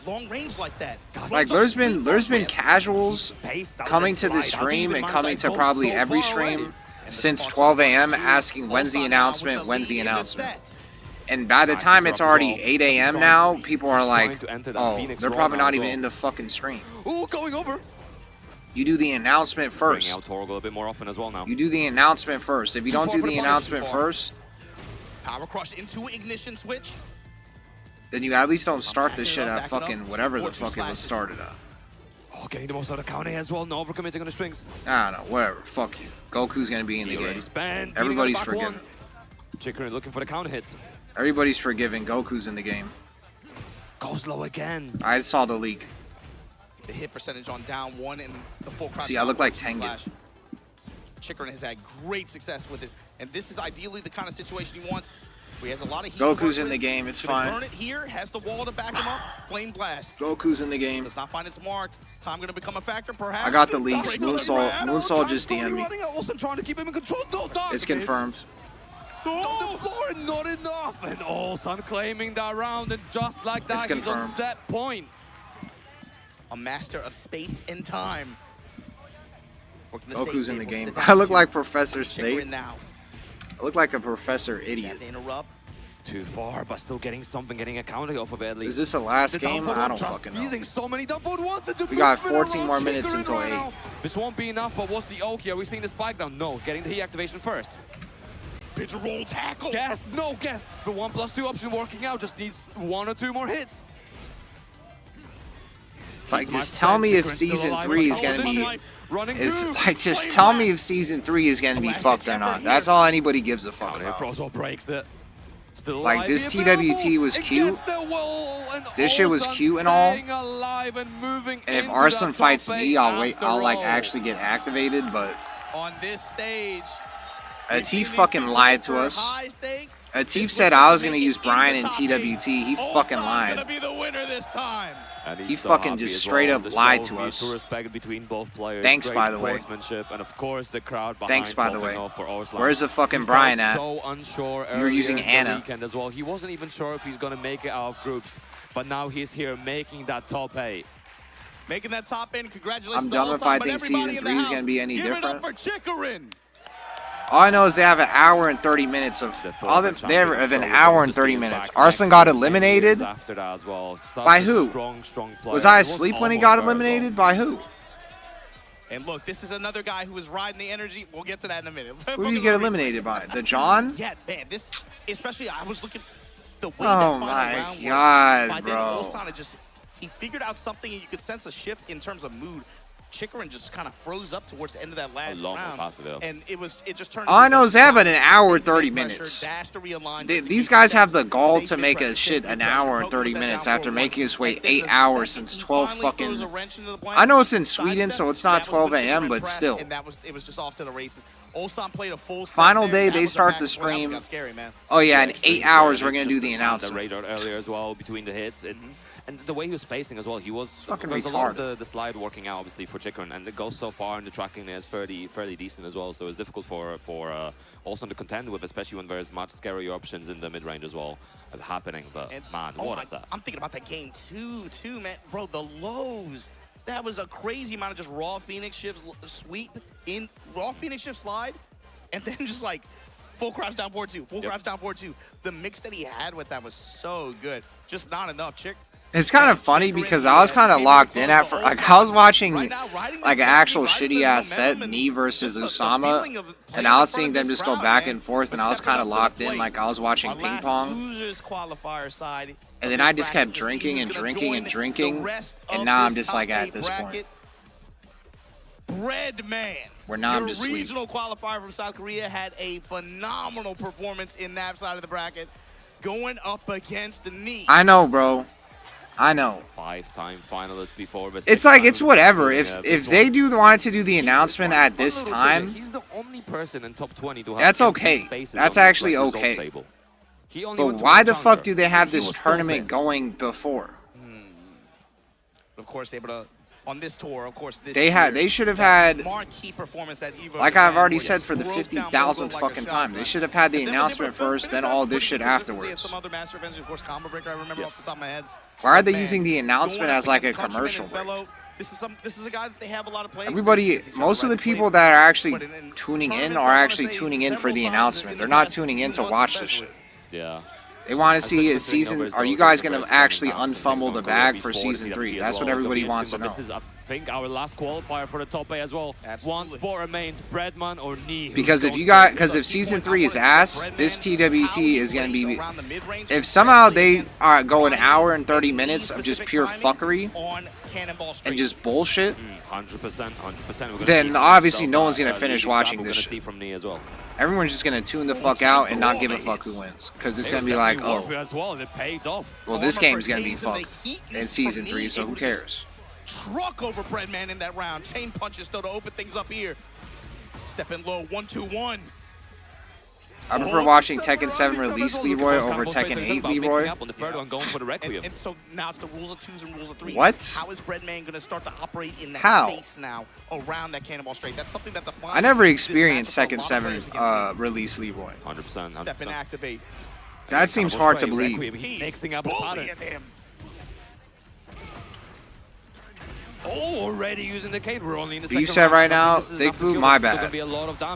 long range like that. Like there's been casuals coming to the stream and coming to probably every stream since 12 a.m. asking when's the announcement, when's the announcement. And by the time it's already 8 a.m. now, people are like, oh, they're probably not even in the fucking stream. Oh, going over. You do the announcement Bringing first. out Torgal a bit more often as well now. You do the announcement first. If you don't do the announcement first, Power crush into ignition switch. then you at least don't start this shit at fucking whatever the fuck it was started at. Oh, getting the most out of Kane as well. No overcommitting on the strings. I don't know, whatever. Fuck you. Goku's gonna be in the He already game. spent, Everybody's beating on the forgiven. back one. Chikarin looking for the counter hits. Everybody's forgiven. Goku's in the game. Goes low again. I saw the leak. The hit percentage on down one and the full crouch. See, I look like down Tengen. slash. Chikarin has had great success with it, and this is ideally the kind of situation he wants. He has a lot of heat. Goku's in the game. It's Gonna fine. burn it here. Has the wall to back him up. Flame blast. Goku's in the game. Does not find its mark. Time going to become a factor, perhaps. I got the leaks. Moonsault just DM'd me. Olsen trying to keep him in control. No, It's confirmed. On the floor, not enough. And Ulsan claiming that round, and just like that, It's he's on confirmed. that point. A master of space and time. Working the Goku's state in the table, game. the I look down like two. Professor Chikarin Snape. now. I look like a professor idiot. To interrupt. Too far, but still getting something, getting a counter off of it at least. Is this the last The game? downfall I don't just fucking know. using so many downfall once and the We got movement 14 around more minutes Chikarin until right 8. now. This won't be enough, but what's the Oki? Are we seeing the spike down? No, getting the heat activation first. Pitcher roll tackle. Guess, no guess. The 1+2 option working out, just needs 1 or 2 more hits. Like, just tell me if season 3 is gonna be. It's like, just tell me if season 3 is gonna be fucked or not. That's all anybody gives a fuck about. Frozo breaks it. Still Like, alive, this available. TWT was cute. Against the wall, and This shit was Ulsan's cute and all. staying alive and moving And if into Arslan that fights top E, 8 I'll wait. after I'll like all. actually get activated. But On this stage. Atif fucking lied to us. High stakes. Atif said I was gonna use Brian in TWT. He fucking lied. Gonna be the winner this time. And He he's so fucking happy just as straight well. up The lied show to us. mutual respect between both players. Thanks, Great by the way. sportsmanship, and of course the crowd behind. Thanks, by the popping way. off for Arslan. Where's the fucking He Brian felt at? So unsure You were using earlier in the Anna. weekend as well. He wasn't even sure if he's gonna make it out of groups, but now he's here making that top 8. Making that top end. Congratulations. I'm to dumb if Ulsan, I but think everybody season in the 3 is house, gonna be any give it different. up for Chikarin. All I know is they have an hour and 30 minutes of. All they have an hour and 30 minutes. Arslan got eliminated. After that as well. By who? Strong player. Was I He asleep when he got almost there as well. eliminated? By who? And look, this is another guy who was riding the energy. We'll get to that in a minute. Who did you get eliminated by? The John? Yeah, man. This, especially, I was looking the way Oh that final my round God, worked. By bro. then, Ulsan had just he figured out something, and you could sense a shift in terms of mood. Chikrin just kind of froze up towards the end of that last round. And it just turned. All I know is they have an hour 30 minutes. These guys have the gall to make a shit an hour and 30 minutes after making us wait 8 hours since 12 fucking. I know it's in Sweden, so it's not 12 a.m., but still. And it was just off to the races. Ulsan played a full final day, they start the stream. Oh yeah, in 8 hours we're gonna do the announcement. The radar earlier as well between the hits. And the way he was spacing as well, he was fucking there's a lot retarded. of the slide working out obviously for Chikrin, and it goes so far, and the tracking is fairly decent as well. So it's difficult for Ulsan to contend with, especially when there's much scarier options in the mid range as well happening. But man, what is that? I'm thinking about that game too, man. Bro, the lows. That was a crazy amount of just raw Phoenix shifts sweep in raw Phoenix shift slide, and then just like full crouch down 4-2, full crouch down 4-2. The mix that he had with that was so good. Just not enough. It's kind of funny because I was kind of locked in at like I was watching like an actual shitty ass set, Knee versus Usama, and I was seeing them just go back and forth, and I was kind of locked in like I was watching ping pong. And then I just kept drinking and drinking and drinking, and now I'm just like at this point. Breadman, where now I'm your just sleep. regional qualifier from South Korea, had a phenomenal performance in that side of the bracket, going up against the Knee. I know, bro. I know. 5-time finalist before. It's like it's whatever. If they wanted to do the announcement at this time, he's the only person in top 20 to have that's okay. That's actually okay. But why the fuck do they have this tournament going before? Of course, able to on this tour. Of course, they should have had marquee performance at Evo. Like I've already said for the 50,000th fucking time, they should have had the announcement first, then all this shit afterwards. Some other master events, of course, Combo Breaker. I remember off the top of my head. Why are they using the announcement as like a commercial break? This is a guy that they have a lot of players. Everybody, most of the people that are actually tuning in are actually tuning in for the announcement. They're not tuning in to watch this shit. Yeah. They want to see a season. Are you guys going to actually unfumble the bag for season 3? That's what everybody wants to know. This is, I think, our last qualifier for the top A as well. One spot remains: Breadman or Knee. Because if season 3 is ass, this TWT is going to be. If somehow they go an hour and 30 minutes of just pure fuckery and just bullshit, 100%. Then obviously no one's going to finish watching this shit. From Knee as well. Everyone's just going to tune the fuck out and not give a fuck who wins. Because it's going to be like, oh, well, this game's going to be fucked in season 3, so who cares? Truck over Breadman in that round. Chain punches though to open things up here. Stepping low, 1-2-1. I prefer watching Tekken 7 release Leroy over Tekken 8 Leroy. And so now it's the rules of 2s and rules of 3s. What? How is Breadman going to start to operate in that space now around that Cannonball Straight? That's something that defines. I never experienced Tekken 7 release Leroy. 100%. Step and activate. That seems hard to believe. Mixing up the pattern. Oh, already using the Cade. We're only in the You said right now, they flew my bad.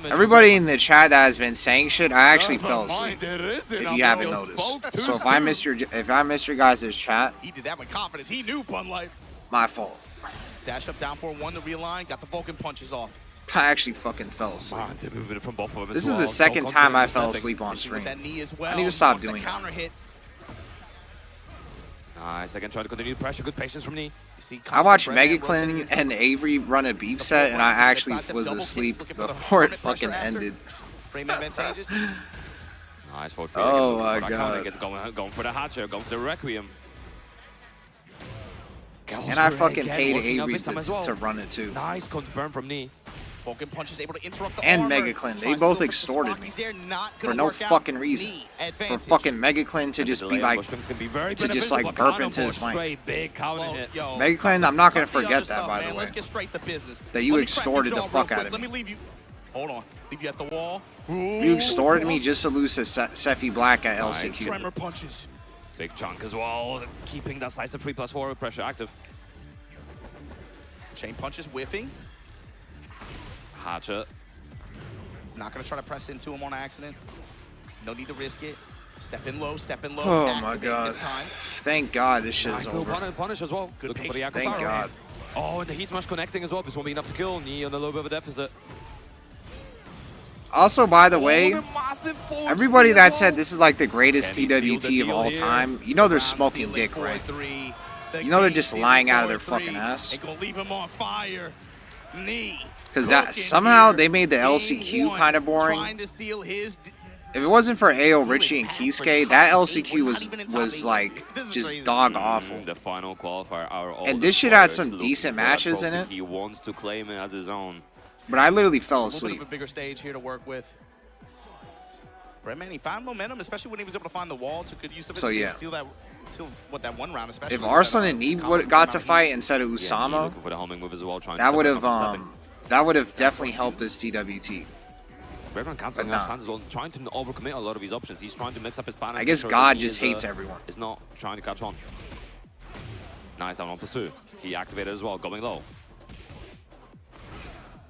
Everybody in the chat that has been saying shit, I actually fell asleep. If you haven't noticed. So if I missed your guys' chat, He did that with confidence. He knew Pun Life. my fault. Dash up down for 1 to realign. Got the Vulcan punches off. I actually fucking fell asleep. From both of them This is the second time I fell asleep on stream. That knee as well. I need to stop doing that. Counter hit. Nice. Again, try to continue pressure. Good patience from Knee. I watched Megaclin and Avery run a beef set, and I actually was asleep before it fucking ended. Frame advantageous. Nice forward. Oh my god. Going for the Hatcher, going for the Requiem. And I fucking paid Avery to run it too. Nice confirm from Knee. Vulcan punch is able to interrupt the And armor. Megaclin, they both extorted me for no fucking reason. For fucking Megaclin to just be like, to just like burp into his mic. Megaclin, I'm not gonna forget that, by the way. Let's get straight to business. That you extorted the fuck out of Let me. me leave you. Hold on. Leave you at the wall. You extorted me just to lose to Sephi Black at LCQ. Tremor punches. Big chunk as well. Keeping that slice of 3+4 pressure active. Chain punches whiffing. Hatcher. Not going to try to press into him on accident. No need to risk it. Step in low, step in low. Oh my god. Thank god this shit is over. Punish as well. Good Looking for the Thank god. Oh, and the heat smash connecting as well. This won't be enough to kill. Knee on a little bit of a deficit. Also, by the way, everybody that said this is like the greatest TWT of all time, you know they're smoking dick, right? You know they're just lying out of their fucking ass. Ain't gonna leave him on fire. knee. Because that somehow they made the LCQ kind of boring. Trying to seal his If it wasn't for Ao, Richie, and Kisuke, that LCQ was like just dog awful. The final qualifier, our And this shit had some decent matches in it. He wants to claim it as his own. But I literally fell A little bit asleep. of a bigger stage here to work with. Redman, he found momentum, especially when he was able to find the wall. Took good use of it. So, to yeah. Steal that one round, especially. If Arslan and Neve got to fight instead of Usama, looking for the homing move as well, trying that to would step have up and step in. that would have definitely helped this TWT. Redman canceling out stands as well, trying to overcommit a lot of his options. He's trying to mix up his pattern. I guess God just hates everyone. Is not trying to catch on. Nice, down 1+2. He activated as well, going low.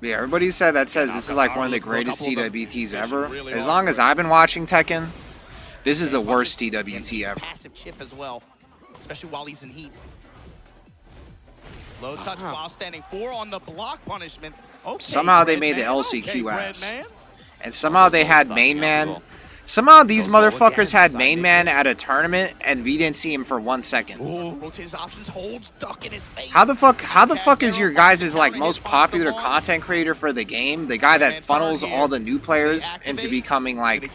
Yeah, everybody said this is like one of the greatest TWTs ever. As long as I've been watching Tekken, this is the worst TWT ever. Passive chip as well, especially while he's in heat. Low touch while standing 4 on the block punishment. Okay, Somehow they made the Redman. LCQ Okay, ass. Redman. And somehow they had main man. Somehow these motherfuckers had main man at a tournament and we didn't see him for 1 second. Rotate his options, holds, duck in his face. How the fuck is your guys' like most popular content creator for the game, the guy that funnels all the new players into becoming like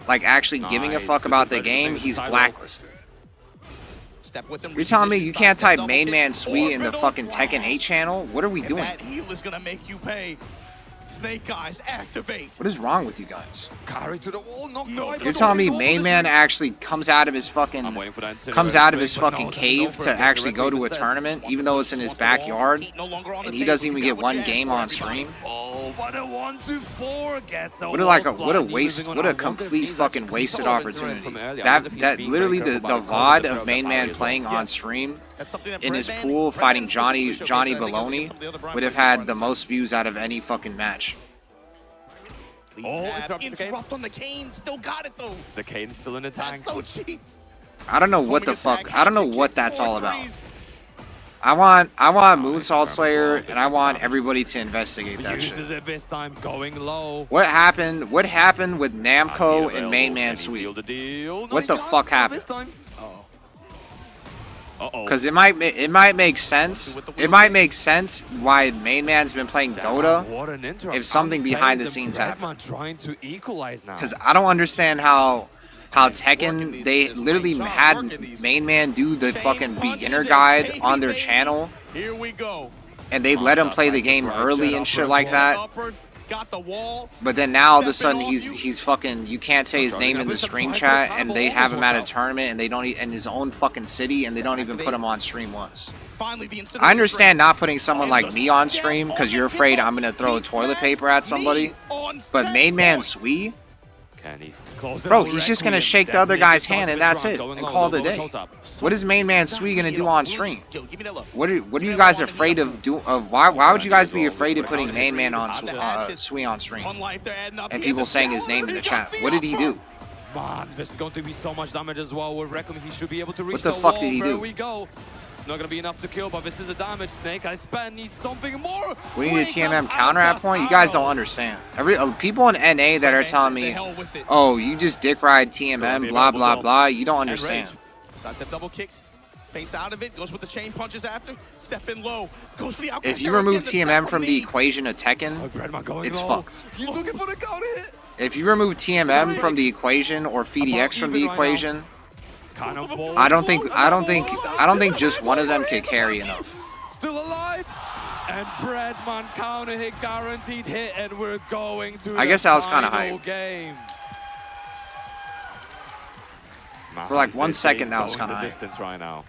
actually giving a fuck about the game? He's blacklisted. You're telling me you can't type main man sweet in the fucking Tekken 8 channel? What are we doing? That heal is gonna make you pay. Snake Eyes activate. What is wrong with you guys? Carry to the wall. You're telling me main man actually comes out of his fucking cave to actually go to a tournament, even though it's in his backyard, and he doesn't even get one game on stream? Oh, but a 1-4 gets What a waste! What a complete fucking wasted opportunity. That literally the VOD of main man playing on stream in his pool fighting Johnny Baloney would have had the most views out of any fucking match. Interrupt on the cane. Still got it though. The Kane's still in the tank. So cheap. I don't know what the fuck. I don't know what that's all about. I want Moonsault Slayer, and I want everybody to investigate that shit. Uses it this time, going low. What happened? What happened with Namco and Main Man Sweet? What the fuck happened? Because it might make sense. It might make sense why Main Man's been playing Dota if something behind the scenes happened. Trying to equalize now. Because I don't understand how Tekken, they literally had Main Man do the fucking beginner guide on their channel. Here we go. And they let him play the game early and shit like that. But then now all of a sudden he's fucking, you can't say his name in the stream chat, and they have him at a tournament and they don't in his own fucking city, and they don't even put him on stream once. I understand not putting someone like me on stream because you're afraid I'm gonna throw toilet paper at somebody, but Main Man Sui, bro, he's just gonna shake the other guy's hand and that's it, and call it a day. What is Main Man Sui gonna do on stream? What are you guys afraid of? Why would you guys be afraid of putting Main Man on Sui on stream? And people saying his name in the chat. What did he do? Man, this is going to be so much damage as well. We reckon he should be able to reach what the fuck did he do? There we go. It's not going to be enough to kill, but this is a damage. Snake Eyes Span needs something more. We need a TMM counter at point? You guys don't understand. People in NA that are telling me, oh, you just dick ride TMM, blah, blah, blah. You don't understand. Sidestep double kicks. Faints out of it. Goes with the chain punches after. Step in low. Goes for the outcast. If you remove TMM from the equation of Tekken, it's fucked. He's looking for the counter hit. If you remove TMM from the equation or FDX from the equation, I don't think just one of them could carry enough. Still alive, and Breadman counter hit, guaranteed hit, and we're going to. I guess I was kind of hyped. Game. For like 1 second, that was kind of hyped. Distance right now.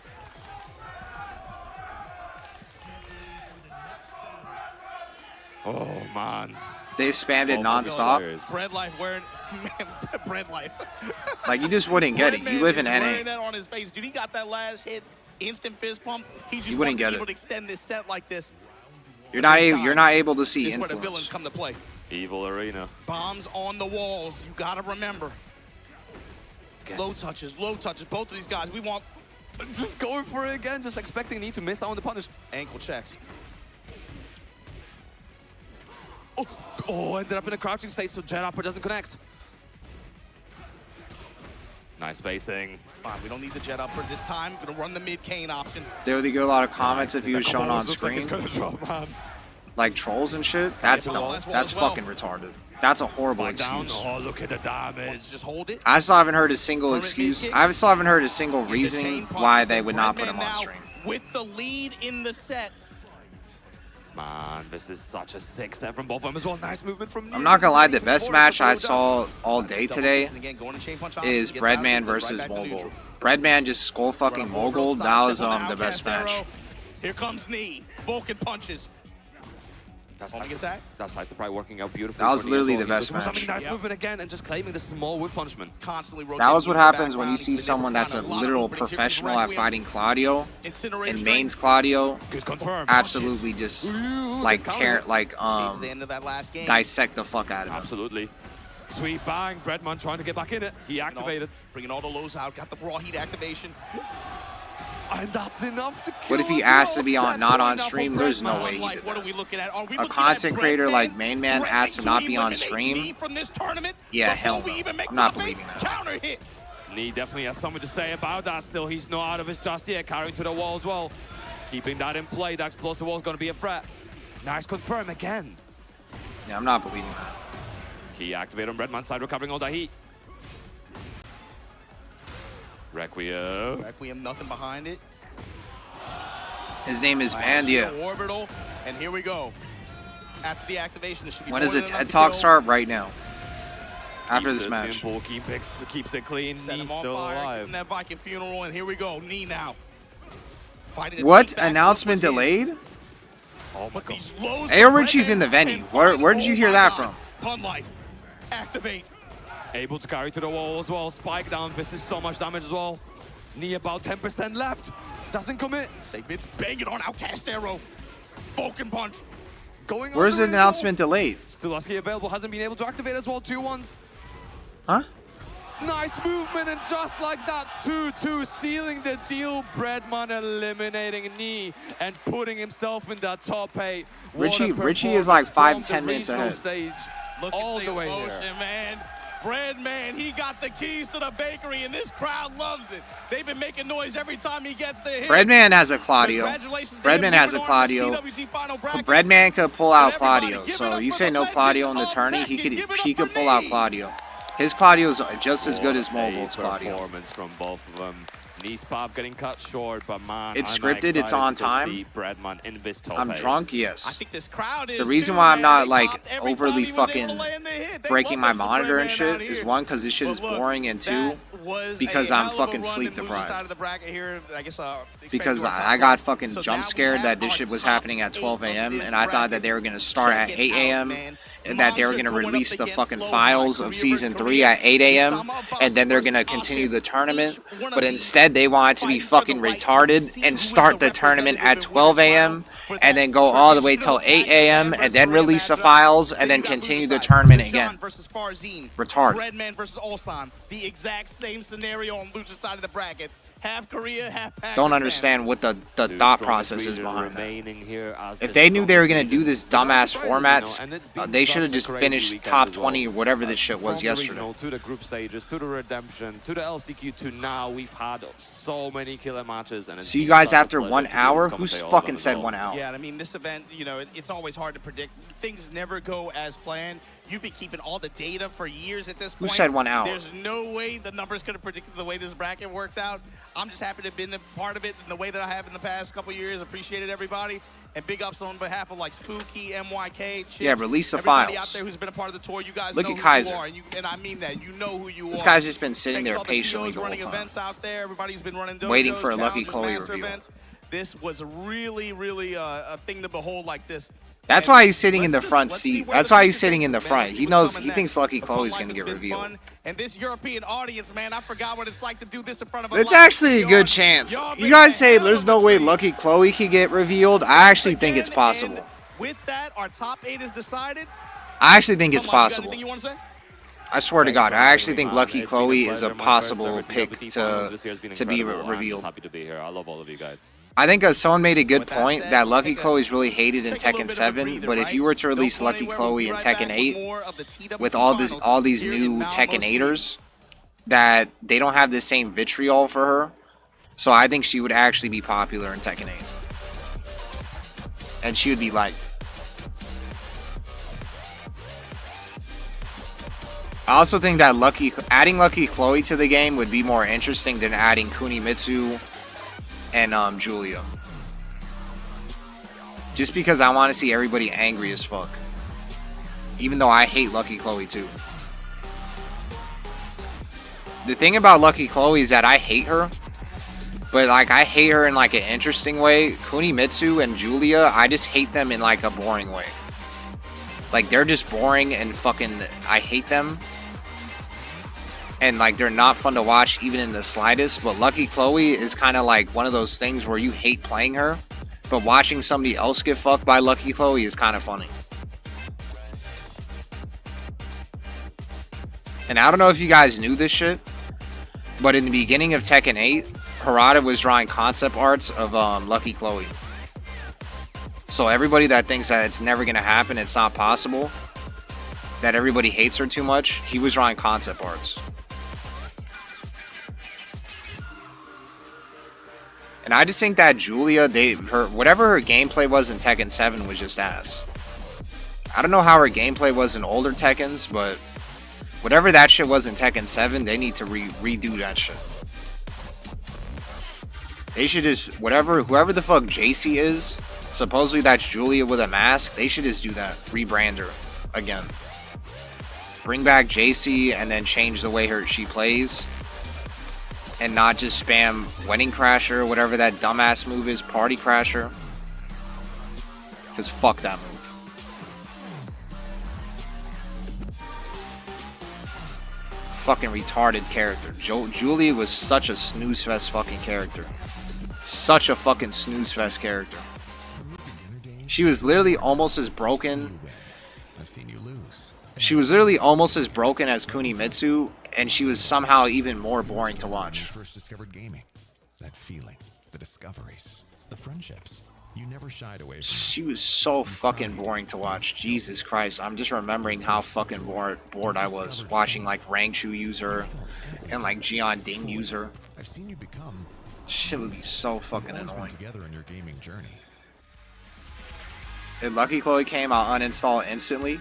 Oh man. They spammed it non-stop. Bread life wearing bread life. Like you just wouldn't get it. You live in NA. That on his face. Dude, he got that last hit, instant fist pump. He just wouldn't get able it. to extend this set like this. You're not able to see This is where the influence. villains come to play. Evil Arena. Bombs on the walls. You gotta remember. Low touches, both of these guys. We want just going for it again, just expecting Need to miss out on the punish. Ankle checks. Oh, ended up in a crouching state, so Jet Upper doesn't connect. Nice spacing. Fine, we don't need the Jet Upper this time. Gonna run the mid cane option. There would be a lot of comments if he was shown on screen. like trolls and shit, that's dumb. That's fucking retarded. That's a horrible excuse. Oh, look at the damage. Just hold it. I still haven't heard a single excuse. I still haven't heard a single reasoning why they would not put him on stream. With the lead in the set. Man, this is such a sick set from both of them as well. Nice movement from I'm not gonna lie, the best match I saw all day today is Breadman versus Mogul. Breadman just skull fucking Mogul. That was the best match. Here comes knee. Vulcan punches. That's nice. Probably working out beautifully. That was literally the best match. Nice movement again and just claiming the small whiff punishment. That was what happens when you see someone that's a literal professional at fighting Claudio and mains Claudio absolutely just like dissect the fuck out of him. Absolutely. Sweet bang. Breadman trying to get back in it. He activated. Bringing all the lows out. Got the raw heat activation. And that's enough to kill. What if he asked to be not on stream? There's no way he did that. A content creator like Main Man asked to not be on stream? Yeah, hell no. I'm not believing that. Knee definitely has something to say about that still. He's not out of his just yet, carrying to the wall as well. Keeping that in play, that explosive wall is going to be a threat. Nice confirm again. Yeah, I'm not believing that. He activated on Breadman's side, recovering all that heat. Requiem, nothing behind it. His name is Pandia. Orbital, and here we go. After the activation, this should be when does the TED Talk start? Right now. After this match. Keeps it clean. Knee's still alive. That Viking funeral, and here we go. Knee now. What? Announcement delayed? Oh my god. Ayo Richie's in the venue. Where did you hear that from? Pun life. Activate. Able to carry to the wall as well. Spike down. This is so much damage as well. Knee about 10% left. Doesn't commit. Segment's banging on Outcast Arrow. Vulcan punch. Going Where's the announcement delayed? Still Lusky available. Hasn't been able to activate as well. 2-1s. Huh? Nice movement, and just like that, 2-2 sealing the deal. Breadman eliminating Knee and putting himself in that top 8. Richie is like 5-10 minutes ahead. Stage. Look all at the way emotion, here. Man. Breadman, he got the keys to the bakery, and this crowd loves it. They've been making noise every time he gets the hit. Breadman has a Claudio. Breadman has a Claudio. Breadman could pull out Claudio. So you say no Claudio in the tourney, he could pull out Claudio. His Claudio is just as good as Mogul's Claudio. Performance from both of them. Knees pop getting cut short, but man, it's scripted, it's on time. Breadman in this top I'm 8. drunk, yes. I think this crowd is the reason why I'm not like overly fucking breaking my monitor and shit is one, because this shit is boring, and two, because I'm fucking sleep deprived. Because I got fucking jump scared that this shit was happening at 12 a.m. and I thought that they were gonna start at 8 a.m. and that they were going to release the fucking files of Season 3 at 8 a.m. and then they're going to continue the tournament. But instead, they want it to be fucking retarded and start the tournament at 12 a.m. and then go all the way till 8 a.m. and then release the files and then continue the tournament again. Retarded. Breadman versus Ulsan, the exact same scenario on Lucha's side of the bracket. Half Korea, half Pakistan. Don't understand what the thought process is behind that. If they knew they were going to do this dumbass formats, they should have just finished top 20 or whatever this shit was yesterday. To the group stages, to the redemption, to the LCQ, to now, we've had so many killer matches. And see you guys after 1 hour? Who's fucking said 1 hour? Yeah, I mean, this event, you know, it's always hard to predict. Things never go as planned. You've been keeping all the data for years at this point. Who said 1 hour? There's no way the numbers could have predicted the way this bracket worked out. I'm just happy to have been a part of it in the way that I have in the past couple years. Appreciated everybody. And big ups on behalf of like Spooky, MYK, Chips, yeah, release the everybody files. Out there who's been a part of the tour. You guys Look know at who Kaiser. you are, and I mean that. You know who you are. This guy's just been sitting there Thanks patiently to the all whole running time. events out there. Everybody who's been running dojos, waiting for a Lucky challenges, Chloe master review. events. This was really, really a thing to behold like this. That's why he's sitting in the front seat. That's why he's sitting in the front. He knows, he thinks Lucky Chloe's going to get revealed. And this European audience, man, I forgot what it's like to do this in front of a It's live actually a good chance. You guys say there's no way Lucky Chloe could get revealed. I actually think it's possible. With that, our top 8 is decided. I actually think it's possible. Anything you want to say? I swear to God, I actually think Lucky Chloe is a possible pick to be revealed. Happy to be here. I love all of you guys. I think someone made a good point that Lucky Chloe's really hated in Tekken 7, but if you were to release Lucky Chloe in Tekken 8 with all these new Tekken 8ers, that they don't have the same vitriol for her, so I think she would actually be popular in Tekken 8. And she would be liked. I also think that adding Lucky Chloe to the game would be more interesting than adding Kunimitsu and Julia. Just because I want to see everybody angry as fuck. Even though I hate Lucky Chloe too. The thing about Lucky Chloe is that I hate her. But like I hate her in like an interesting way. Kunimitsu and Julia, I just hate them in like a boring way. Like they're just boring and fucking I hate them. And like they're not fun to watch even in the slightest. But Lucky Chloe is kind of like one of those things where you hate playing her. But watching somebody else get fucked by Lucky Chloe is kind of funny. And I don't know if you guys knew this shit. But in the beginning of Tekken 8, Harada was drawing concept arts of Lucky Chloe. So everybody that thinks that it's never going to happen, it's not possible, that everybody hates her too much, he was drawing concept arts. And I just think that Julia, whatever her gameplay was in Tekken 7 was just ass. I don't know how her gameplay was in older Tekkens, but whatever that shit was in Tekken 7, they need to redo that shit. They should just, whoever the fuck JC is, supposedly that's Julia with a mask, they should just do that. Rebrand her again. Bring back JC and then change the way she plays. And not just spam Wedding Crasher, whatever that dumbass move is, Party Crasher. Because fuck that move. Fucking retarded character. Julia was such a snooze fest fucking character. Such a fucking snooze fest character. She was literally almost as broken. She was literally almost as broken as Kunimitsu, and she was somehow even more boring to watch. First discovered gaming. That feeling, the discoveries, the friendships. You never shied away from She was so fucking boring to watch. Jesus Christ. I'm just remembering how fucking bored I was watching like Rangshu use her and like Jian Ding use her. I've seen you become. Shit would be so fucking annoying. Together in your gaming journey. If Lucky Chloe came, I'll uninstall it instantly.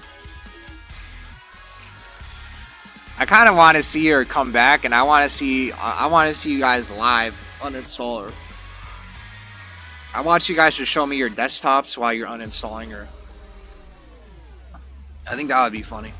I kind of want to see her come back, and I want to see you guys live uninstall her. I want you guys to show me your desktops while you're uninstalling her. I think that would be funny.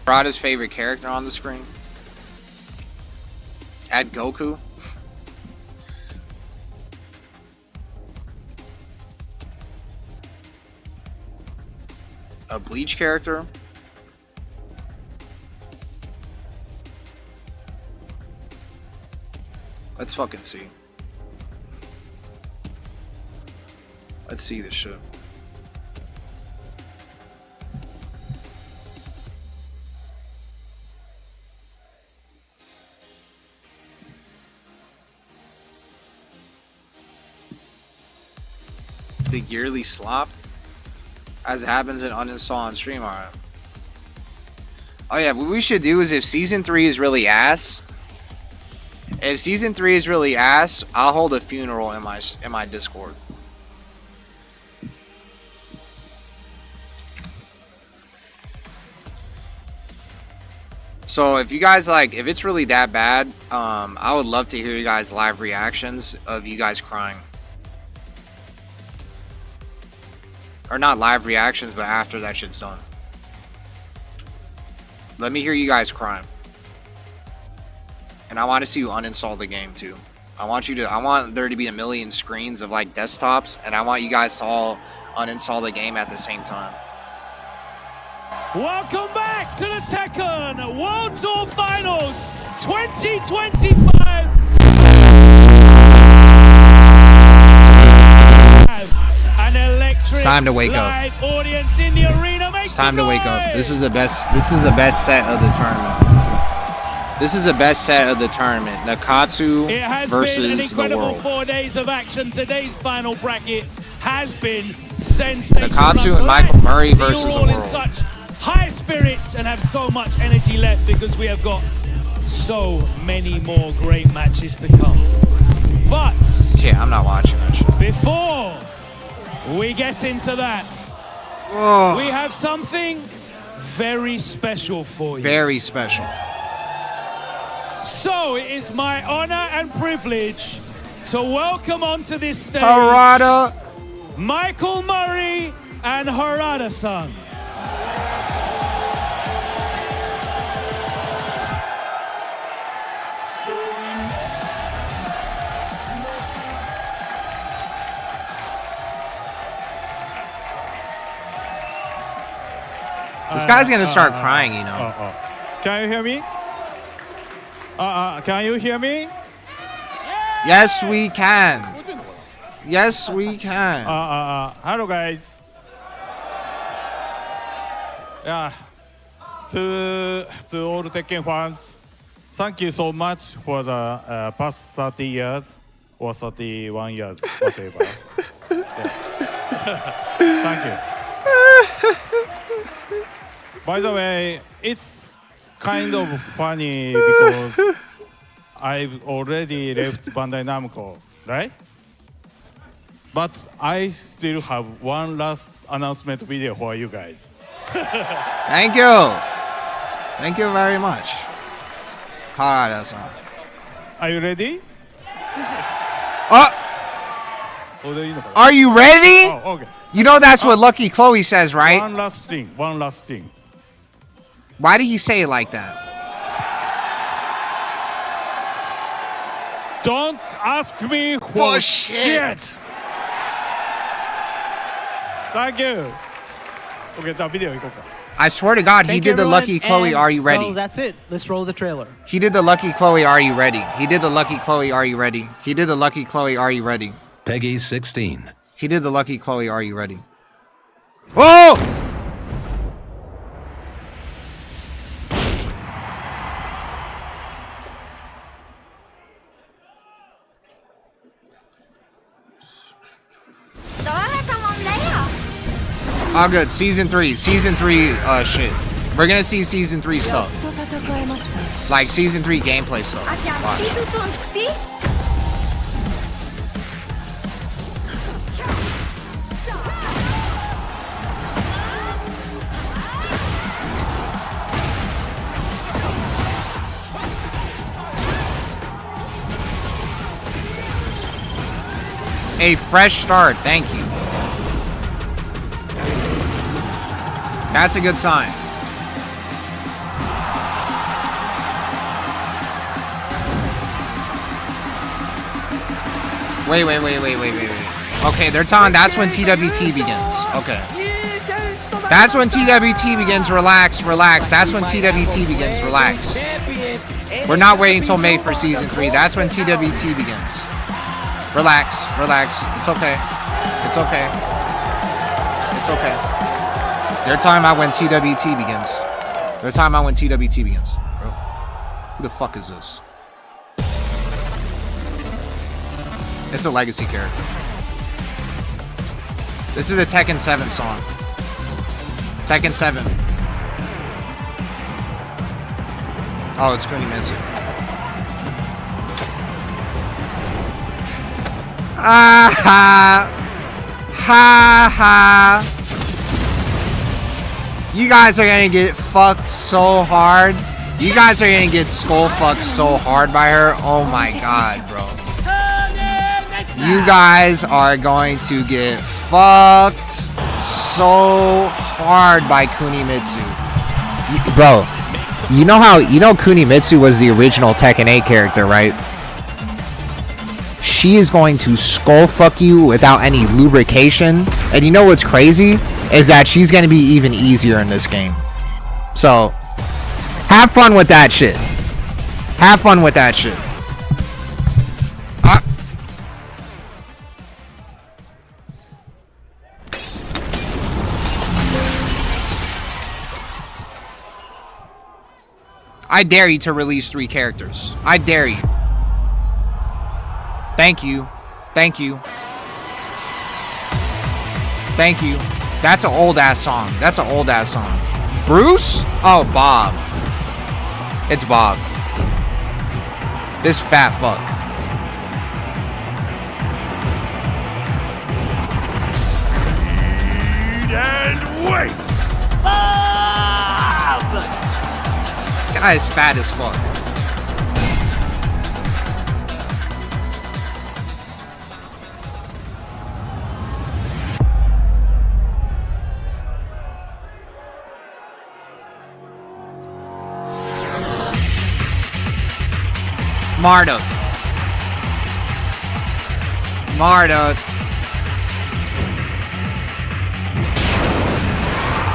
Harada's favorite character on the screen. Add Goku. A Bleach character. Let's fucking see. Let's see this shit. The yearly slop, as it happens in uninstall on stream. Alright. Oh yeah, what we should do is if season 3 is really ass, I'll hold a funeral in my Discord. So if you guys if it's really that bad, I would love to hear you guys live reactions of you guys crying. Or not live reactions, but after that shit's done. Let me hear you guys crying. And I want to see you uninstall the game too. I want there to be a million screens of like desktops, and I want you guys to all uninstall the game at the same time. Welcome back to the Tekken World Tour Finals 2025. An electric It's time to wake up. live audience in the arena. It's time to wake up. This is the best set of the tournament. This is the best set of the tournament. Nakatsu It has versus been an the incredible world. 4 days of action. Today's final bracket has been sensational. Nakatsu I'm and glad Michael Murray that versus you're the all in world. such high spirits and have so much energy left because we have got so many more great matches to come. But yeah, I'm not watching that shit. Before we get into that, Oh. we have something very special for you. Very special. So it is my honor and privilege to welcome onto this stage Harada. Michael Murray and Harada-san. This guy's gonna start crying, you know. Can you hear me? Can you hear me? Yes, we can. Yes, we can. Hello, guys. Yeah. To all the Tekken fans, thank you so much for the past 30 years or 31 years, whatever. Thank you. By the way, it's kind of funny because I've already left Bandai Namco, right? But I still have one last announcement video for you guys. Thank you. Thank you very much. Harada-san. Are you ready? Are you ready? Oh, okay. You know that's what Lucky Chloe says, right? One last thing. Why did he say it like that? Don't ask me for shit. Thank you. Okay, じゃあビデオ行こうか。 I swear to God, he Thank you, did the everyone, Lucky Chloe, and are you ready? So that's it. Let's roll the trailer. He did the Lucky Chloe, are you ready? He did the Lucky Chloe, are you ready? He did the Lucky Chloe, are you ready? Peggy 16. He did the Lucky Chloe, are you ready? Whoa! All good. Season 3 shit. We're gonna see season 3 stuff. Like season 3 gameplay stuff. Watch. A fresh start, thank you. That's a good sign. Wait. Okay, they're telling that's when TWT begins. Okay. That's when TWT begins. Relax. That's when TWT begins. Relax. We're not waiting until May for season 3. That's when TWT begins. Relax. It's okay. They're talking about when TWT begins. Bro, who the fuck is this? It's a legacy character. This is a Tekken 7 song. Tekken 7. Oh, it's Kunimitsu. Ha ha. You guys are gonna get fucked so hard. You guys are gonna get skull fucked so hard by her. Oh my god, bro. You guys are going to get fucked so hard by Kunimitsu. Bro, you know Kunimitsu was the original Tekken 8 character, right? she is going to skull fuck you without any lubrication. And you know what's crazy? Is that she's going to be even easier in this game. So, have fun with that shit. Have fun with that shit. I dare you to release 3 characters. I dare you. Thank you. Thank you. Thank you. That's an old ass song. That's an old ass song. Bruce? Oh, Bob. It's Bob. This fat fuck. Speed and wait. This guy is fat as fuck. Marduk. Marduk.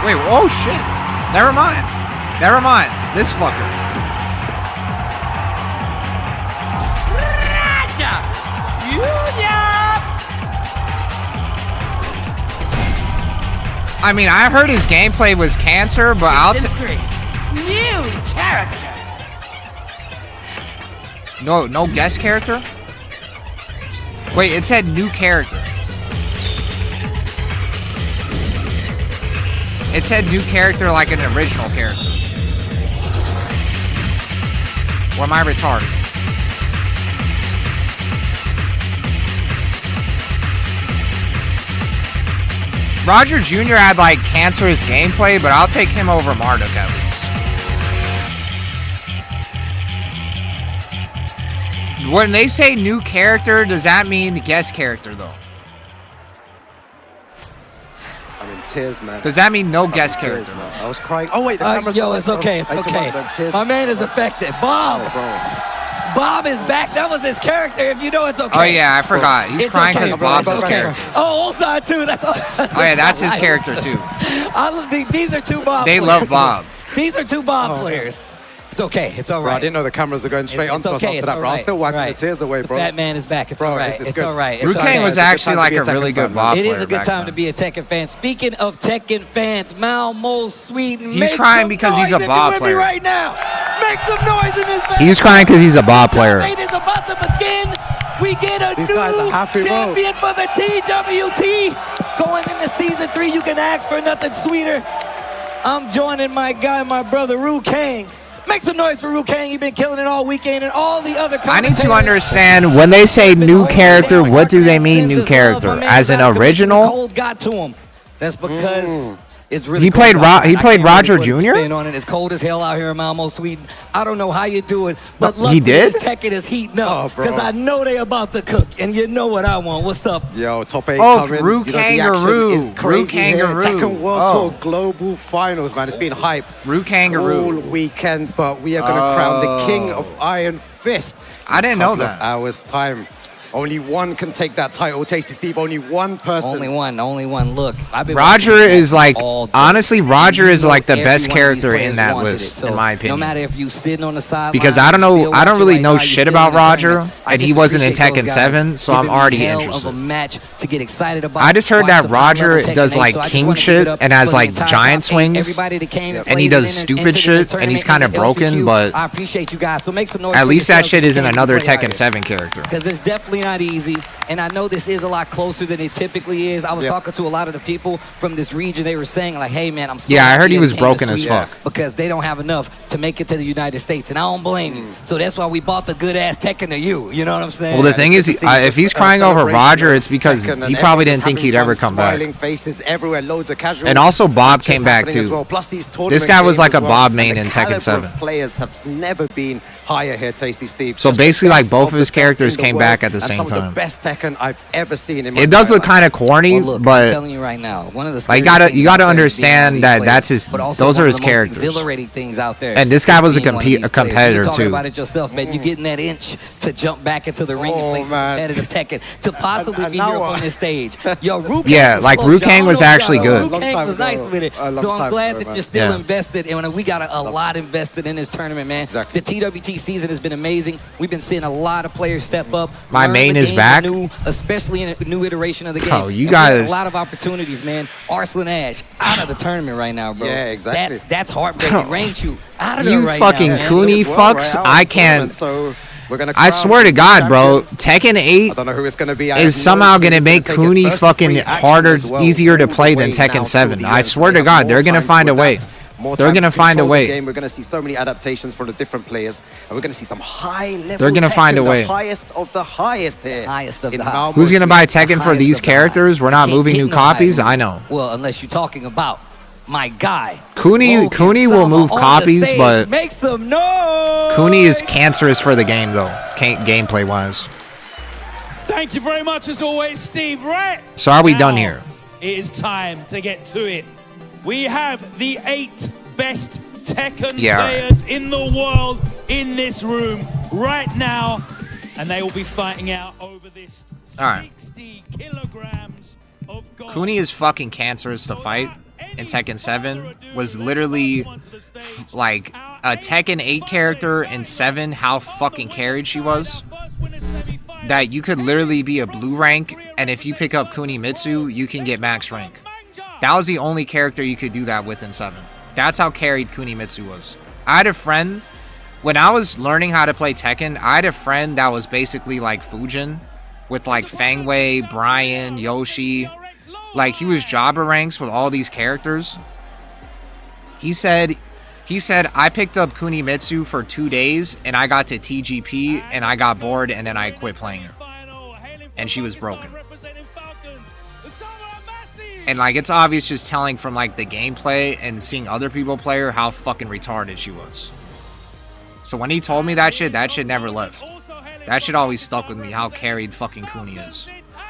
Wait, oh shit. Never mind. Never mind. This fucker. I mean, I heard his gameplay was cancer, but I'll New character. No guest character? Wait, it said new character. It said new character like an original character. Or am I retarded? Roger Jr. had like cancerous gameplay, but I'll take him over Marduk at least. When they say new character, does that mean guest character though? I'm in tears, man. Does that mean no guest character? I was crying. Oh wait, the camera's yo, it's okay, it's okay. My man is affected. Bob. Bob is back. That was his character. If you know, it's okay. Oh yeah, I forgot. He's crying because Bob's his character. Oh, Ulsan too. That's all. Oh yeah, that's his character too. These are two Bob. They players. love Bob. These are two Bob players. It's okay. It's all right. Bro, I didn't know the cameras are going straight onto us after that, bro. I'm still wiping the tears away, bro. The fat man is back. It's all right. It's all right. Rukang was actually like a really good Bob player. It is a good time to be a Tekken fan. Speaking of Tekken fans, Malmo Sweden. He's crying because he's a Bob player. Right now, make some noise in this. He's crying because he's a Bob player. The is about to begin. We get a new champion for the TWT. Going into season 3, you can ask for nothing sweeter. I'm joining my guy, my brother Rukang. Make some noise for Rukang. He's been killing it all weekend and all the other I need to understand when they say new character, what do they mean new character? As an original? Cold got to him. That's because it's really he played Roger Jr.? On it. It's cold as hell out here in Malmo, Sweden. I don't know how you do it, but he did? this Tekken is heating up because I know they about to cook, and you know what I want. What's up? Yo, top 8 coming. Rue Kangaroo. Is crazy here. Kangaroo. Tekken World Tour Global Finals, man. It's been hype. Rue Kangaroo. All weekend, but we are going to crown the king of Iron Fist. I didn't know that. Hours time. Only one can take that title, Tasty Steve. Only one person. Only one. Look, I've been Roger is like, honestly, Roger is like the best character in that list, in my opinion. No matter if you sitting on the sideline, because I don't know, I don't really know shit about Roger, and he wasn't in Tekken 7, so I'm already interested. I just heard that Roger does like king shit and has like giant swings, and he does stupid shit, and he's kind of broken, but I appreciate you guys. So make some noise. at least that shit isn't another Tekken 7 character. Because it's definitely not easy, and I know this is a lot closer than it typically is. I was talking to a lot of the people from this region. They were saying like, hey man, I'm so I heard he was broken as fuck because they don't have enough to make it to the United States, and I don't blame you. So that's why we bought the good ass Tekken to you. You know what I'm saying? Well, the thing is, if he's crying over Roger, it's because he probably didn't think he'd ever come back. And also Bob came back too. This guy was like a Bob main in Tekken 7. Players have never been higher here, Tasty Steve. So basically, like both of his characters came back at the same some of the time. best Tekken I've ever seen in my It does look entire kind of corny, Well, look, I'm but telling you right now, one of the like scariest you things out gotta there is being one of understand these that players, that's his. but also Those one are of his the most characters. exhilarating things out there And this guy is was a being one of these players. competitor You were talking too. about it yourself, man. You're getting that inch to jump back into the ring and play some competitive Tekken to possibly be here on this stage. Yo, Ru Kang Yeah, was like close, Ru y'all. Kang I was don't know if actually y'all know. good. Ru Kang was nice with it. A long So I'm time glad ago, that man. you're still Yeah. invested, and we got a lot invested in this tournament, man. Exactly. The TWT season has been amazing. We've been seeing a lot of players step up. My learn main the is game back. anew, especially in a new iteration of the game. Oh, you And we had guys- a lot of opportunities, man. Arslan Ash out of the tournament right now, bro. Yeah, exactly. That's heartbreaking. Rain Chu out of there You right fucking now, man. cooney fucks. I can't. So we're gonna I crown swear to the God, bro. champion. Tekken 8 I don't know who it's gonna be. I is have no somehow clue gonna who's make take it Cooney first. fucking Free action harder, as well. easier to All play the than way now Tekken till 7. the I end. swear They to have God, more they're gonna time find a way. adapt, more They're time gonna to find a control the way. game. We're gonna see so many adaptations from the different players, and we're gonna see some high level. They're gonna find a Tekken, way. The highest of the highest here. Highest of in the high. Malmo Who's gonna buy Street. Tekken for highest these of the high. characters? We're not Can't moving get new no higher copies. than I that. know. Well, unless you're talking about my guy. Cooney Logan will Sama move on the copies, stage. but Make some noise. Cooney is cancerous for the game though, gameplay wise. Thank you very much as always, Steve. Right. So are we now, done here? It is time to get to it. We have the 8 best Tekken players in the world in this room right now, and they will be fighting out over this 60 kilograms of gold. Cooney is fucking cancerous to fight. In Tekken 7 was literally like a Tekken 8 character in 7, how fucking carried she was. That you could literally be a blue rank, and if you pick up Kunimitsu, you can get max rank. That was the only character you could do that with in 7. That's how carried Kunimitsu was. I had a friend, when I was learning how to play Tekken, I had a friend that was basically like Fujin, with like Fangwei, Brian, Yoshi. Like, he was jobber ranks with all these characters. He said, I picked up Kunimitsu for 2 days, and I got to TGP, and I got bored, and then I quit playing her. And she was broken. And, like, it's obvious just telling from, like, the gameplay and seeing other people play her how fucking retarded she was. So when he told me that shit never left. That shit always stuck with me, how carried fucking Cooney is.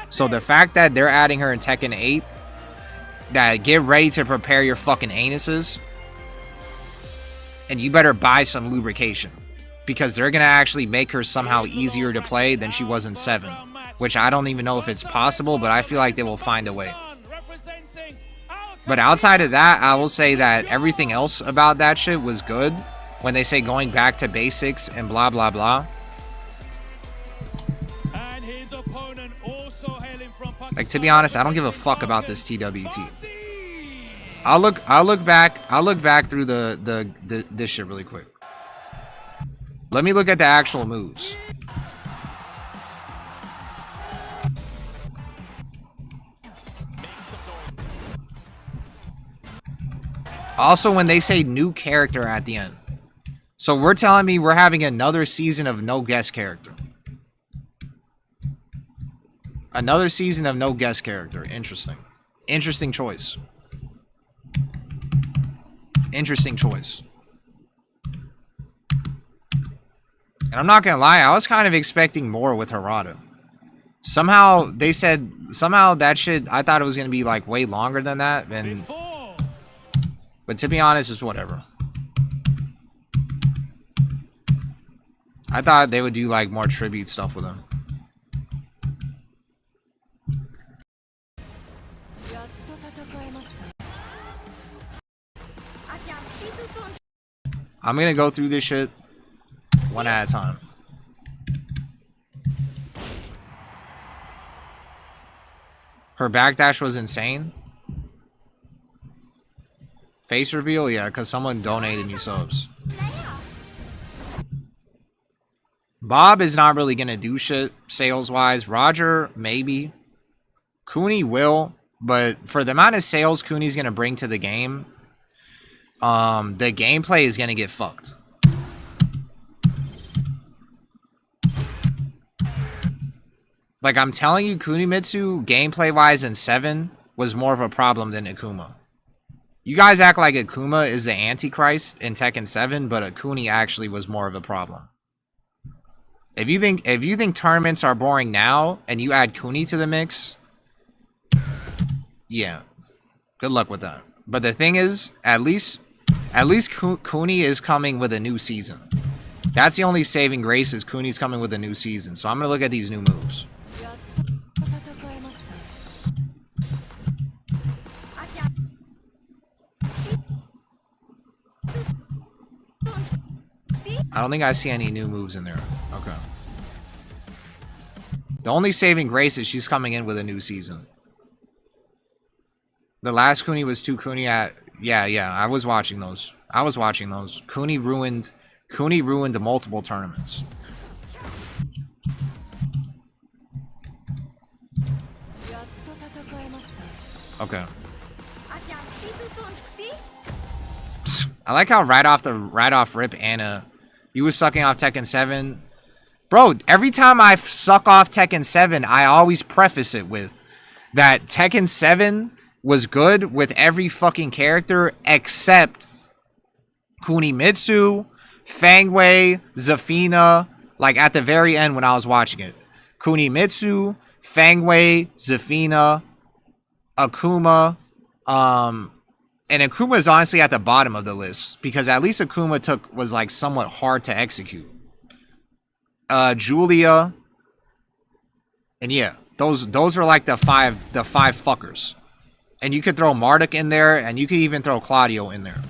So the fact that they're adding her in Tekken 8, that get ready to prepare your fucking anuses, and you better buy some lubrication, because they're gonna actually make her somehow easier to play than she was in 7, which I don't even know if it's possible, but I feel like they will find a way. But outside of that, I will say that everything else about that shit was good. When they say going back to basics and blah blah blah. Like, to be honest, I don't give a fuck about this TWT. I'll look back through this shit really quick. Let me look at the actual moves. Also, when they say new character at the end. So we're telling me we're having another season of no guest character. Another season of no guest character. Interesting. Interesting choice. Interesting choice. And I'm not gonna lie, I was kind of expecting more with Harada. Somehow, they said, somehow that shit, I thought it was gonna be like way longer than that. And, but to be honest, it's whatever. I thought they would do like more tribute stuff with him. I'm gonna go through this shit one at a time. Her backdash was insane. Face reveal? Yeah, because someone donated me subs. Bob is not really gonna do shit sales-wise. Roger, maybe. Cooney will, but for the amount of sales Cooney's gonna bring to the game, the gameplay is gonna get fucked. Like, I'm telling you, Kunimitsu, gameplay-wise in 7, was more of a problem than Akuma. You guys act like Akuma is the Antichrist in Tekken 7, but Akuni actually was more of a problem. If you think tournaments are boring now and you add Kuni to the mix, yeah, good luck with that. But the thing is, at least Kuni is coming with a new season. That's the only saving grace, is Kuni's coming with a new season. So I'm gonna look at these new moves. I don't think I see any new moves in there. Okay. The only saving grace is she's coming in with a new season. The last Kuni was 2 Kuni at... Yeah, I was watching those. Kuni ruined multiple tournaments. Okay. I like how right off rip Anna, you was sucking off Tekken 7. Bro, every time I suck off Tekken 7, I always preface it with that Tekken 7 was good with every fucking character except Kunimitsu, Fangwei, Zafina, like at the very end when I was watching it. Kunimitsu, Fangwei, Zafina, Akuma, and Akuma is honestly at the bottom of the list because at least Akuma was like somewhat hard to execute. Julia, and yeah, those are like the five fuckers. And you could throw Marduk in there, and you could even throw Claudio in there,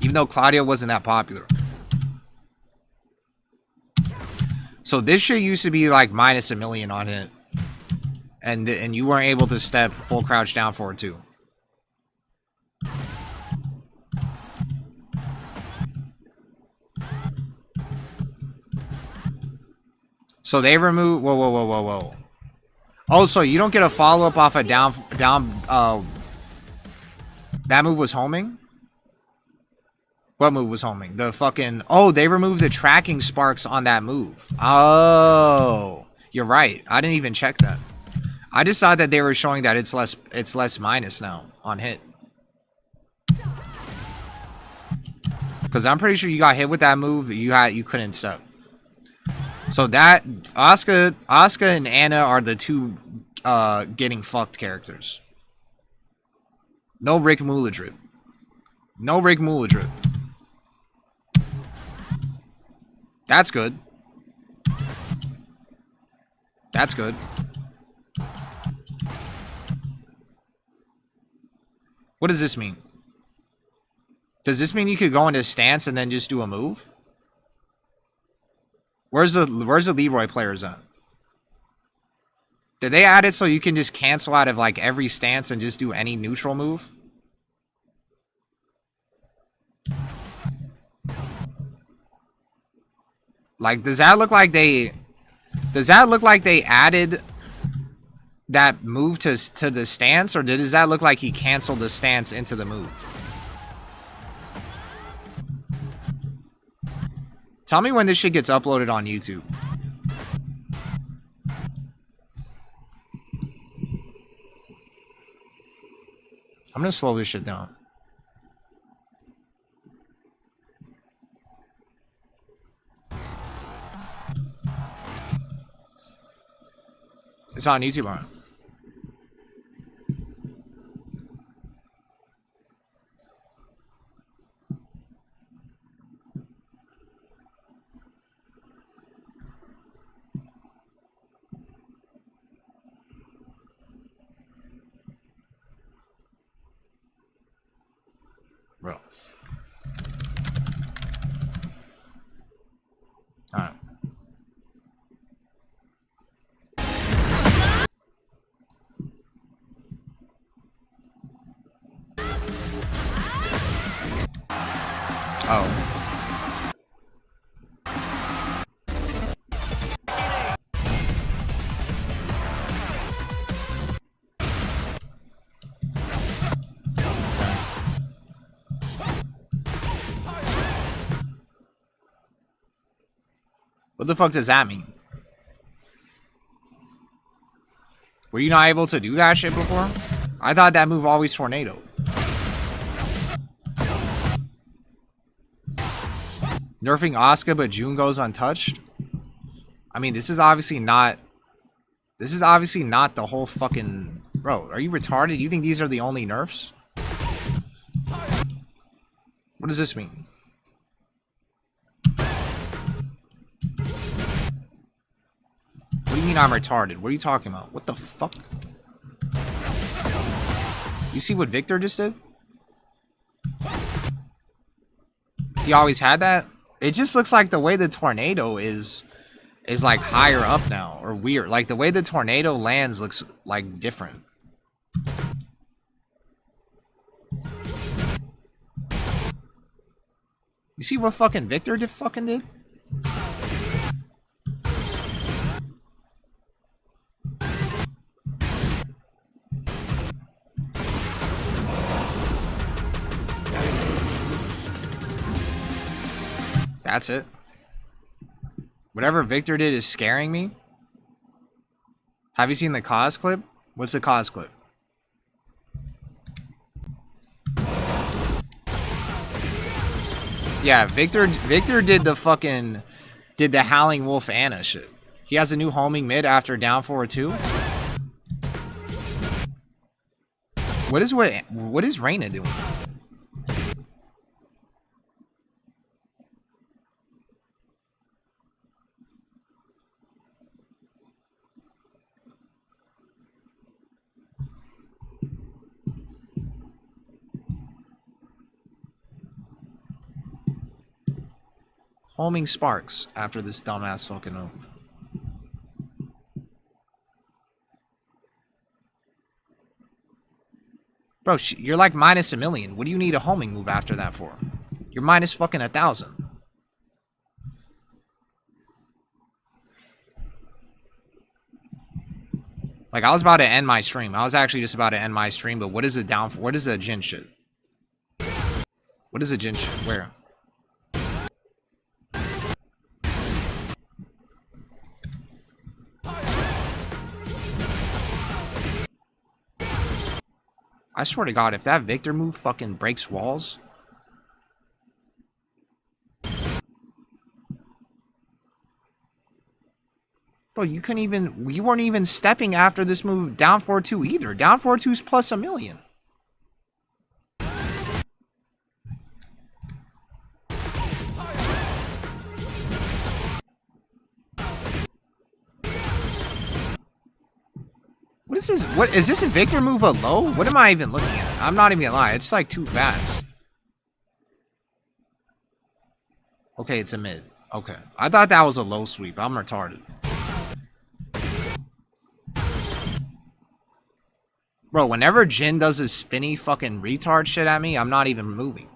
even though Claudio wasn't that popular. So this shit used to be like minus $1 million on it, and you weren't able to step full crouch down for it too. So they remove... Whoa. Oh, so you don't get a follow-up off a down... that move was homing? What move was homing? The fucking... Oh, they removed the tracking sparks on that move. Oh. You're right. I didn't even check that. I just thought that they were showing that it's less minus now on hit. Because I'm pretty sure you got hit with that move, you couldn't step. So that Asuka and Anna are the two getting fucked characters. No Rick Muladrip. That's good. What does this mean? Does this mean you could go into stance and then just do a move? Where's the Leroy players at? Did they add it so you can just cancel out of like every stance and just do any neutral move? Like, does that look like they added that move to the stance, or does that look like he canceled the stance into the move? Tell me when this shit gets uploaded on YouTube. I'm gonna slow this shit down. It's on YouTube, aren't it? Bro. Alright. Oh. What the fuck does that mean? Were you not able to do that shit before? I thought that move always tornado. Nerfing Asuka, but June goes untouched? I mean, this is obviously not the whole fucking... Bro, are you retarded? You think these are the only nerfs? What does this mean? What do you mean I'm retarded? What are you talking about? What the fuck? You see what Victor just did? He always had that? It just looks like the way the tornado is like higher up now, or weird. Like the way the tornado lands looks like different. You see what fucking Victor did? That's it. Whatever Victor did is scaring me. Have you seen the cause clip? What's the cause clip? Yeah, Victor did the Howling Wolf Ana shit. He has a new homing mid after down 4-2. What is Reyna doing? Homing Sparks after this dumbass fucking move. Bro, you're like minus 1,000,000. What do you need a homing move after that for? You're minus fucking 1,000. Like, I was about to end my stream. I was actually just about to end my stream, but what is it down for? What is a Jin shit? What is a Jin shit? Where? I swear to God, if that Victor move fucking breaks walls. Bro, you weren't even stepping after this move down 4-2 either. Down 4-2's plus 1,000,000. What is this? What is this a Victor move a low? What am I even looking at? I'm not even gonna lie. It's like too fast. Okay, it's a mid. Okay. I thought that was a low sweep. I'm retarded. Bro, whenever Jin does his spinny fucking retard shit at me, I'm not even moving.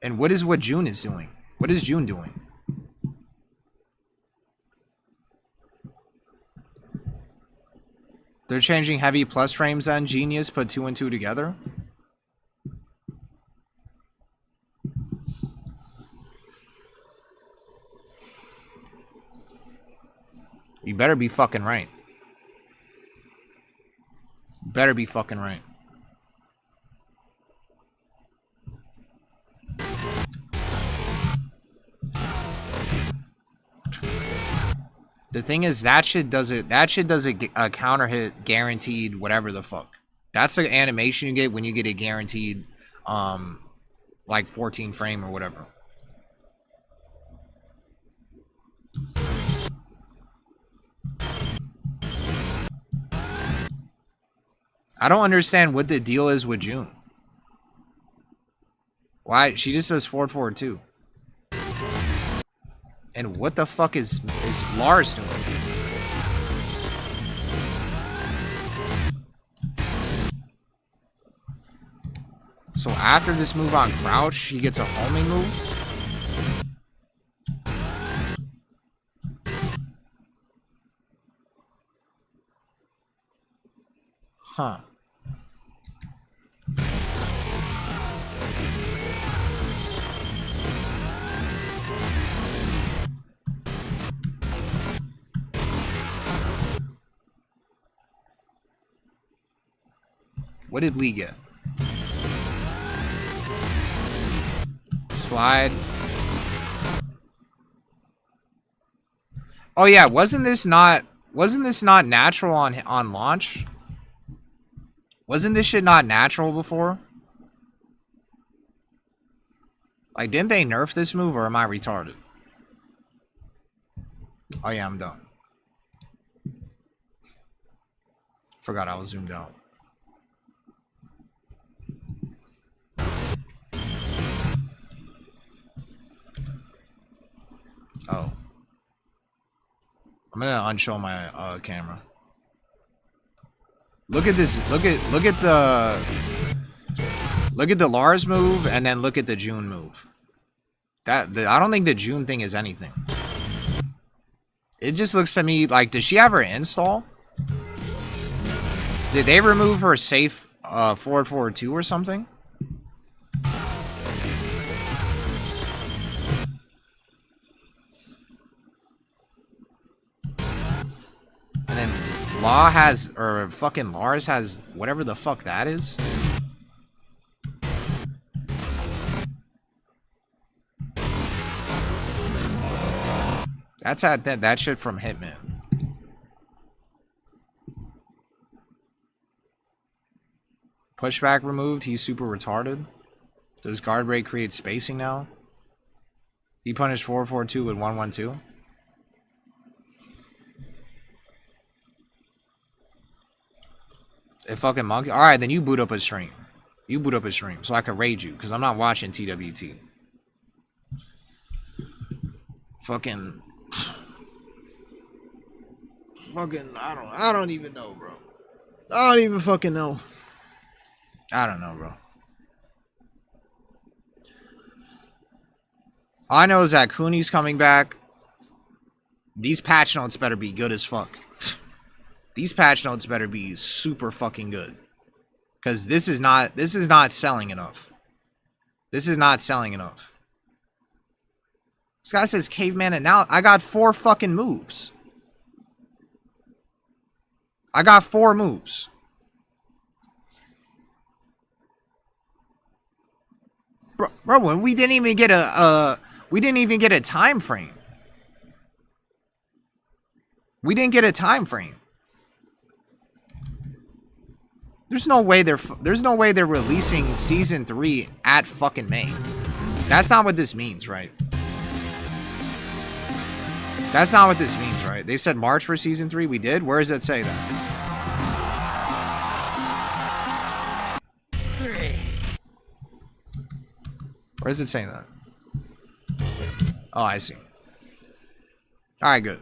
And what is what June is doing? What is June doing? They're changing heavy plus frames on Genius, put 2 and 2 together. You better be fucking right. You better be fucking right. The thing is, that shit does a counter hit guaranteed whatever the fuck. That's the animation you get when you get a guaranteed like 14 frame or whatever. I don't understand what the deal is with June. Why? She just does 4-4-2. And what the fuck is Lars doing? So after this move on Crouch, he gets a homing move? Huh. What did Lee get? Slide. Oh yeah, wasn't this not natural on launch? Wasn't this shit not natural before? Like, didn't they nerf this move, or am I retarded? Oh yeah, I'm done. Forgot I was zoomed out. Oh. I'm gonna unshow my camera. Look at this. Look at the Lars move, and then look at the June move. I don't think the June thing is anything. It just looks to me like, does she have her install? Did they remove her safe forward 2 or something? And then fucking Lars has whatever the fuck that is. That's that shit from Hitman. Pushback removed. He's super retarded. Does guard break create spacing now? He punished 4-4-2 with 1-1-2. A fucking monkey. All right, then you boot up a stream. You boot up a stream so I can raid you because I'm not watching TWT. Fucking, I don't even know, bro. I don't even fucking know. I don't know, bro. All I know is that Cooney's coming back. These patch notes better be good as fuck. These patch notes better be super fucking good. Cause this is not selling enough. This is not selling enough. This guy says caveman, and now I got 4 fucking moves. I got 4 moves. Bro, when we didn't even get a time frame. We didn't get a time frame. There's no way they're releasing season 3 at fucking May. That's not what this means, right? That's not what this means, right? They said March for season 3. We did? Where does it say that? Where does it say that? Oh, I see. Alright, good.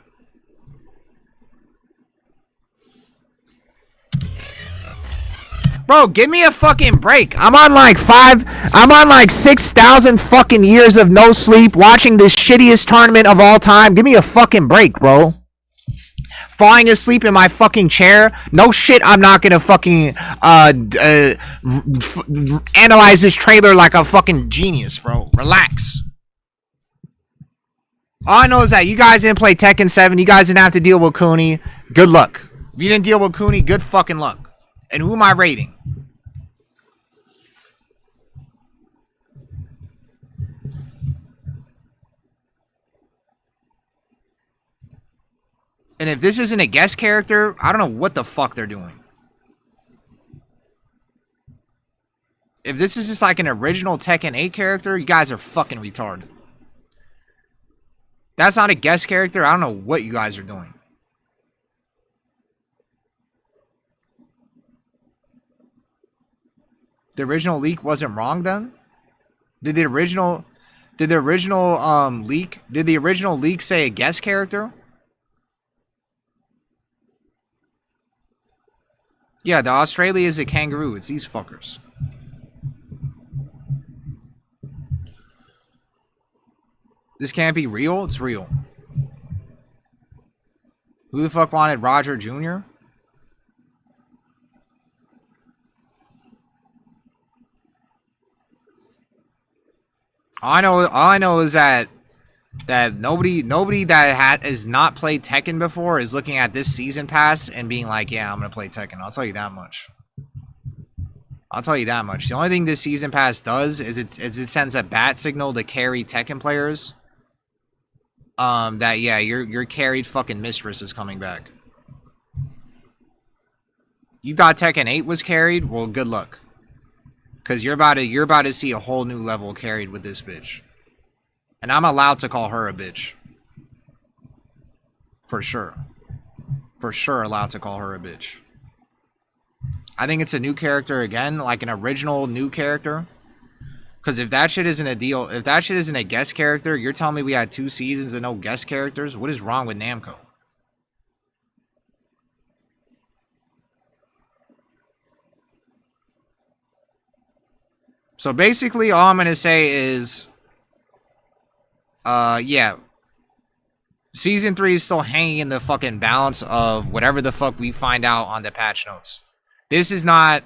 Bro, give me a fucking break. I'm on like 6,000 fucking years of no sleep watching this shittiest tournament of all time. Give me a fucking break, bro. Falling asleep in my fucking chair. No shit, I'm not gonna fucking analyze this trailer like a fucking genius, bro. Relax. All I know is that you guys didn't play Tekken 7. You guys didn't have to deal with Cooney. Good luck. If you didn't deal with Cooney, good fucking luck. And who am I rating? And if this isn't a guest character, I don't know what the fuck they're doing. If this is just like an original Tekken 8 character, you guys are fucking retarded. That's not a guest character. I don't know what you guys are doing. The original leak wasn't wrong then? Did the original leak say a guest character? Yeah, the Australia is a kangaroo. It's these fuckers. This can't be real? It's real. Who the fuck wanted Roger Jr.? All I know is that nobody that has not played Tekken before is looking at this season pass and being like, yeah, I'm gonna play Tekken. I'll tell you that much. I'll tell you that much. The only thing this season pass does is it sends a bat signal to carry Tekken players that yeah, your carried fucking mistress is coming back. You thought Tekken 8 was carried? Well, good luck. Cause you're about to see a whole new level carried with this bitch. And I'm allowed to call her a bitch. For sure. For sure allowed to call her a bitch. I think it's a new character again, like an original new character. Because if that shit isn't a deal, if that shit isn't a guest character, you're telling me we had 2 seasons and no guest characters? What is wrong with Namco? So basically, all I'm going to say is, yeah. Season 3 is still hanging in the fucking balance of whatever the fuck we find out on the patch notes. This is not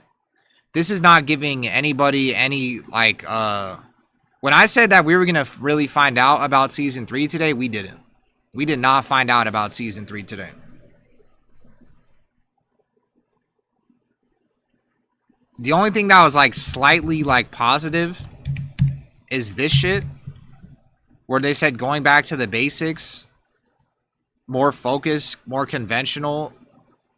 giving anybody any, like, when I said that we were going to really find out about Season 3 today, we didn't. We did not find out about Season 3 today. The only thing that was, like, slightly, like, positive is this shit. Where they said going back to the basics, more focused, more conventional,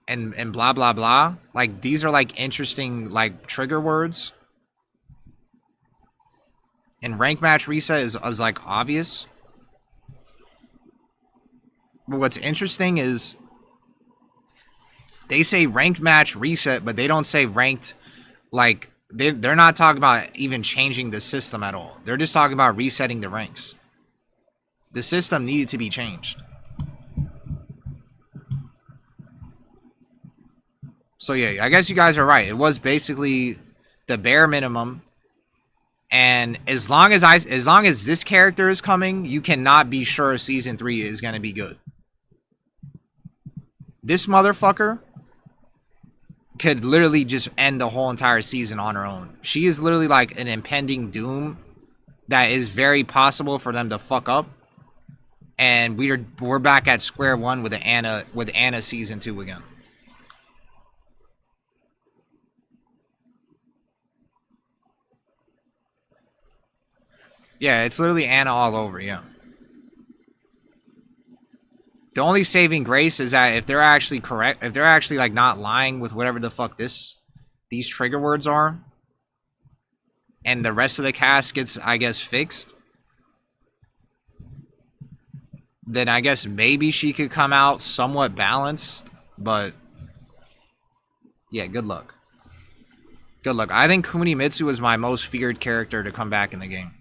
and blah, blah, blah. Like, these are, like, interesting, like, trigger words. And rank match reset is like, obvious. But what's interesting is they say ranked match reset, but they don't say ranked. Like, they're not talking about even changing the system at all. They're just talking about resetting the ranks. The system needed to be changed. So yeah, I guess you guys are right. It was basically the bare minimum. And as long as this character is coming, you cannot be sure Season 3 is going to be good. This motherfucker could literally just end the whole entire season on her own. She is literally like an impending doom that is very possible for them to fuck up. And we're back at square one with Anna Season 2 again. Yeah, it's literally Anna all over, yeah. The only saving grace is that if they're actually correct, if they're actually like not lying with whatever the fuck these trigger words are, and the rest of the cast gets, I guess, fixed, then I guess maybe she could come out somewhat balanced, but yeah, good luck. Good luck. I think Kunimitsu is my most feared character to come back in the game.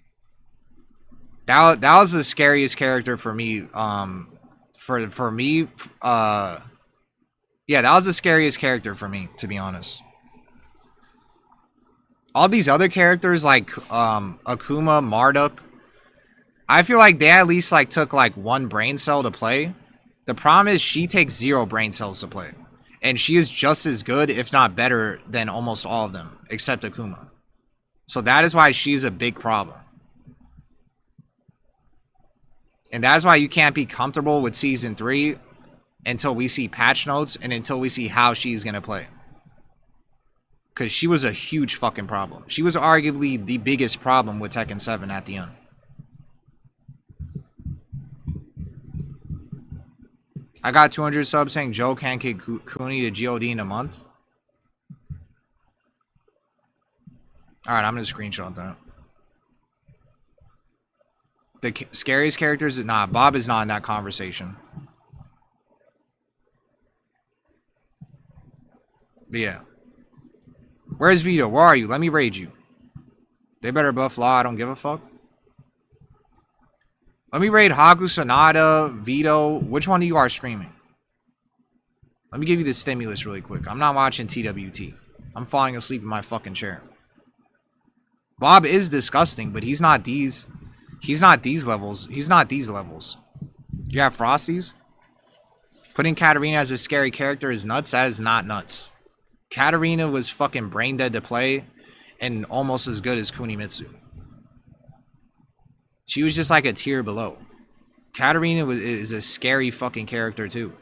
That was the scariest character for me, for me, yeah, that was the scariest character for me, to be honest. All these other characters, like, Akuma, Marduk, I feel like they at least, like, took, like, 1 brain cell to play. The problem is she takes 0 brain cells to play. And she is just as good, if not better, than almost all of them, except Akuma. So that is why she's a big problem. And that's why you can't be comfortable with Season 3 until we see patch notes and until we see how she's going to play. Because she was a huge fucking problem. She was arguably the biggest problem with Tekken 7 at the end. I got 200 subs saying Joe can't get Kuni to GOD in a month. Alright, I'm going to screenshot that. The scariest characters? Nah, Bob is not in that conversation. But yeah. Where's Vito? Where are you? Let me raid you. They better buff Law. I don't give a fuck. Let me raid Haku, Sonata, Vito. Which one of you are streaming? Let me give you the stimulus really quick. I'm not watching TWT. I'm falling asleep in my fucking chair. Bob is disgusting, but he's not these... He's not these levels. He's not these levels. You have Frosties? Putting Katarina as a scary character is nuts. That is not nuts. Katarina was fucking brain dead to play and almost as good as Kunimitsu. She was just like a tier below. Katarina is a scary fucking character too.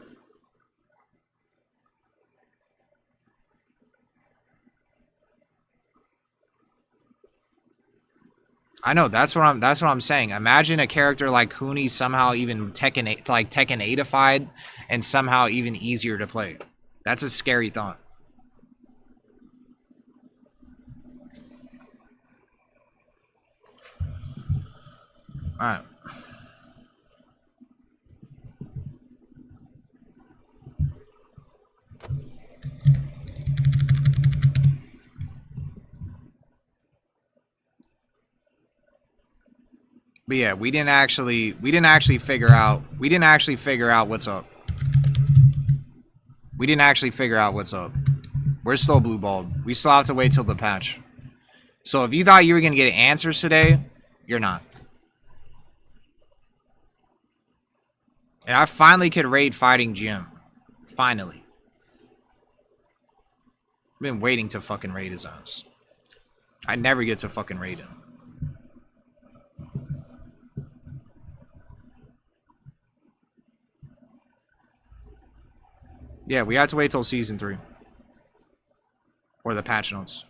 I know, that's what I'm saying. Imagine a character like Kuni somehow even Tekken 8ified and somehow even easier to play. That's a scary thought. Alright. But yeah, we didn't actually figure out what's up. We didn't actually figure out what's up. We're still blue balled. We still have to wait till the patch. So if you thought you were gonna get answers today, you're not. And I finally could raid Fighting Jim. Finally. I've been waiting to fucking raid his ass. I never get to fucking raid him. Yeah, we have to wait till Season 3. Or the patch notes.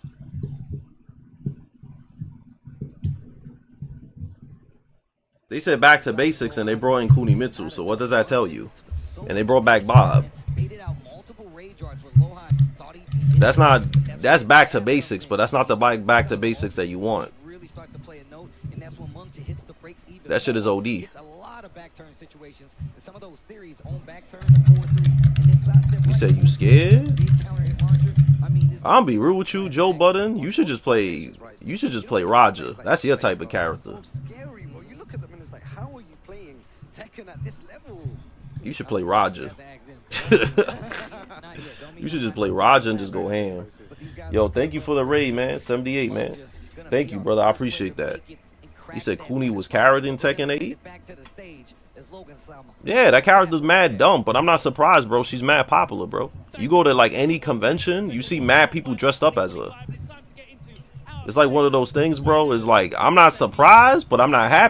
They said back to basics and they brought in Kunimitsu, so what does that tell you? And they brought back Bob. That's back to basics, but that's not the back to basics that you want. That shit is OD. You said you scared? I'll be real with you, Joe Budden. You should just play Roger. That's your type of character. You should play Roger. You should just play Roger and just go ham. Yo, thank you for the raid, man. 78, man. Thank you, brother. I appreciate that. He said Kuni was carried in Tekken 8. Yeah, that character's mad dumb, but I'm not surprised, bro. She's mad popular, bro. You go to like any convention, you see mad people dressed up as her. It's like one of those things, bro. It's like, I'm not surprised, but I'm not happy.